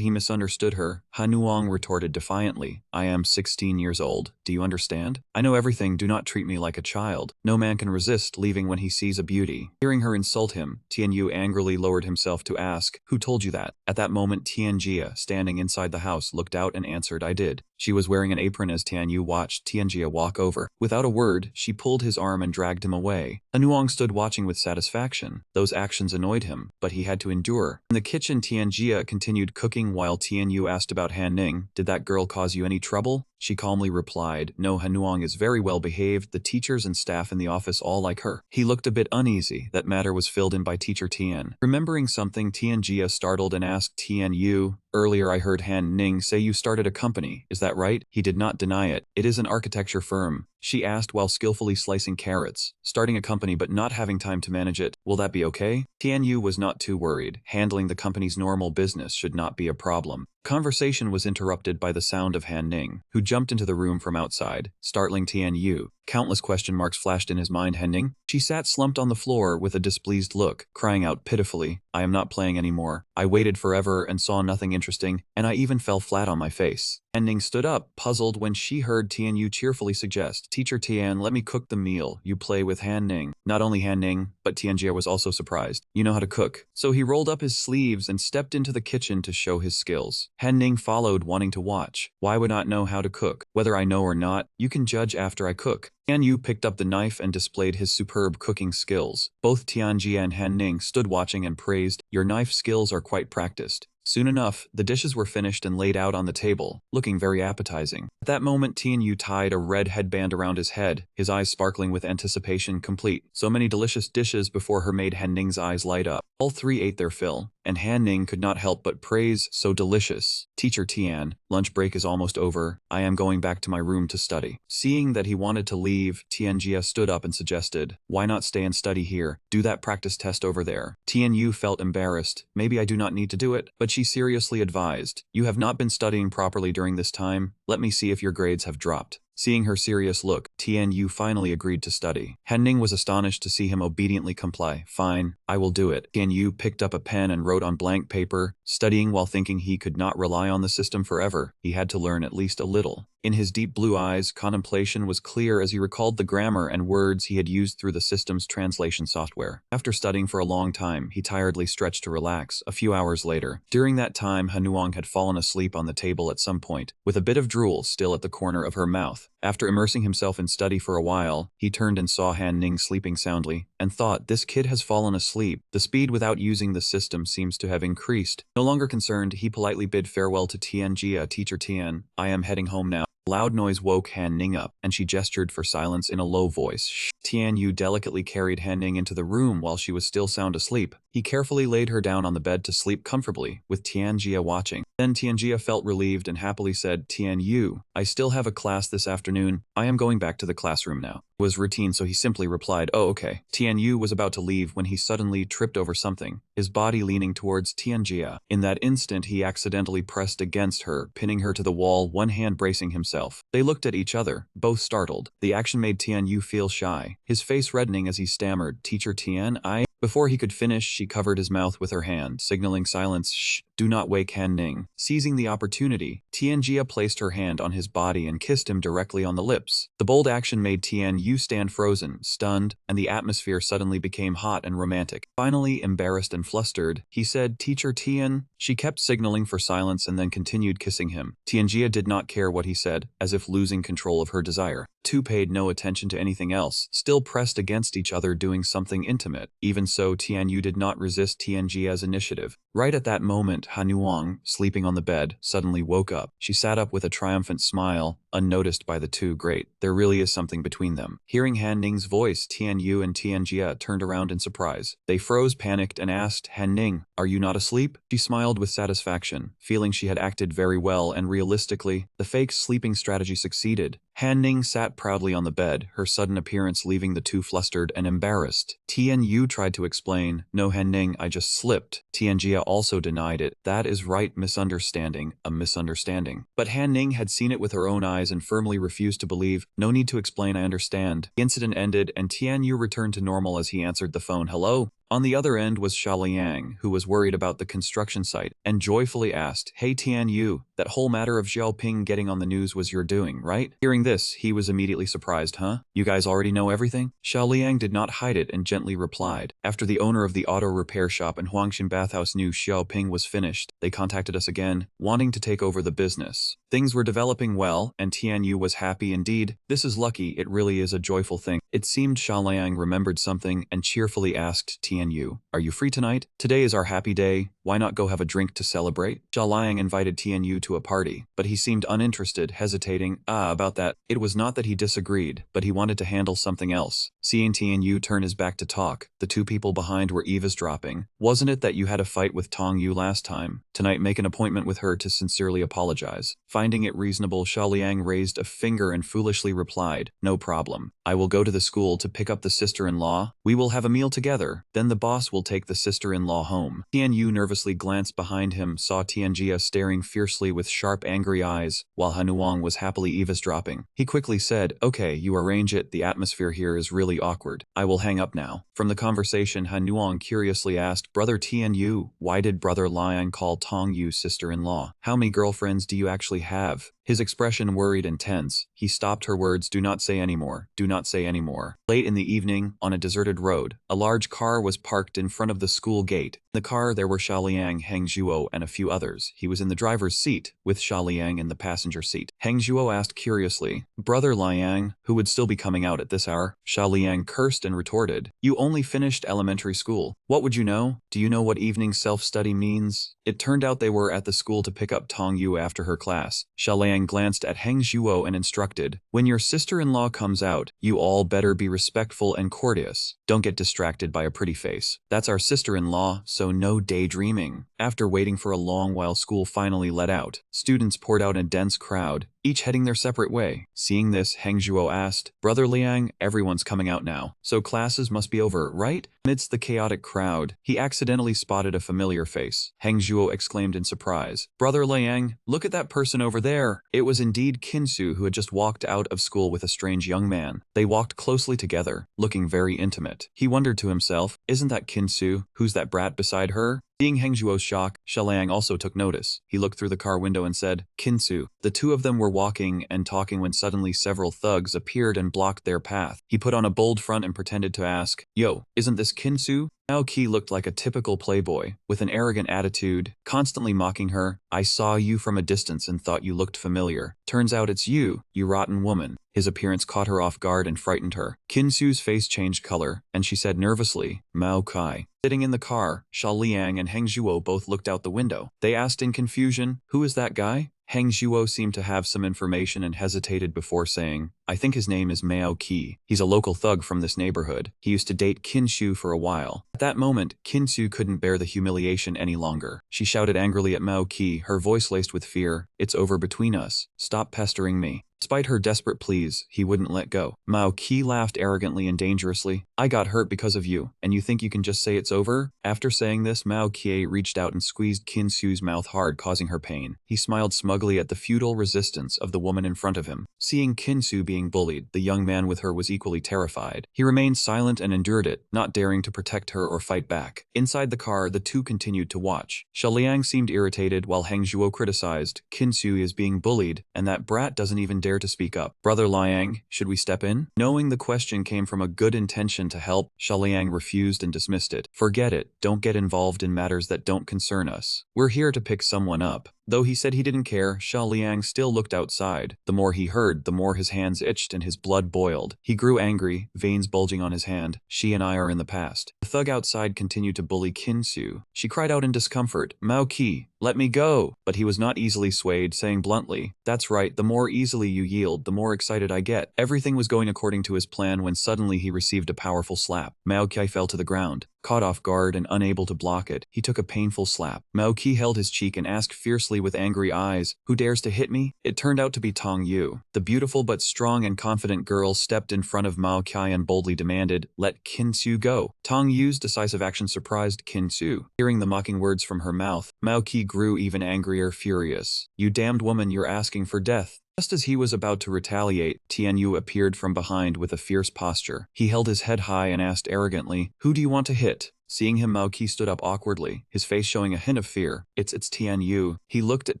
he misunderstood her, Hanuong retorted defiantly, I am 16 years old. Do you understand? I know everything. Do not treat me like a child. No man can resist leaving when he sees a beauty. Hearing her insult him, Tianyu angrily lowered himself to ask, who told you that? At that moment, Tianjia, standing inside the house, looked out and answered, I did. She was wearing an apron as Tianyu watched Tianjia walk over. Without a word, she pulled his arm and dragged him away. Hanuong stood watching with satisfaction. Those actions annoyed him, but he had to endure. In the kitchen, Tianjia continued cooking while Tianyu asked about Han Ning. Did that girl cause you any trouble? She calmly replied, no, Hanuong is very well behaved. The teachers and staff in the office all like her. He looked a bit uneasy. That matter was filled in by teacher Tian. Remembering something, Tianjia startled and asked Tianyu, earlier I heard Han Ning say you started a company. Is that right? He did not deny it. It is an architecture firm. She asked while skillfully slicing carrots. Starting a company but not having time to manage it, will that be okay? Tianyu was not too worried. Handling the company's normal business should not be a problem. Conversation was interrupted by the sound of Han Ning, who jumped into the room from outside, startling Tianyu. Countless question marks flashed in his mind. Hending? She sat slumped on the floor with a displeased look, crying out pitifully, I am not playing anymore. I waited forever and saw nothing interesting, and I even fell flat on my face. Hending stood up, puzzled when she heard Tianyu cheerfully suggest, Teacher Tian, let me cook the meal. You play with Han Ning. Not only Han Ning, but Tianjia was also surprised. You know how to cook. So he rolled up his sleeves and stepped into the kitchen to show his skills. Han Ning followed, wanting to watch. Why would I not know how to cook? Whether I know or not, you can judge after I cook. Tianyu picked up the knife and displayed his superb cooking skills. Both Tianjia and Han Ning stood watching and praised, your knife skills are quite practiced. Soon enough, the dishes were finished and laid out on the table, looking very appetizing. At that moment, Tianyu tied a red headband around his head, his eyes sparkling with anticipation. Complete. So many delicious dishes before her maid Han Ning's eyes light up. All three ate their fill, and Han Ning could not help but praise, so delicious. Teacher Tian, lunch break is almost over. I am going back to my room to study. Seeing that he wanted to leave, Tianjia stood up and suggested, why not stay and study here? Do that practice test over there. Tianyu felt embarrassed. Maybe I do not need to do it, but she seriously advised, you have not been studying properly during this time. Let me see if your grades have dropped. Seeing her serious look, Tianyu finally agreed to study. Han Ning was astonished to see him obediently comply. Fine, I will do it. Tianyu picked up a pen and wrote on blank paper, studying while thinking he could not rely on the system forever. He had to learn at least a little. In his deep blue eyes, contemplation was clear as he recalled the grammar and words he had used through the system's translation software. After studying for a long time, he tiredly stretched to relax. A few hours later, during that time, Hanuong had fallen asleep on the table at some point, with a bit of drool still at the corner of her mouth. After immersing himself in study for a while, he turned and saw Han Ning sleeping soundly, and thought, this kid has fallen asleep. The speed without using the system seems to have increased. No longer concerned, he politely bid farewell to Tianjia. Teacher Tian, I am heading home now. Loud noise woke Han Ning up, and she gestured for silence in a low voice. Shh. Tianyu delicately carried Han Ning into the room while she was still sound asleep. He carefully laid her down on the bed to sleep comfortably, with Tianjia watching. Then Tianjia felt relieved and happily said, Tianyu, I still have a class this afternoon. I am going back to the classroom now. It was routine, so he simply replied, oh okay. Tianyu was about to leave when he suddenly tripped over something, his body leaning towards Tianjia. In that instant, he accidentally pressed against her, pinning her to the wall, one hand bracing himself. They looked at each other, both startled. The action made Tianyu feel shy, his face reddening as he stammered, Teacher Tian, I... Before he could finish, she covered his mouth with her hand, signaling silence. Shh, do not wake Han Ning. Seizing the opportunity, Tianjia placed her hand on his body and kissed him directly on the lips. The bold action made Tianyu stand frozen, stunned, and the atmosphere suddenly became hot and romantic. Finally, embarrassed and flustered, he said, Teacher Tian. She kept signaling for silence and then continued kissing him. Tianjia did not care what he said, as if losing control of her desire. Two paid no attention to anything else, still pressed against each other doing something intimate. Even so, Tianyu did not resist Tianjia's initiative. Right at that moment, Hanuong, sleeping on the bed, suddenly woke up. She sat up with a triumphant smile, unnoticed by the two. Great, there really is something between them. Hearing Han Ning's voice, Tianyu and Tianjia turned around in surprise. They froze, panicked, and asked, Han Ning, are you not asleep? She smiled with satisfaction, feeling she had acted very well and realistically, the fake sleeping strategy succeeded. Han Ning sat proudly on the bed, her sudden appearance leaving the two flustered and embarrassed. Tianyu tried to explain, no Han Ning, I just slipped. Tianjia also denied it. That is right, misunderstanding, a misunderstanding. But Han Ning had seen it with her own eyes and firmly refused to believe. No need to explain, I understand. The incident ended and Tianyu returned to normal as he answered the phone. Hello? On the other end was Xiaoliang, who was worried about the construction site, and joyfully asked, Hey Tianyu, that whole matter of Xiaoping getting on the news was your doing, right? Hearing this, he was immediately surprised. Huh? You guys already know everything? Xiaoliang did not hide it and gently replied. After the owner of the auto repair shop in Huangshan bathhouse knew Xiaoping was finished, they contacted us again, wanting to take over the business. Things were developing well, and Tianyu was happy indeed. This is lucky, it really is a joyful thing. It seemed Xiaoliang remembered something and cheerfully asked Tianyu, are you free tonight? Today is our happy day. Why not go have a drink to celebrate? Xiaoliang invited Tianyu to a party, but he seemed uninterested, hesitating. About that. It was not that he disagreed, but he wanted to handle something else. Seeing Tianyu turn his back to talk, the two people behind were eavesdropping. Wasn't it that you had a fight with Tong Yu last time? Tonight make an appointment with her to sincerely apologize. Finding it reasonable, Xiaoliang raised a finger and foolishly replied, no problem. I will go to the school to pick up the sister-in-law. We will have a meal together. Then the boss will take the sister-in-law home. Tianyu nervously glanced behind him, saw Tianjia staring fiercely with sharp, angry eyes, while Hanuong was happily eavesdropping. He quickly said, "Okay, you arrange it, the atmosphere here is really awkward. I will hang up now." From the conversation, Hanuong curiously asked, "Brother Tianyu, why did Brother Liang call Tong Yu sister-in-law? How many girlfriends do you actually have?" His expression worried and tense. He stopped her words, "Do not say anymore. Do not say anymore." Late in the evening, on a deserted road, a large car was parked in front of the school gate. In the car, there were Xiaoliang, Heng Zhuo, and a few others. He was in the driver's seat, with Xiaoliang in the passenger seat. Heng Zhuo asked curiously, "Brother Liang, who would still be coming out at this hour?" Xiaoliang cursed and retorted, "You only finished elementary school. What would you know? Do you know what evening self-study means?" It turned out they were at the school to pick up Tong Yu after her class. Xiaoliang glanced at Heng Zhuo and instructed, "When your sister-in-law comes out, you all better be respectful and courteous. Don't get distracted by a pretty face. That's our sister-in-law, so no daydreaming." After waiting for a long while, school finally let out. Students poured out in a dense crowd, each heading their separate way. Seeing this, Heng Zhuo asked, "Brother Liang, everyone's coming out now, so classes must be over, right?" Amidst the chaotic crowd, he accidentally spotted a familiar face. Heng Zhuo exclaimed in surprise, "Brother Liang, look at that person over there." It was indeed Kinsu, who had just walked out of school with a strange young man. They walked closely together, looking very intimate. He wondered to himself, "Isn't that Kinsu? Who's that brat beside her?" Seeing Heng Zhuo's shock, Xiaoliang also took notice. He looked through the car window and said, "Kinsu." The two of them were walking and talking when suddenly several thugs appeared and blocked their path. He put on a bold front and pretended to ask, "Yo, isn't this Kinsu?" Mao Qi looked like a typical playboy, with an arrogant attitude, constantly mocking her. "I saw you from a distance and thought you looked familiar. Turns out it's you, you rotten woman." His appearance caught her off guard and frightened her. Kinsu's face changed color, and she said nervously, "Mao Kai." Sitting in the car, Xiaoliang and Heng Zhuo both looked out the window. They asked in confusion, "Who is that guy?" Heng Zhuo seemed to have some information and hesitated before saying, "I think his name is Mao Qi. He's a local thug from this neighborhood. He used to date Kinshu for a while." At that moment, Kinsu couldn't bear the humiliation any longer. She shouted angrily at Mao Qi, her voice laced with fear, "It's over between us. Stop pestering me." Despite her desperate pleas, he wouldn't let go. Mao Qi laughed arrogantly and dangerously. "I got hurt because of you, and you think you can just say it's over?" After saying this, Mao Qi reached out and squeezed Kinsu's mouth hard, causing her pain. He smiled smugly at the futile resistance of the woman in front of him. Seeing Kinsu being bullied, the young man with her was equally terrified. He remained silent and endured it, not daring to protect her or fight back. Inside the car, the two continued to watch. Xiaoliang seemed irritated while Heng Zhuo criticized, "Kinsu is being bullied, and that brat doesn't even dare to speak up. Brother Liang, should we step in?" Knowing the question came from a good intention to help, Xiaoliang refused and dismissed it. "Forget it. Don't get involved in matters that don't concern us. We're here to pick someone up." Though he said he didn't care, Xiaoliang still looked outside. The more he heard, the more his hands itched and his blood boiled. He grew angry, veins bulging on his hand. "She and I are in the past." The thug outside continued to bully Kinsu. She cried out in discomfort, "Mao Qi, let me go!" But he was not easily swayed, saying bluntly, "That's right, the more easily you yield, the more excited I get." Everything was going according to his plan when suddenly he received a powerful slap. Mao Qi fell to the ground. Caught off guard and unable to block it, he took a painful slap. Mao Qi held his cheek and asked fiercely with angry eyes, "Who dares to hit me?" It turned out to be Tong Yu. The beautiful but strong and confident girl stepped in front of Mao Qi and boldly demanded, "Let Kinsu go." Tong Yu's decisive action surprised Kinsu. Hearing the mocking words from her mouth, Mao Qi grew even angrier, furious. "You damned woman, you're asking for death." Just as he was about to retaliate, Tianyu appeared from behind with a fierce posture. He held his head high and asked arrogantly, "Who do you want to hit?" Seeing him, Mao Qi stood up awkwardly, his face showing a hint of fear. It's Tianyu." He looked at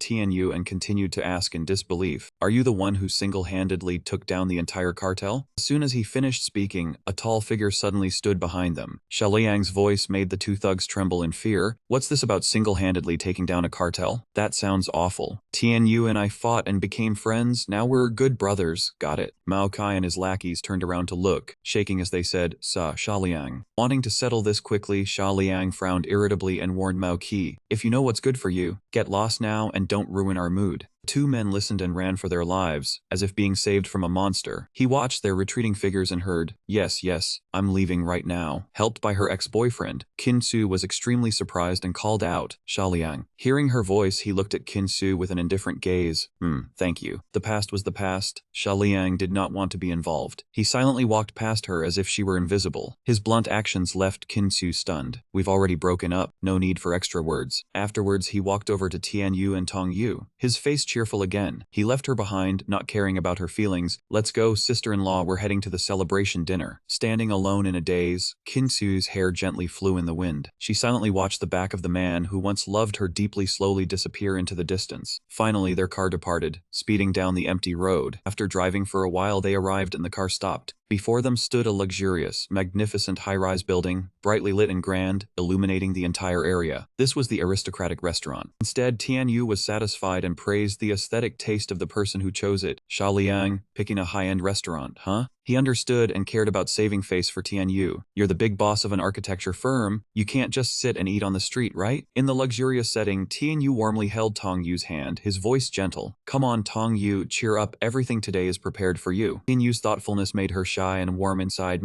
Tianyu and continued to ask in disbelief, "Are you the one who single-handedly took down the entire cartel?" As soon as he finished speaking, a tall figure suddenly stood behind them. Xiaoliang's voice made the two thugs tremble in fear. "What's this about single-handedly taking down a cartel? That sounds awful. Tianyu and I fought and became friends, now we're good brothers, got it." Mao Kai and his lackeys turned around to look, shaking as they said, "Sa, Xiaoliang." Wanting to settle this quickly, Xiaoliang frowned irritably and warned Mao Qi, "If you know what's good for you, get lost now and don't ruin our mood." Two men listened and ran for their lives, as if being saved from a monster. He watched their retreating figures and heard, "Yes, yes, I'm leaving right now." Helped by her ex-boyfriend, Kinsu was extremely surprised and called out, "Xiaoliang." Hearing her voice, he looked at Kinsu with an indifferent gaze. Thank you." The past was the past. Xiaoliang did not want to be involved. He silently walked past her as if she were invisible. His blunt actions left Kinsu stunned. "We've already broken up. No need for extra words." Afterwards, he walked over to Tianyu and Tongyu, his face cheerful again. He left her behind, not caring about her feelings. "Let's go, sister-in-law, we're heading to the celebration dinner." Standing alone in a daze, Kinsu's hair gently flew in the wind. She silently watched the back of the man who once loved her deeply slowly disappear into the distance. Finally, their car departed, speeding down the empty road. After driving for a while, they arrived and the car stopped. Before them stood a luxurious, magnificent high-rise building, brightly lit and grand, illuminating the entire area. This was the aristocratic restaurant. Instead, Tianyu was satisfied and praised the aesthetic taste of the person who chose it. Xiaoliang, picking a high-end restaurant, huh? He understood and cared about saving face for Tianyu. "You're the big boss of an architecture firm. You can't just sit and eat on the street, right?" In the luxurious setting, Tianyu warmly held Tongyu's hand, his voice gentle. "Come on, Tongyu, cheer up. Everything today is prepared for you." Tianyu's thoughtfulness made her shy and warm inside.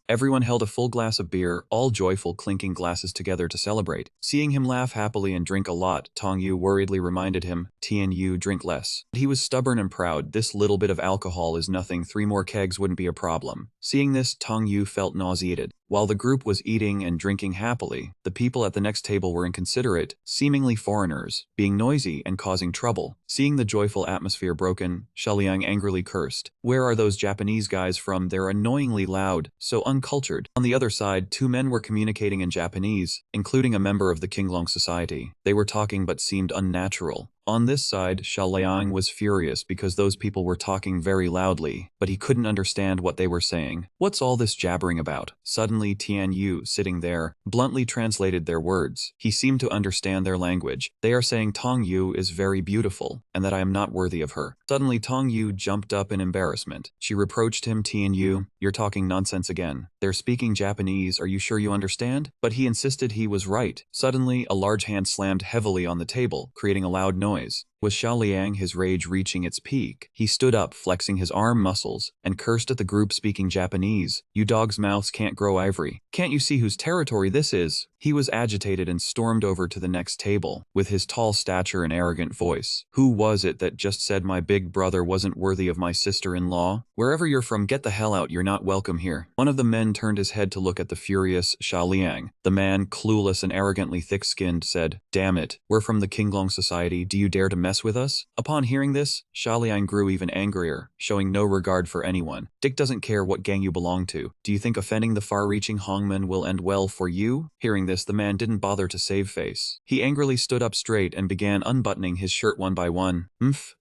Everyone held a full glass of beer, all joyful, clinking glasses together to celebrate. Seeing him laugh happily and drink a lot, Tongyu worriedly reminded him, "Tianyu, drink less." But he was stubborn and proud. "This little bit of alcohol is nothing. 3 more kegs wouldn't be a problem." Seeing this, Tongyu felt nauseated. While the group was eating and drinking happily, the people at the next table were inconsiderate, seemingly foreigners, being noisy and causing trouble. Seeing the joyful atmosphere broken, Xiaoliang angrily cursed. "Where are those Japanese guys from? They're annoyingly loud, so uncultured." On the other side, 2 men were communicating in Japanese, including a member of the Qinglong Society. They were talking but seemed unnatural. On this side, Xiaoliang was furious because those people were talking very loudly, but he couldn't understand what they were saying. "What's all this jabbering about?" Suddenly, Tianyu, sitting there, bluntly translated their words. He seemed to understand their language. "They are saying Tongyu is very beautiful, and that I am not worthy of her." Suddenly, Tongyu jumped up in embarrassment. She reproached him, "Tianyu, you're talking nonsense again. They're speaking Japanese, are you sure you understand?" But he insisted he was right. Suddenly, a large hand slammed heavily on the table, creating a loud noise. Was Xiaoliang, his rage reaching its peak? He stood up, flexing his arm muscles, and cursed at the group speaking Japanese. "You dogs' mouths can't grow ivory. Can't you see whose territory this is?" He was agitated and stormed over to the next table, with his tall stature and arrogant voice. "Who was it that just said my big brother wasn't worthy of my sister-in-law? Wherever you're from, get the hell out, you're not welcome here." One of the men turned his head to look at the furious Xiaoliang. The man, clueless and arrogantly thick-skinned, said, "Damn it, we're from the Qinglong Society, do you dare to mess with us?" Upon hearing this, Xiaoliang grew even angrier, showing no regard for anyone. "Dick doesn't care what gang you belong to. Do you think offending the far-reaching Hongmen will end well for you?" Hearing this, the man didn't bother to save face. He angrily stood up straight and began unbuttoning his shirt one by one.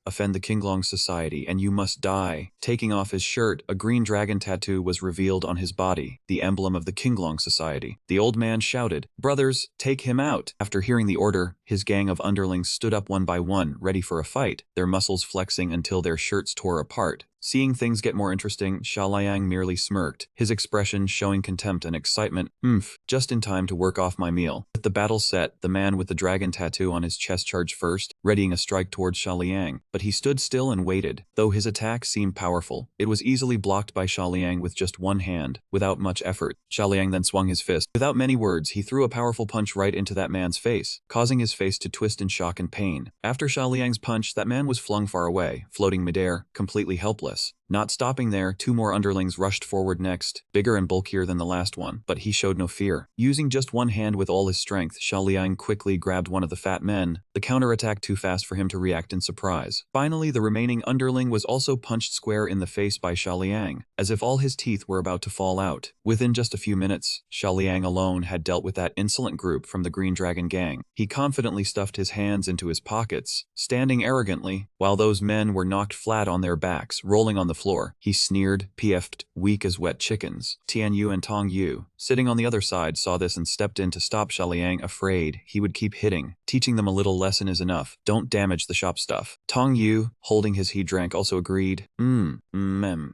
Offend the Qinglong Society and you must die." Taking off his shirt, a green dragon tattoo was revealed on his body, the emblem of the Qinglong Society. The old man shouted, "Brothers, take him out." After hearing the order, his gang of underlings stood up one by one, ready for a fight, their muscles flexing until their shirts tore apart. Seeing things get more interesting, Xiaoliang merely smirked, his expression showing contempt and excitement. Just in time to work off my meal." With the battle set, the man with the dragon tattoo on his chest charged first, readying a strike towards Xiaoliang, but he stood still and waited. Though his attack seemed powerful, it was easily blocked by Xiaoliang with just one hand, without much effort. Xiaoliang then swung his fist. Without many words, he threw a powerful punch right into that man's face, causing his face to twist in shock and pain. After Xiaoliang's punch, that man was flung far away, floating midair, completely helpless. Not stopping there, 2 more underlings rushed forward next, bigger and bulkier than the last one, but he showed no fear. Using just one hand with all his strength, Xiaoliang quickly grabbed one of the fat men, the counterattack too fast for him to react in surprise. Finally, the remaining underling was also punched square in the face by Xiaoliang, as if all his teeth were about to fall out. Within just a few minutes, Xiaoliang alone had dealt with that insolent group from the Green Dragon gang. He confidently stuffed his hands into his pockets, standing arrogantly, while those men were knocked flat on their backs, rolling on the floor. He sneered, "PF'd, weak as wet chickens." Tianyu and Tongyu, sitting on the other side, saw this and stepped in to stop Xiaoliang, afraid he would keep hitting. Teaching them a little lesson is enough. Don't damage the shop stuff. Tong Yu, holding his he drank, also agreed.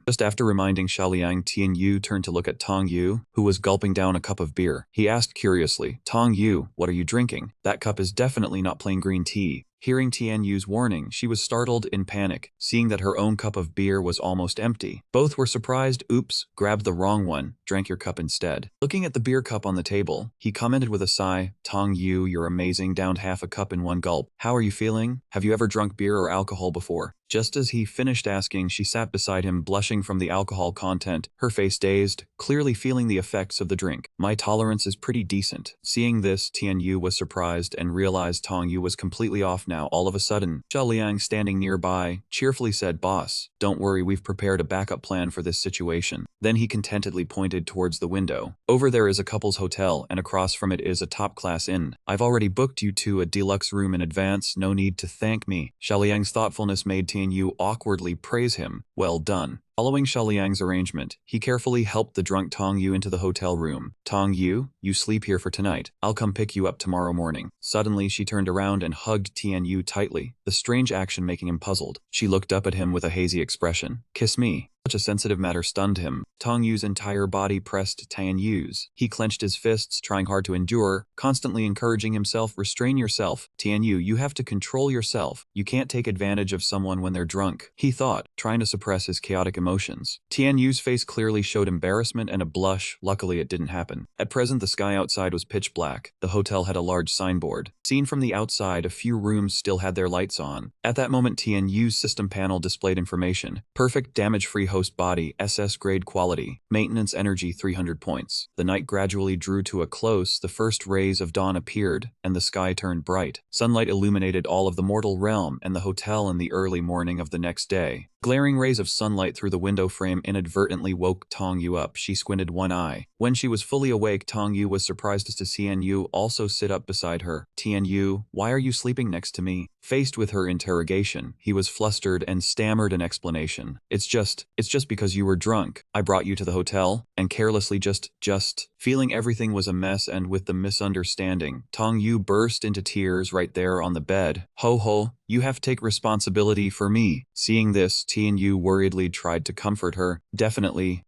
Just after reminding Xiaoliang, Tian Yu turned to look at Tong Yu, who was gulping down a cup of beer. He asked curiously, Tong Yu, what are you drinking? That cup is definitely not plain green tea. Hearing Tian Yu's warning, she was startled in panic, seeing that her own cup of beer was almost empty. Both were surprised. Oops, grabbed the wrong one, drank your cup instead. Looking at the beer cup on the table, he commented with a sigh, Tong Yu, you're amazing, downed half a cup in one gulp. How are you feeling? Have you ever drunk beer or alcohol before? Just as he finished asking, she sat beside him, blushing from the alcohol content, her face dazed, clearly feeling the effects of the drink. My tolerance is pretty decent. Seeing this, Tian Yu was surprised and realized Tong Yu was completely off now. All of a sudden, Xiaoliang, standing nearby, cheerfully said, Boss, don't worry, we've prepared a backup plan for this situation. Then he contentedly pointed towards the window. Over there is a couple's hotel, and across from it is a top-class inn. I've already booked you to a deluxe room in advance, no need to thank me. Xiaoliang's thoughtfulness made Tian Yu awkwardly praise him. Well done. Following Xiaoliang's arrangement, he carefully helped the drunk Tong Yu into the hotel room. Tong Yu, you sleep here for tonight. I'll come pick you up tomorrow morning. Suddenly, she turned around and hugged Tian Yu tightly, the strange action making him puzzled. She looked up at him with a hazy expression. Kiss me. Such a sensitive matter stunned him. Tong Yu's entire body pressed Tian Yu's. He clenched his fists, trying hard to endure, constantly encouraging himself, restrain yourself. Tian Yu, you have to control yourself. You can't take advantage of someone when they're drunk, he thought, trying to suppress his chaotic emotions. Tian Yu's face clearly showed embarrassment and a blush. Luckily, it didn't happen. At present, the sky outside was pitch black. The hotel had a large signboard. Seen from the outside, a few rooms still had their lights on. At that moment, Tian Yu's system panel displayed information. Perfect damage-free host body, SS grade quality, maintenance energy 300 points. The night gradually drew to a close, the first rays of dawn appeared, and the sky turned bright. Sunlight illuminated all of the mortal realm and the hotel in the early morning of the next day. Glaring rays of sunlight through the window frame inadvertently woke Tong Yu up. She squinted one eye. When she was fully awake, Tong Yu was surprised to see Tian Yu also sit up beside her. Tian Yu, why are you sleeping next to me? Faced with her interrogation, he was flustered and stammered an explanation. It's just because you were drunk. I brought you to the hotel, and carelessly just feeling everything was a mess, and with the misunderstanding, Tong Yu burst into tears right there on the bed. Ho, you have to take responsibility for me. Seeing this, Tian Yu worriedly tried to comfort her. Definitely,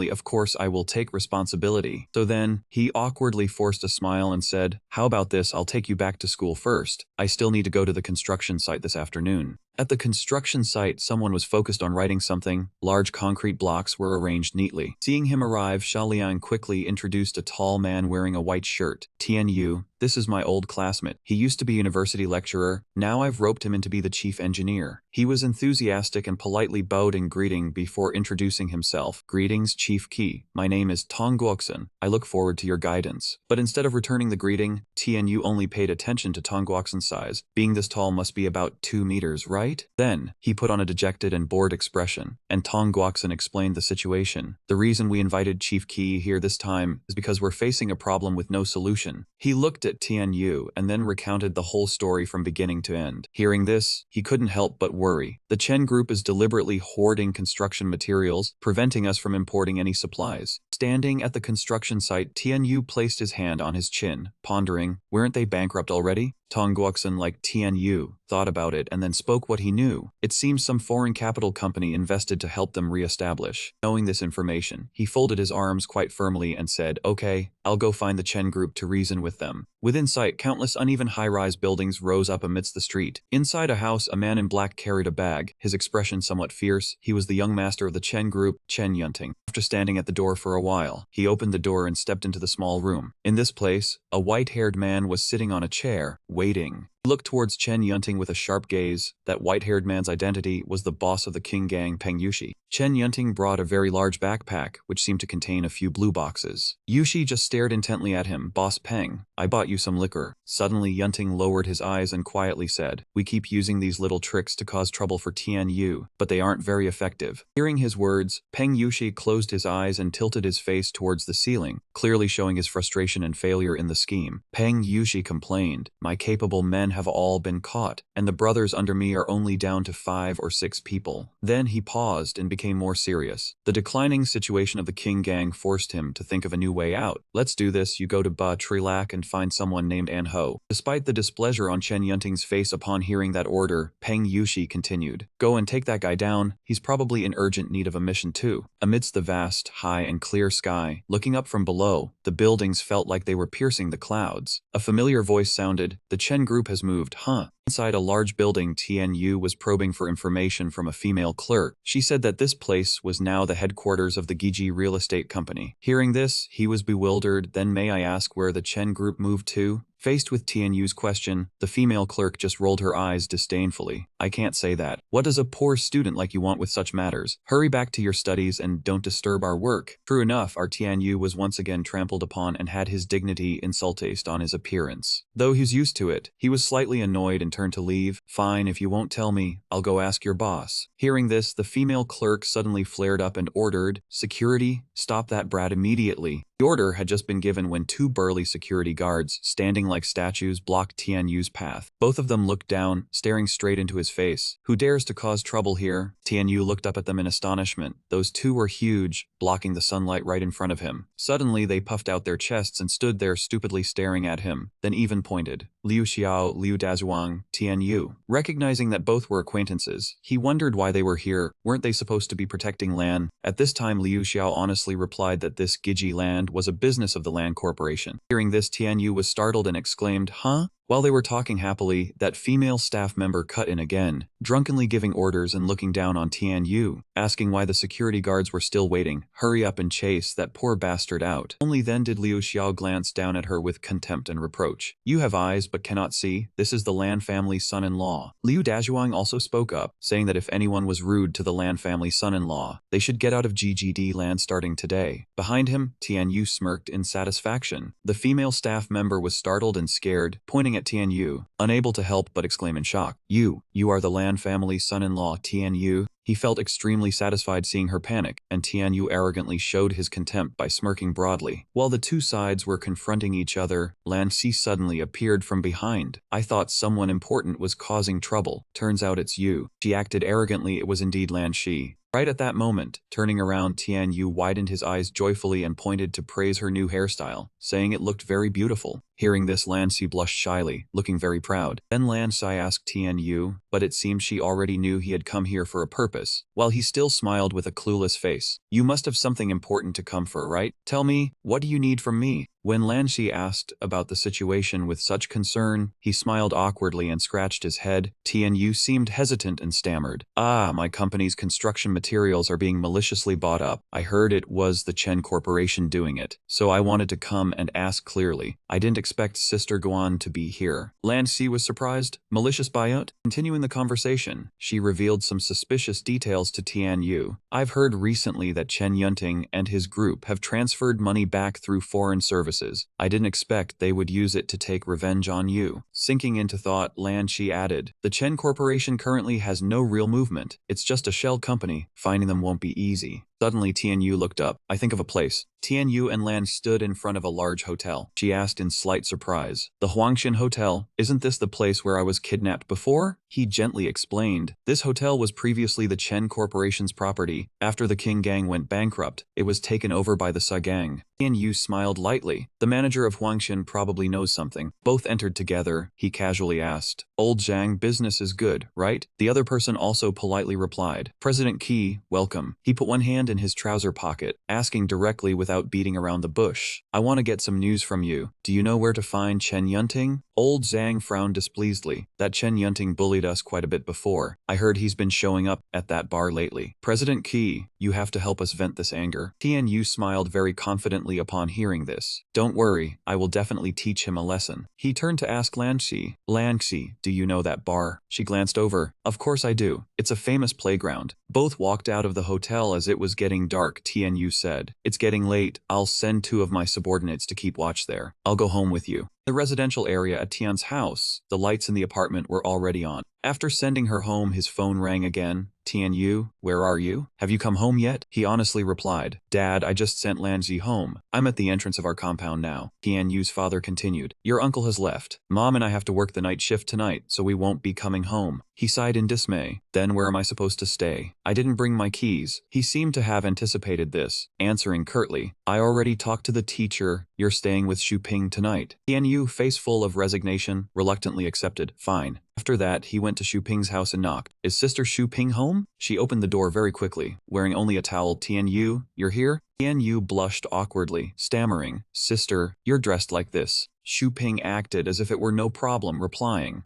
of course I will take responsibility. So then, he awkwardly forced a smile and said, how about this, I'll take you back to school first. I still need to go to the construction site this afternoon. At the construction site, someone was focused on writing something. Large concrete blocks were arranged neatly. Seeing him arrive, Xiaoliang quickly introduced a tall man wearing a white shirt. Tian Yu, this is my old classmate. He used to be university lecturer. Now I've roped him in to be the chief engineer. He was enthusiastic and politely bowed in greeting before introducing himself. Greetings, Chief Qi. My name is Tong Guoxin. I look forward to your guidance. But instead of returning the greeting, Tian Yu only paid attention to Tong Guoxin's size. Being this tall must be about 2 meters, right? Then, he put on a dejected and bored expression, and Tong Guoxin explained the situation. The reason we invited Chief Qi here this time is because we're facing a problem with no solution. He looked at Tian Yu and then recounted the whole story from beginning to end. Hearing this, he couldn't help but worry. The Chen group is deliberately hoarding construction materials, preventing us from importing any supplies. Standing at the construction site, Tian Yu placed his hand on his chin, pondering, weren't they bankrupt already? Tong Guoxin, like Tian Yu, thought about it and then spoke what he knew. It seems some foreign capital company invested to help them re-establish. Knowing this information, he folded his arms quite firmly and said, okay, I'll go find the Chen group to reason with them. Within sight, countless uneven high-rise buildings rose up amidst the street. Inside a house, a man in black carried a bag, his expression somewhat fierce. He was the young master of the Chen group, Chen Yunting. After standing at the door for a while, he opened the door and stepped into the small room. In this place, a white-haired man was sitting on a chair, waiting. He looked towards Chen Yunting with a sharp gaze. That white-haired man's identity was the boss of the King Gang, Peng Yushi. Chen Yunting brought a very large backpack, which seemed to contain a few blue boxes. Yushi just stared intently at him. Boss Peng, I bought you some liquor. Suddenly, Yunting lowered his eyes and quietly said, we keep using these little tricks to cause trouble for Tian Yu, but they aren't very effective. Hearing his words, Peng Yushi closed his eyes and tilted his face towards the ceiling, clearly showing his frustration and failure in the scheme. Peng Yushi complained, my capable men have all been caught, and the brothers under me are only down to 5 or 6 people. Then he paused and became more serious. The declining situation of the King gang forced him to think of a new way out. Let's do this, you go to Ba Trilak and find someone named Anho. Despite the displeasure on Chen Yunting's face upon hearing that order, Peng Yushi continued. Go and take that guy down, he's probably in urgent need of a mission too. Amidst the vast, high and clear sky, looking up from below, the buildings felt like they were piercing the clouds. A familiar voice sounded, the Chen group has moved, huh? Inside a large building, Tianyu was probing for information from a female clerk. She said that this place was now the headquarters of the Giji Real Estate Company. Hearing this, he was bewildered. Then may I ask where the Chen group moved to? Faced with Tianyu's question, the female clerk just rolled her eyes disdainfully. I can't say that. What does a poor student like you want with such matters? Hurry back to your studies and don't disturb our work. True enough, our Tianyu was once again trampled upon and had his dignity insulted on his appearance. Though he's used to it, he was slightly annoyed and turned to leave. Fine, if you won't tell me, I'll go ask your boss. Hearing this, the female clerk suddenly flared up and ordered, Security, stop that brat immediately. The order had just been given when 2 burly security guards, standing like statues, blocked Tianyu's path. Both of them looked down, staring straight into his face. Who dares to cause trouble here? Tianyu looked up at them in astonishment. Those 2 were huge, blocking the sunlight right in front of him. Suddenly, they puffed out their chests and stood there stupidly staring at him, then even pointed. Liu Xiao, Liu Dazhuang, Tianyu. Recognizing that both were acquaintances, he wondered why they were here. Weren't they supposed to be protecting Lan? At this time, Liu Xiao honestly replied that this Giji land was a business of the Land Corporation. Hearing this, Tianyu was startled and exclaimed, huh? While they were talking happily, that female staff member cut in again, drunkenly giving orders and looking down on Tianyu, asking why the security guards were still waiting. Hurry up and chase that poor bastard out. Only then did Liu Xiao glance down at her with contempt and reproach. You have eyes but cannot see. This is the Lan family's son-in-law. Liu Dazhuang also spoke up, saying that if anyone was rude to the Lan family's son-in-law, they should get out of GGD land starting today. Behind him, Tianyu smirked in satisfaction. The female staff member was startled and scared, pointing at Tianyu, unable to help but exclaim in shock. You are the Lan family's son-in-law, Tianyu? He felt extremely satisfied seeing her panic, and Tianyu arrogantly showed his contempt by smirking broadly. While the 2 sides were confronting each other, Lan Xi suddenly appeared from behind. I thought someone important was causing trouble. Turns out it's you. She acted arrogantly. It was indeed Lan Xi. Right at that moment, turning around, Tianyu widened his eyes joyfully and pointed to praise her new hairstyle, saying it looked very beautiful. Hearing this, Lan Xi blushed shyly, looking very proud. Then Lan Xi asked Tianyu, but it seemed she already knew he had come here for a purpose, while he still smiled with a clueless face. You must have something important to come for, right? Tell me, what do you need from me? When Lan Xi asked about the situation with such concern, he smiled awkwardly and scratched his head. Tianyu seemed hesitant and stammered. My company's construction materials are being maliciously bought up. I heard it was the Chen Corporation doing it, so I wanted to come and ask clearly. I didn't expect Sister Guan to be here. Lan Xi was surprised. Malicious buyout? Continuing the conversation, she revealed some suspicious details to Tianyu. I've heard recently that Chen Yunting and his group have transferred money back through foreign services. I didn't expect they would use it to take revenge on you. Sinking into thought, Lan Xi added, the Chen Corporation currently has no real movement. It's just a shell company. Finding them won't be easy. Suddenly, Tianyu looked up. I think of a place. Tianyu and Lan stood in front of a large hotel. She asked in slight surprise, the Huangshan Hotel, isn't this the place where I was kidnapped before? He gently explained. This hotel was previously the Chen Corporation's property. After the King Gang went bankrupt, it was taken over by the Sa Gang. Tianyu smiled lightly. The manager of Huangshan probably knows something. Both entered together. He casually asked, Old Zhang, business is good, right? The other person also politely replied, President Qi, welcome. He put one hand in his trouser pocket, asking directly without beating around the bush. I want to get some news from you. Do you know where to find Chen Yunting? Old Zhang frowned displeasedly. That Chen Yunting bullied us quite a bit before. I heard he's been showing up at that bar lately. President Qi, you have to help us vent this anger. Tianyu smiled very confidently upon hearing this. Don't worry, I will definitely teach him a lesson. He turned to ask Lan Xi, do you know that bar? She glanced over. Of course I do. It's a famous playground. Both walked out of the hotel as it was getting dark. Tianyu said, it's getting late. I'll send 2 of my subordinates to keep watch there. I'll go home with you. The residential area at Tian's house, the lights in the apartment were already on. After sending her home, his phone rang again. Tianyu, where are you? Have you come home yet? He honestly replied, Dad, I just sent Lanzi home. I'm at the entrance of our compound now. Tianyu's father continued, Your uncle has left. Mom and I have to work the night shift tonight, so we won't be coming home. He sighed in dismay. Then where am I supposed to stay? I didn't bring my keys. He seemed to have anticipated this, answering curtly, I already talked to the teacher. You're staying with Ping tonight. Tianyu, face full of resignation, reluctantly accepted. Fine. After that, he went to Ping's house and knocked. Is Sister Ping home? She opened the door very quickly, wearing only a towel. Tianyu, you're here? Tianyu blushed awkwardly, stammering, Sister, you're dressed like this. Ping acted as if it were no problem, replying,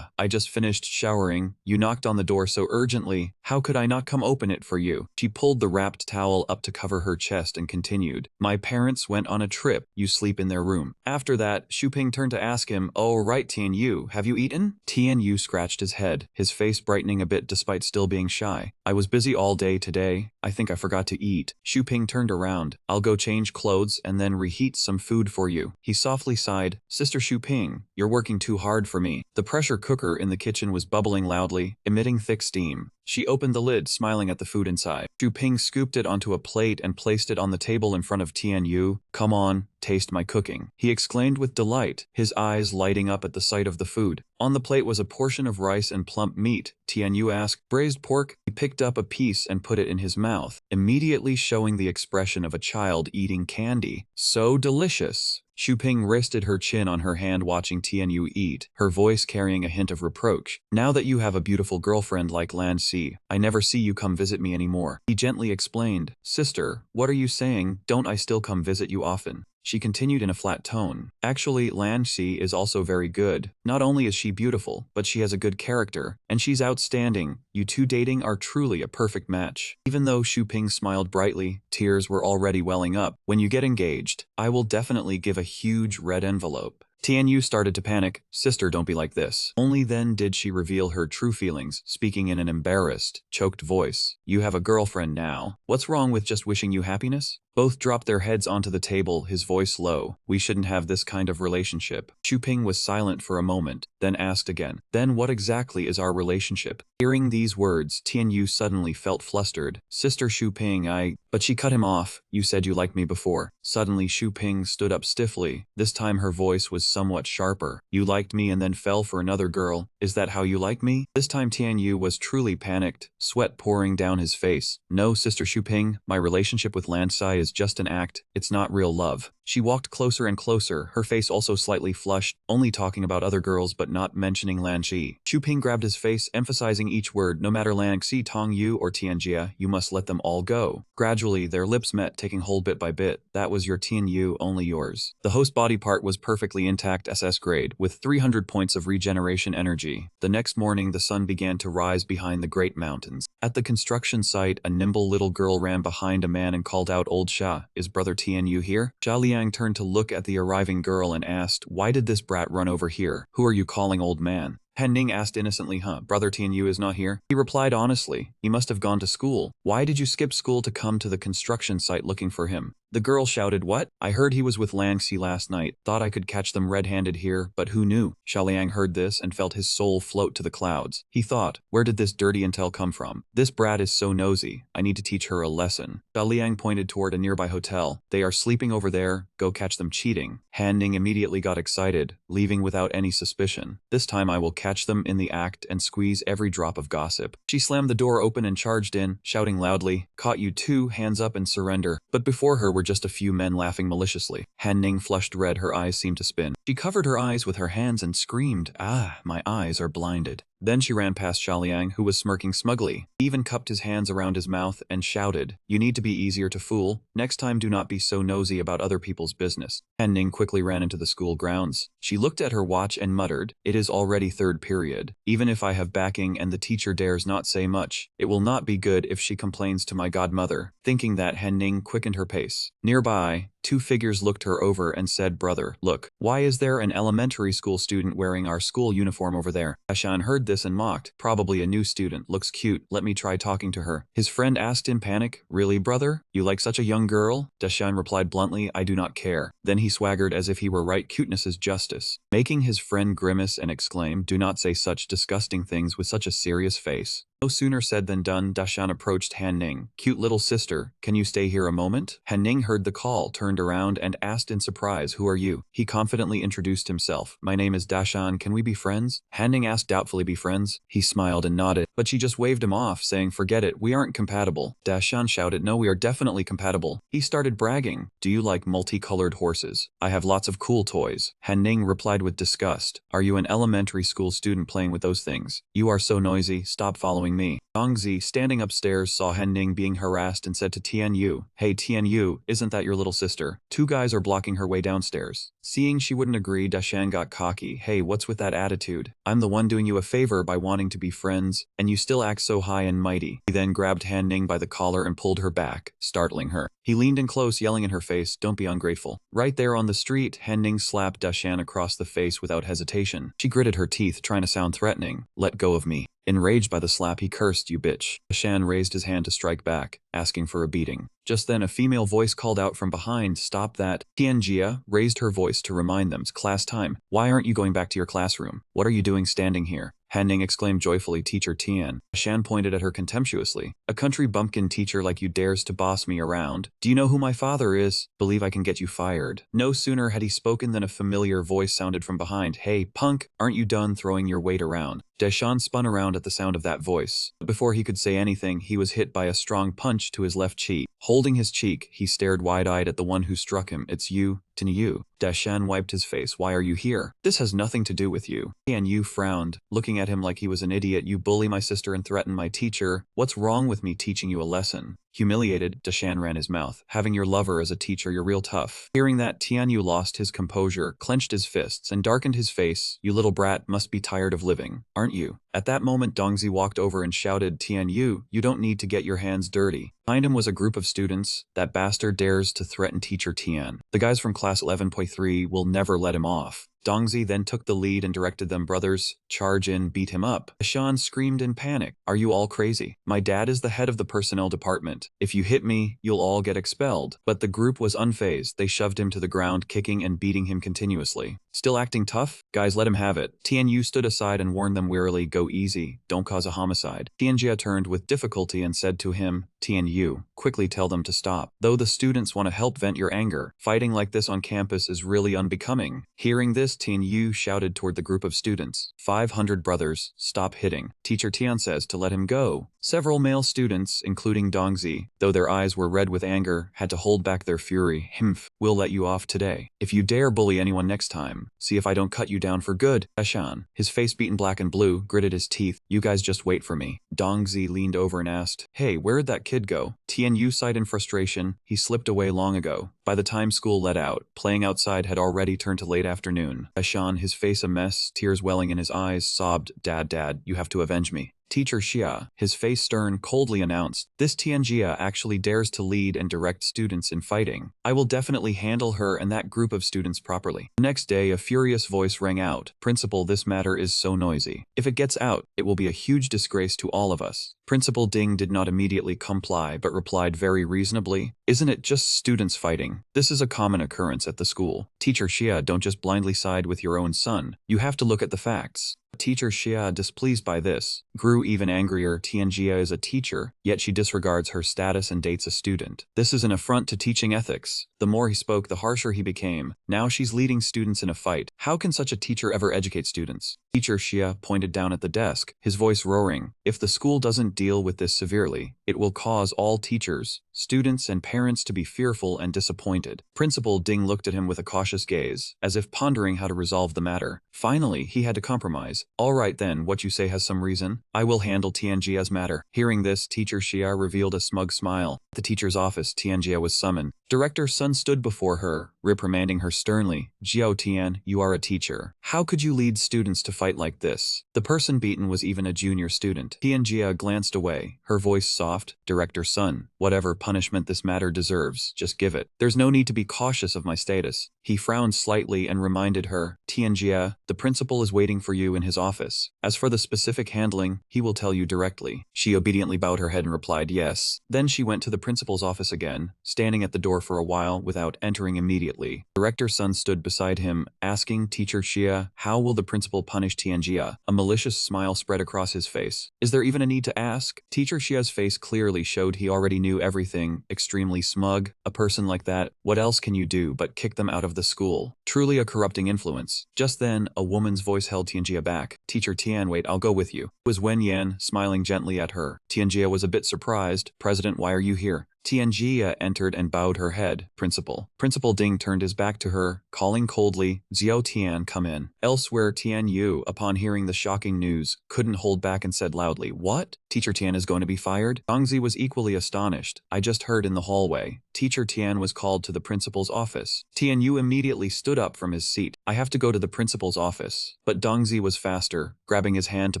I just finished showering. You knocked on the door so urgently. How could I not come open it for you? She pulled the wrapped towel up to cover her chest and continued, My parents went on a trip. You sleep in their room. After that, Ping turned to ask him, Oh right, Tianyu, have you eaten? Tianyu scratched his head, his face brightening a bit despite still being shy. I was busy all day today. I think I forgot to eat. Ping turned around. I'll go change clothes and then reheat some food for you. He softly sighed, Sister Ping, you're working too hard for me. The pressure cooker in the kitchen was bubbling loudly, emitting thick steam. She opened the lid, smiling at the food inside. Ping scooped it onto a plate and placed it on the table in front of Tianyu. Come on, taste my cooking, he exclaimed with delight, his eyes lighting up at the sight of the food. On the plate was a portion of rice and plump meat. Tianyu asked, Braised pork? He picked up a piece and put it in his mouth, immediately showing the expression of a child eating candy. So delicious. Ping rested her chin on her hand watching Tianyu eat, her voice carrying a hint of reproach. Now that you have a beautiful girlfriend like Lan Si, I never see you come visit me anymore. He gently explained, Sister, what are you saying? Don't I still come visit you often? She continued in a flat tone. Actually, Lan Si is also very good. Not only is she beautiful, but she has a good character, and she's outstanding. You two dating are truly a perfect match. Even though Ping smiled brightly, tears were already welling up. When you get engaged, I will definitely give a huge red envelope. Tianyu started to panic. Sister, don't be like this. Only then did she reveal her true feelings, speaking in an embarrassed, choked voice. You have a girlfriend now. What's wrong with just wishing you happiness? Both dropped their heads onto the table, his voice low. We shouldn't have this kind of relationship. Ping was silent for a moment, then asked again, Then what exactly is our relationship? Hearing these words, Tianyu suddenly felt flustered. Sister Ping, But she cut him off. You said you liked me before. Suddenly Ping stood up stiffly. This time her voice was somewhat sharper. You liked me and then fell for another girl. Is that how you like me? This time Tianyu was truly panicked, sweat pouring down his face. No, Sister Ping, my relationship with Lan Si is just an act. It's not real love. She walked closer and closer, her face also slightly flushed, only talking about other girls but not mentioning Lan Si. Ping grabbed his face, emphasizing each word. No matter Lan Si, Tong Yu, or Tianjia, you must let them all go. Gradually, their lips met, taking hold bit by bit. That was your Tianyu, only yours. The host body part was perfectly intact, SS grade, with 300 points of regeneration energy. The next morning, the sun began to rise behind the great mountains. At the construction site, a nimble little girl ran behind a man and called out, Old Sha, is Brother Tianyu here? Zhao Liang turned to look at the arriving girl and asked, Why did this brat run over here? Who are you calling old man? Han Ning asked innocently, Brother Tianyu is not here? He replied honestly, he must have gone to school. Why did you skip school to come to the construction site looking for him? The girl shouted, What? I heard he was with Lang Si last night. Thought I could catch them red-handed here, but who knew? Xiaoliang heard this and felt his soul float to the clouds. He thought, where did this dirty intel come from? This brat is so nosy. I need to teach her a lesson. Xiaoliang pointed toward a nearby hotel. They are sleeping over there. Go catch them cheating. Han Ning immediately got excited, leaving without any suspicion. This time I will catch them in the act and squeeze every drop of gossip. She slammed the door open and charged in, shouting loudly, Caught you too, hands up and surrender. But before her were just a few men laughing maliciously. Han Ning flushed red, her eyes seemed to spin. She covered her eyes with her hands and screamed, My eyes are blinded. Then she ran past Xiaoliang, who was smirking smugly. He even cupped his hands around his mouth and shouted, You need to be easier to fool. Next time do not be so nosy about other people's business. Han Ning quickly ran into the school grounds. She looked at her watch and muttered, It is already third period. Even if I have backing and the teacher dares not say much, it will not be good if she complains to my godmother. Thinking that, Han Ning quickened her pace. Nearby, Two figures looked her over and said, "Brother, look, why is there an elementary school student wearing our school uniform over there?" Dashan heard this and mocked. "Probably a new student. Looks cute. Let me try talking to her." His friend asked in panic, "Really, brother? You like such a young girl?" Dashan replied bluntly, "I do not care." Then he swaggered as if he were right. Cuteness is justice. Making his friend grimace and exclaim, "Do not say such disgusting things with such a serious face." No sooner said than done. Dashan approached Han Ning. "Cute little sister, can you stay here a moment?" Han Ning heard the call, turned around, and asked in surprise, "Who are you?" He confidently introduced himself. "My name is Dashan, can we be friends?" Han Ning asked doubtfully, "Be friends?" He smiled and nodded, but she just waved him off, saying, "Forget it, we aren't compatible." Dashan shouted, "No, we are definitely compatible." He started bragging, "Do you like multicolored horses? I have lots of cool toys." Han Ning replied with disgust, "Are you an elementary school student playing with those things? You are so noisy, stop following me." Dongzi, standing upstairs, saw Han Ning being harassed and said to Tian Yu, "Hey Tian Yu, isn't that your little sister? Two guys are blocking her way downstairs." Seeing she wouldn't agree, Dashan got cocky. "Hey, what's with that attitude? I'm the one doing you a favor by wanting to be friends, and you still act so high and mighty." He then grabbed Han Ning by the collar and pulled her back, startling her. He leaned in close, yelling in her face, "Don't be ungrateful." Right there on the street, Han Ning slapped Dashan across the face without hesitation. She gritted her teeth, trying to sound threatening. "Let go of me." Enraged by the slap, he cursed, "You bitch." Dashan raised his hand to strike back, asking for a beating. Just then, a female voice called out from behind, "Stop that." Tianjia raised her voice to remind them, "It's class time. Why aren't you going back to your classroom? What are you doing standing here?" Han Ning exclaimed joyfully, "Teacher Tian." Shan pointed at her contemptuously. "A country bumpkin teacher like you dares to boss me around? Do you know who my father is? Believe I can get you fired." No sooner had he spoken than a familiar voice sounded from behind. "Hey, punk, aren't you done throwing your weight around?" Deshan spun around at the sound of that voice. But before he could say anything, he was hit by a strong punch to his left cheek. Holding his cheek, he stared wide-eyed at the one who struck him. "It's you, Tin Yu." Dashan wiped his face. "Why are you here? This has nothing to do with you." Tian Yu frowned, looking at him like he was an idiot. "You bully my sister and threaten my teacher. What's wrong with me teaching you a lesson?" Humiliated, Dashan ran his mouth. "Having your lover as a teacher, you're real tough." Hearing that, Tian Yu lost his composure, clenched his fists, and darkened his face. "You little brat must be tired of living, aren't you?" At that moment, Dongzi walked over and shouted, "Tian Yu, you don't need to get your hands dirty." Behind him was a group of students. "That bastard dares to threaten teacher Tian. The guys from class 11.3 will never let him off." Dongzi then took the lead and directed them, "Brothers, charge in, beat him up." Dashan screamed in panic, "Are you all crazy? My dad is the head of the personnel department. If you hit me, you'll all get expelled." But the group was unfazed. They shoved him to the ground, kicking and beating him continuously. "Still acting tough? Guys, let him have it." Tian Yu stood aside and warned them wearily, "Go easy, don't cause a homicide." Tianjia turned with difficulty and said to him, "Tian Yu, quickly tell them to stop. Though the students want to help vent your anger, fighting like this on campus is really unbecoming." Hearing this, Tian Yu shouted toward the group of students, 500 brothers, stop hitting. Teacher Tian says to let him go." Several male students, including Dongzi, though their eyes were red with anger, had to hold back their fury. "Himph, we'll let you off today. If you dare bully anyone next time, see if I don't cut you down for good." Ashan, his face beaten black and blue, gritted his teeth. "You guys just wait for me." Dongzi leaned over and asked, "Hey, where'd that kid go?" Tian Yu sighed in frustration. "He slipped away long ago." By the time school let out, playing outside had already turned to late afternoon. Ashan, his face a mess, tears welling in his eyes, sobbed, Dad, you have to avenge me." Teacher Xia, his face stern, coldly announced, "This Tianjia actually dares to lead and direct students in fighting. I will definitely handle her and that group of students properly." The next day, a furious voice rang out, "Principal, this matter is so noisy. If it gets out, it will be a huge disgrace to all of us." Principal Ding did not immediately comply but replied very reasonably, "Isn't it just students fighting? This is a common occurrence at the school. Teacher Xia, don't just blindly side with your own son. You have to look at the facts." Teacher Xia, displeased by this, grew even angrier. Tianjia is a teacher, yet she disregards her status and dates a student. This is an affront to teaching ethics. The more he spoke, the harsher he became. Now she's leading students in a fight. How can such a teacher ever educate students? Teacher Xia pointed down at the desk, his voice roaring, "If the school doesn't deal with this severely, it will cause all teachers, students, and parents to be fearful and disappointed." Principal Ding looked at him with a cautious gaze, as if pondering how to resolve the matter. Finally, he had to compromise. "All right then, what you say has some reason. I will handle Tianjia's matter." Hearing this, Teacher Xia revealed a smug smile. At the teacher's office, Tianjia was summoned. Director Sun stood before her, reprimanding her sternly. Jiao Tian, you are a teacher. How could you lead students to fight like this? The person beaten was even a junior student. Tian Jia glanced away, her voice soft. Director Sun, whatever punishment this matter deserves, just give it. There's no need to be cautious of my status. He frowned slightly and reminded her, Tian Jia, the principal is waiting for you in his office. As for the specific handling, he will tell you directly. She obediently bowed her head and replied yes. Then she went to the principal's office again, standing at the door for a while without entering immediately. Director Sun stood beside him, asking Teacher Xia, how will the principal punish Tian Jia? A malicious smile spread across his face. Is there even a need to ask? Teacher Xia's face clearly showed he already knew everything, extremely smug. A person like that, what else can you do but kick them out of the school? Truly a corrupting influence. Just then, a woman's voice held Tianjia back. Teacher Tian, wait, I'll go with you. It was Wen Yan, smiling gently at her. Tianjia was a bit surprised. President, why are you here? Tianjia entered and bowed her head. Principal. Principal Ding turned his back to her, calling coldly, Xiao Tian, come in. Elsewhere, Tian Yu, upon hearing the shocking news, couldn't hold back and said loudly, what? Teacher Tian is going to be fired? Dongzi was equally astonished. I just heard in the hallway. Teacher Tian was called to the principal's office. Tian Yu immediately stood up from his seat. I have to go to the principal's office. But Dongzi was faster, grabbing his hand to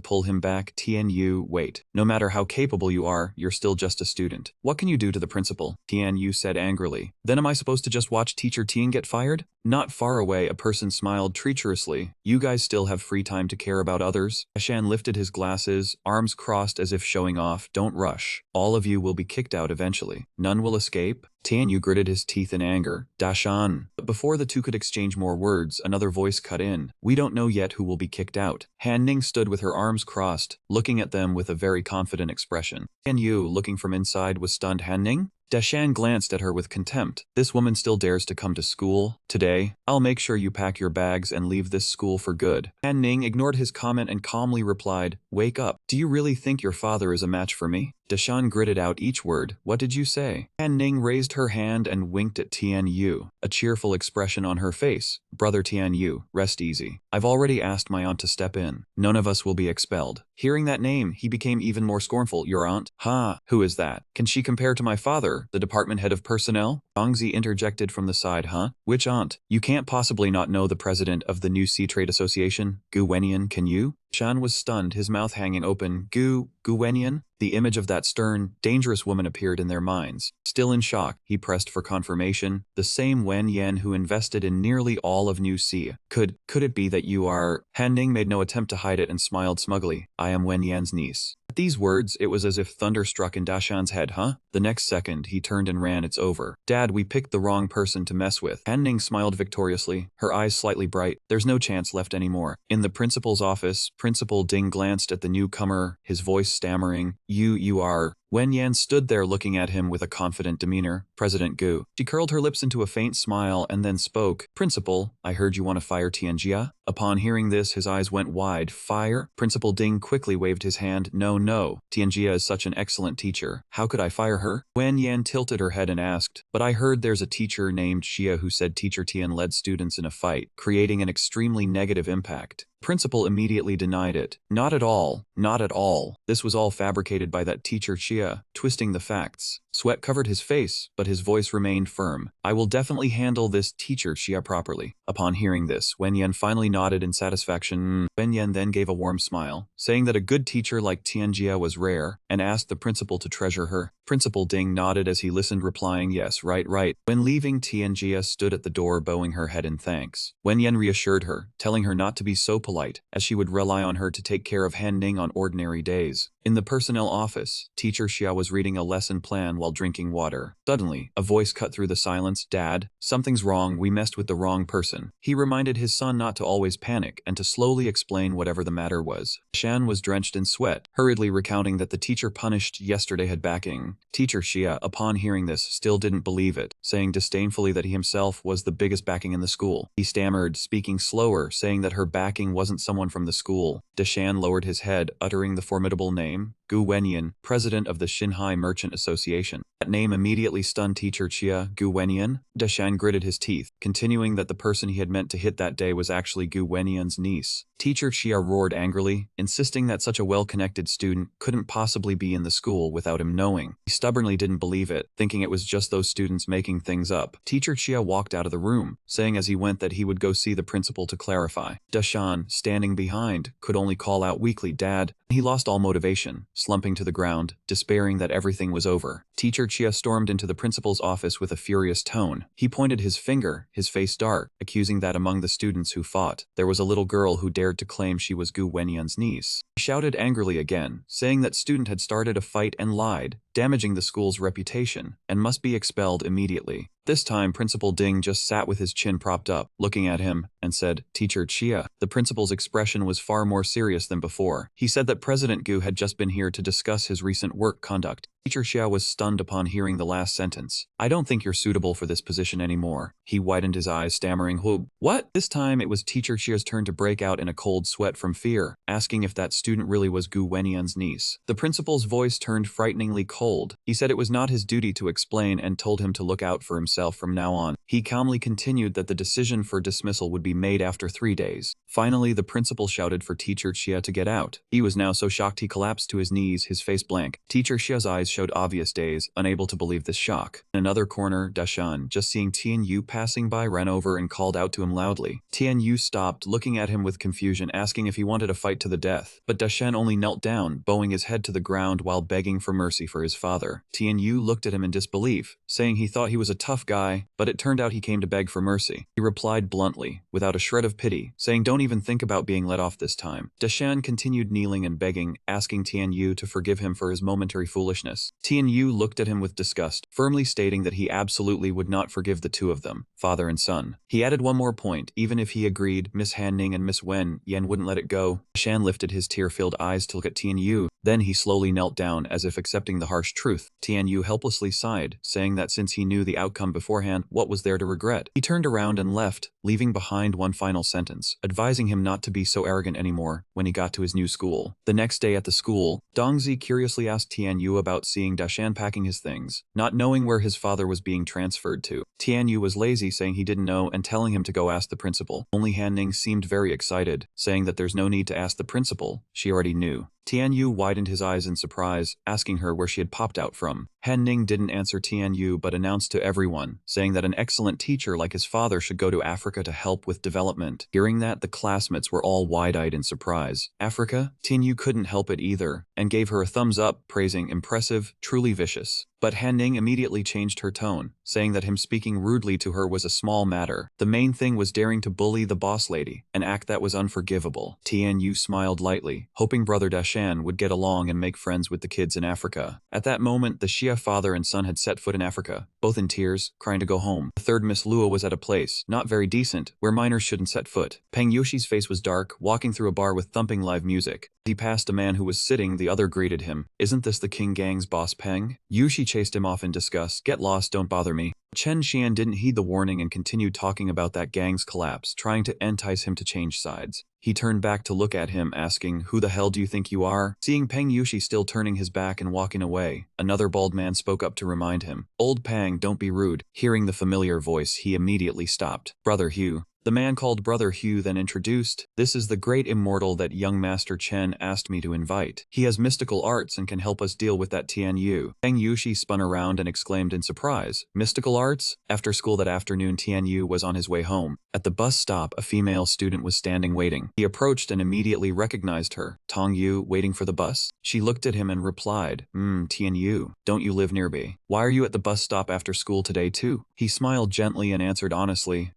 pull him back. Tian Yu, wait. No matter how capable you are, you're still just a student. What can you do to the principal? Tian Yu said angrily. Then am I supposed to just watch Teacher Tian get fired? Not far away, a person smiled treacherously. You guys still have free time to care about others? Ashan lifted his glasses, arms crossed as if showing off. Don't rush. All of you will be kicked out eventually. None will escape. Tian Yu gritted his teeth in anger. Dashan. But before the two could exchange more words, another voice cut in. We don't know yet who will be kicked out. Han Ning stood with her arms crossed, looking at them with a very confident expression. Tian Yu, looking from inside, was stunned. Han Ning? Dashan glanced at her with contempt. This woman still dares to come to school? Today, I'll make sure you pack your bags and leave this school for good. Han Ning ignored his comment and calmly replied, wake up. Do you really think your father is a match for me? Dashan gritted out each word. What did you say? Han Ning raised her hand and winked at Tian Yu, a cheerful expression on her face. Brother Tian Yu, rest easy. I've already asked my aunt to step in. None of us will be expelled. Hearing that name, he became even more scornful. Your aunt? Ha, who is that? Can she compare to my father, the department head of personnel? Dongzi interjected from the side. Huh? Which aunt? You can't possibly not know the president of the new Sea Trade Association, Gu Wenian, can you? Shan was stunned, his mouth hanging open. Gu Wenian? The image of that stern, dangerous woman appeared in their minds. Still in shock, he pressed for confirmation. The same Wen Yan who invested in nearly all of New Sea. Could it be that you are? Han Ning made no attempt to hide it and smiled smugly. I am Wen Yan's niece. At these words, it was as if thunder struck in Dashan's head. Huh? The next second, he turned and ran. It's over. Dad, we picked the wrong person to mess with. Han Ning smiled victoriously, her eyes slightly bright. There's no chance left anymore. In the principal's office, Principal Ding glanced at the newcomer, his voice stammering. You are... Wen Yan stood there looking at him with a confident demeanor. President Gu. She curled her lips into a faint smile and then spoke. Principal, I heard you want to fire Tianjia. Upon hearing this, his eyes went wide. Fire? Principal Ding quickly waved his hand. No. Tianjia is such an excellent teacher. How could I fire her? Wen Yan tilted her head and asked, but I heard there's a teacher named Xia who said Teacher Tian led students in a fight, creating an extremely negative impact. Principal immediately denied it. Not at all. Not at all. This was all fabricated by that teacher Xia, twisting the facts. Sweat covered his face, but his voice remained firm. I will definitely handle this teacher Xia properly. Upon hearing this, Wen Yan finally nodded in satisfaction. Wen Yan then gave a warm smile, saying that a good teacher like Tianjia was rare, and asked the principal to treasure her. Principal Ding nodded as he listened, replying, yes, right. When leaving, Tianjia stood at the door bowing her head in thanks. Wen Yan reassured her, telling her not to be so polite, as she would rely on her to take care of Han Ning on ordinary days. In the personnel office, Teacher Xia was reading a lesson plan while drinking water. Suddenly, a voice cut through the silence. Dad, something's wrong, we messed with the wrong person. He reminded his son not to always panic and to slowly explain whatever the matter was. Shan was drenched in sweat, hurriedly recounting that the teacher punished yesterday had backing. Teacher Xia, upon hearing this, still didn't believe it, saying disdainfully that he himself was the biggest backing in the school. He stammered, speaking slower, saying that her backing wasn't someone from the school. Dashan lowered his head, uttering the formidable name, Gu Wenyan, president of the Xinhai Merchant Association. reputation. That name immediately stunned teacher Chia Gu Wenian. Dashan gritted his teeth, continuing that the person he had meant to hit that day was actually Gu Wenian's niece. Teacher Chia roared angrily, insisting that such a well-connected student couldn't possibly be in the school without him knowing. He stubbornly didn't believe it, thinking it was just those students making things up. Teacher Chia walked out of the room, saying as he went that he would go see the principal to clarify. Dashan, standing behind, could only call out weakly, "Dad." He lost all motivation, slumping to the ground, despairing that everything was over. Teacher Chia stormed into the principal's office with a furious tone. He pointed his finger, his face dark, accusing that among the students who fought, there was a little girl who dared to claim she was Gu Wenian's niece. He shouted angrily again, saying that student had started a fight and lied, damaging the school's reputation, and must be expelled immediately. This time, Principal Ding just sat with his chin propped up, looking at him, and said, "Teacher Chia." The principal's expression was far more serious than before. He said that President Gu had just been here to discuss his recent work conduct. Teacher Chia was stunned upon hearing the last sentence. "I don't think you're suitable for this position anymore." He widened his eyes, stammering, "What?" This time, it was Teacher Chia's turn to break out in a cold sweat from fear, asking if that student really was Gu Wenian's niece. The principal's voice turned frighteningly cold. He said it was not his duty to explain and told him to look out for himself from now on. He calmly continued that the decision for dismissal would be made after 3 days. Finally, the principal shouted for Teacher Chia to get out. He was now so shocked he collapsed to his knees, his face blank. Teacher Chia's eyes showed obvious daze, unable to believe this shock. In another corner, Dashan, just seeing Tian Yu passing by, ran over and called out to him loudly. Tian Yu stopped, looking at him with confusion, asking if he wanted a fight to the death. But Dashan only knelt down, bowing his head to the ground while begging for mercy for his father. Tian Yu looked at him in disbelief, saying he thought he was a tough guy, but it turned out he came to beg for mercy. He replied bluntly, without a shred of pity, saying don't even think about being let off this time. Dashan continued kneeling and begging, asking Tian Yu to forgive him for his momentary foolishness. Tian Yu looked at him with disgust, firmly stating that he absolutely would not forgive the two of them, father and son. He added one more point: even if he agreed, Miss Han Ning and Miss Wen Yen wouldn't let it go. Dashan lifted his tear-filled eyes to look at Tian Yu. Then he slowly knelt down, as if accepting the harsh truth. Tian Yu helplessly sighed, saying that since he knew the outcome beforehand, what was there to regret? He turned around and left, leaving behind one final sentence, advising him not to be so arrogant anymore when he got to his new school. The next day at the school, Dongzi curiously asked Tian Yu about seeing Dashan packing his things, not knowing where his father was being transferred to. Tian Yu was lazy, saying he didn't know and telling him to go ask the principal. Only Han Ning seemed very excited, saying that there's no need to ask the principal, she already knew. Tian Yu widened his eyes in surprise, asking her where she had popped out from. Han Ning didn't answer Tian Yu but announced to everyone, saying that an excellent teacher like his father should go to Africa to help with development. Hearing that, the classmates were all wide-eyed in surprise. Africa? Tian Yu couldn't help it either, and gave her a thumbs up, praising impressive, truly vicious. But Han Ning immediately changed her tone, saying that him speaking rudely to her was a small matter. The main thing was daring to bully the boss lady, an act that was unforgivable. Tian Yu smiled lightly, hoping brother Dashan would get along and make friends with the kids in Africa. At that moment, the Xia father and son had set foot in Africa, both in tears, crying to go home. The third Miss Lua was at a place, not very decent, where minors shouldn't set foot. Peng Yoshi's face was dark, walking through a bar with thumping live music. He passed a man who was sitting, the other greeted him. "Isn't this the King Gang's boss Peng?" Yoshi chased him off in disgust. "Get lost, don't bother me." Chen Xian didn't heed the warning and continued talking about that gang's collapse, trying to entice him to change sides. He turned back to look at him, asking, "Who the hell do you think you are?" Seeing Peng Yushi still turning his back and walking away, another bald man spoke up to remind him. "Old Peng, don't be rude." Hearing the familiar voice, he immediately stopped. "Brother Hugh." The man called Brother Hugh then introduced, "This is the great immortal that young Master Chen asked me to invite. He has mystical arts and can help us deal with that Tian Yu." Peng Yushi spun around and exclaimed in surprise, "Mystical arts?" After school that afternoon, Tian Yu was on his way home. At the bus stop, a female student was standing waiting. He approached and immediately recognized her. "Tong Yu, waiting for the bus?" She looked at him and replied, Tian Yu, don't you live nearby? Why are you at the bus stop after school today too?" He smiled gently and answered honestly,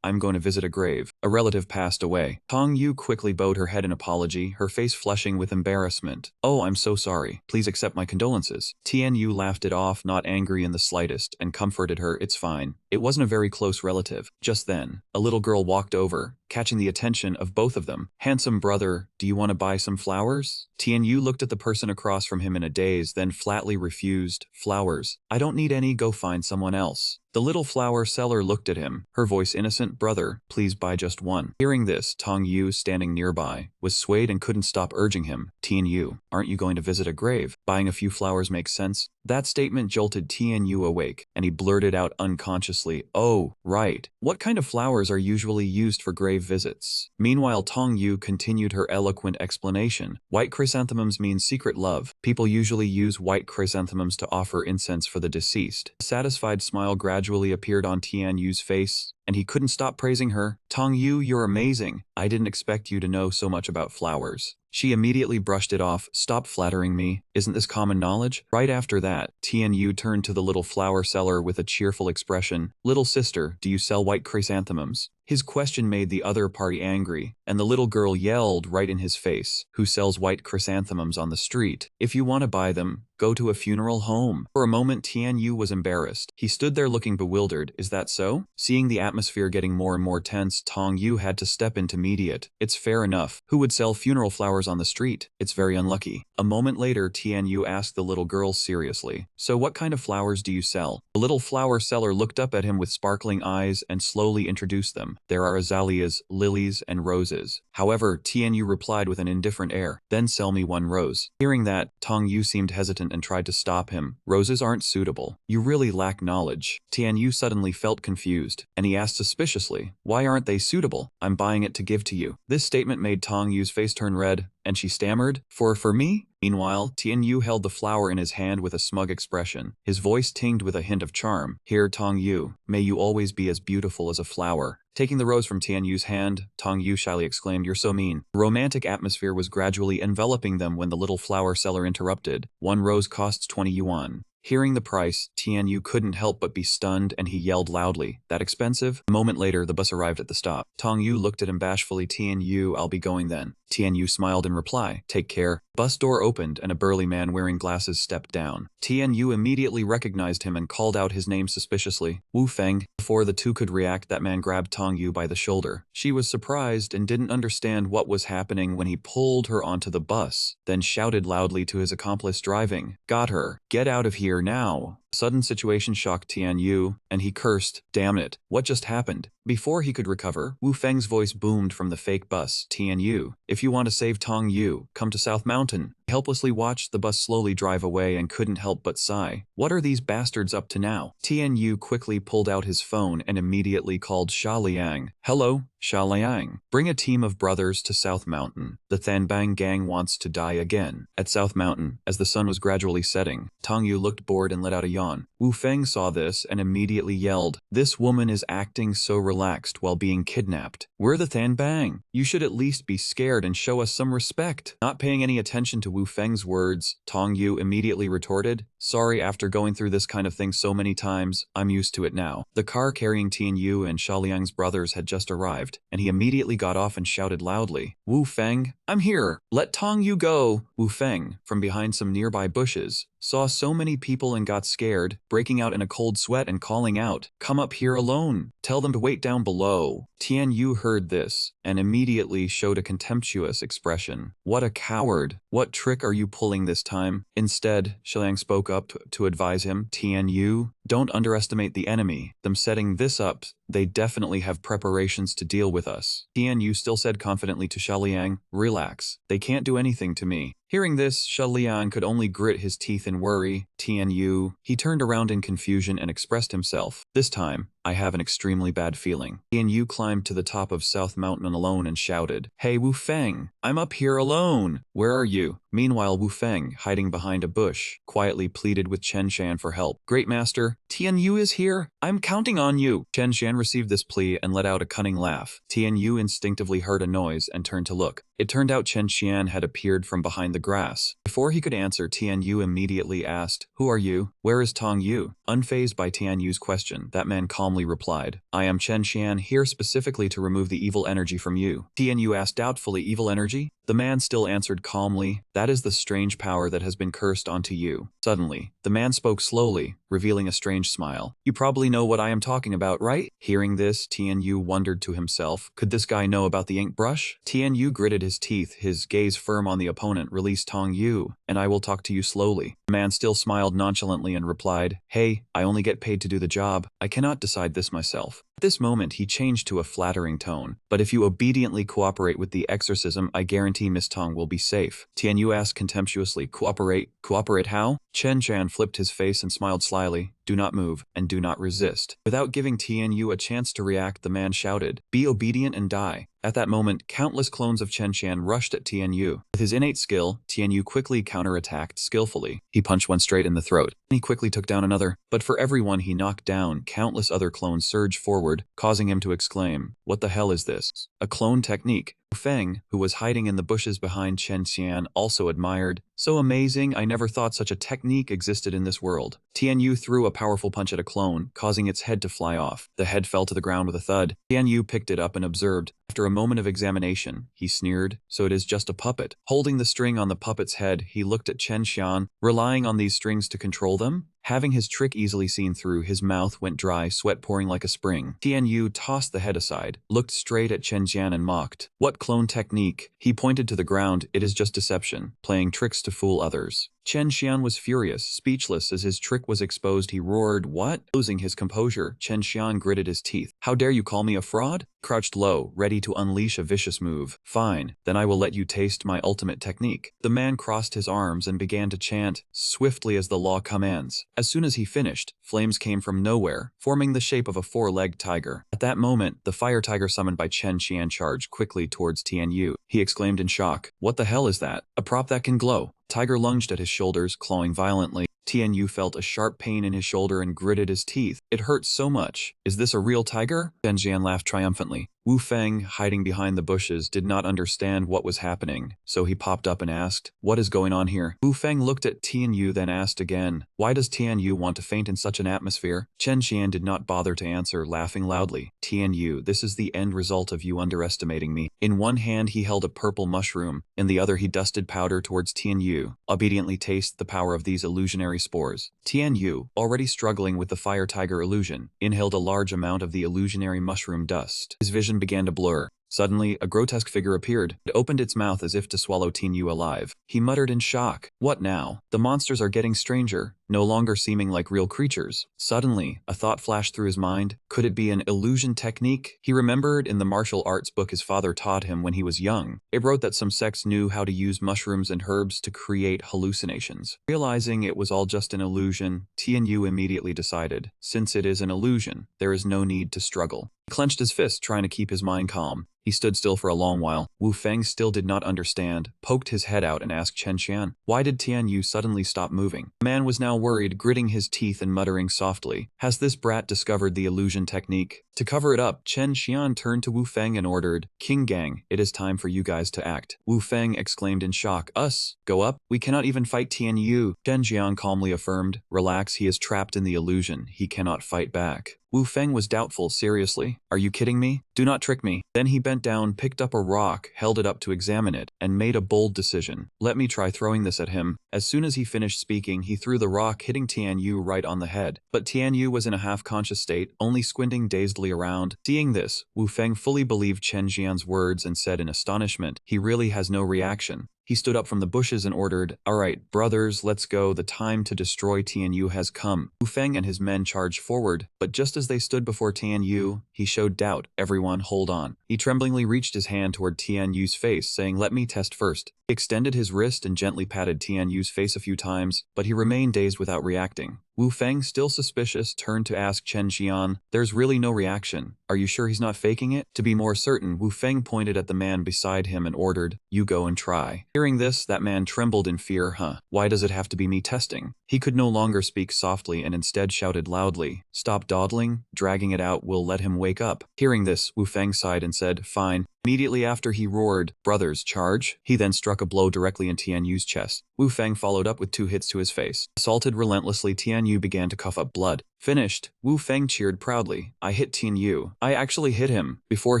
I'm going to visit a grave. A relative passed away." Tong Yu quickly bowed her head in apology, her face flushing with embarrassment. "Oh, I'm so sorry. Please accept my condolences." Tian Yu laughed it off, not angry in the slightest, and comforted her, "It's fine. It wasn't a very close relative." Just then, a little girl walked over, catching the attention of both of them. "Handsome brother, do you want to buy some flowers?" Tian Yu looked at the person across from him in a daze, then flatly refused. "Flowers? I don't need any, go find someone else." The little flower seller looked at him, her voice innocent. "Brother, please buy just one." Hearing this, Tong Yu, standing nearby, was swayed and couldn't stop urging him. "Tian Yu, aren't you going to visit a grave? Buying a few flowers makes sense. That statement jolted Tianyu awake, and he blurted out unconsciously, "Oh, right. What kind of flowers are usually used for grave visits?" Meanwhile, Tong Yu continued her eloquent explanation. White chrysanthemums mean secret love. People usually use white chrysanthemums to offer incense for the deceased. A satisfied smile gradually appeared on Tianyu's face, and he couldn't stop praising her. "Tong Yu, you're amazing. I didn't expect you to know so much about flowers." She immediately brushed it off. "Stop flattering me. Isn't this common knowledge?" Right after that, Tianyu turned to the little flower seller with a cheerful expression. "Little sister, do you sell white chrysanthemums?" His question made the other party angry, and the little girl yelled right in his face, "Who sells white chrysanthemums on the street? If you want to buy them, go to a funeral home." For a moment, Tianyu was embarrassed. He stood there looking bewildered. "Is that so?" Seeing the atmosphere getting more and more tense, Tong Yu had to step into mediate. "It's fair enough. Who would sell funeral flowers on the street? It's very unlucky." A moment later, Tianyu asked the little girl seriously, "So what kind of flowers do you sell?" The little flower seller looked up at him with sparkling eyes and slowly introduced them. "There are azaleas, lilies, and roses." However, Tianyu replied with an indifferent air, "Then sell me one rose." Hearing that, Tong Yu seemed hesitant and tried to stop him. "Roses aren't suitable. You really lack knowledge." Tianyu suddenly felt confused, and he asked suspiciously, "Why aren't they suitable? I'm buying it to give to you." This statement made Tong Yu's face turn red, and she stammered, For me?" Meanwhile, Tianyu held the flower in his hand with a smug expression. His voice tinged with a hint of charm. "Here, Tong Yu, may you always be as beautiful as a flower." Taking the rose from Tianyu's hand, Tong Yu shyly exclaimed, "You're so mean." The romantic atmosphere was gradually enveloping them when the little flower seller interrupted. "One rose costs 20 yuan. Hearing the price, Tianyu couldn't help but be stunned, and he yelled loudly, "That expensive?" A moment later, the bus arrived at the stop. Tong Yu looked at him bashfully. "Tianyu, I'll be going then." Tianyu smiled in reply. "Take care." Bus door opened, and a burly man wearing glasses stepped down. Tianyu immediately recognized him and called out his name suspiciously, "Wu Feng." Before the two could react, that man grabbed Tong Yu by the shoulder. She was surprised and didn't understand what was happening when he pulled her onto the bus, then shouted loudly to his accomplice driving, "Got her. Get out of here now." Sudden situation shocked Tianyu, and he cursed, "Damn it, what just happened?" Before he could recover, Wu Feng's voice boomed from the fake bus. "Tianyu, if you want to save Tong Yu, come to South Mountain." He helplessly watched the bus slowly drive away and couldn't help but sigh. What are these bastards up to now? Tianyu quickly pulled out his phone and immediately called Sha Liang. "Hello, Sha Liang. Bring a team of brothers to South Mountain. The Thanbang gang wants to die again." At South Mountain, as the sun was gradually setting, Tong Yu looked bored and let out a yawn. Wu Feng saw this and immediately yelled, "This woman is acting so relaxed while being kidnapped. We're the Thanbang. You should at least be scared and show us some respect." Not paying any attention to Wu Feng's words, Tong Yu immediately retorted, "Sorry, after going through this kind of thing so many times, I'm used to it now." The car carrying Tian Yu and Sha Liang's brothers had just arrived, and he immediately got off and shouted loudly, "Wu Feng, I'm here. Let Tong Yu go." Wu Feng, from behind some nearby bushes, saw so many people and got scared, breaking out in a cold sweat and calling out, "Come up here alone. Tell them to wait down below." Tian Yu heard this and immediately showed a contemptuous expression. "What a coward. What trick are you pulling this time?" Instead, Shiliang spoke up to advise him, "Tian Yu, don't underestimate the enemy. Them setting this up, they definitely have preparations to deal with us." Tian Yu still said confidently to Sha Liang, "Relax. They can't do anything to me." Hearing this, Sha Liang could only grit his teeth in worry. "Tian Yu." He turned around in confusion and expressed himself. "This time, I have an extremely bad feeling." Tian Yu climbed to the top of South Mountain alone and shouted, "Hey Wu Feng, I'm up here alone. Where are you?" Meanwhile, Wu Feng, hiding behind a bush, quietly pleaded with Chen Shan for help. "Great master, Tian Yu is here. I'm counting on you." Chen Shan received this plea and let out a cunning laugh. Tian Yu instinctively heard a noise and turned to look. It turned out Chen Xian had appeared from behind the grass. Before he could answer, Tian Yu immediately asked, "Who are you? Where is Tong Yu?" Unfazed by Tian Yu's question, that man calmly replied, "I am Chen Xian, here specifically to remove the evil energy from you." Tian Yu asked doubtfully, "Evil energy?" The man still answered calmly, "That is the strange power that has been cursed onto you." Suddenly, the man spoke slowly, revealing a strange smile. You probably know what I am talking about, right? Hearing this, Tianyu wondered to himself, could this guy know about the ink brush? Tianyu gritted his teeth, his gaze firm on the opponent, released Tong Yu, and I will talk to you slowly. The man still smiled nonchalantly and replied, hey, I only get paid to do the job. I cannot decide this myself. At this moment, he changed to a flattering tone. But if you obediently cooperate with the exorcism, I guarantee Miss Tong will be safe. Tianyu asked contemptuously, cooperate? Cooperate how? Chen Zhan flipped his face and smiled slyly. Do not move, and do not resist. Without giving Tianyu a chance to react, the man shouted, be obedient and die. At that moment, countless clones of Chen Qian rushed at Tianyu. With his innate skill, Tianyu quickly counterattacked skillfully. He punched one straight in the throat. He quickly took down another, but for every one he knocked down, countless other clones surged forward, causing him to exclaim, what the hell is this? A clone technique. Wu Feng, who was hiding in the bushes behind Chen Qian, also admired. So amazing, I never thought such a technique existed in this world. Tianyu threw a powerful punch at a clone, causing its head to fly off. The head fell to the ground with a thud. Tianyu picked it up and observed. After a moment of examination, he sneered, so it is just a puppet. Holding the string on the puppet's head, he looked at Chen Qian, relying on these strings to control them. Having his trick easily seen through, his mouth went dry, sweat pouring like a spring. Tianyu tossed the head aside, looked straight at Chen Jian and mocked. What clone technique? He pointed to the ground. It is just deception, playing tricks to fool others. Chen Xian was furious, speechless as his trick was exposed. He roared, what? Losing his composure, Chen Xian gritted his teeth. How dare you call me a fraud? Crouched low, ready to unleash a vicious move. Fine, then I will let you taste my ultimate technique. The man crossed his arms and began to chant, swiftly as the law commands. As soon as he finished, flames came from nowhere, forming the shape of a four-legged tiger. At that moment, the fire tiger summoned by Chen Xian charged quickly towards Tianyu. He exclaimed in shock, what the hell is that? A prop that can glow. Tiger lunged at his shoulders, clawing violently. Tianyu felt a sharp pain in his shoulder and gritted his teeth. It hurt so much. Is this a real tiger? Chen Jian laughed triumphantly. Wu Feng, hiding behind the bushes, did not understand what was happening, so he popped up and asked, what is going on here? Wu Feng looked at Tianyu, then asked again, why does Tianyu want to faint in such an atmosphere? Chen Jian did not bother to answer, laughing loudly. Tianyu, this is the end result of you underestimating me. In one hand he held a purple mushroom, in the other he dusted powder towards Tianyu. Obediently taste the power of these illusionary spores. Tianyu, already struggling with the fire tiger illusion, inhaled a large amount of the illusionary mushroom dust. His vision began to blur. Suddenly, a grotesque figure appeared. It opened its mouth as if to swallow Tianyu alive. He muttered in shock. What now? The monsters are getting stranger, no longer seeming like real creatures. Suddenly, a thought flashed through his mind. Could it be an illusion technique? He remembered in the martial arts book his father taught him when he was young. It wrote that some sects knew how to use mushrooms and herbs to create hallucinations. Realizing it was all just an illusion, Tianyu immediately decided, since it is an illusion, there is no need to struggle. He clenched his fist, trying to keep his mind calm. He stood still for a long while. Wu Feng still did not understand, poked his head out and asked Chen Qian, why did Tianyu suddenly stop moving? The man was now worried, gritting his teeth and muttering softly, has this brat discovered the illusion technique? To cover it up, Chen Qian turned to Wu Feng and ordered, King Gang, it is time for you guys to act. Wu Feng exclaimed in shock, us? Go up? We cannot even fight Tianyu. Chen Jiang calmly affirmed, relax, he is trapped in the illusion, he cannot fight back. Wu Feng was doubtful. Seriously? Are you kidding me? Do not trick me. Then he bent down, picked up a rock, held it up to examine it, and made a bold decision. Let me try throwing this at him. As soon as he finished speaking, he threw the rock, hitting Tianyu right on the head. But Tianyu was in a half-conscious state, only squinting dazedly around. Seeing this, Wu Feng fully believed Chen Jian's words and said in astonishment, he really has no reaction. He stood up from the bushes and ordered, all right, brothers, let's go. The time to destroy Tianyu has come. Wu Feng and his men charged forward, but just as they stood before Tianyu, he showed doubt. Everyone, hold on. He tremblingly reached his hand toward Tianyu's face, saying, let me test first. He extended his wrist and gently patted Tianyu's face a few times, but he remained dazed without reacting. Wu Feng, still suspicious, turned to ask Chen Xian, there's really no reaction. Are you sure he's not faking it? To be more certain, Wu Feng pointed at the man beside him and ordered, you go and try. Hearing this, that man trembled in fear. Why does it have to be me testing? He could no longer speak softly and instead shouted loudly, stop dawdling, dragging it out will let him wake up. Hearing this, Wu Feng sighed and said, fine. Immediately after he roared, brothers, charge. He then struck a blow directly in Tianyu's chest. Wu Feng followed up with 2 hits to his face. Assaulted relentlessly, Tianyu began to cough up blood. Finished, Wu Feng cheered proudly. I hit Tianyu. I actually hit him. Before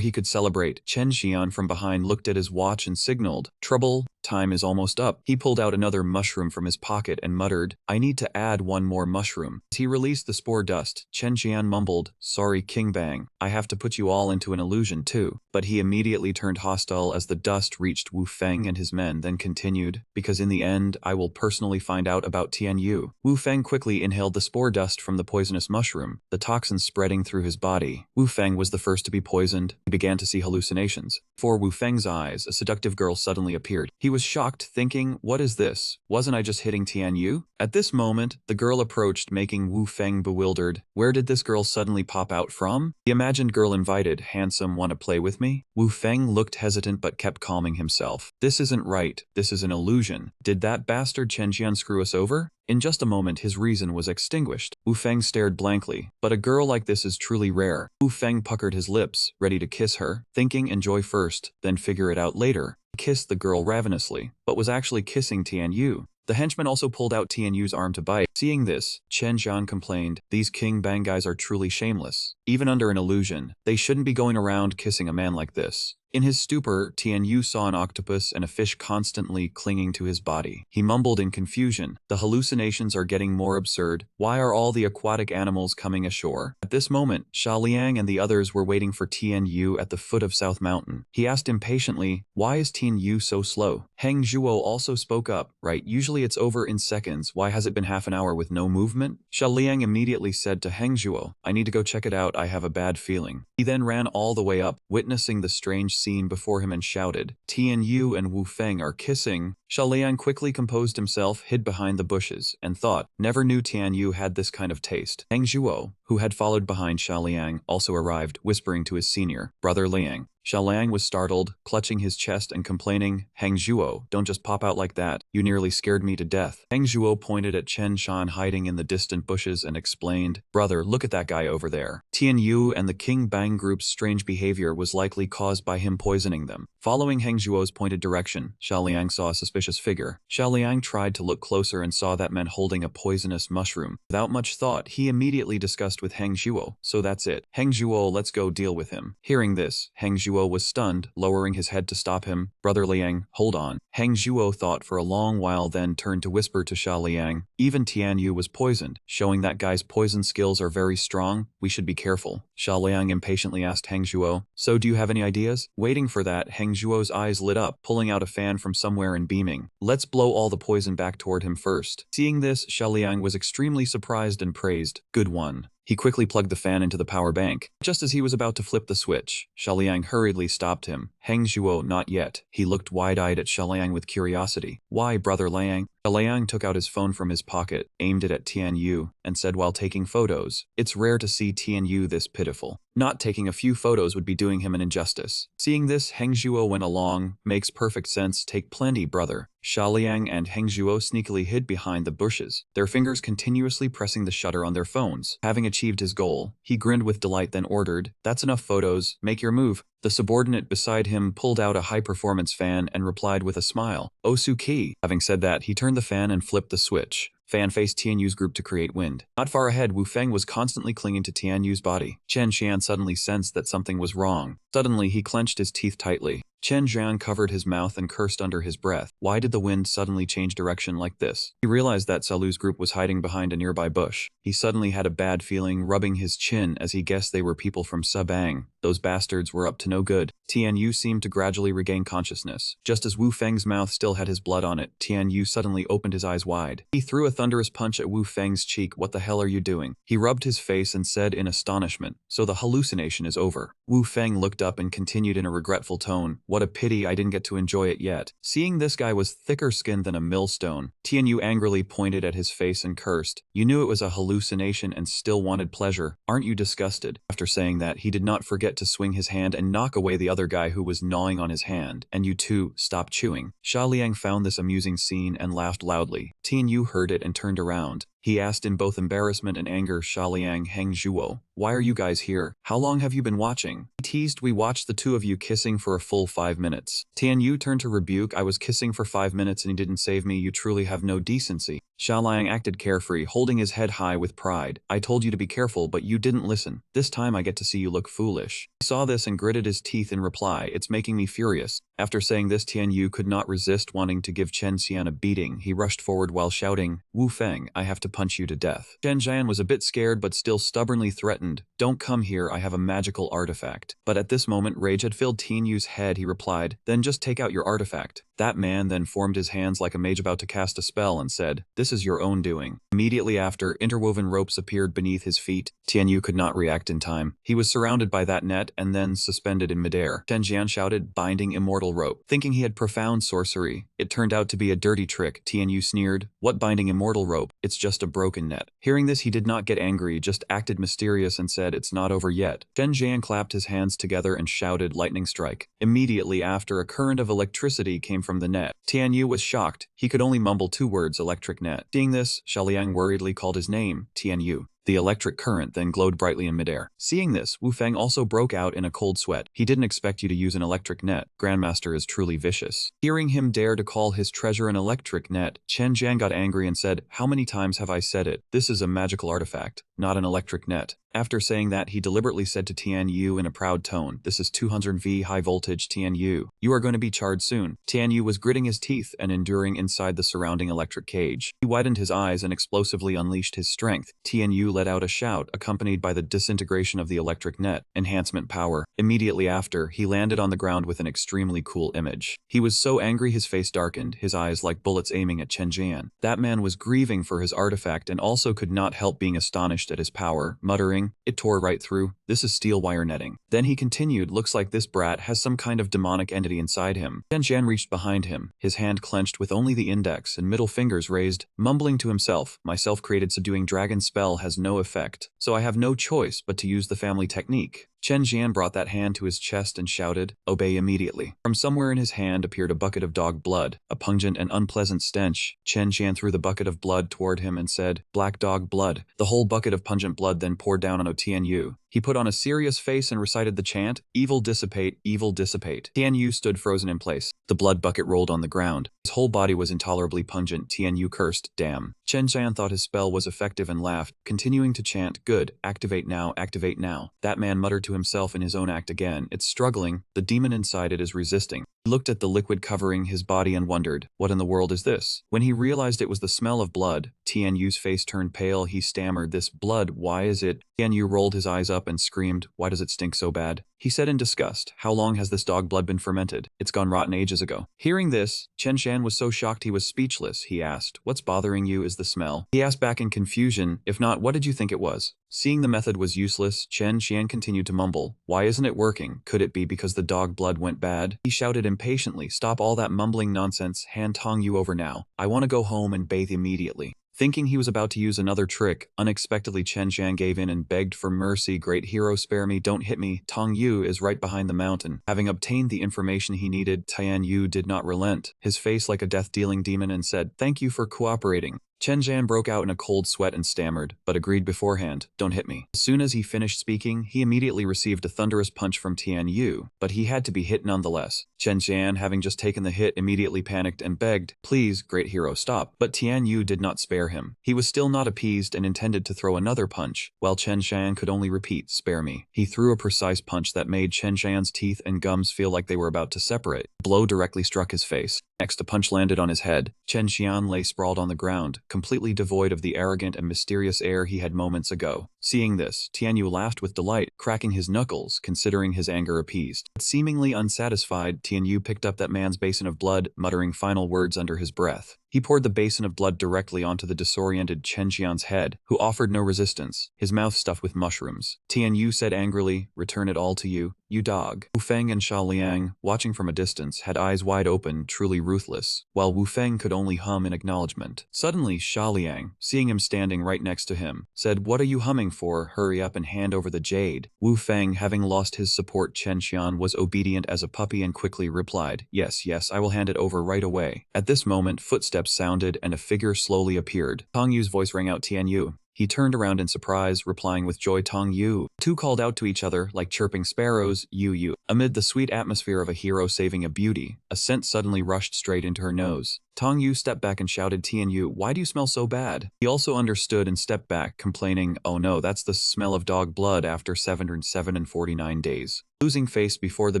he could celebrate, Chen Xian from behind looked at his watch and signaled, trouble. time is almost up. He pulled out another mushroom from his pocket and muttered, I need to add one more mushroom. As he released the spore dust, Chen Qian mumbled, sorry King Bang, I have to put you all into an illusion too. But he immediately turned hostile as the dust reached Wu Feng and his men, then continued, because in the end, I will personally find out about Tian Yu. Wu Feng quickly inhaled the spore dust from the poisonous mushroom, the toxins spreading through his body. Wu Feng was the first to be poisoned. He began to see hallucinations. Before Wu Feng's eyes, a seductive girl suddenly appeared. He was shocked, thinking, what is this? Wasn't I just hitting Tian Yu? At this moment, the girl approached, making Wu Feng bewildered. Where did this girl suddenly pop out from? The imagined girl invited, handsome, wanna play with me? Wu Feng looked hesitant but kept calming himself. This isn't right. This is an illusion. Did that bastard Chen Qian screw us over? In just a moment, his reason was extinguished. Wu Feng stared blankly. But a girl like this is truly rare. Wu Feng puckered his lips, ready to kiss her, thinking enjoy first, then figure it out later. He kissed the girl ravenously, but was actually kissing Tian Yu. The henchman also pulled out Tian Yu's arm to bite. Seeing this, Chen Zhan complained, these King Bang guys are truly shameless. Even under an illusion, they shouldn't be going around kissing a man like this. In his stupor, Tian Yu saw an octopus and a fish constantly clinging to his body. He mumbled in confusion, the hallucinations are getting more absurd. Why are all the aquatic animals coming ashore? At this moment, Sha Liang and the others were waiting for Tian Yu at the foot of South Mountain. He asked impatiently, why is Tian Yu so slow? Heng Zhuo also spoke up, right, usually it's over in seconds, why has it been half an hour with no movement? Sha Liang immediately said to Heng Zhuo, I need to go check it out, I have a bad feeling. He then ran all the way up, witnessing the strange scene before him and shouted, Tian Yu and Wu Feng are kissing. Sha Liang quickly composed himself, hid behind the bushes, and thought, never knew Tian Yu had this kind of taste. Heng Zhuo, who had followed behind Sha Liang, also arrived, whispering to his senior, brother Liang. Sha Liang was startled, clutching his chest and complaining, Heng Zhuo, don't just pop out like that, you nearly scared me to death. Heng Zhuo pointed at Chen Shan hiding in the distant bushes and explained, brother, look at that guy over there. Tian Yu and the King Bang group's strange behavior was likely caused by him poisoning them. Following Heng Zhuo's pointed direction, Sha Liang saw a suspicious figure. Sha Liang tried to look closer and saw that man holding a poisonous mushroom. Without much thought, he immediately discussed with Heng Zhuo, so that's it. Heng Zhuo, let's go deal with him. Hearing this, Heng Zhuo was stunned, lowering his head to stop him. Brother Liang, hold on. Heng Zhuo thought for a long while, then turned to whisper to Sha Liang, even Tian Yu was poisoned, showing that guy's poison skills are very strong, we should be careful. Sha Liang impatiently asked Heng Zhuo, so do you have any ideas? Waiting for that, Heng Zhuo's eyes lit up, pulling out a fan from somewhere and beaming, let's blow all the poison back toward him first. Seeing this, Sha Liang was extremely surprised and praised, good one. He quickly plugged the fan into the power bank. Just as he was about to flip the switch, Sha Liang hurriedly stopped him. Heng Zhuo, not yet. He looked wide-eyed at Sha Liang with curiosity. Why, brother Liang? Sha Liang took out his phone from his pocket, aimed it at Tian Yu, and said while taking photos, it's rare to see Tian Yu this pitiful. Not taking a few photos would be doing him an injustice. Seeing this, Heng Zhuo went along, makes perfect sense, take plenty, brother. Sha Liang and Heng Zhuo sneakily hid behind the bushes, their fingers continuously pressing the shutter on their phones. Having achieved his goal, he grinned with delight, then ordered, that's enough photos, make your move. The subordinate beside him pulled out a high-performance fan and replied with a smile, Osuki. Having said that, he turned the fan and flipped the switch. Fan faced Tian Yu's group to create wind. Not far ahead, Wu Feng was constantly clinging to Tian Yu's body. Chen Xian suddenly sensed that something was wrong. Suddenly, he clenched his teeth tightly. Chen Zhan covered his mouth and cursed under his breath. Why did the wind suddenly change direction like this? He realized that Salu's group was hiding behind a nearby bush. He suddenly had a bad feeling, rubbing his chin as he guessed they were people from Sabang. Those bastards were up to no good. Tian Yu seemed to gradually regain consciousness. Just as Wu Feng's mouth still had his blood on it, Tian Yu suddenly opened his eyes wide. He threw a thunderous punch at Wu Feng's cheek. What the hell are you doing? He rubbed his face and said in astonishment, so the hallucination is over. Wu Feng looked up and continued in a regretful tone, what a pity I didn't get to enjoy it yet. Seeing this guy was thicker skinned than a millstone, Tian Yu angrily pointed at his face and cursed, you knew it was a hallucination and still wanted pleasure, aren't you disgusted? After saying that, he did not forget to swing his hand and knock away the other guy who was gnawing on his hand, and you too, stop chewing. Sha Liang found this amusing scene and laughed loudly. Tian Yu heard it and turned around. He asked in both embarrassment and anger Sha Liang, Heng Zhuo, why are you guys here? How long have you been watching? He teased, we watched the two of you kissing for a full 5 minutes. Tian Yu turned to rebuke, I was kissing for 5 minutes and you didn't save me, you truly have no decency. Xia Liang acted carefree, holding his head high with pride. I told you to be careful, but you didn't listen. This time I get to see you look foolish. He saw this and gritted his teeth in reply. It's making me furious. After saying this, Tian Yu could not resist wanting to give Chen Xian a beating. He rushed forward while shouting, Wu Feng, I have to punch you to death. Chen Xian was a bit scared but still stubbornly threatened. Don't come here, I have a magical artifact. But at this moment rage had filled Tian Yu's head. He replied, then just take out your artifact. That man then formed his hands like a mage about to cast a spell and said, this is your own doing. Immediately after, interwoven ropes appeared beneath his feet. Tian Yu could not react in time. He was surrounded by that net and then suspended in midair. Chen Xian shouted, binding immortal rope. Thinking he had profound sorcery, it turned out to be a dirty trick. Tian Yu sneered, what binding immortal rope? It's just a broken net. Hearing this, he did not get angry, just acted mysterious and said, it's not over yet. Chen Xian clapped his hands together and shouted, lightning strike. Immediately after, a current of electricity came from the net. Tian Yu was shocked. He could only mumble 2 words, electric net. Seeing this, Xia Liang worriedly called his name, Tian Yu. The electric current then glowed brightly in midair. Seeing this, Wu Feng also broke out in a cold sweat. He didn't expect you to use an electric net. Grandmaster is truly vicious. Hearing him dare to call his treasure an electric net, Chen Jian got angry and said, how many times have I said it? This is a magical artifact, not an electric net. After saying that, he deliberately said to Tian Yu in a proud tone, this is 200V high voltage Tian Yu. You are going to be charged soon. Tian Yu was gritting his teeth and enduring inside the surrounding electric cage. He widened his eyes and explosively unleashed his strength. Tian Yu let out a shout, accompanied by the disintegration of the electric net, enhancement power. Immediately after, he landed on the ground with an extremely cool image. He was so angry his face darkened, his eyes like bullets aiming at Chen Jian. That man was grieving for his artifact and also could not help being astonished at his power, muttering, it tore right through. This is steel wire netting. Then he continued, looks like this brat has some kind of demonic entity inside him. Chen Jian reached behind him, his hand clenched with only the index and middle fingers raised, mumbling to himself, my self-created subduing dragon spell has no effect, so I have no choice but to use the family technique. Chen Jian brought that hand to his chest and shouted, obey immediately. From somewhere in his hand appeared a bucket of dog blood, a pungent and unpleasant stench. Chen Jian threw the bucket of blood toward him and said, black dog blood. The whole bucket of pungent blood then poured down on Tian Yu. He put on a serious face and recited the chant, evil dissipate, evil dissipate. Tian Yu stood frozen in place. The blood bucket rolled on the ground. His whole body was intolerably pungent. Tian Yu cursed, damn. Chen Jian thought his spell was effective and laughed, continuing to chant, good, activate now, activate now. That man muttered to himself in his own act again, it's struggling, the demon inside it is resisting. He looked at the liquid covering his body and wondered, what in the world is this? When he realized it was the smell of blood, Tian Yu's face turned pale. He stammered, this blood, why is it? Tian Yu rolled his eyes up and screamed, why does it stink so bad? He said in disgust, how long has this dog blood been fermented? It's gone rotten ages ago. Hearing this, Chen Shan was so shocked he was speechless. He asked, what's bothering you is the smell? He asked back in confusion, if not, what did you think it was? Seeing the method was useless, Chen Xian continued to mumble, why isn't it working? Could it be because the dog blood went bad? He shouted impatiently, stop all that mumbling nonsense, hand Tong Yu over now. I want to go home and bathe immediately. Thinking he was about to use another trick, unexpectedly Chen Xian gave in and begged for mercy. Great hero, spare me, don't hit me. Tong Yu is right behind the mountain. Having obtained the information he needed, Tian Yu did not relent, his face like a death-dealing demon, and said, thank you for cooperating. Chen Jian broke out in a cold sweat and stammered, but agreed beforehand, don't hit me. As soon as he finished speaking, he immediately received a thunderous punch from Tian Yu, but he had to be hit nonetheless. Chen Jian, having just taken the hit, immediately panicked and begged, please, great hero, stop. But Tian Yu did not spare him. He was still not appeased and intended to throw another punch, while Chen Jian could only repeat, spare me. He threw a precise punch that made Chen Jian's teeth and gums feel like they were about to separate. The blow directly struck his face. Next, a punch landed on his head. Chen Xian lay sprawled on the ground, completely devoid of the arrogant and mysterious air he had moments ago. Seeing this, Tian Yu laughed with delight, cracking his knuckles, considering his anger appeased. But seemingly unsatisfied, Tian Yu picked up that man's basin of blood, muttering final words under his breath. He poured the basin of blood directly onto the disoriented Chen Xian's head, who offered no resistance, his mouth stuffed with mushrooms. Tian Yu said angrily, return it all to you, you dog. Wu Feng and Xia Liang, watching from a distance, had eyes wide open, truly ruthless, while Wu Feng could only hum in acknowledgement. Suddenly, Xia Liang, seeing him standing right next to him, said, what are you humming for? Hurry up and hand over the jade. Wu Feng, having lost his support, Chen Xian was obedient as a puppy and quickly replied, yes, yes, I will hand it over right away. At this moment, footsteps sounded and a figure slowly appeared. Tong Yu's voice rang out, Tian Yu. He turned around in surprise, replying with joy, Tong Yu. The two called out to each other like chirping sparrows, Yu Yu. Amid the sweet atmosphere of a hero saving a beauty, a scent suddenly rushed straight into her nose. Tong Yu stepped back and shouted, Tian Yu, why do you smell so bad? He also understood and stepped back, complaining, oh no, that's the smell of dog blood after 749 days. Losing face before the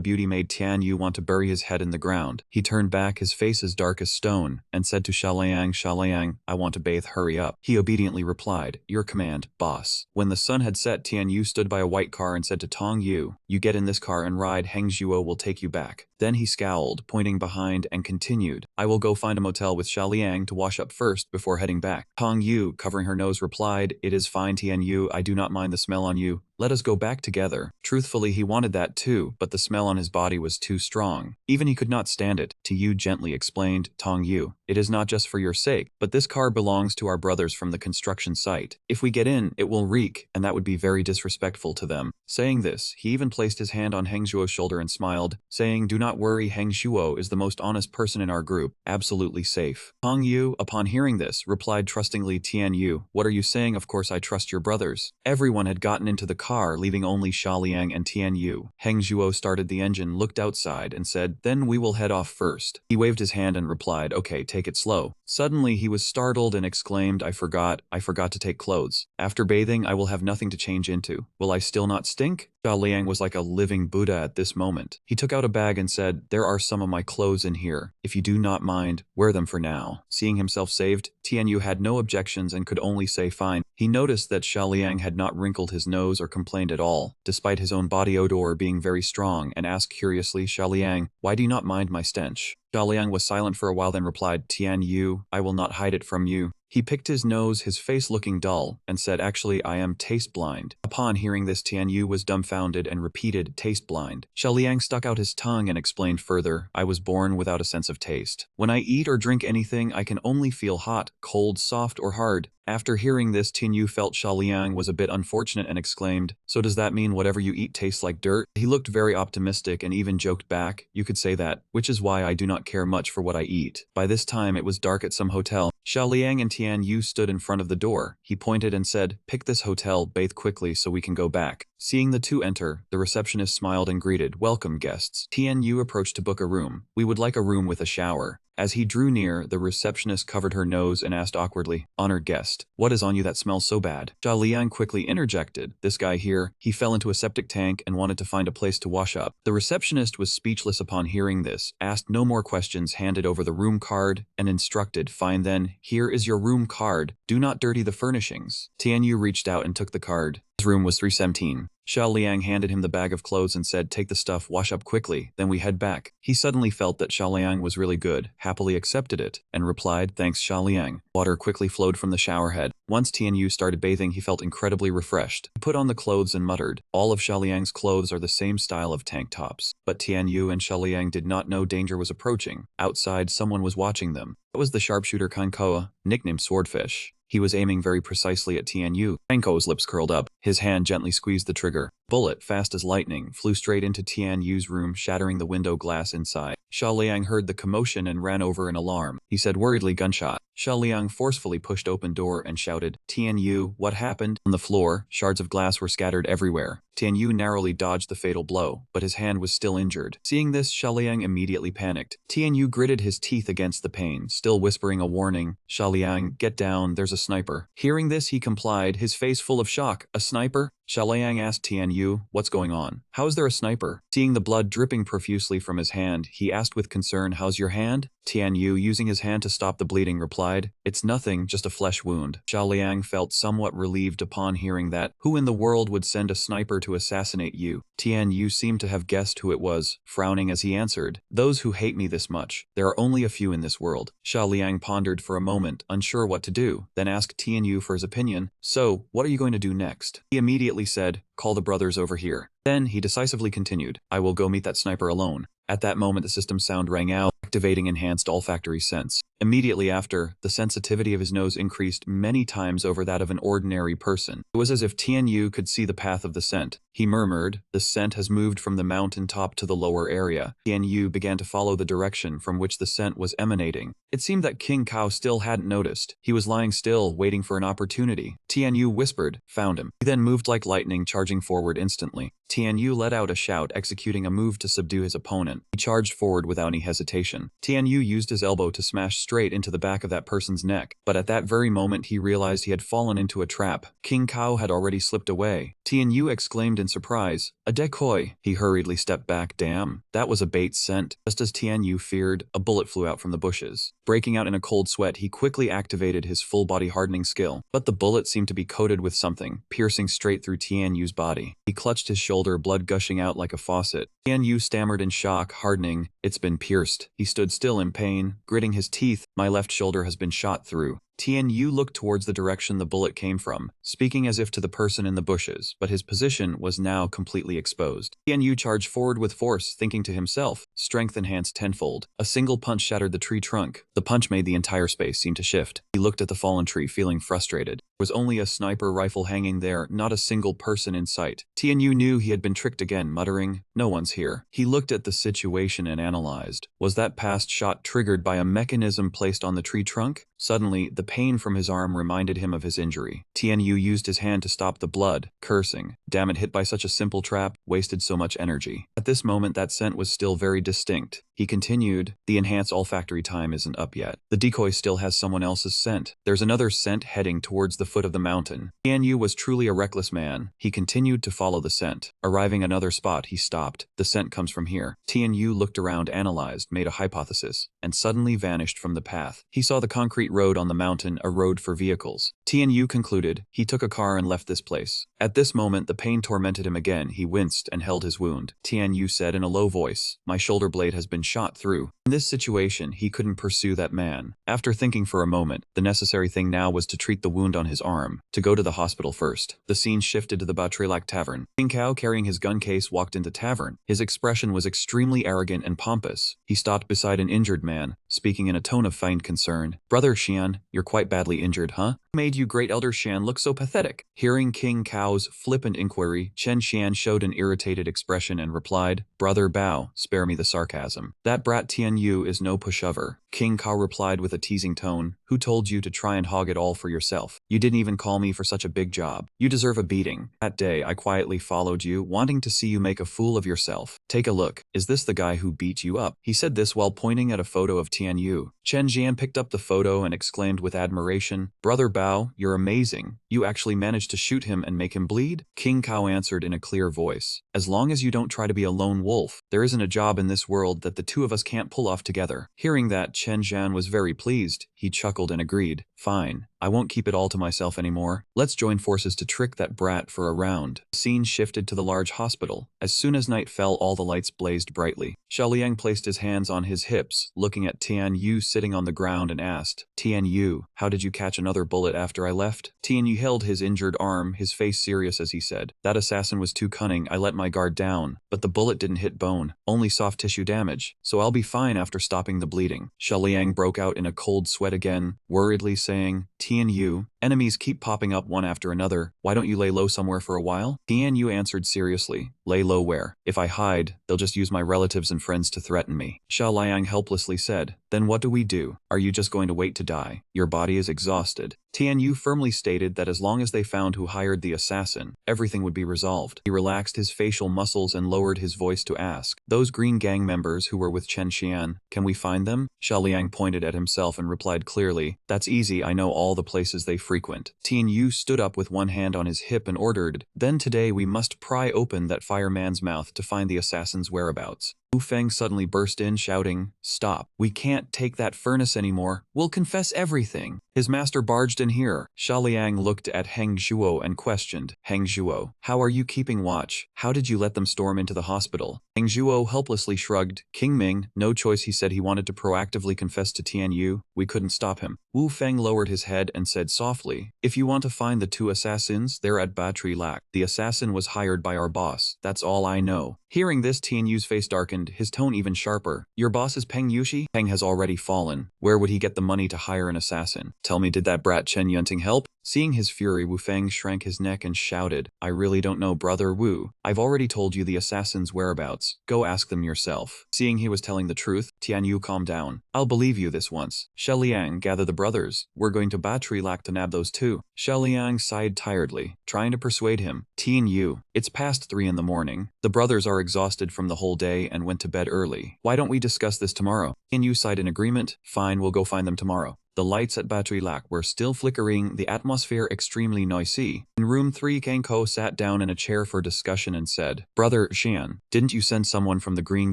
beauty made Tian Yu want to bury his head in the ground. He turned back, his face as dark as stone, and said to Shaliang, I want to bathe, hurry up. He obediently replied, your command, boss. When the sun had set, Tian Yu stood by a white car and said to Tong Yu, you get in this car and ride, Heng Zhuo will take you back. Then he scowled, pointing behind, and continued, I will go find a motel with Shaliang to wash up first before heading back. Tong Yu, covering her nose, replied, it is fine, Tian Yu, I do not mind the smell on you. Let us go back together. Truthfully, he wanted that too, but the smell on his body was too strong. Even he could not stand it. Yu gently explained, Tong Yu, it is not just for your sake, but this car belongs to our brothers from the construction site. If we get in, it will reek, and that would be very disrespectful to them. Saying this, he even placed his hand on Heng Zhuo's shoulder and smiled, saying, do not worry, Heng Zhuo is the most honest person in our group, absolutely safe. Tong Yu, upon hearing this, replied trustingly, Tian Yu, what are you saying? Of course I trust your brothers. Everyone had gotten into the car, leaving only Shaliang and Tian Yu. Heng Zhuo started the engine, looked outside, and said, then we will head off first. He waved his hand and replied, okay, take it slow. Suddenly he was startled and exclaimed, I forgot to take clothes. After bathing, I will have nothing to change into. Will I still not stink? Shaliang was like a living Buddha at this moment. He took out a bag and said, there are some of my clothes in here. If you do not mind, wear them for now. Seeing himself saved, Tian Yu had no objections and could only say fine. He noticed that Shaliang had not wrinkled his nose or complained at all, despite his own body odor being very strong, and asked curiously, Shaliang, why do you not mind my stench? Shaliang was silent for a while, then replied, Tian Yu, I will not hide it from you. He picked his nose, his face looking dull, and said, actually, I am taste blind. Upon hearing this, Tian Yu was dumbfounded and repeated, taste blind. Shaliang stuck out his tongue and explained further, I was born without a sense of taste. When I eat or drink anything, I can only feel hot, cold, soft, or hard. After hearing this, Tian Yu felt Shaliang was a bit unfortunate and exclaimed, so does that mean whatever you eat tastes like dirt? He looked very optimistic and even joked back, you could say that, which is why I do not care much for what I eat. By this time, it was dark at some hotel. Shaliang and Tian Yu stood in front of the door. He pointed and said, pick this hotel, bathe quickly so we can go back. Seeing the two enter, the receptionist smiled and greeted, welcome guests. Tian Yu approached to book a room. We would like a room with a shower. As he drew near, the receptionist covered her nose and asked awkwardly, honored guest, what is on you that smells so bad? Shaliang quickly interjected, this guy here, he fell into a septic tank and wanted to find a place to wash up. The receptionist was speechless upon hearing this, asked no more questions, handed over the room card, and instructed, fine then, here is your room card, do not dirty the furnishings. Tian Yu reached out and took the card. His room was 317. Shaliang handed him the bag of clothes and said, take the stuff, wash up quickly, then we head back. He suddenly felt that Shaliang was really good, happily accepted it, and replied, thanks Shaliang. Water quickly flowed from the shower head. Once Tian Yu started bathing, he felt incredibly refreshed. He put on the clothes and muttered, all of Shaliang's clothes are the same style of tank tops. But Tian Yu and Shaliang did not know danger was approaching. Outside, someone was watching them. It was the sharpshooter Kankoa, nicknamed Swordfish. He was aiming very precisely at Tian Yu. Kanko's lips curled up. His hand gently squeezed the trigger. Bullet, fast as lightning, flew straight into Tian Yu's room, shattering the window glass inside. Shaliang heard the commotion and ran over in alarm. He said worriedly, gunshot. Shaliang forcefully pushed open door and shouted, Tian Yu, what happened? On the floor, shards of glass were scattered everywhere. Tian Yu narrowly dodged the fatal blow, but his hand was still injured. Seeing this, Shaliang immediately panicked. Tian Yu gritted his teeth against the pane, still whispering a warning, Shaliang, get down, there's a sniper. Hearing this, he complied, his face full of shock. A sniper? Shaliang asked Tian Yu, what's going on? How is there a sniper? Seeing the blood dripping profusely from his hand, he asked with concern, how's your hand? Tian Yu, using his hand to stop the bleeding, replied, it's nothing, just a flesh wound. Shaliang felt somewhat relieved upon hearing that. Who in the world would send a sniper to assassinate you? Tian Yu seemed to have guessed who it was, frowning as he answered, those who hate me this much. There are only a few in this world. Shaliang pondered for a moment, unsure what to do, then asked Tian Yu for his opinion, so, what are you going to do next? He immediately said, call the brothers over here. Then he decisively continued, I will go meet that sniper alone. At that moment the system sound rang out, activating enhanced olfactory sense. Immediately after, the sensitivity of his nose increased many times over that of an ordinary person. It was as if Tian Yu could see the path of the scent. He murmured, "The scent has moved from the mountain top to the lower area." Tian Yu began to follow the direction from which the scent was emanating. It seemed that King Kao still hadn't noticed. He was lying still, waiting for an opportunity. Tian Yu whispered, "Found him." He then moved like lightning, charging forward instantly. Tian Yu let out a shout, executing a move to subdue his opponent. He charged forward without any hesitation. Tian Yu used his elbow to smash straight into the back of that person's neck, but at that very moment he realized he had fallen into a trap. King Kao had already slipped away. Tian Yu exclaimed in surprise, "A decoy!" He hurriedly stepped back. Damn, that was a bait scent. Just as Tian Yu feared, a bullet flew out from the bushes. Breaking out in a cold sweat, he quickly activated his full-body hardening skill, but the bullet seemed to be coated with something, piercing straight through Tian Yu's body. He clutched his shoulder, blood gushing out like a faucet. Tian Yu stammered in shock, hardening, "It's been pierced." He stood still in pain, gritting his teeth. "My left shoulder has been shot through." Tian Yu looked towards the direction the bullet came from, speaking as if to the person in the bushes, but his position was now completely exposed. Tian Yu charged forward with force, thinking to himself, strength enhanced tenfold. A single punch shattered the tree trunk. The punch made the entire space seem to shift. He looked at the fallen tree, feeling frustrated. There was only a sniper rifle hanging there, not a single person in sight. Tian Yu knew he had been tricked again, muttering, "No one's here." He looked at the situation and analyzed. Was that past shot triggered by a mechanism placed on the tree trunk? Suddenly, the pain from his arm reminded him of his injury. Tian Yu used his hand to stop the blood, cursing, "Damn it, hit by such a simple trap, wasted so much energy." At this moment that scent was still very distinct. He continued, "The enhanced olfactory time isn't up yet. The decoy still has someone else's scent. There's another scent heading towards the foot of the mountain." Tian Yu was truly a reckless man. He continued to follow the scent. Arriving at another spot, he stopped. "The scent comes from here." Tian Yu looked around, analyzed, made a hypothesis, and suddenly vanished from the path. He saw the concrete road on the mountain, a road for vehicles. Tian Yu concluded. He took a car and left this place. At this moment, the pain tormented him again. He winced and held his wound. Tian Yu said in a low voice, "My shoulder blade has been shot through." In this situation, he couldn't pursue that man. After thinking for a moment, the necessary thing now was to treat the wound on his arm, to go to the hospital first. The scene shifted to the Batrelak Tavern. King Kao, carrying his gun case, walked into tavern. His expression was extremely arrogant and pompous. He stopped beside an injured man, speaking in a tone of feigned concern. "Brother Xian, you're quite badly injured, huh? What made you, great elder Xian, look so pathetic?" Hearing King Kao's flippant inquiry, Chen Xian showed an irritated expression and replied, "Brother Bao, spare me the sarcasm. That brat Tian Yu is no pushover." King Kao replied with a teasing tone, "Who told you to try and hog it all for yourself? You didn't even call me for such a big job. You deserve a beating. That day, I quietly followed you, wanting to see you make a fool of yourself. Take a look. Is this the guy who beat you up?" He said this while pointing at a photo of Tian Yu. Chen Xian picked up the photo and exclaimed with admiration, "Brother Bao, you're amazing. You actually managed to shoot him and make him bleed?" King Kao answered in a clear voice, "As long as you don't try to be a lone wolf, there isn't a job in this world that the two of us can't pull off together." Hearing that, Chen Xian was very pleased. He chuckled and agreed, "Fine. I won't keep it all to myself anymore. Let's join forces to trick that brat for a round." The scene shifted to the large hospital. As soon as night fell, all the lights blazed brightly. Xiaoliang placed his hands on his hips, looking at Tian Yu sitting on the ground and asked, "Tian Yu, how did you catch another bullet after I left?" Tian Yu held his injured arm, his face serious as he said, "That assassin was too cunning. I let my guard down, but the bullet didn't hit bone, only soft tissue damage, so I'll be fine after stopping the bleeding." Xiaoliang broke out in a cold sweat again, worriedly saying, "Tian Yu, enemies keep popping up one after another. Why don't you lay low somewhere for a while?" Tian Yu answered seriously, "Lay low where? If I hide, they'll just use my relatives and friends to threaten me." Xiaoliang helplessly said, "Then what do we do? Are you just going to wait to die? Your body is exhausted." Tian Yu firmly stated that as long as they found who hired the assassin, everything would be resolved. He relaxed his facial muscles and lowered his voice to ask, "Those green gang members who were with Chen Xian, can we find them?" Xiaoliang pointed at himself and replied clearly, "That's easy, I know all the places they frequent." Tian Yu stood up with one hand on his hip and ordered, "Then today we must pry open that fireman's mouth to find the assassin's whereabouts." Wu Feng suddenly burst in, shouting, "Stop. We can't take that furnace anymore. We'll confess everything." His master barged in here. Xiaoliang looked at Heng Zhuo and questioned, "Heng Zhuo, how are you keeping watch? How did you let them storm into the hospital?" Heng Zhuo helplessly shrugged. "King Ming, no choice. He said he wanted to proactively confess to Tian Yu. We couldn't stop him." Wu Feng lowered his head and said softly, "If you want to find the two assassins, they're at Batri Lak. The assassin was hired by our boss. That's all I know." Hearing this, Tianyu's face darkened, his tone even sharper. Your boss is Peng Yushi? Peng has already fallen. Where would he get the money to hire an assassin? Tell me, did that brat Chen Yunting help? Seeing his fury, Wu Feng shrank his neck and shouted, I really don't know, brother Wu. I've already told you the assassin's whereabouts. Go ask them yourself. Seeing he was telling the truth, Tianyu calmed down. I'll believe you this once. Sheliang, gather the brothers. We're going to Battery Lac to nab those two. Sheliang sighed tiredly, trying to persuade him. Tianyu, it's past 3 in the morning. The brothers are exhausted from the whole day and went to bed early. Why don't we discuss this tomorrow? Tianyu sighed in agreement. Fine, we'll go find them tomorrow. The lights at Battery Lac were still flickering, the atmosphere extremely noisy. In room 3, Kang Ko sat down in a chair for discussion and said, Brother Xian, didn't you send someone from the Green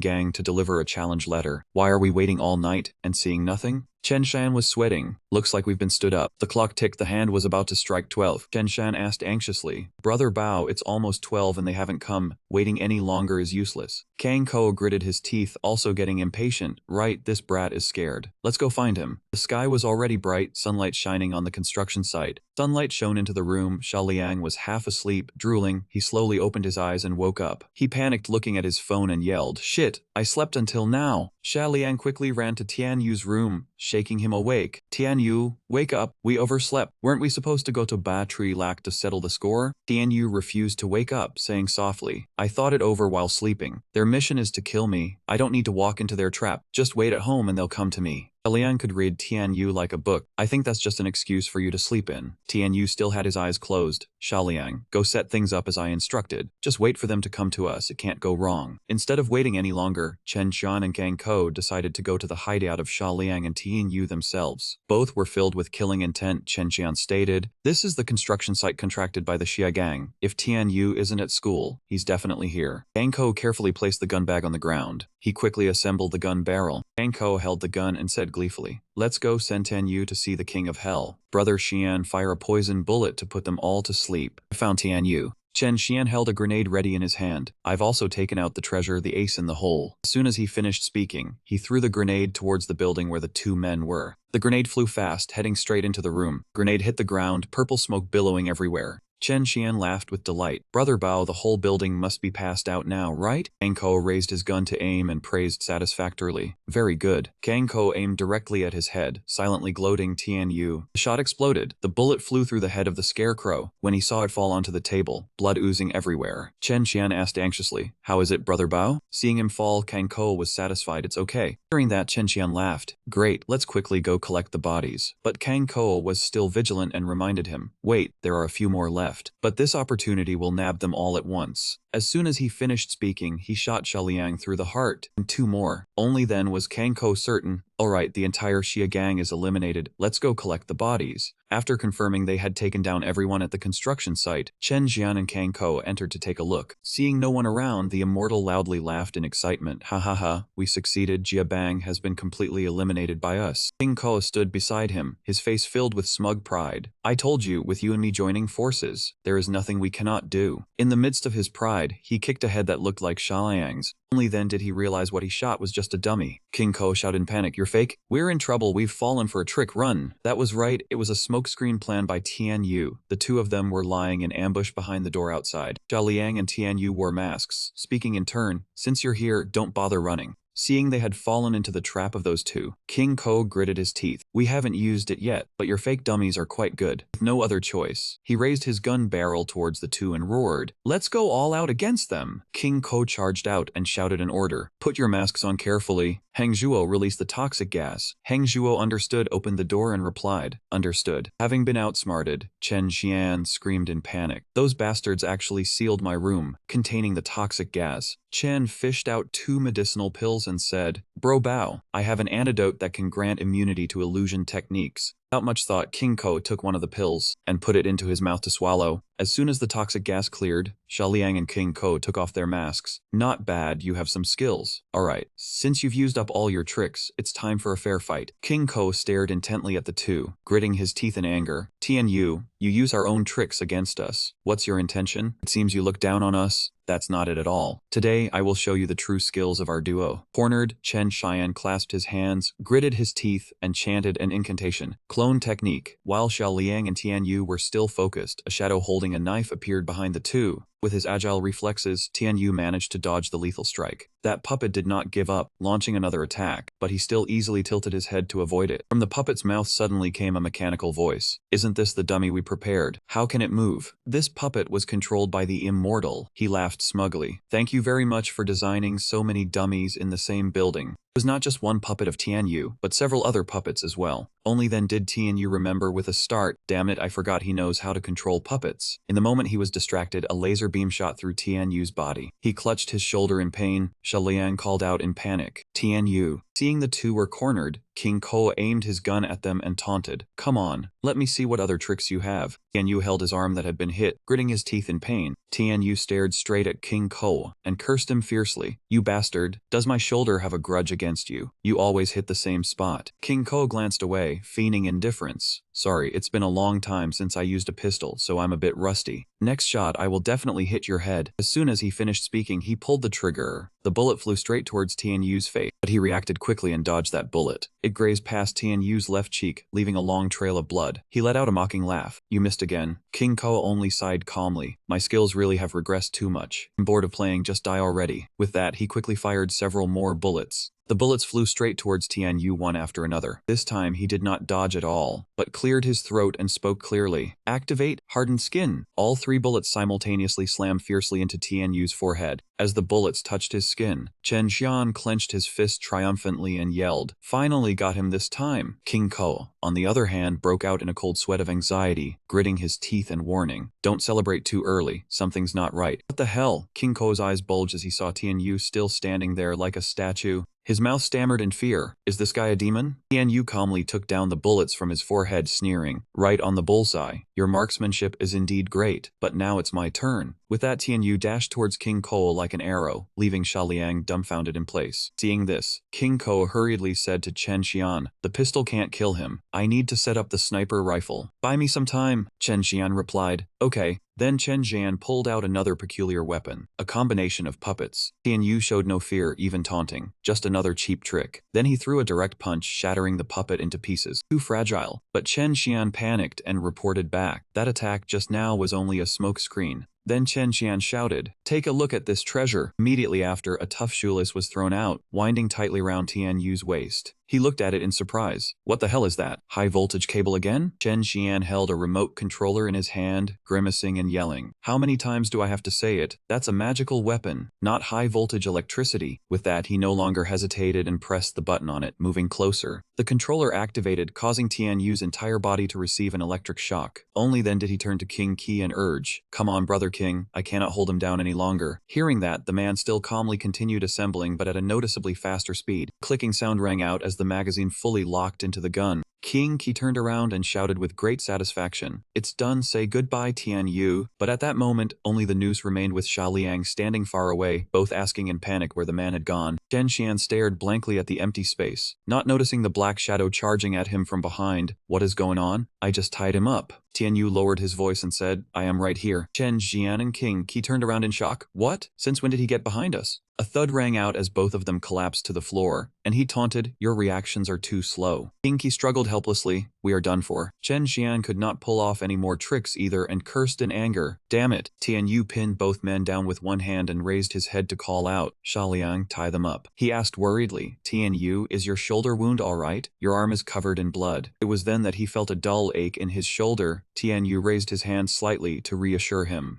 Gang to deliver a challenge letter? Why are we waiting all night and seeing nothing? Chen Shan was sweating. Looks like we've been stood up. The clock ticked, the hand was about to strike 12. Chen Shan asked anxiously, Brother Bao, it's almost 12 and they haven't come. Waiting any longer is useless. Kang Ko gritted his teeth, also getting impatient. Right, this brat is scared. Let's go find him. The sky was already bright, sunlight shining on the construction site. Sunlight shone into the room. Xia Liang was half asleep, drooling. He slowly opened his eyes and woke up. He panicked, looking at his phone, and yelled, Shit, I slept until now. Xia Liang quickly ran to Tianyu's room, shaking him awake. Tianyu, wake up. We overslept. Weren't we supposed to go to Battery Lac to settle the score? Tianyu refused to wake up, saying softly, I thought it over while sleeping. Their mission is to kill me. I don't need to walk into their trap. Just wait at home and they'll come to me. Liang could read Tianyu like a book. I think that's just an excuse for you to sleep in. Tianyu still had his eyes closed. Xiaoliang, go set things up as I instructed. Just wait for them to come to us. It can't go wrong. Instead of waiting any longer, Chen Xian and Gang Ko decided to go to the hideout of Xiaoliang and Tianyu themselves. Both were filled with killing intent. Chen Xian stated, This is the construction site contracted by the Xia Gang. If Tianyu isn't at school, he's definitely here. Gang Ko carefully placed the gun bag on the ground. He quickly assembled the gun barrel. Gang Ko held the gun and said gleefully, Let's go send Tianyu to see the king of hell. Brother Xian, fire a poison bullet to put them all to sleep. I found Tianyu. Chen Xian held a grenade ready in his hand. I've also taken out the treasure, the ace in the hole. As soon as he finished speaking, he threw the grenade towards the building where the two men were. The grenade flew fast, heading straight into the room. Grenade hit the ground, purple smoke billowing everywhere. Chen Xian laughed with delight. Brother Bao, the whole building must be passed out now, right? Kang Ko raised his gun to aim and praised satisfactorily. Very good. Kang Ko aimed directly at his head, silently gloating. Tianyu. The shot exploded. The bullet flew through the head of the scarecrow. When he saw it fall onto the table, blood oozing everywhere, Chen Xian asked anxiously, How is it, Brother Bao? Seeing him fall, Kang Ko was satisfied. It's okay. Hearing that, Chen Xian laughed. Great, let's quickly go collect the bodies. But Kang Ko was still vigilant and reminded him, Wait, there are a few more left. But this opportunity will nab them all at once. As soon as he finished speaking, he shot Xiaoliang through the heart, and 2 more. Only then was Kang Ko certain, Alright, the entire Xia gang is eliminated, let's go collect the bodies. After confirming they had taken down everyone at the construction site, Chen Xian and Kang Ko entered to take a look. Seeing no one around, the immortal loudly laughed in excitement. Ha ha ha, we succeeded, Jia Bang has been completely eliminated by us. King Ko stood beside him, his face filled with smug pride. I told you, with you and me joining forces, there is nothing we cannot do. In the midst of his pride, he kicked a head that looked like Xiaoliang's. Only then did he realize what he shot was just a dummy. King Ko shouted in panic, You're fake? We're in trouble, we've fallen for a trick, run. That was right, it was a smokescreen planned by Tianyu. The two of them were lying in ambush behind the door outside. Xiaoliang and Tianyu wore masks, speaking in turn, Since you're here, don't bother running. Seeing they had fallen into the trap of those two, King Ko gritted his teeth. We haven't used it yet, but your fake dummies are quite good. With no other choice, he raised his gun barrel towards the two and roared, Let's go all out against them. King Ko charged out and shouted an order. Put your masks on carefully. Heng Zhuo released the toxic gas. Heng Zhuo understood, opened the door and replied, Understood. Having been outsmarted, Chen Xian screamed in panic. Those bastards actually sealed my room, containing the toxic gas. Chen fished out 2 medicinal pills and said, Bro Bao, I have an antidote that can grant immunity to illusion techniques. Without much thought, King Ko took one of the pills and put it into his mouth to swallow. As soon as the toxic gas cleared, Xiaoliang and King Ko took off their masks. Not bad, you have some skills. Alright, since you've used up all your tricks, it's time for a fair fight. King Ko stared intently at the two, gritting his teeth in anger. Tianyu, you use our own tricks against us. What's your intention? It seems you look down on us. That's not it at all. Today, I will show you the true skills of our duo. Cornered, Chen Xian clasped his hands, gritted his teeth, and chanted an incantation. Clone technique. While Xiaoliang and Tianyu were still focused, a shadow holding holding a knife appeared behind the two. With his agile reflexes, Tianyu managed to dodge the lethal strike. That puppet did not give up, launching another attack, but he still easily tilted his head to avoid it. From the puppet's mouth suddenly came a mechanical voice. "Isn't this the dummy we prepared? How can it move?" This puppet was controlled by the immortal. He laughed smugly. "Thank you very much for designing so many dummies in the same building." It was not just one puppet of Tianyu, but several other puppets as well. Only then did Tianyu remember with a start, damn it, I forgot he knows how to control puppets. In the moment he was distracted, a laser beam shot through Tianyu's body. He clutched his shoulder in pain. Shaliang called out in panic. Tianyu. Seeing the two were cornered, King Ko aimed his gun at them and taunted. "Come on, let me see what other tricks you have." Tianyu held his arm that had been hit, gritting his teeth in pain. Tianyu stared straight at King Ko and cursed him fiercely. "You bastard, does my shoulder have a grudge against you? You always hit the same spot." King Ko glanced away, feigning indifference. "Sorry, it's been a long time since I used a pistol, so I'm a bit rusty. Next shot I will definitely hit your head." As soon as he finished speaking, he pulled the trigger. The bullet flew straight towards Tianyu's face, but he reacted quickly and dodged that bullet. It grazed past Tianyu's left cheek, leaving a long trail of blood. He let out a mocking laugh. "You missed again." King Ko only sighed calmly. "My skills really have regressed too much. I'm bored of playing, just die already." With that, he quickly fired several more bullets. The bullets flew straight towards Tianyu one after another. This time he did not dodge at all, but cleared his throat and spoke clearly. "Activate hardened skin." All three bullets simultaneously slammed fiercely into Tianyu's forehead. As the bullets touched his skin, Chen Xian clenched his fist triumphantly and yelled, "Finally got him this time." King Ko, on the other hand, broke out in a cold sweat of anxiety, gritting his teeth and warning, "Don't celebrate too early, something's not right." "What the hell?" King Ko's eyes bulged as he saw Tianyu still standing there like a statue. His mouth stammered in fear. "Is this guy a demon?" Tianyu calmly took down the bullets from his forehead, sneering, "Right on the bullseye. Your marksmanship is indeed great, but now it's my turn." With that, Tianyu dashed towards King Ko like an arrow, leaving Shaliang dumbfounded in place. Seeing this, King Ko hurriedly said to Chen Xian, "The pistol can't kill him. I need to set up the sniper rifle. Buy me some time." Chen Xian replied, "Okay." Then Chen Xian pulled out another peculiar weapon, a combination of puppets. Tianyu showed no fear, even taunting, just another cheap trick. Then he threw a direct punch, shattering the puppet into pieces. Too fragile. But Chen Xian panicked and reported back. That attack just now was only a smoke screen. Then Chen Xian shouted, "Take a look at this treasure." Immediately after, a tough shoelace was thrown out, winding tightly round Tianyu's waist. He looked at it in surprise. "What the hell is that? High voltage cable again?" Chen Xian held a remote controller in his hand, grimacing and yelling. "How many times do I have to say it? That's a magical weapon, not high voltage electricity." With that, he no longer hesitated and pressed the button on it, moving closer. The controller activated, causing Tianyu's entire body to receive an electric shock. Only then did he turn to King Qi and urge, "Come on, Brother King, I cannot hold him down any longer." Hearing that, the man still calmly continued assembling, but at a noticeably faster speed. Clicking sound rang out as the magazine fully locked into the gun. King Qi turned around and shouted with great satisfaction, "It's done, say goodbye, Tianyu." But at that moment, only the noose remained with Shaliang standing far away, both asking in panic where the man had gone. Chen Xian stared blankly at the empty space, not noticing the black shadow charging at him from behind. "What is going on?" "I just tied him up." Tianyu lowered his voice and said, "I am right here." Chen Xian and King Qi turned around in shock. "What? Since when did he get behind us?" A thud rang out as both of them collapsed to the floor, and he taunted, "Your reactions are too slow." King Qi struggled helplessly. "We are done for." Chen Xian could not pull off any more tricks either and cursed in anger. "Damn it." Tianyu pinned both men down with one hand and raised his head to call out, "Shaliang, tie them up." He asked worriedly, "Tianyu, is your shoulder wound all right? Your arm is covered in blood." It was then that he felt a dull ache in his shoulder. Tianyu raised his hand slightly to reassure him.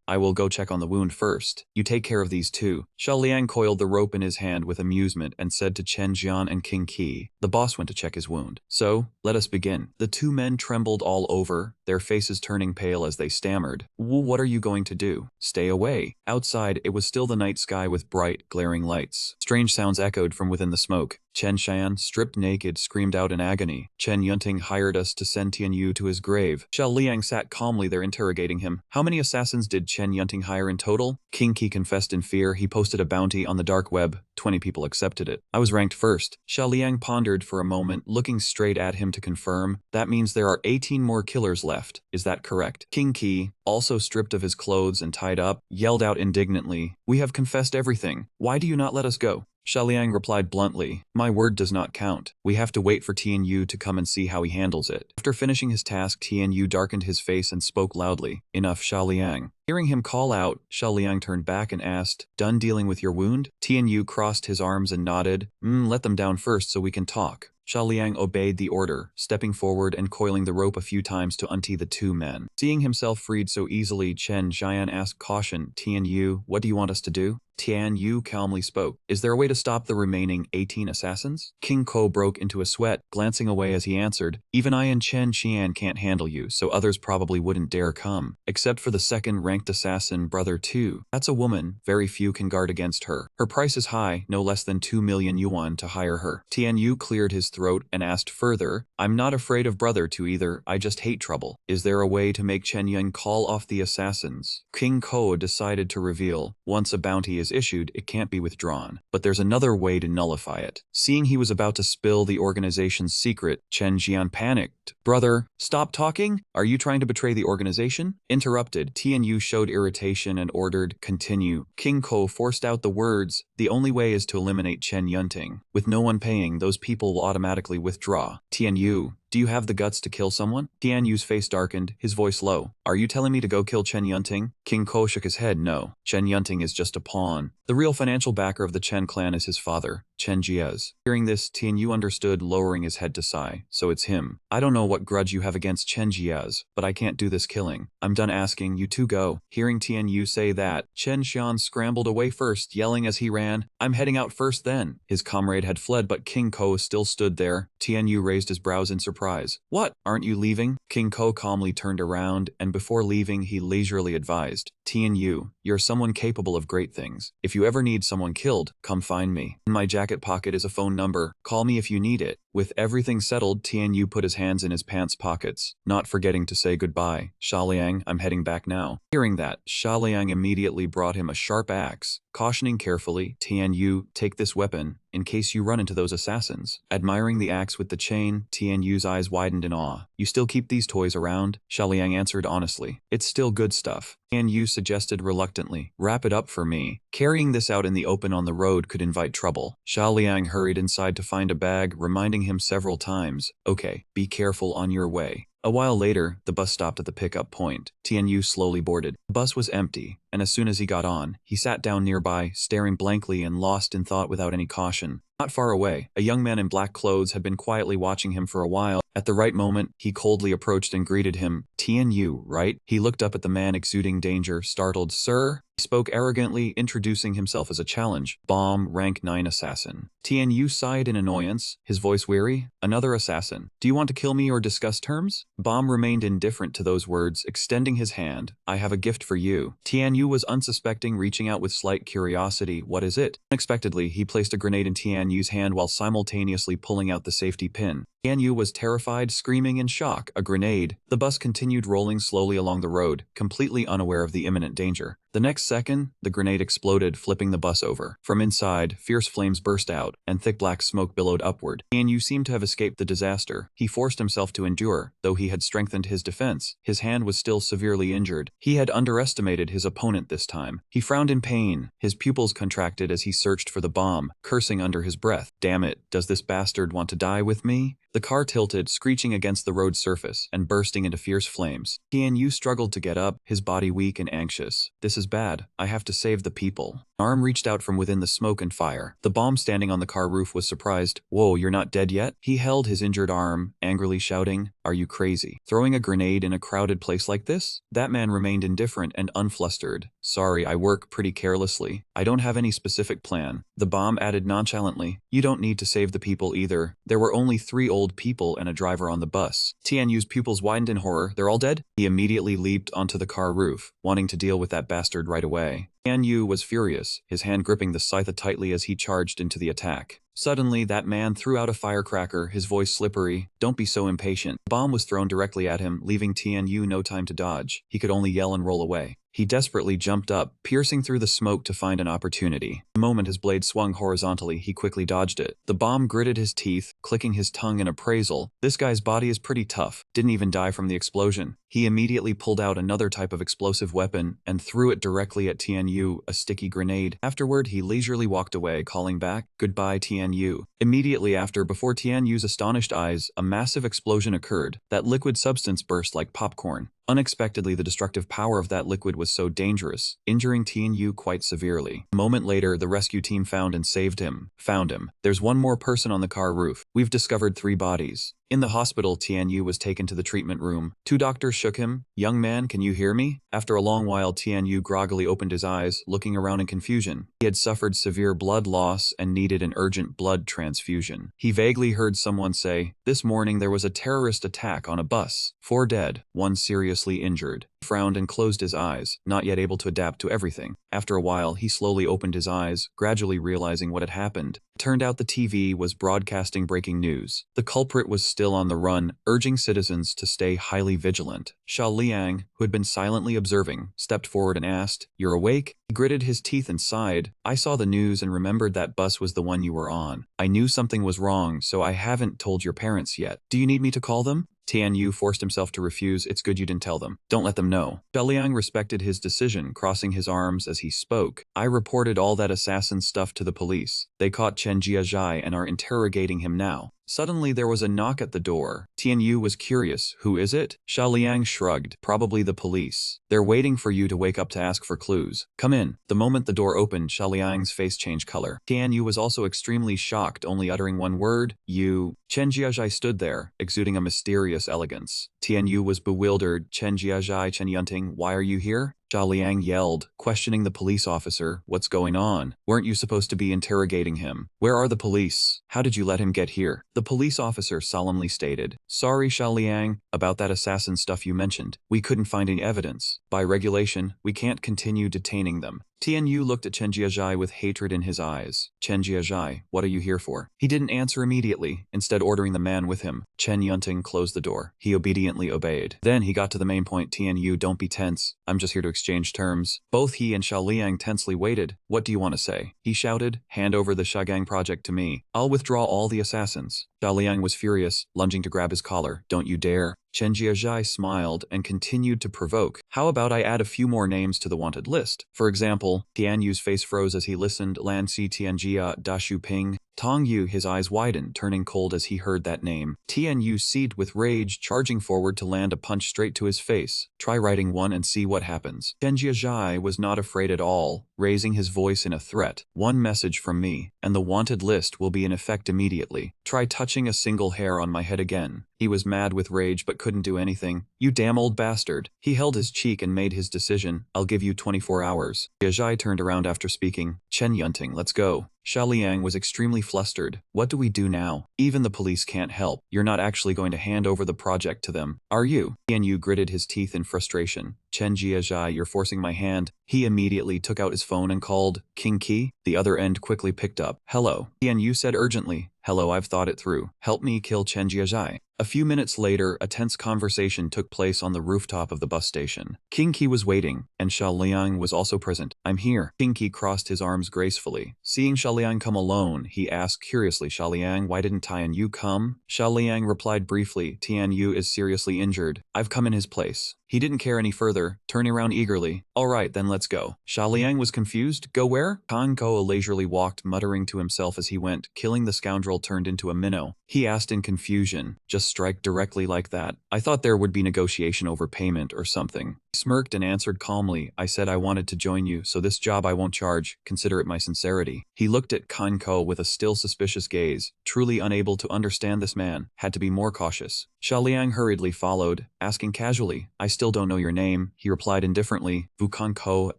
I will go check on the wound first. You take care of these two." Liang coiled the rope in his hand with amusement and said to Chen Jian and King Qi, "The boss went to check his wound. So, let us begin." The two men trembled all over, their faces turning pale as they stammered. "What are you going to do?" "Stay away." Outside, it was still the night sky with bright, glaring lights. Strange sounds echoed from within the smoke. Chen Shan, stripped naked, screamed out in agony. "Chen Yunting hired us to send Tianyu to his grave." Xiao Liang sat calmly there interrogating him. "How many assassins did Chen Yunting hire in total?" King Qi confessed in fear. "He posted a bounty on the dark web. 20 people accepted it. I was ranked first." Xiao Liang pondered for a moment, looking straight at him to confirm. "That means there are 18 more killers left. Is that correct?" King Qi, also stripped of his clothes and tied up, yelled out indignantly, "We have confessed everything. Why do you not let us go?" Liang replied bluntly. My word does not count. We have to wait for Tianyu to come and see how he handles it. After finishing his task, Tianyu darkened his face and spoke loudly. Enough, Liang. Hearing him call out, Liang turned back and asked, done dealing with your wound? Tianyu crossed his arms and nodded. Let them down first so we can talk. Liang obeyed the order, stepping forward and coiling the rope a few times to untee the two men. Seeing himself freed so easily, Chen Jian asked caution, Tianyu, what do you want us to do? Tianyu calmly spoke. Is there a way to stop the remaining 18 assassins? King Ko broke into a sweat, glancing away as he answered, even I and Chen Qian can't handle you, so others probably wouldn't dare come. Except for the second-ranked assassin, Brother 2. That's a woman, very few can guard against her. Her price is high, no less than 2 million yuan to hire her. Tianyu cleared his throat and asked further, I'm not afraid of Brother 2 either, I just hate trouble. Is there a way to make Chen Yun call off the assassins? King Ko decided to reveal, once a bounty is issued, it can't be withdrawn. But there's another way to nullify it. Seeing he was about to spill the organization's secret, Chen Jian panicked. Brother, stop talking? Are you trying to betray the organization? Interrupted, Tianyu showed irritation and ordered, continue. King Ko forced out the words, the only way is to eliminate Chen Yunting. With no one paying, those people will automatically withdraw. Tianyu, do you have the guts to kill someone? Tianyu's face darkened, his voice low. Are you telling me to go kill Chen Yunting? King Ko shook his head, no. Chen Yunting is just a pawn. The real financial backer of the Chen clan is his father, Chen Jiez. Hearing this, Tianyu understood, lowering his head to sigh. So it's him. I don't know what grudge you have against Chen Jiez, but I can't do this killing. I'm done asking, you two go. Hearing Tianyu say that, Chen Xian scrambled away first, yelling as he ran, I'm heading out first then. His comrade had fled, but King Ko still stood there. Tianyu raised his brows in surprise. What? Aren't you leaving? King Ko calmly turned around, and before leaving he leisurely advised, Tianyu, you're someone capable of great things. If you ever need someone killed, come find me. In my jacket pocket is a phone number. Call me if you need it. With everything settled, Tianyu put his hands in his pants pockets, not forgetting to say goodbye. Liang, I'm heading back now. Hearing that, Liang immediately brought him a sharp axe, cautioning carefully, Tianyu, take this weapon, in case you run into those assassins. Admiring the axe with the chain, Tianyu's eyes widened in awe. You still keep these toys around? Liang answered honestly. It's still good stuff. Tianyu suggested reluctantly, wrap it up for me. Carrying this out in the open on the road could invite trouble. Liang hurried inside to find a bag, reminding him several times, okay, be careful on your way. A while later, the bus stopped at the pickup point. Tianyu slowly boarded. The bus was empty, and as soon as he got on, he sat down nearby, staring blankly and lost in thought without any caution. Not far away, a young man in black clothes had been quietly watching him for a while. At the right moment, he coldly approached and greeted him. Tianyu, right? He looked up at the man exuding danger, startled. Sir? He spoke arrogantly, introducing himself as a challenge. Bomb, rank 9 assassin. Tianyu sighed in annoyance, his voice weary. Another assassin. Do you want to kill me or discuss terms? Bomb remained indifferent to those words, extending his hand. I have a gift for you. Tianyu was unsuspecting, reaching out with slight curiosity. What is it? Unexpectedly, he placed a grenade in Tianyu's hand while simultaneously pulling out the safety pin. Tianyu was terrified, screaming in shock. A grenade. The bus continued rolling slowly along the road, completely unaware of the imminent danger. The next second, the grenade exploded, flipping the bus over. From inside, fierce flames burst out, and thick black smoke billowed upward. Tianyu seemed to have escaped the disaster. He forced himself to endure. Though he had strengthened his defense, his hand was still severely injured. He had underestimated his opponent this time. He frowned in pain. His pupils contracted as he searched for the bomb, cursing under his breath. Damn it, does this bastard want to die with me? The car tilted, screeching against the road surface, and bursting into fierce flames. Tianyu struggled to get up, his body weak and anxious. This is bad. I have to save the people. An arm reached out from within the smoke and fire. The bomb standing on the car roof was surprised. Whoa, you're not dead yet? He held his injured arm, angrily shouting, are you crazy? Throwing a grenade in a crowded place like this? That man remained indifferent and unflustered. Sorry, I work pretty carelessly. I don't have any specific plan. The bomb added nonchalantly, you don't need to save the people either. There were only 3 old people and a driver on the bus. Tianyu's pupils widened in horror. They're all dead? He immediately leaped onto the car roof, wanting to deal with that bastard right away. Tianyu was furious, his hand gripping the scythe tightly as he charged into the attack. Suddenly, that man threw out a firecracker, his voice slippery. Don't be so impatient. The bomb was thrown directly at him, leaving Tianyu no time to dodge. He could only yell and roll away. He desperately jumped up, piercing through the smoke to find an opportunity. The moment his blade swung horizontally, he quickly dodged it. The bomb gritted his teeth, clicking his tongue in appraisal. This guy's body is pretty tough. Didn't even die from the explosion. He immediately pulled out another type of explosive weapon and threw it directly at Tianyu, a sticky grenade. Afterward, he leisurely walked away, calling back, "Goodbye, Tianyu." Immediately after, before Tianyu's astonished eyes, a massive explosion occurred. That liquid substance burst like popcorn. Unexpectedly, the destructive power of that liquid was so dangerous, injuring Tianyu quite severely. A moment later, the rescue team found and saved him. Found him. There's one more person on the car roof. We've discovered 3 bodies. In the hospital, Tianyu was taken to the treatment room. 2 doctors shook him. "Young man, can you hear me?" After a long while, Tianyu groggily opened his eyes, looking around in confusion. He had suffered severe blood loss and needed an urgent blood transfusion. He vaguely heard someone say, "This morning there was a terrorist attack on a bus. 4 dead, 1 seriously injured." He frowned and closed his eyes, not yet able to adapt to everything. After a while, he slowly opened his eyes, gradually realizing what had happened. It turned out the TV was broadcasting breaking news. The culprit was still on the run, urging citizens to stay highly vigilant. Xia Liang, who had been silently observing, stepped forward and asked, "You're awake?" He gritted his teeth and sighed. "I saw the news and remembered that bus was the one you were on. I knew something was wrong, so I haven't told your parents yet. Do you need me to call them?" Tianyu forced himself to refuse. "It's good you didn't tell them. Don't let them know." Liang respected his decision, crossing his arms as he spoke. "I reported all that assassin stuff to the police. They caught Chen Jiazhai and are interrogating him now." Suddenly there was a knock at the door. Tianyu was curious. "Who is it?" Xia Liang shrugged. "Probably the police. They're waiting for you to wake up to ask for clues. Come in." The moment the door opened, Xia Liang's face changed color. Tianyu was also extremely shocked, only uttering one word, "You." Chen Jiazhai stood there, exuding a mysterious elegance. Tianyu was bewildered. "Chen Jiazhai, Chen Yunting, why are you here?" Xia Liang yelled, questioning the police officer. "What's going on? Weren't you supposed to be interrogating him? Where are the police? How did you let him get here?" The police officer solemnly stated, "Sorry, Xia Liang, about that assassin stuff you mentioned. We couldn't find any evidence. By regulation, we can't continue detaining them." Tianyu looked at Chen Jiazhai with hatred in his eyes. "Chen Jiazhai, what are you here for?" He didn't answer immediately, instead ordering the man with him. Chen Yunting closed the door. He obediently obeyed. Then he got to the main point. "Tianyu, don't be tense. I'm just here to exchange terms." Both he and Xia Liang tensely waited. "What do you want to say?" He shouted. "Hand over the Shagang project to me. I'll withdraw all the assassins." Xia Liang was furious, lunging to grab his collar. "Don't you dare." Chen Jiazhai smiled and continued to provoke. "How about I add a few more names to the wanted list? For example," Tianyu's face froze as he listened, "Lan Si Tianjia Da Shu Ping." Tong Yu, his eyes widened, turning cold as he heard that name. Tianyu seethed with rage, charging forward to land a punch straight to his face. "Try writing one and see what happens." Chen Jiazhai was not afraid at all, raising his voice in a threat. "One message from me, and the wanted list will be in effect immediately. Try touching a single hair on my head again." He was mad with rage but couldn't do anything. "You damn old bastard." He held his cheek and made his decision. "I'll give you 24 hours. Jiazhai turned around after speaking. "Chen Yunting, let's go." Xia Liang was extremely flustered. "What do we do now? Even the police can't help. You're not actually going to hand over the project to them, are you?" Tianyu gritted his teeth in frustration. "Chen Jiazhai, you're forcing my hand." He immediately took out his phone and called. "King Qi?" The other end quickly picked up. "Hello." Tianyu said urgently. "Hello, I've thought it through. Help me kill Chen Jiazhai." A few minutes later, a tense conversation took place on the rooftop of the bus station. King Qi was waiting, and Xia Liang was also present. "I'm here." King Qi crossed his arms gracefully. Seeing Xia Liang come alone, he asked curiously, "Xia Liang, why didn't Tianyu come?" Xia Liang replied briefly, "Tianyu is seriously injured. I've come in his place." He didn't care any further, turning around eagerly. "All right, then let's go." Xia Liang was confused. "Go where?" Han Ko leisurely walked, muttering to himself as he went. Killing the scoundrel turned into a minnow. He asked in confusion, "Just strike directly like that? I thought there would be negotiation over payment or something." He smirked and answered calmly, "I said I wanted to join you, so this job I won't charge. Consider it my sincerity." He looked at Han Ko with a still suspicious gaze. Truly unable to understand this man, had to be more cautious. Xia Liang hurriedly followed, asking casually, "I still don't know your name." He replied indifferently, "Vukan Ko,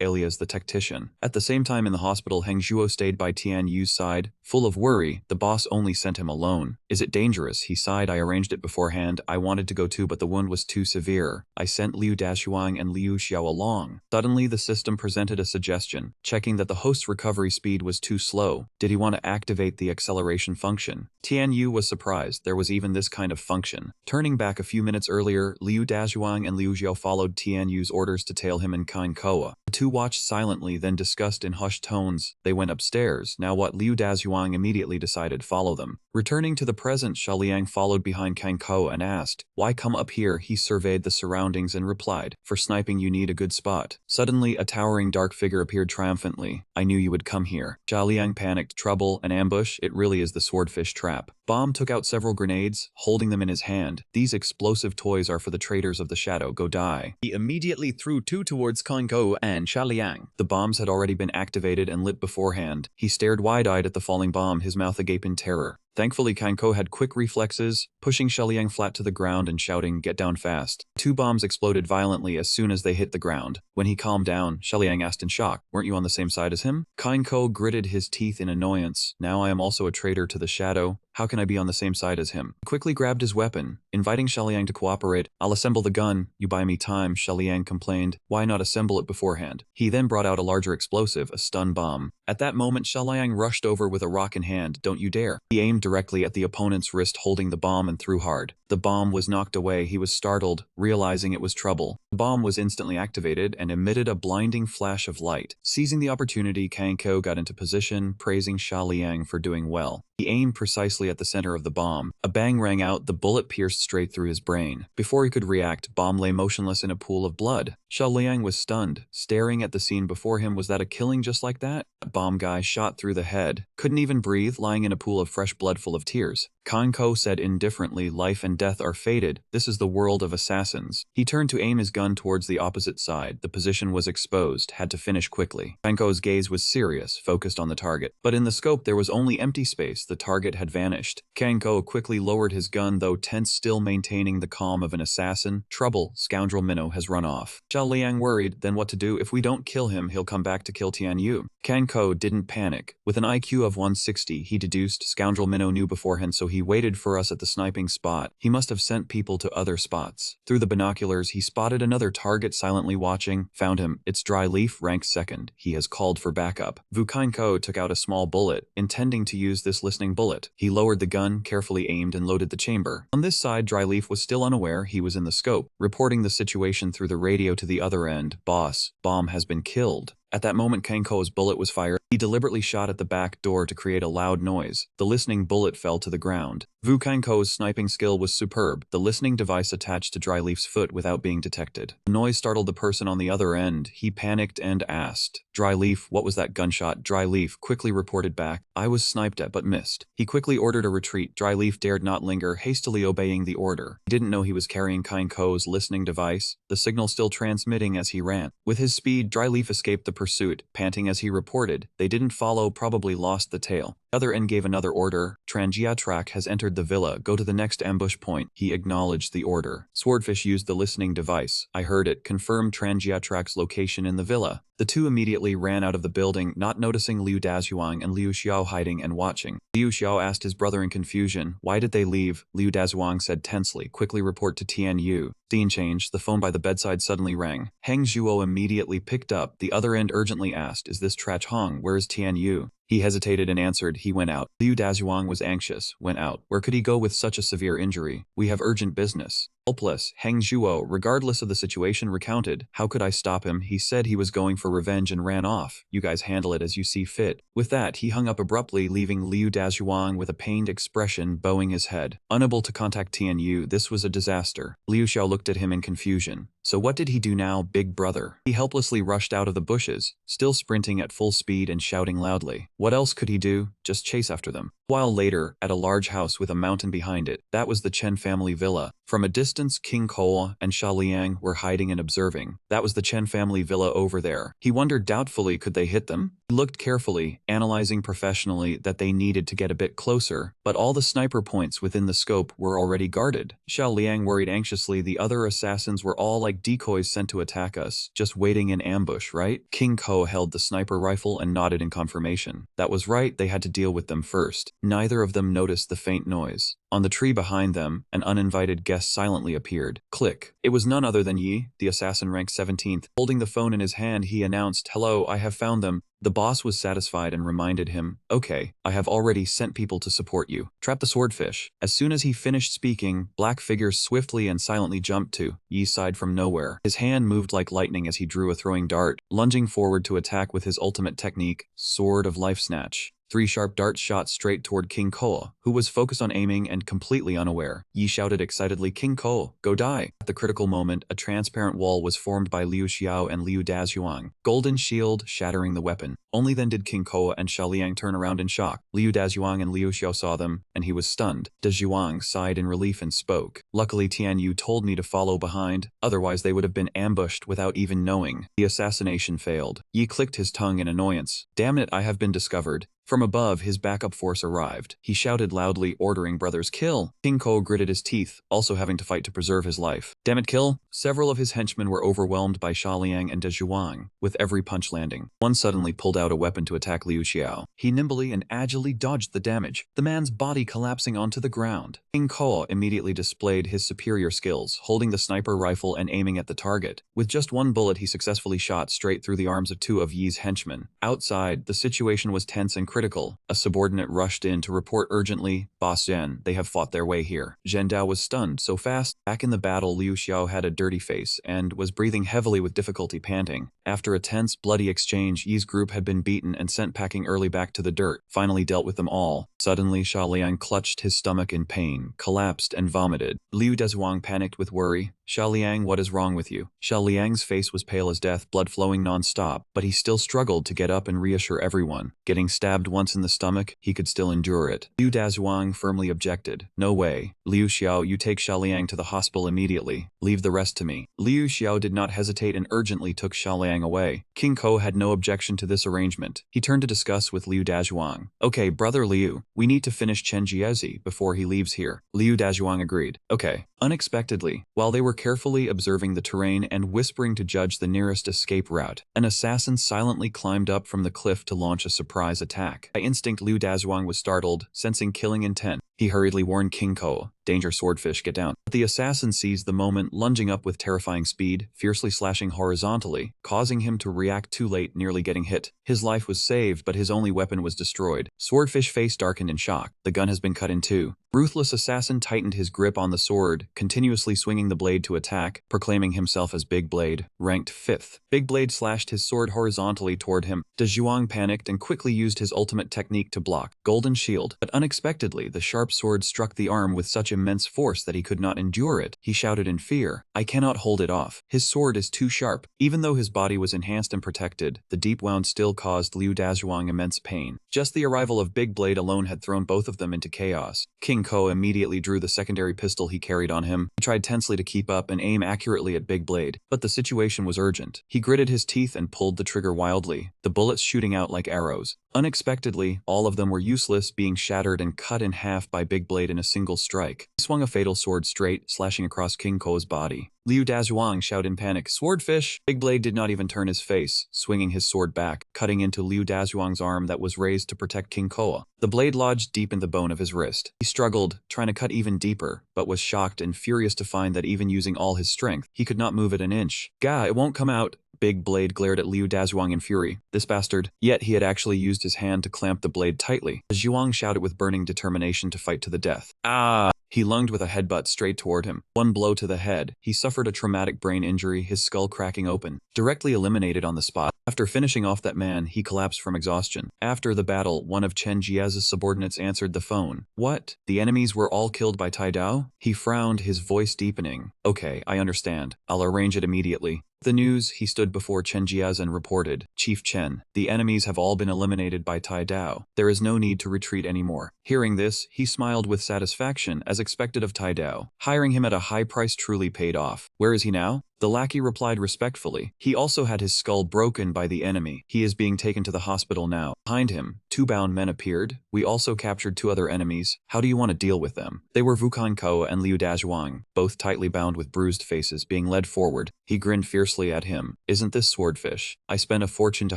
alias the tactician." At the same time in the hospital, Heng Zhuo stayed by Tianyu's side. Full of worry, the boss only sent him alone. Is it dangerous? He sighed. I arranged it beforehand. I wanted to go too, but the wound was too severe. I sent Liu Dashuang and Liu Xiao along. Suddenly, the system presented a suggestion, checking that the host's recovery speed was too slow. Did he want to activate the acceleration function? Tian Yu was surprised there was even this kind of function. Turning back a few minutes earlier, Liu Dashuang and Liu Xiao followed Tian Yu's orders to tail him in Kainkoa. The two watched silently, then discussed in hushed tones. They went upstairs. Now what? Liu Dashuang immediately decided follow them. Returning to the present, Xiaoliang followed behind Kainkoa and asked, "Why come up here?" He surveyed the surroundings and replied, "For sniping you need a good spot." Suddenly, a towering dark figure appeared triumphantly. "I knew you would come here." Xiaoliang panicked. Trouble, an ambush? It really is the swordfish trap. Bomb took out several grenades, holding them in his hand. "These explosive toys are for the traitors of the shadow. Go die." He immediately threw two towards Kainkoa and Xiaoliang. The bombs had already been activated and lit beforehand. He stared wide-eyed at the falling bomb, his mouth agape in terror. Thankfully, Kainkoa had quick reflexes, pushing Xiaoliang flat to the ground and shouting, "Get down fast." Two bombs exploded violently as soon as they hit the ground. When he calmed down, Xiaoliang asked in shock, "Weren't you on the same side as him?" Kainkoa gritted his teeth in annoyance. "Now I am also a traitor to the shadow. How can I be on the same side as him?" He quickly grabbed his weapon, inviting Xiaoliang to cooperate. "I'll assemble the gun. You buy me time," Xiaoliang complained. "Why not assemble it beforehand?" He then brought out a larger explosive, a stun bomb. At that moment, Xiaoliang rushed over with a rock in hand. "Don't you dare." He aimed directly at the opponent's wrist holding the bomb and threw hard. The bomb was knocked away. He was startled, realizing it was trouble. The bomb was instantly activated and emitted a blinding flash of light. Seizing the opportunity, Kainkoa got into position, praising Xiaoliang for doing well. He aimed precisely at the center of the bomb. A bang rang out, the bullet pierced straight through his brain. Before he could react, bomb lay motionless in a pool of blood. Xiaoliang was stunned, staring at the scene before him. Was that a killing just like that? That bomb guy shot through the head. Couldn't even breathe, lying in a pool of fresh blood full of tears. Kainkoa said indifferently, "Life and death are fated. This is the world of assassins." He turned to aim his gun towards the opposite side. The position was exposed, had to finish quickly. Kainkoa's gaze was serious, focused on the target. But in the scope there was only empty space. The target had vanished. Kainkoa quickly lowered his gun, though tense, still maintaining the calm of an assassin. "Trouble, scoundrel Minnow has run off." Xiaoliang worried, "Then what to do? If we don't kill him, he'll come back to kill Tian Yu." Kainkoa didn't panic. With an IQ of 160, he deduced scoundrel Minnow knew beforehand, so he waited for us at the sniping spot. He must have sent people to other spots. Through the binoculars, he spotted another target silently watching. Found him. It's Dry Leaf, ranked second. He has called for backup. Kainkoa took out a small bullet, intending to use this listening bullet. He lowered the gun, carefully aimed, and loaded the chamber. On this side, Dry Leaf was still unaware he was in the scope, reporting the situation through the radio to the other end. "Boss, bomb has been killed." At that moment, Kainkoa's bullet was fired. He deliberately shot at the back door to create a loud noise. The listening bullet fell to the ground. Kainkoa's sniping skill was superb, the listening device attached to Dry Leaf's foot without being detected. The noise startled the person on the other end. He panicked and asked, "Dry Leaf, what was that gunshot?" Dry Leaf quickly reported back, "I was sniped at but missed." He quickly ordered a retreat. Dry Leaf dared not linger, hastily obeying the order. He didn't know he was carrying Kainkoa's listening device, the signal still transmitting as he ran. With his speed, Dry Leaf escaped the pursuit, panting as he reported. They didn't follow, probably lost the tail. The other end gave another order. "Trangiatrak has entered the villa. Go to the next ambush point." He acknowledged the order. Swordfish used the listening device. "I heard it. Confirmed Trangiatrak's location in the villa." The two immediately ran out of the building, not noticing Liu Dazuang and Liu Xiao hiding and watching. Liu Xiao asked his brother in confusion, "Why did they leave?" Liu Dazuang said tensely, "Quickly report to Tian Yu." Scene change. The phone by the bedside suddenly rang. Heng Zhuo immediately picked up. The other end urgently asked, "Is this Trach Hong? Where is Tian Yu?" He hesitated and answered, "He went out." Liu Dazuang was anxious. "Went out? Where could he go with such a severe injury? We have urgent business." Helpless, Heng Zhuo, regardless of the situation, recounted, "How could I stop him? He said he was going for revenge and ran off. You guys handle it as you see fit." With that, he hung up abruptly, leaving Liu Dazuang with a pained expression, bowing his head. Unable to contact Tian Yu, this was a disaster. Liu Xiao looked at him in confusion. So what did he do now, big brother? He helplessly rushed out of the bushes, still sprinting at full speed and shouting loudly. What else could he do? Just chase after them. A while later, at a large house with a mountain behind it, that was the Chen family villa. From a distance, King Koa and Xiaoliang were hiding and observing. That was the Chen family villa over there. He wondered doubtfully, could they hit them? He looked carefully, analyzing professionally that they needed to get a bit closer, but all the sniper points within the scope were already guarded. Xiao Liang worried anxiously. The other assassins were all like decoys sent to attack us, just waiting in ambush, right? King Ko held the sniper rifle and nodded in confirmation. That was right, they had to deal with them first. Neither of them noticed the faint noise. On the tree behind them, an uninvited guest silently appeared. Click. It was none other than Yi, the assassin ranked 17th. Holding the phone in his hand, he announced, "Hello, I have found them." The boss was satisfied and reminded him, "Okay, I have already sent people to support you. Trap the swordfish." As soon as he finished speaking, black figures swiftly and silently jumped to Yi's side from nowhere. His hand moved like lightning as he drew a throwing dart, lunging forward to attack with his ultimate technique, Sword of Life Snatch. 3 sharp darts shot straight toward King Ko, who was focused on aiming and completely unaware. Yi shouted excitedly, "King Ko, go die!" At the critical moment, a transparent wall was formed by Liu Xiao and Liu Dazhuang, golden shield shattering the weapon. Only then did King Ko and Xiao Liang turn around in shock. Liu Dazhuang and Liu Xiao saw them, and he was stunned. Dazhuang sighed in relief and spoke, "Luckily Tian Yu told me to follow behind, otherwise they would have been ambushed without even knowing." The assassination failed. Yi clicked his tongue in annoyance. "Damn it, I have been discovered." From above, his backup force arrived. He shouted loudly, ordering brothers kill. King Ko gritted his teeth, also having to fight to preserve his life. "Damn it, kill!" Several of his henchmen were overwhelmed by Xia Liang and Dezhuang, with every punch landing. One suddenly pulled out a weapon to attack Liu Xiao. He nimbly and agilely dodged the damage, the man's body collapsing onto the ground. King Ko immediately displayed his superior skills, holding the sniper rifle and aiming at the target. With just one bullet, he successfully shot straight through the arms of 2 of Yi's henchmen. Outside, the situation was tense and critical. A subordinate rushed in to report urgently, "Boss Zhen, they have fought their way here." Zhen Dao was stunned so fast. Back in the battle, Liu Xiao had a dirty face and was breathing heavily with difficulty, panting. After a tense, bloody exchange, Yi's group had been beaten and sent packing early back to the dirt, finally dealt with them all. Suddenly, Xia Liang clutched his stomach in pain, collapsed, and vomited. Liu Dezhuang panicked with worry. "Xia Liang, what is wrong with you?" Xia Liang's face was pale as death, blood flowing non-stop, but he still struggled to get up and reassure everyone. Getting stabbed once in the stomach, he could still endure it. Liu Dazhuang firmly objected. "No way. Liu Xiao, you take Xia Liang to the hospital immediately. Leave the rest to me." Liu Xiao did not hesitate and urgently took Xia Liang away. King Ko had no objection to this arrangement. He turned to discuss with Liu Dazhuang. "Okay, brother Liu, we need to finish Chen Jiezi before he leaves here." Liu Dazhuang agreed. "Okay." Unexpectedly, while they were carefully observing the terrain and whispering to judge the nearest escape route, an assassin silently climbed up from the cliff to launch a surprise attack. By instinct, Liu Dazhuang was startled, sensing killing intent. He hurriedly warned King Ko, "Danger, swordfish, get down." But the assassin seized the moment, lunging up with terrifying speed, fiercely slashing horizontally, causing him to react too late, nearly getting hit. His life was saved, but his only weapon was destroyed. Swordfish face darkened in shock. The gun has been cut in two. Ruthless assassin tightened his grip on the sword, continuously swinging the blade to attack, proclaiming himself as Big Blade, ranked 5th. Big Blade slashed his sword horizontally toward him. Dezhuang panicked and quickly used his ultimate technique to block, Golden Shield. But unexpectedly, the sharp sword struck the arm with such immense force that he could not endure it. He shouted in fear, "I cannot hold it off. His sword is too sharp." Even though his body was enhanced and protected, the deep wound still caused Liu Dazhuang immense pain. Just the arrival of Big Blade alone had thrown both of them into chaos. King Ko immediately drew the secondary pistol he carried on him. He tried tensely to keep up and aim accurately at Big Blade, but the situation was urgent. He gritted his teeth and pulled the trigger wildly, the bullets shooting out like arrows. Unexpectedly, all of them were useless, being shattered and cut in half by Big Blade in a single strike. He swung a fatal sword straight, slashing across King Ko's body. Liu Dazhuang shouted in panic, "Swordfish!" Big Blade did not even turn his face, swinging his sword back, cutting into Liu Dazhuang's arm that was raised to protect King Ko. The blade lodged deep in the bone of his wrist. He struggled, trying to cut even deeper, but was shocked and furious to find that even using all his strength, he could not move it an inch. "Gah, it won't come out." Big Blade glared at Liu Dazhuang in fury. This bastard. Yet he had actually used his hand to clamp the blade tightly. Zhuang shouted with burning determination to fight to the death. "Ah!" He lunged with a headbutt straight toward him. One blow to the head. He suffered a traumatic brain injury, his skull cracking open. Directly eliminated on the spot. After finishing off that man, he collapsed from exhaustion. After the battle, one of Chen Jia's subordinates answered the phone. "What? The enemies were all killed by Tai Dao?" He frowned, his voice deepening. "Okay, I understand. I'll arrange it immediately." The news, he stood before Chen Jiaz and reported, "Chief Chen, the enemies have all been eliminated by Tai Dao. There is no need to retreat anymore." Hearing this, he smiled with satisfaction, as expected of Tai Dao. Hiring him at a high price truly paid off. Where is he now? The lackey replied respectfully. He also had his skull broken by the enemy. He is being taken to the hospital now. Behind him, 2 bound men appeared. We also captured 2 other enemies. How do you want to deal with them? They were Vukanko and Liu Dazhuang, both tightly bound with bruised faces, being led forward. He grinned fiercely at him. Isn't this swordfish? I spent a fortune to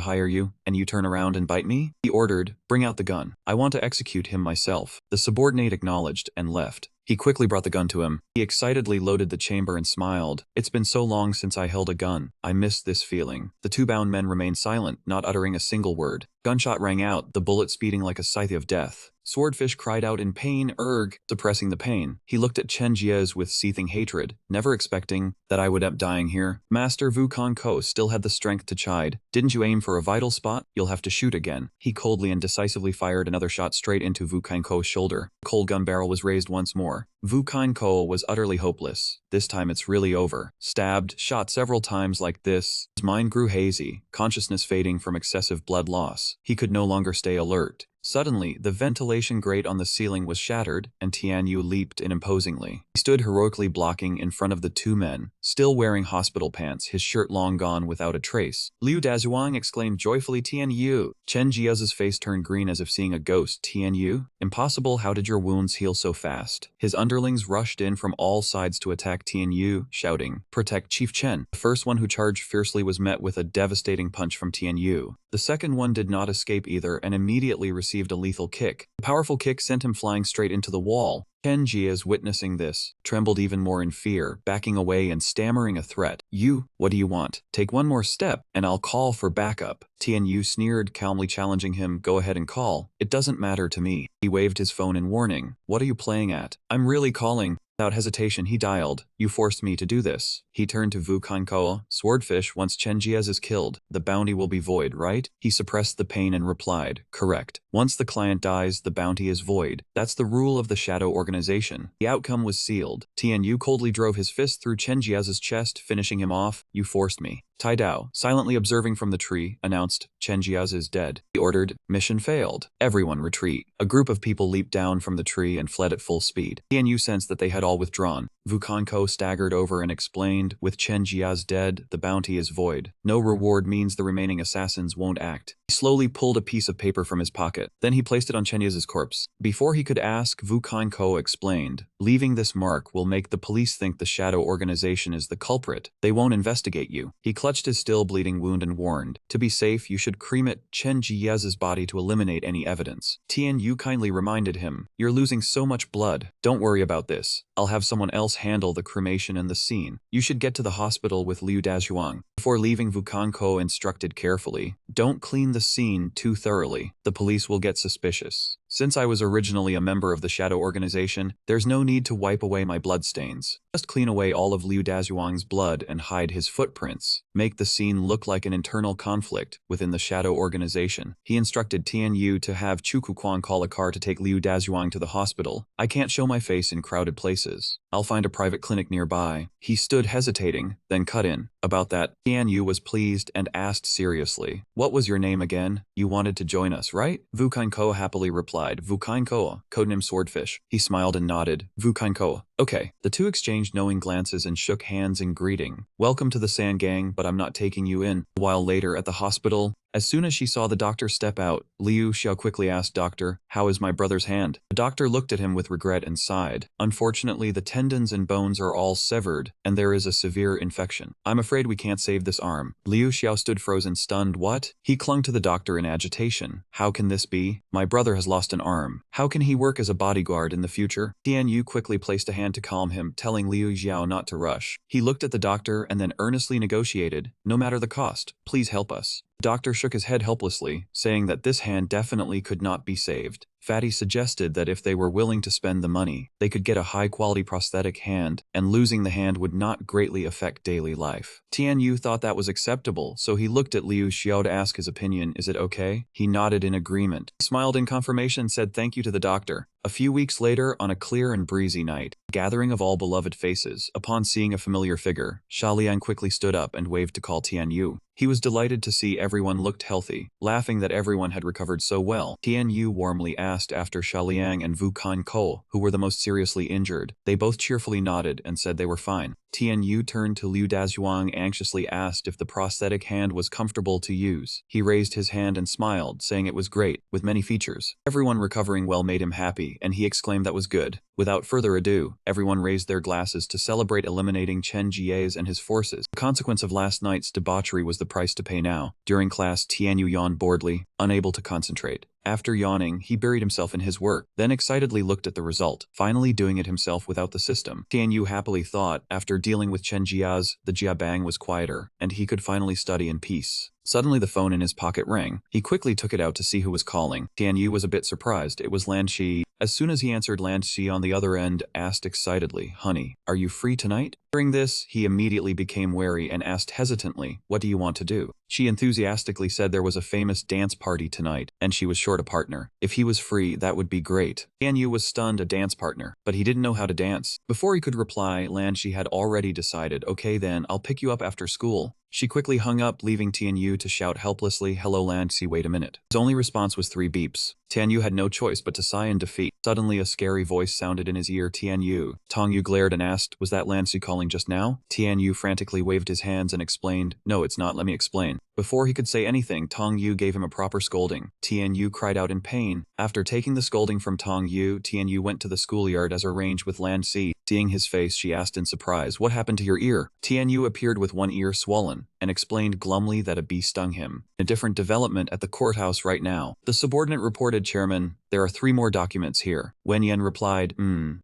hire you, and you turn around and bite me? He ordered, bring out the gun. I want to execute him myself. The subordinate acknowledged and left. He quickly brought the gun to him. He excitedly loaded the chamber and smiled. It's been so long since I held a gun. I miss this feeling. The 2 bound men remained silent, not uttering a single word. Gunshot rang out, the bullet speeding like a scythe of death. Swordfish cried out in pain, suppressing the pain. He looked at Chen Jiez with seething hatred, never expecting that I would end up dying here. Master Vu Kanko still had the strength to chide. Didn't you aim for a vital spot? You'll have to shoot again. He coldly and decisively fired another shot straight into Vu Kanko's shoulder. The cold gun barrel was raised once more. Vu Kanko was utterly hopeless. This time it's really over. Stabbed, shot several times like this. His mind grew hazy, consciousness fading from excessive blood loss. He could no longer stay alert. Suddenly, the ventilation grate on the ceiling was shattered, and Tianyu leaped in imposingly. He stood heroically blocking in front of the 2 men, still wearing hospital pants, his shirt long gone without a trace. Liu Dazhuang exclaimed joyfully, Tianyu. Chen Jiez's face turned green as if seeing a ghost. Tianyu? Impossible, how did your wounds heal so fast? His underlings rushed in from all sides to attack Tianyu, shouting, protect Chief Chen. The first one who charged fiercely was met with a devastating punch from Tianyu. The second one did not escape either and immediately received a lethal kick. The powerful kick sent him flying straight into the wall. Chen Jiez, witnessing this, trembled even more in fear, backing away and stammering a threat. You, what do you want? Take one more step, and I'll call for backup. Tianyu sneered, calmly challenging him, go ahead and call. It doesn't matter to me. He waved his phone in warning. What are you playing at? I'm really calling. Without hesitation, he dialed. You forced me to do this. He turned to Vu Kanko. Swordfish, once Chen Jiez is killed, the bounty will be void, right? He suppressed the pain and replied, correct. Once the client dies, the bounty is void. That's the rule of the Shadow Organization. The outcome was sealed. Tianyu coldly drove his fist through Chen Jiez's chest, finishing him off. You forced me. Tai Dao, silently observing from the tree, announced, Chen Jiez is dead. He ordered, mission failed. Everyone retreat. A group of people leaped down from the tree and fled at full speed. Tianyu sensed that they had all withdrawn. Vu Kanko staggered over and explained, with Chen Jiez dead, the bounty is void. No reward means the remaining assassins won't act. He slowly pulled a piece of paper from his pocket. Then he placed it on Chen Jiez's corpse. Before he could ask, Vu Kanko explained, leaving this mark will make the police think the Shadow Organization is the culprit. They won't investigate you. He clutched his still bleeding wound and warned, to be safe, you should cremate Chen Jiez's body to eliminate any evidence. Tianyu kindly reminded him, you're losing so much blood. Don't worry about this. I'll have someone else handle the cremation and the scene. You should get to the hospital with Liu Dazhuang. Before leaving, Vu Kanko instructed carefully, don't clean the scene too thoroughly. The police will get suspicious. Since I was originally a member of the Shadow Organization, there's no need to wipe away my bloodstains. Just clean away all of Liu Dazhuang's blood and hide his footprints. Make the scene look like an internal conflict within the Shadow Organization. He instructed Tianyu to have Chukuquan call a car to take Liu Dazhuang to the hospital. I can't show my face in crowded places. I'll find a private clinic nearby. He stood hesitating, then cut in. About that, Tianyu was pleased and asked seriously, what was your name again? You wanted to join us, right? Vu Kanko happily replied, Vu Kanko, codename Swordfish. He smiled and nodded. Vu Kanko. Okay. The two exchanged knowing glances and shook hands in greeting. Welcome to the Sand Gang, but I'm not taking you in. A while later at the hospital, as soon as she saw the doctor step out, Liu Xiao quickly asked, Doctor, how is my brother's hand? The doctor looked at him with regret and sighed. Unfortunately, the tendons and bones are all severed, and there is a severe infection. I'm afraid we can't save this arm. Liu Xiao stood frozen, stunned. What? He clung to the doctor in agitation. How can this be? My brother has lost an arm. How can he work as a bodyguard in the future? Tianyu quickly placed a hand to calm him, telling Liu Xiao not to rush. He looked at the doctor and then earnestly negotiated, no matter the cost, please help us. The doctor shook his head helplessly, saying that this hand definitely could not be saved. Fatty suggested that if they were willing to spend the money, they could get a high-quality prosthetic hand, and losing the hand would not greatly affect daily life. Tianyu thought that was acceptable, so he looked at Liu Xiao to ask his opinion, is it okay? He nodded in agreement. He smiled in confirmation and said thank you to the doctor. A few weeks later, on a clear and breezy night, a gathering of all beloved faces, upon seeing a familiar figure, Shaliang quickly stood up and waved to call Tianyu. He was delighted to see everyone looked healthy, laughing that everyone had recovered so well. Tianyu warmly asked asked after Liang and Vu Kan-ko, who were the most seriously injured. They both cheerfully nodded and said they were fine. Tianyu turned to Liu Dazhuang, anxiously asked if the prosthetic hand was comfortable to use. He raised his hand and smiled, saying it was great, with many features. Everyone recovering well made him happy, and he exclaimed that was good. Without further ado, everyone raised their glasses to celebrate eliminating Chen Jie's and his forces. The consequence of last night's debauchery was the price to pay now. During class, Tianyu yawned boredly, unable to concentrate. After yawning, he buried himself in his work, then excitedly looked at the result, finally doing it himself without the system. Tianyu happily thought, after dealing with Chen Jia's, the Jiabang was quieter, and he could finally study in peace. Suddenly the phone in his pocket rang. He quickly took it out to see who was calling. Tianyu was a bit surprised. It was Lan Shi. As soon as he answered, Lan Shi on the other end asked excitedly, "Honey, are you free tonight?" Hearing this, he immediately became wary and asked hesitantly, "What do you want to do?" She enthusiastically said there was a famous dance party tonight, and she was short a partner. If he was free, that would be great. Tianyu was stunned, a dance partner, but he didn't know how to dance. Before he could reply, Lan Shi had already decided, "Okay then, I'll pick you up after school." She quickly hung up, leaving Tianyu to shout helplessly, "Hello Lan Shi, wait a minute." His only response was 3 beeps. Tianyu had no choice but to sigh in defeat. Suddenly a scary voice sounded in his ear, "Tianyu." Tongyu glared and asked, "Was that Lan Shi calling just now?" Tianyu frantically waved his hands and explained, "No, it's not, let me explain." Before he could say anything, Tongyu gave him a proper scolding. Tianyu cried out in pain. After taking the scolding from Tongyu, Tianyu went to the schoolyard as arranged with Lan Shi. Seeing his face, she asked in surprise, "What happened to your ear?" Tianyu appeared with one ear swollen, and explained glumly that a bee stung him. A different development at the courthouse right now. The subordinate reported, "Chairman, there are 3 more documents here." Wen Yan replied,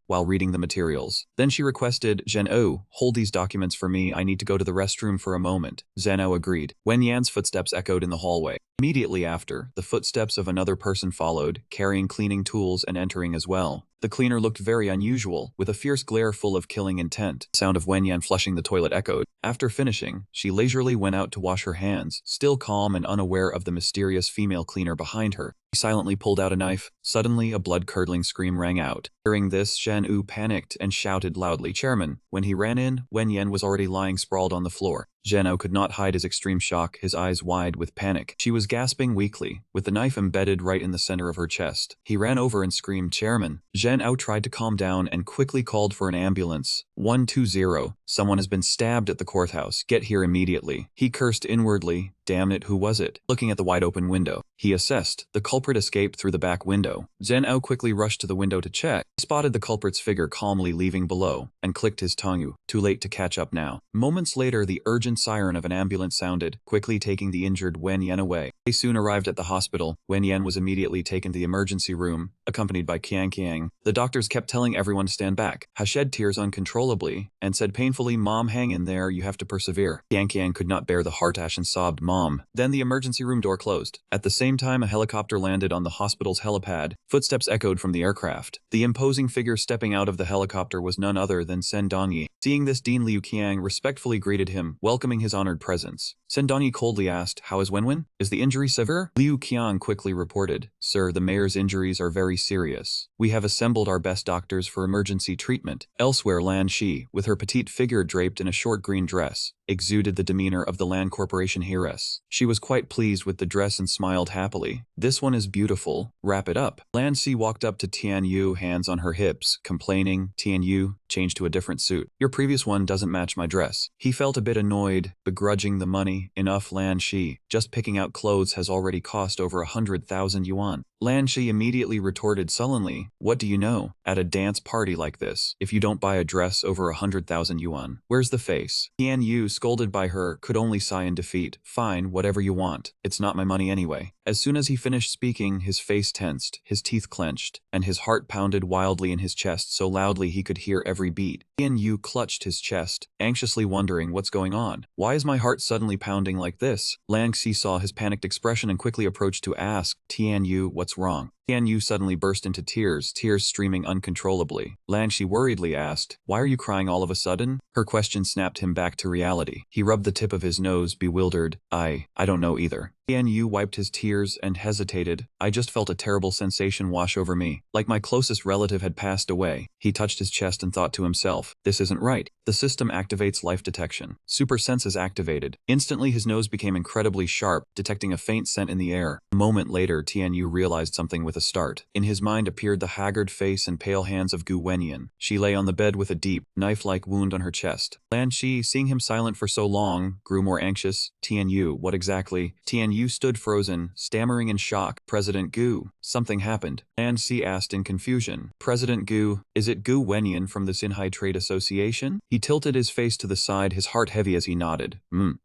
while reading the materials. Then she requested, "Zhen-O, hold these documents for me, I need to go to the restroom for a moment." Zhen-O agreed. Wen Yan's footsteps echoed in the hallway. Immediately after, the footsteps of another person followed, carrying cleaning tools and entering as well. The cleaner looked very unusual, with a fierce glare full of killing intent. The sound of Wen Yan flushing the toilet echoed. After finishing, she leisurely went out to wash her hands, still calm and unaware of the mysterious female cleaner behind her. He silently pulled out a knife. Suddenly, a blood-curdling scream rang out. Hearing this, Zhen-O panicked and shouted loudly, "Chairman!" When he ran in, Wen Yan was already lying sprawled on the floor. Zhen-O could not hide his extreme shock, his eyes wide with panic. She was gasping weakly, with the knife embedded right in the center of her chest. He ran over and screamed, "Chairman!" Zhen-O tried to calm down and quickly called for an ambulance. 120. Someone has been stabbed at the courthouse. Get here immediately. He cursed inwardly. Damn it, who was it? Looking at the wide-open window, he assessed. The culprit escaped through the back window. Zhen-O quickly rushed to the window to check. He spotted the culprit's figure calmly leaving below, and clicked his tongue. Too late to catch up now. Moments later, the urgent siren of an ambulance sounded, quickly taking the injured Wen Yan away. They soon arrived at the hospital. Wen Yan was immediately taken to the emergency room, accompanied by Qiang. The doctors kept telling everyone to stand back. Ha shed tears uncontrollably, and said painfully, "Mom, hang in there, you have to persevere." Qiang could not bear the heartache and sobbed, "Mom." Then the emergency room door closed. At the same time, a helicopter landed on the hospital's helipad. Footsteps echoed from the aircraft. The imposing figure stepping out of the helicopter was none other than Sen Dongyi. Seeing this, Dean Liu Qiang respectfully greeted him, welcoming his honored presence. Sen Dongyi coldly asked, "How is Wenwen? Is the injury severe?" Liu Qiang quickly reported, "Sir, the mayor's injuries are very serious. We have assembled our best doctors for emergency treatment." Elsewhere, Lan Shi, with her petite figure draped in a short green dress, exuded the demeanor of the Land Corporation heiress. She was quite pleased with the dress and smiled happily. "This one is beautiful. Wrap it up." Lan Shi walked up to Tianyu, hands on her hips, complaining, "Tianyu, change to a different suit. Your previous one doesn't match my dress." He felt a bit annoyed, begrudging the money. "Enough, Lan Shi. Just picking out clothes has already cost over 100,000 yuan. Lan Shi immediately retorted sullenly, "What do you know? At a dance party like this, if you don't buy a dress over 100,000 yuan, where's the face?" Tianyu, scolded by her, could only sigh in defeat. "Fine, whatever you want. It's not my money anyway." As soon as he finished speaking, his face tensed, his teeth clenched, and his heart pounded wildly in his chest so loudly he could hear every beat. Tianyu clutched his chest, anxiously wondering what's going on. "Why is my heart suddenly pounding like this?" Lan Xi saw his panicked expression and quickly approached to ask, "Tianyu, what's wrong?" Tianyu suddenly burst into tears streaming uncontrollably. Lan Shi worriedly asked, "Why are you crying all of a sudden?" Her question snapped him back to reality. He rubbed the tip of his nose, bewildered. I don't know either." Tianyu wiped his tears and hesitated. "I just felt a terrible sensation wash over me, like my closest relative had passed away." He touched his chest and thought to himself, "This isn't right." The system activates life detection. Super senses activated. Instantly his nose became incredibly sharp, detecting a faint scent in the air. A moment later, Tianyu realized something with a start. In his mind appeared the haggard face and pale hands of Gu Wenyan. She lay on the bed with a deep, knife-like wound on her chest. Lan Shi, seeing him silent for so long, grew more anxious. Tianyu, what exactly? Tianyu stood frozen, stammering in shock. President Gu. Something happened. Lan Shi asked in confusion. President Gu, is it Gu Wenyan from the Xinhai Trade Association? He tilted his face to the side, his heart heavy as he nodded.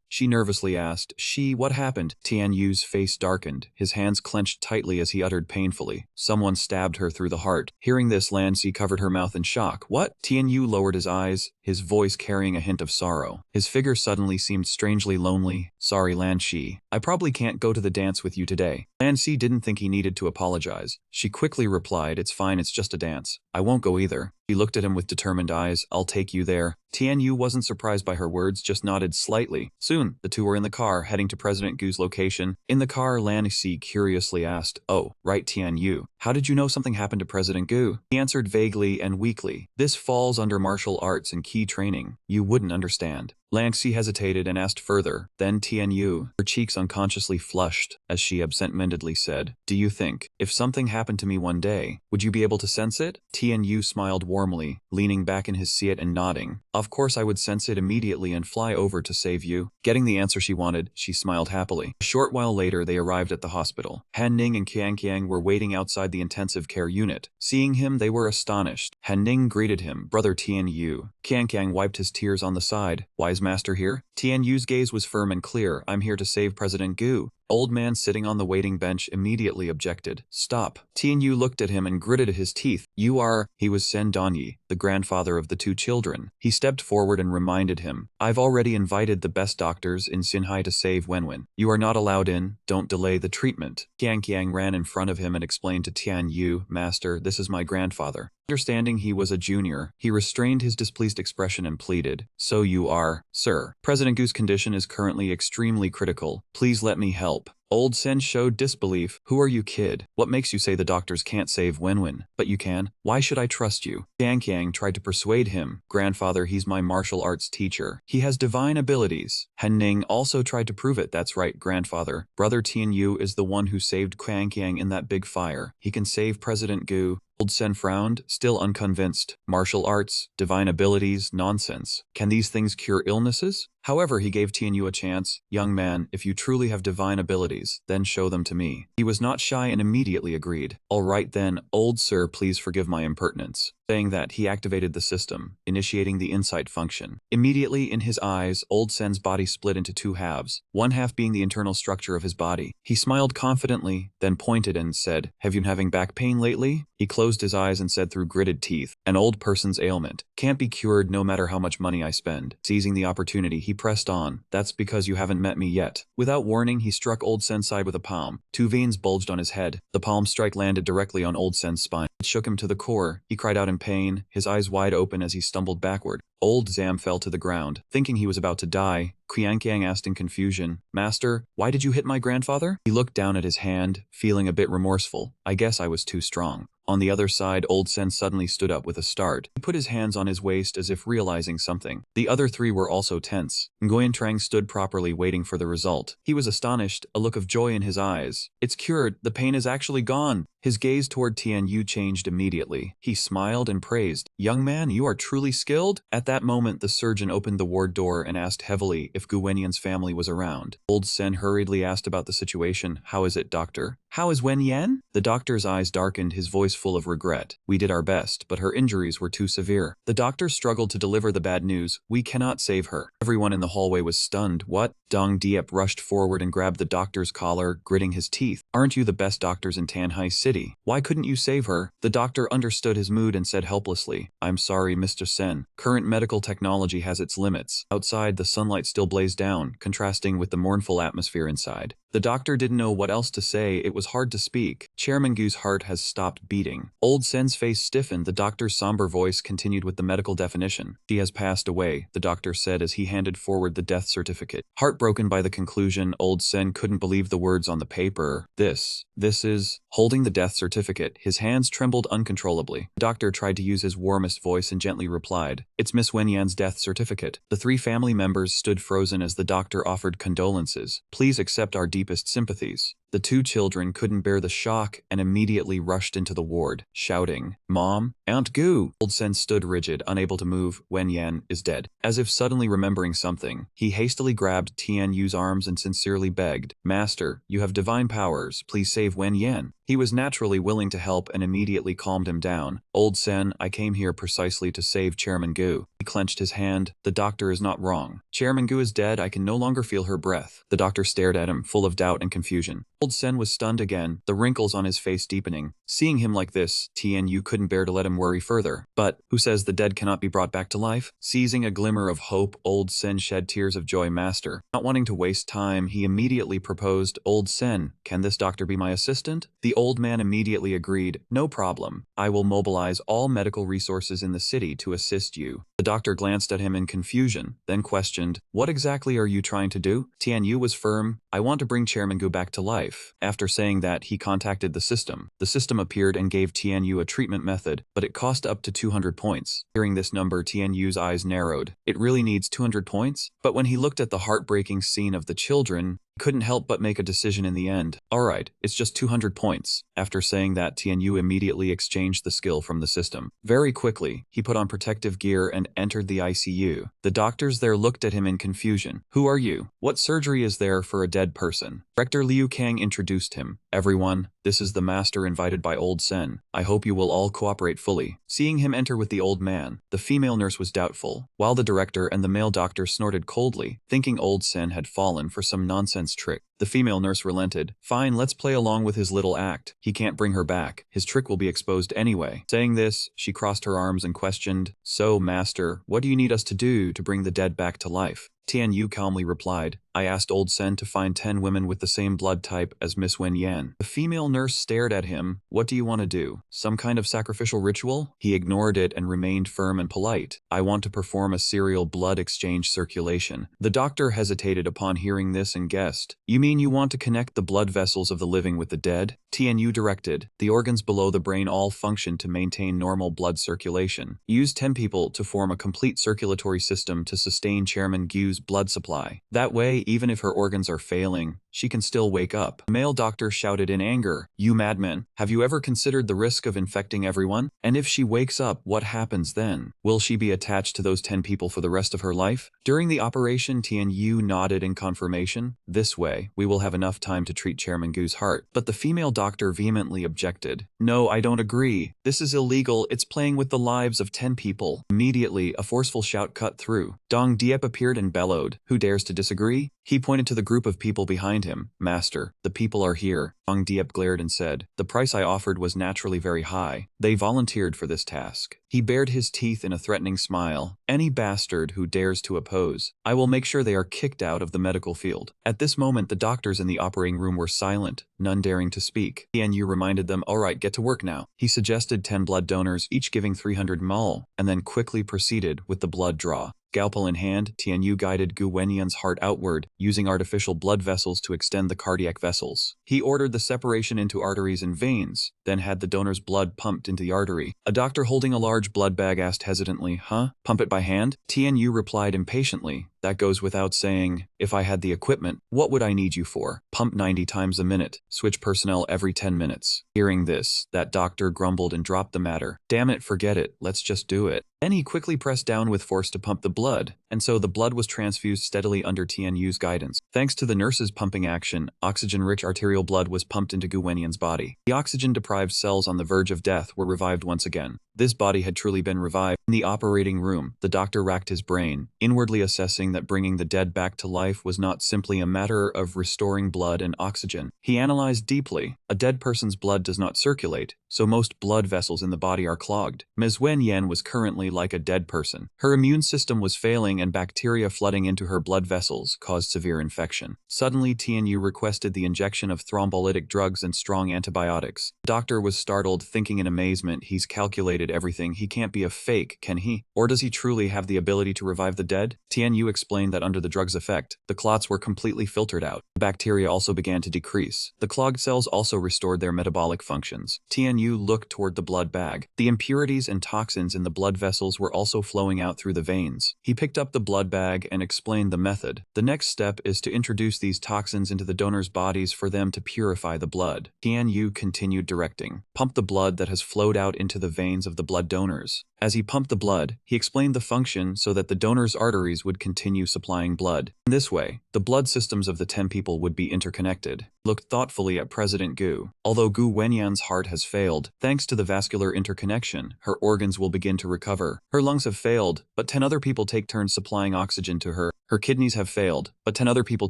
She nervously asked. What happened? Tianyu's face darkened. His hands clenched tightly as he uttered painfully. Someone stabbed her through the heart. Hearing this, Lan Shi covered her mouth in shock. What? Tianyu lowered his eyes, his voice carrying a hint of sorrow. His figure suddenly seemed strangely lonely. Sorry, Lan Shi. I probably can't go to the dance with you today. Lan Shi didn't think he needed to apologize. She quickly replied, it's fine, it's just a dance. I won't go either. He looked at him with determined eyes. I'll take you there. Tianyu wasn't surprised by her words, just nodded slightly. Soon, the two were in the car, heading to President Gu's location. In the car, Lan Shi curiously asked, oh, right, Tianyu. How did you know something happened to President Gu? He answered vaguely and weakly. This falls under martial arts and key training. You wouldn't understand. Lan Shi hesitated and asked further. Then Tianyu, her cheeks unconsciously flushed, as she absent-mindedly said, do you think, if something happened to me one day, would you be able to sense it? Tianyu smiled warmly, leaning back in his seat and nodding. Of course I would sense it immediately and fly over to save you. Getting the answer she wanted, she smiled happily. A short while later, they arrived at the hospital. Han Ning and Qiang were waiting outside the intensive care unit. Seeing him, they were astonished. Han Ning greeted him, Brother Tianyu. Qiang wiped his tears on the side. Wise master here? Tianyu's gaze was firm and clear. I'm here to save President Gu. Old man sitting on the waiting bench immediately objected. Stop. Tianyu looked at him and gritted his teeth. You are... He was Sen Donyi, the grandfather of the two children. He stepped forward and reminded him. I've already invited the best doctors in Xinhai to save Wenwen. You are not allowed in. Don't delay the treatment. Qiang ran in front of him and explained to Tianyu, Master, this is my grandfather. Understanding he was a junior, he restrained his displeased expression and pleaded. So you are, sir. President Gu's condition is currently extremely critical. Please let me help. Old Sen showed disbelief. Who are you, kid? What makes you say the doctors can't save Wenwen? But you can. Why should I trust you? Qiang tried to persuade him. Grandfather, he's my martial arts teacher. He has divine abilities. Han Ning also tried to prove it. That's right, grandfather. Brother Tianyu is the one who saved Qiang in that big fire. He can save President Gu. Old Sen frowned, still unconvinced. Martial arts, divine abilities, nonsense. Can these things cure illnesses? However, he gave Tianyu a chance. Young man, if you truly have divine abilities, then show them to me. He was not shy and immediately agreed. All right then, old sir, please forgive my impertinence. Saying that, he activated the system, initiating the insight function. Immediately, in his eyes, Old Sen's body split into two halves, one half being the internal structure of his body. He smiled confidently, then pointed and said, have you been having back pain lately? He closed his eyes and said through gritted teeth, an old person's ailment. Can't be cured no matter how much money I spend. Seizing the opportunity, he pressed on. That's because you haven't met me yet. Without warning, he struck Old Sen's side with a palm. Two veins bulged on his head. The palm strike landed directly on Old Sen's spine. It shook him to the core. He cried out in pain, his eyes wide open as he stumbled backward. Old Zam fell to the ground. Thinking he was about to die, Qiang asked in confusion, Master, why did you hit my grandfather? He looked down at his hand, feeling a bit remorseful. I guess I was too strong. On the other side, Old Sen suddenly stood up with a start. He put his hands on his waist as if realizing something. The other three were also tense. Nguyen Trang stood properly waiting for the result. He was astonished, a look of joy in his eyes. It's cured. The pain is actually gone. His gaze toward Tianyu changed immediately. He smiled and praised. Young man, you are truly skilled? At that moment, the surgeon opened the ward door and asked heavily if Gu Wenyan's family was around. Old Sen hurriedly asked about the situation. How is it, doctor? How is Wen Yan? The doctor's eyes darkened, his voice full of regret. We did our best, but her injuries were too severe. The doctor struggled to deliver the bad news. We cannot save her. Everyone in the hallway was stunned. What? Dong Diep rushed forward and grabbed the doctor's collar, gritting his teeth. Aren't you the best doctors in Tanhai City? Why couldn't you save her? The doctor understood his mood and said helplessly, I'm sorry, Mr. Sen. Current medical technology has its limits. Outside, the sunlight still blazed down, contrasting with the mournful atmosphere inside. The doctor didn't know what else to say. It was hard to speak. Chairman Gu's heart has stopped beating. Old Sen's face stiffened. The doctor's somber voice continued with the medical definition. She has passed away, the doctor said as he handed forward the death certificate. Heartbroken by the conclusion, Old Sen couldn't believe the words on the paper. This is... Holding the death certificate, his hands trembled uncontrollably. The doctor tried to use his warmest voice and gently replied, It's Miss Wen Yan's death certificate. The three family members stood frozen as the doctor offered condolences. Please accept our deepest sympathies. The two children couldn't bear the shock and immediately rushed into the ward, shouting, "Mom, Aunt Gu!" Old Sen stood rigid, unable to move. Wen Yan is dead. As if suddenly remembering something, he hastily grabbed Tian Yu's arms and sincerely begged, "Master, you have divine powers, please save Wen Yan." He was naturally willing to help and immediately calmed him down. "Old Sen, I came here precisely to save Chairman Gu." He clenched his hand. "The doctor is not wrong. Chairman Gu is dead. I can no longer feel her breath." The doctor stared at him, full of doubt and confusion. Old Sen was stunned again, the wrinkles on his face deepening. Seeing him like this, Tian Yu couldn't bear to let him worry further. "But who says the dead cannot be brought back to life?" Seizing a glimmer of hope, Old Sen shed tears of joy. "Master." Not wanting to waste time, he immediately proposed, "Old Sen, can this doctor be my assistant?" The old man immediately agreed, "No problem. I will mobilize all medical resources in the city to assist you." The doctor glanced at him in confusion, then questioned, "What exactly are you trying to do?" Tian Yu was firm, "I want to bring Chairman Gu back to life." After saying that, he contacted the system. The system appeared and gave Tian Yu a treatment method, but it cost up to 200 points. Hearing this number, Tian Yu's eyes narrowed. It really needs 200 points? But when he looked at the heartbreaking scene of the children, couldn't help but make a decision in the end. "Alright, it's just 200 points. After saying that, Tian Yu immediately exchanged the skill from the system. Very quickly, he put on protective gear and entered the ICU. The doctors there looked at him in confusion. "Who are you? What surgery is there for a dead person?" Rector Liu Kang introduced him. "Everyone, this is the master invited by Old Sen. I hope you will all cooperate fully." Seeing him enter with the old man, the female nurse was doubtful, while the director and the male doctor snorted coldly, thinking Old Sen had fallen for some nonsense trick. The female nurse relented. "Fine, let's play along with his little act. He can't bring her back. His trick will be exposed anyway." Saying this, she crossed her arms and questioned, "So, master, what do you need us to do to bring the dead back to life?" Tian Yu calmly replied, "I asked Old Sen to find 10 women with the same blood type as Miss Wen Yan." The female nurse stared at him. "What do you want to do? Some kind of sacrificial ritual?" He ignored it and remained firm and polite. "I want to perform a serial blood exchange circulation." The doctor hesitated upon hearing this and guessed, "You mean you want to connect the blood vessels of the living with the dead?" Tian Yu directed. "The organs below the brain all function to maintain normal blood circulation. Use 10 people to form a complete circulatory system to sustain Chairman Gu's blood supply. That way, even if her organs are failing, she can still wake up." The male doctor shouted in anger, "You madman, have you ever considered the risk of infecting everyone? And if she wakes up, what happens then? Will she be attached to those 10 people for the rest of her life?" During the operation, Tian Yu nodded in confirmation. "This way, we will have enough time to treat Chairman Gu's heart." But the female doctor vehemently objected. "No, I don't agree. This is illegal. It's playing with the lives of 10 people. Immediately, a forceful shout cut through. Dong Diep appeared and bellowed, "Who dares to disagree?" He pointed to the group of people behind him. "Master, the people are here." Dong Diep glared and said, "The price I offered was naturally very high. They volunteered for this task." He bared his teeth in a threatening smile. "Any bastard who dares to oppose, I will make sure they are kicked out of the medical field." At this moment, the doctors in the operating room were silent, none daring to speak. Tian Yu reminded them, "Alright, get to work now." He suggested 10 blood donors, each giving 300 mol, and then quickly proceeded with the blood draw. Scalpel in hand, Tian Yu guided Gu Wenyan's heart outward, using artificial blood vessels to extend the cardiac vessels. He ordered the separation into arteries and veins, then had the donor's blood pumped into the artery. A doctor holding a large blood bag asked hesitantly, "Huh? Pump it by hand?" Tian Yu replied impatiently, "That goes without saying. If I had the equipment, what would I need you for? Pump 90 times a minute. Switch personnel every 10 minutes. Hearing this, that doctor grumbled and dropped the matter. "Damn it, forget it. Let's just do it." Then he quickly pressed down with force to pump the blood, and so the blood was transfused steadily under Tian Yu's guidance. Thanks to the nurse's pumping action, oxygen-rich arterial blood was pumped into Gu Wenyan's body. The oxygen-deprived cells on the verge of death were revived once again. This body had truly been revived. In the operating room, the doctor racked his brain, inwardly assessing that bringing the dead back to life was not simply a matter of restoring blood and oxygen. He analyzed deeply. A dead person's blood does not circulate, so most blood vessels in the body are clogged. Ms. Wen Yan was currently like a dead person. Her immune system was failing and bacteria flooding into her blood vessels caused severe infection. Suddenly, Tian Yu requested the injection of thrombolytic drugs and strong antibiotics. The doctor was startled, thinking in amazement, "He's calculated everything. He can't be a fake, can he? Or does he truly have the ability to revive the dead?" Tian Yu explained that under the drug's effect, the clots were completely filtered out. The bacteria also began to decrease. The clogged cells also restored their metabolic functions. Tianyu looked toward the blood bag. The impurities and toxins in the blood vessels were also flowing out through the veins. He picked up the blood bag and explained the method. The next step is to introduce these toxins into the donors' bodies for them to purify the blood. Tianyu continued directing. Pump the blood that has flowed out into the veins of the blood donors. As he pumped the blood, he explained the function so that the donor's arteries would continue supplying blood. In this way, the blood systems of the 10 people would be interconnected. Looked thoughtfully at President Gu. Although Gu Wenyan's heart has failed, thanks to the vascular interconnection, her organs will begin to recover. Her lungs have failed, but 10 other people take turns supplying oxygen to her. Her kidneys have failed, but 10 other people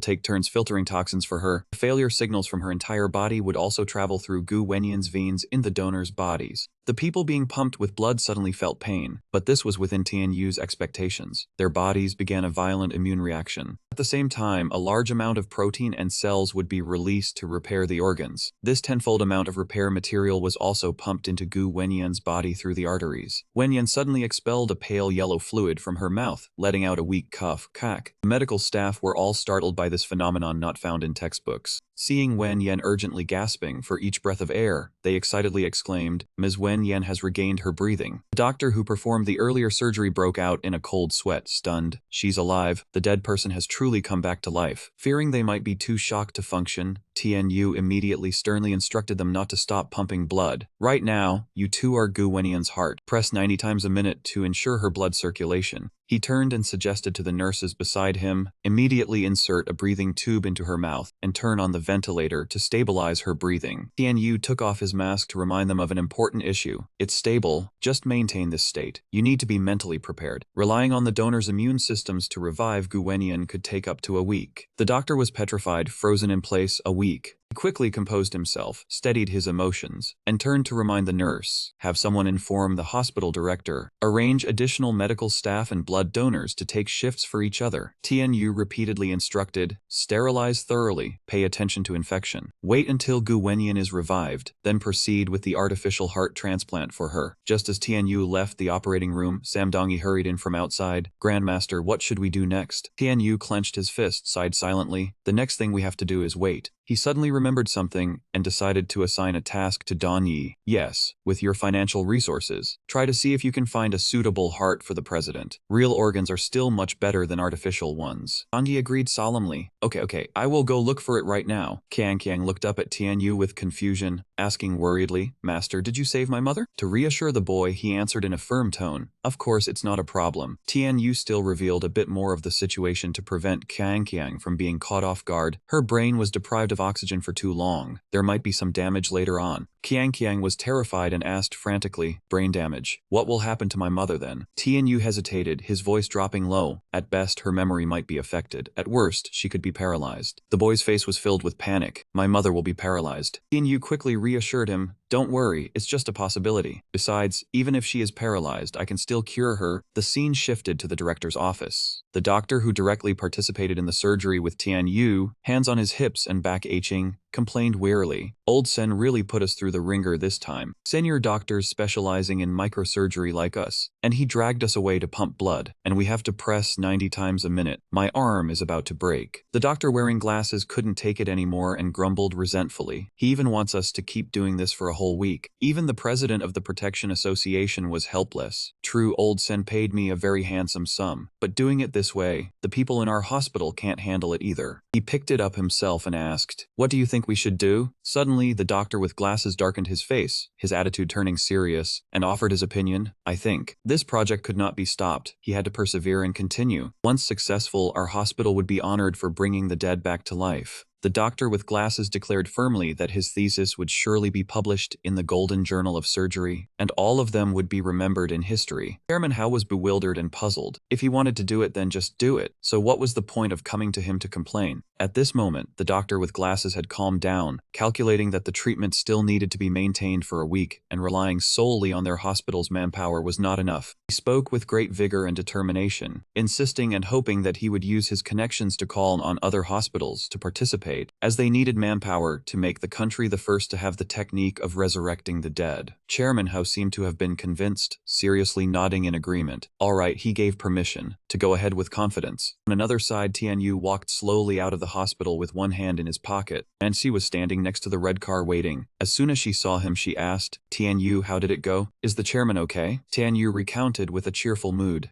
take turns filtering toxins for her. The failure signals from her entire body would also travel through Gu Wenyan's veins in the donors' bodies. The people being pumped with blood suddenly felt pain, but this was within Tianyu's expectations. Their bodies began a violent immune reaction. At the same time, a large amount of protein and cells would be released to repair the organs. This tenfold amount of repair material was also pumped into Gu Wenyan's body through the arteries. Wenyan suddenly expelled a pale yellow fluid from her mouth, letting out a weak cough. Cack. The medical staff were all startled by this phenomenon not found in textbooks. Seeing Wen Yan urgently gasping for each breath of air, they excitedly exclaimed, "Ms. Wen Yan has regained her breathing." The doctor who performed the earlier surgery broke out in a cold sweat, stunned. "She's alive. The dead person has truly come back to life." Fearing they might be too shocked to function, Tianyu immediately sternly instructed them not to stop pumping blood. "Right now, you two are Gu Wenyan's heart. Press 90 times a minute to ensure her blood circulation." He turned and suggested to the nurses beside him, "Immediately insert a breathing tube into her mouth and turn on the ventilator to stabilize her breathing." Tianyu took off his mask to remind them of an important issue. "It's stable. Just maintain this state. You need to be mentally prepared. Relying on the donor's immune systems to revive Gu Wenyan could take up to a week." The doctor was petrified, frozen in place, a week. He quickly composed himself, steadied his emotions, and turned to remind the nurse. "Have someone inform the hospital director. Arrange additional medical staff and blood donors to take shifts for each other." Tianyu repeatedly instructed, "Sterilize thoroughly. Pay attention to infection. Wait until Gu Wenyan is revived, then proceed with the artificial heart transplant for her." Just as Tianyu left the operating room, Samdongi hurried in from outside. "Grandmaster, what should we do next?" Tianyu clenched his fist, sighed silently. "The next thing we have to do is wait." He suddenly remembered something and decided to assign a task to Don Yi. "Yes, with your financial resources, try to see if you can find a suitable heart for the president. Real organs are still much better than artificial ones." Don Yi agreed solemnly. Okay, I will go look for it right now." Kiang looked up at Tianyu with confusion, asking worriedly, "Master, did you save my mother?" To reassure the boy, he answered in a firm tone, "Of course, it's not a problem." Tianyu still revealed a bit more of the situation to prevent Kiang from being caught off guard. Her brain was deprived of oxygen for too long. There might be some damage later on. Kiang was terrified and asked frantically, "Brain damage. What will happen to my mother then?" Tianyu hesitated, his voice dropping low. "At best, her memory might be affected. At worst, she could be paralyzed." The boy's face was filled with panic. "My mother will be paralyzed." Tianyu quickly reassured him, "Don't worry, it's just a possibility. Besides, even if she is paralyzed, I can still cure her." The scene shifted to the director's office. The doctor who directly participated in the surgery with Tianyu, hands on his hips and back aching, complained wearily, "Old Sen really put us through the ringer this time. Senior doctors specializing in microsurgery like us. And he dragged us away to pump blood, and we have to press 90 times a minute. My arm is about to break." The doctor wearing glasses couldn't take it anymore and grumbled resentfully. "He even wants us to keep doing this for a whole week." Even the president of the Protection Association was helpless. "True, Old Sen paid me a very handsome sum, but doing it this way, the people in our hospital can't handle it either." He picked it up himself and asked, "What do you think we should do?" Suddenly, the doctor with glasses darkened his face, his attitude turning serious, and offered his opinion. "I think this project could not be stopped. He had to persevere and continue. Once successful, our hospital would be honored for bringing the dead back to life." The doctor with glasses declared firmly that his thesis would surely be published in the Golden Journal of Surgery, and all of them would be remembered in history. Chairman Hao was bewildered and puzzled. If he wanted to do it, then just do it. So what was the point of coming to him to complain? At this moment, the doctor with glasses had calmed down, calculating that the treatment still needed to be maintained for a week, and relying solely on their hospital's manpower was not enough. He spoke with great vigor and determination, insisting and hoping that he would use his connections to call on other hospitals to participate, as they needed manpower to make the country the first to have the technique of resurrecting the dead. Chairman Howe seemed to have been convinced, seriously nodding in agreement. All right, he gave permission to go ahead with confidence. On another side, Tianyu walked slowly out of the hospital with one hand in his pocket, and she was standing next to the red car waiting. As soon as she saw him, she asked, "Tianyu, how did it go? Is the chairman okay?" Tianyu recounted with a cheerful mood.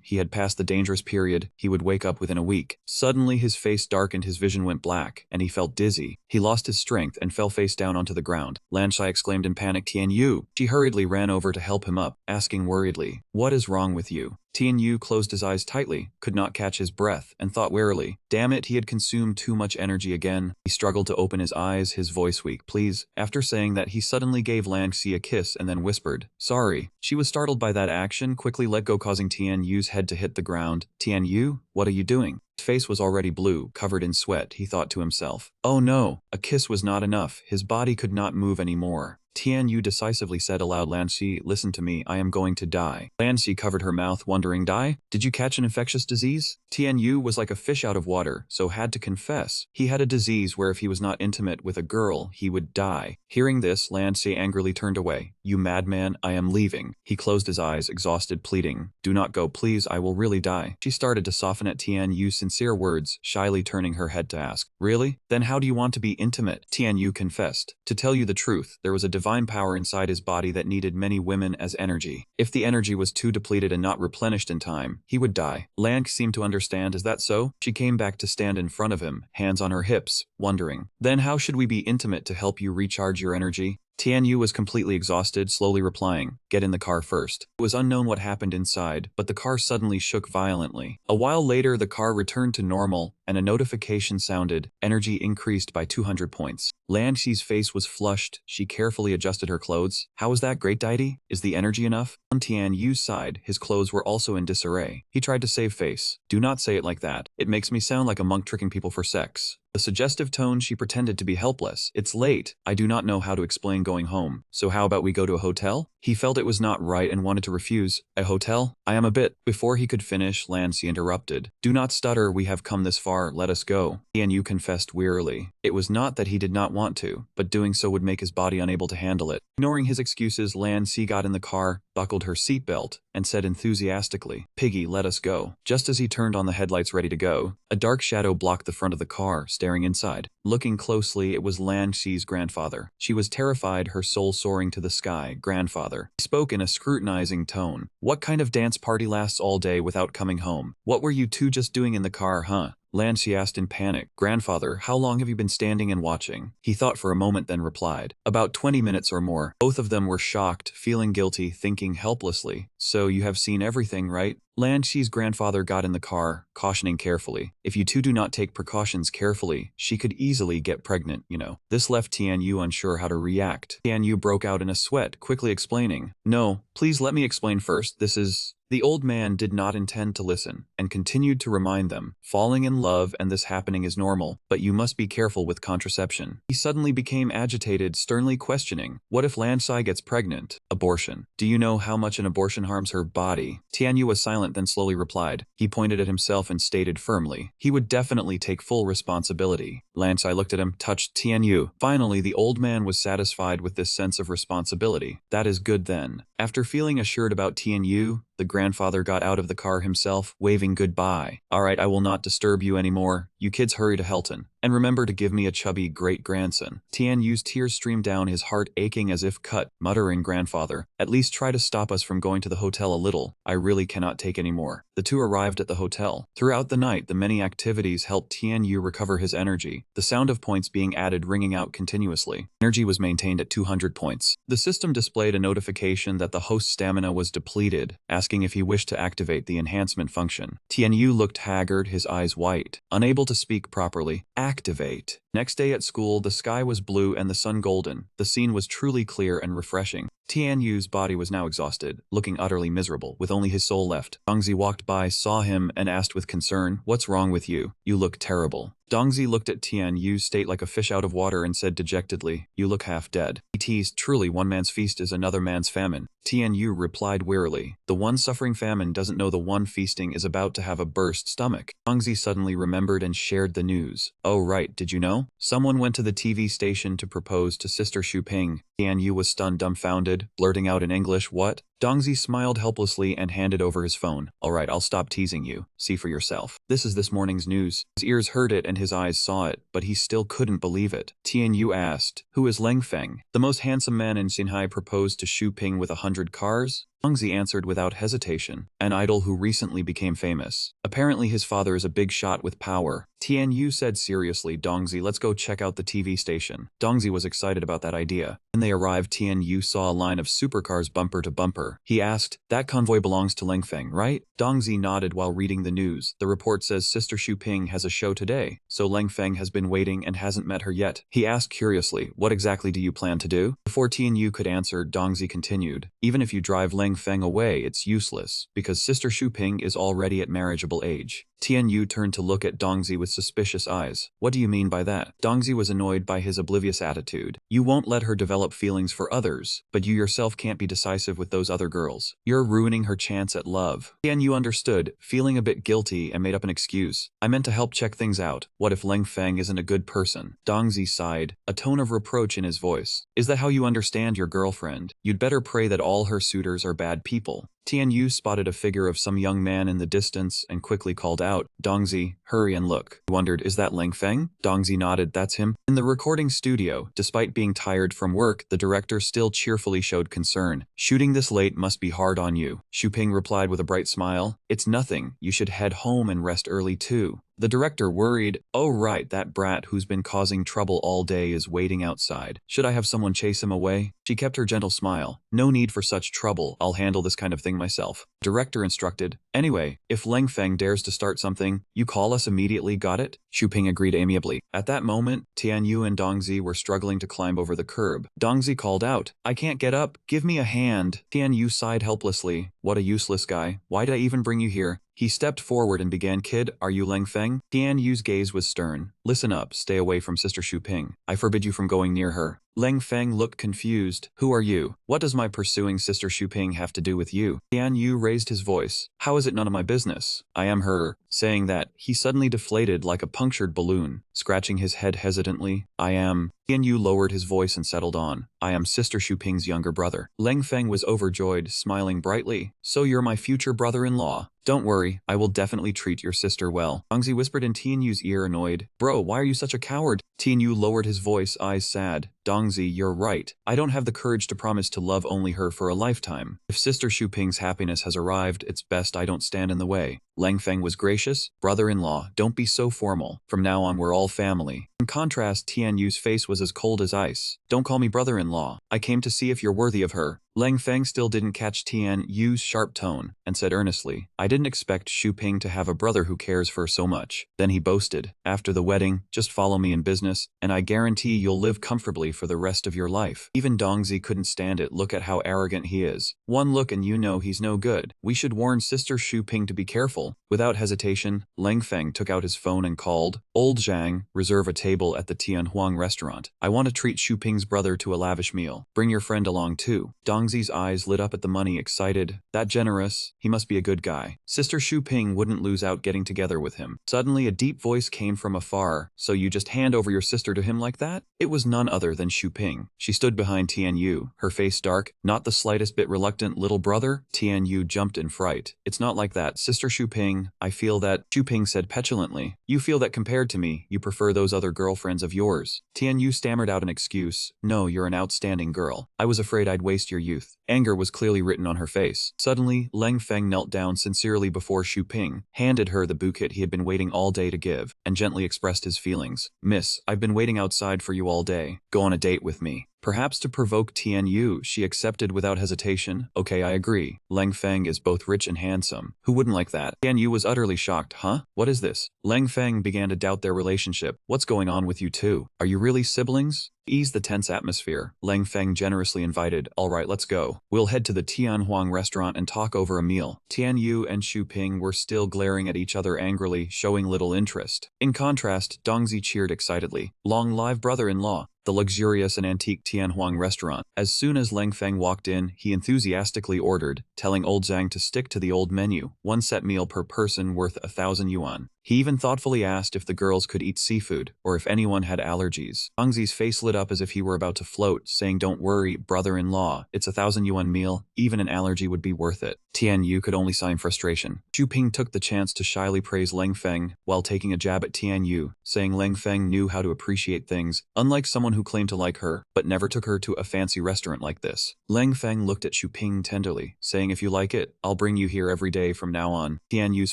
He had passed the dangerous period. He would wake up within a week. Suddenly his face darkened, his vision went black, and he felt dizzy. He lost his strength and fell face down onto the ground. Lan Shai exclaimed in panic, "Tianyu!" She hurriedly ran over to help him up, asking worriedly, "What is wrong with you?" Tianyu closed his eyes tightly, could not catch his breath, and thought warily, damn it, he had consumed too much energy again. He struggled to open his eyes, his voice weak. "Please." After saying that, he suddenly gave Lan Xi a kiss and then whispered, "Sorry." She was startled by that action, quickly let go, causing Tianyu's head to hit the ground. "Tianyu, what are you doing?" His face was already blue, covered in sweat, he thought to himself. Oh no, a kiss was not enough, his body could not move anymore. Tianyu decisively said aloud, "Lanxi, listen to me, I am going to die." Lanxi covered her mouth, wondering, "Die? Did you catch an infectious disease?" Tianyu was like a fish out of water, so had to confess. He had a disease where if he was not intimate with a girl, he would die. Hearing this, Lanxi angrily turned away. "You madman, I am leaving." He closed his eyes, exhausted, pleading, "Do not go, please, I will really die." She started to soften at Tianyu's sincere words, shyly turning her head to ask, "Really? Then how do you want to be intimate?" Tianyu confessed, "To tell you the truth, there was a divine power inside his body that needed many women as energy. If the energy was too depleted and not replenished in time, he would die." Lank seemed to understand. "Is that so?" She came back to stand in front of him, hands on her hips, wondering, "Then how should we be intimate to help you recharge your energy?" Tianyu was completely exhausted, slowly replying, "Get in the car first." It was unknown what happened inside, but the car suddenly shook violently. A while later, the car returned to normal, and a notification sounded, "Energy increased by 200 points." Lanxi's face was flushed. She carefully adjusted her clothes. "How is that, great deity? Is the energy enough?" On Tianyu's side, his clothes were also in disarray. He tried to save face. "Do not say it like that. It makes me sound like a monk tricking people for sex." The suggestive tone, she pretended to be helpless. "It's late. I do not know how to explain going home. So how about we go to a hotel?" He felt it was not right and wanted to refuse. "A hotel? I am a bit..." Before he could finish, Lancy interrupted. "Do not stutter, we have come this far, let us go." Tianyu confessed wearily. It was not that he did not want to, but doing so would make his body unable to handle it. Ignoring his excuses, Lancy got in the car, buckled her seatbelt, and said enthusiastically, "Piggy, let us go." Just as he turned on the headlights ready to go, a dark shadow blocked the front of the car, staring inside. Looking closely, it was Lan Xi's grandfather. She was terrified, her soul soaring to the sky. "Grandfather." He spoke in a scrutinizing tone. "What kind of dance party lasts all day without coming home? What were you two just doing in the car, huh?" Lancy asked in panic. "Grandfather, how long have you been standing and watching?" He thought for a moment, then replied, "About 20 minutes or more." Both of them were shocked, feeling guilty, thinking helplessly. "So you have seen everything, right?" Lanxi's grandfather got in the car, cautioning carefully. "If you two do not take precautions carefully, she could easily get pregnant, you know." This left Tianyu unsure how to react. Tianyu broke out in a sweat, quickly explaining, "No, please let me explain first. This is..." The old man did not intend to listen, and continued to remind them, "Falling in love and this happening is normal, but you must be careful with contraception." He suddenly became agitated, sternly questioning, "What if Lansai gets pregnant? Abortion. Do you know how much an abortion harms her body?" Tianyu was silent, then slowly replied. He pointed at himself and stated firmly, he would definitely take full responsibility. Lansai looked at him, touched Tianyu. Finally, the old man was satisfied with this sense of responsibility. "That is good then." After feeling assured about Tianyu, the grandfather got out of the car himself, waving goodbye. "All right, I will not disturb you anymore. You kids hurry to Helton. And remember to give me a chubby great-grandson." Tianyu's tears streamed down, his heart aching as if cut, muttering, "Grandfather, at least try to stop us from going to the hotel a little. I really cannot take any more." The two arrived at the hotel. Throughout the night, the many activities helped Tianyu recover his energy, the sound of points being added ringing out continuously. Energy was maintained at 200 points. The system displayed a notification that the host's stamina was depleted, asking if he wished to activate the enhancement function. Tianyu looked haggard, his eyes white, unable to speak properly. "Activate." Next day at school, the sky was blue and the sun golden. The scene was truly clear and refreshing. Tian Yu's body was now exhausted, looking utterly miserable, with only his soul left. Dongzi walked by, saw him, and asked with concern, "What's wrong with you? You look terrible." Dongzi looked at Tian Yu's state like a fish out of water and said dejectedly, "You look half dead." He teased, "Truly one man's feast is another man's famine." Tian Yu replied wearily, "The one suffering famine doesn't know the one feasting is about to have a burst stomach." Dongzi suddenly remembered and shared the news. "Oh right, did you know? Someone went to the TV station to propose to Sister Shuping." Tian Yu was stunned, dumbfounded, blurting out in English, "What?" Dongzi smiled helplessly and handed over his phone. "All right, I'll stop teasing you. See for yourself. This is this morning's news." His ears heard it and his eyes saw it, but he still couldn't believe it. Tian Yu asked, "Who is Leng Feng? The most handsome man in Xinhai proposed to Xu Ping with 100 cars?" Dongzi answered without hesitation, "An idol who recently became famous. Apparently his father is a big shot with power." Tian Yu said seriously, "Dongzi, let's go check out the TV station." Dongzi was excited about that idea. When they arrived, Tian Yu saw a line of supercars bumper to bumper. He asked, "That convoy belongs to Leng Feng, right?" Dongzi nodded while reading the news. "The report says Sister Xu Ping has a show today, so Leng Feng has been waiting and hasn't met her yet." He asked curiously, "What exactly do you plan to do?" Before Tian Yu could answer, Dongzi continued, "Even if you drive Leng Feng away, it's useless, because Sister Xu Ping is already at marriageable age." Tian Yu turned to look at Dongzi with suspicious eyes. "What do you mean by that?" Dongzi was annoyed by his oblivious attitude. "You won't let her develop feelings for others, but you yourself can't be decisive with those other girls. You're ruining her chance at love." Tian Yu understood, feeling a bit guilty, and made up an excuse. "I meant to help check things out. What if Leng Feng isn't a good person?" Dongzi sighed, a tone of reproach in his voice. "Is that how you understand your girlfriend? You'd better pray that all her suitors are bad people." Tian Yu spotted a figure of some young man in the distance and quickly called out, "Dongzi, hurry and look." He wondered, "Is that Leng Feng?" Dongzi nodded, "That's him." In the recording studio, despite being tired from work, the director still cheerfully showed concern. "Shooting this late must be hard on you." Xu Ping replied with a bright smile, "It's nothing. You should head home and rest early too." The director worried, "Oh right, that brat who's been causing trouble all day is waiting outside. Should I have someone chase him away?" She kept her gentle smile. "No need for such trouble. I'll handle this kind of thing myself." Director instructed, "Anyway, if Leng Feng dares to start something, you call us immediately, got it?" Xu Ping agreed amiably. At that moment, Tian Yu and Dongzi were struggling to climb over the curb. Dongzi called out, "I can't get up. Give me a hand." Tian Yu sighed helplessly. "What a useless guy. Why did I even bring you here?" He stepped forward and began, "Kid, are you Leng Feng?" Tian Yu's gaze was stern. "Listen up, stay away from Sister Xu Ping. I forbid you from going near her." Leng Feng looked confused. "Who are you? What does my pursuing Sister Xu Ping have to do with you?" Tian Yu raised his voice. "How is it none of my business? I am her." Saying that, he suddenly deflated like a punctured balloon, scratching his head hesitantly. "I am..." Tian Yu lowered his voice and settled on, "I am Sister Xu Ping's younger brother." Leng Feng was overjoyed, smiling brightly. "So you're my future brother-in-law. Don't worry, I will definitely treat your sister well." Dongzi whispered in Tian Yu's ear, annoyed. "Bro, why are you such a coward?" Tian Yu lowered his voice, eyes sad. "Dongzi, you're right. I don't have the courage to promise to love only her for a lifetime. If Sister Xu Ping's happiness has arrived, it's best I don't stand in the way." Leng Feng was gracious. "Brother-in-law, don't be so formal. From now on we're all family." In contrast, Tian Yu's face was as cold as ice. "Don't call me brother-in-law. I came to see if you're worthy of her." Leng Feng still didn't catch Tian Yu's sharp tone, and said earnestly, "I didn't expect Xu Ping to have a brother who cares for her so much." Then he boasted, "After the wedding, just follow me in business, and I guarantee you'll live comfortably for the rest of your life." Even Dongzi couldn't stand it. Look at how arrogant he is. One look and you know he's no good. We should warn Sister Xu Ping to be careful. Without hesitation, Leng Feng took out his phone and called, "Old Zhang, reserve a table at the Tianhuang restaurant. I want to treat Xu Ping's brother to a lavish meal. Bring your friend along too." Dongzi's eyes lit up at the money, excited. That generous? He must be a good guy. Sister Xu Ping wouldn't lose out getting together with him. Suddenly a deep voice came from afar. "So you just hand over your sister to him like that?" It was none other than Xu Ping. She stood behind Tian Yu, her face dark, not the slightest bit reluctant. "Little brother?" Tian Yu jumped in fright. "It's not like that, Sister Xu Ping. I feel that," Xu Ping said petulantly. "You feel that compared to me, you prefer those other girlfriends of yours." Tian Yu stammered out an excuse. "No, you're an outstanding girl. I was afraid I'd waste your youth." Anger was clearly written on her face. Suddenly, Leng Feng knelt down sincerely before Xu Ping, handed her the bouquet he had been waiting all day to give, and gently expressed his feelings. "Miss, I've been waiting outside for you all day. Go on a date with me." Perhaps to provoke Tian Yu, she accepted without hesitation. "Okay, I agree. Leng Feng is both rich and handsome. Who wouldn't like that?" Tian Yu was utterly shocked. "Huh? What is this?" Leng Feng began to doubt their relationship. "What's going on with you two? Are you really siblings?" Ease the tense atmosphere, Lang Feng generously invited, "Alright, let's go. We'll head to the Tianhuang restaurant and talk over a meal." Tian Yu and Xu Ping were still glaring at each other angrily, showing little interest. In contrast, Dongzi cheered excitedly. "Long live brother-in-law." The luxurious and antique Tianhuang restaurant. As soon as Lang Feng walked in, he enthusiastically ordered, telling old Zhang to stick to the old menu, one set meal per person worth 1,000 yuan. He even thoughtfully asked if the girls could eat seafood, or if anyone had allergies. Dongzi's face lit up as if he were about to float, saying, "Don't worry, brother-in-law, it's 1,000 yuan meal, even an allergy would be worth it." Tian Yu could only sigh in frustration. Xu Ping took the chance to shyly praise Lang Feng, while taking a jab at Tian Yu, saying Lang Feng knew how to appreciate things, unlike someone who claimed to like her, but never took her to a fancy restaurant like this. Lang Feng looked at Xu Ping tenderly, saying, "If you like it, I'll bring you here every day from now on." Tian Yu's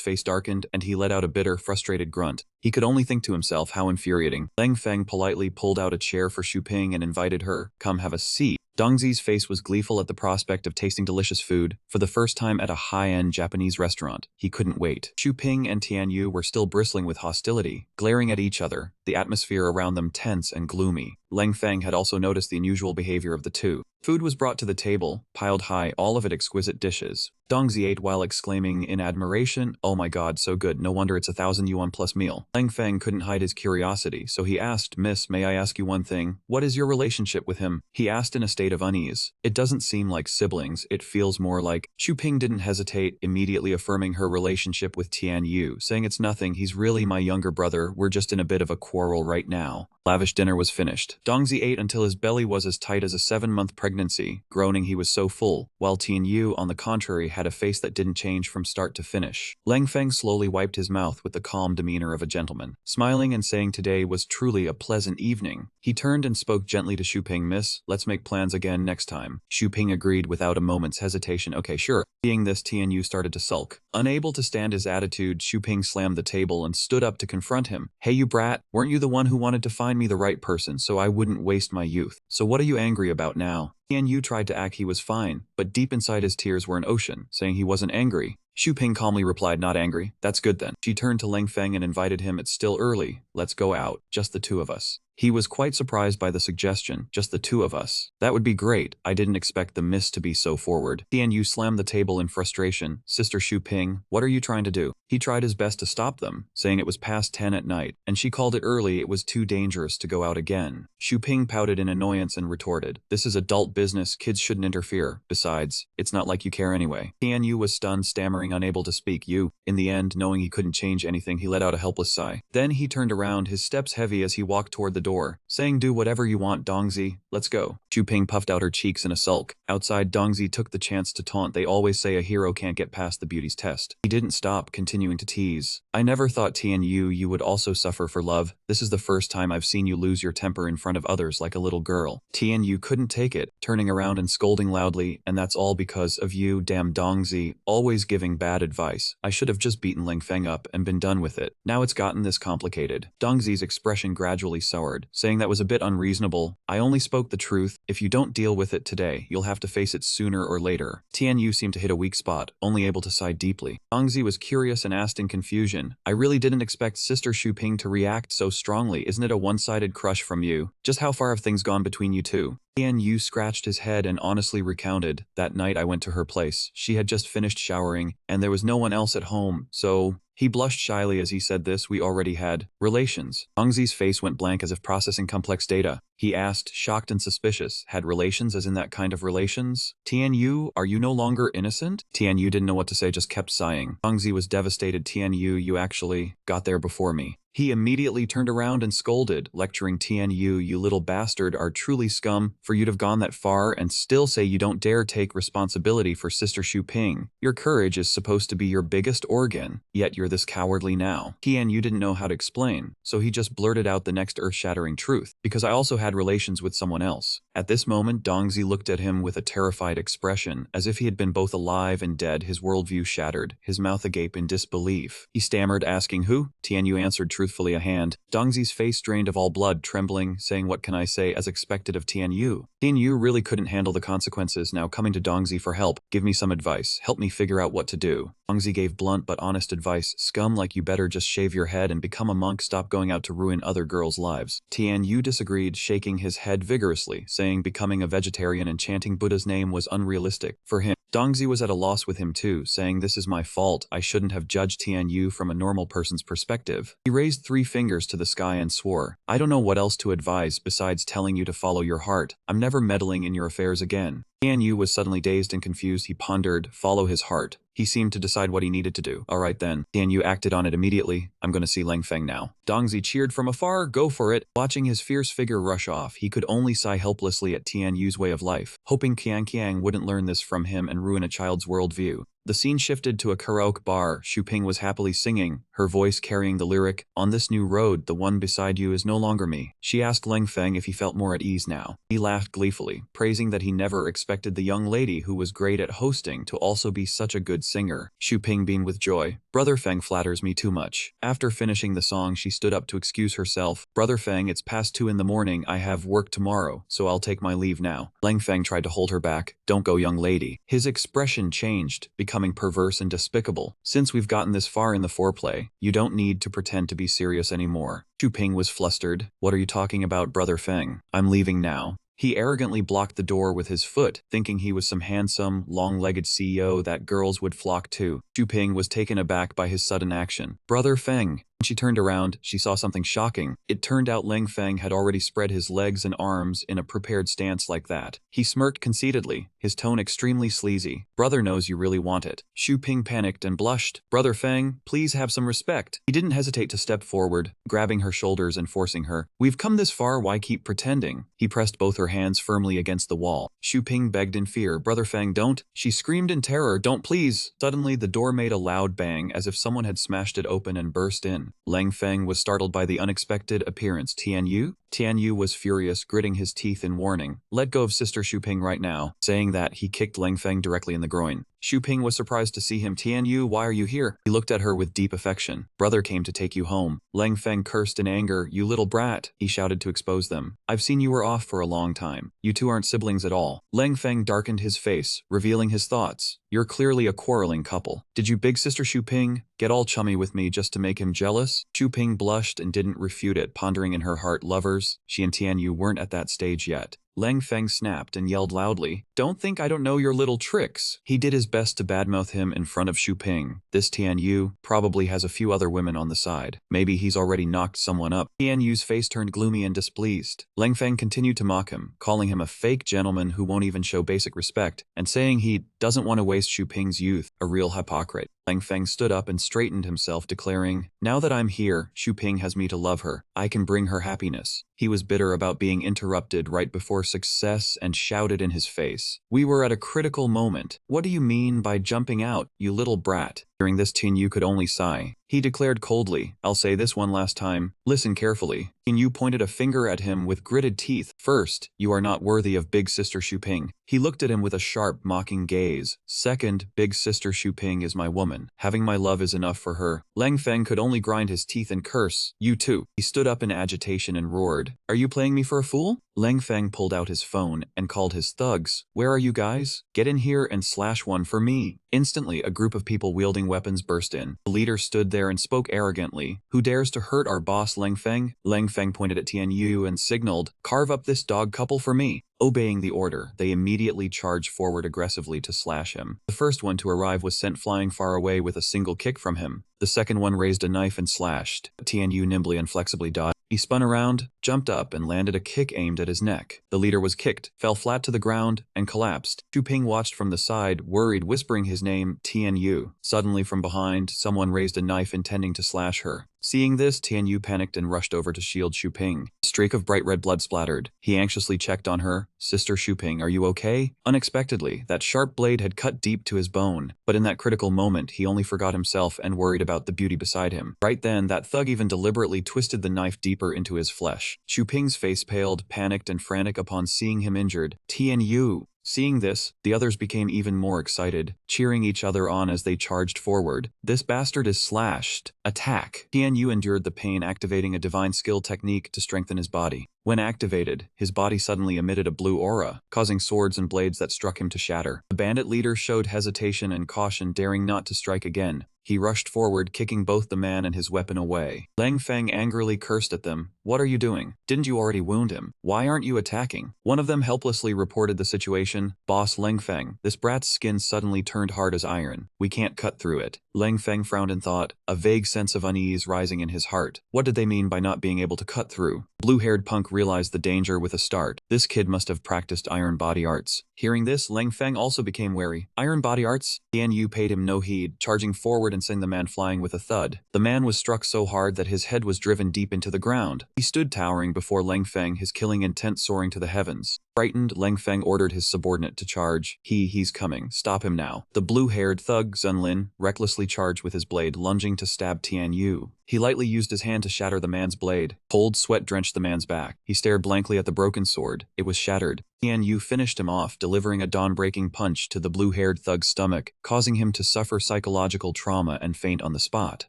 face darkened, and he let out a bitter, frustrated grunt. He could only think to himself how infuriating. Lang Feng politely pulled out a chair for Xu Ping and invited her, "Come have a seat." Dongzi's face was gleeful at the prospect of tasting delicious food, for the first time at a high-end Japanese restaurant. He couldn't wait. Xu Ping and Tian Yu were still bristling with hostility, glaring at each other, the atmosphere around them tense and gloomy. Lang Feng had also noticed the unusual behavior of the two. Food was brought to the table, piled high, all of it exquisite dishes. Dongzi ate while exclaiming in admiration, "Oh my god, so good, no wonder it's 1,000 yuan plus meal." Lang Feng couldn't hide his curiosity, so he asked, "Miss, may I ask you one thing? What is your relationship with him?" He asked in a state of unease. "It doesn't seem like siblings, it feels more like..." Xu Ping didn't hesitate, immediately affirming her relationship with Tian Yu, saying, "It's nothing, he's really my younger brother, we're just in a bit of a quarrel right now." Lavish dinner was finished. Dongzi ate until his belly was as tight as a 7-month pregnancy, groaning he was so full, while Tian Yu, on the contrary, had a face that didn't change from start to finish. Lang Feng slowly wiped his mouth with the calm demeanor of a gentleman, smiling and saying today was truly a pleasant evening. He turned and spoke gently to Xu Ping, "Miss, let's make plans again next time." Xu Ping agreed without a moment's hesitation, "Okay, sure." Seeing this, Tian Yu started to sulk. Unable to stand his attitude, Xu Ping slammed the table and stood up to confront him. "Hey you brat, weren't you the one who wanted to find me the right person so I wouldn't waste my youth? So what are you angry about now?" Tian Yu tried to act he was fine, but deep inside his tears were an ocean, saying he wasn't angry. Xu Ping calmly replied, "Not angry. That's good then." She turned to Lang Feng and invited him, "It's still early. Let's go out. Just the two of us." He was quite surprised by the suggestion, "Just the two of us. That would be great. I didn't expect the miss to be so forward." Tian Yu slammed the table in frustration. "Sister Xu Ping, what are you trying to do?" He tried his best to stop them, saying it was past 10 at night, and she called it early, it was too dangerous to go out again. Xu Ping pouted in annoyance and retorted, "This is adult business, kids shouldn't interfere. Besides, it's not like you care anyway." Tian Yu was stunned, stammering, unable to speak. In the end, knowing he couldn't change anything, he let out a helpless sigh. Then he turned around, his steps heavy as he walked toward the door, saying, "Do whatever you want, Dongzi. Let's go." Xu Ping puffed out her cheeks in a sulk. Outside, Dongzi took the chance to taunt, "They always say a hero can't get past the beauty's test." He didn't stop, continuing to tease, "I never thought Tian Yu you would also suffer for love. This is the first time I've seen you lose your temper in front of others like a little girl." Tian Yu couldn't take it, turning around and scolding loudly, "And that's all because of you, damn Dongzi, always giving bad advice. I should have just beaten Lang Feng up and been done with it. Now it's gotten this complicated." Dongzi's expression gradually soured, saying that was a bit unreasonable. "I only spoke the truth. If you don't deal with it today, you'll have to face it sooner or later." Tian Yu seemed to hit a weak spot, only able to sigh deeply. Dongzi was curious and asked in confusion, "I really didn't expect Sister Xu Ping to react so strongly. Isn't it a one-sided crush from you? Just how far have things gone between you two?" Tian Yu scratched his head and honestly recounted, "That night I went to her place. She had just finished showering, and there was no one else at home, so..." He blushed shyly as he said this, "We already had relations." Dongzi's face went blank as if processing complex data. He asked, shocked and suspicious, "Had relations as in that kind of relations? Tian Yu, are you no longer innocent?" Tian Yu didn't know what to say, just kept sighing. Dongzi was devastated. "Tian Yu, you actually got there before me." He immediately turned around and scolded, lecturing Tian Yu, "You little bastard are truly scum for you to have gone that far and still say you don't dare take responsibility for Sister Xu Ping. Your courage is supposed to be your biggest organ, yet you're this cowardly now." Tian Yu didn't know how to explain, so he just blurted out the next earth-shattering truth, "Because I also had relations with someone else." At this moment, Dongzi looked at him with a terrified expression, as if he had been both alive and dead, his worldview shattered, his mouth agape in disbelief. He stammered, asking who? Tianyu answered truthfully, a hand. Dongzi's face drained of all blood, trembling, saying, what can I say, as expected of Tianyu. Tianyu really couldn't handle the consequences, now coming to Dongzi for help. Give me some advice. Help me figure out what to do. Dongzi gave blunt but honest advice. Scum like you better just shave your head and become a monk. Stop going out to ruin other girls' lives. Tianyu disagreed, shaking his head vigorously, saying becoming a vegetarian and chanting Buddha's name was unrealistic for him. Dongzi was at a loss with him too, saying this is my fault, I shouldn't have judged Tianyu from a normal person's perspective. He raised 3 fingers to the sky and swore, I don't know what else to advise besides telling you to follow your heart. I'm never meddling in your affairs again. Tianyu was suddenly dazed and confused. He pondered, follow his heart. He seemed to decide what he needed to do. Alright then. Tianyu acted on it immediately. I'm gonna see Lang Feng now. Dongzi cheered from afar, go for it. Watching his fierce figure rush off, he could only sigh helplessly at Tianyu's way of life, hoping Qiang wouldn't learn this from him and ruin a child's worldview. The scene shifted to a karaoke bar. Xuping was happily singing, her voice carrying the lyric, on this new road, the one beside you is no longer me. She asked Lang Feng if he felt more at ease now. He laughed gleefully, praising that he never expected the young lady who was great at hosting to also be such a good singer. Xuping beamed with joy. Brother Feng flatters me too much. After finishing the song, she stood up to excuse herself. Brother Feng, it's past 2 in the morning. I have work tomorrow, so I'll take my leave now. Lang Feng tried to hold her back. Don't go, young lady. His expression changed, becoming perverse and despicable. Since we've gotten this far in the foreplay, you don't need to pretend to be serious anymore. Xuping was flustered. What are you talking about, Brother Feng? I'm leaving now. He arrogantly blocked the door with his foot, thinking he was some handsome, long-legged CEO that girls would flock to. Xuping was taken aback by his sudden action. Brother Feng. When she turned around, she saw something shocking. It turned out Lang Feng had already spread his legs and arms in a prepared stance like that. He smirked conceitedly, his tone extremely sleazy. Brother knows you really want it. Xuping panicked and blushed. Brother Feng, please have some respect. He didn't hesitate to step forward, grabbing her shoulders and forcing her. We've come this far, why keep pretending? He pressed both her hands firmly against the wall. Xuping begged in fear. Brother Feng, don't. She screamed in terror. Don't, please. Suddenly, the door made a loud bang as if someone had smashed it open and burst in. Lang Feng was startled by the unexpected appearance. Tianyu? Tianyu was furious, gritting his teeth in warning. Let go of Sister Xuping right now. Saying that, he kicked Lang Feng directly in the groin. Xuping was surprised to see him. Tianyu, why are you here? He looked at her with deep affection. Brother came to take you home. Lang Feng cursed in anger. You little brat, he shouted to expose them. I've seen you were off for a long time. You two aren't siblings at all. Lang Feng darkened his face, revealing his thoughts. You're clearly a quarreling couple. Did you, big sister Xuping, get all chummy with me just to make him jealous? Xuping blushed and didn't refute it, pondering in her heart, lovers. She and Tianyu weren't at that stage yet. Lang Feng snapped and yelled loudly, don't think I don't know your little tricks. He did his best to badmouth him in front of Xuping. This Tianyu probably has a few other women on the side. Maybe he's already knocked someone up. Tianyu's face turned gloomy and displeased. Lang Feng continued to mock him, calling him a fake gentleman who won't even show basic respect, and saying he doesn't want to waste Xuping's youth, a real hypocrite. Lang Feng stood up and straightened himself, declaring, now that I'm here, Xuping has me to love her. I can bring her happiness. He was bitter about being interrupted right before success and shouted in his face. We were at a critical moment. What do you mean by jumping out, you little brat? During this, Tianyu could only sigh. He declared coldly, I'll say this one last time. Listen carefully. Tianyu pointed a finger at him with gritted teeth. First, you are not worthy of big sister Xuping. He looked at him with a sharp, mocking gaze. Second, big sister Xuping is my woman. Having my love is enough for her. Lang Feng could only grind his teeth and curse. You too. He stood up in agitation and roared. Are you playing me for a fool? Lang Feng pulled out his phone and called his thugs. Where are you guys? Get in here and slash one for me. Instantly, a group of people wielding weapons burst in. The leader stood there and spoke arrogantly. Who dares to hurt our boss, Lang Feng? Lang Feng pointed at Tianyu and signaled, carve up this dog couple for me. Obeying the order, they immediately charged forward aggressively to slash him. The first one to arrive was sent flying far away with a single kick from him. The second one raised a knife and slashed. Tianyu nimbly and flexibly dodged. He spun around, jumped up, and landed a kick aimed at his neck. The leader was kicked, fell flat to the ground, and collapsed. Xuping watched from the side, worried, whispering his name, Tianyu. Suddenly from behind, someone raised a knife intending to slash her. Seeing this, Tianyu panicked and rushed over to shield Xuping. A streak of bright red blood splattered. He anxiously checked on her. Sister Xuping, are you okay? Unexpectedly, that sharp blade had cut deep to his bone, but in that critical moment, he only forgot himself and worried about the beauty beside him. Right then, that thug even deliberately twisted the knife deeper into his flesh. Xuping's face paled, panicked and frantic upon seeing him injured. Tianyu! Seeing this, the others became even more excited, cheering each other on as they charged forward. This bastard is slashed. Attack! Tianyu endured the pain, activating a divine skill technique to strengthen his body. When activated, his body suddenly emitted a blue aura, causing swords and blades that struck him to shatter. The bandit leader showed hesitation and caution, daring not to strike again. He rushed forward, kicking both the man and his weapon away. Lang Feng angrily cursed at them. What are you doing? Didn't you already wound him? Why aren't you attacking? One of them helplessly reported the situation. Boss Lang Feng, this brat's skin suddenly turned hard as iron. We can't cut through it. Lang Feng frowned in thought, a vague sense of unease rising in his heart. What did they mean by not being able to cut through? Blue-haired punk realized the danger with a start. This kid must have practiced iron body arts. Hearing this, Lang Feng also became wary. Iron body arts? Tianyu paid him no heed, charging forward and sending the man flying with a thud. The man was struck so hard that his head was driven deep into the ground. He stood towering before Lang Feng, his killing intent soaring to the heavens. Frightened, Lang Feng ordered his subordinate to charge. He's coming. Stop him now. The blue-haired thug, Zunlin, recklessly charged with his blade, lunging to stab Tianyu. He lightly used his hand to shatter the man's blade. Cold sweat drenched the man's back. He stared blankly at the broken sword. It was shattered. Tianyu finished him off, delivering a dawn-breaking punch to the blue-haired thug's stomach, causing him to suffer psychological trauma and faint on the spot.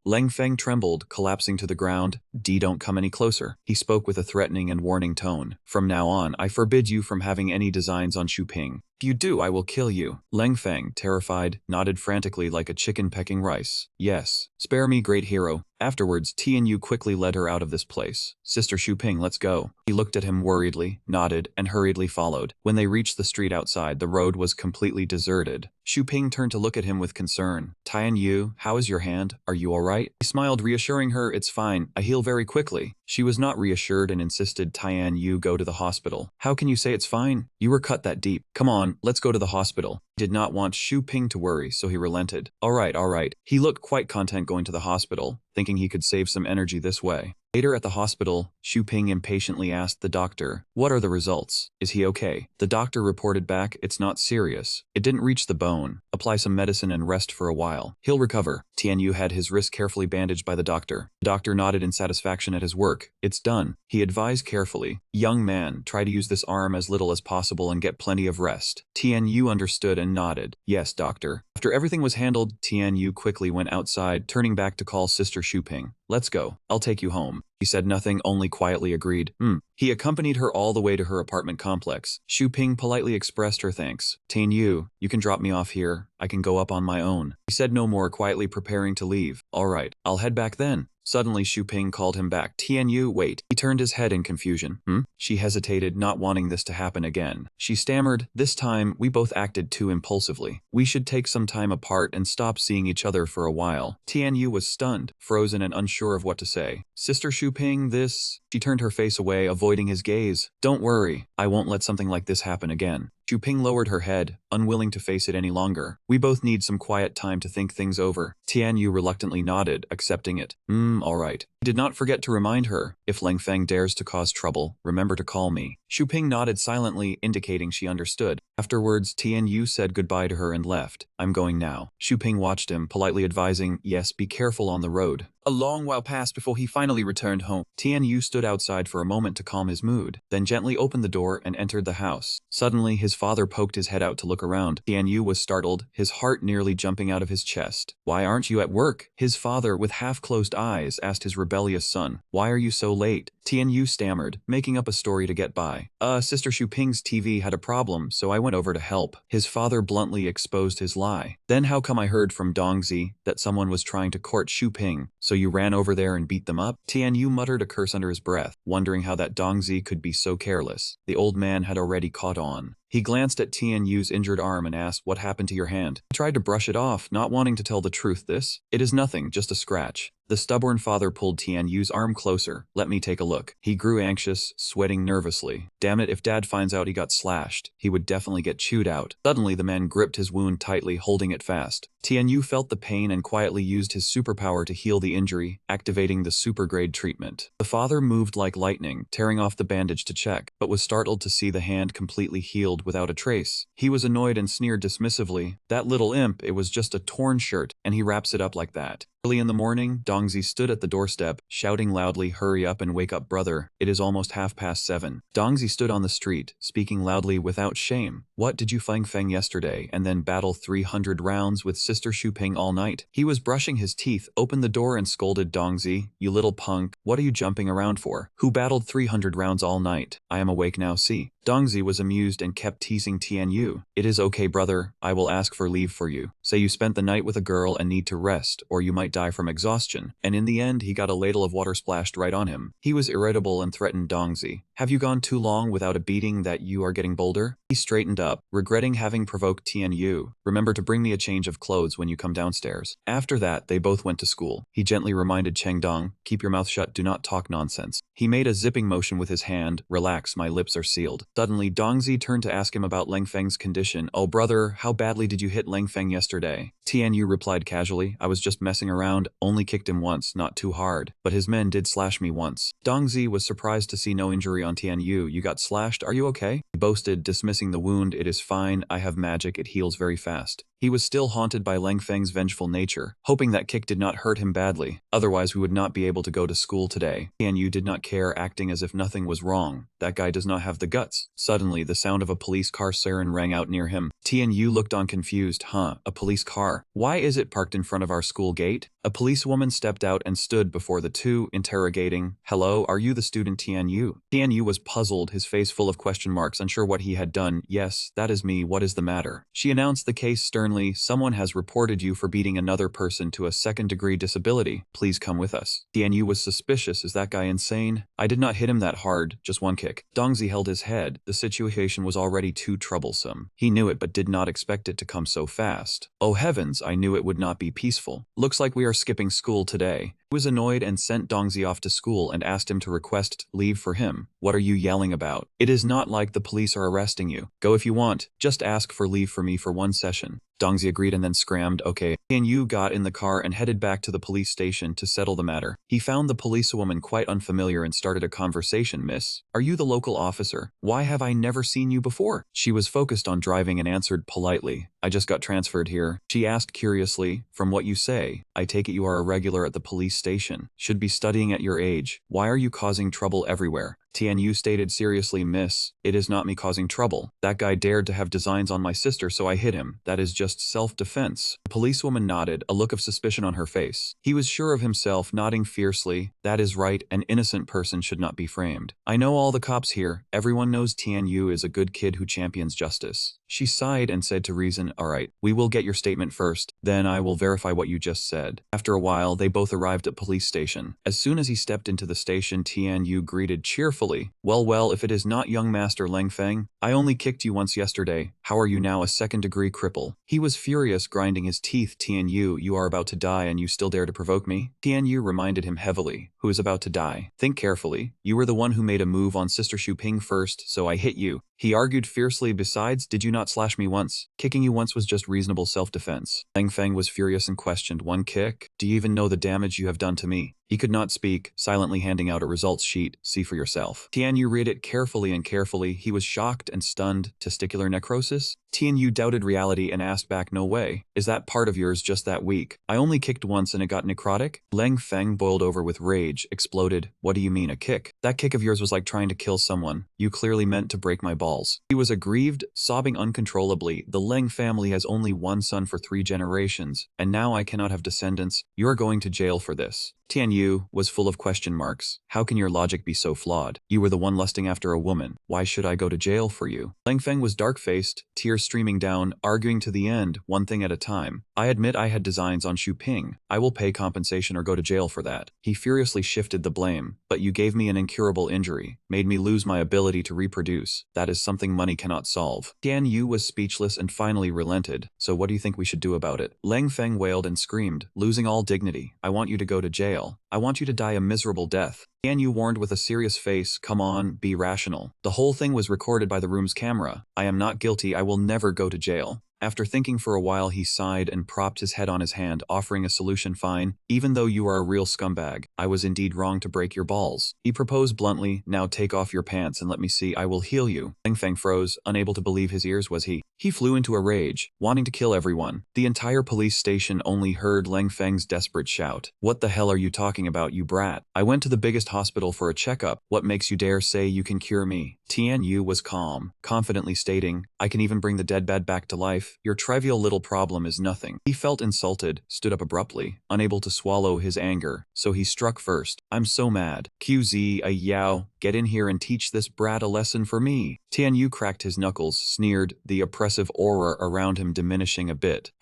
Lang Feng trembled, collapsing to the ground. Don't come any closer. He spoke with a threatening and warning tone. From now on, I forbid you from having any designs on Xuping. If you do, I will kill you. Lang Feng, terrified, nodded frantically like a chicken pecking rice. Yes. Spare me, great hero. Afterwards, Tianyu quickly led her out of this place. Sister Xuping, let's go. He looked at him worriedly, nodded, and hurriedly followed. When they reached the street outside, the road was completely deserted. Xuping turned to look at him with concern. Tianyu, how is your hand? Are you alright? He smiled, reassuring her, it's fine. I heal very quickly. She was not reassured and insisted Tianyu go to the hospital. How can you say it's fine? You were cut that deep. Come on, let's go to the hospital. He did not want Xuping to worry, so he relented. Alright. He looked quite content going to the hospital, thinking he could save some energy this way. Later at the hospital, Xuping impatiently asked the doctor, what are the results? Is he okay? The doctor reported back, it's not serious. It didn't reach the bone. Apply some medicine and rest for a while. He'll recover. Tianyu had his wrist carefully bandaged by the doctor. The doctor nodded in satisfaction at his work. It's done. He advised carefully. Young man, try to use this arm as little as possible and get plenty of rest. Tianyu understood and nodded. Yes, doctor. After everything was handled, Tianyu quickly went outside, turning back to call Sister Xuping. Let's go. I'll take you home. He said nothing, only quietly agreed. He accompanied her all the way to her apartment complex. Xuping politely expressed her thanks. Tianyu, you can drop me off here. I can go up on my own. He said no more, quietly preparing to leave. Alright, I'll head back then. Suddenly, Xuping called him back. Tianyu, wait. He turned his head in confusion. She hesitated, not wanting this to happen again. She stammered, this time, we both acted too impulsively. We should take some time apart and stop seeing each other for a while. Tianyu was stunned, frozen and unsure of what to say. Sister Xuping, this... She turned her face away, avoiding his gaze. Don't worry. I won't let something like this happen again. Xuping lowered her head, unwilling to face it any longer. We both need some quiet time to think things over. Tianyu reluctantly nodded, accepting it. Alright. He did not forget to remind her, if Lang Feng dares to cause trouble, remember to call me. Xuping nodded silently, indicating she understood. Afterwards, Tianyu said goodbye to her and left. I'm going now. Xuping watched him, politely advising, yes, be careful on the road. A long while passed before he finally returned home. Tianyu stood outside for a moment to calm his mood, then gently opened the door and entered the house. Suddenly, his father poked his head out to look around. Tianyu was startled, his heart nearly jumping out of his chest. Why aren't you at work? His father, with half-closed eyes, asked his rebellious son. Why are you so late? Tianyu stammered, making up a story to get by. Sister Xuping's TV had a problem, so I went over to help. His father bluntly exposed his lie. Then how come I heard from Dongzi that someone was trying to court Xuping, so you ran over there and beat them up? Tianyu muttered a curse under his breath, wondering how that Dongzi could be so careless. The old man had already caught on. He glanced at Tianyu's injured arm and asked, what happened to your hand? He tried to brush it off, not wanting to tell the truth. It is nothing, just a scratch. The stubborn father pulled Tianyu's arm closer. Let me take a look. He grew anxious, sweating nervously. Damn it, if Dad finds out he got slashed, he would definitely get chewed out. Suddenly, the man gripped his wound tightly, holding it fast. Tianyu felt the pain and quietly used his superpower to heal the injury, activating the super-grade treatment. The father moved like lightning, tearing off the bandage to check, but was startled to see the hand completely healed without a trace. He was annoyed and sneered dismissively, "That little imp, it was just a torn shirt, and he wraps it up like that." Early in the morning, Dongzi stood at the doorstep, shouting loudly, "Hurry up and wake up, brother. It is almost 7:30. Dongzi stood on the street, speaking loudly without shame. "What did you Feng yesterday and then battle 300 rounds with Sister Shuping all night?" He was brushing his teeth, opened the door and scolded Dongzi, "You little punk, what are you jumping around for? Who battled 300 rounds all night? I am awake now, see." Dongzi was amused and kept teasing Tianyu. "It is okay, brother, I will ask for leave for you. Say you spent the night with a girl and need to rest, or you might die from exhaustion." And in the end, he got a ladle of water splashed right on him. He was irritable and threatened Dongzi. "Have you gone too long without a beating that you are getting bolder?" He straightened up, regretting having provoked Tianyu. "Remember to bring me a change of clothes when you come downstairs." After that, they both went to school. He gently reminded Chengdong, "Keep your mouth shut, do not talk nonsense." He made a zipping motion with his hand, "Relax, my lips are sealed." Suddenly, Dongzi turned to ask him about Lang Feng's condition. "Oh brother, how badly did you hit Lang Feng yesterday?" Tianyu replied casually, "I was just messing around, only kicked him once, not too hard. But his men did slash me once." Dongzi was surprised to see no injury on Tianyu. "You got slashed, are you okay?" He boasted, dismissing the wound. "It is fine, I have magic, it heals very fast." He was still haunted by Lang Feng's vengeful nature, hoping that kick did not hurt him badly. "Otherwise we would not be able to go to school today." Tianyu did not care, acting as if nothing was wrong. "That guy does not have the guts." Suddenly, the sound of a police car siren rang out near him. Tianyu looked on confused. "Huh, a police car? Why is it parked in front of our school gate?" A policewoman stepped out and stood before the two, interrogating. "Hello, are you the student Tianyu?" Tianyu was puzzled, his face full of question marks, unsure what he had done. "Yes, that is me, what is the matter?" She announced the case sternly. "Someone has reported you for beating another person to a second-degree disability. Please come with us." Tianyu was suspicious. "Is that guy insane? I did not hit him that hard, just one kick." Dongzi held his head. The situation was already too troublesome. He knew it but did not expect it to come so fast. "Oh heavens, I knew it would not be peaceful. Looks like we are skipping school today." He was annoyed and sent Dongzi off to school and asked him to request leave for him. "What are you yelling about? It is not like the police are arresting you. Go if you want. Just ask for leave for me for one session." Dongzi agreed and then scrammed. "Okay." Tianyu got in the car and headed back to the police station to settle the matter. He found the policewoman quite unfamiliar and started a conversation. "Miss, are you the local officer? Why have I never seen you before?" She was focused on driving and answered politely, "I just got transferred here." She asked curiously, "From what you say, I take it you are a regular at the police station. Should be studying at your age. Why are you causing trouble everywhere?" Tianyu stated seriously, "Miss, it is not me causing trouble. That guy dared to have designs on my sister, so I hit him. That is just self-defense." The policewoman nodded, a look of suspicion on her face. He was sure of himself, nodding fiercely. "That is right, an innocent person should not be framed. I know all the cops here. Everyone knows Tianyu is a good kid who champions justice." She sighed and said to reason, "All right, we will get your statement first, then I will verify what you just said." After a while, they both arrived at police station. As soon as he stepped into the station, Tianyu greeted cheerfully, Well, if it is not young Master Lang Feng, I only kicked you once yesterday. How are you now, a second-degree cripple?" He was furious, grinding his teeth. "Tianyu, you are about to die and you still dare to provoke me?" Tianyu reminded him heavily, "Who is about to die? Think carefully. You were the one who made a move on Sister Shuping first, so I hit you." He argued fiercely, "Besides, did you not slash me once? Kicking you once was just reasonable self-defense." Lang Feng was furious and questioned, "One kick? Do you even know the damage you have done to me?" He could not speak, silently handing out a results sheet. "See for yourself." Tianyu read it carefully and carefully. He was shocked and stunned. Testicular necrosis? Tianyu doubted reality and asked back, "No way. Is that part of yours just that weak? I only kicked once and it got necrotic?" Lang Feng boiled over with rage, exploded. "What do you mean, a kick? That kick of yours was like trying to kill someone. You clearly meant to break my balls." He was aggrieved, sobbing uncontrollably. "The Lang family has only one son for 3 generations, and now I cannot have descendants. You are going to jail for this." Tianyu was full of question marks. "How can your logic be so flawed? You were the one lusting after a woman. Why should I go to jail for you?" Lang Feng was dark-faced, tears streaming down, arguing to the end, one thing at a time. "I admit I had designs on Shuping. I will pay compensation or go to jail for that." He furiously shifted the blame. "But you gave me an incurable injury, made me lose my ability to reproduce. That is something money cannot solve." Tianyu was speechless and finally relented. "So what do you think we should do about it?" Lang Feng wailed and screamed, losing all dignity. "I want you to go to jail. I want you to die a miserable death." Tianyu warned with a serious face, "Come on, be rational. The whole thing was recorded by the room's camera. I am not guilty, I will never go to jail." After thinking for a while, he sighed and propped his head on his hand, offering a solution. Fine, even though you are a real scumbag, I was indeed wrong to break your balls. He proposed bluntly, now take off your pants and let me see, I will heal you. Lang Feng froze, unable to believe his ears. Was he? He flew into a rage, wanting to kill everyone. The entire police station only heard Lang Feng's desperate shout. What the hell are you talking about, you brat? I went to the biggest hospital for a checkup. What makes you dare say you can cure me? Tian Yu was calm, confidently stating, I can even bring the dead bed back to life. Your trivial little problem is nothing. He felt insulted, stood up abruptly, unable to swallow his anger, so he struck first. I'm so mad. QZ, a Yao, get in here and teach this brat a lesson for me. Tian Yu cracked his knuckles, sneered, the oppressive aura around him diminishing a bit.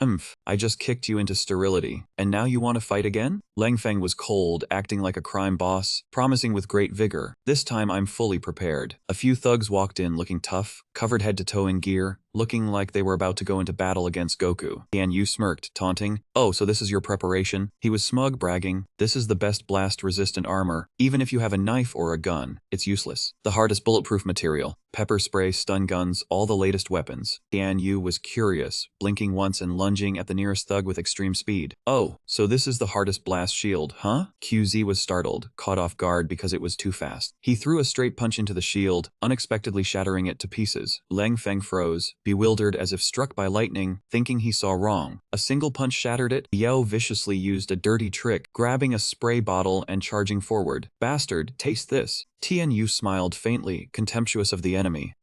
I just kicked you into sterility, and now you want to fight again? Lang Feng was cold, acting like a crime boss, promising with great vigor. This time I'm fully prepared. A few thugs walked in looking tough, covered head to toe in gear, looking like they were about to go into battle against Goku. Tian Yu smirked, taunting, oh, so this is your preparation? He was smug, bragging, this is the best blast-resistant armor. Even if you have a knife or a gun, it's useless. The hardest bulletproof material. Pepper spray, stun guns, all the latest weapons. Tian Yu was curious, blinking once and lunging at the nearest thug with extreme speed. Oh, so this is the hardest blast shield, huh? QZ was startled, caught off guard because it was too fast. He threw a straight punch into the shield, unexpectedly shattering it to pieces. Lang Feng froze, bewildered as if struck by lightning, thinking he saw wrong. A single punch shattered it. Yao viciously used a dirty trick, grabbing a spray bottle and charging forward. Bastard, taste this. Tian Yu smiled faintly, contemptuous of the enemy.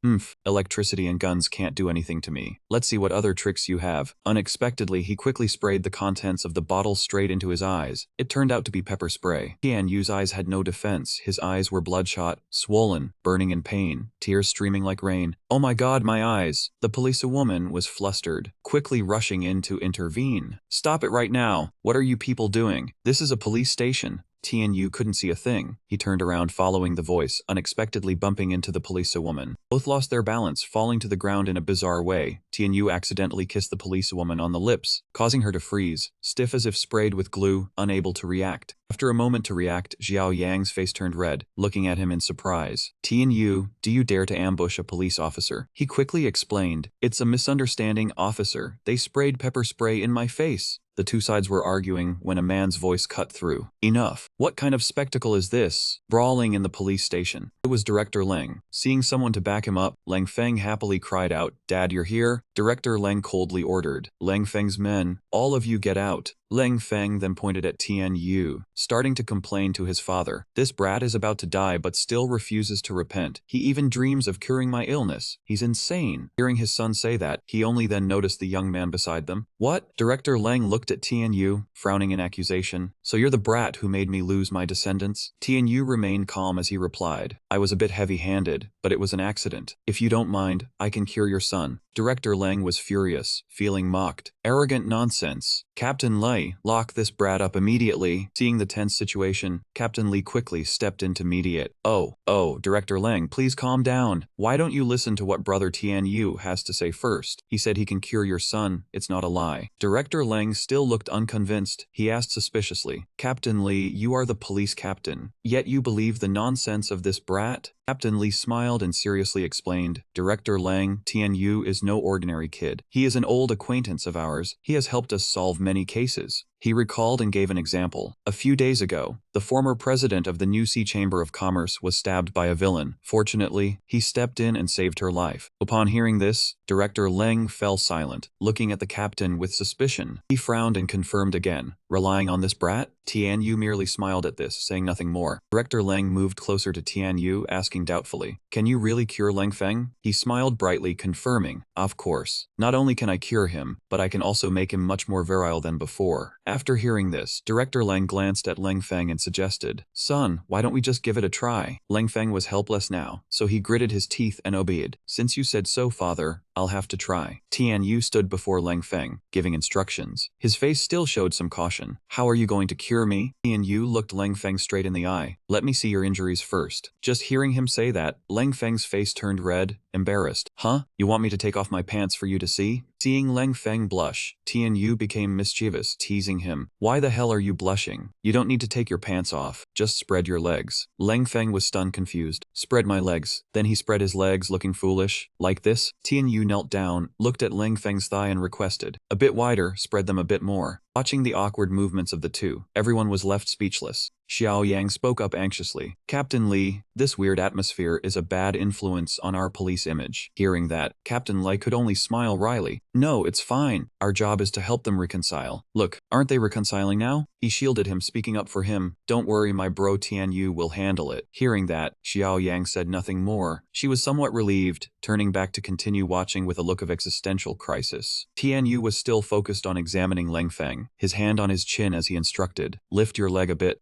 Electricity and guns can't do anything to me. Let's see what other tricks you have. Unexpectedly, he quickly sprayed the contents of the bottle straight into his eyes. It turned out to be pepper spray. Tian Yu's eyes had no defense. His eyes were bloodshot, swollen, burning in pain, tears streaming like rain. Oh my god, my eyes! The policewoman was flustered, quickly rushing in to intervene. Stop it right now! What are you people doing? This is a police station. Tian Yu couldn't see a thing. He turned around following the voice, unexpectedly bumping into the policewoman. Both lost their balance, falling to the ground in a bizarre way. Tian Yu accidentally kissed the policewoman on the lips, causing her to freeze, stiff as if sprayed with glue, unable to react. After a moment to react, Xiao Yang's face turned red, looking at him in surprise. Tian Yu, do you dare to ambush a police officer? He quickly explained, it's a misunderstanding, officer. They sprayed pepper spray in my face. The two sides were arguing when a man's voice cut through. Enough. What kind of spectacle is this? Brawling in the police station. It was Director Leng. Seeing someone to back him up, Lang Feng happily cried out, Dad, you're here? Director Leng coldly ordered. Lang Feng's men, all of you get out. Lang Feng then pointed at Tian Yu, starting to complain to his father. This brat is about to die but still refuses to repent. He even dreams of curing my illness. He's insane. Hearing his son say that, he only then noticed the young man beside them. What? Director Leng looked at Tian Yu, frowning in accusation. So you're the brat who made me lose my descendants? Tian Yu remained calm as he replied. I was a bit heavy-handed, but it was an accident. If you don't mind, I can cure your son. Director Leng was furious, feeling mocked. Arrogant nonsense. Captain Lei, lock this brat up immediately. Seeing the tense situation, Captain Li quickly stepped in to mediate. Oh, Director Leng, please calm down. Why don't you listen to what Brother Tian Yu has to say first? He said he can cure your son. It's not a lie. Director Leng still looked unconvinced. He asked suspiciously, Captain Li, you are the police captain, yet you believe the nonsense of this brat? Captain Li smiled and seriously explained, Director Leng, Tian Yu is no ordinary kid. He is an old acquaintance of ours. He has helped us solve many cases. He recalled and gave an example. A few days ago, the former president of the New Sea Chamber of Commerce was stabbed by a villain. Fortunately, he stepped in and saved her life. Upon hearing this, Director Leng fell silent, looking at the captain with suspicion. He frowned and confirmed again, relying on this brat? Tian Yu merely smiled at this, saying nothing more. Director Leng moved closer to Tian Yu, asking doubtfully, can you really cure Lang Feng? He smiled brightly, confirming, of course. Not only can I cure him, but I can also make him much more virile than before. After hearing this, Director Leng glanced at Lang Feng and suggested, son, why don't we just give it a try? Lang Feng was helpless now, so he gritted his teeth and obeyed. Since you said so, father, I'll have to try. Tian Yu stood before Lang Feng, giving instructions. His face still showed some caution. How are you going to cure me? Tian Yu looked Lang Feng straight in the eye. Let me see your injuries first. Just hearing him say that, Lang Feng's face turned red, embarrassed. Huh? You want me to take off my pants for you to see? Seeing Leng Feng blush, Tian Yu became mischievous, teasing him. Why the hell are you blushing? You don't need to take your pants off, just spread your legs. Leng Feng was stunned, confused. Spread my legs. Then he spread his legs, looking foolish. Like this? Tian Yu knelt down, looked at Leng Feng's thigh and requested. A bit wider, spread them a bit more. Watching the awkward movements of the two, everyone was left speechless. Xiao Yang spoke up anxiously. Captain Li, this weird atmosphere is a bad influence on our police image. Hearing that, Captain Li could only smile wryly. No, it's fine. Our job is to help them reconcile. Look, aren't they reconciling now? He shielded him, speaking up for him. Don't worry, my bro Tian Yu will handle it. Hearing that, Xiao Yang said nothing more. She was somewhat relieved, turning back to continue watching with a look of existential crisis. Tian Yu was still focused on examining Leng Feng, his hand on his chin as he instructed. Lift your leg a bit.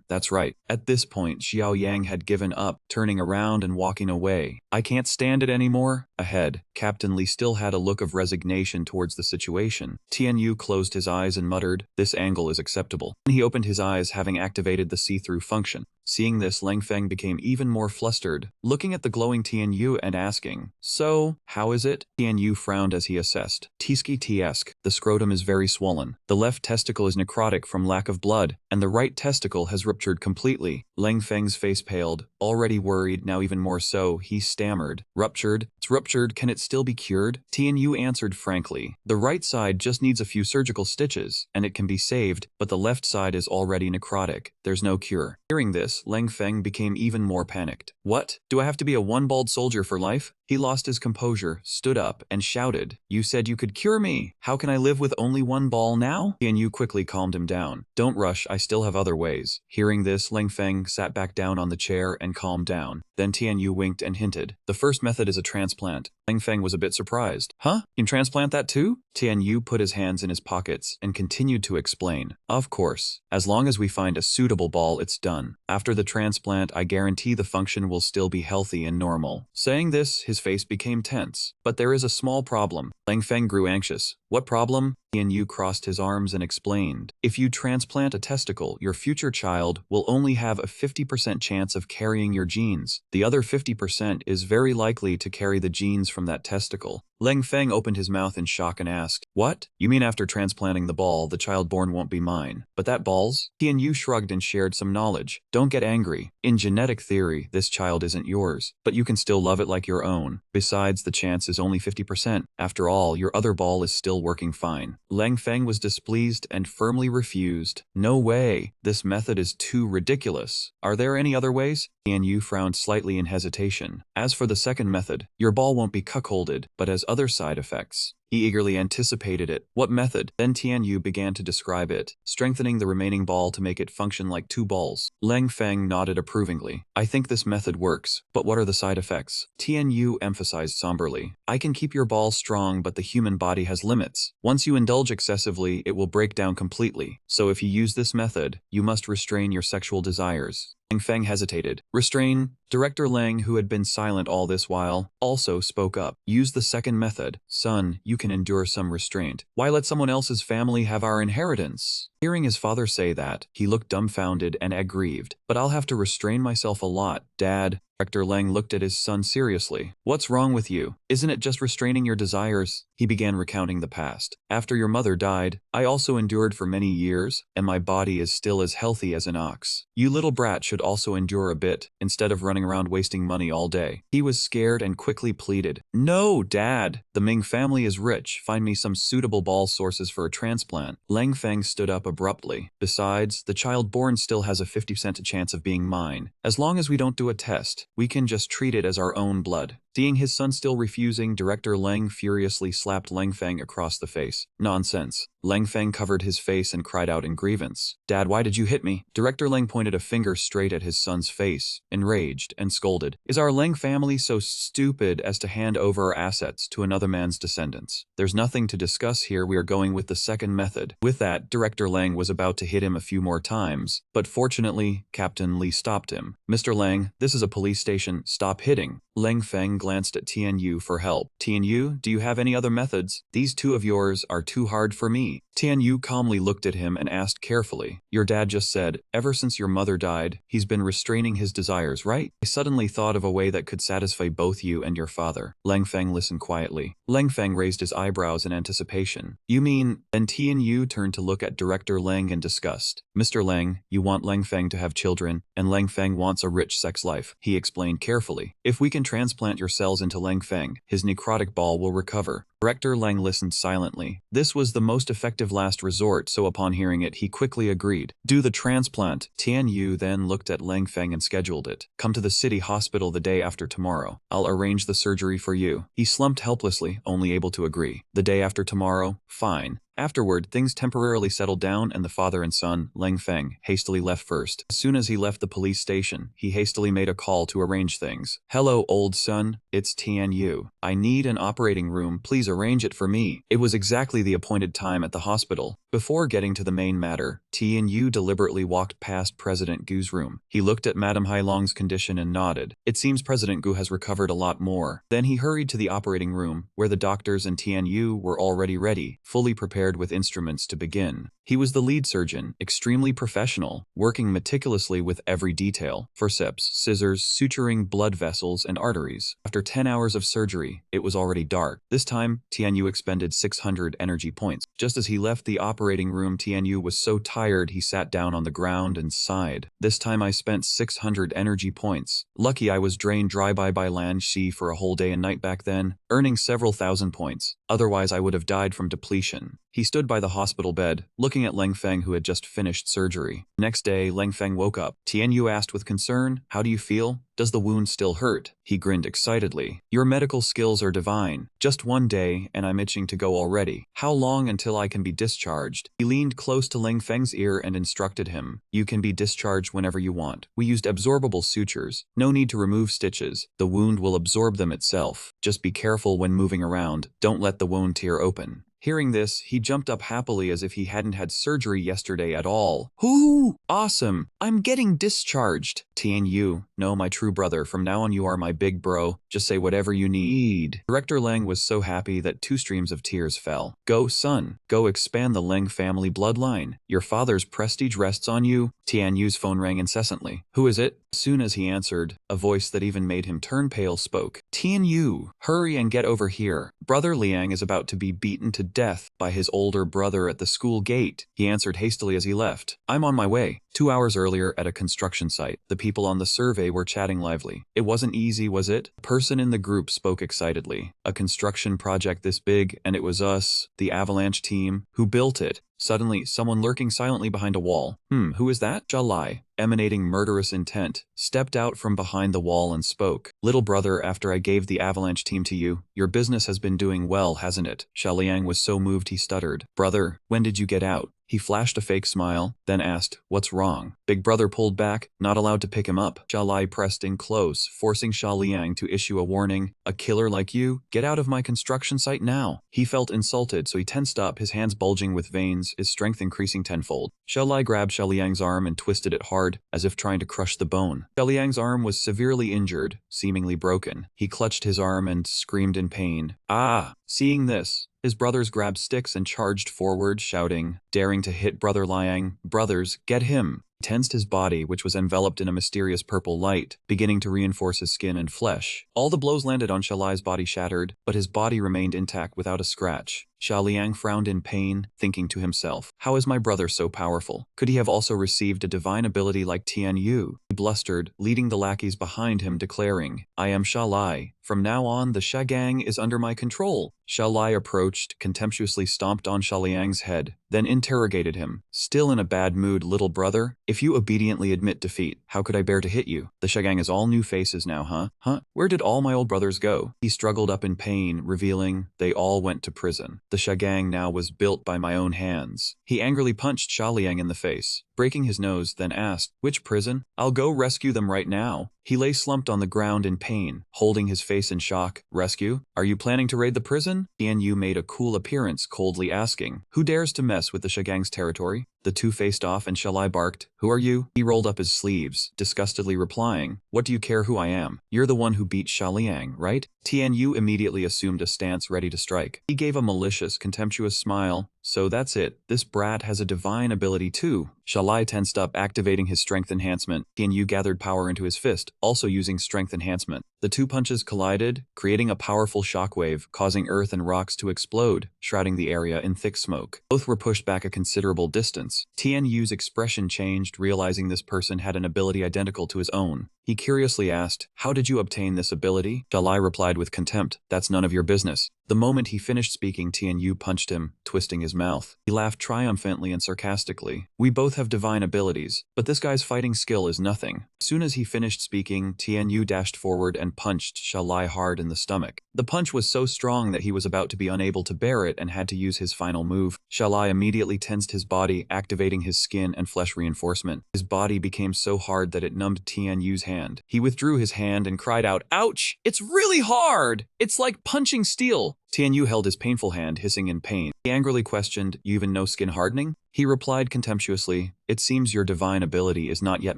That's right. At this point, Xiao Yang had given up, turning around and walking away. I can't stand it anymore. Ahead, Captain Li still had a look of resignation towards the situation. Tian Yu closed his eyes and muttered, this angle is acceptable. He opened his eyes, having activated the see-through function. Seeing this, Leng Feng became even more flustered, looking at the glowing Tian Yu and asking, so, how is it? Tian Yu frowned as he assessed. Tiesk, the scrotum is very swollen. The left testicle is necrotic from lack of blood, and the right testicle has ruptured completely. Leng Feng's face paled, already worried, now even more so. He stammered, ruptured? It's ruptured, can it still be cured? Tian Yu answered frankly, the right side just needs a few surgical stitches, and it can be saved, but the left side is already necrotic. There's no cure. Hearing this, Leng Feng became even more panicked. What? Do I have to be a one-balled soldier for life? He lost his composure, stood up, and shouted, you said you could cure me. How can I live with only one ball now? Tian Yu quickly calmed him down. Don't rush, I still have other ways. Hearing this, Leng Feng sat back down on the chair and calmed down. Then Tian Yu winked and hinted, the first method is a transplant. Leng Feng was a bit surprised. Huh? You can transplant that too? Tian Yu put his hands in his pockets and continued to explain. Of course. As long as we find a suitable ball, it's done. After the transplant, I guarantee the function will still be healthy and normal. Saying this, his face became tense. But there is a small problem. Leng Feng grew anxious. What problem? Tian Yu crossed his arms and explained. If you transplant a testicle, your future child will only have a 50% chance of carrying your genes. The other 50% is very likely to carry the genes from that testicle. Leng Feng opened his mouth in shock and asked, what? You mean after transplanting the ball, the child born won't be mine? But that ball's? Tian Yu shrugged and shared some knowledge. Don't get angry. In genetic theory, this child isn't yours, but you can still love it like your own. Besides, the chance is only 50%. After all, your other ball is still working fine. Leng Feng was displeased and firmly refused. No way. This method is too ridiculous. Are there any other ways? Tian Yu frowned slightly in hesitation. As for the second method, your ball won't be cuckolded, but has other side effects. He eagerly anticipated it. What method? Then Tian Yu began to describe it, strengthening the remaining ball to make it function like two balls. Leng Feng nodded approvingly. I think this method works, but what are the side effects? Tian Yu emphasized somberly. I can keep your ball strong, but the human body has limits. Once you indulge excessively, it will break down completely. So if you use this method, you must restrain your sexual desires. Leng Feng hesitated. Restrain? Director Leng, who had been silent all this while, also spoke up. Use the second method. Son, you can endure some restraint. Why let someone else's family have our inheritance? Hearing his father say that, he looked dumbfounded and aggrieved. But I'll have to restrain myself a lot, Dad. Director Leng looked at his son seriously. What's wrong with you? Isn't it just restraining your desires? He began recounting the past. After your mother died, I also endured for many years, and my body is still as healthy as an ox. You little brat should also endure a bit, instead of running around wasting money all day. He was scared and quickly pleaded. No, Dad! The Ming family is rich. Find me some suitable ball sources for a transplant. Leng Feng stood up abruptly. Besides, the child born still has a 50% chance of being mine. As long as we don't do a test, we can just treat it as our own blood. Seeing his son still refusing, Director Leng furiously slapped Leng Feng across the face. Nonsense. Leng Feng covered his face and cried out in grievance. Dad, why did you hit me? Director Leng pointed a finger straight at his son's face, enraged, and scolded. Is our Leng family so stupid as to hand over our assets to another man's descendants? There's nothing to discuss here, we are going with the second method. With that, Director Leng was about to hit him a few more times, but fortunately, Captain Li stopped him. Mr. Leng, this is a police station, stop hitting. Leng Feng glanced at Tian Yu for help. Tian Yu, do you have any other methods? These two of yours are too hard for me. Tian Yu calmly looked at him and asked carefully, "Your dad just said, ever since your mother died, he's been restraining his desires, right?" I suddenly thought of a way that could satisfy both you and your father. Lang Feng listened quietly. Lang Feng raised his eyebrows in anticipation. "You mean?" Then Tian Yu turned to look at Director Lang in disgust. "Mr. Lang, you want Lang Feng to have children, and Lang Feng wants a rich sex life," he explained carefully. "If we can transplant your cells into Lang Feng, his necrotic ball will recover." Director Lang listened silently. This was the most effective last resort, so upon hearing it, he quickly agreed. "Do the transplant." Tian Yu then looked at Lang Feng and scheduled it. "Come to the city hospital the day after tomorrow. I'll arrange the surgery for you." He slumped helplessly, only able to agree. "The day after tomorrow? Fine." Afterward, things temporarily settled down and the father and son, Lang Feng, hastily left first. As soon as he left the police station, he hastily made a call to arrange things. "Hello, old son. It's Tian Yu. I need an operating room. Please arrange it for me." It was exactly the appointed time at the hospital. Before getting to the main matter, Tian Yu deliberately walked past President Gu's room. He looked at Madame Hailong's condition and nodded. It seems President Gu has recovered a lot more. Then he hurried to the operating room, where the doctors and Tian Yu were already ready, fully prepared with instruments to begin. He was the lead surgeon, extremely professional, working meticulously with every detail: forceps, scissors, suturing blood vessels and arteries. After 10 hours of surgery, it was already dark. This time, Tian Yu expended 600 energy points. Just as he left the operating room, Tian Yu was so tired he sat down on the ground and sighed. "This time I spent 600 energy points. Lucky I was drained dry by Lan Shi for a whole day and night back then, earning several thousand points. Otherwise I would have died from depletion." He stood by the hospital bed, looking at Lang Feng, who had just finished surgery. Next day, Lang Feng woke up. Tian Yu asked with concern, "How do you feel? Does the wound still hurt?" He grinned excitedly. "Your medical skills are divine. Just one day, and I'm itching to go already. How long until I can be discharged?" He leaned close to Lang Feng's ear and instructed him, "You can be discharged whenever you want. We used absorbable sutures. No need to remove stitches. The wound will absorb them itself. Just be careful when moving around. Don't let the wound tear open." Hearing this, he jumped up happily as if he hadn't had surgery yesterday at all. "Hoo! Awesome! I'm getting discharged." Tian Yu, "No, my true brother, from now on you are my big bro. Just say whatever you need." Director Lang was so happy that 2 streams of tears fell. "Go, son. Go expand the Lang family bloodline. Your father's prestige rests on you." Tian Yu's phone rang incessantly. "Who is it?" As soon as he answered, a voice that even made him turn pale spoke. "Tian Yu, hurry and get over here. Brother Liang is about to be beaten to death by his older brother at the school gate." He answered hastily as he left, "I'm on my way." 2 hours earlier at a construction site, the people on the survey were chatting lively. "It wasn't easy, was it?" A person in the group spoke excitedly. "A construction project this big, and it was us, the Avalanche team, who built it." Suddenly, someone lurking silently behind a wall. Who is that?" Shalai, emanating murderous intent, stepped out from behind the wall and spoke. "Little brother, after I gave the Avalanche team to you, your business has been doing well, hasn't it?" Liang was so moved he stuttered. "Brother, when did you get out?" He flashed a fake smile, then asked, "What's wrong?" Big brother pulled back, not allowed to pick him up. Shalai pressed in close, forcing Liang to issue a warning. "A killer like you? Get out of my construction site now." He felt insulted, so he tensed up, his hands bulging with veins, his strength increasing tenfold. Shalai grabbed Liang's arm and twisted it hard, as if trying to crush the bone. Liang's arm was severely injured, seemingly broken. He clutched his arm and screamed in pain. "Ah!" Seeing this, his brothers grabbed sticks and charged forward, shouting, daring to hit Brother Liang. "Brothers, get him!" He tensed his body, which was enveloped in a mysterious purple light, beginning to reinforce his skin and flesh. All the blows landed on Shalai's body shattered, but his body remained intact without a scratch. Liang frowned in pain, thinking to himself, "How is my brother so powerful? Could he have also received a divine ability like Tian Yu?" He blustered, leading the lackeys behind him, declaring, "I am Shalai. From now on, the Shagang is under my control." Shalai approached, contemptuously stomped on Liang's head, then interrogated him. "Still in a bad mood, little brother? If you obediently admit defeat, how could I bear to hit you? The Shagang is all new faces now, huh? Where did all my old brothers go?" He struggled up in pain, revealing, "They all went to prison. The Shagang now was built by my own hands." He angrily punched Liang in the face, breaking his nose, then asked, "Which prison? I'll go rescue them right now." He lay slumped on the ground in pain, holding his face in shock. "Rescue? Are you planning to raid the prison?" Tian Yu made a cool appearance, coldly asking, "Who dares to mess with the Shagang's territory?" The two faced off and Shalai barked, "Who are you?" He rolled up his sleeves, disgustedly replying, "What do you care who I am? You're the one who beat Shaliang, right?" Tianyu immediately assumed a stance ready to strike. He gave a malicious, contemptuous smile. "So that's it. This brat has a divine ability too." Shalai tensed up, activating his strength enhancement. Tianyu gathered power into his fist, also using strength enhancement. The two punches collided, creating a powerful shockwave, causing earth and rocks to explode, shrouding the area in thick smoke. Both were pushed back a considerable distance. Tianyu's expression changed, realizing this person had an ability identical to his own. He curiously asked, "How did you obtain this ability?" Shalai replied with contempt, "That's none of your business." The moment he finished speaking, Tianyu punched him, twisting his mouth. He laughed triumphantly and sarcastically. "We both have divine abilities, but this guy's fighting skill is nothing." As soon as he finished speaking, Tianyu dashed forward and punched Shalai hard in the stomach. The punch was so strong that he was about to be unable to bear it and had to use his final move. Shalai immediately tensed his body, activating his skin and flesh reinforcement. His body became so hard that it numbed Tianyu's hand. He withdrew his hand and cried out, "Ouch! It's really hard! It's like punching steel!" Tianyu held his painful hand, hissing in pain. He angrily questioned, "You even know skin hardening?" He replied contemptuously, "It seems your divine ability is not yet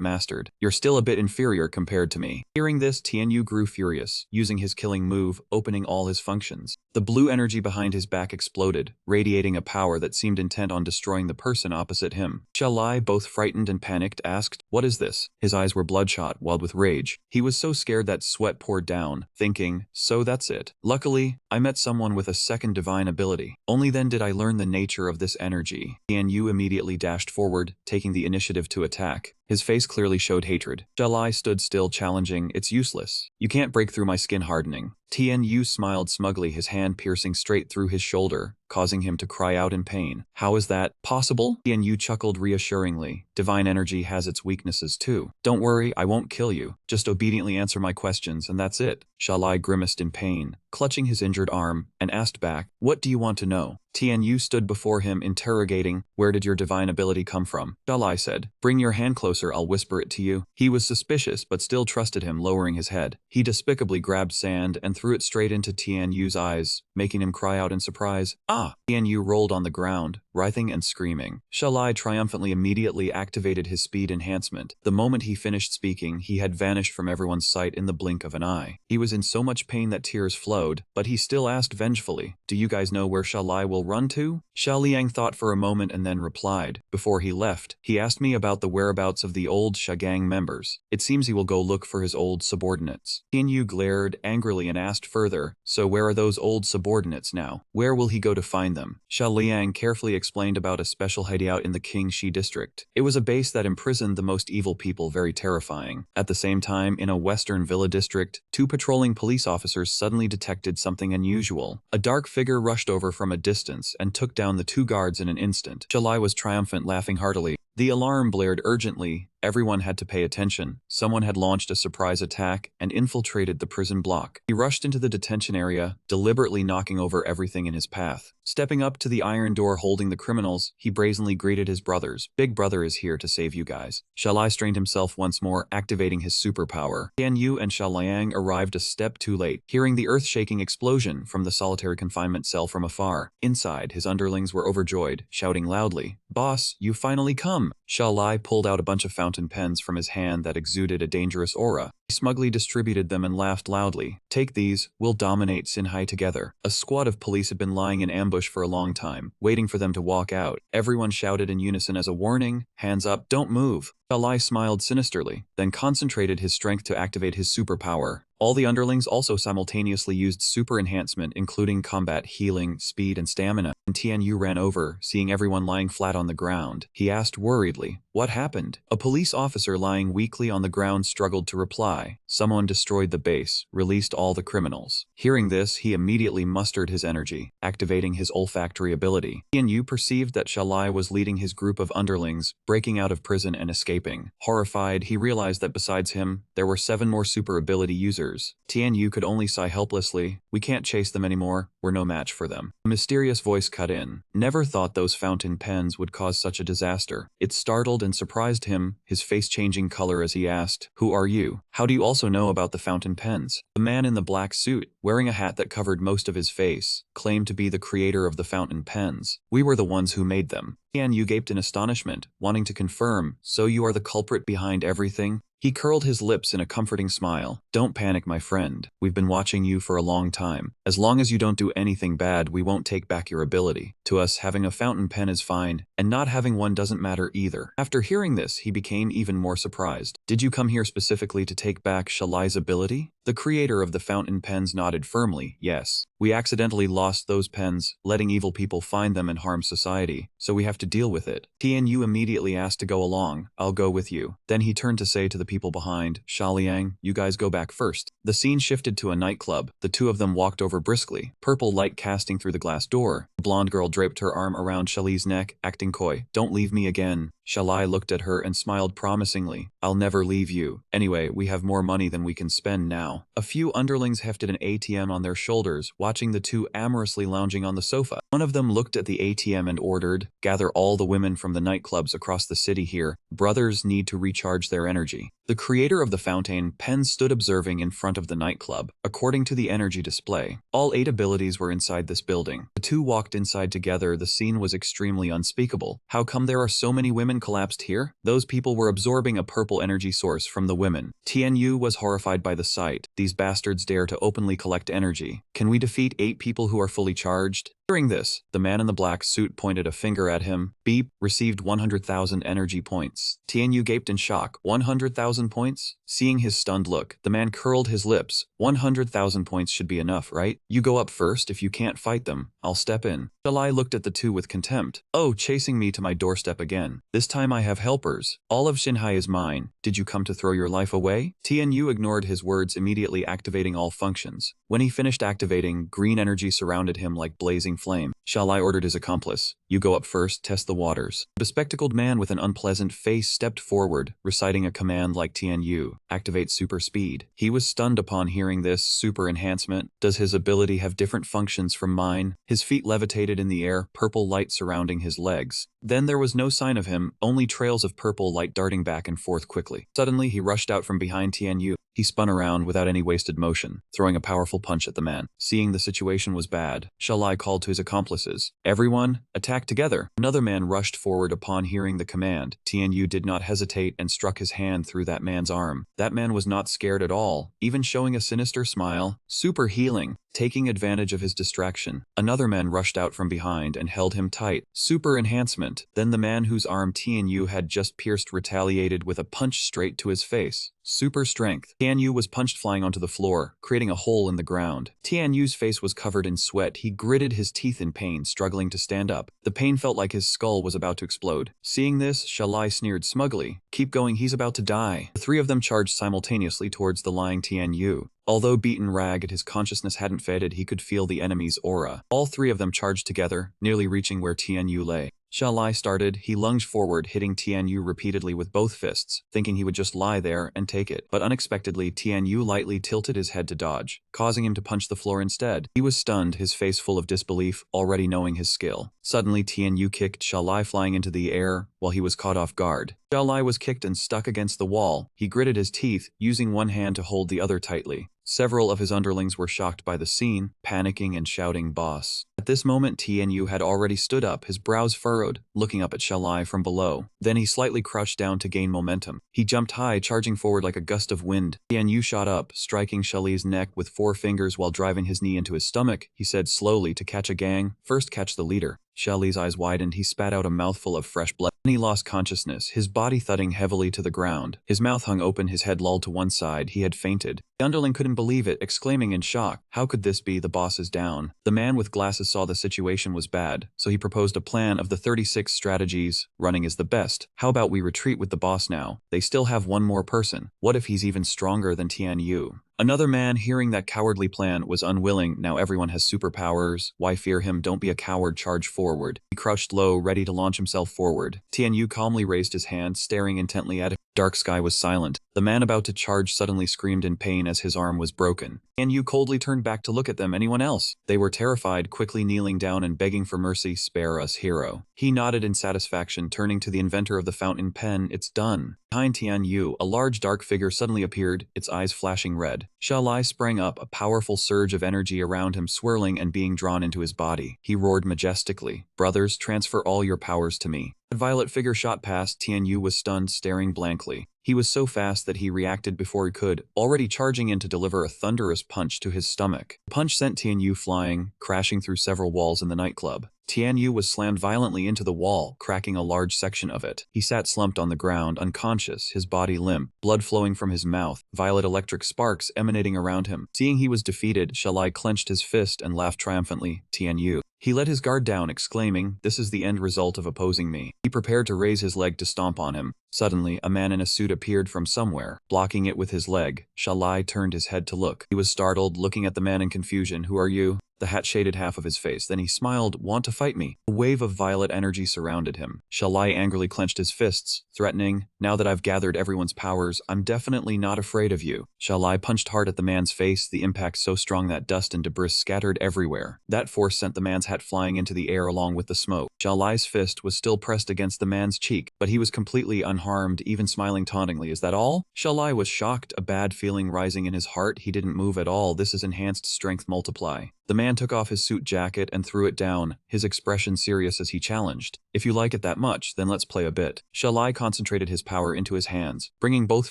mastered. You're still a bit inferior compared to me." Hearing this, Tianyu grew furious, using his killing move, opening all his functions. The blue energy behind his back exploded, radiating a power that seemed intent on destroying the person opposite him. Shalai, both frightened and panicked, asked, "What is this?" His eyes were bloodshot, wild with rage. He was so scared that sweat poured down, thinking, "So that's it. Luckily, I met someone with a second divine ability. Only then did I learn the nature of this energy." Tianyu immediately dashed forward, taking the initiative to attack. His face clearly showed hatred. Shalai stood still, challenging, "It's useless. You can't break through my skin hardening." Tianyu smiled smugly, his hand piercing straight through his shoulder, causing him to cry out in pain. "How is that possible?" Tianyu chuckled reassuringly. "Divine energy has its weaknesses too. Don't worry, I won't kill you. Just obediently answer my questions and that's it." Shalai grimaced in pain, clutching his injured arm, and asked back, "What do you want to know?" Tianyu stood before him, interrogating, "Where did your divine ability come from?" Shalai said, "Bring your hand closer, I'll whisper it to you." He was suspicious but still trusted him, lowering his head. He despicably grabbed sand and threw it straight into Tianyu's eyes, making him cry out in surprise. "Ah!" Tianyu rolled on the ground, writhing and screaming. Shalai triumphantly immediately activated his speed enhancement. The moment he finished speaking, he had vanished from everyone's sight in the blink of an eye. He was in so much pain that tears flowed, but he still asked vengefully, "Do you guys know where Shalai will run to?" Xiao Liang thought for a moment and then replied. "Before he left, he asked me about the whereabouts of the old Shagang members. It seems he will go look for his old subordinates." Tianyu glared angrily and asked further, "So where are those old subordinates now? Where will he go to find them?" Xiao Liang carefully explained about a special hideout in the Qingxi district. It was a base that imprisoned the most evil people, very terrifying. At the same time, in a western villa district, two patrolling police officers suddenly detected something unusual. A dark figure rushed over from a distance and took down the two guards in an instant. Shalai was triumphant, laughing heartily. The alarm blared urgently. Everyone had to pay attention. Someone had launched a surprise attack and infiltrated the prison block. He rushed into the detention area, deliberately knocking over everything in his path. Stepping up to the iron door holding the criminals, he brazenly greeted his brothers. "Big brother is here to save you guys." Shalai strained himself once more, activating his superpower. Tianyu and Xiaoliang arrived a step too late, hearing the earth-shaking explosion from the solitary confinement cell from afar. Inside, his underlings were overjoyed, shouting loudly, "Boss, you finally come!" Xiaolai pulled out a bunch of fountain pens from his hand that exuded a dangerous aura. He smugly distributed them and laughed loudly. "Take these, we'll dominate Sinhai together." A squad of police had been lying in ambush for a long time, waiting for them to walk out. Everyone shouted in unison as a warning, "Hands up, don't move." Shalai smiled sinisterly, then concentrated his strength to activate his superpower. All the underlings also simultaneously used super enhancement, including combat, healing, speed, and stamina. And Tianyu ran over, seeing everyone lying flat on the ground. He asked worriedly, "What happened?" A police officer lying weakly on the ground struggled to reply. "Someone destroyed the base, released all the criminals." Hearing this, he immediately mustered his energy, activating his olfactory ability. Tianyu perceived that Shalai was leading his group of underlings, breaking out of prison and escaping. Horrified, he realized that besides him, there were 7 more super ability users. tears. Tianyu could only sigh helplessly. We can't chase them anymore. We're no match for them. A mysterious voice cut in. Never thought those fountain pens would cause such a disaster. It startled and surprised him, his face changing color as he asked, "Who are you? How do you also know about the fountain pens?" The man in the black suit, wearing a hat that covered most of his face, claimed to be the creator of the fountain pens. "We were the ones who made them." Tianyu gaped in astonishment, wanting to confirm, "So you are the culprit behind everything?" He curled his lips in a comforting smile. "Don't panic, my friend. We've been watching you for a long time. As long as you don't do anything bad, we won't take back your ability. To us, having a fountain pen is fine, and not having one doesn't matter either." After hearing this, he became even more surprised. "Did you come here specifically to take back Shalai's ability?" The creator of the fountain pens nodded firmly. "Yes. We accidentally lost those pens, letting evil people find them and harm society, so we have to deal with it." Tianyu immediately asked to go along. "I'll go with you." Then he turned to say to the people behind, "Shaliang, you guys go back first." The scene shifted to a nightclub. The two of them walked over briskly, purple light casting through the glass door. The blonde girl draped her arm around Shali's neck, acting coy. "Don't leave me again." Shalai looked at her and smiled promisingly. "I'll never leave you. Anyway, we have more money than we can spend now." A few underlings hefted an ATM on their shoulders, watching the two amorously lounging on the sofa. One of them looked at the ATM and ordered, "Gather all the women from the nightclubs across the city here. Brothers need to recharge their energy." The creator of the fountain pen stood observing in front of the nightclub. According to the energy display, all 8 abilities were inside this building. The two walked inside together. The scene was extremely unspeakable. How come there are so many women collapsed here? Those people were absorbing a purple energy source from the women. Tianyu was horrified by the sight. These bastards dare to openly collect energy. Can we defeat 8 people who are fully charged? Hearing this, the man in the black suit pointed a finger at him. Beep, received 100,000 energy points. Tianyu gaped in shock. 100,000 points? Seeing his stunned look, the man curled his lips. 100,000 points should be enough, right? You go up first. If you can't fight them, I'll step in. Shalai looked at the two with contempt. "Oh, chasing me to my doorstep again. This time I have helpers. All of Xinhai is mine. Did you come to throw your life away?" Tianyu ignored his words, immediately activating all functions. When he finished activating, green energy surrounded him like blazing flame. Shalai ordered his accomplice, "You go up first, test the waters." The bespectacled man with an unpleasant face stepped forward, reciting a command like Tianyu, "Activate super speed." He was stunned upon hearing this. Super enhancement? Does his ability have different functions from mine? His feet levitated in the air, purple light surrounding his legs. Then there was no sign of him, only trails of purple light darting back and forth quickly. Suddenly he rushed out from behind Tianyu. He spun around without any wasted motion, throwing a powerful punch at the man. Seeing the situation was bad, Shalai called to his accomplices. "Everyone, attack together." Another man rushed forward upon hearing the command. Tianyu did not hesitate and struck his hand through that man's arm. That man was not scared at all, even showing a sinister smile. Super healing. Taking advantage of his distraction, another man rushed out from behind and held him tight. Super enhancement. Then the man whose arm Tianyu had just pierced retaliated with a punch straight to his face. Super strength. Tianyu was punched flying onto the floor, creating a hole in the ground. Tianyu's face was covered in sweat. He gritted his teeth in pain, struggling to stand up. The pain felt like his skull was about to explode. Seeing this, Shalai sneered smugly. "Keep going, he's about to die." The three of them charged simultaneously towards the lying Tianyu. Although beaten ragged, his consciousness hadn't faded. He could feel the enemy's aura. All 3 of them charged together, nearly reaching where Tianyu lay. Shalai started. He lunged forward, hitting Tianyu repeatedly with both fists, thinking he would just lie there and take it. But unexpectedly, Tianyu lightly tilted his head to dodge, causing him to punch the floor instead. He was stunned, his face full of disbelief, already knowing his skill. Suddenly, Tianyu kicked Shalai flying into the air while he was caught off guard. Shalai was kicked and stuck against the wall. He gritted his teeth, using one hand to hold the other tightly. Several of his underlings were shocked by the scene, panicking and shouting, "Boss." At this moment, Tianyu had already stood up, his brows furrowed, looking up at Shalai from below. Then he slightly crouched down to gain momentum. He jumped high, charging forward like a gust of wind. Tianyu shot up, striking Shalai's neck with 4 fingers while driving his knee into his stomach. He said slowly, "To catch a gang, first catch the leader." Shalai's eyes widened. He spat out a mouthful of fresh blood. Then he lost consciousness, his body thudding heavily to the ground. His mouth hung open, his head lolled to one side. He had fainted. The underling couldn't believe it, exclaiming in shock, "How could this be? The boss is down." The man with glasses saw the situation was bad, so he proposed a plan of the 36 strategies. Running is the best. How about we retreat with the boss now? They still have one more person. What if he's even stronger than Tianyu? Another man, hearing that cowardly plan, was unwilling. Now everyone has superpowers. Why fear him? Don't be a coward. Charge forward. He crouched low, ready to launch himself forward. Tianyu calmly raised his hand, staring intently at him. Dark sky was silent. The man about to charge suddenly screamed in pain as his arm was broken. Tianyu coldly turned back to look at them. Anyone else? They were terrified, quickly kneeling down and begging for mercy. Spare us, hero. He nodded in satisfaction, turning to the inventor of the fountain pen. It's done. Behind Tianyu, a large dark figure suddenly appeared, its eyes flashing red. Shalai sprang up, a powerful surge of energy around him swirling and being drawn into his body. He roared majestically, "Brothers, transfer all your powers to me." The violet figure shot past. Tianyu was stunned, staring blankly. He was so fast that he reacted before he could, already charging in to deliver a thunderous punch to his stomach. The punch sent Tianyu flying, crashing through several walls in the nightclub. Tianyu was slammed violently into the wall, cracking a large section of it. He sat slumped on the ground, unconscious, his body limp, blood flowing from his mouth, violet electric sparks emanating around him. Seeing he was defeated, Shalai clenched his fist and laughed triumphantly. Tianyu. He let his guard down, exclaiming, "This is the end result of opposing me." He prepared to raise his leg to stomp on him. Suddenly, a man in a suit appeared from somewhere, blocking it with his leg. Shalai turned his head to look. He was startled, looking at the man in confusion. "Who are you?" The hat shaded half of his face. Then he smiled. "Want to fight me?" A wave of violet energy surrounded him. Shalai angrily clenched his fists, threatening, "Now that I've gathered everyone's powers, I'm definitely not afraid of you." Shalai punched hard at the man's face, the impact so strong that dust and debris scattered everywhere. That force sent the man's hat flying into the air along with the smoke. Shalai's fist was still pressed against the man's cheek, but he was completely unharmed, even smiling tauntingly. "Is that all?" Shalai was shocked, a bad feeling rising in his heart. He didn't move at all. This is enhanced strength multiply. The man took off his suit jacket and threw it down, his expression serious as he challenged. "If you like it that much, then let's play a bit." Shalai concentrated his power into his hands, bringing both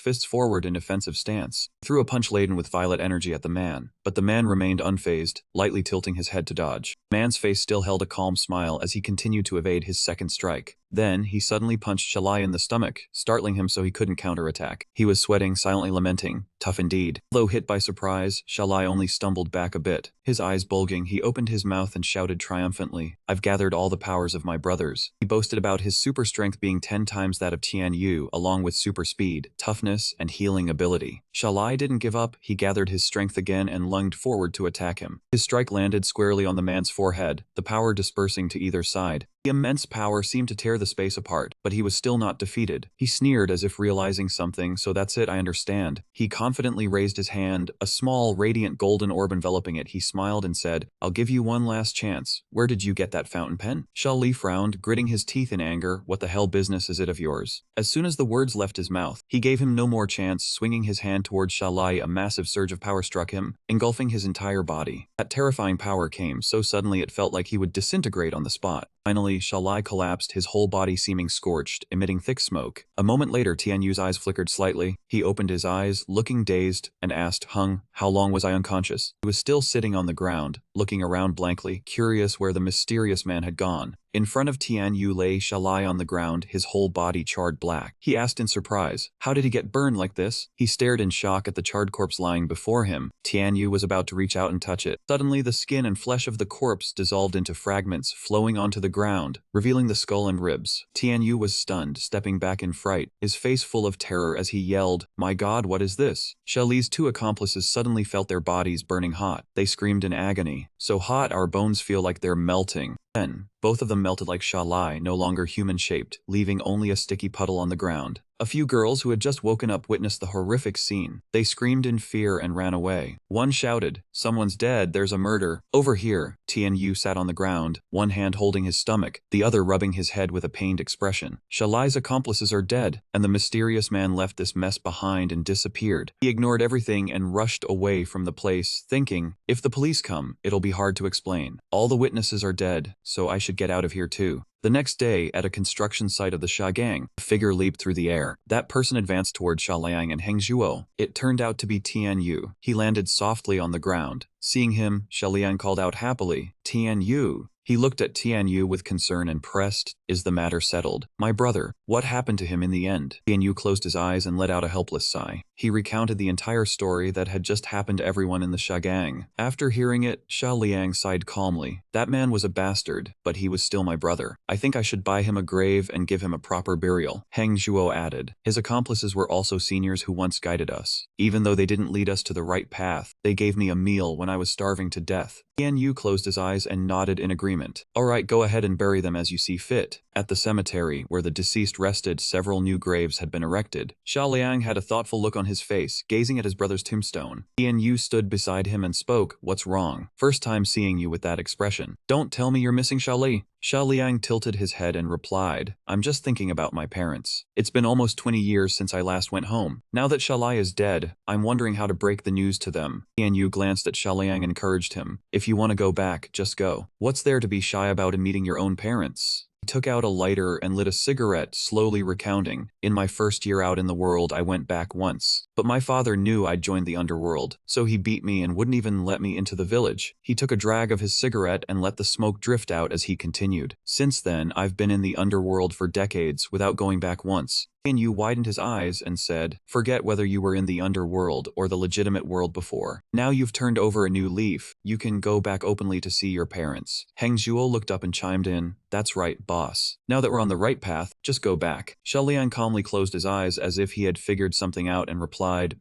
fists forward in defensive stance. He threw a punch laden with violet energy at the man, but the man remained unfazed, lightly tilting his head to dodge. The man's face still held a calm smile as he continued to evade his second strike. Then, he suddenly punched Shalai in the stomach, startling him so he couldn't counterattack. He was sweating, silently lamenting. Tough indeed. Though hit by surprise, Shalai only stumbled back a bit. His eyes bulging, he opened his mouth and shouted triumphantly, "I've gathered all the powers of my brothers." He boasted about his super strength being 10 times that of Tianyu, along with super speed, toughness, and healing ability. Shalai didn't give up. He gathered his strength again and lunged forward to attack him. His strike landed squarely on the man's forehead, the power dispersing to either side. The immense power seemed to tear the space apart, but he was still not defeated. He sneered as if realizing something. "So that's it, I understand." He confidently raised his hand, a small, radiant golden orb enveloping it. He smiled and said, "I'll give you one last chance. Where did you get that fountain pen?" Shalai frowned, gritting his teeth in anger. "What the hell business is it of yours?" As soon as the words left his mouth, he gave him no more chance. Swinging his hand towards Shalai, a massive surge of power struck him, engulfing his entire body. That terrifying power came so suddenly it felt like he would disintegrate on the spot. Finally, Shalai collapsed, his whole body seeming scorched, emitting thick smoke. A moment later, Tianyu's eyes flickered slightly. He opened his eyes, looking dazed, and asked, "Hung, how long was I unconscious?" He was still sitting on the ground, looking around blankly, curious where the mysterious man had gone. In front of Tianyu lay Shalai on the ground, his whole body charred black. He asked in surprise, "How did he get burned like this?" He stared in shock at the charred corpse lying before him. Tianyu was about to reach out and touch it. Suddenly, the skin and flesh of the corpse dissolved into fragments, flowing onto the ground, revealing the skull and ribs. Tianyu was stunned, stepping back in fright, his face full of terror as he yelled, "My God, what is this?" Shalai's two accomplices suddenly felt their bodies burning hot. They screamed in agony. "So hot, our bones feel like they're melting." Then, both of them melted like Shalai, no longer human-shaped, leaving only a sticky puddle on the ground. A few girls who had just woken up witnessed the horrific scene. They screamed in fear and ran away. One shouted, "Someone's dead, there's a murder." Over here, Tianyu sat on the ground, one hand holding his stomach, the other rubbing his head with a pained expression. Shalai's accomplices are dead, and the mysterious man left this mess behind and disappeared. He ignored everything and rushed away from the place, thinking, if the police come, it'll be hard to explain. All the witnesses are dead, so I should get out of here too. The next day, at a construction site of the Sha Gang, a figure leaped through the air. That person advanced toward Sha Liang and Heng Zhuo. It turned out to be Tianyu. He landed softly on the ground. Seeing him, Sha Liang called out happily, "Tianyu." He looked at Tianyu with concern and pressed, "Is the matter settled?" "My brother, what happened to him in the end?" Tianyu closed his eyes and let out a helpless sigh. He recounted the entire story that had just happened to everyone in the Sha Gang. After hearing it, Sha Liang sighed calmly. "That man was a bastard, but he was still my brother. I think I should buy him a grave and give him a proper burial." Heng Zhuo added, "His accomplices were also seniors who once guided us. Even though they didn't lead us to the right path, they gave me a meal when I was starving to death." Tianyu closed his eyes and nodded in agreement. agreement. Alright, go ahead and bury them as you see fit. At the cemetery, where the deceased rested, several new graves had been erected. Xia Liang had a thoughtful look on his face, gazing at his brother's tombstone. Tian Yu stood beside him and spoke, "What's wrong? First time seeing you with that expression. Don't tell me you're missing Xia Li." Xia Liang tilted his head and replied, "I'm just thinking about my parents. It's been almost 20 years since I last went home. Now that Xia Li is dead, I'm wondering how to break the news to them." Tian Yu glanced at Xia Liang and encouraged him, "If you want to go back, just go. What's there to be shy about in meeting your own parents?" He took out a lighter and lit a cigarette, slowly recounting, "In my first year out in the world, I went back once. But my father knew I'd joined the underworld, so he beat me and wouldn't even let me into the village." He took a drag of his cigarette and let the smoke drift out as he continued. "Since then, I've been in the underworld for decades without going back once." Tian Yu widened his eyes and said, "Forget whether you were in the underworld or the legitimate world before. Now you've turned over a new leaf. You can go back openly to see your parents." Heng Zhuo looked up and chimed in, "That's right, boss. Now that we're on the right path, just go back." Xia Liang calmly closed his eyes as if he had figured something out and replied,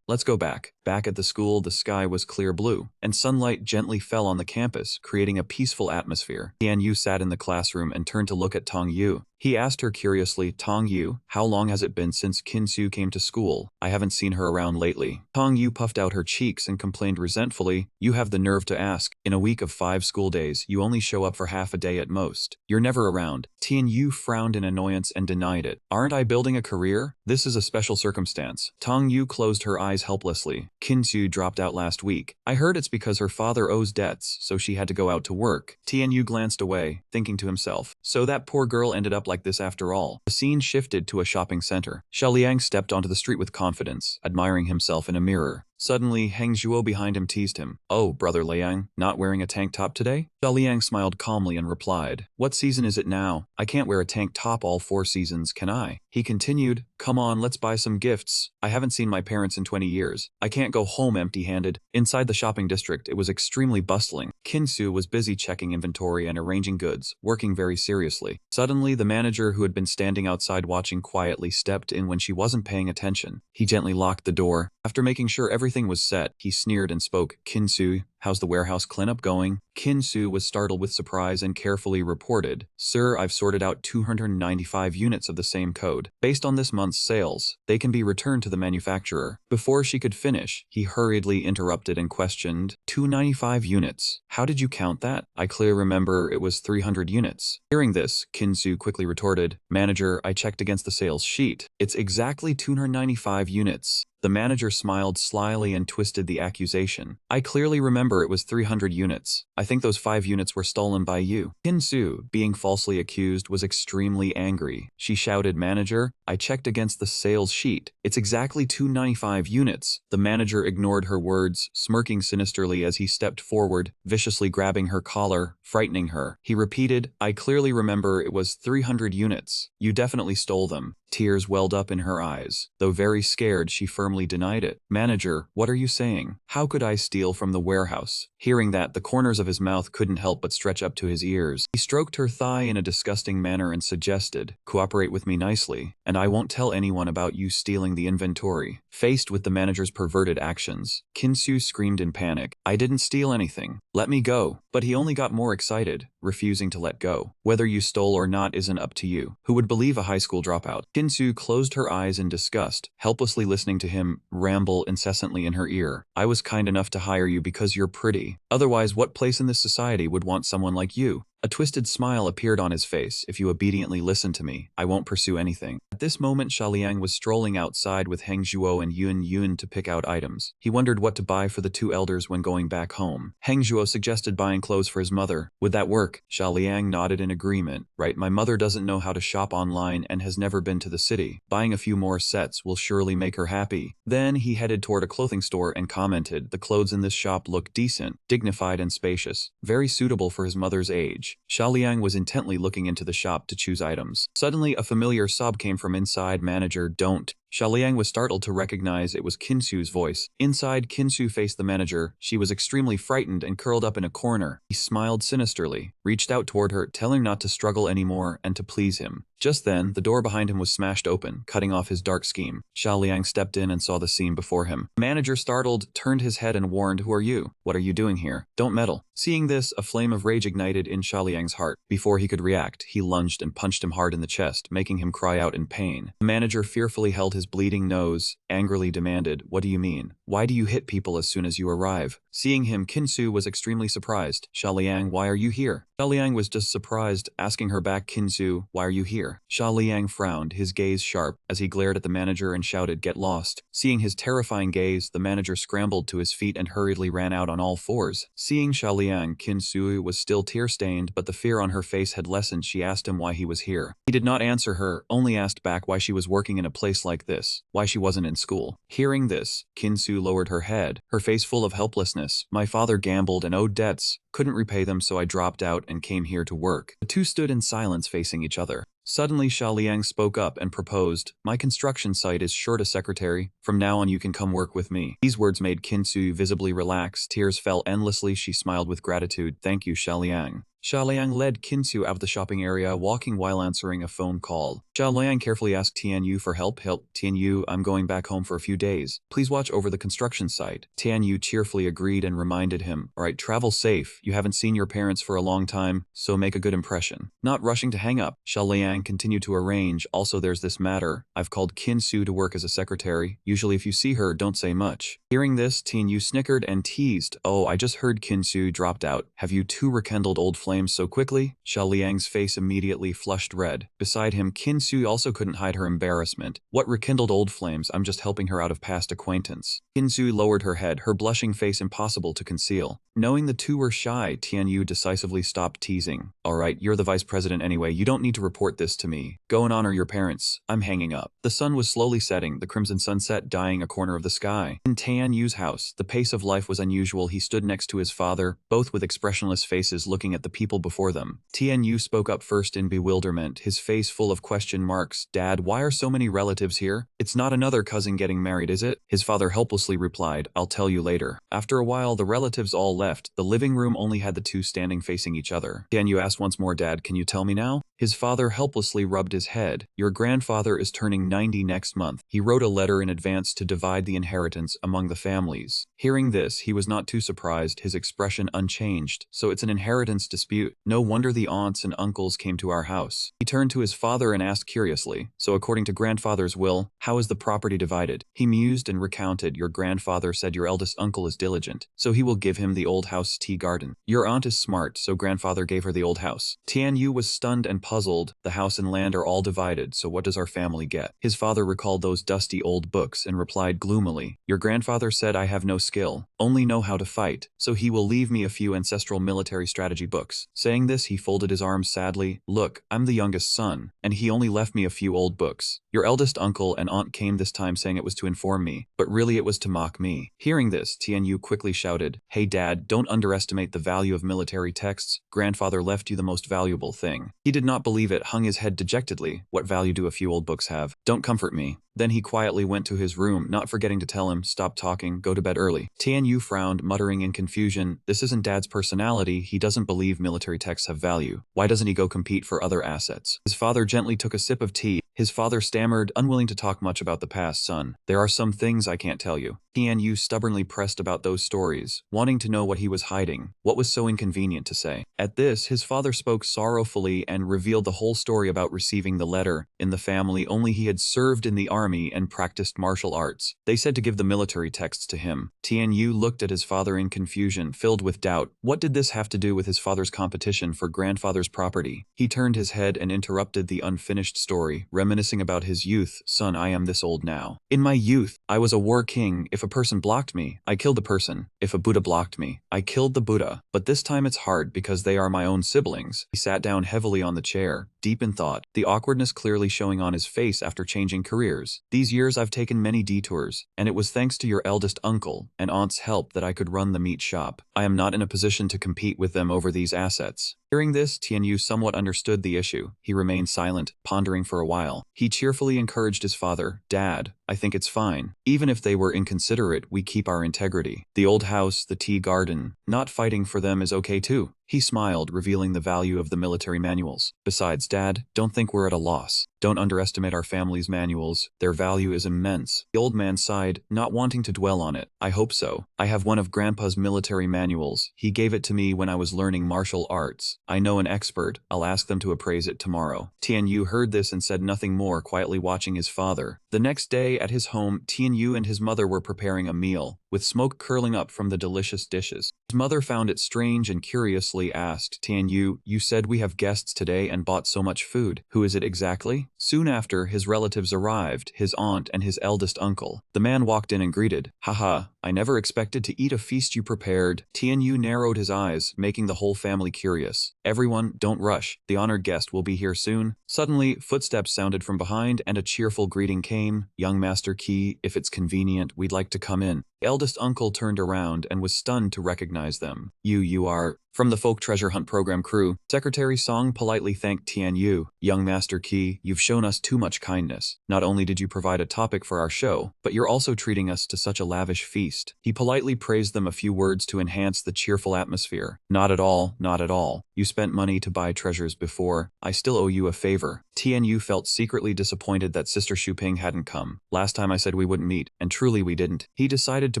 let's go back." Back at the school, the sky was clear blue, and sunlight gently fell on the campus, creating a peaceful atmosphere. Tian Yu sat in the classroom and turned to look at Tong Yu. He asked her curiously, "Tong Yu, how long has it been since Kinsu came to school? I haven't seen her around lately." Tong Yu puffed out her cheeks and complained resentfully, "You have the nerve to ask. In a week of 5 school days, you only show up for half a day at most. You're never around." Tian Yu frowned in annoyance and denied it. "Aren't I building a career? This is a special circumstance." Tong Yu closed her eyes helplessly. "Kinsu dropped out last week. I heard it's because her father owes debts, so she had to go out to work." Tian Yu glanced away, thinking to himself, "So that poor girl ended up like this after all." The scene shifted to a shopping center. Xia Liang stepped onto the street with confidence, admiring himself in a mirror. Suddenly, Heng Zhuo behind him teased him. "Oh, brother Liang, not wearing a tank top today?" Xia Liang smiled calmly and replied, "What season is it now? I can't wear a tank top all 4 seasons, can I?" He continued, "Come on, let's buy some gifts. I haven't seen my parents in 20 years. I can't go home empty-handed." Inside the shopping district, it was extremely bustling. Kinsu was busy checking inventory and arranging goods, working very seriously. Suddenly, the manager who had been standing outside watching quietly stepped in when she wasn't paying attention. He gently locked the door. After making sure everything was set, he sneered and spoke, "Kinsu, how's the warehouse cleanup going?" Kinsu was startled with surprise and carefully reported, "Sir, I've sorted out 295 units of the same code. Based on this month's sales, they can be returned to the manufacturer." Before she could finish, he hurriedly interrupted and questioned, 295 units? How did you count that? I clearly remember it was 300 units. Hearing this, Kinsu quickly retorted, "Manager, I checked against the sales sheet. It's exactly 295 units. The manager smiled slyly and twisted the accusation. "I clearly remember it was 300 units. I think those 5 units were stolen by you." Kinsu, being falsely accused, was extremely angry. She shouted, "Manager, I checked against the sales sheet. It's exactly 295 units." The manager ignored her words, smirking sinisterly as he stepped forward, viciously grabbing her collar, frightening her. He repeated, "I clearly remember it was 300 units. You definitely stole them." Tears welled up in her eyes. Though very scared, she firmly denied it. "Manager, what are you saying? How could I steal from the warehouse?" Hearing that, the corners of his mouth couldn't help but stretch up to his ears. He stroked her thigh in a disgusting manner and suggested, "Cooperate with me nicely, and I won't tell anyone about you stealing the inventory." Faced with the manager's perverted actions, Kinsu screamed in panic, "I didn't steal anything. Let me go." But he only got more excited, refusing to let go. "Whether you stole or not isn't up to you. Who would believe a high school dropout?" Kinsu closed her eyes in disgust, helplessly listening to him ramble incessantly in her ear. "I was kind enough to hire you because you're pretty. Otherwise, what place in this society would want someone like you?" A twisted smile appeared on his face. "If you obediently listen to me, I won't pursue anything." At this moment, Xia Liang was strolling outside with Heng Zhuo and Yun Yun to pick out items. He wondered what to buy for the 2 elders when going back home. Heng Zhuo suggested buying clothes for his mother. "Would that work?" Xia Liang nodded in agreement. "Right, my mother doesn't know how to shop online and has never been to the city. Buying a few more sets will surely make her happy." Then he headed toward a clothing store and commented, "The clothes in this shop look decent, dignified and spacious, very suitable for his mother's age." Xia Liang was intently looking into the shop to choose items. Suddenly, a familiar sob came from inside. "Manager, don't." Liang was startled to recognize it was Kinsu's voice. Inside, Kinsu faced the manager. She was extremely frightened and curled up in a corner. He smiled sinisterly, reached out toward her, telling her not to struggle anymore and to please him. Just then, the door behind him was smashed open, cutting off his dark scheme. Liang stepped in and saw the scene before him. The manager, startled, turned his head and warned, "Who are you? What are you doing here? Don't meddle." Seeing this, a flame of rage ignited in Liang's heart. Before he could react, he lunged and punched him hard in the chest, making him cry out in pain. The manager fearfully held his bleeding nose, angrily demanded, "What do you mean? Why do you hit people as soon as you arrive?" Seeing him, Kinsu was extremely surprised. "Liang, why are you here?" Liang was just surprised, asking her back, "Kinsu, why are you here?" Liang frowned, his gaze sharp, as he glared at the manager and shouted, "Get lost." Seeing his terrifying gaze, the manager scrambled to his feet and hurriedly ran out on all fours. Seeing Liang, Kinsu was still tear-stained, but the fear on her face had lessened. She asked him why he was here. He did not answer her, only asked back why she was working in a place like this, why she wasn't in school. Hearing this, Kinsu lowered her head, her face full of helplessness. "My father gambled and owed debts, couldn't repay them, so I dropped out and came here to work." The two stood in silence facing each other. Suddenly, Liang spoke up and proposed, "My construction site is short a secretary. From now on you can come work with me." These words made Kinsu visibly relax. Tears fell endlessly. She smiled with gratitude. "Thank you, Liang." Liang led Kinsu out of the shopping area, walking while answering a phone call. Liang carefully asked Tianyu for help. Tianyu, I'm going back home for a few days. Please watch over the construction site." Tianyu cheerfully agreed and reminded him, "Alright, travel safe. You haven't seen your parents for a long time, so make a good impression." Not rushing to hang up, Liang continued to arrange. "Also, there's this matter. I've called Kinsu to work as a secretary. Usually if you see her, don't say much." Hearing this, Tianyu snickered and teased, "Oh, I just heard Kinsu dropped out. Have you two rekindled old flames so quickly?" Liang's face immediately flushed red. Beside him, Kinsu also couldn't hide her embarrassment. "What rekindled old flames? I'm just helping her out of past acquaintance." Kinsu lowered her head, her blushing face impossible to conceal. Knowing the two were shy, Tianyu decisively stopped teasing. "Alright, you're the vice president anyway, you don't need to report this to me. Go and honor your parents. I'm hanging up." The sun was slowly setting, the crimson sunset dyeing a corner of the sky. In Tianyu's house, the pace of life was unusual. He stood next to his father, both with expressionless faces looking at the people before them. Tianyu spoke up first in bewilderment, his face full of question marks. "Dad, why are so many relatives here? It's not another cousin getting married, is it?" His father helplessly replied, "I'll tell you later." After a while, the relatives all left. The living room only had the two standing facing each other. Tianyu asked once more, "Dad, can you tell me now?" His father helplessly rubbed his head. "Your grandfather is turning 90 next month. He wrote a letter in advance to divide the inheritance among the families." Hearing this, he was not too surprised, his expression unchanged. "So it's an inheritance dispute. No wonder the aunts and uncles came to our house." He turned to his father and asked curiously, "So according to grandfather's will, how is the property divided?" He mused and recounted, "Your grandfather said your eldest uncle is diligent, so he will give him the old house tea garden. Your aunt is smart, so grandfather gave her the old house." Tianyu was stunned and puzzled. "The house and land are all divided, so what does our family get?" His father recalled those dusty old books and replied gloomily, "Your grandfather said I have no skill, only know how to fight, so he will leave me a few ancestral military strategy books." Saying this, he folded his arms sadly. "Look, I'm the youngest son, and he only left me a few old books. Your eldest uncle and aunt came this time saying it was to inform me, but really it was to mock me." Hearing this, Tianyu quickly shouted, "Hey Dad, don't underestimate the value of military texts. Grandfather left you the most valuable thing." He did not believe it, hung his head dejectedly. "What value do a few old books have? Don't comfort me." Then he quietly went to his room, not forgetting to tell him, "Stop talking, go to bed early." Tianyu frowned, muttering in confusion, "This isn't Dad's personality. He doesn't believe military texts have value. Why doesn't he go compete for other assets?" His father gently took a sip of tea. His father stammered, unwilling to talk much about the past. "Son, there are some things I can't tell you." Tianyu stubbornly pressed about those stories, wanting to know what he was hiding, what was so inconvenient to say. At this, his father spoke sorrowfully and revealed the whole story about receiving the letter. In the family, only he had served in the army and practiced martial arts. They said to give the military texts to him. Tianyu looked at his father in confusion, filled with doubt. What did this have to do with his father's competition for grandfather's property? He turned his head and interrupted the unfinished story, reminiscing about his youth. "Son, I am this old now. In my youth, I was a war king. If a person blocked me, I killed the person. If a Buddha blocked me, I killed the Buddha. But this time it's hard because they are my own siblings." He sat down heavily on the chair, deep in thought, the awkwardness clearly showing on his face after changing careers. "These years I've taken many detours, and it was thanks to your eldest uncle and aunt's help that I could run the meat shop. I am not in a position to compete with them over these assets. Hearing this, Tianyu somewhat understood the issue. He remained silent, pondering for a while. He cheerfully encouraged his father, "Dad, I think it's fine. Even if they were inconsiderate, we keep our integrity. The old house, the tea garden, not fighting for them is okay too." He smiled, revealing the value of the military manuals. "Besides, Dad, don't think we're at a loss. Don't underestimate our family's manuals. Their value is immense." The old man sighed, not wanting to dwell on it. "I hope so. I have one of Grandpa's military manuals. He gave it to me when I was learning martial arts. I know an expert. I'll ask them to appraise it tomorrow." Tianyu heard this and said nothing more, quietly watching his father. The next day, at his home, Tianyu and his mother were preparing a meal, with smoke curling up from the delicious dishes. His mother found it strange and curiously asked, "Tianyu, you said we have guests today and bought so much food. Who is it exactly?" Soon after, his relatives arrived, his aunt and his eldest uncle. The man walked in and greeted, "Haha, I never expected to eat a feast you prepared." Tianyu narrowed his eyes, making the whole family curious. "Everyone, don't rush. The honored guest will be here soon." Suddenly, footsteps sounded from behind and a cheerful greeting came. "Young Master Qi, if it's convenient, we'd like to come in." The eldest uncle turned around and was stunned to recognize them. You are from the Folk Treasure Hunt program crew." Secretary Song politely thanked Tianyu. "Young Master Qi, you've shown us too much kindness. Not only did you provide a topic for our show, but you're also treating us to such a lavish feast." He politely praised them a few words to enhance the cheerful atmosphere. "Not at all, not at all. You spent money to buy treasures before. I still owe you a favor." Tianyu felt secretly disappointed that Sister Shuping hadn't come. "Last time I said we wouldn't meet, and truly we didn't." He decided to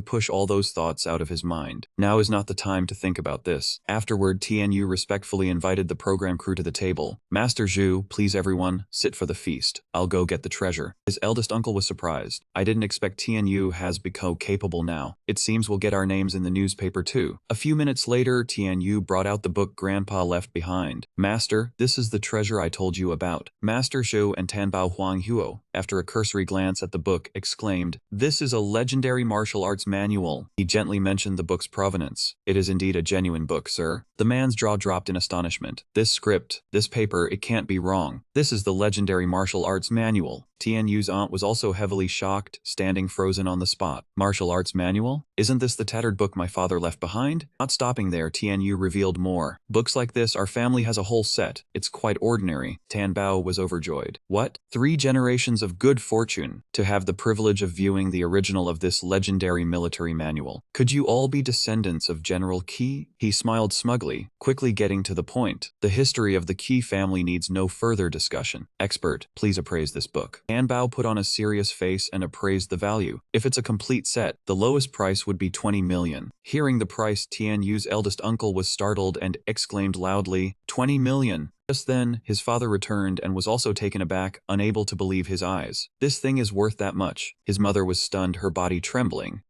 push all those thoughts out of his mind. Now is not the time to think about this. Afterward, Tianyu respectfully invited the program crew to the table. "Master Zhu, please everyone, sit for the feast. I'll go get the treasure." His eldest uncle was surprised. "I didn't expect Tianyu has become capable now. It seems we'll get our names in the newspaper too." A few minutes later, Tianyu brought out the book Grandpa left behind. "Master, this is the treasure I told you about." Master Zhou and Tanbao Huanghuo, after a cursory glance at the book, exclaimed, "This is a legendary martial arts manual." He gently mentioned the book's provenance. "It is indeed a genuine book, sir." The man's jaw dropped in astonishment. "This script, this paper, it can't be wrong. This is the legendary martial arts manual." Tianyu's aunt was also heavily shocked, standing frozen on the spot. "Martial arts manual? Isn't this the tattered book my father left behind?" Not stopping there, Tianyu revealed more. "Books like this, our family has a whole set. It's quite ordinary." Tanbao was overjoyed. "What? 3 generations of good fortune to have the privilege of viewing the original of this legendary military manual. Could you all be descendants of General Qi?" He smiled smugly, quickly getting to the point. "The history of the Qi family needs no further discussion. Expert, please appraise this book." Tanbao put on a serious face and appraised the value. "If it's a complete set, the lowest price would be 20 million. Hearing the price, Tianyu's eldest uncle was startled and exclaimed loudly, 20 million. Just then, his father returned and was also taken aback, unable to believe his eyes. "This thing is worth that much." His mother was stunned, her body trembling.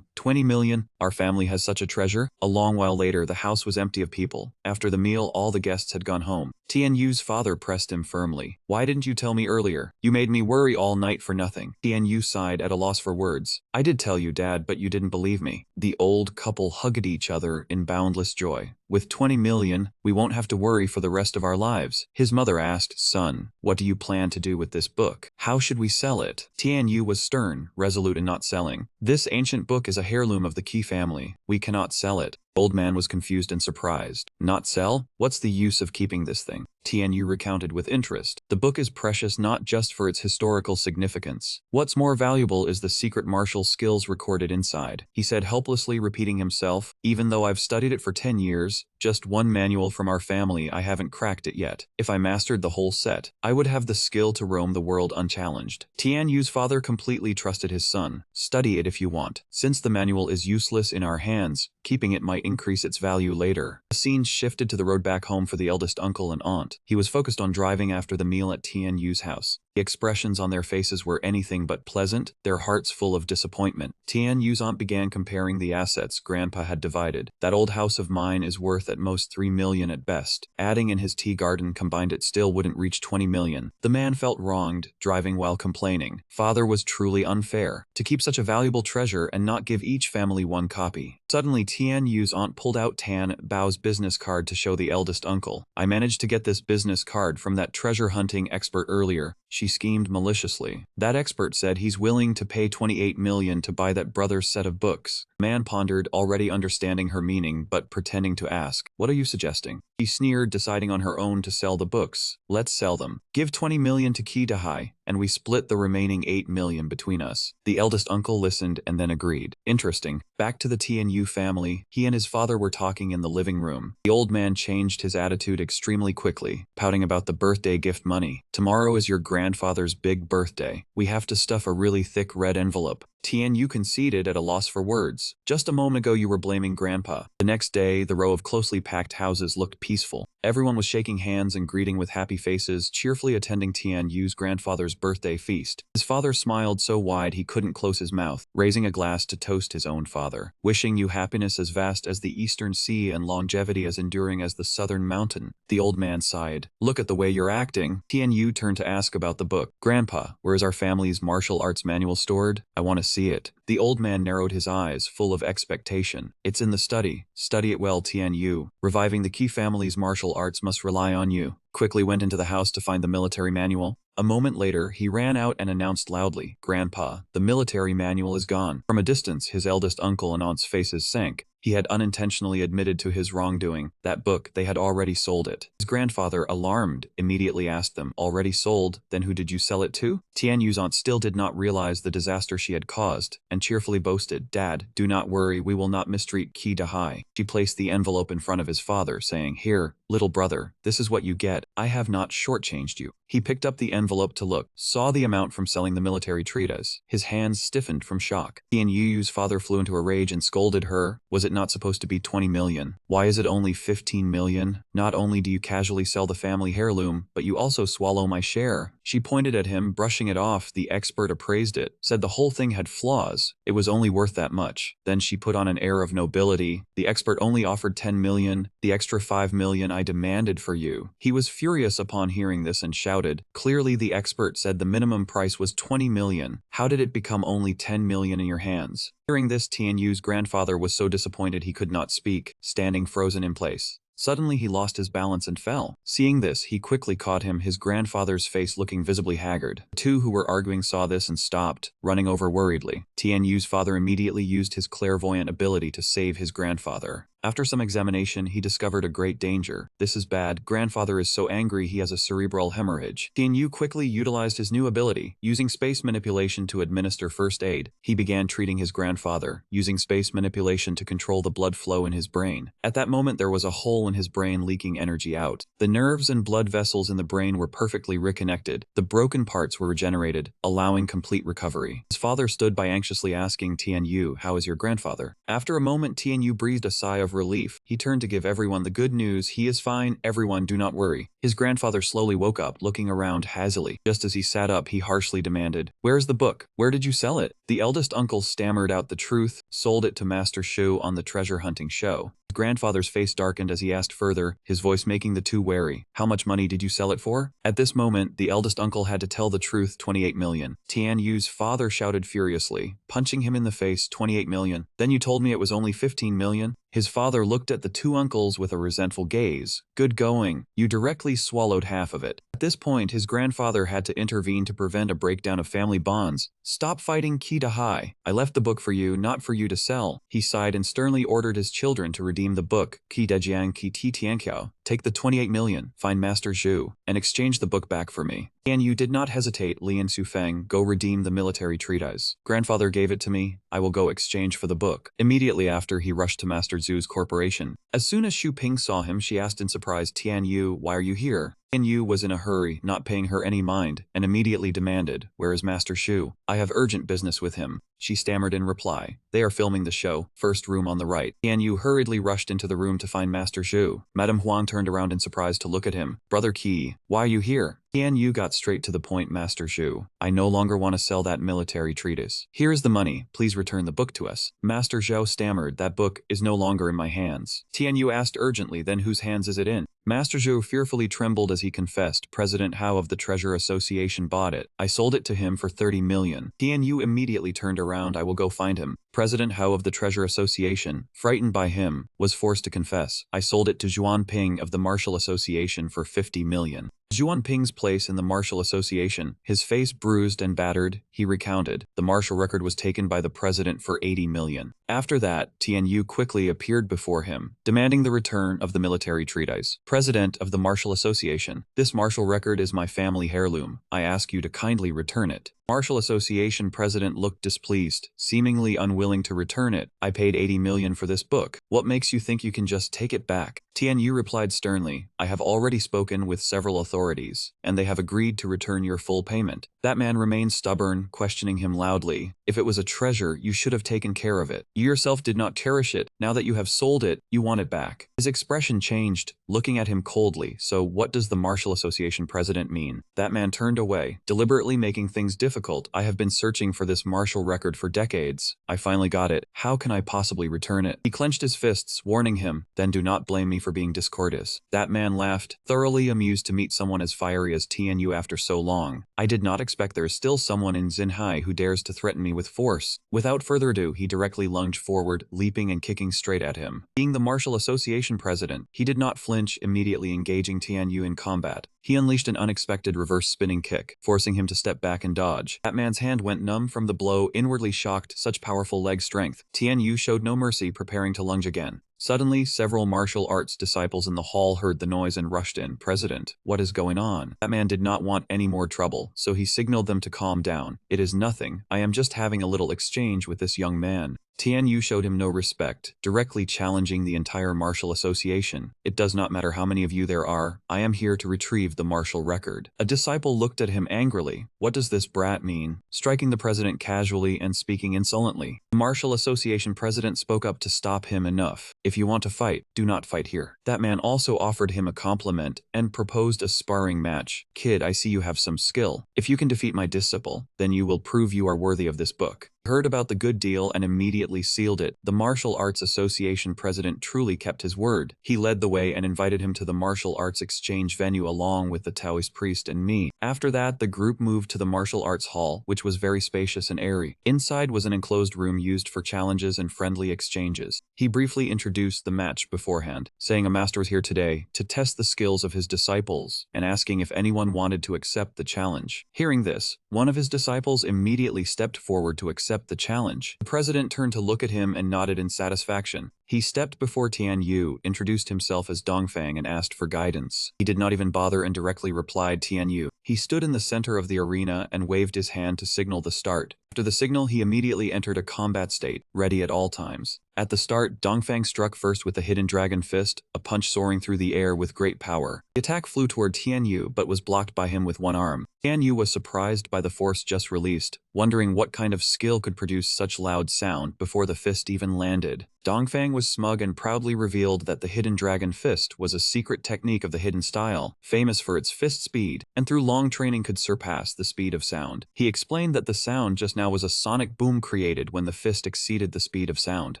20 million? Our family has such a treasure? A long while later, the house was empty of people. After the meal, all the guests had gone home. Tianyu's father pressed him firmly. "Why didn't you tell me earlier? You made me worry all night for nothing." Tianyu sighed at a loss for words. "I did tell you, Dad, but you didn't believe me." The old couple hugged each other in boundless joy. "With 20 million, we won't have to worry for the rest of our lives." His mother asked, "Son, what do you plan to do with this book? How should we sell it?" Tianyu was stern, resolute in not selling. "This ancient book is a heirloom of the Qi family. We cannot sell it." Old man was confused and surprised. "Not sell? What's the use of keeping this thing?" Tianyu recounted with interest. "The book is precious not just for its historical significance. What's more valuable is the secret martial skills recorded inside," he said, helplessly repeating himself. "Even though I've studied it for 10 years, just one manual from our family, I haven't cracked it yet. If I mastered the whole set, I would have the skill to roam the world unchallenged." Tianyu's father completely trusted his son. "Study it if you want. Since the manual is useless in our hands, keeping it might increase its value later." The scene shifted to the road back home for the eldest uncle and aunt. He was focused on driving after the meal at Tianyu's house. The expressions on their faces were anything but pleasant, their hearts full of disappointment. Tianyu's aunt began comparing the assets Grandpa had divided. "That old house of mine is worth at most 3 million at best. Adding in his tea garden combined it still wouldn't reach 20 million. The man felt wronged, driving while complaining. Father was truly unfair to keep such a valuable treasure and not give each family one copy. Suddenly, Tianyu's aunt pulled out Tan Bao's business card to show the eldest uncle. "I managed to get this business card from that treasure hunting expert earlier," she schemed maliciously. "That expert said he's willing to pay 28 million to buy that brother's set of books." The man pondered, already understanding her meaning but pretending to ask, "What are you suggesting?" She sneered, deciding on her own to sell the books. Let's sell them. Give 20 million to Kidahai, and we split the remaining 8 million between us. The eldest uncle listened and then agreed. Interesting. Back to the TNU family, he and his father were talking in the living room. The old man changed his attitude extremely quickly, pouting about the birthday gift money. Tomorrow is your grandfather's big birthday. We have to stuff a really thick red envelope. TNU conceded at a loss for words. Just a moment ago you were blaming Grandpa. The next day, the row of closely packed houses looked peaceful. Everyone was shaking hands and greeting with happy faces, cheerfully attending TNU's grandfather's birthday feast. His father smiled so wide he couldn't close his mouth, raising a glass to toast his own father. Wishing you happiness as vast as the eastern sea and longevity as enduring as the southern mountain. The old man sighed. Look at the way you're acting. TNU turned to ask about the book. Grandpa, where is our family's martial arts manual stored? I want to see it. The old man narrowed his eyes, full of expectation. It's in the study. Study it well, TNU. Reviving the key family's martial arts must rely on you. Quickly went into the house to find the military manual. A moment later, he ran out and announced loudly, Grandpa, the military manual is gone. From a distance, his eldest uncle and aunt's faces sank. He had unintentionally admitted to his wrongdoing. That book, they had already sold it. His grandfather, alarmed, immediately asked them, already sold? Then who did you sell it to? Tianyu's aunt still did not realize the disaster she had caused, and cheerfully boasted, Dad, do not worry, we will not mistreat Ki Dahai. She placed the envelope in front of his father, saying, Here, little brother, this is what you get. I have not shortchanged you. He picked up the envelope to look, saw the amount from selling the military treatise. His hands stiffened from shock. Tianyu's father flew into a rage and scolded her. Was it not supposed to be 20 million? Why is it only 15 million? Not only do you casually sell the family heirloom, but you also swallow my share. She pointed at him, brushing it off. The expert appraised it, said the whole thing had flaws. It was only worth that much. Then she put on an air of nobility. The expert only offered 10 million. The extra 5 million I demanded for you. He was furious upon hearing this and shouted, Clearly the expert said the minimum price was 20 million. How did it become only 10 million in your hands? Hearing this, Tianyu's grandfather was so disappointed he could not speak, standing frozen in place. Suddenly he lost his balance and fell. Seeing this, he quickly caught him, his grandfather's face looking visibly haggard. The two who were arguing saw this and stopped, running over worriedly. Tianyu's father immediately used his clairvoyant ability to save his grandfather. After some examination, he discovered a great danger. This is bad. Grandfather is so angry he has a cerebral hemorrhage. Tianyu quickly utilized his new ability, using space manipulation to administer first aid. He began treating his grandfather, using space manipulation to control the blood flow in his brain. At that moment, there was a hole in his brain leaking energy out. The nerves and blood vessels in the brain were perfectly reconnected. The broken parts were regenerated, allowing complete recovery. His father stood by anxiously asking Tianyu, How is your grandfather? After a moment, Tianyu breathed a sigh of relief. He turned to give everyone the good news. He is fine. Everyone, do not worry. His grandfather slowly woke up, looking around hazily. Just as he sat up, he harshly demanded, Where is the book? Where did you sell it? The eldest uncle stammered out the truth, sold it to Master Shu on the treasure hunting show. His grandfather's face darkened as he asked further, his voice making the two wary. How much money did you sell it for? At this moment, the eldest uncle had to tell the truth, 28 million. Tianyu's father shouted furiously, punching him in the face, 28 million. Then you told me it was only 15 million? His father looked at the two uncles with a resentful gaze. Good going. You directly swallowed half of it. At this point, his grandfather had to intervene to prevent a breakdown of family bonds. Stop fighting Ki Dahai. I left the book for you, not for you to sell. He sighed and sternly ordered his children to redeem the book. Ki Dejiang Ki Ti Tianqiao. Take the 28 million, find Master Zhu, and exchange the book back for me. And you did not hesitate, Li and Sufeng, go redeem the military treatise. Grandfather gave it to me, I will go exchange for the book. Immediately after, he rushed to Master Zhu's corporation. As soon as Xu Ping saw him, she asked in surprise, Tian Yu, why are you here? Tian Yu was in a hurry, not paying her any mind, and immediately demanded, Where is Master Shu? I have urgent business with him. She stammered in reply. They are filming the show, first room on the right. Tian Yu hurriedly rushed into the room to find Master Shu. Madame Huang turned around in surprise to look at him. Brother Qi, why are you here? Tian Yu got straight to the point, Master Zhu. I no longer want to sell that military treatise. Here is the money. Please return the book to us. Master Zhou stammered, that book is no longer in my hands. Tian Yu asked urgently, then whose hands is it in? Master Zhou fearfully trembled as he confessed, President Hao of the Treasure Association bought it. I sold it to him for 30 million. Tian Yu immediately turned around, I will go find him. President Hao of the Treasure Association, frightened by him, was forced to confess. I sold it to Zhuan Ping of the Martial Association for 50 million. Zhuan Ping's place in the Martial Association, his face bruised and battered, he recounted. The martial record was taken by the president for 80 million. After that, Tianyu quickly appeared before him, demanding the return of the military treatise. President of the Martial Association, this martial record is my family heirloom. I ask you to kindly return it. Martial Association president looked displeased, seemingly unwilling to return it. I paid 80 million for this book. What makes you think you can just take it back? Tianyu replied sternly, I have already spoken with several authorities, and they have agreed to return your full payment. That man remained stubborn, questioning him loudly. If it was a treasure, you should have taken care of it. You yourself did not cherish it. Now that you have sold it, you want it back. His expression changed, looking at him coldly. So what does the Martial Association president mean? That man turned away, deliberately making things difficult. I have been searching for this martial record for decades. I finally got it. How can I possibly return it? He clenched his fists, warning him, then do not blame me for being discourteous. That man laughed, thoroughly amused to meet someone as fiery as Tianyu after so long. I did not expect there is still someone in Xinhai who dares to threaten me with force. Without further ado, he directly lunged forward, leaping and kicking straight at him. Being the Martial Association president, he did not flinch, immediately engaging Tianyu in combat. He unleashed an unexpected reverse spinning kick, forcing him to step back and dodge. That man's hand went numb from the blow, inwardly shocked, such powerful leg strength. Tianyu showed no mercy, preparing to lunge again. Suddenly, several martial arts disciples in the hall heard the noise and rushed in. President, what is going on? That man did not want any more trouble, so he signaled them to calm down. It is nothing. I am just having a little exchange with this young man. Tianyu showed him no respect, directly challenging the entire martial association. It does not matter how many of you there are, I am here to retrieve the martial record. A disciple looked at him angrily. What does this brat mean? Striking the president casually and speaking insolently. The martial association president spoke up to stop him. Enough. If you want to fight, do not fight here. That man also offered him a compliment and proposed a sparring match. Kid, I see you have some skill. If you can defeat my disciple, then you will prove you are worthy of this book. Heard about the good deal and immediately sealed it. The Martial Arts Association president truly kept his word. He led the way and invited him to the martial arts exchange venue along with the Taoist priest and me. After that, the group moved to the martial arts hall, which was very spacious and airy. Inside was an enclosed room used for challenges and friendly exchanges. He briefly introduced the match beforehand, saying a master was here today to test the skills of his disciples and asking if anyone wanted to accept the challenge. Hearing this, one of his disciples immediately stepped forward to accept the challenge. The president turned to look at him and nodded in satisfaction. He stepped before Tianyu, introduced himself as Dongfang and asked for guidance. He did not even bother and directly replied Tianyu. He stood in the center of the arena and waved his hand to signal the start. After the signal, he immediately entered a combat state, ready at all times. At the start, Dongfang struck first with the hidden dragon fist, a punch soaring through the air with great power. The attack flew toward Tianyu but was blocked by him with one arm. Tianyu was surprised by the force just released, wondering what kind of skill could produce such loud sound before the fist even landed. Dongfang was smug and proudly revealed that the hidden dragon fist was a secret technique of the hidden style, famous for its fist speed, and through long training could surpass the speed of sound. He explained that the sound just now was a sonic boom created when the fist exceeded the speed of sound.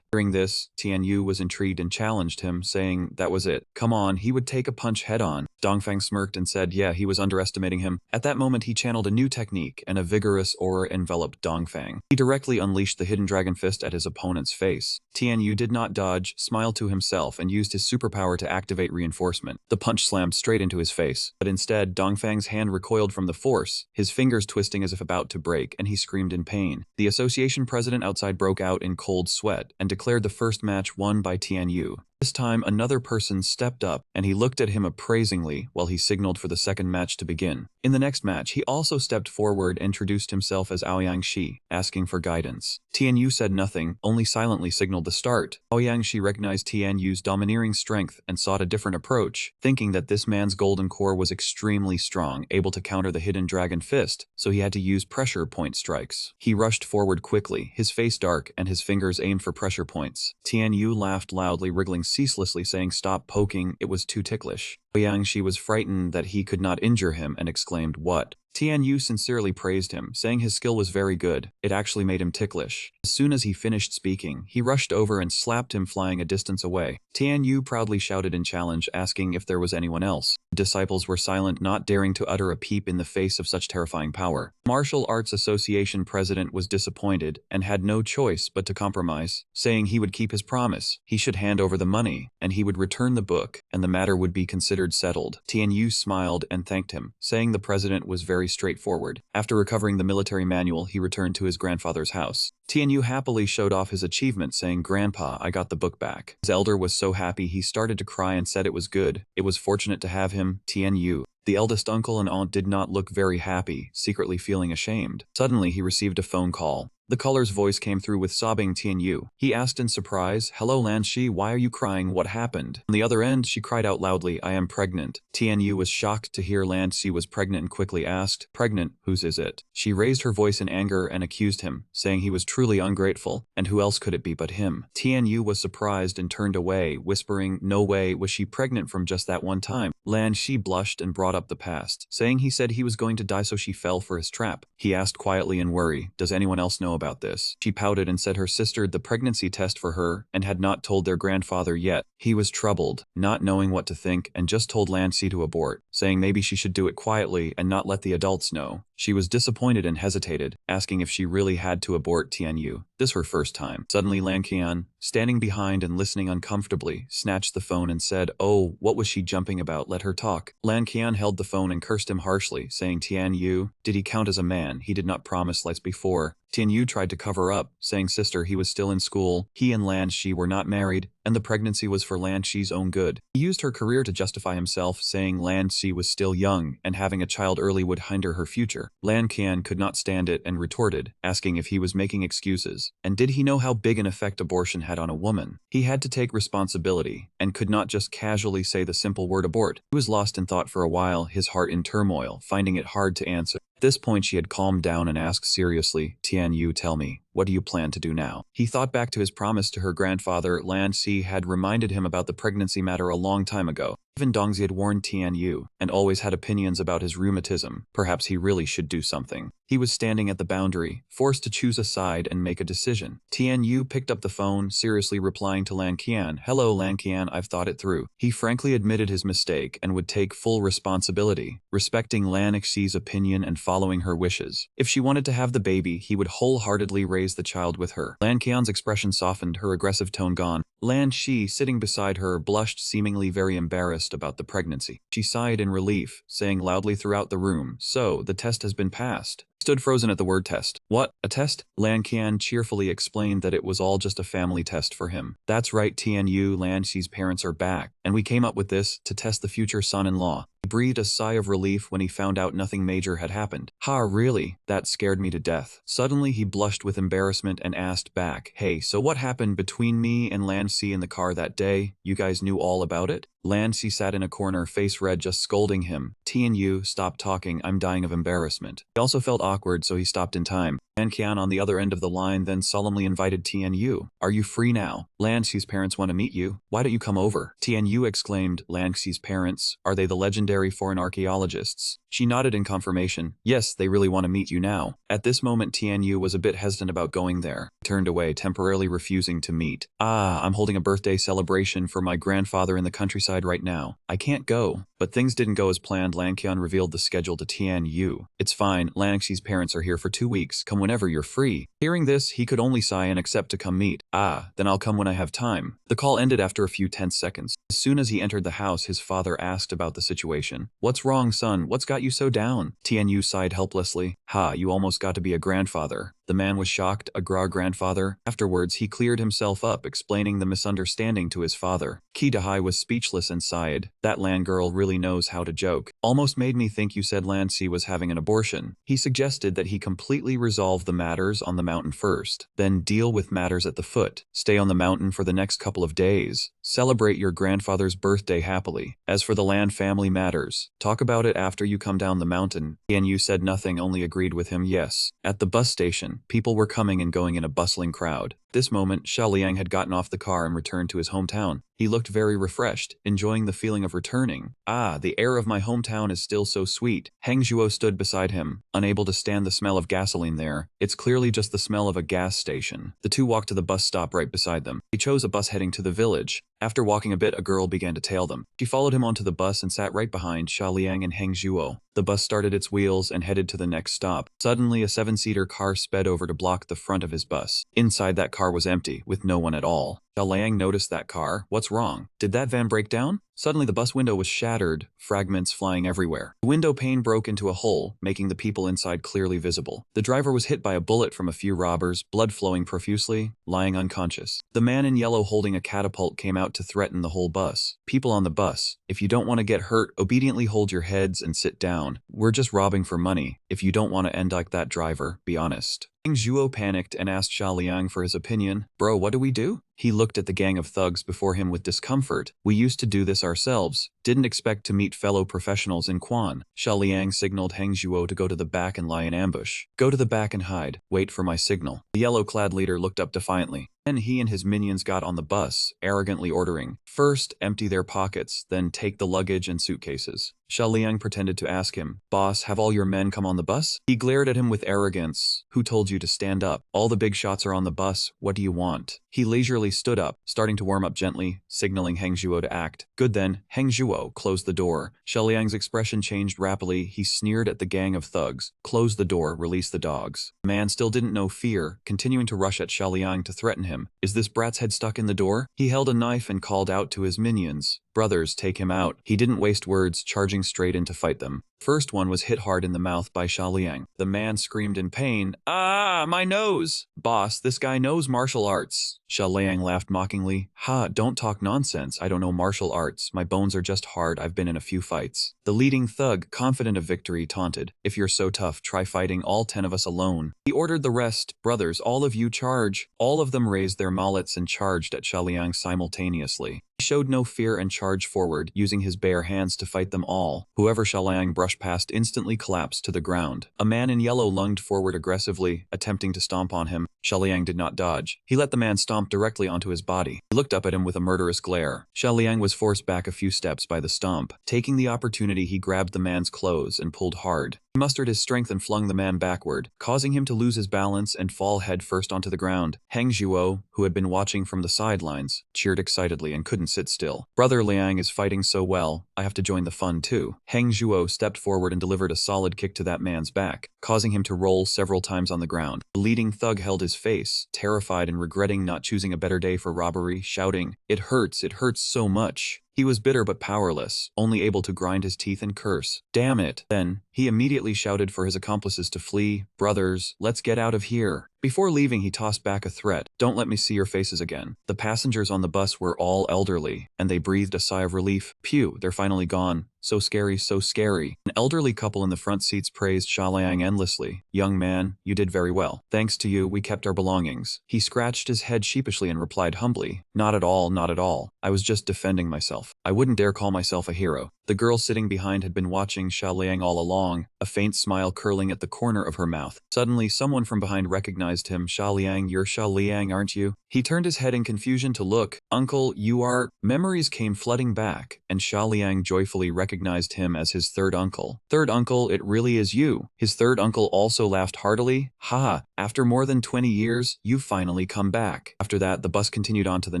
Hearing this, Tianyu was intrigued and challenged him, saying that was it. Come on, he would take a punch head on. Dongfang smirked and said yeah, he was underestimating him. At that moment he channeled a new technique and a vigorous aura enveloped Dongfang. He directly unleashed the hidden dragon fist at his opponent's face. Tianyu did not dodge, smiled to himself and used his superpower to activate reinforcement. The punch slammed straight into his face, but instead Dongfang's hand recoiled from the force, his fingers twisting as if about to break, and he screamed in pain. The association president outside broke out in cold sweat and declared the first match won by Tianyu. This time, another person stepped up, and he looked at him appraisingly while he signaled for the second match to begin. In the next match, he also stepped forward and introduced himself as Aoyang Shi, asking for guidance. Tianyu said nothing, only silently signaled the start. Aoyang Shi recognized Tianyu's domineering strength and sought a different approach, thinking that this man's golden core was extremely strong, able to counter the hidden dragon fist, so he had to use pressure point strikes. He rushed forward quickly, his face dark and his fingers aimed for pressure points. Tianyu laughed loudly, wriggling ceaselessly, saying stop poking, it was too ticklish. Aoyang Shi was frightened that he could not injure him and exclaimed, what? Tianyu sincerely praised him, saying his skill was very good. It actually made him ticklish. As soon as he finished speaking, he rushed over and slapped him, flying a distance away. Tianyu proudly shouted in challenge, asking if there was anyone else. The disciples were silent, not daring to utter a peep in the face of such terrifying power. Martial Arts Association president was disappointed and had no choice but to compromise, saying he would keep his promise. He should hand over the money, and he would return the book, and the matter would be considered considered settled. Tianyu smiled and thanked him, saying the president was very straightforward. After recovering the military manual, he returned to his grandfather's house. Tianyu happily showed off his achievement, saying, "Grandpa, I got the book back." His elder was so happy he started to cry and said it was good. It was fortunate to have him, Tianyu. The eldest uncle and aunt did not look very happy, secretly feeling ashamed. Suddenly, he received a phone call. The caller's voice came through with sobbing Tianyu. He asked in surprise, "Hello Lanshi, why are you crying? What happened?" On the other end, she cried out loudly, "I am pregnant." Tianyu was shocked to hear Lanshi was pregnant and quickly asked, "Pregnant? Whose is it?" She raised her voice in anger and accused him, saying he was truly ungrateful, and who else could it be but him? Tianyu was surprised and turned away, whispering, "No way, was she pregnant from just that one time?" Lanshi blushed and brought up the past, saying he said he was going to die so she fell for his trap. He asked quietly in worry, "Does anyone else know about this?" She pouted and said her sister did the pregnancy test for her and had not told their grandfather yet. He was troubled, not knowing what to think, and just told Lanshi to abort, saying maybe she should do it quietly and not let the adults know. She was disappointed and hesitated, asking if she really had to abort Tianyu. This her first time. Suddenly Lan Qian, standing behind and listening uncomfortably, snatched the phone and said, "Oh, what was she jumping about? Let her talk." Lan Qian held the phone and cursed him harshly, saying, "Tianyu, did he count as a man? He did not promise lights before." Tianyu tried to cover up, saying sister he was still in school, he and Lan Shi were not married, and the pregnancy was for Lan Shi's own good. He used her career to justify himself, saying Lan Shi was still young, and having a child early would hinder her future. Lan Qian could not stand it and retorted, asking if he was making excuses, and did he know how big an effect abortion had on a woman? He had to take responsibility, and could not just casually say the simple word abort. He was lost in thought for a while, his heart in turmoil, finding it hard to answer. At this point she had calmed down and asked seriously, "Tianyu, tell me, what do you plan to do now?" He thought back to his promise to her grandfather. Lan Shi had reminded him about the pregnancy matter a long time ago. Even Dongzi had warned Tianyu, and always had opinions about his rheumatism. Perhaps he really should do something. He was standing at the boundary, forced to choose a side and make a decision. Tianyu picked up the phone, seriously replying to Lan Qian, "Hello Lan Qian, I've thought it through." He frankly admitted his mistake and would take full responsibility, respecting Lan Xi's opinion and following her wishes. If she wanted to have the baby, he would wholeheartedly raise the child with her. Lan Qian's expression softened, her aggressive tone gone. Lan Shi, sitting beside her, blushed, seemingly very embarrassed about the pregnancy. She sighed in relief, saying loudly throughout the room, "So, the test has been passed." Stood frozen at the word test. "What? A test?" Lan Qian cheerfully explained that it was all just a family test for him. "That's right, Tianyu, Lan Xi's parents are back, and we came up with this to test the future son-in-law." He breathed a sigh of relief when he found out nothing major had happened. "Ha, really? That scared me to death." Suddenly he blushed with embarrassment and asked back, "Hey, so what happened between me and Lan Xi in the car that day? You guys knew all about it?" Lan Xi sat in a corner, face red, just scolding him. "Tianyu, stop talking, I'm dying of embarrassment." He also felt awkward, so he stopped in time. Lan Qian on the other end of the line then solemnly invited Tianyu. "Are you free now? Lan Xi's parents want to meet you. Why don't you come over?" Tianyu exclaimed, "Lan Xi's parents? Are they the legendary foreign archaeologists?" She nodded in confirmation. "Yes, they really want to meet you now." At this moment Tianyu was a bit hesitant about going there. He turned away, temporarily refusing to meet. "I'm holding a birthday celebration for my grandfather in the countryside right now. I can't go." But things didn't go as planned. Lan Qian revealed the schedule to Tianyu. "It's fine, Lan Xi's parents are here for 2 weeks. Come whenever you're free." Hearing this, he could only sigh and accept to come meet. Then I'll come when I have time." The call ended after a few tense seconds. As soon as he entered the house, his father asked about the situation. "What's wrong, son? What's got you so down?" Tianyu sighed helplessly. You almost got to be a grandfather." The man was shocked. "A grandfather?" Afterwards, he cleared himself up, explaining the misunderstanding to his father. Ki Dahai was speechless and sighed. "That Lan girl really knows how to joke. Almost made me think you said Lan Si was having an abortion." He suggested that he completely resolve the matters on the mountain first, then deal with matters at the foot. Stay on the mountain for the next couple of days. Celebrate your grandfather's birthday happily. As for the Lan family matters, talk about it after you come down the mountain. Tianyu said nothing, only agreed with him, yes. At the bus station, people were coming and going in a bustling crowd. This moment, Xiaoliang had gotten off the car and returned to his hometown. He looked very refreshed, enjoying the feeling of returning. The air of my hometown is still so sweet. Heng Zhuo stood beside him, unable to stand the smell of gasoline there. It's clearly just the smell of a gas station. The two walked to the bus stop right beside them. He chose a bus heading to the village. After walking a bit, a girl began to tail them. She followed him onto the bus and sat right behind Xiaoliang and Heng Zhuo. The bus started its wheels and headed to the next stop. Suddenly, a 7-seater car sped over to block the front of his bus. Inside, that car was empty, with no one at all. Xiao Liang noticed that car. What's wrong? Did that van break down? Suddenly the bus window was shattered, fragments flying everywhere. The window pane broke into a hole, making the people inside clearly visible. The driver was hit by a bullet from a few robbers, blood flowing profusely, lying unconscious. The man in yellow holding a catapult came out to threaten the whole bus. People on the bus, if you don't want to get hurt, obediently hold your heads and sit down. We're just robbing for money. If you don't want to end like that driver, be honest. Heng Zhuo panicked and asked Xiao Liang for his opinion. Bro, what do we do? He looked at the gang of thugs before him with discomfort. We used to do this ourselves. Didn't expect to meet fellow professionals in Quan. Xiao Liang signaled Heng Zhuo to go to the back and lie in ambush. Go to the back and hide. Wait for my signal. The yellow-clad leader looked up defiantly. Then he and his minions got on the bus, arrogantly ordering, first empty their pockets, then take the luggage and suitcases. Xiao Liang pretended to ask him, Boss, have all your men come on the bus? He glared at him with arrogance. Who told you to stand up? All the big shots are on the bus. What do you want? He leisurely stood up, starting to warm up gently, signaling Heng Zhuo to act. Good then, Heng Zhuo closed the door. Xiao Liang's expression changed rapidly. He sneered at the gang of thugs. Close the door, release the dogs. The man still didn't know fear, continuing to rush at Xiao Liang to threaten him. Is this brat's head stuck in the door? He held a knife and called out to his minions. Brothers, take him out. He didn't waste words, charging straight in to fight them. First one was hit hard in the mouth by Xiao Liang. The man screamed in pain. Ah, my nose! Boss, this guy knows martial arts. Xiao Liang laughed mockingly. Ha, don't talk nonsense. I don't know martial arts. My bones are just hard. I've been in a few fights. The leading thug, confident of victory, taunted. If you're so tough, try fighting all 10 of us alone. He ordered the rest. Brothers, all of you charge. All of them raised their mallets and charged at Xiao Liang simultaneously. He showed no fear and charged forward, using his bare hands to fight them all. Whoever Xiao Liang brushed past instantly collapsed to the ground. A man in yellow lunged forward aggressively, attempting to stomp on him. Xiao Liang did not dodge. He let the man stomp directly onto his body. He looked up at him with a murderous glare. Xiao Liang was forced back a few steps by the stomp. Taking the opportunity, he grabbed the man's clothes and pulled hard. He mustered his strength and flung the man backward, causing him to lose his balance and fall headfirst onto the ground. Heng Zhuo, who had been watching from the sidelines, cheered excitedly and couldn't sit still. Brother Liang is fighting so well, I have to join the fun too. Heng Zhuo stepped forward and delivered a solid kick to that man's back, causing him to roll several times on the ground. The leading thug held his face, terrified and regretting not choosing a better day for robbery, shouting, it hurts so much. He was bitter but powerless, only able to grind his teeth and curse. Damn it. Then, he immediately shouted for his accomplices to flee. Brothers, let's get out of here. Before leaving, he tossed back a threat. Don't let me see your faces again. The passengers on the bus were all elderly, and they breathed a sigh of relief. Phew, they're finally gone. So scary, so scary. An elderly couple in the front seats praised Xiao Liang endlessly. Young man, you did very well. Thanks to you, we kept our belongings. He scratched his head sheepishly and replied humbly, not at all, not at all. I was just defending myself. I wouldn't dare call myself a hero. The girl sitting behind had been watching Xiao Liang all along, a faint smile curling at the corner of her mouth. Suddenly, someone from behind recognized him. Xiao Liang, you're Xiao Liang, aren't you? He turned his head in confusion to look. Uncle, you are... Memories came flooding back, and Xiao Liang joyfully recognized him as his third uncle. Third uncle, it really is you. His third uncle also laughed heartily. Ha, after more than 20 years, you've finally come back. After that, the bus continued on to the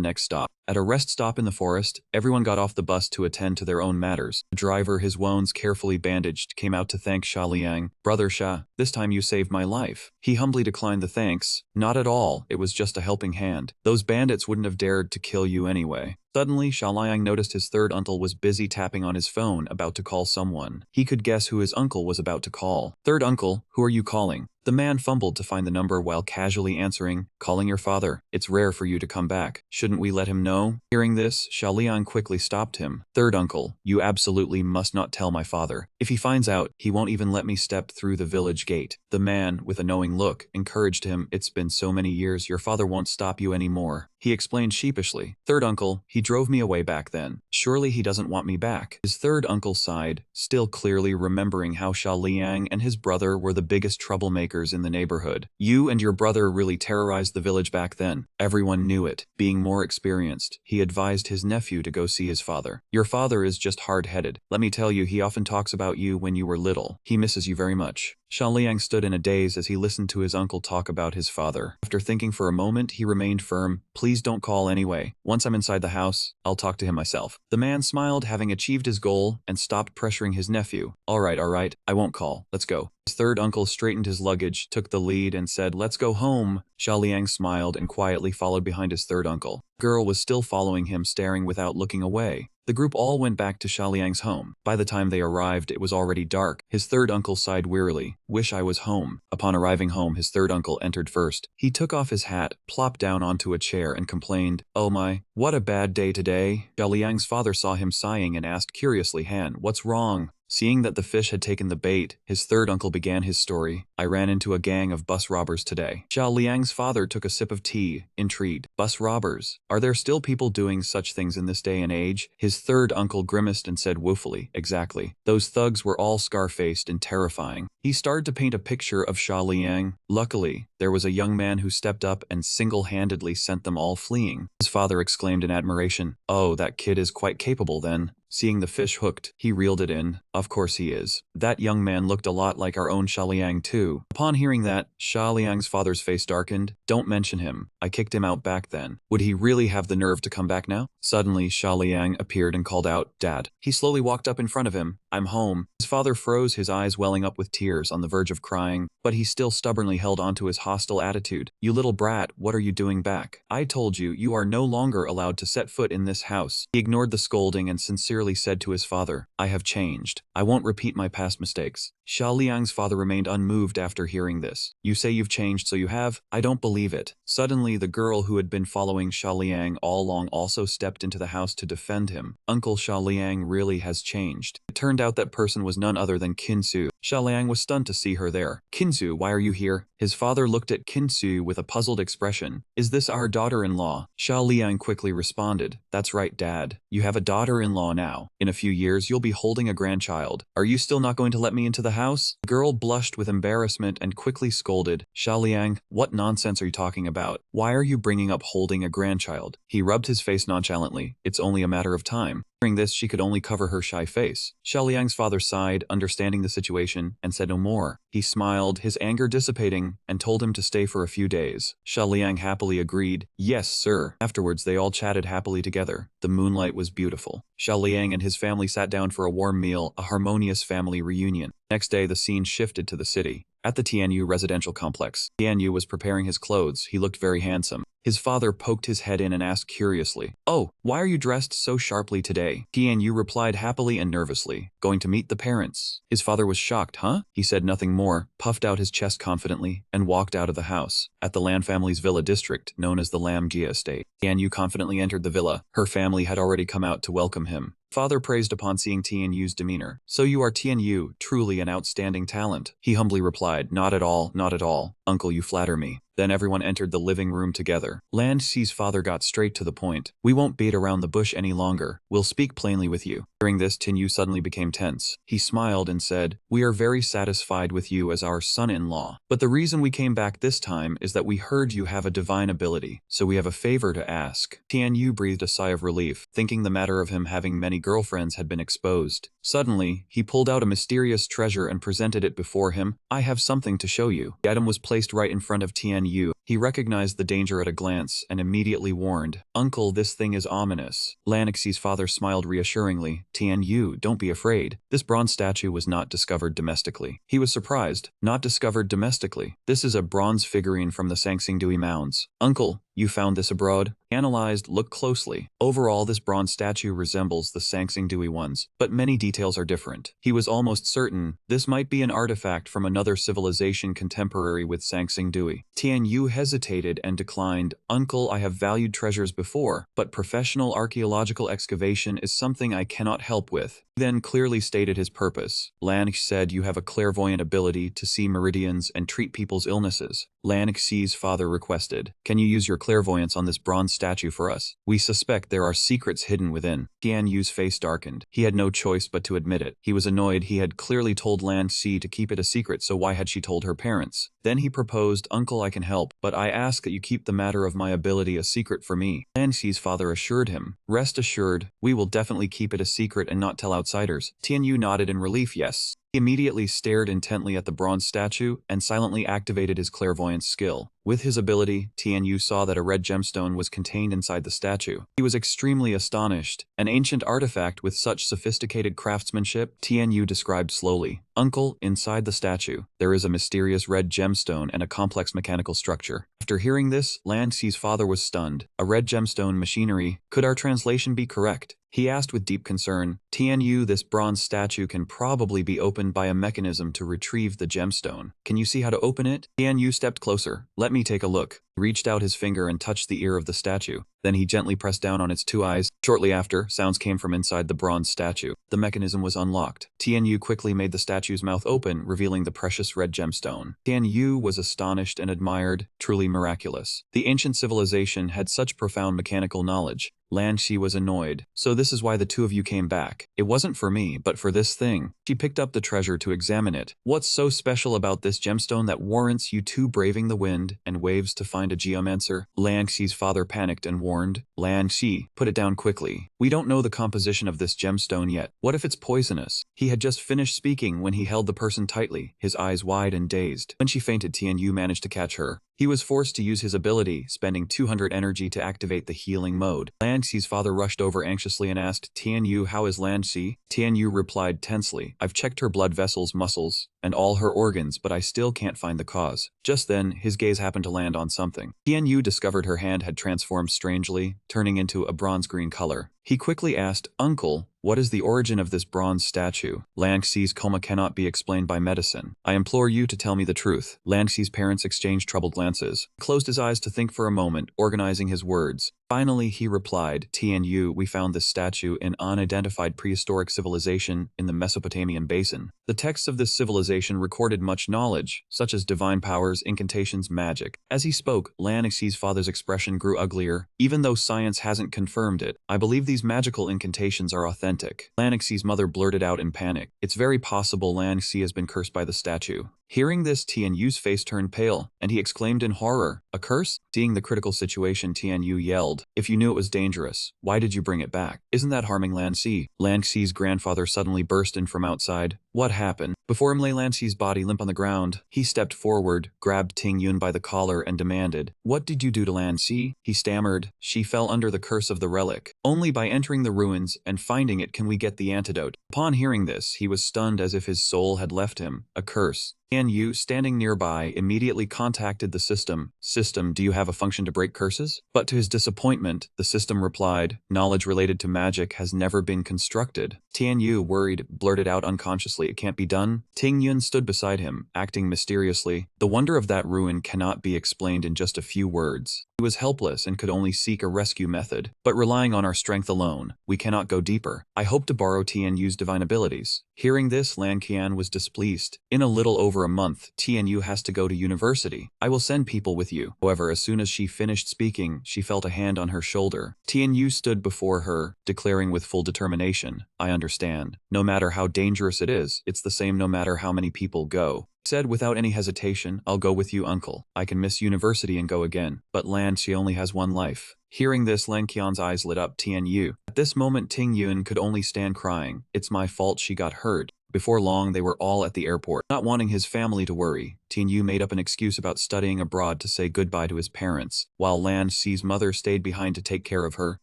next stop. At a rest stop in the forest, everyone got off the bus to attend to their own matters. The driver, his wounds carefully bandaged, came out to thank Xiao Liang. Brother Xia, this time you saved my life. He humbly declined the thanks. Not at all, it was just a helping hand. Those bandits wouldn't have dared to kill you anyway. Suddenly, Xiao Liang noticed his third uncle was busy tapping on his phone, about to call someone. He could guess who his uncle was about to call. Third uncle, who are you calling? The man fumbled to find the number while casually answering, calling your father. It's rare for you to come back. Shouldn't we let him know? Hearing this, Xiao Liang quickly stopped him. Third uncle, you absolutely must not tell my father. If he finds out, he won't even let me step through the village gate. The man, with a knowing look, encouraged him. It's been so many years, your father won't stop you anymore. He explained sheepishly. Third uncle, he drove me away back then. Surely he doesn't want me back. His third uncle sighed, still clearly remembering how Xiao Liang and his brother were the biggest troublemakers in the neighborhood. You and your brother really terrorized the village back then. Everyone knew it. Being more experienced, he advised his nephew to go see his father. Your father is just hard-headed. Let me tell you, he often talks about you when you were little. He misses you very much. Xiao Liang stood in a daze as he listened to his uncle talk about his father. After thinking for a moment, he remained firm. Please Please don't call anyway. Once I'm inside the house, I'll talk to him myself. The man smiled, having achieved his goal, and stopped pressuring his nephew. All right, I won't call. Let's go. His third uncle straightened his luggage, took the lead, and said, let's go home. Xiaoliang smiled and quietly followed behind his third uncle. The girl was still following him, staring without looking away. The group all went back to Xiaoliang's home. By the time they arrived, it was already dark. His third uncle sighed wearily. Wish I was home. Upon arriving home, his third uncle entered first. He took off his hat, plopped down onto a chair, and complained, oh my, what a bad day today. Xiaoliang's father saw him sighing and asked curiously, Han, what's wrong? Seeing that the fish had taken the bait, his third uncle began his story. I ran into a gang of bus robbers today. Xiaoliang's father took a sip of tea, intrigued. Bus robbers? Are there still people doing such things in this day and age? His third uncle grimaced and said woefully, exactly. Those thugs were all scar-faced and terrifying. He started to paint a picture of Xiaoliang. Luckily, there was a young man who stepped up and single-handedly sent them all fleeing. His father exclaimed in admiration, oh, that kid is quite capable then. Seeing the fish hooked, he reeled it in. Of course he is. That young man looked a lot like our own Xiaoliang too. Upon hearing that, Xiaoliang's father's face darkened. Don't mention him. I kicked him out back then. Would he really have the nerve to come back now? Suddenly, Xiaoliang appeared and called out, Dad. He slowly walked up in front of him. I'm home. His father froze, his eyes welling up with tears, on the verge of crying, but he still stubbornly held on to his hostile attitude. You little brat, what are you doing back? I told you, you are no longer allowed to set foot in this house. He ignored the scolding and sincerely said to his father, I have changed. I won't repeat my past mistakes. Xiaoliang's father remained unmoved after hearing this. You say you've changed, so you have? I don't believe it. Suddenly, the girl who had been following Xiaoliang all along also stepped into the house to defend him. Uncle Xiaoliang really has changed. It turned out that person was none other than Kinsu. Xiaoliang was stunned to see her there. Kinsu, why are you here? His father looked at Kinsu with a puzzled expression. Is this our daughter-in-law? Xiaoliang quickly responded. That's right, Dad. You have a daughter-in-law now. In a few years, you'll be holding a grandchild. Are you still not going to let me into the house? The girl blushed with embarrassment and quickly scolded. Xiaoliang, what nonsense are you talking about? Why are you bringing up holding a grandchild? He rubbed his face nonchalantly. It's only a matter of time. Hearing this, she could only cover her shy face. Xiaoliang's father sighed, understanding the situation, and said no more. He smiled, his anger dissipating, and told him to stay for a few days. Xiaoliang happily agreed. Yes, sir. Afterwards, they all chatted happily together. The moonlight was beautiful. Xiaoliang and his family sat down for a warm meal, a harmonious family reunion. Next day, the scene shifted to the city. At the Tianyu residential complex, Tianyu was preparing his clothes. He looked very handsome. His father poked his head in and asked curiously, oh, why are you dressed so sharply today? Tianyu replied happily and nervously, going to meet the parents. His father was shocked, huh? He said nothing more, puffed out his chest confidently, and walked out of the house. At the Lan family's villa district, known as the Lam Jia estate, Tianyu confidently entered the villa. Her family had already come out to welcome him. Father praised upon seeing Tianyu's demeanor. So you are Tianyu, truly an outstanding talent. He humbly replied, not at all, not at all. Uncle, you flatter me. Then everyone entered the living room together. Lan Xi's father got straight to the point. We won't beat around the bush any longer. We'll speak plainly with you. Hearing this, Tianyu suddenly became tense. He smiled and said, we are very satisfied with you as our son-in-law. But the reason we came back this time is that we heard you have a divine ability, so we have a favor to ask. Tianyu breathed a sigh of relief, thinking the matter of him having many girlfriends had been exposed. Suddenly, he pulled out a mysterious treasure and presented it before him. I have something to show you. The item was placed right in front of Tianyu. He recognized the danger at a glance and immediately warned, Uncle, this thing is ominous. Lan Xi's father smiled reassuringly. Tianyu, don't be afraid. This bronze statue was not discovered domestically. He was surprised. Not discovered domestically. This is a bronze figurine from the Sangsingdui Mounds. Uncle, you found this abroad? Analyzed, look closely. Overall, this bronze statue resembles the Sangsingdui ones, but many details are different. He was almost certain this might be an artifact from another civilization contemporary with Sangsingdui. Tianyu hesitated and declined. Uncle, I have valued treasures before, but professional archaeological excavation is something I cannot help with. He then clearly stated his purpose. Lan said you have a clairvoyant ability to see meridians and treat people's illnesses. Lan Xi's father requested, can you use your clairvoyance on this bronze statue for us? We suspect there are secrets hidden within. Tianyu's face darkened. He had no choice but to admit it. He was annoyed. He had clearly told Lan Xi to keep it a secret, so why had she told her parents? Then he proposed, Uncle, I can help, but I ask that you keep the matter of my ability a secret for me. Lan Xi's father assured him, rest assured, we will definitely keep it a secret and not tell outsiders. Tianyu nodded in relief, yes. He immediately stared intently at the bronze statue and silently activated his clairvoyance skill. With his ability, Tianyu saw that a red gemstone was contained inside the statue. He was extremely astonished. An ancient artifact with such sophisticated craftsmanship, Tianyu described slowly. Uncle, inside the statue, there is a mysterious red gemstone and a complex mechanical structure. After hearing this, Lan Xi's father was stunned. A red gemstone machinery? Could our translation be correct? He asked with deep concern. Tianyu, this bronze statue can probably be opened by a mechanism to retrieve the gemstone. Can you see how to open it? Tianyu stepped closer. Let me take a look. He reached out his finger and touched the ear of the statue. Then he gently pressed down on its two eyes. Shortly after, sounds came from inside the bronze statue. The mechanism was unlocked. Tianyu quickly made the statue's mouth open, revealing the precious red gemstone. Tianyu was astonished and admired, truly miraculous. The ancient civilization had such profound mechanical knowledge. Lan Xi was annoyed. So this is why the two of you came back. It wasn't for me, but for this thing. She picked up the treasure to examine it. What's so special about this gemstone that warrants you two braving the wind and waves to find a geomancer? Lan Xi's father panicked and warned. Lan Xi, put it down quickly. We don't know the composition of this gemstone yet. What if it's poisonous? He had just finished speaking when he held the person tightly, his eyes wide and dazed. When she fainted, Tianyu managed to catch her. He was forced to use his ability, spending 200 energy to activate the healing mode. Lan Xi's father rushed over anxiously and asked, Tianyu, how is Lan Xi? Tianyu replied tensely, I've checked her blood vessels, muscles, and all her organs, but I still can't find the cause. Just then, his gaze happened to land on something. Tianyu discovered her hand had transformed strangely, turning into a bronze-green color. He quickly asked, Uncle, what is the origin of this bronze statue? Lan Xi's coma cannot be explained by medicine. I implore you to tell me the truth. Lan Xi's parents exchanged troubled glances. He closed his eyes to think for a moment, organizing his words. Finally, he replied, Tianyu, we found this statue in unidentified prehistoric civilization in the Mesopotamian basin. The texts of this civilization recorded much knowledge, such as divine powers, incantations, magic. As he spoke, Lan Xi's father's expression grew uglier. Even though science hasn't confirmed it, I believe these magical incantations are authentic. Lan Xi's mother blurted out in panic. It's very possible Lan Xi has been cursed by the statue. Hearing this, Tianyu's face turned pale, and he exclaimed in horror, a curse? Seeing the critical situation, Tianyu yelled, if you knew it was dangerous, why did you bring it back? Isn't that harming Lan Xi? Lan Xi's grandfather suddenly burst in from outside. What happened? Before him lay Lan Xi's body limp on the ground. He stepped forward, grabbed Ting Yun by the collar and demanded, what did you do to Lan Xi? He stammered, she fell under the curse of the relic. Only by entering the ruins and finding it can we get the antidote. Upon hearing this, he was stunned as if his soul had left him. A curse. Tianyu, standing nearby, immediately contacted the system. System, do you have a function to break curses? But to his disappointment, the system replied, knowledge related to magic has never been constructed. Tianyu, worried, blurted out unconsciously, it can't be done. Ting Yun stood beside him, acting mysteriously. The wonder of that ruin cannot be explained in just a few words. He was helpless and could only seek a rescue method. But relying on our strength alone, we cannot go deeper. I hope to borrow Tianyu's divine abilities. Hearing this, Lan Qian was displeased. In a little over a month, Tianyu has to go to university. I will send people with you. However, as soon as she finished speaking, she felt a hand on her shoulder. Tianyu stood before her, declaring with full determination, I understand. No matter how dangerous it is, it's the same no matter how many people go. Said without any hesitation, I'll go with you, uncle. I can miss university and go again. But Lan, she only has one life. Hearing this, Lan Qian's eyes lit up. Tianyu. At this moment, Ting Yun could only stand crying. It's my fault she got hurt. Before long, they were all at the airport. Not wanting his family to worry, Tianyu made up an excuse about studying abroad to say goodbye to his parents. While Lan Xi's mother stayed behind to take care of her,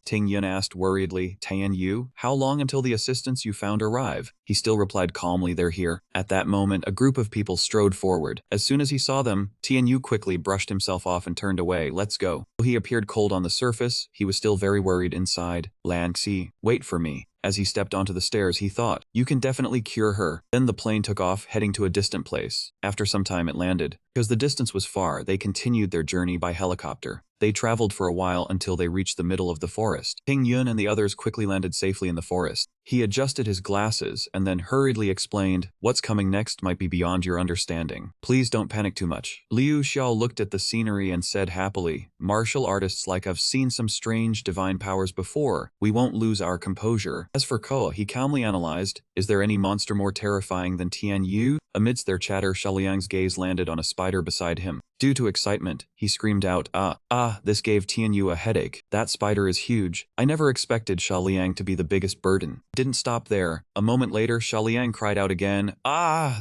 Ting Yun asked worriedly, Tianyu, how long until the assistants you found arrive? He still replied calmly, they're here. At that moment, a group of people strode forward. As soon as he saw them, Tianyu quickly brushed himself off and turned away. Let's go. Though he appeared cold on the surface, he was still very worried inside. Lan Xi, wait for me. As he stepped onto the stairs, he thought, you can definitely cure her. Then the plane took off, heading to a distant place. After some time it landed. Because the distance was far, they continued their journey by helicopter. They traveled for a while until they reached the middle of the forest. Ting Yun and the others quickly landed safely in the forest. He adjusted his glasses and then hurriedly explained, what's coming next might be beyond your understanding. Please don't panic too much. Liu Xiao looked at the scenery and said happily, martial artists like I've seen some strange divine powers before. We won't lose our composure. As for Koa, he calmly analyzed, is there any monster more terrifying than Tianyu? Amidst their chatter, Shaliang's gaze landed on a spider beside him. Due to excitement, he screamed out, this gave Tianyu a headache. That spider is huge. I never expected Sha Liang to be the biggest burden. Didn't stop there. A moment later, Sha Liang cried out again,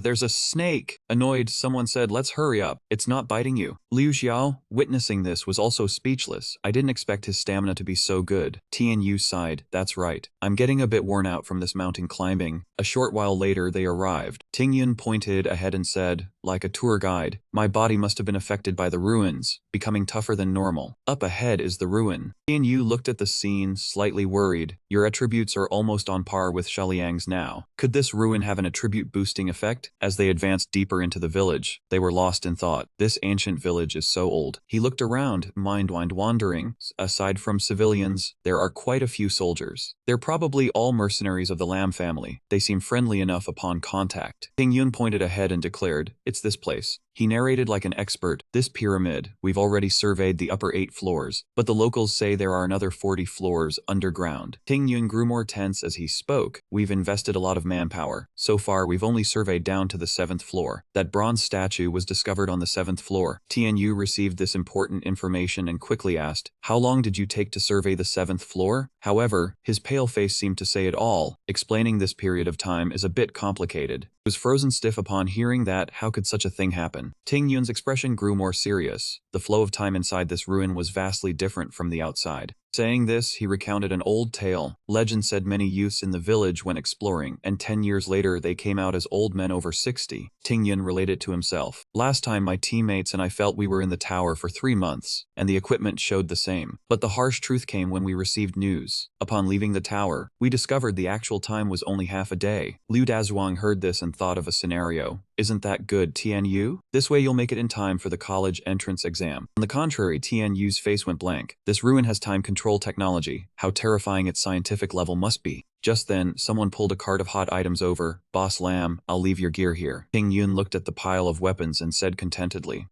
there's a snake. Annoyed, someone said, let's hurry up. It's not biting you. Liu Xiao, witnessing this, was also speechless. I didn't expect his stamina to be so good. Tianyu sighed, that's right. I'm getting a bit worn out from this mountain climbing. A short while later, they arrived. Tingyun pointed ahead and said, like a tour guide, my body must have been affected by the ruins, becoming tougher than normal. Up ahead is the ruin. Tianyu looked at the scene, slightly worried. Your attributes are almost on par with Shaliang's now. Could this ruin have an attribute boosting effect? As they advanced deeper into the village, they were lost in thought. This ancient village is so old. He looked around, mind wandering. Aside from civilians, there are quite a few soldiers. They're probably all mercenaries of the Lam family. They seem friendly enough upon contact. Tingyun pointed ahead and declared, it's this place. He narrated like an expert, this pyramid, we've already surveyed the upper 8 floors, but the locals say there are another 40 floors underground. Tingyun grew more tense as he spoke. We've invested a lot of manpower. So far, we've only surveyed down to the 7th floor. That bronze statue was discovered on the 7th floor. Tianyu received this important information and quickly asked, how long did you take to survey the 7th floor? However, his pale face seemed to say it all. Explaining this period of time is a bit complicated. He was frozen stiff upon hearing that. How could such a thing happen? Tingyun's expression grew more serious. The flow of time inside this ruin was vastly different from the outside. Saying this, he recounted an old tale. Legend said many youths in the village went exploring, and 10 years later they came out as old men over 60. Tingyun related to himself. Last time my teammates and I felt we were in the tower for 3 months, and the equipment showed the same. But the harsh truth came when we received news. Upon leaving the tower, we discovered the actual time was only half a day. Liu Dazhuang heard this and thought of a scenario. Isn't that good, Tianyu? This way you'll make it in time for the college entrance exam. On the contrary, Tianyu's face went blank. This ruin has time control technology. How terrifying its scientific level must be. Just then, someone pulled a cart of hot items over. Boss Lam, I'll leave your gear here. King Yun looked at the pile of weapons and said contentedly,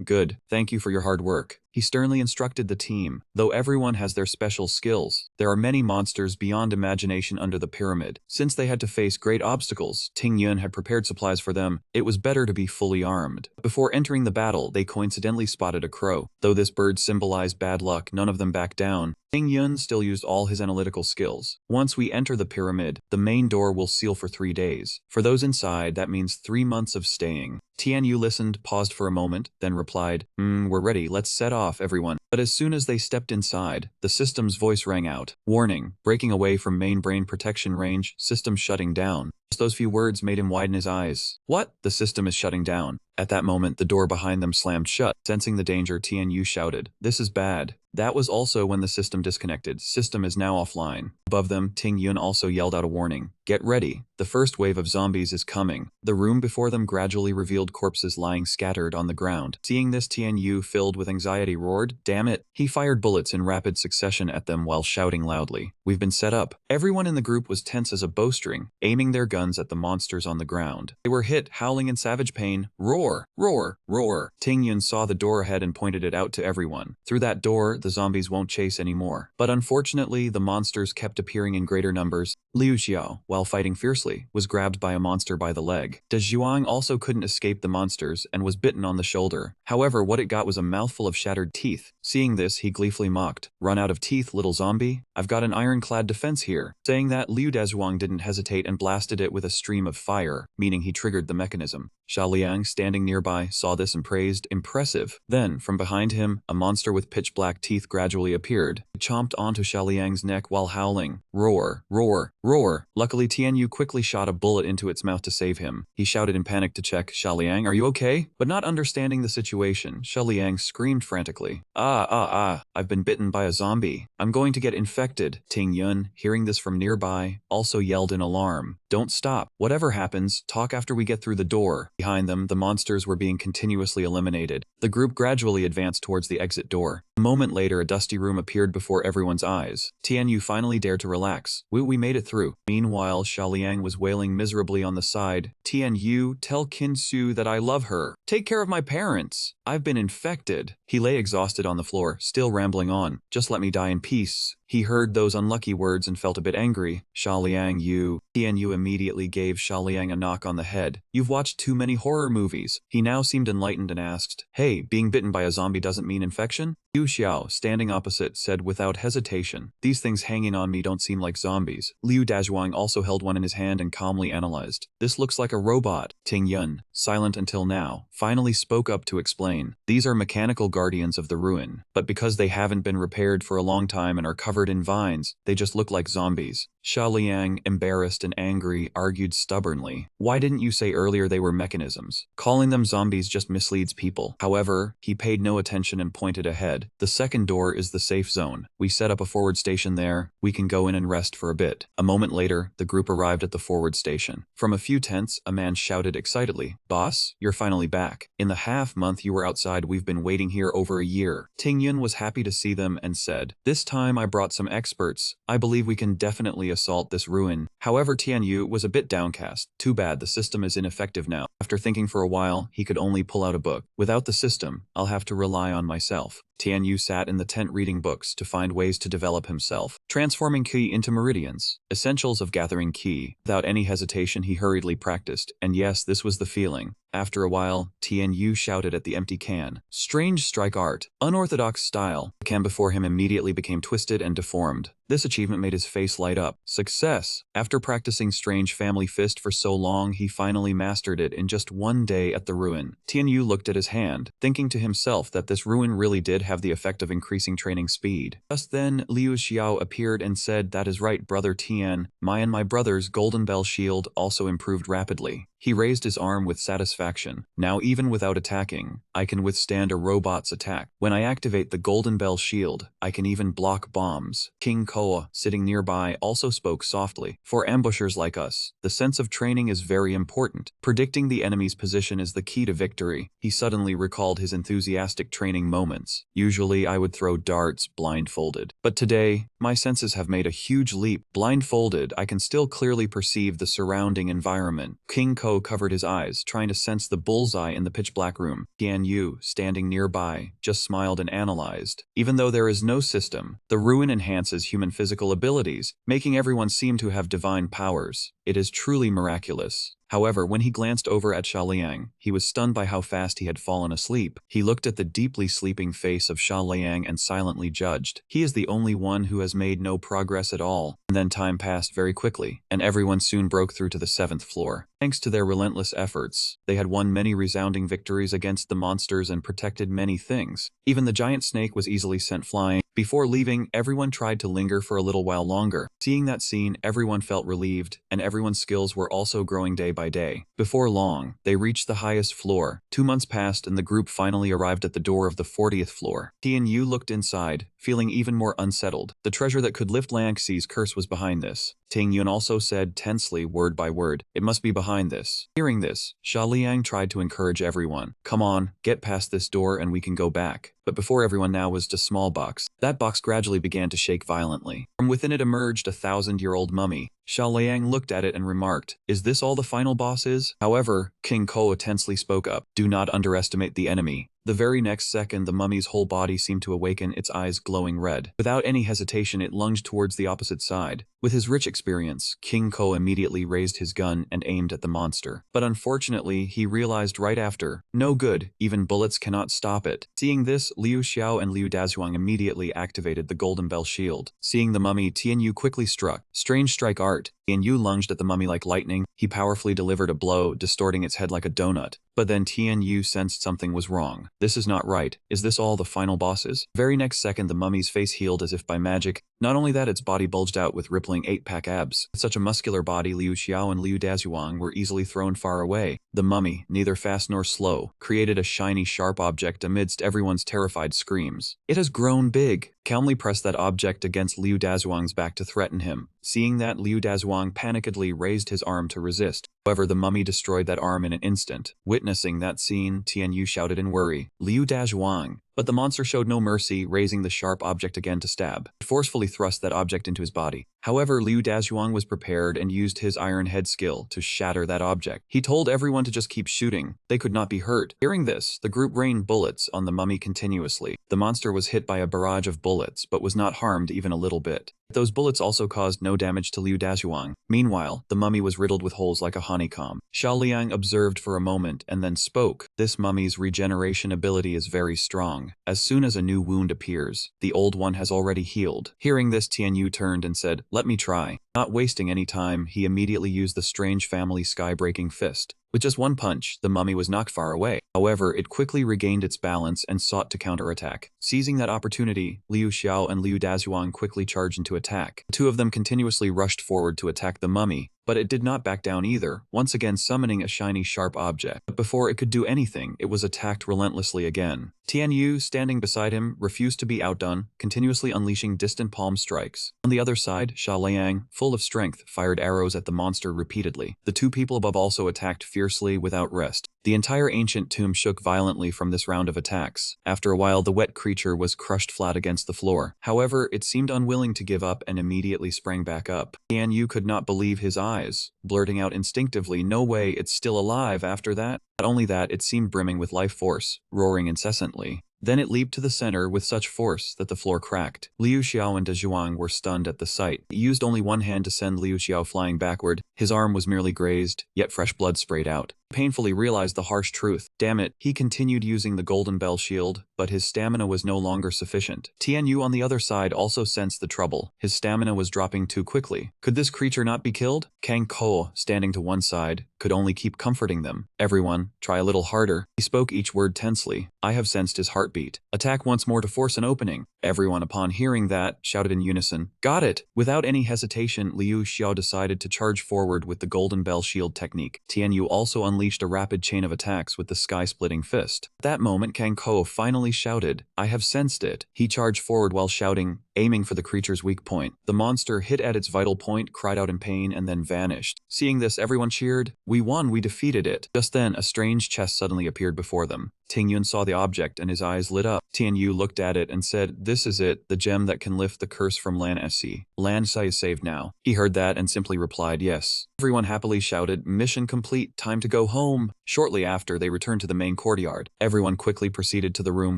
good. Thank you for your hard work. He sternly instructed the team. Though everyone has their special skills, there are many monsters beyond imagination under the pyramid. Since they had to face great obstacles, Ting Yun had prepared supplies for them. It was better to be fully armed. Before entering the battle, they coincidentally spotted a crow. Though this bird symbolized bad luck, none of them backed down. Ting Yun still used all his analytical skills. Once we enter the pyramid, the main door will seal for 3 days. For those inside, that means 3 months of staying. Tianyu listened, paused for a moment, then replied, we're ready, let's set off, everyone. But as soon as they stepped inside, the system's voice rang out. Warning, breaking away from main brain protection range, system shutting down. Just those few words made him widen his eyes. What? The system is shutting down. At that moment, the door behind them slammed shut. Sensing the danger, Tianyu shouted, this is bad. That was also when the system disconnected. System is now offline. Above them, Ting Yun also yelled out a warning. Get ready. The first wave of zombies is coming. The room before them gradually revealed corpses lying scattered on the ground. Seeing this, Tianyu, filled with anxiety, roared, damn it. He fired bullets in rapid succession at them while shouting loudly. We've been set up. Everyone in the group was tense as a bowstring, aiming their guns at the monsters on the ground. They were hit, howling in savage pain. Roar! Roar! Roar! Ting Yun saw the door ahead and pointed it out to everyone. Through that door, the zombies won't chase anymore. But unfortunately, the monsters kept appearing in greater numbers. Liu Xiao, while fighting fiercely, was grabbed by a monster by the leg. De Zhuang also couldn't escape the monsters and was bitten on the shoulder. However, what it got was a mouthful of shattered teeth. Seeing this, he gleefully mocked. Run out of teeth, little zombie? I've got an ironclad defense here. Saying that, Liu Dazhuang didn't hesitate and blasted it with a stream of fire, meaning he triggered the mechanism. Xia Liang, standing nearby, saw this and praised, impressive. Then, from behind him, a monster with pitch-black teeth gradually appeared. It chomped onto Xia Liang's neck while howling. Roar! Roar! Roar! Luckily, Tianyu quickly shot a bullet into its mouth to save him. He shouted in panic to check, Xia Liang, are you okay? But not understanding the situation, Xia Liang screamed frantically. I've been bitten by a zombie. I'm going to get infected. Ting Yun, hearing this from nearby, also yelled in alarm. Don't stop. Whatever happens, talk after we get through the door. Behind them, the monsters were being continuously eliminated. The group gradually advanced towards the exit door. A moment later, a dusty room appeared before everyone's eyes. Tianyu finally dared to relax. We made it through. Meanwhile, Xia Liang was wailing miserably on the side. Tianyu, tell Kinsu that I love her. Take care of my parents. I've been infected. He lay exhausted on the floor, still rambling on. Just let me die in peace. He heard those unlucky words and felt a bit angry. Xiaoliang, you. Tianyu immediately gave Xiaoliang a knock on the head. You've watched too many horror movies. He now seemed enlightened and asked, hey, being bitten by a zombie doesn't mean infection? Liu Xiao, standing opposite, said without hesitation, these things hanging on me don't seem like zombies. Liu Dazhuang also held one in his hand and calmly analyzed. This looks like a robot. Ting Yun, silent until now, finally spoke up to explain. These are mechanical guardians of the ruin, but because they haven't been repaired for a long time and are covered in vines, they just look like zombies. Xiaoliang, embarrassed and angry, argued stubbornly. Why didn't you say earlier they were mechanisms? Calling them zombies just misleads people. However, he paid no attention and pointed ahead. The second door is the safe zone. We set up a forward station there. We can go in and rest for a bit. A moment later, the group arrived at the forward station. From a few tents, a man shouted excitedly, Boss, you're finally back. In the half-month you were outside, we've been waiting here over a year. Ting Yun was happy to see them and said, this time I brought some experts. I believe we can definitely assault this ruin. However, Tianyu was a bit downcast. Too bad, the system is ineffective now. After thinking for a while, he could only pull out a book. Without the system, I'll have to rely on myself. Tianyu sat in the tent reading books to find ways to develop himself, transforming ki into meridians, essentials of gathering ki. Without any hesitation, he hurriedly practiced, and yes, this was the feeling. After a while, Tianyu shouted at the empty can, strange strike art, unorthodox style. The can before him immediately became twisted and deformed. This achievement made his face light up. Success! After practicing strange family fist for so long, he finally mastered it in just one day at the ruin. Tianyu looked at his hand, thinking to himself that this ruin really did have the effect of increasing training speed. Just then, Liu Xiao appeared and said, that is right, brother Tian, my and my brother's golden bell shield also improved rapidly. He raised his arm with satisfaction. Now even without attacking, I can withstand a robot's attack. When I activate the Golden Bell shield, I can even block bombs. King Koa, sitting nearby, also spoke softly. For ambushers like us, the sense of training is very important. Predicting the enemy's position is the key to victory. He suddenly recalled his enthusiastic training moments. Usually I would throw darts blindfolded. But today, my senses have made a huge leap. Blindfolded, I can still clearly perceive the surrounding environment. King Koa covered his eyes, trying to sense the bullseye in the pitch-black room. Tian Yu, standing nearby, just smiled and analyzed. Even though there is no system, the ruin enhances human physical abilities, making everyone seem to have divine powers. It is truly miraculous. However, when he glanced over at Xiaoliang, he was stunned by how fast he had fallen asleep. He looked at the deeply sleeping face of Xiaoliang and silently judged. He is the only one who has made no progress at all. And then time passed very quickly, and everyone soon broke through to the 7th floor. Thanks to their relentless efforts, they had won many resounding victories against the monsters and protected many things. Even the giant snake was easily sent flying. Before leaving, everyone tried to linger for a little while longer. Seeing that scene, everyone felt relieved, and everyone's skills were also growing day by day. Before long, they reached the highest floor. 2 months passed and the group finally arrived at the door of the 40th floor. Tian Yu looked inside, feeling even more unsettled. The treasure that could lift Liangxi's curse was behind this. Ting Yun also said tensely, word by word, it must be behind this. Hearing this, Xiaoliang tried to encourage everyone. Come on, get past this door and we can go back. But before everyone now was just a small box. That box gradually began to shake violently. From within it emerged a 1,000-year-old mummy. Xiaoliang looked at it and remarked, is this all the final boss is? However, King Koa tensely spoke up, do not underestimate the enemy. The very next second, the mummy's whole body seemed to awaken, its eyes glowing red. Without any hesitation, it lunged towards the opposite side. With his rich experience, King Ko immediately raised his gun and aimed at the monster. But unfortunately, he realized right after, no good, even bullets cannot stop it. Seeing this, Liu Xiao and Liu Dazhuang immediately activated the Golden Bell shield. Seeing the mummy, Tian Yu quickly struck. Strange strike art. Tian Yu lunged at the mummy like lightning. He powerfully delivered a blow, distorting its head like a donut. But then Tian Yu sensed something was wrong. This is not right. Is this all the final bosses? Very next second, the mummy's face healed as if by magic. Not only that, its body bulged out with rippling 8-pack abs. With such a muscular body, Liu Xiao and Liu Dazhuang were easily thrown far away. The mummy, neither fast nor slow, created a shiny, sharp object amidst everyone's terrified screams. It has grown big. Calmly pressed that object against Liu Dazhuang's back to threaten him. Seeing that, Liu Dazhuang panickedly raised his arm to resist. However, the mummy destroyed that arm in an instant. Witnessing that scene, Tian Yu shouted in worry, Liu Dazhuang. But the monster showed no mercy, raising the sharp object again to stab. It forcefully thrust that object into his body. However, Liu Dazhuang was prepared and used his iron head skill to shatter that object. He told everyone to just keep shooting. They could not be hurt. Hearing this, the group rained bullets on the mummy continuously. The monster was hit by a barrage of bullets, but was not harmed even a little bit. Those bullets also caused no damage to Liu Dazhuang. Meanwhile, the mummy was riddled with holes like a honeycomb. Xiao Liang observed for a moment and then spoke. This mummy's regeneration ability is very strong. As soon as a new wound appears, the old one has already healed. Hearing this, Tianyu turned and said, "Let me try." Not wasting any time, he immediately used the strange family sky-breaking fist. With just one punch, the mummy was knocked far away. However, it quickly regained its balance and sought to counterattack. Seizing that opportunity, Liu Xiao and Liu Dazhuang quickly charged into attack. The two of them continuously rushed forward to attack the mummy, but it did not back down either, once again summoning a shiny sharp object. But before it could do anything, it was attacked relentlessly again. Tianyu, standing beside him, refused to be outdone, continuously unleashing distant palm strikes. On the other side, Xiao Liang, full of strength, fired arrows at the monster repeatedly. The two people above also attacked fiercely without rest. The entire ancient tomb shook violently from this round of attacks. After a while, the wet creature was crushed flat against the floor. However, it seemed unwilling to give up and immediately sprang back up. Tianyu could not believe his eyes, blurting out instinctively, "No way, it's still alive." After that, not only that, it seemed brimming with life force, roaring incessantly. Then it leaped to the center with such force that the floor cracked. Liu Xiao and Dazhuang were stunned at the sight. He used only one hand to send Liu Xiao flying backward. His arm was merely grazed, yet fresh blood sprayed out. He painfully realized the harsh truth. Damn it, he continued using the golden bell shield, but his stamina was no longer sufficient. Tianyu on the other side also sensed the trouble. His stamina was dropping too quickly. Could this creature not be killed? Kang Ko, standing to one side, could only keep comforting them. "Everyone, try a little harder." He spoke each word tensely. I have sensed his heartbeat. "Attack once more to force an opening." Everyone, upon hearing that, shouted in unison, "Got it!" Without any hesitation, Liu Xiao decided to charge forward with the golden bell shield technique. Tianyu also unleashed a rapid chain of attacks with the sky-splitting fist. At that moment, Kang Ko finally shouted, "I have sensed it." He charged forward while shouting, aiming for the creature's weak point. The monster hit at its vital point, cried out in pain, and then vanished. Seeing this, everyone cheered. "We won, we defeated it." Just then, a strange chest suddenly appeared before them. Tingyun saw the object and his eyes lit up. Tianyu looked at it and said, "This is it, the gem that can lift the curse from Lan Si. Lan Si is saved now." He heard that and simply replied, "Yes." Everyone happily shouted, "Mission complete, time to go home." Shortly after, they returned to the main courtyard. Everyone quickly proceeded to the room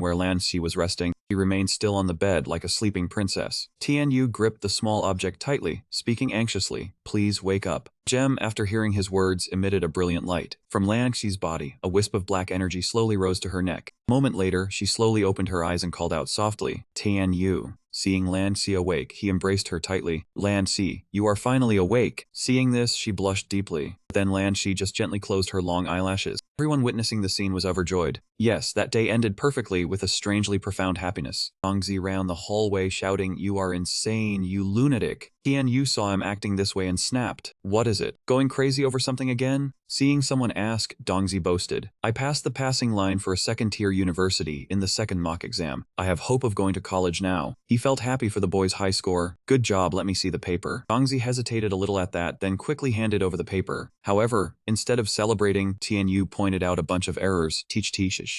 where Lan Si was resting. He remained still on the bed like a sleeping princess. Tianyu gripped the small object tightly, speaking anxiously, "Please wake up." Gem, after hearing his words, emitted a brilliant light. From Lan Xi's body, a wisp of black energy slowly rose to her neck. A moment later, she slowly opened her eyes and called out softly, "Tianyu." Seeing Lan Si awake, he embraced her tightly. "Lan Si, you are finally awake." Seeing this, she blushed deeply. Then Lan Si just gently closed her long eyelashes. Everyone witnessing the scene was overjoyed. Yes, that day ended perfectly with a strangely profound happiness. Dongzi ran the hallway shouting, "You are insane, you lunatic." Tianyu saw him acting this way and snapped. "What is it? Going crazy over something again?" Seeing someone ask, Dongzi boasted, "I passed the passing line for a second-tier university in the second mock exam. I have hope of going to college now." He felt happy for the boy's high score. "Good job, let me see the paper." Dongzi hesitated a little at that, then quickly handed over the paper. However, instead of celebrating, Tianyu pointed out a bunch of errors. "Teach.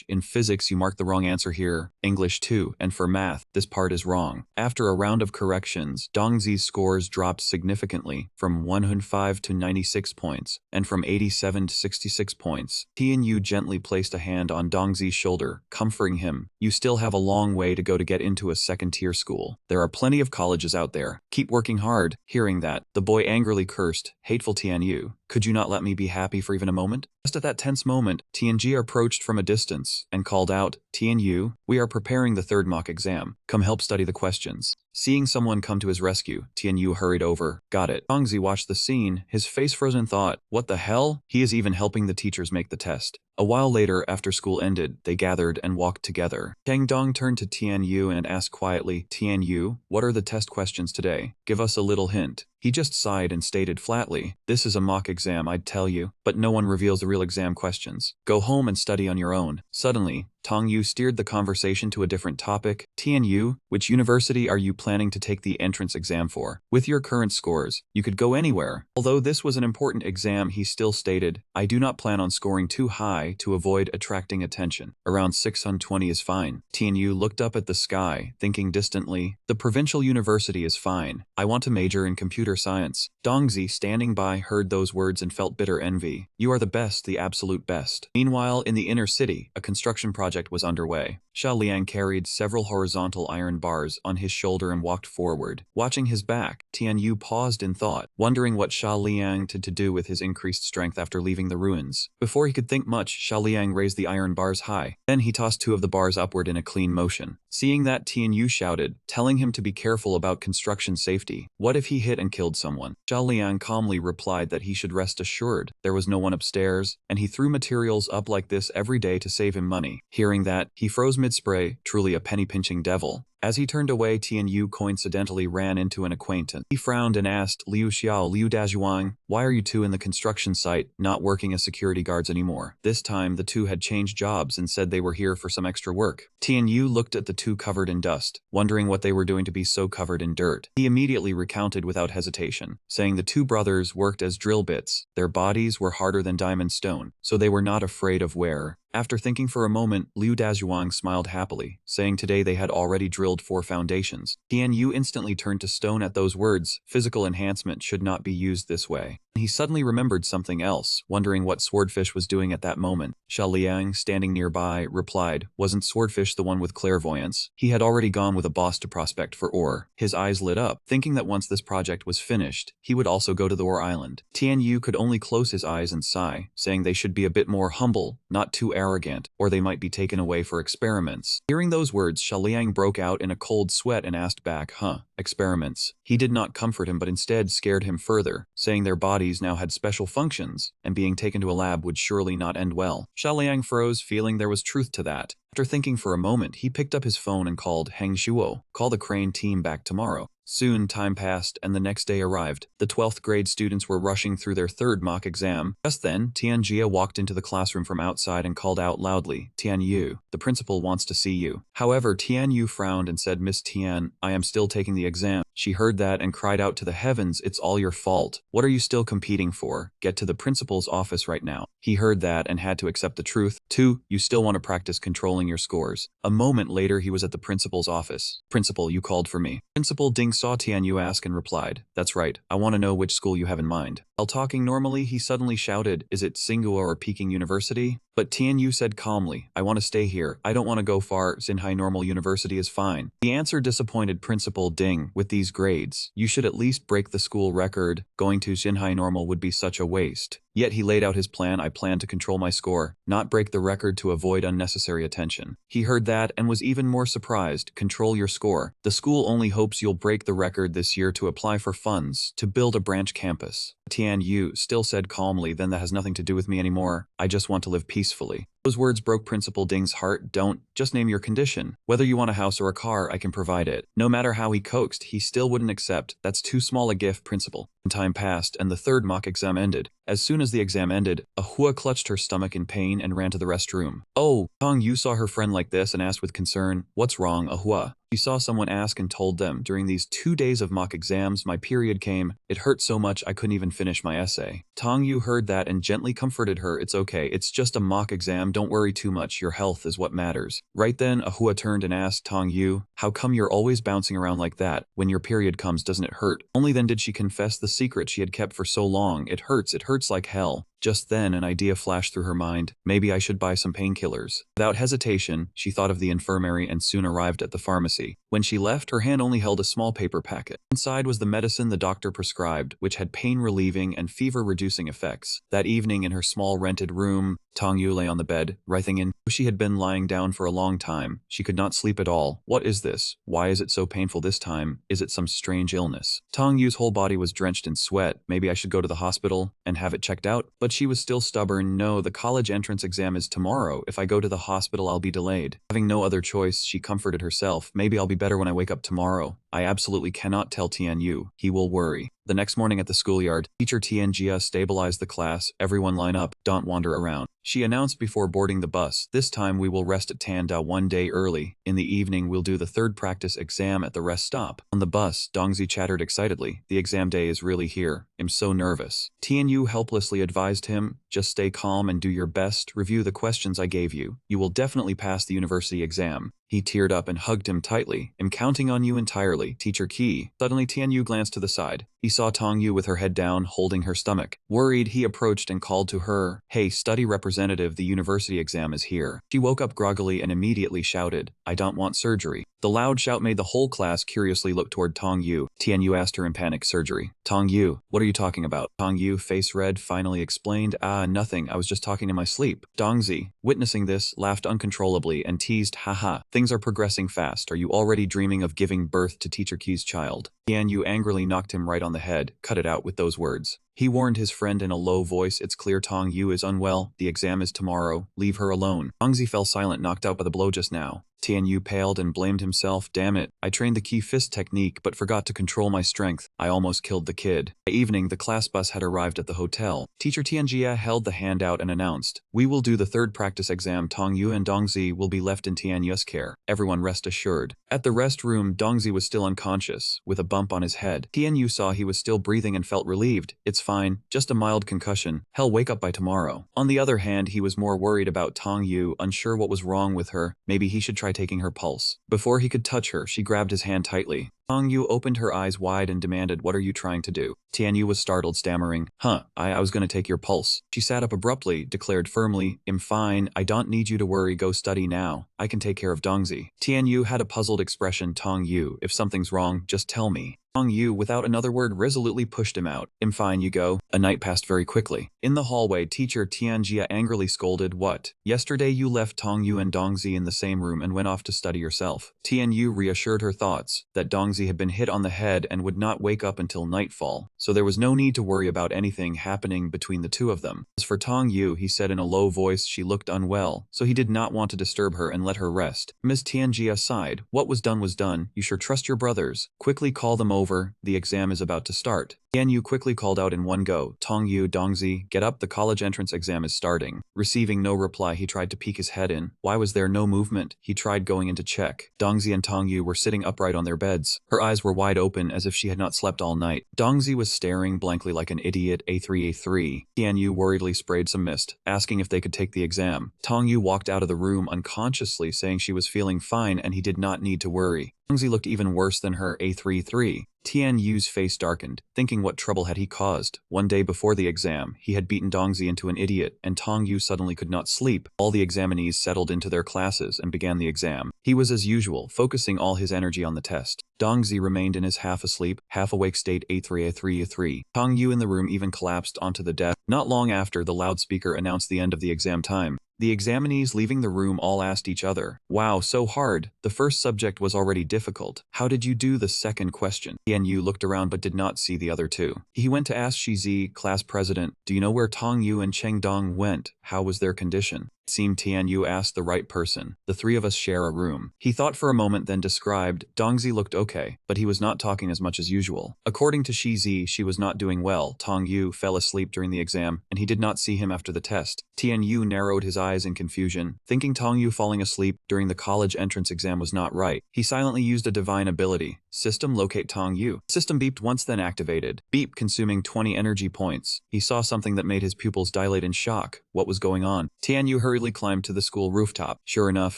In physics, you marked the wrong answer here. English too. And for math, this part is wrong." After a round of corrections, Dongzi's scores dropped significantly, from 105 to 96 points, and from 87 to 66 points. Tianyu gently placed a hand on Dongzi's shoulder, comforting him. "You still have a long way to go to get into a second-tier school. There are plenty of colleges out there. Keep working hard." Hearing that, the boy angrily cursed, "Hateful Tianyu, could you not let me be happy for even a moment?" Just at that tense moment, Tianji approached from a distance and called out, "Tianyu, we are preparing the third mock exam. Come help study the questions." Seeing someone come to his rescue, Tianyu hurried over. "Got it." Dongzi watched the scene, his face frozen in thought, "What the hell? He is even helping the teachers make the test." A while later, after school ended, they gathered and walked together. Kang Dong turned to Tianyu and asked quietly, "Tianyu, what are the test questions today? Give us a little hint." He just sighed and stated flatly, "This is a mock exam, I'd tell you, but no one reveals the real exam questions. Go home and study on your own." Suddenly, Tong Yu steered the conversation to a different topic. "Tianyu, which university are you planning to take the entrance exam for? With your current scores, you could go anywhere." Although this was an important exam, he still stated, "I do not plan on scoring too high high to avoid attracting attention. Around 620 is fine. Tianyu looked up at the sky, thinking distantly, the provincial university is fine. I want to major in computer science. Dongzi, standing by, heard those words and felt bitter envy. You are the best, the absolute best. Meanwhile, in the inner city, a construction project was underway. Xia Liang carried several horizontal iron bars on his shoulder and walked forward. Watching his back, Tianyu paused in thought, wondering what Xia Liang had to do with his increased strength after leaving the ruins. Before he could think much, Xia Liang raised the iron bars high. Then he tossed two of the bars upward in a clean motion. Seeing that, Tianyu shouted, telling him to be careful about construction safety. What if he hit and killed someone? Xia Liang calmly replied that he should rest assured there was no one upstairs, and he threw materials up like this every day to save him money. Hearing that, he froze mid-spray, truly a penny-pinching devil. As he turned away, Tianyu coincidentally ran into an acquaintance. He frowned and asked, Liu Xiao, Liu Dazhuang, why are you two in the construction site, not working as security guards anymore? This time, the two had changed jobs and said they were here for some extra work. Tianyu looked at the two covered in dust, wondering what they were doing to be so covered in dirt. He immediately recounted without hesitation, saying the two brothers worked as drill bits. Their bodies were harder than diamond stone, so they were not afraid of wear. After thinking for a moment, Liu Dazhuang smiled happily, saying today they had already drilled 4 foundations. Tianyu instantly turned to stone at those words. Physical enhancement should not be used this way. He suddenly remembered something else, wondering what Swordfish was doing at that moment. Xia Liang, standing nearby, replied, wasn't Swordfish the one with clairvoyance? He had already gone with a boss to prospect for ore. His eyes lit up, thinking that once this project was finished, he would also go to the ore island. Tianyu could only close his eyes and sigh, saying they should be a bit more humble, not too arrogant, or they might be taken away for experiments. Hearing those words, Xia Liang broke out in a cold sweat and asked back, experiments? He did not comfort him but instead scared him further, saying their bodies now had special functions, and being taken to a lab would surely not end well. Xia Liang froze, feeling there was truth to that. After thinking for a moment, he picked up his phone and called Heng Shuo, call the crane team back tomorrow. Soon, time passed, and the next day arrived. The 12th grade students were rushing through their 3rd mock exam. Just then, Tianjia walked into the classroom from outside and called out loudly, Tianyu, the principal wants to see you. However, Tianyu frowned and said, Miss Tian, I am still taking the exam. She heard that and cried out to the heavens, it's all your fault. What are you still competing for? Get to the principal's office right now. He heard that and had to accept the truth. 2. You still want to practice controlling your scores. A moment later, he was at the principal's office. Principal, you called for me. Principal Ding saw Tianyu ask and replied, that's right, I want to know which school you have in mind. While talking normally, he suddenly shouted, is it Tsinghua or Peking University? But Tianyu said calmly, I want to stay here. I don't want to go far. Xinhai Normal University is fine. The answer disappointed Principal Ding. With these grades, you should at least break the school record. Going to Xinhai Normal would be such a waste. Yet he laid out his plan. I plan to control my score, not break the record to avoid unnecessary attention. He heard that and was even more surprised. Control your score. The school only hopes you'll break the record this year to apply for funds to build a branch campus. Tianyu still said calmly, then that has nothing to do with me anymore. I just want to live peacefully. Those words broke Principal Ding's heart. Don't, just name your condition. Whether you want a house or a car, I can provide it. No matter how he coaxed, he still wouldn't accept. That's too small a gift, Principal. Time passed and the 3rd mock exam ended. As soon as the exam ended, Ahua clutched her stomach in pain and ran to the restroom. Oh, Tong Yu saw her friend like this and asked with concern, what's wrong, Ahua? She saw someone ask and told them, during these 2 days of mock exams, my period came. It hurt so much I couldn't even finish my essay. Tong Yu heard that and gently comforted her, it's okay, it's just a mock exam, don't worry too much, your health is what matters. Right then, Ahua turned and asked Tong Yu, how come you're always bouncing around like that? When your period comes, doesn't it hurt? Only then did she confess the secret she had kept for so long. It hurts like hell. Just then, an idea flashed through her mind. Maybe I should buy some painkillers. Without hesitation, she thought of the infirmary and soon arrived at the pharmacy. When she left, her hand only held a small paper packet. Inside was the medicine the doctor prescribed, which had pain-relieving and fever-reducing effects. That evening, in her small rented room, Tong Yu lay on the bed, writhing in. She had been lying down for a long time. She could not sleep at all. What is this? Why is it so painful this time? Is it some strange illness? Tong Yu's whole body was drenched in sweat. Maybe I should go to the hospital and have it checked out? But she was still stubborn. No, the college entrance exam is tomorrow. If I go to the hospital, I'll be delayed. Having no other choice, she comforted herself. Maybe I'll be better when I wake up tomorrow. I absolutely cannot tell Tianyu. He will worry. The next morning at the schoolyard, teacher Tianjia stabilized the class. Everyone line up, don't wander around. She announced before boarding the bus, this time we will rest at Tanda one day early. In the evening we'll do the third practice exam at the rest stop. On the bus, Dongzi chattered excitedly. The exam day is really here. I'm so nervous. Tianyu helplessly advised him, just stay calm and do your best. Review the questions I gave you. You will definitely pass the university exam. He teared up and hugged him tightly. I'm counting on you entirely, Teacher Qi. Suddenly Tianyu glanced to the side. He saw Tongyu with her head down, holding her stomach. Worried, he approached and called to her, hey, study representative, the university exam is here. She woke up groggily and immediately shouted, I don't want surgery. The loud shout made the whole class curiously look toward Tongyu. Tianyu asked her in panic, surgery. Tongyu, what are you talking about? Tongyu, face red, finally explained, nothing, I was just talking in my sleep. Dongzi, witnessing this, laughed uncontrollably and teased, haha, things are progressing fast. Are you already dreaming of giving birth to Teacher Qi's child? Tianyu angrily knocked him right on the head. Cut it out with those words. He warned his friend in a low voice, it's clear Tongyu is unwell, the exam is tomorrow, leave her alone. Dongzi fell silent, knocked out by the blow just now. Tianyu paled and blamed himself, damn it, I trained the key fist technique but forgot to control my strength, I almost killed the kid. By evening, the class bus had arrived at the hotel. Teacher Tianjia held the hand out and announced, we will do the third practice exam, Tongyu and Dongzi will be left in Tianyu's care, everyone rest assured. At the rest room, Dongzi was still unconscious, with a bump on his head. Tianyu saw he was still breathing and felt relieved, it's fine, just a mild concussion, he'll wake up by tomorrow. On the other hand, he was more worried about Tongyu, unsure what was wrong with her, maybe he should try taking her pulse. Before he could touch her, she grabbed his hand tightly. Tongyu opened her eyes wide and demanded, what are you trying to do? Tianyu was startled, stammering, I was gonna take your pulse. She sat up abruptly, declared firmly, I'm fine, I don't need you to worry, go study now. I can take care of Dongzi. Tianyu had a puzzled expression, Tongyu, if something's wrong, just tell me. Tongyu, without another word, resolutely pushed him out. I'm fine, you go. A night passed very quickly. In the hallway, teacher Tianjia angrily scolded, what? Yesterday you left Tongyu and Dongzi in the same room and went off to study yourself. Tianyu reassured her thoughts, that Dongzi had been hit on the head and would not wake up until nightfall, so there was no need to worry about anything happening between the two of them. As for Tongyu, he said in a low voice, she looked unwell, so he did not want to disturb her and let her rest. Ms. Tianjia sighed, what was done, you sure trust your brothers. Quickly call them over. The exam is about to start. Tianyu quickly called out in one go, Tongyu, Dongzi, get up, the college entrance exam is starting. Receiving no reply, he tried to peek his head in. Why was there no movement? He tried going in to check. Dongzi and Tongyu were sitting upright on their beds. Her eyes were wide open as if she had not slept all night. Dongzi was staring blankly like an idiot. A3. Tianyu worriedly sprayed some mist, asking if they could take the exam. Tongyu walked out of the room unconsciously, saying she was feeling fine and he did not need to worry. Dongzi looked even worse than her. A3. Tianyu's face darkened, thinking what trouble had he caused. One day before the exam, he had beaten Dongzi into an idiot, and Tongyu suddenly could not sleep. All the examinees settled into their classes and began the exam. He was as usual, focusing all his energy on the test. Dongzi remained in his half-asleep, half-awake state. A3. Tongyu in the room even collapsed onto the desk. Not long after, the loudspeaker announced the end of the exam time. The examinees leaving the room all asked each other, wow, so hard. The first subject was already difficult. How did you do the second question? Tianyu looked around but did not see the other two. He went to ask Shizi, class president, do you know where Tongyu and Chengdong went? How was their condition? It seemed Tianyu asked the right person. The three of us share a room. He thought for a moment, then described, Dongzi looked okay, but he was not talking as much as usual. According to Shizi, she was not doing well. Tongyu fell asleep during the exam, and he did not see him after the test. Tianyu narrowed his eyes in confusion, thinking Tongyu falling asleep during the college entrance exam was not right. He silently used a divine ability. System locate Tongyu. System beeped once, then activated. Beep consuming 20 energy points. He saw something that made his pupils dilate in shock. What was going on? Tianyu hurriedly climbed to the school rooftop. Sure enough,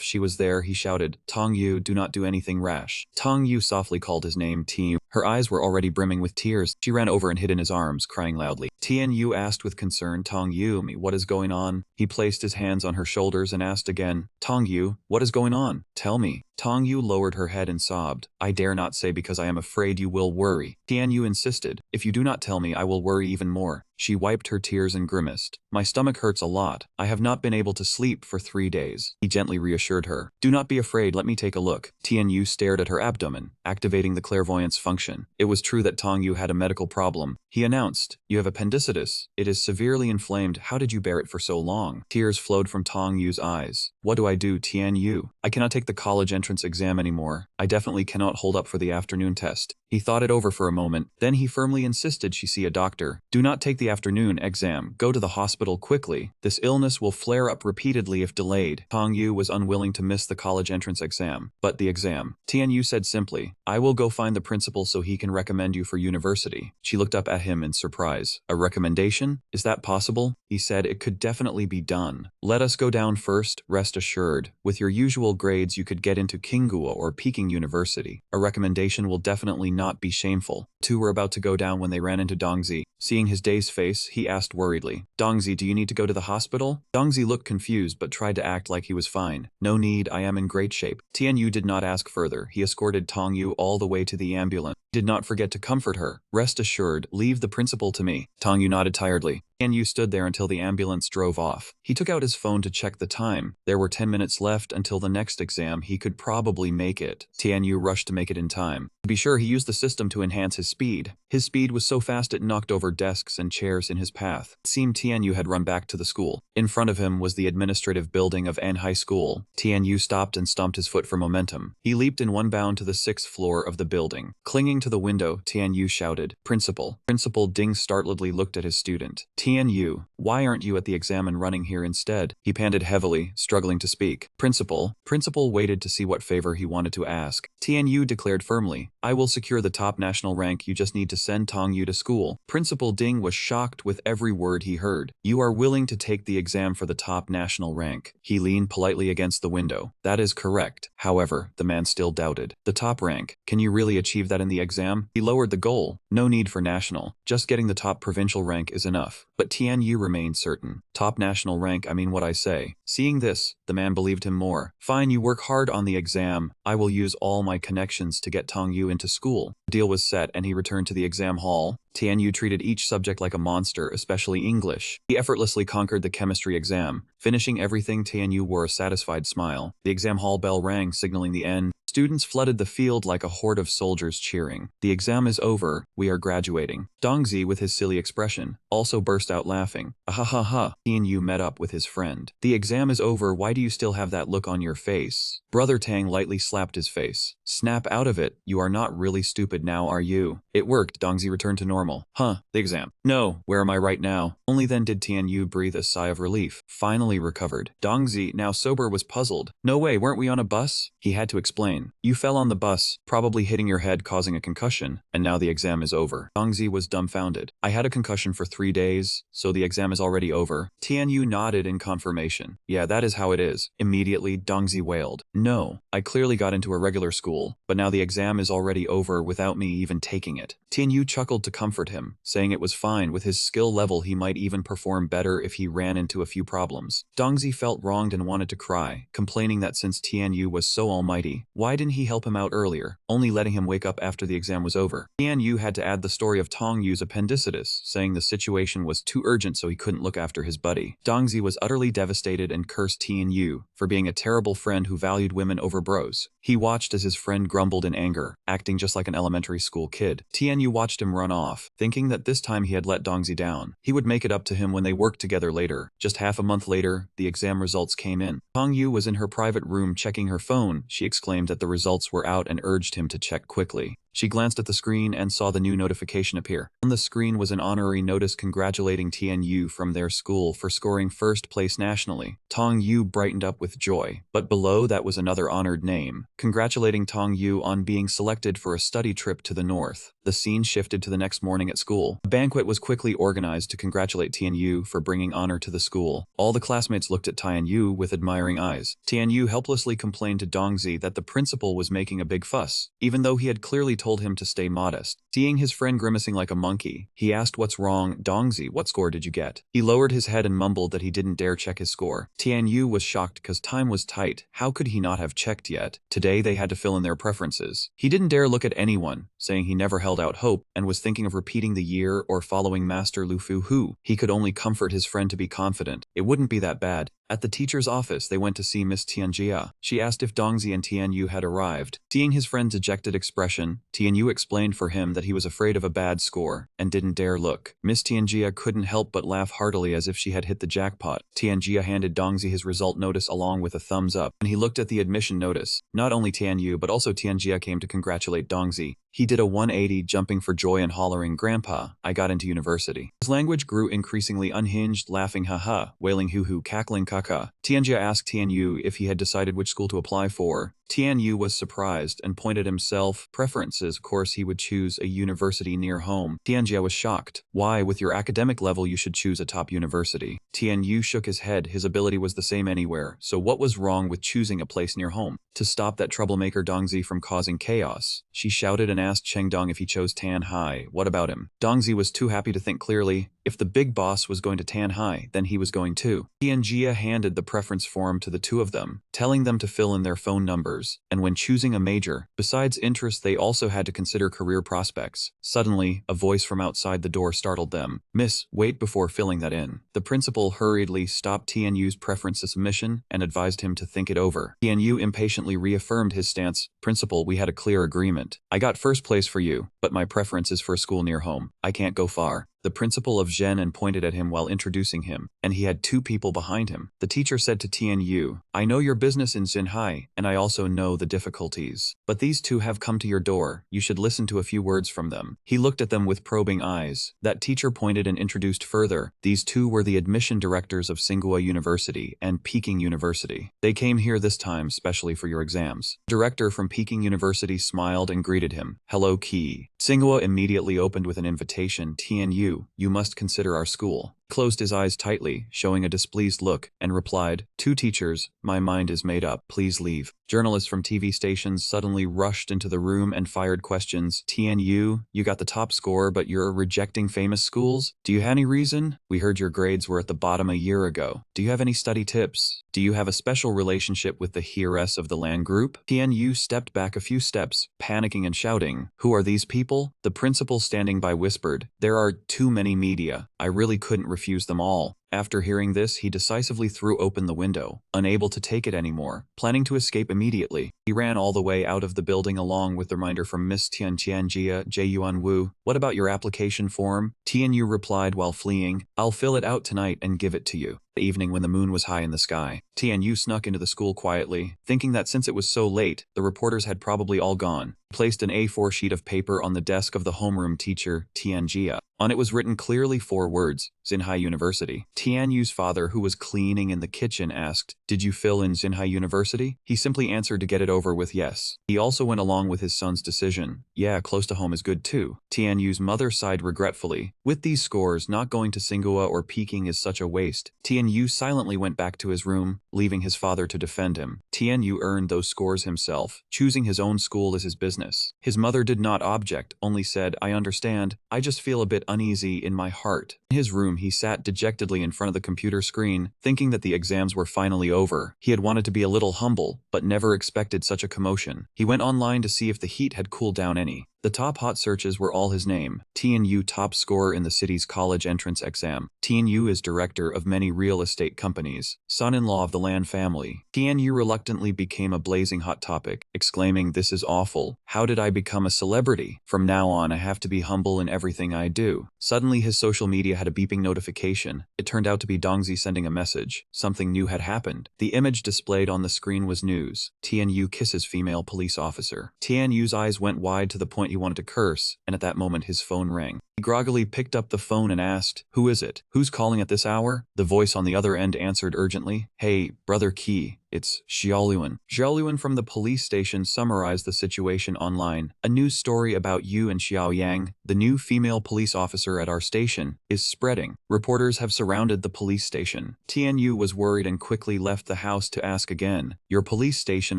she was there. He shouted, Tongyu, do not do anything rash. Tongyu softly called his name, Tianyu. Her eyes were already brimming with tears. She ran over and hid in his arms, crying loudly. Tianyu asked with concern, Tongyu, what is going on? He placed his hands on her shoulders and asked again, Tongyu, what is going on? Tell me. Tongyu lowered her head and sobbed. I dare not say because I am afraid you will worry. Tianyu insisted. If you do not tell me, I will worry even more. She wiped her tears and grimaced. My stomach hurts a lot. I have not been able to sleep for 3 days. He gently reassured her. Do not be afraid, let me take a look. Tianyu stared at her abdomen, activating the clairvoyance function. It was true that Tongyu had a medical problem. He announced, you have appendicitis. It is severely inflamed. How did you bear it for so long? Tears flowed from Tongyu's eyes. What do I do, Tianyu? I cannot take the college entrance exam anymore. I definitely cannot hold up for the afternoon test. He thought it over for a moment, then he firmly insisted she see a doctor. Do not take the afternoon exam, go to the hospital quickly. This illness will flare up repeatedly if delayed. Tong Yu was unwilling to miss the college entrance exam. But the exam. Tianyu said simply, I will go find the principal so he can recommend you for university. She looked up at him in surprise. A recommendation? Is that possible? He said it could definitely be done. Let us go down first, rest assured. With your usual grades you could get into Kinghua or Peking University. A recommendation will definitely not be shameful. Two were about to go down when they ran into Dongzi. Seeing his dazed face, he asked worriedly, Dongzi, do you need to go to the hospital? Dongzi looked confused but tried to act like he was fine. No need, I am in great shape. Tianyu did not ask further. He escorted Tongyu all the way to the ambulance. He did not forget to comfort her. Rest assured, leave the principal to me. Tongyu nodded tiredly. Tianyu stood there until the ambulance drove off. He took out his phone to check the time. There were 10 minutes left until the next exam. He could probably make it. Tianyu rushed to make it in time. To be sure, he used the system to enhance his speed. His speed was so fast it knocked over desks and chairs in his path. It seemed Tianyu had run back to the school. In front of him was the administrative building of An High School. Tianyu stopped and stomped his foot for momentum. He leaped in one bound to the 6th floor of the building. Clinging to the window, Tianyu shouted, Principal. Principal Ding startledly looked at his student. Tianyu, why aren't you at the exam and running here instead? He panted heavily, struggling to speak. Principal. Principal waited to see what favor he wanted to ask. Tianyu declared firmly, I will secure the top national rank, you just need to send Tongyu to school. Principal Ding was shocked with every word he heard. You are willing to take the exam for the top national rank. He leaned politely against the window. That is correct. However, the man still doubted. The top rank. Can you really achieve that in the exam? He lowered the goal. No need for national. Just getting the top provincial rank is enough. But Tianyu remained certain. Top national rank, I mean what I say. Seeing this, the man believed him more. Fine, you work hard on the exam. I will use all my connections to get Tongyu into school. The deal was set and he returned to the exam hall. Tianyu treated each subject like a monster, especially English. He effortlessly conquered the chemistry exam. Finishing everything, Tianyu wore a satisfied smile. The exam hall bell rang, signaling the end. Students flooded the field like a horde of soldiers cheering. The exam is over. We are graduating. Dongzi, with his silly expression, also burst out laughing. Ahahaha. Tianyu met up with his friend. The exam is over. Why do you still have that look on your face? Brother Tang lightly slapped his face. Snap out of it. You are not really stupid now, are you? It worked. Dongzi returned to normal. Huh, the exam. No, where am I right now? Only then did Tianyu breathe a sigh of relief. Finally recovered. Dongzi, now sober, was puzzled. No way, weren't we on a bus? He had to explain. You fell on the bus, probably hitting your head causing a concussion, and now the exam is over. Dongzi was dumbfounded. I had a concussion for 3 days, so the exam is already over. Tianyu nodded in confirmation. Yeah, that is how it is. Immediately, Dongzi wailed. No, I clearly got into a regular school, but now the exam is already over without me even taking it. Tianyu chuckled to comfort him, saying it was fine. With his skill level he might even perform better if he ran into a few problems. Dongzi felt wronged and wanted to cry, complaining that since Tianyu was so almighty, why didn't he help him out earlier, only letting him wake up after the exam was over? Tianyu had to add the story of Tongyu's appendicitis, saying the situation was too urgent so he couldn't look after his buddy. Dongzi was utterly devastated and cursed Tianyu for being a terrible friend who valued women over bros. He watched as his friend grumbled in anger, acting just like an elementary school kid. Tianyu watched him run off, thinking that this time he had let Dongzi down. He would make it up to him when they worked together later. Just half a month later, the exam results came in. Tongyu was in her private room checking her phone. She exclaimed that the results were out and urged him to check quickly. She glanced at the screen and saw the new notification appear. On the screen was an honorary notice congratulating Tianyu from their school for scoring first place nationally. Tongyu brightened up with joy, but below that was another honored name, congratulating Tongyu on being selected for a study trip to the north. The scene shifted to the next morning at school. A banquet was quickly organized to congratulate Tianyu for bringing honor to the school. All the classmates looked at Tianyu with admiring eyes. Tianyu helplessly complained to Dongzi that the principal was making a big fuss, even though he had clearly told him to stay modest. Seeing his friend grimacing like a monkey, he asked what's wrong. Dongzi, what score did you get? He lowered his head and mumbled that he didn't dare check his score. Tianyu was shocked because time was tight. How could he not have checked yet? Today they had to fill in their preferences. He didn't dare look at anyone, saying he never held out hope and was thinking of repeating the year or following Master Lufu Hu. He could only comfort his friend to be confident. It wouldn't be that bad. At the teacher's office, they went to see Miss Tianjia. She asked if Dongzi and Tianyu had arrived. Seeing his friend's dejected expression, Tianyu explained for him that he was afraid of a bad score and didn't dare look. Miss Tianjia couldn't help but laugh heartily as if she had hit the jackpot. Tianjia handed Dongzi his result notice along with a thumbs up, and he looked at the admission notice. Not only Tianyu but also Tianjia came to congratulate Dongzi. He did a 180, jumping for joy and hollering, "Grandpa, I got into university." His language grew increasingly unhinged, laughing haha, wailing hoo-hoo, cackling caca. Tianjia asked Tianyu if he had decided which school to apply for. Tianyu was surprised and pointed himself preferences. Of course, he would choose a university near home. Tianjia was shocked. Why, with your academic level, you should choose a top university? Tianyu shook his head. His ability was the same anywhere, so what was wrong with choosing a place near home? To stop that troublemaker Dongzi from causing chaos, she shouted and asked Chengdong if he chose Tanhai. What about him? Dongzi was too happy to think clearly. If the big boss was going to Tanhai, then he was going too. Tianjia handed the preference form to the two of them, telling them to fill in their phone numbers. And when choosing a major, besides interest, they also had to consider career prospects. Suddenly, a voice from outside the door startled them. "Miss, wait before filling that in." The principal hurriedly stopped Tianyu's preference submission and advised him to think it over. Tianyu impatiently reaffirmed his stance. "Principal, we had a clear agreement. I got first place for you, but my preference is for a school near home. I can't go far." The principal of Zhen and pointed at him while introducing him, and he had two people behind him. The teacher said to Tianyu, "I know your business in Xinhai, and I also know the difficulties. But these two have come to your door. You should listen to a few words from them." He looked at them with probing eyes. That teacher pointed and introduced further. These two were the admission directors of Tsinghua University and Peking University. They came here this time specially for your exams. The director from Peking University smiled and greeted him. "Hello, Qi." Tsinghua immediately opened with an invitation. "Tianyu, you must consider our school." Closed his eyes tightly, showing a displeased look, and replied, "Two teachers, my mind is made up, please leave." Journalists from TV stations suddenly rushed into the room and fired questions. "Tianyu, you got the top score, but you're rejecting famous schools? Do you have any reason? We heard your grades were at the bottom a year ago. Do you have any study tips? Do you have a special relationship with the heiress of the land group?" Tianyu stepped back a few steps, panicking and shouting, "Who are these people?" The principal standing by whispered, "There are too many media. I really couldn't refuse them all." After hearing this, he decisively threw open the window, unable to take it anymore. Planning to escape immediately, he ran all the way out of the building along with the reminder from Miss Tianjia Jiyuan. "What about your application form?" Tianyu replied while fleeing, "I'll fill it out tonight and give it to you." The evening when the moon was high in the sky, Tianyu snuck into the school quietly, thinking that since it was so late, the reporters had probably all gone. He placed an A4 sheet of paper on the desk of the homeroom teacher, Tianjia. On it was written clearly 4 words, Xinhai University. Tianyu's father, who was cleaning in the kitchen, asked, "Did you fill in Xinhai University?" He simply answered to get it over with yes. He also went along with his son's decision. "Yeah, close to home is good too." Tianyu's mother sighed regretfully. With these scores, not going to Tsinghua or Peking is such a waste. Tianyu silently went back to his room, leaving his father to defend him. Tianyu earned those scores himself, choosing his own school as his business. His mother did not object, only said, "I understand. I just feel a bit uneasy in my heart." In his room, he sat dejectedly in front of the computer screen, thinking that the exams were finally over. He had wanted to be a little humble, but never expected such a commotion. He went online to see if the heat had cooled down any. The top hot searches were all his name. Tianyu top scorer in the city's college entrance exam. Tianyu is director of many real estate companies. Son-in-law of the Lan family. Tianyu reluctantly became a blazing hot topic, exclaiming, "This is awful. How did I become a celebrity? From now on I have to be humble in everything I do." Suddenly his social media had a beeping notification. It turned out to be Dongzi sending a message. Something new had happened. The image displayed on the screen was news. Tianyu kisses female police officer. Tianyu's eyes went wide to the point he wanted to curse, and at that moment his phone rang. He groggily picked up the phone and asked, "Who is it? Who's calling at this hour?" The voice on the other end answered urgently, "Hey, Brother Qi. It's Xiaoluan." Xiaoluan from the police station summarized the situation online. "A news story about you and Xiao Yang, the new female police officer at our station, is spreading. Reporters have surrounded the police station." Tianyu was worried and quickly left the house to ask again. "Your police station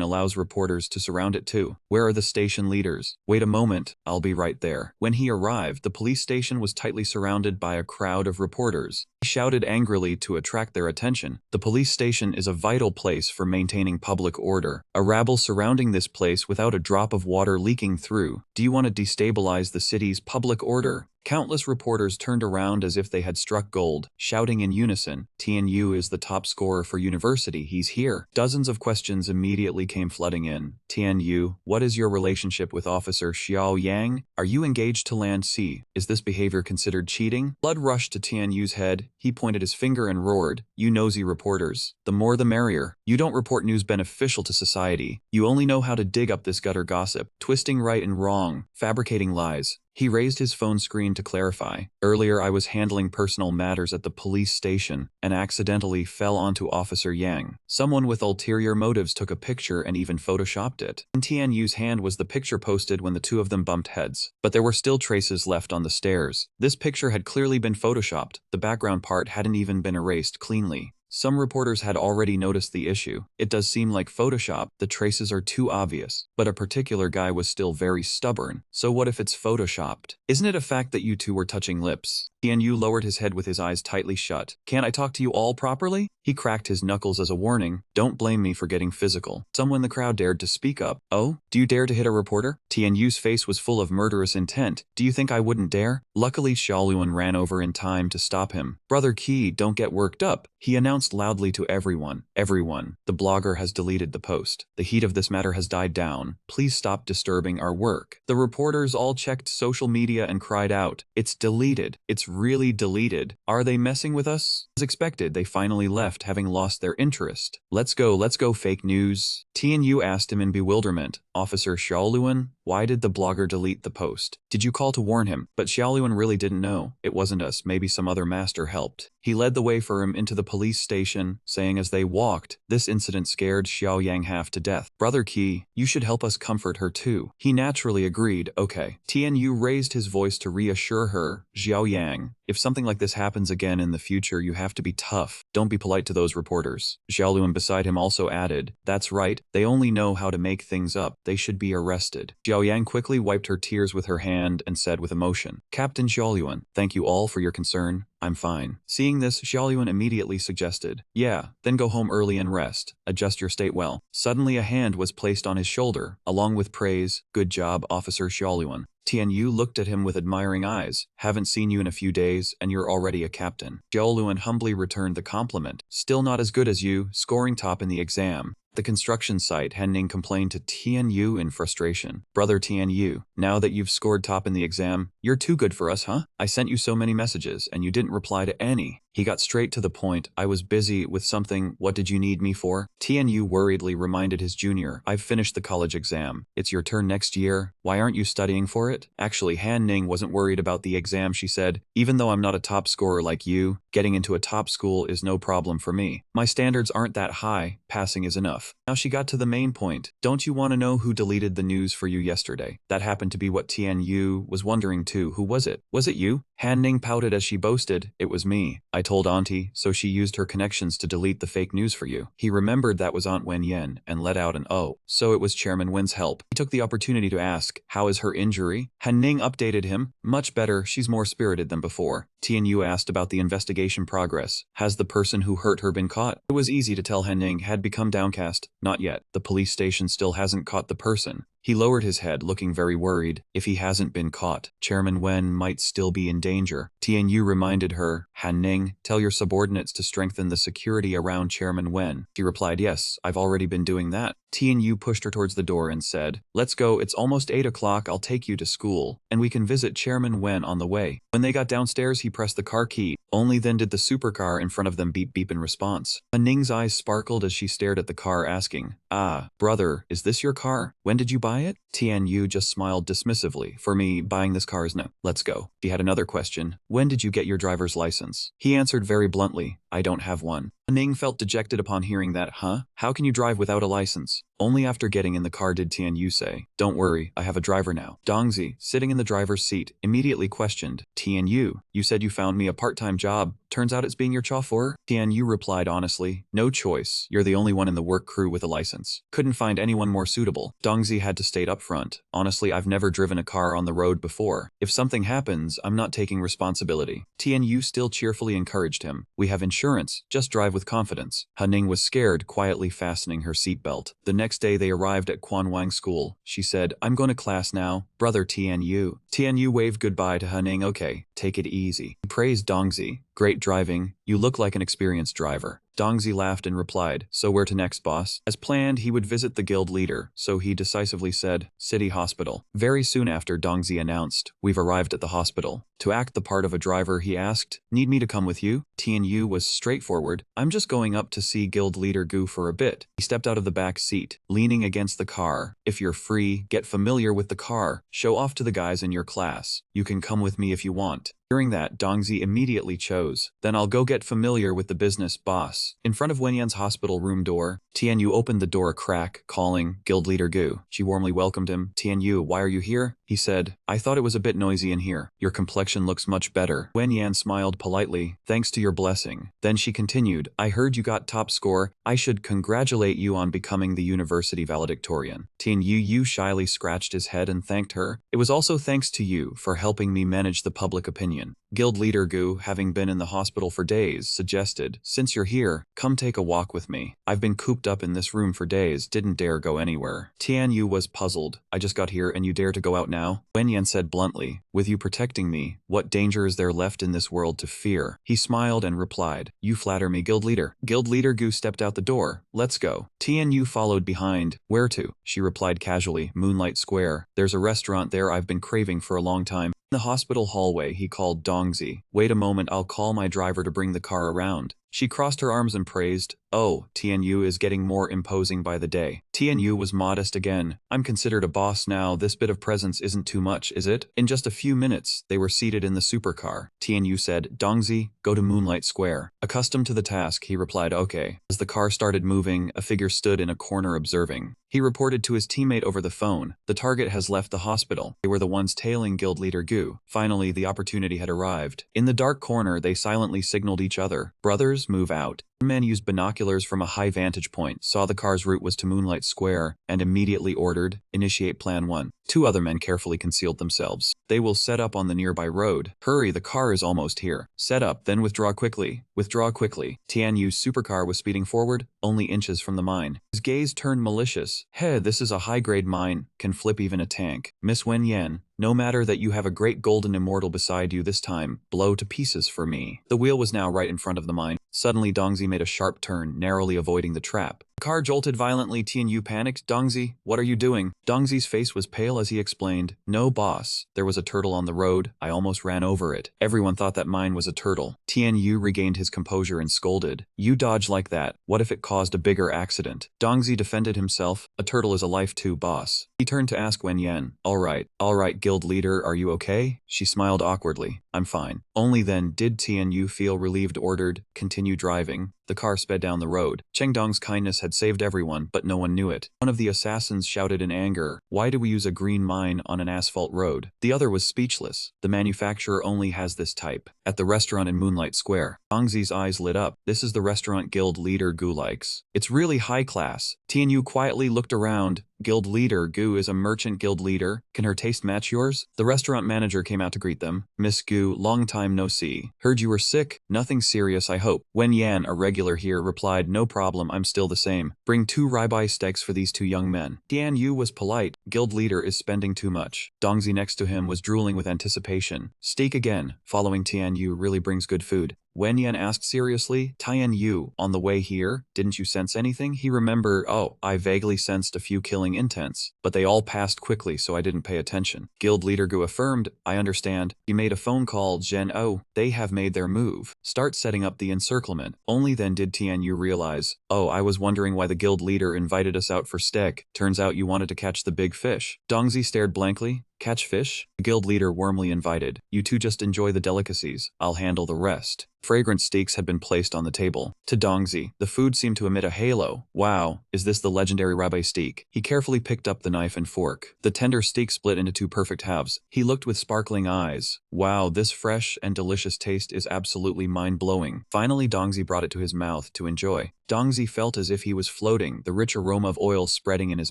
allows reporters to surround it too. Where are the station leaders?" "Wait a moment, I'll be right there." When he arrived, the police station was tightly surrounded by a crowd of reporters. He shouted angrily to attract their attention. "The police station is a vital place for maintaining public order. A rabble surrounding this place without a drop of water leaking through. Do you want to destabilize the city's public order?" Countless reporters turned around as if they had struck gold, shouting in unison, "TNU is the top scorer for university, he's here." Dozens of questions immediately came flooding in. "TNU, what is your relationship with Officer Xiao Yang? Are you engaged to Land C? Is this behavior considered cheating?" Blood rushed to TNU's head. He pointed his finger and roared, "You nosy reporters. The more the merrier. You don't report news beneficial to society. You only know how to dig up this gutter gossip, twisting right and wrong, fabricating lies." He raised his phone screen to clarify. "Earlier I was handling personal matters at the police station and accidentally fell onto Officer Yang. Someone with ulterior motives took a picture and even photoshopped it." In TNU's hand was the picture posted when the two of them bumped heads. But there were still traces left on the stairs. This picture had clearly been photoshopped. The background part hadn't even been erased cleanly. Some reporters had already noticed the issue. "It does seem like Photoshop, the traces are too obvious." But a particular guy was still very stubborn. "So what if it's Photoshopped? Isn't it a fact that you two were touching lips?" TNU lowered his head with his eyes tightly shut. "Can't I talk to you all properly?" He cracked his knuckles as a warning. "Don't blame me for getting physical." Someone in the crowd dared to speak up. "Oh? Do you dare to hit a reporter?" TNU's face was full of murderous intent. "Do you think I wouldn't dare?" Luckily, Xiaoluan ran over in time to stop him. "Brother Qi, don't get worked up," he announced loudly to everyone. "Everyone, the blogger has deleted the post. The heat of this matter has died down. Please stop disturbing our work." The reporters all checked social media and cried out, "It's deleted. It's really deleted. Are they messing with us?" As expected, they finally left, having lost their interest. Let's go, fake news." TNU asked him in bewilderment. "Officer Xiaoluan, why did the blogger delete the post? Did you call to warn him?" But Xiaoluan really didn't know. "It wasn't us, maybe some other master helped." He led the way for him into the police station, saying as they walked, "This incident scared Xiao Yang half to death. Brother Qi, you should help us comfort her too." He naturally agreed. "Okay." TNU raised his voice to reassure her. "Xiao Yang, if something like this happens again in the future, you have to be tough. Don't be polite to those reporters." Xiaoluan beside him also added, "That's right, they only know how to make things up. They should be arrested." Xiao Yang quickly wiped her tears with her hand and said with emotion, "Captain Xiaoluan, thank you all for your concern. I'm fine." Seeing this, Xiaoluan immediately suggested, "Yeah, then go home early and rest. Adjust your state well." Suddenly a hand was placed on his shoulder, along with praise. "Good job, Officer Xiaoluan." Tianyu looked at him with admiring eyes. "Haven't seen you in a few days, and you're already a captain." Xiaoluan humbly returned the compliment. "Still not as good as you, scoring top in the exam." The construction site, Henning complained to Tianyu in frustration. "Brother Tianyu, now that you've scored top in the exam, you're too good for us, huh? I sent you so many messages, and you didn't reply to any." He got straight to the point. "I was busy with something. What did you need me for?" Tianyu worriedly reminded his junior, "I've finished the college exam. It's your turn next year. Why aren't you studying for it?" Actually, Han Ning wasn't worried about the exam, she said. "Even though I'm not a top scorer like you, getting into a top school is no problem for me. My standards aren't that high. Passing is enough." Now she got to the main point. "Don't you want to know who deleted the news for you yesterday?" That happened to be what Tianyu was wondering too. Who was it? Was it you? Han Ning pouted as she boasted, "It was me. I told Auntie, so she used her connections to delete the fake news for you." He remembered that was Aunt Wen Yen and let out an "oh." So it was Chairman Wen's help. He took the opportunity to ask, "How is her injury?" Han Ning updated him, "Much better, she's more spirited than before." Tianyu asked about the investigation progress. "Has the person who hurt her been caught?" It was easy to tell Han Ning had become downcast. "Not yet. The police station still hasn't caught the person." He lowered his head, looking very worried. "If he hasn't been caught, Chairman Wen might still be in danger." Tianyu reminded her, "Han Ning, tell your subordinates to strengthen the security around Chairman Wen." She replied, "Yes, I've already been doing that." Tianyu pushed her towards the door and said, "Let's go, it's almost 8 o'clock, I'll take you to school, and we can visit Chairman Wen on the way." When they got downstairs, he pressed the car key. Only then did the supercar in front of them beep beep in response. Han Ning's eyes sparkled as she stared at the car, asking, "Ah, brother, is this your car? When did you buy it?" Tianyu just smiled dismissively. "For me, buying this car is no. Let's go." She had another question. "When did you get your driver's license?" He answered very bluntly, "I don't have one." Ning felt dejected upon hearing that. "Huh? How can you drive without a license?" Only after getting in the car did Tianyu say, "Don't worry, I have a driver now." Dongzi, sitting in the driver's seat, immediately questioned, "Tianyu, you said you found me a part-time job. Turns out it's being your chauffeur?" Tianyu replied honestly, "No choice. You're the only one in the work crew with a license. Couldn't find anyone more suitable." Dongzi had to state up front, "Honestly, I've never driven a car on the road before. If something happens, I'm not taking responsibility." Tianyu still cheerfully encouraged him, "We have insurance insurance, just drive with confidence. Haning was scared, quietly fastening her seatbelt. The next day they arrived at Quanwang School. She said, I'm going to class now, brother Tianyu. Tianyu waved goodbye to Haning. Okay, take it easy. He praised Dongzi. Great driving, you look like an experienced driver. Dongzi laughed and replied, so where to next, boss? As planned, he would visit the guild leader, so he decisively said, City Hospital. Very soon after, Dongzi announced, we've arrived at the hospital. To act the part of a driver, he asked, need me to come with you? Tianyu was straightforward, I'm just going up to see guild leader Gu for a bit. He stepped out of the back seat, leaning against the car. If you're free, get familiar with the car, show off to the guys in your class. You can come with me if you want. Hearing that, Dongzi immediately chose, then I'll go get familiar with the business, boss. In front of Wenyan's hospital room door, Tianyu opened the door a crack, calling, Guild Leader Gu. She warmly welcomed him. Tianyu, why are you here? He said, I thought it was a bit noisy in here. Your complexion looks much better. Wenyan smiled politely, thanks to your blessing. Then she continued, I heard you got top score. I should congratulate you on becoming the university valedictorian. Tianyu shyly scratched his head and thanked her. It was also thanks to you for helping me manage the public opinion. Guild Leader Gu, having been in the hospital for days, suggested, since you're here, come take a walk with me. I've been cooped up in this room for days, didn't dare go anywhere. Tianyu was puzzled. I just got here and you dare to go out now? Wenyan said bluntly, with you protecting me, what danger is there left in this world to fear? He smiled and replied, you flatter me, Guild Leader. Guild Leader Gu stepped out the door. Let's go. Tianyu followed behind. Where to? She replied casually, Moonlight Square. There's a restaurant there I've been craving for a long time. In the hospital hallway, he called Dongzi. Wait a moment, I'll call my driver to bring the car around. She crossed her arms and praised, oh, Tianyu is getting more imposing by the day. Tianyu was modest again. I'm considered a boss now, this bit of presence isn't too much, is it? In just a few minutes, they were seated in the supercar. Tianyu said, Dongzi, go to Moonlight Square. Accustomed to the task, he replied, okay. As the car started moving, a figure stood in a corner observing. He reported to his teammate over the phone, the target has left the hospital. They were the ones tailing Guild Leader Gu. Finally, the opportunity had arrived. In the dark corner, they silently signaled each other. Brothers, move out. One man used binoculars from a high vantage point, saw the car's route was to Moonlight Square, and immediately ordered, initiate Plan 1. Two other men carefully concealed themselves. They will set up on the nearby road. Hurry, the car is almost here. Set up, then withdraw quickly. Withdraw quickly. Tianyu's supercar was speeding forward, only inches from the mine. His gaze turned malicious. Hey, this is a high-grade mine, can flip even a tank. Miss Wenyan, no matter that you have a great golden immortal beside you this time, blow to pieces for me. The wheel was now right in front of the mine. Suddenly, Dongzi made a sharp turn, narrowly avoiding the trap. The car jolted violently. Tianyu panicked. Dongzi, what are you doing? Dongzi's face was pale as he explained, no boss. There was a turtle on the road. I almost ran over it. Everyone thought that mine was a turtle. Tianyu regained his composure and scolded. You dodge like that. What if it caused a bigger accident? Dongzi defended himself. A turtle is a life too, boss. He turned to ask Wenyan. All right, guild leader, are you okay? She smiled awkwardly. I'm fine. Only then did Tianyu feel relieved. Ordered, continue driving. The car sped down the road. Chengdong's kindness had saved everyone, but no one knew it. One of the assassins shouted in anger, why do we use a green mine on an asphalt road? The other was speechless. The manufacturer only has this type. At the restaurant in Moonlight Square, Dongzi's eyes lit up. This is the restaurant Guild Leader Gu likes. It's really high class. Tianyu quietly looked around. Guild Leader Gu is a merchant guild leader. Can her taste match yours? The restaurant manager came out to greet them. Miss Gu, long time no see. Heard you were sick? Nothing serious, I hope. Wenyan, a regular here, replied, no problem, I'm still the same. Bring 2 ribeye steaks for these 2 young men. Tianyu was polite. Guild leader is spending too much. Dongzi next to him was drooling with anticipation. Steak again. Following Tianyu really brings good food. Wenyan asked seriously, Tianyu, on the way here, didn't you sense anything? He remembered, oh, I vaguely sensed a few killing intents, but they all passed quickly so I didn't pay attention. Guild leader Gu affirmed, I understand. He made a phone call, Zhen, oh, they have made their move. Start setting up the encirclement. Only then did Tianyu realize, oh, I was wondering why the guild leader invited us out for steak. Turns out you wanted to catch the big fish. Dongzi stared blankly. Catch fish? The guild leader warmly invited. You two just enjoy the delicacies. I'll handle the rest. Fragrant steaks had been placed on the table. To Dongzi, the food seemed to emit a halo. Wow, is this the legendary ribeye steak? He carefully picked up the knife and fork. The tender steak split into 2 perfect halves. He looked with sparkling eyes. Wow, this fresh and delicious taste is absolutely mind-blowing. Finally, Dongzi brought it to his mouth to enjoy. Dongzi felt as if he was floating, the rich aroma of oil spreading in his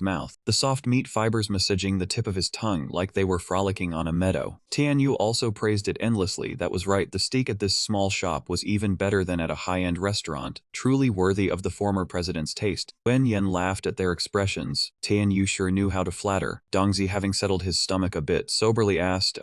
mouth, the soft meat fibers massaging the tip of his tongue like they were frolicking on a meadow. Tianyu also praised it endlessly. That was right, the steak at this small shop was even better than at a high-end restaurant, truly worthy of the former president's taste. Wen Yen laughed at their expressions. Tianyu sure knew how to flatter. Dongzi, having settled his stomach a bit, soberly asked,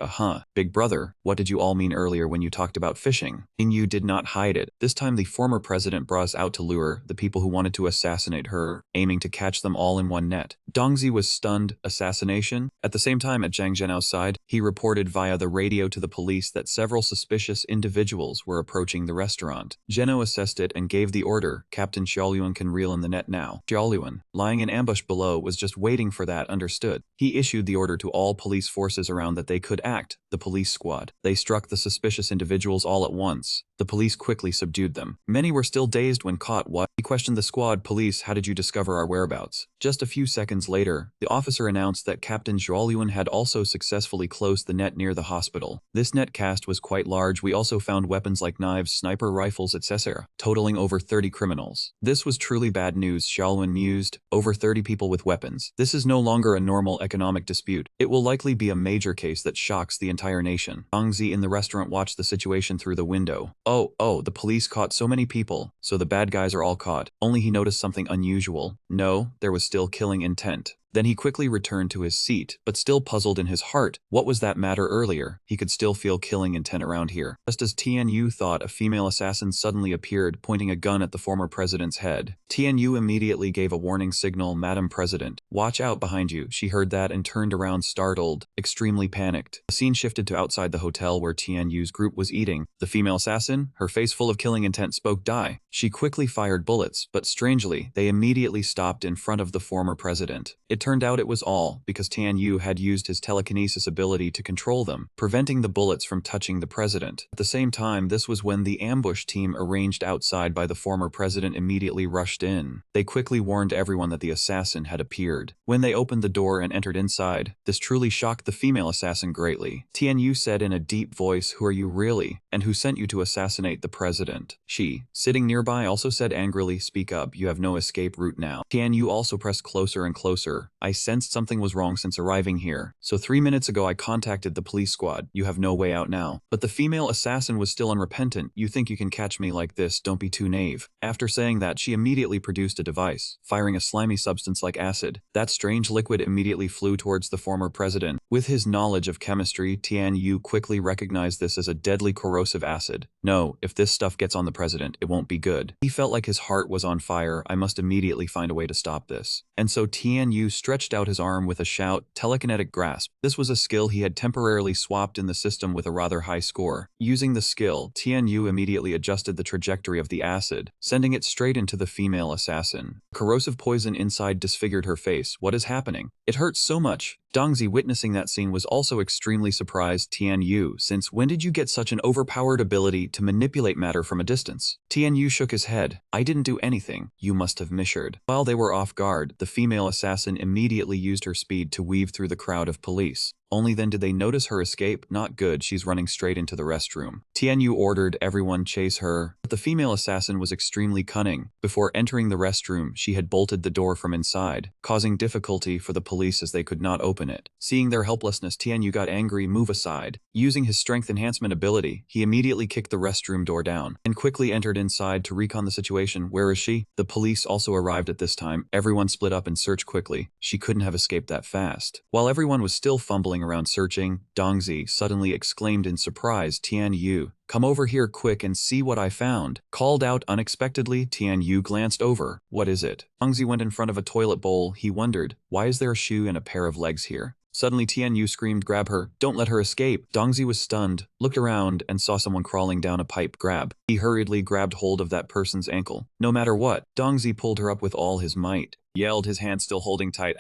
big brother, what did you all mean earlier when you talked about fishing? Tianyu did not hide it. This time the former president brought us out to lure the people who wanted to assassinate her, aiming to catch them all in one net. Dongzi was stunned. Assassination? At the same time, at Zhang Zhenhao's side, he reported via the radio to the police that several suspicious individuals were approaching the restaurant. Zhenhao assessed it and gave the order, Captain Xiaoluan can reel in the net now. Xiaoluan, lying in ambush below, was just waiting for that, understood. He issued the order to all police forces around that they could act, the police squad. They struck the suspicious individuals all at once. The police quickly subdued them. Many were still dazed when caught. What? He questioned the squad. Police, how did you discover our whereabouts? Just a few seconds later, the officer announced that Captain Xiaoluan had also successfully closed the net near the hospital. This net cast was quite large. We also found weapons like knives, sniper rifles, etc., totaling over 30 criminals. This was truly bad news, Xiaoluan mused. Over 30 people with weapons. This is no longer a normal economic dispute. It will likely be a major case that shocks the entire nation. Dongzi in the restaurant watched the situation through the window. Oh, the police caught so many people, so the bad guys are all caught. Only he noticed something unusual. No, there was still killing intent. Then he quickly returned to his seat, but still puzzled in his heart. What was that matter earlier? He could still feel killing intent around here. Just as Tianyu thought, a female assassin suddenly appeared, pointing a gun at the former president's head. Tianyu immediately gave a warning signal, Madam President, watch out behind you. She heard that and turned around startled, extremely panicked. The scene shifted to outside the hotel where Tianyu's group was eating. The female assassin, her face full of killing intent, spoke die. She quickly fired bullets, but strangely, they immediately stopped in front of the former president. It turned out it was all because Tianyu had used his telekinesis ability to control them, preventing the bullets from touching the president. At the same time, this was when the ambush team arranged outside by the former president immediately rushed in. They quickly warned everyone that the assassin had appeared. When they opened the door and entered inside, this truly shocked the female assassin greatly. Tianyu said in a deep voice, who are you really? And who sent you to assassinate the president? She, sitting nearby, also said angrily, speak up, you have no escape route now. Tianyu also pressed closer and closer. I sensed something was wrong since arriving here. So 3 minutes ago I contacted the police squad. You have no way out now. But the female assassin was still unrepentant. You think you can catch me like this? Don't be too naive. After saying that, she immediately produced a device, firing a slimy substance like acid. That strange liquid immediately flew towards the former president. With his knowledge of chemistry, Tianyu quickly recognized this as a deadly corrosive acid. No, if this stuff gets on the president, it won't be good. He felt like his heart was on fire. I must immediately find a way to stop this. And so Tianyu stretched out his arm with a shout, telekinetic grasp. This was a skill he had temporarily swapped in the system with a rather high score. Using the skill, Tianyu immediately adjusted the trajectory of the acid, sending it straight into the female assassin. Corrosive poison inside disfigured her face. What is happening? It hurts so much. Dongzi, witnessing that scene, was also extremely surprised. Tianyu, since when did you get such an overpowered ability to manipulate matter from a distance? Tianyu shook his head. I didn't do anything. You must have measured. While they were off guard, the female assassin immediately used her speed to weave through the crowd of police. Only then did they notice her escape. Not good, she's running straight into the restroom. Tianyu ordered everyone chase her, but the female assassin was extremely cunning. Before entering the restroom, she had bolted the door from inside, causing difficulty for the police as they could not open it. Seeing their helplessness, Tianyu got angry. Move aside. Using his strength enhancement ability, he immediately kicked the restroom door down, and quickly entered inside to recon the situation. Where is she? The police also arrived at this time. Everyone split up and searched quickly. She couldn't have escaped that fast. While everyone was still fumbling around searching, Dongzi suddenly exclaimed in surprise, Tianyu, come over here quick and see what I found. Called out unexpectedly, Tianyu glanced over. What is it? Dongzi went in front of a toilet bowl. He wondered, why is there a shoe and a pair of legs here? Suddenly Tianyu screamed, grab her, don't let her escape. Dongzi was stunned, looked around, and saw someone crawling down a pipe. Grab. He hurriedly grabbed hold of that person's ankle. No matter what, Dongzi pulled her up with all his might. Yelled, his hand still holding tight.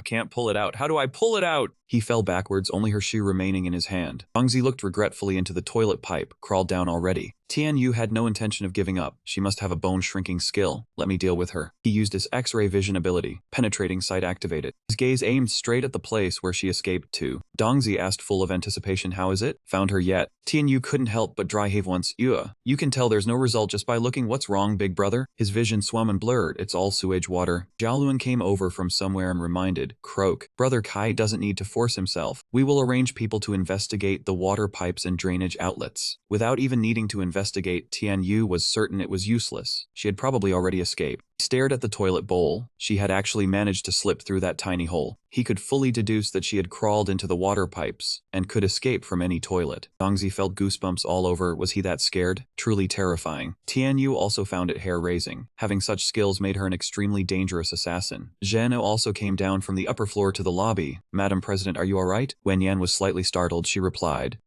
Can't pull it out. How do I pull it out? He fell backwards, only her shoe remaining in his hand. Dongzi looked regretfully into the toilet pipe, crawled down already. Tianyu had no intention of giving up. She must have a bone-shrinking skill. Let me deal with her. He used his X-ray vision ability. Penetrating sight activated. His gaze aimed straight at the place where she escaped to. Dongzi asked full of anticipation, how is it? Found her yet? Tianyu couldn't help but dry heave once. You can tell there's no result just by looking. What's wrong, big brother? His vision swam and blurred. It's all sewage water. Jiaoluan came over from somewhere and reminded, Croak, Brother Kai doesn't need to force himself. We will arrange people to investigate the water pipes and drainage outlets. Without even needing to investigate, Tianyu was certain it was useless. She had probably already escaped. He stared at the toilet bowl. She had actually managed to slip through that tiny hole. He could fully deduce that she had crawled into the water pipes and could escape from any toilet. Dongzi felt goosebumps all over. Was he that scared? Truly terrifying. Tianyu also found it hair-raising. Having such skills made her an extremely dangerous assassin. Zhano also came down from the upper floor to the lobby. Madam President, are you alright? Wen Yan was slightly startled. She replied,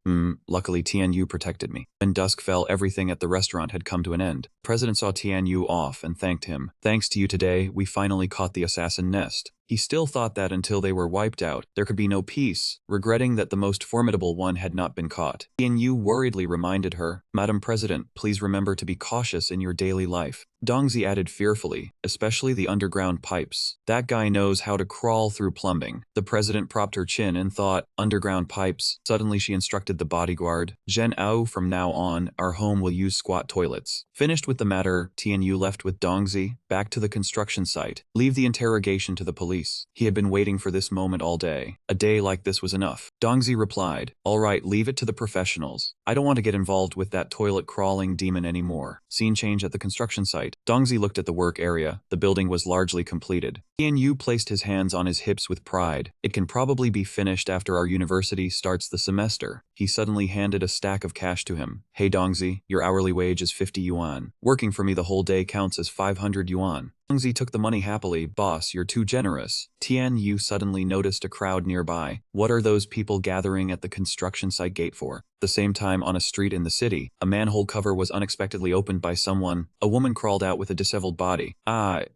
luckily Tianyu protected me. When dusk fell, everything at the restaurant had come to an end. The president saw Tianyu off and thanked him. Thanks to you today, we finally caught the assassin nest. He still thought that until they were wiped out, there could be no peace, regretting that the most formidable one had not been caught. Tianyu worriedly reminded her, Madam President, please remember to be cautious in your daily life. Dongzi added fearfully, especially the underground pipes. That guy knows how to crawl through plumbing. The president propped her chin and thought, underground pipes. Suddenly she instructed the bodyguard, Zhen Ao, from now on, our home will use squat toilets. Finished with the matter, Tianyu left with Dongzi, back to the construction site. Leave the interrogation to the police. He had been waiting for this moment all day. A day like this was enough. Dongzi replied, all right, leave it to the professionals. I don't want to get involved with that toilet crawling demon anymore. Scene change at the construction site. Dongzi looked at the work area. The building was largely completed. Tianyu placed his hands on his hips with pride. It can probably be finished after our university starts the semester. He suddenly handed a stack of cash to him. Hey Dongzi, your hourly wage is 50 yuan. Working for me the whole day counts as 500 yuan. Dongzi took the money happily. Boss, you're too generous. Tianyu suddenly noticed a crowd nearby. What are those people gathering at the construction site gate for? At the same time, on a street in the city, a manhole cover was unexpectedly opened by someone. A woman crawled out with a disheveled body.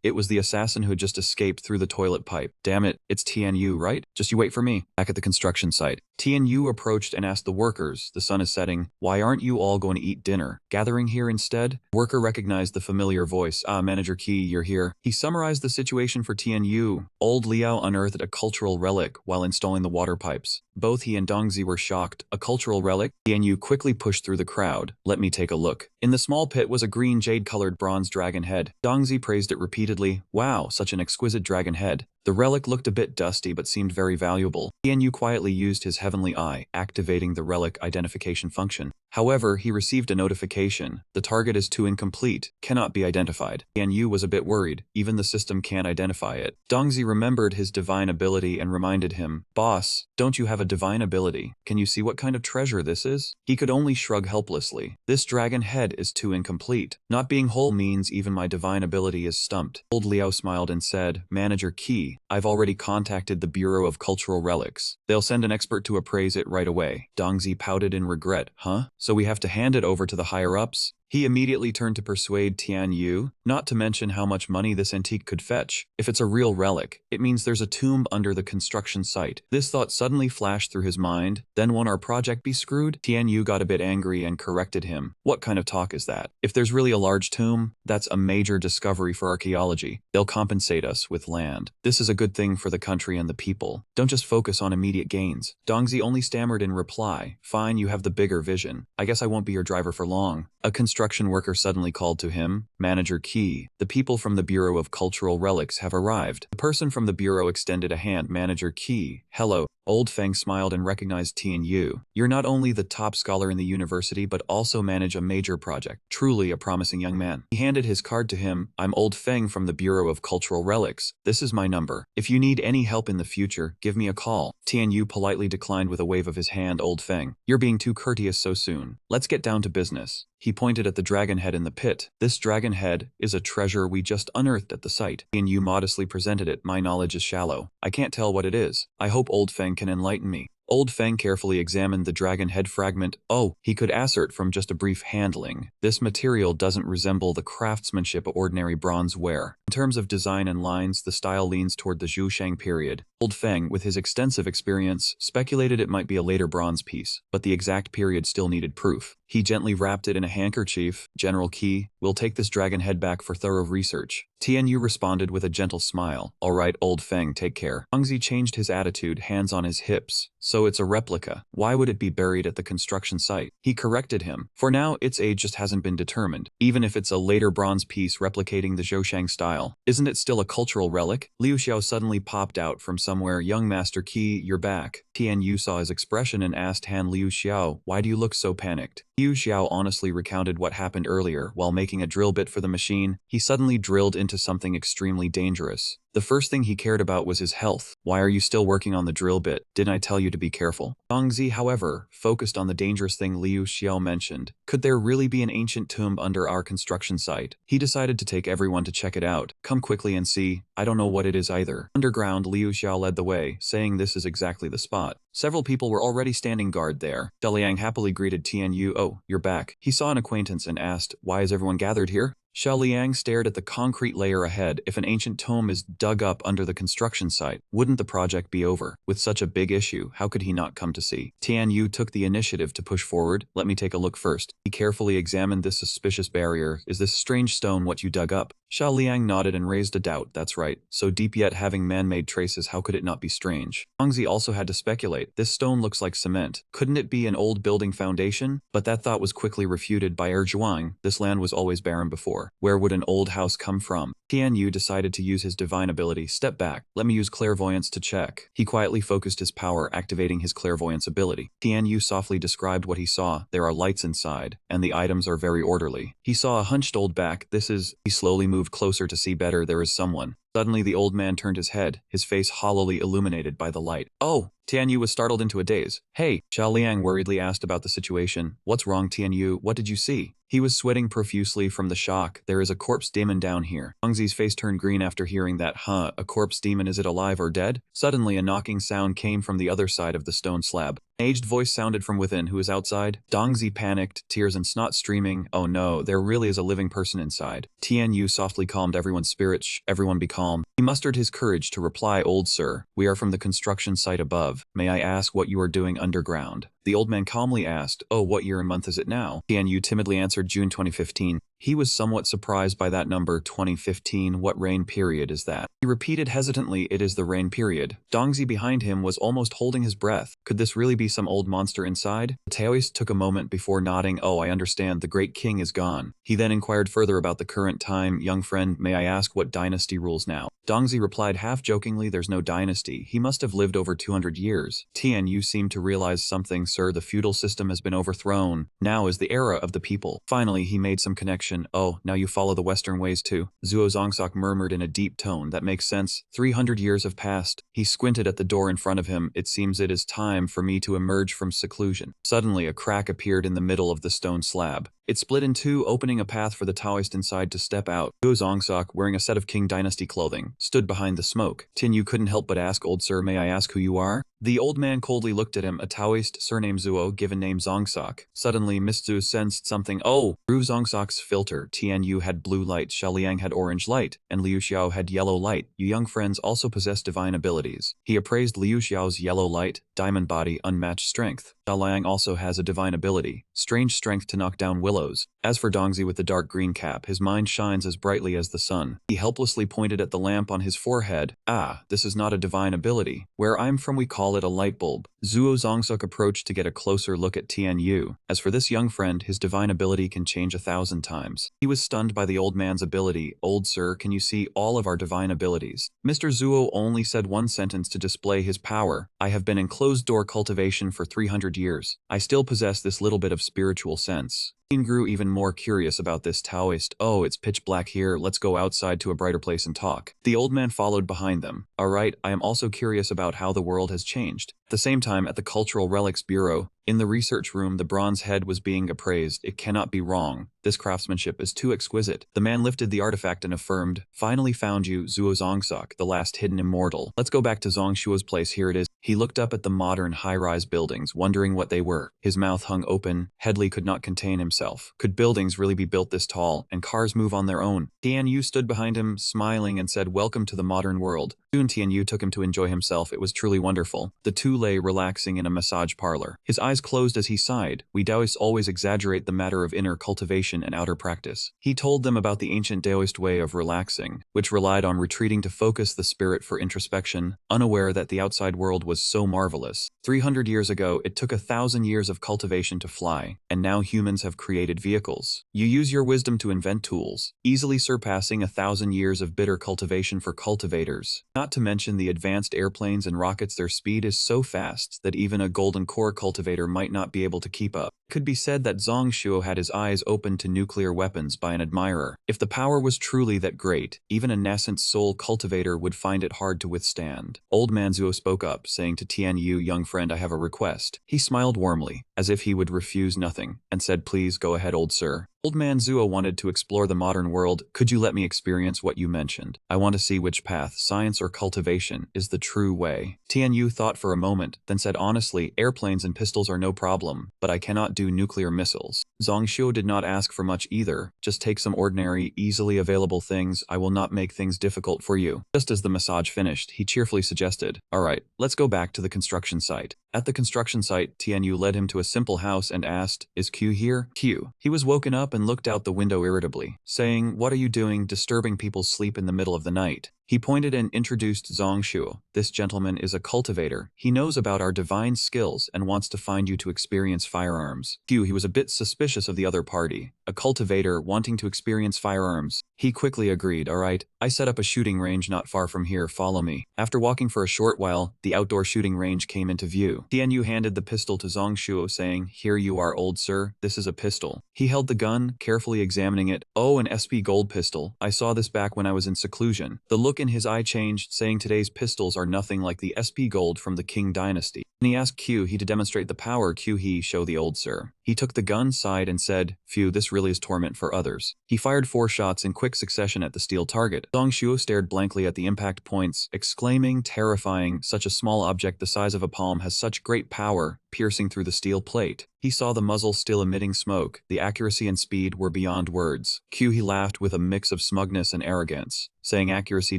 It was the assassin who had just escaped through the toilet pipe. Damn it, it's Tianyu, right? Just you wait for me. Back at the construction site, Tianyu approached and asked the workers, the sun is setting, why aren't you all going to eat dinner? Gathering here instead? Worker recognized the familiar voice. Manager Key, you're here. He summarized the situation for Tianyu. Old Liao unearthed a cultural relic while installing the water pipes. Both he and Dongzi were shocked. A cultural relic? Tianyu quickly pushed through the crowd. Let me take a look. In the small pit was a green jade-colored bronze dragon head. Dongzi praised it repeatedly. Wow, such an exquisite dragon head. The relic looked a bit dusty but seemed very valuable. Tianyu quietly used his heavenly eye, activating the relic identification function. However, he received a notification. The target is too incomplete, cannot be identified. Tianyu was a bit worried. Even the system can't identify it. Dongzi remembered his divine ability and reminded him, Boss, don't you have a divine ability? Can you see what kind of treasure this is? He could only shrug helplessly. This dragon head is too incomplete. Not being whole means even my divine ability is stumped. Old Liao smiled and said, Manager Key, I've already contacted the Bureau of Cultural Relics. They'll send an expert to appraise it right away. Dongzi pouted in regret. Huh? So we have to hand it over to the higher-ups? He immediately turned to persuade Tianyu, not to mention how much money this antique could fetch. If it's a real relic, it means there's a tomb under the construction site. This thought suddenly flashed through his mind. Then won't our project be screwed? Tianyu got a bit angry and corrected him. What kind of talk is that? If there's really a large tomb, that's a major discovery for archaeology. They'll compensate us with land. This is a good thing for the country and the people. Don't just focus on immediate gains. Dongzi only stammered in reply. Fine, you have the bigger vision. I guess I won't be your driver for long. A construction worker suddenly called to him, Manager Key, the people from the Bureau of Cultural Relics have arrived. The person from the Bureau extended a hand. Manager Key, hello. Old Feng smiled and recognized Tianyu. You're not only the top scholar in the university, but also manage a major project. Truly a promising young man. He handed his card to him. I'm Old Feng from the Bureau of Cultural Relics. This is my number. If you need any help in the future, give me a call. Tianyu politely declined with a wave of his hand. Old Feng, you're being too courteous so soon. Let's get down to business. He pointed at the dragon head in the pit. This dragon head is a treasure we just unearthed at the site. Tianyu modestly presented it. My knowledge is shallow. I can't tell what it is. I hope Old Feng can enlighten me. Old Feng carefully examined the dragon head fragment. Oh, he could assert from just a brief handling. This material doesn't resemble the craftsmanship of ordinary bronze ware. In terms of design and lines, the style leans toward the Zhushang period. Old Feng, with his extensive experience, speculated it might be a later bronze piece, but the exact period still needed proof. He gently wrapped it in a handkerchief. General Qi, we'll take this dragon head back for thorough research. Tianyu responded with a gentle smile. All right, Old Feng, take care. Guangxi changed his attitude, hands on his hips. So it's a replica. Why would it be buried at the construction site? He corrected him. For now, its age just hasn't been determined. Even if it's a later bronze piece replicating the Zhoushan style, isn't it still a cultural relic? Liu Xiao suddenly popped out from somewhere. Young Master Qi, you're back. Tianyu saw his expression and asked Han Liu Xiao, why do you look so panicked? Liu Xiao honestly recounted what happened earlier. While making a drill bit for the machine, he suddenly drilled into something extremely dangerous. The first thing he cared about was his health. Why are you still working on the drill bit? Didn't I tell you to be careful? Guangxi, however, focused on the dangerous thing Liu Xiao mentioned. Could there really be an ancient tomb under our construction site? He decided to take everyone to check it out. Come quickly and see. I don't know what it is either. Underground, Liu Xiao led the way, saying this is exactly the spot. Several people were already standing guard there. Liang happily greeted Tianyu. Oh, you're back. He saw an acquaintance and asked, why is everyone gathered here? Xiao Liang stared at the concrete layer ahead. If an ancient tomb is dug up under the construction site, wouldn't the project be over? With such a big issue, how could he not come to see? Tianyu took the initiative to push forward. Let me take a look first. He carefully examined this suspicious barrier. Is this strange stone what you dug up? Xiao Liang nodded and raised a doubt. That's right. So deep yet having man-made traces, how could it not be strange? Guangxi also had to speculate. This stone looks like cement. Couldn't it be an old building foundation? But that thought was quickly refuted by Zhuang. This land was always barren before. Where would an old house come from? Tianyu decided to use his divine ability. Step back. Let me use clairvoyance to check. He quietly focused his power, activating his clairvoyance ability. Tianyu softly described what he saw. There are lights inside, and the items are very orderly. He saw a hunched old back. This is... He slowly moved closer to see better. There is someone. Suddenly the old man turned his head, his face hollowly illuminated by the light. Oh! Tianyu was startled into a daze. Hey! Xiao Liang worriedly asked about the situation. What's wrong, Tianyu? What did you see? He was sweating profusely from the shock. There is a corpse demon down here. Guangxi's face turned green after hearing that. Huh, a corpse demon, is it alive or dead? Suddenly a knocking sound came from the other side of the stone slab. An aged voice sounded from within. Who is outside? Guangxi panicked, tears and snot streaming. Oh no, there really is a living person inside. Tianyu softly calmed everyone's spirits. Shh, everyone be calm. He mustered his courage to reply, old sir, we are from the construction site above. May I ask what you are doing underground? The old man calmly asked, oh, what year and month is it now? Tianyu timidly answered, June 2015. He was somewhat surprised by that number, 2015. What rain period is that? He repeated hesitantly, it is the rain period. Guangxi behind him was almost holding his breath. Could this really be some old monster inside? The Taoist took a moment before nodding. Oh, I understand. The great king is gone. He then inquired further about the current time. Young friend, may I ask what dynasty rules now? Guangxi replied half jokingly, there's no dynasty. He must have lived over 200 years. Tianyu seemed to realize something. Sir, the feudal system has been overthrown. Now is the era of the people. Finally, he made some connection. Oh, now you follow the Western ways too? Zuo Zongsak murmured in a deep tone. That makes sense. 300 years have passed. He squinted at the door in front of him. It seems it is time for me to emerge from seclusion. Suddenly, a crack appeared in the middle of the stone slab. It split in two, opening a path for the Taoist inside to step out. Zuo Zongsak, wearing a set of King Dynasty clothing, stood behind the smoke. Tianyu couldn't help but ask, old sir, may I ask who you are? The old man coldly looked at him, a Taoist, surname Zuo, given name Zongsak. Suddenly, Miss Zhu sensed something. Oh! Through Zongsak's filter, Tianyu had blue light, Xiao Liang had orange light, and Liu Xiao had yellow light. You young friends also possess divine abilities. He appraised Liu Xiao's yellow light, diamond body, unmatched strength. Xiao Liang also has a divine ability, strange strength to knock down willows. As for Dongzi with the dark green cap, his mind shines as brightly as the sun. He helplessly pointed at the lamp on his forehead. Ah, this is not a divine ability. Where I'm from we call it a light bulb. Zuo Zongsuk approached to get a closer look at Tianyu. As for this young friend, his divine ability can change 1,000 times. He was stunned by the old man's ability. Old sir, can you see all of our divine abilities? Mr. Zuo only said one sentence to display his power. I have been in closed-door cultivation for 300 years. I still possess this little bit of spiritual sense. He grew even more curious about this Taoist. Oh, it's pitch black here. Let's go outside to a brighter place and talk. The old man followed behind them. All right, I am also curious about how the world has changed. At the same time, at the Cultural Relics Bureau, in the research room, the bronze head was being appraised. It cannot be wrong. This craftsmanship is too exquisite. The man lifted the artifact and affirmed, finally found you, Zuo Zongsak, the last hidden immortal. Let's go back to Zongshuo's place. Here it is. He looked up at the modern high-rise buildings, wondering what they were. His mouth hung open. Headley could not contain himself. Could buildings really be built this tall, and cars move on their own? Tianyu stood behind him, smiling, and said, "Welcome to the modern world." Soon Tianyu took him to enjoy himself. It was truly wonderful. The two lay relaxing in a massage parlor. His eyes closed as he sighed. We Taoists always exaggerate the matter of inner cultivation and outer practice. He told them about the ancient Taoist way of relaxing, which relied on retreating to focus the spirit for introspection, unaware that the outside world was so marvelous. 300 years ago, it took 1,000 years of cultivation to fly, and now humans have created vehicles. You use your wisdom to invent tools, easily surpassing 1,000 years of bitter cultivation for cultivators. Not to mention the advanced airplanes and rockets. Their speed is so fast that even a golden core cultivator might not be able to keep up. It could be said that Zhang Shuo had his eyes opened to nuclear weapons by an admirer. If the power was truly that great, even a nascent soul cultivator would find it hard to withstand. Old man Zuo spoke up, saying to Tianyu, "Young friend, I have a request." He smiled warmly, as if he would refuse nothing, and said, "Please go ahead, old sir." Old man Zuo wanted to explore the modern world. "Could you let me experience what you mentioned? I want to see which path, science or cultivation, is the true way." Tianyu thought for a moment, then said honestly, "Airplanes and pistols are no problem, but I cannot do nuclear missiles." Zhang Shuo did not ask for much either. "Just take some ordinary, easily available things. I will not make things difficult for you." Just as the massage finished, he cheerfully suggested, "All right, let's go back to the construction site." At the construction site, Tianyu led him to a simple house and asked, "Is Q here?" Q. He was woken up and looked out the window irritably, saying, "What are you doing disturbing people's sleep in the middle of the night?" He pointed and introduced Zhang Shuo. "This gentleman is a cultivator. He knows about our divine skills and wants to find you to experience firearms." Q. He was a bit suspicious of the other party. A cultivator wanting to experience firearms. He quickly agreed, "All right, I set up a shooting range not far from here, follow me." After walking for a short while, the outdoor shooting range came into view. Tianyu handed the pistol to Zhang Shuo, saying, "Here you are, old sir, this is a pistol." He held the gun, carefully examining it. "Oh, an SP gold pistol. I saw this back when I was in seclusion." The look in his eye changed, saying, "Today's pistols are nothing like the SP gold from the Qing dynasty." When he asked Q he to demonstrate the power, Q he show the old sir. He took the gun side and said, "Phew, this really is torment for others." He fired 4 shots in quick succession at the steel target. Zhang Shuo stared blankly at the impact points, exclaiming, "Terrifying, such a small object the size of a palm has such great power, piercing through the steel plate." He saw the muzzle still emitting smoke. The accuracy and speed were beyond words. Q he laughed with a mix of smugness and arrogance, saying accuracy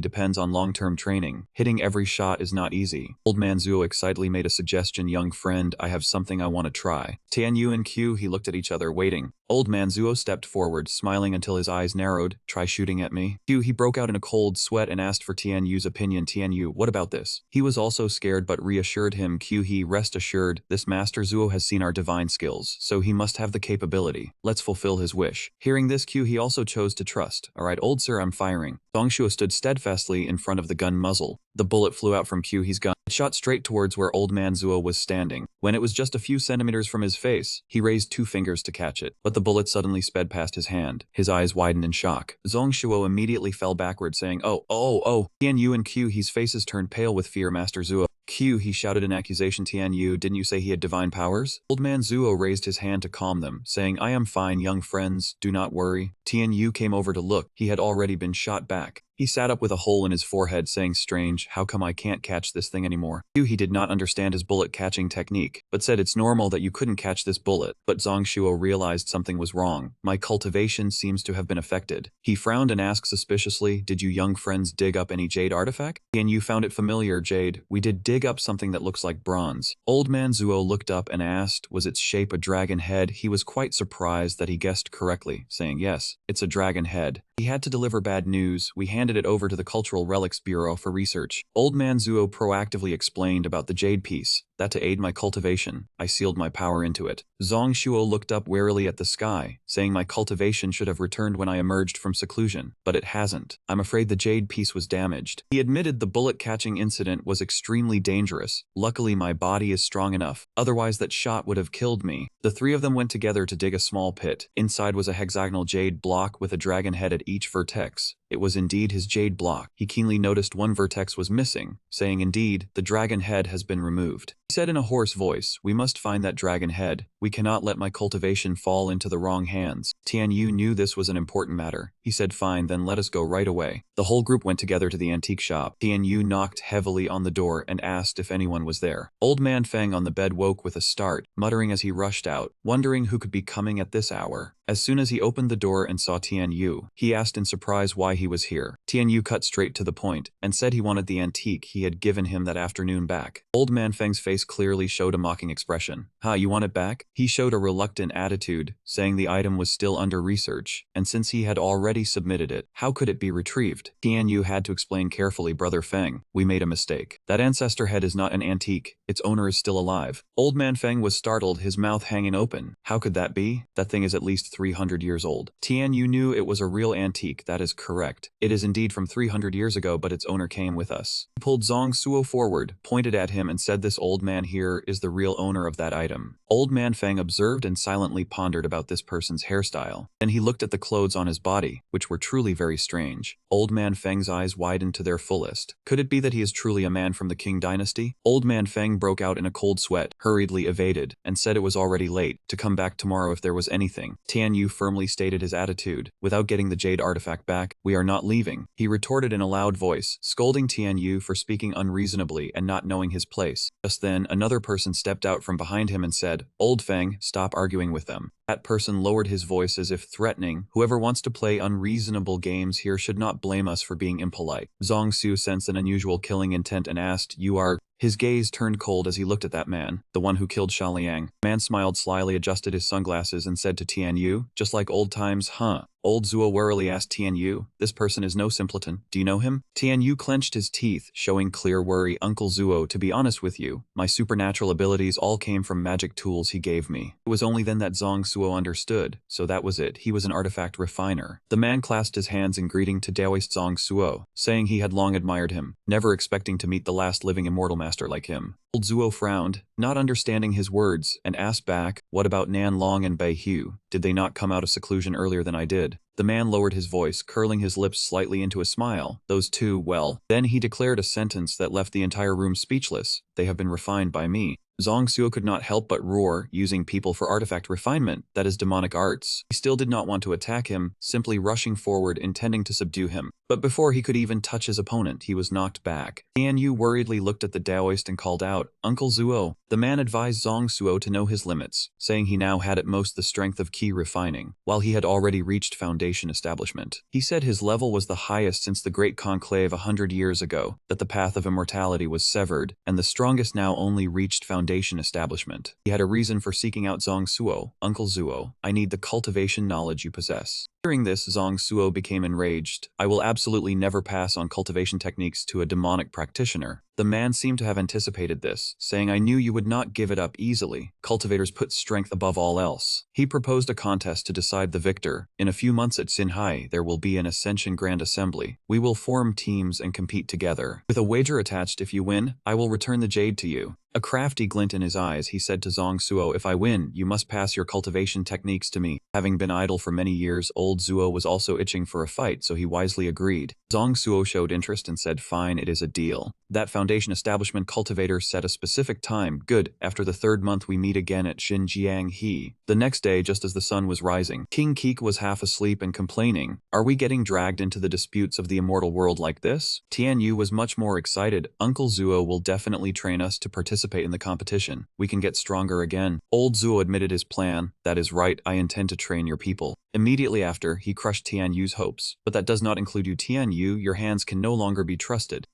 depends on long-term training. Hitting every shot is not easy. Old man Zuo excitedly made a suggestion, "Young friend, I have something I want to try." Tianyu and Q he looked at each other, waiting. Old man Zuo stepped forward, smiling until his eyes narrowed. "Try shooting at me?" Q he broke out in a cold sweat and asked for Tianyu's opinion. "Tianyu, what about this?" He was also scared but reassured him. Q he, "Rest assured, this master Zuo has seen our divine skills, so he must have the capability. Let's fulfill his wish." Hearing this, Q he also chose to trust. "All right, old sir, I'm firing." Zhang Shuo stood steadfastly in front of the gun muzzle. The bullet flew out from Q he's gun. It shot straight towards where old man Zuo was standing. When it was just a few centimeters from his face, he raised 2 fingers to catch it, but the bullet suddenly sped past his hand. His eyes widened in shock. Zhang Shuo immediately fell backward, saying, "Oh. Tianyu and Q he's faces turned pale with fear. "Master Zuo." Q he shouted in accusation, "Tianyu, didn't you say he had divine powers?" Old man Zuo raised his hand to calm them, saying, "I am fine, young friends, do not worry." Tianyu came over to look. He had already been shot back. He sat up with a hole in his forehead, saying, "Strange, how come I can't catch this thing anymore?" Q he did not understand his bullet catching technique, but said, "It's normal that you couldn't catch this bullet." But Zhang Shuo realized something was wrong. "My cultivation seems to have been affected." He frowned and asked suspiciously, "Did you young friends dig up any jade artifact?" "And you found it familiar, jade. We did dig up something that looks like bronze." Old man Zuo looked up and asked, "Was its shape a dragon head?" He was quite surprised that he guessed correctly, saying, "Yes, it's a dragon head." He had to deliver bad news. We handed it over to the Cultural Relics Bureau for research. Old man Zuo proactively explained about the jade piece, that to aid my cultivation, I sealed my power into it. Zhang Shuo looked up warily at the sky, saying my cultivation should have returned when I emerged from seclusion, but it hasn't. I'm afraid the jade piece was damaged. He admitted the bullet-catching incident was extremely dangerous. Luckily my body is strong enough, otherwise that shot would have killed me. The 3 of them went together to dig a small pit. Inside was a hexagonal jade block with a dragon head at each vertex. It was indeed his jade block. He keenly noticed one vertex was missing, saying, "Indeed, the dragon head has been removed." He said in a hoarse voice, "We must find that dragon head. We cannot let my cultivation fall into the wrong hands." Tian Yu knew this was an important matter. He said, "Fine, then let us go right away." The whole group went together to the antique shop. Tian Yu knocked heavily on the door and asked if anyone was there. Old Man Feng on the bed woke with a start, muttering as he rushed out, wondering who could be coming at this hour. As soon as he opened the door and saw Tian Yu, he asked in surprise why he was here. Tian Yu cut straight to the point and said he wanted the antique he had given him that afternoon back. Old Man Feng's face clearly showed a mocking expression. "Ha, you want it back?" He showed a reluctant attitude, saying the item was still under research, and since he had already submitted it, how could it be retrieved? Tian Yu had to explain carefully, "Brother Feng, we made a mistake. That ancestor head is not an antique, its owner is still alive." Old Man Feng was startled, his mouth hanging open. "How could that be? That thing is at least 300 years old." Tian Yu knew it was a real antique, that is correct. It is indeed from 300 years ago, but its owner came with us. He pulled Zong Suo forward, pointed at him and said, "This old man here is the real owner of that item." Old Man Feng observed and silently pondered about this person's hairstyle. Then he looked at the clothes on his body, which were truly very strange. Old Man Feng's eyes widened to their fullest. Could it be that he is truly a man from the Qing dynasty? Old Man Feng broke out in a cold sweat, hurriedly evaded, and said it was already late, to come back tomorrow if there was anything. Tian Yu firmly stated his attitude. "Without getting the jade artifact back, we are not leaving," he retorted in a loud voice, scolding Tian Yu for speaking unreasonably and not knowing his place. Just then, another person stepped out from behind him and said, "Old Feng, stop arguing with them." That person lowered his voice as if threatening, "Whoever wants to play unreasonable games here should not blame us for being impolite." Zong Su sensed an unusual killing intent and asked, "You are..." His gaze turned cold as he looked at that man, the one who killed Sha Liang. The man smiled slyly, adjusted his sunglasses, and said to Tian Yu, "Just like old times, huh?" Old Zuo warily asked Tian Yu, "This person is no simpleton. Do you know him?" Tian Yu clenched his teeth, showing clear worry. "Uncle Zuo, to be honest with you, my supernatural abilities all came from magic tools he gave me." It was only then that Zong Suo understood, so that was it, he was an artifact refiner. The man clasped his hands in greeting to Taoist Zong Suo, saying he had long admired him, never expecting to meet the last living immortal master like him. Old Zuo frowned, not understanding his words, and asked back, "What about Nan Long and Bai Hu? Did they not come out of seclusion earlier than I did?" The man lowered his voice, curling his lips slightly into a smile. "Those two, well." Then he declared a sentence that left the entire room speechless. "They have been refined by me." Zong Suo could not help but roar, using people for artifact refinement, that is demonic arts. He still did not want to attack him, simply rushing forward intending to subdue him. But before he could even touch his opponent, he was knocked back. Tian Yu worriedly looked at the Taoist and called out, "Uncle Zuo." The man advised Zong Suo to know his limits, saying he now had at most the strength of key refining, while he had already reached foundation establishment. He said his level was the highest since the Great Conclave 100 years ago, that the path of immortality was severed, and the strongest now only reached foundation establishment. He had a reason for seeking out Zong Suo. "Uncle Zuo, I need the cultivation knowledge you possess." Hearing this, Zong Suo became enraged. "I will absolutely never pass on cultivation techniques to a demonic practitioner." The man seemed to have anticipated this, saying, "I knew you would not give it up easily. Cultivators put strength above all else." He proposed a contest to decide the victor. "In a few months at Xinhai, there will be an Ascension Grand Assembly. We will form teams and compete together. With a wager attached, if you win, I will return the jade to you." A crafty glint in his eyes, he said to Zong Suo, "If I win, you must pass your cultivation techniques to me." Having been idle for many years, old Zuo was also itching for a fight, so he wisely agreed. Zong Suo showed interest and said, "Fine, it is a deal." That foundation establishment cultivator set a specific time. "Good, after the 3rd month we meet again at Xinjiang He." The next day, just as the sun was rising, King Keek was half asleep and complaining, "Are we getting dragged into the disputes of the immortal world like this?" Tian Yu was much more excited. "Uncle Zuo will definitely train us to participate in the competition. We can get stronger again." Old Zuo admitted his plan. "That is right, I intend to train your people." Immediately after, he crushed Tian Yu's hopes. "But that does not include you, Tian Yu, your hands can no longer be trusted."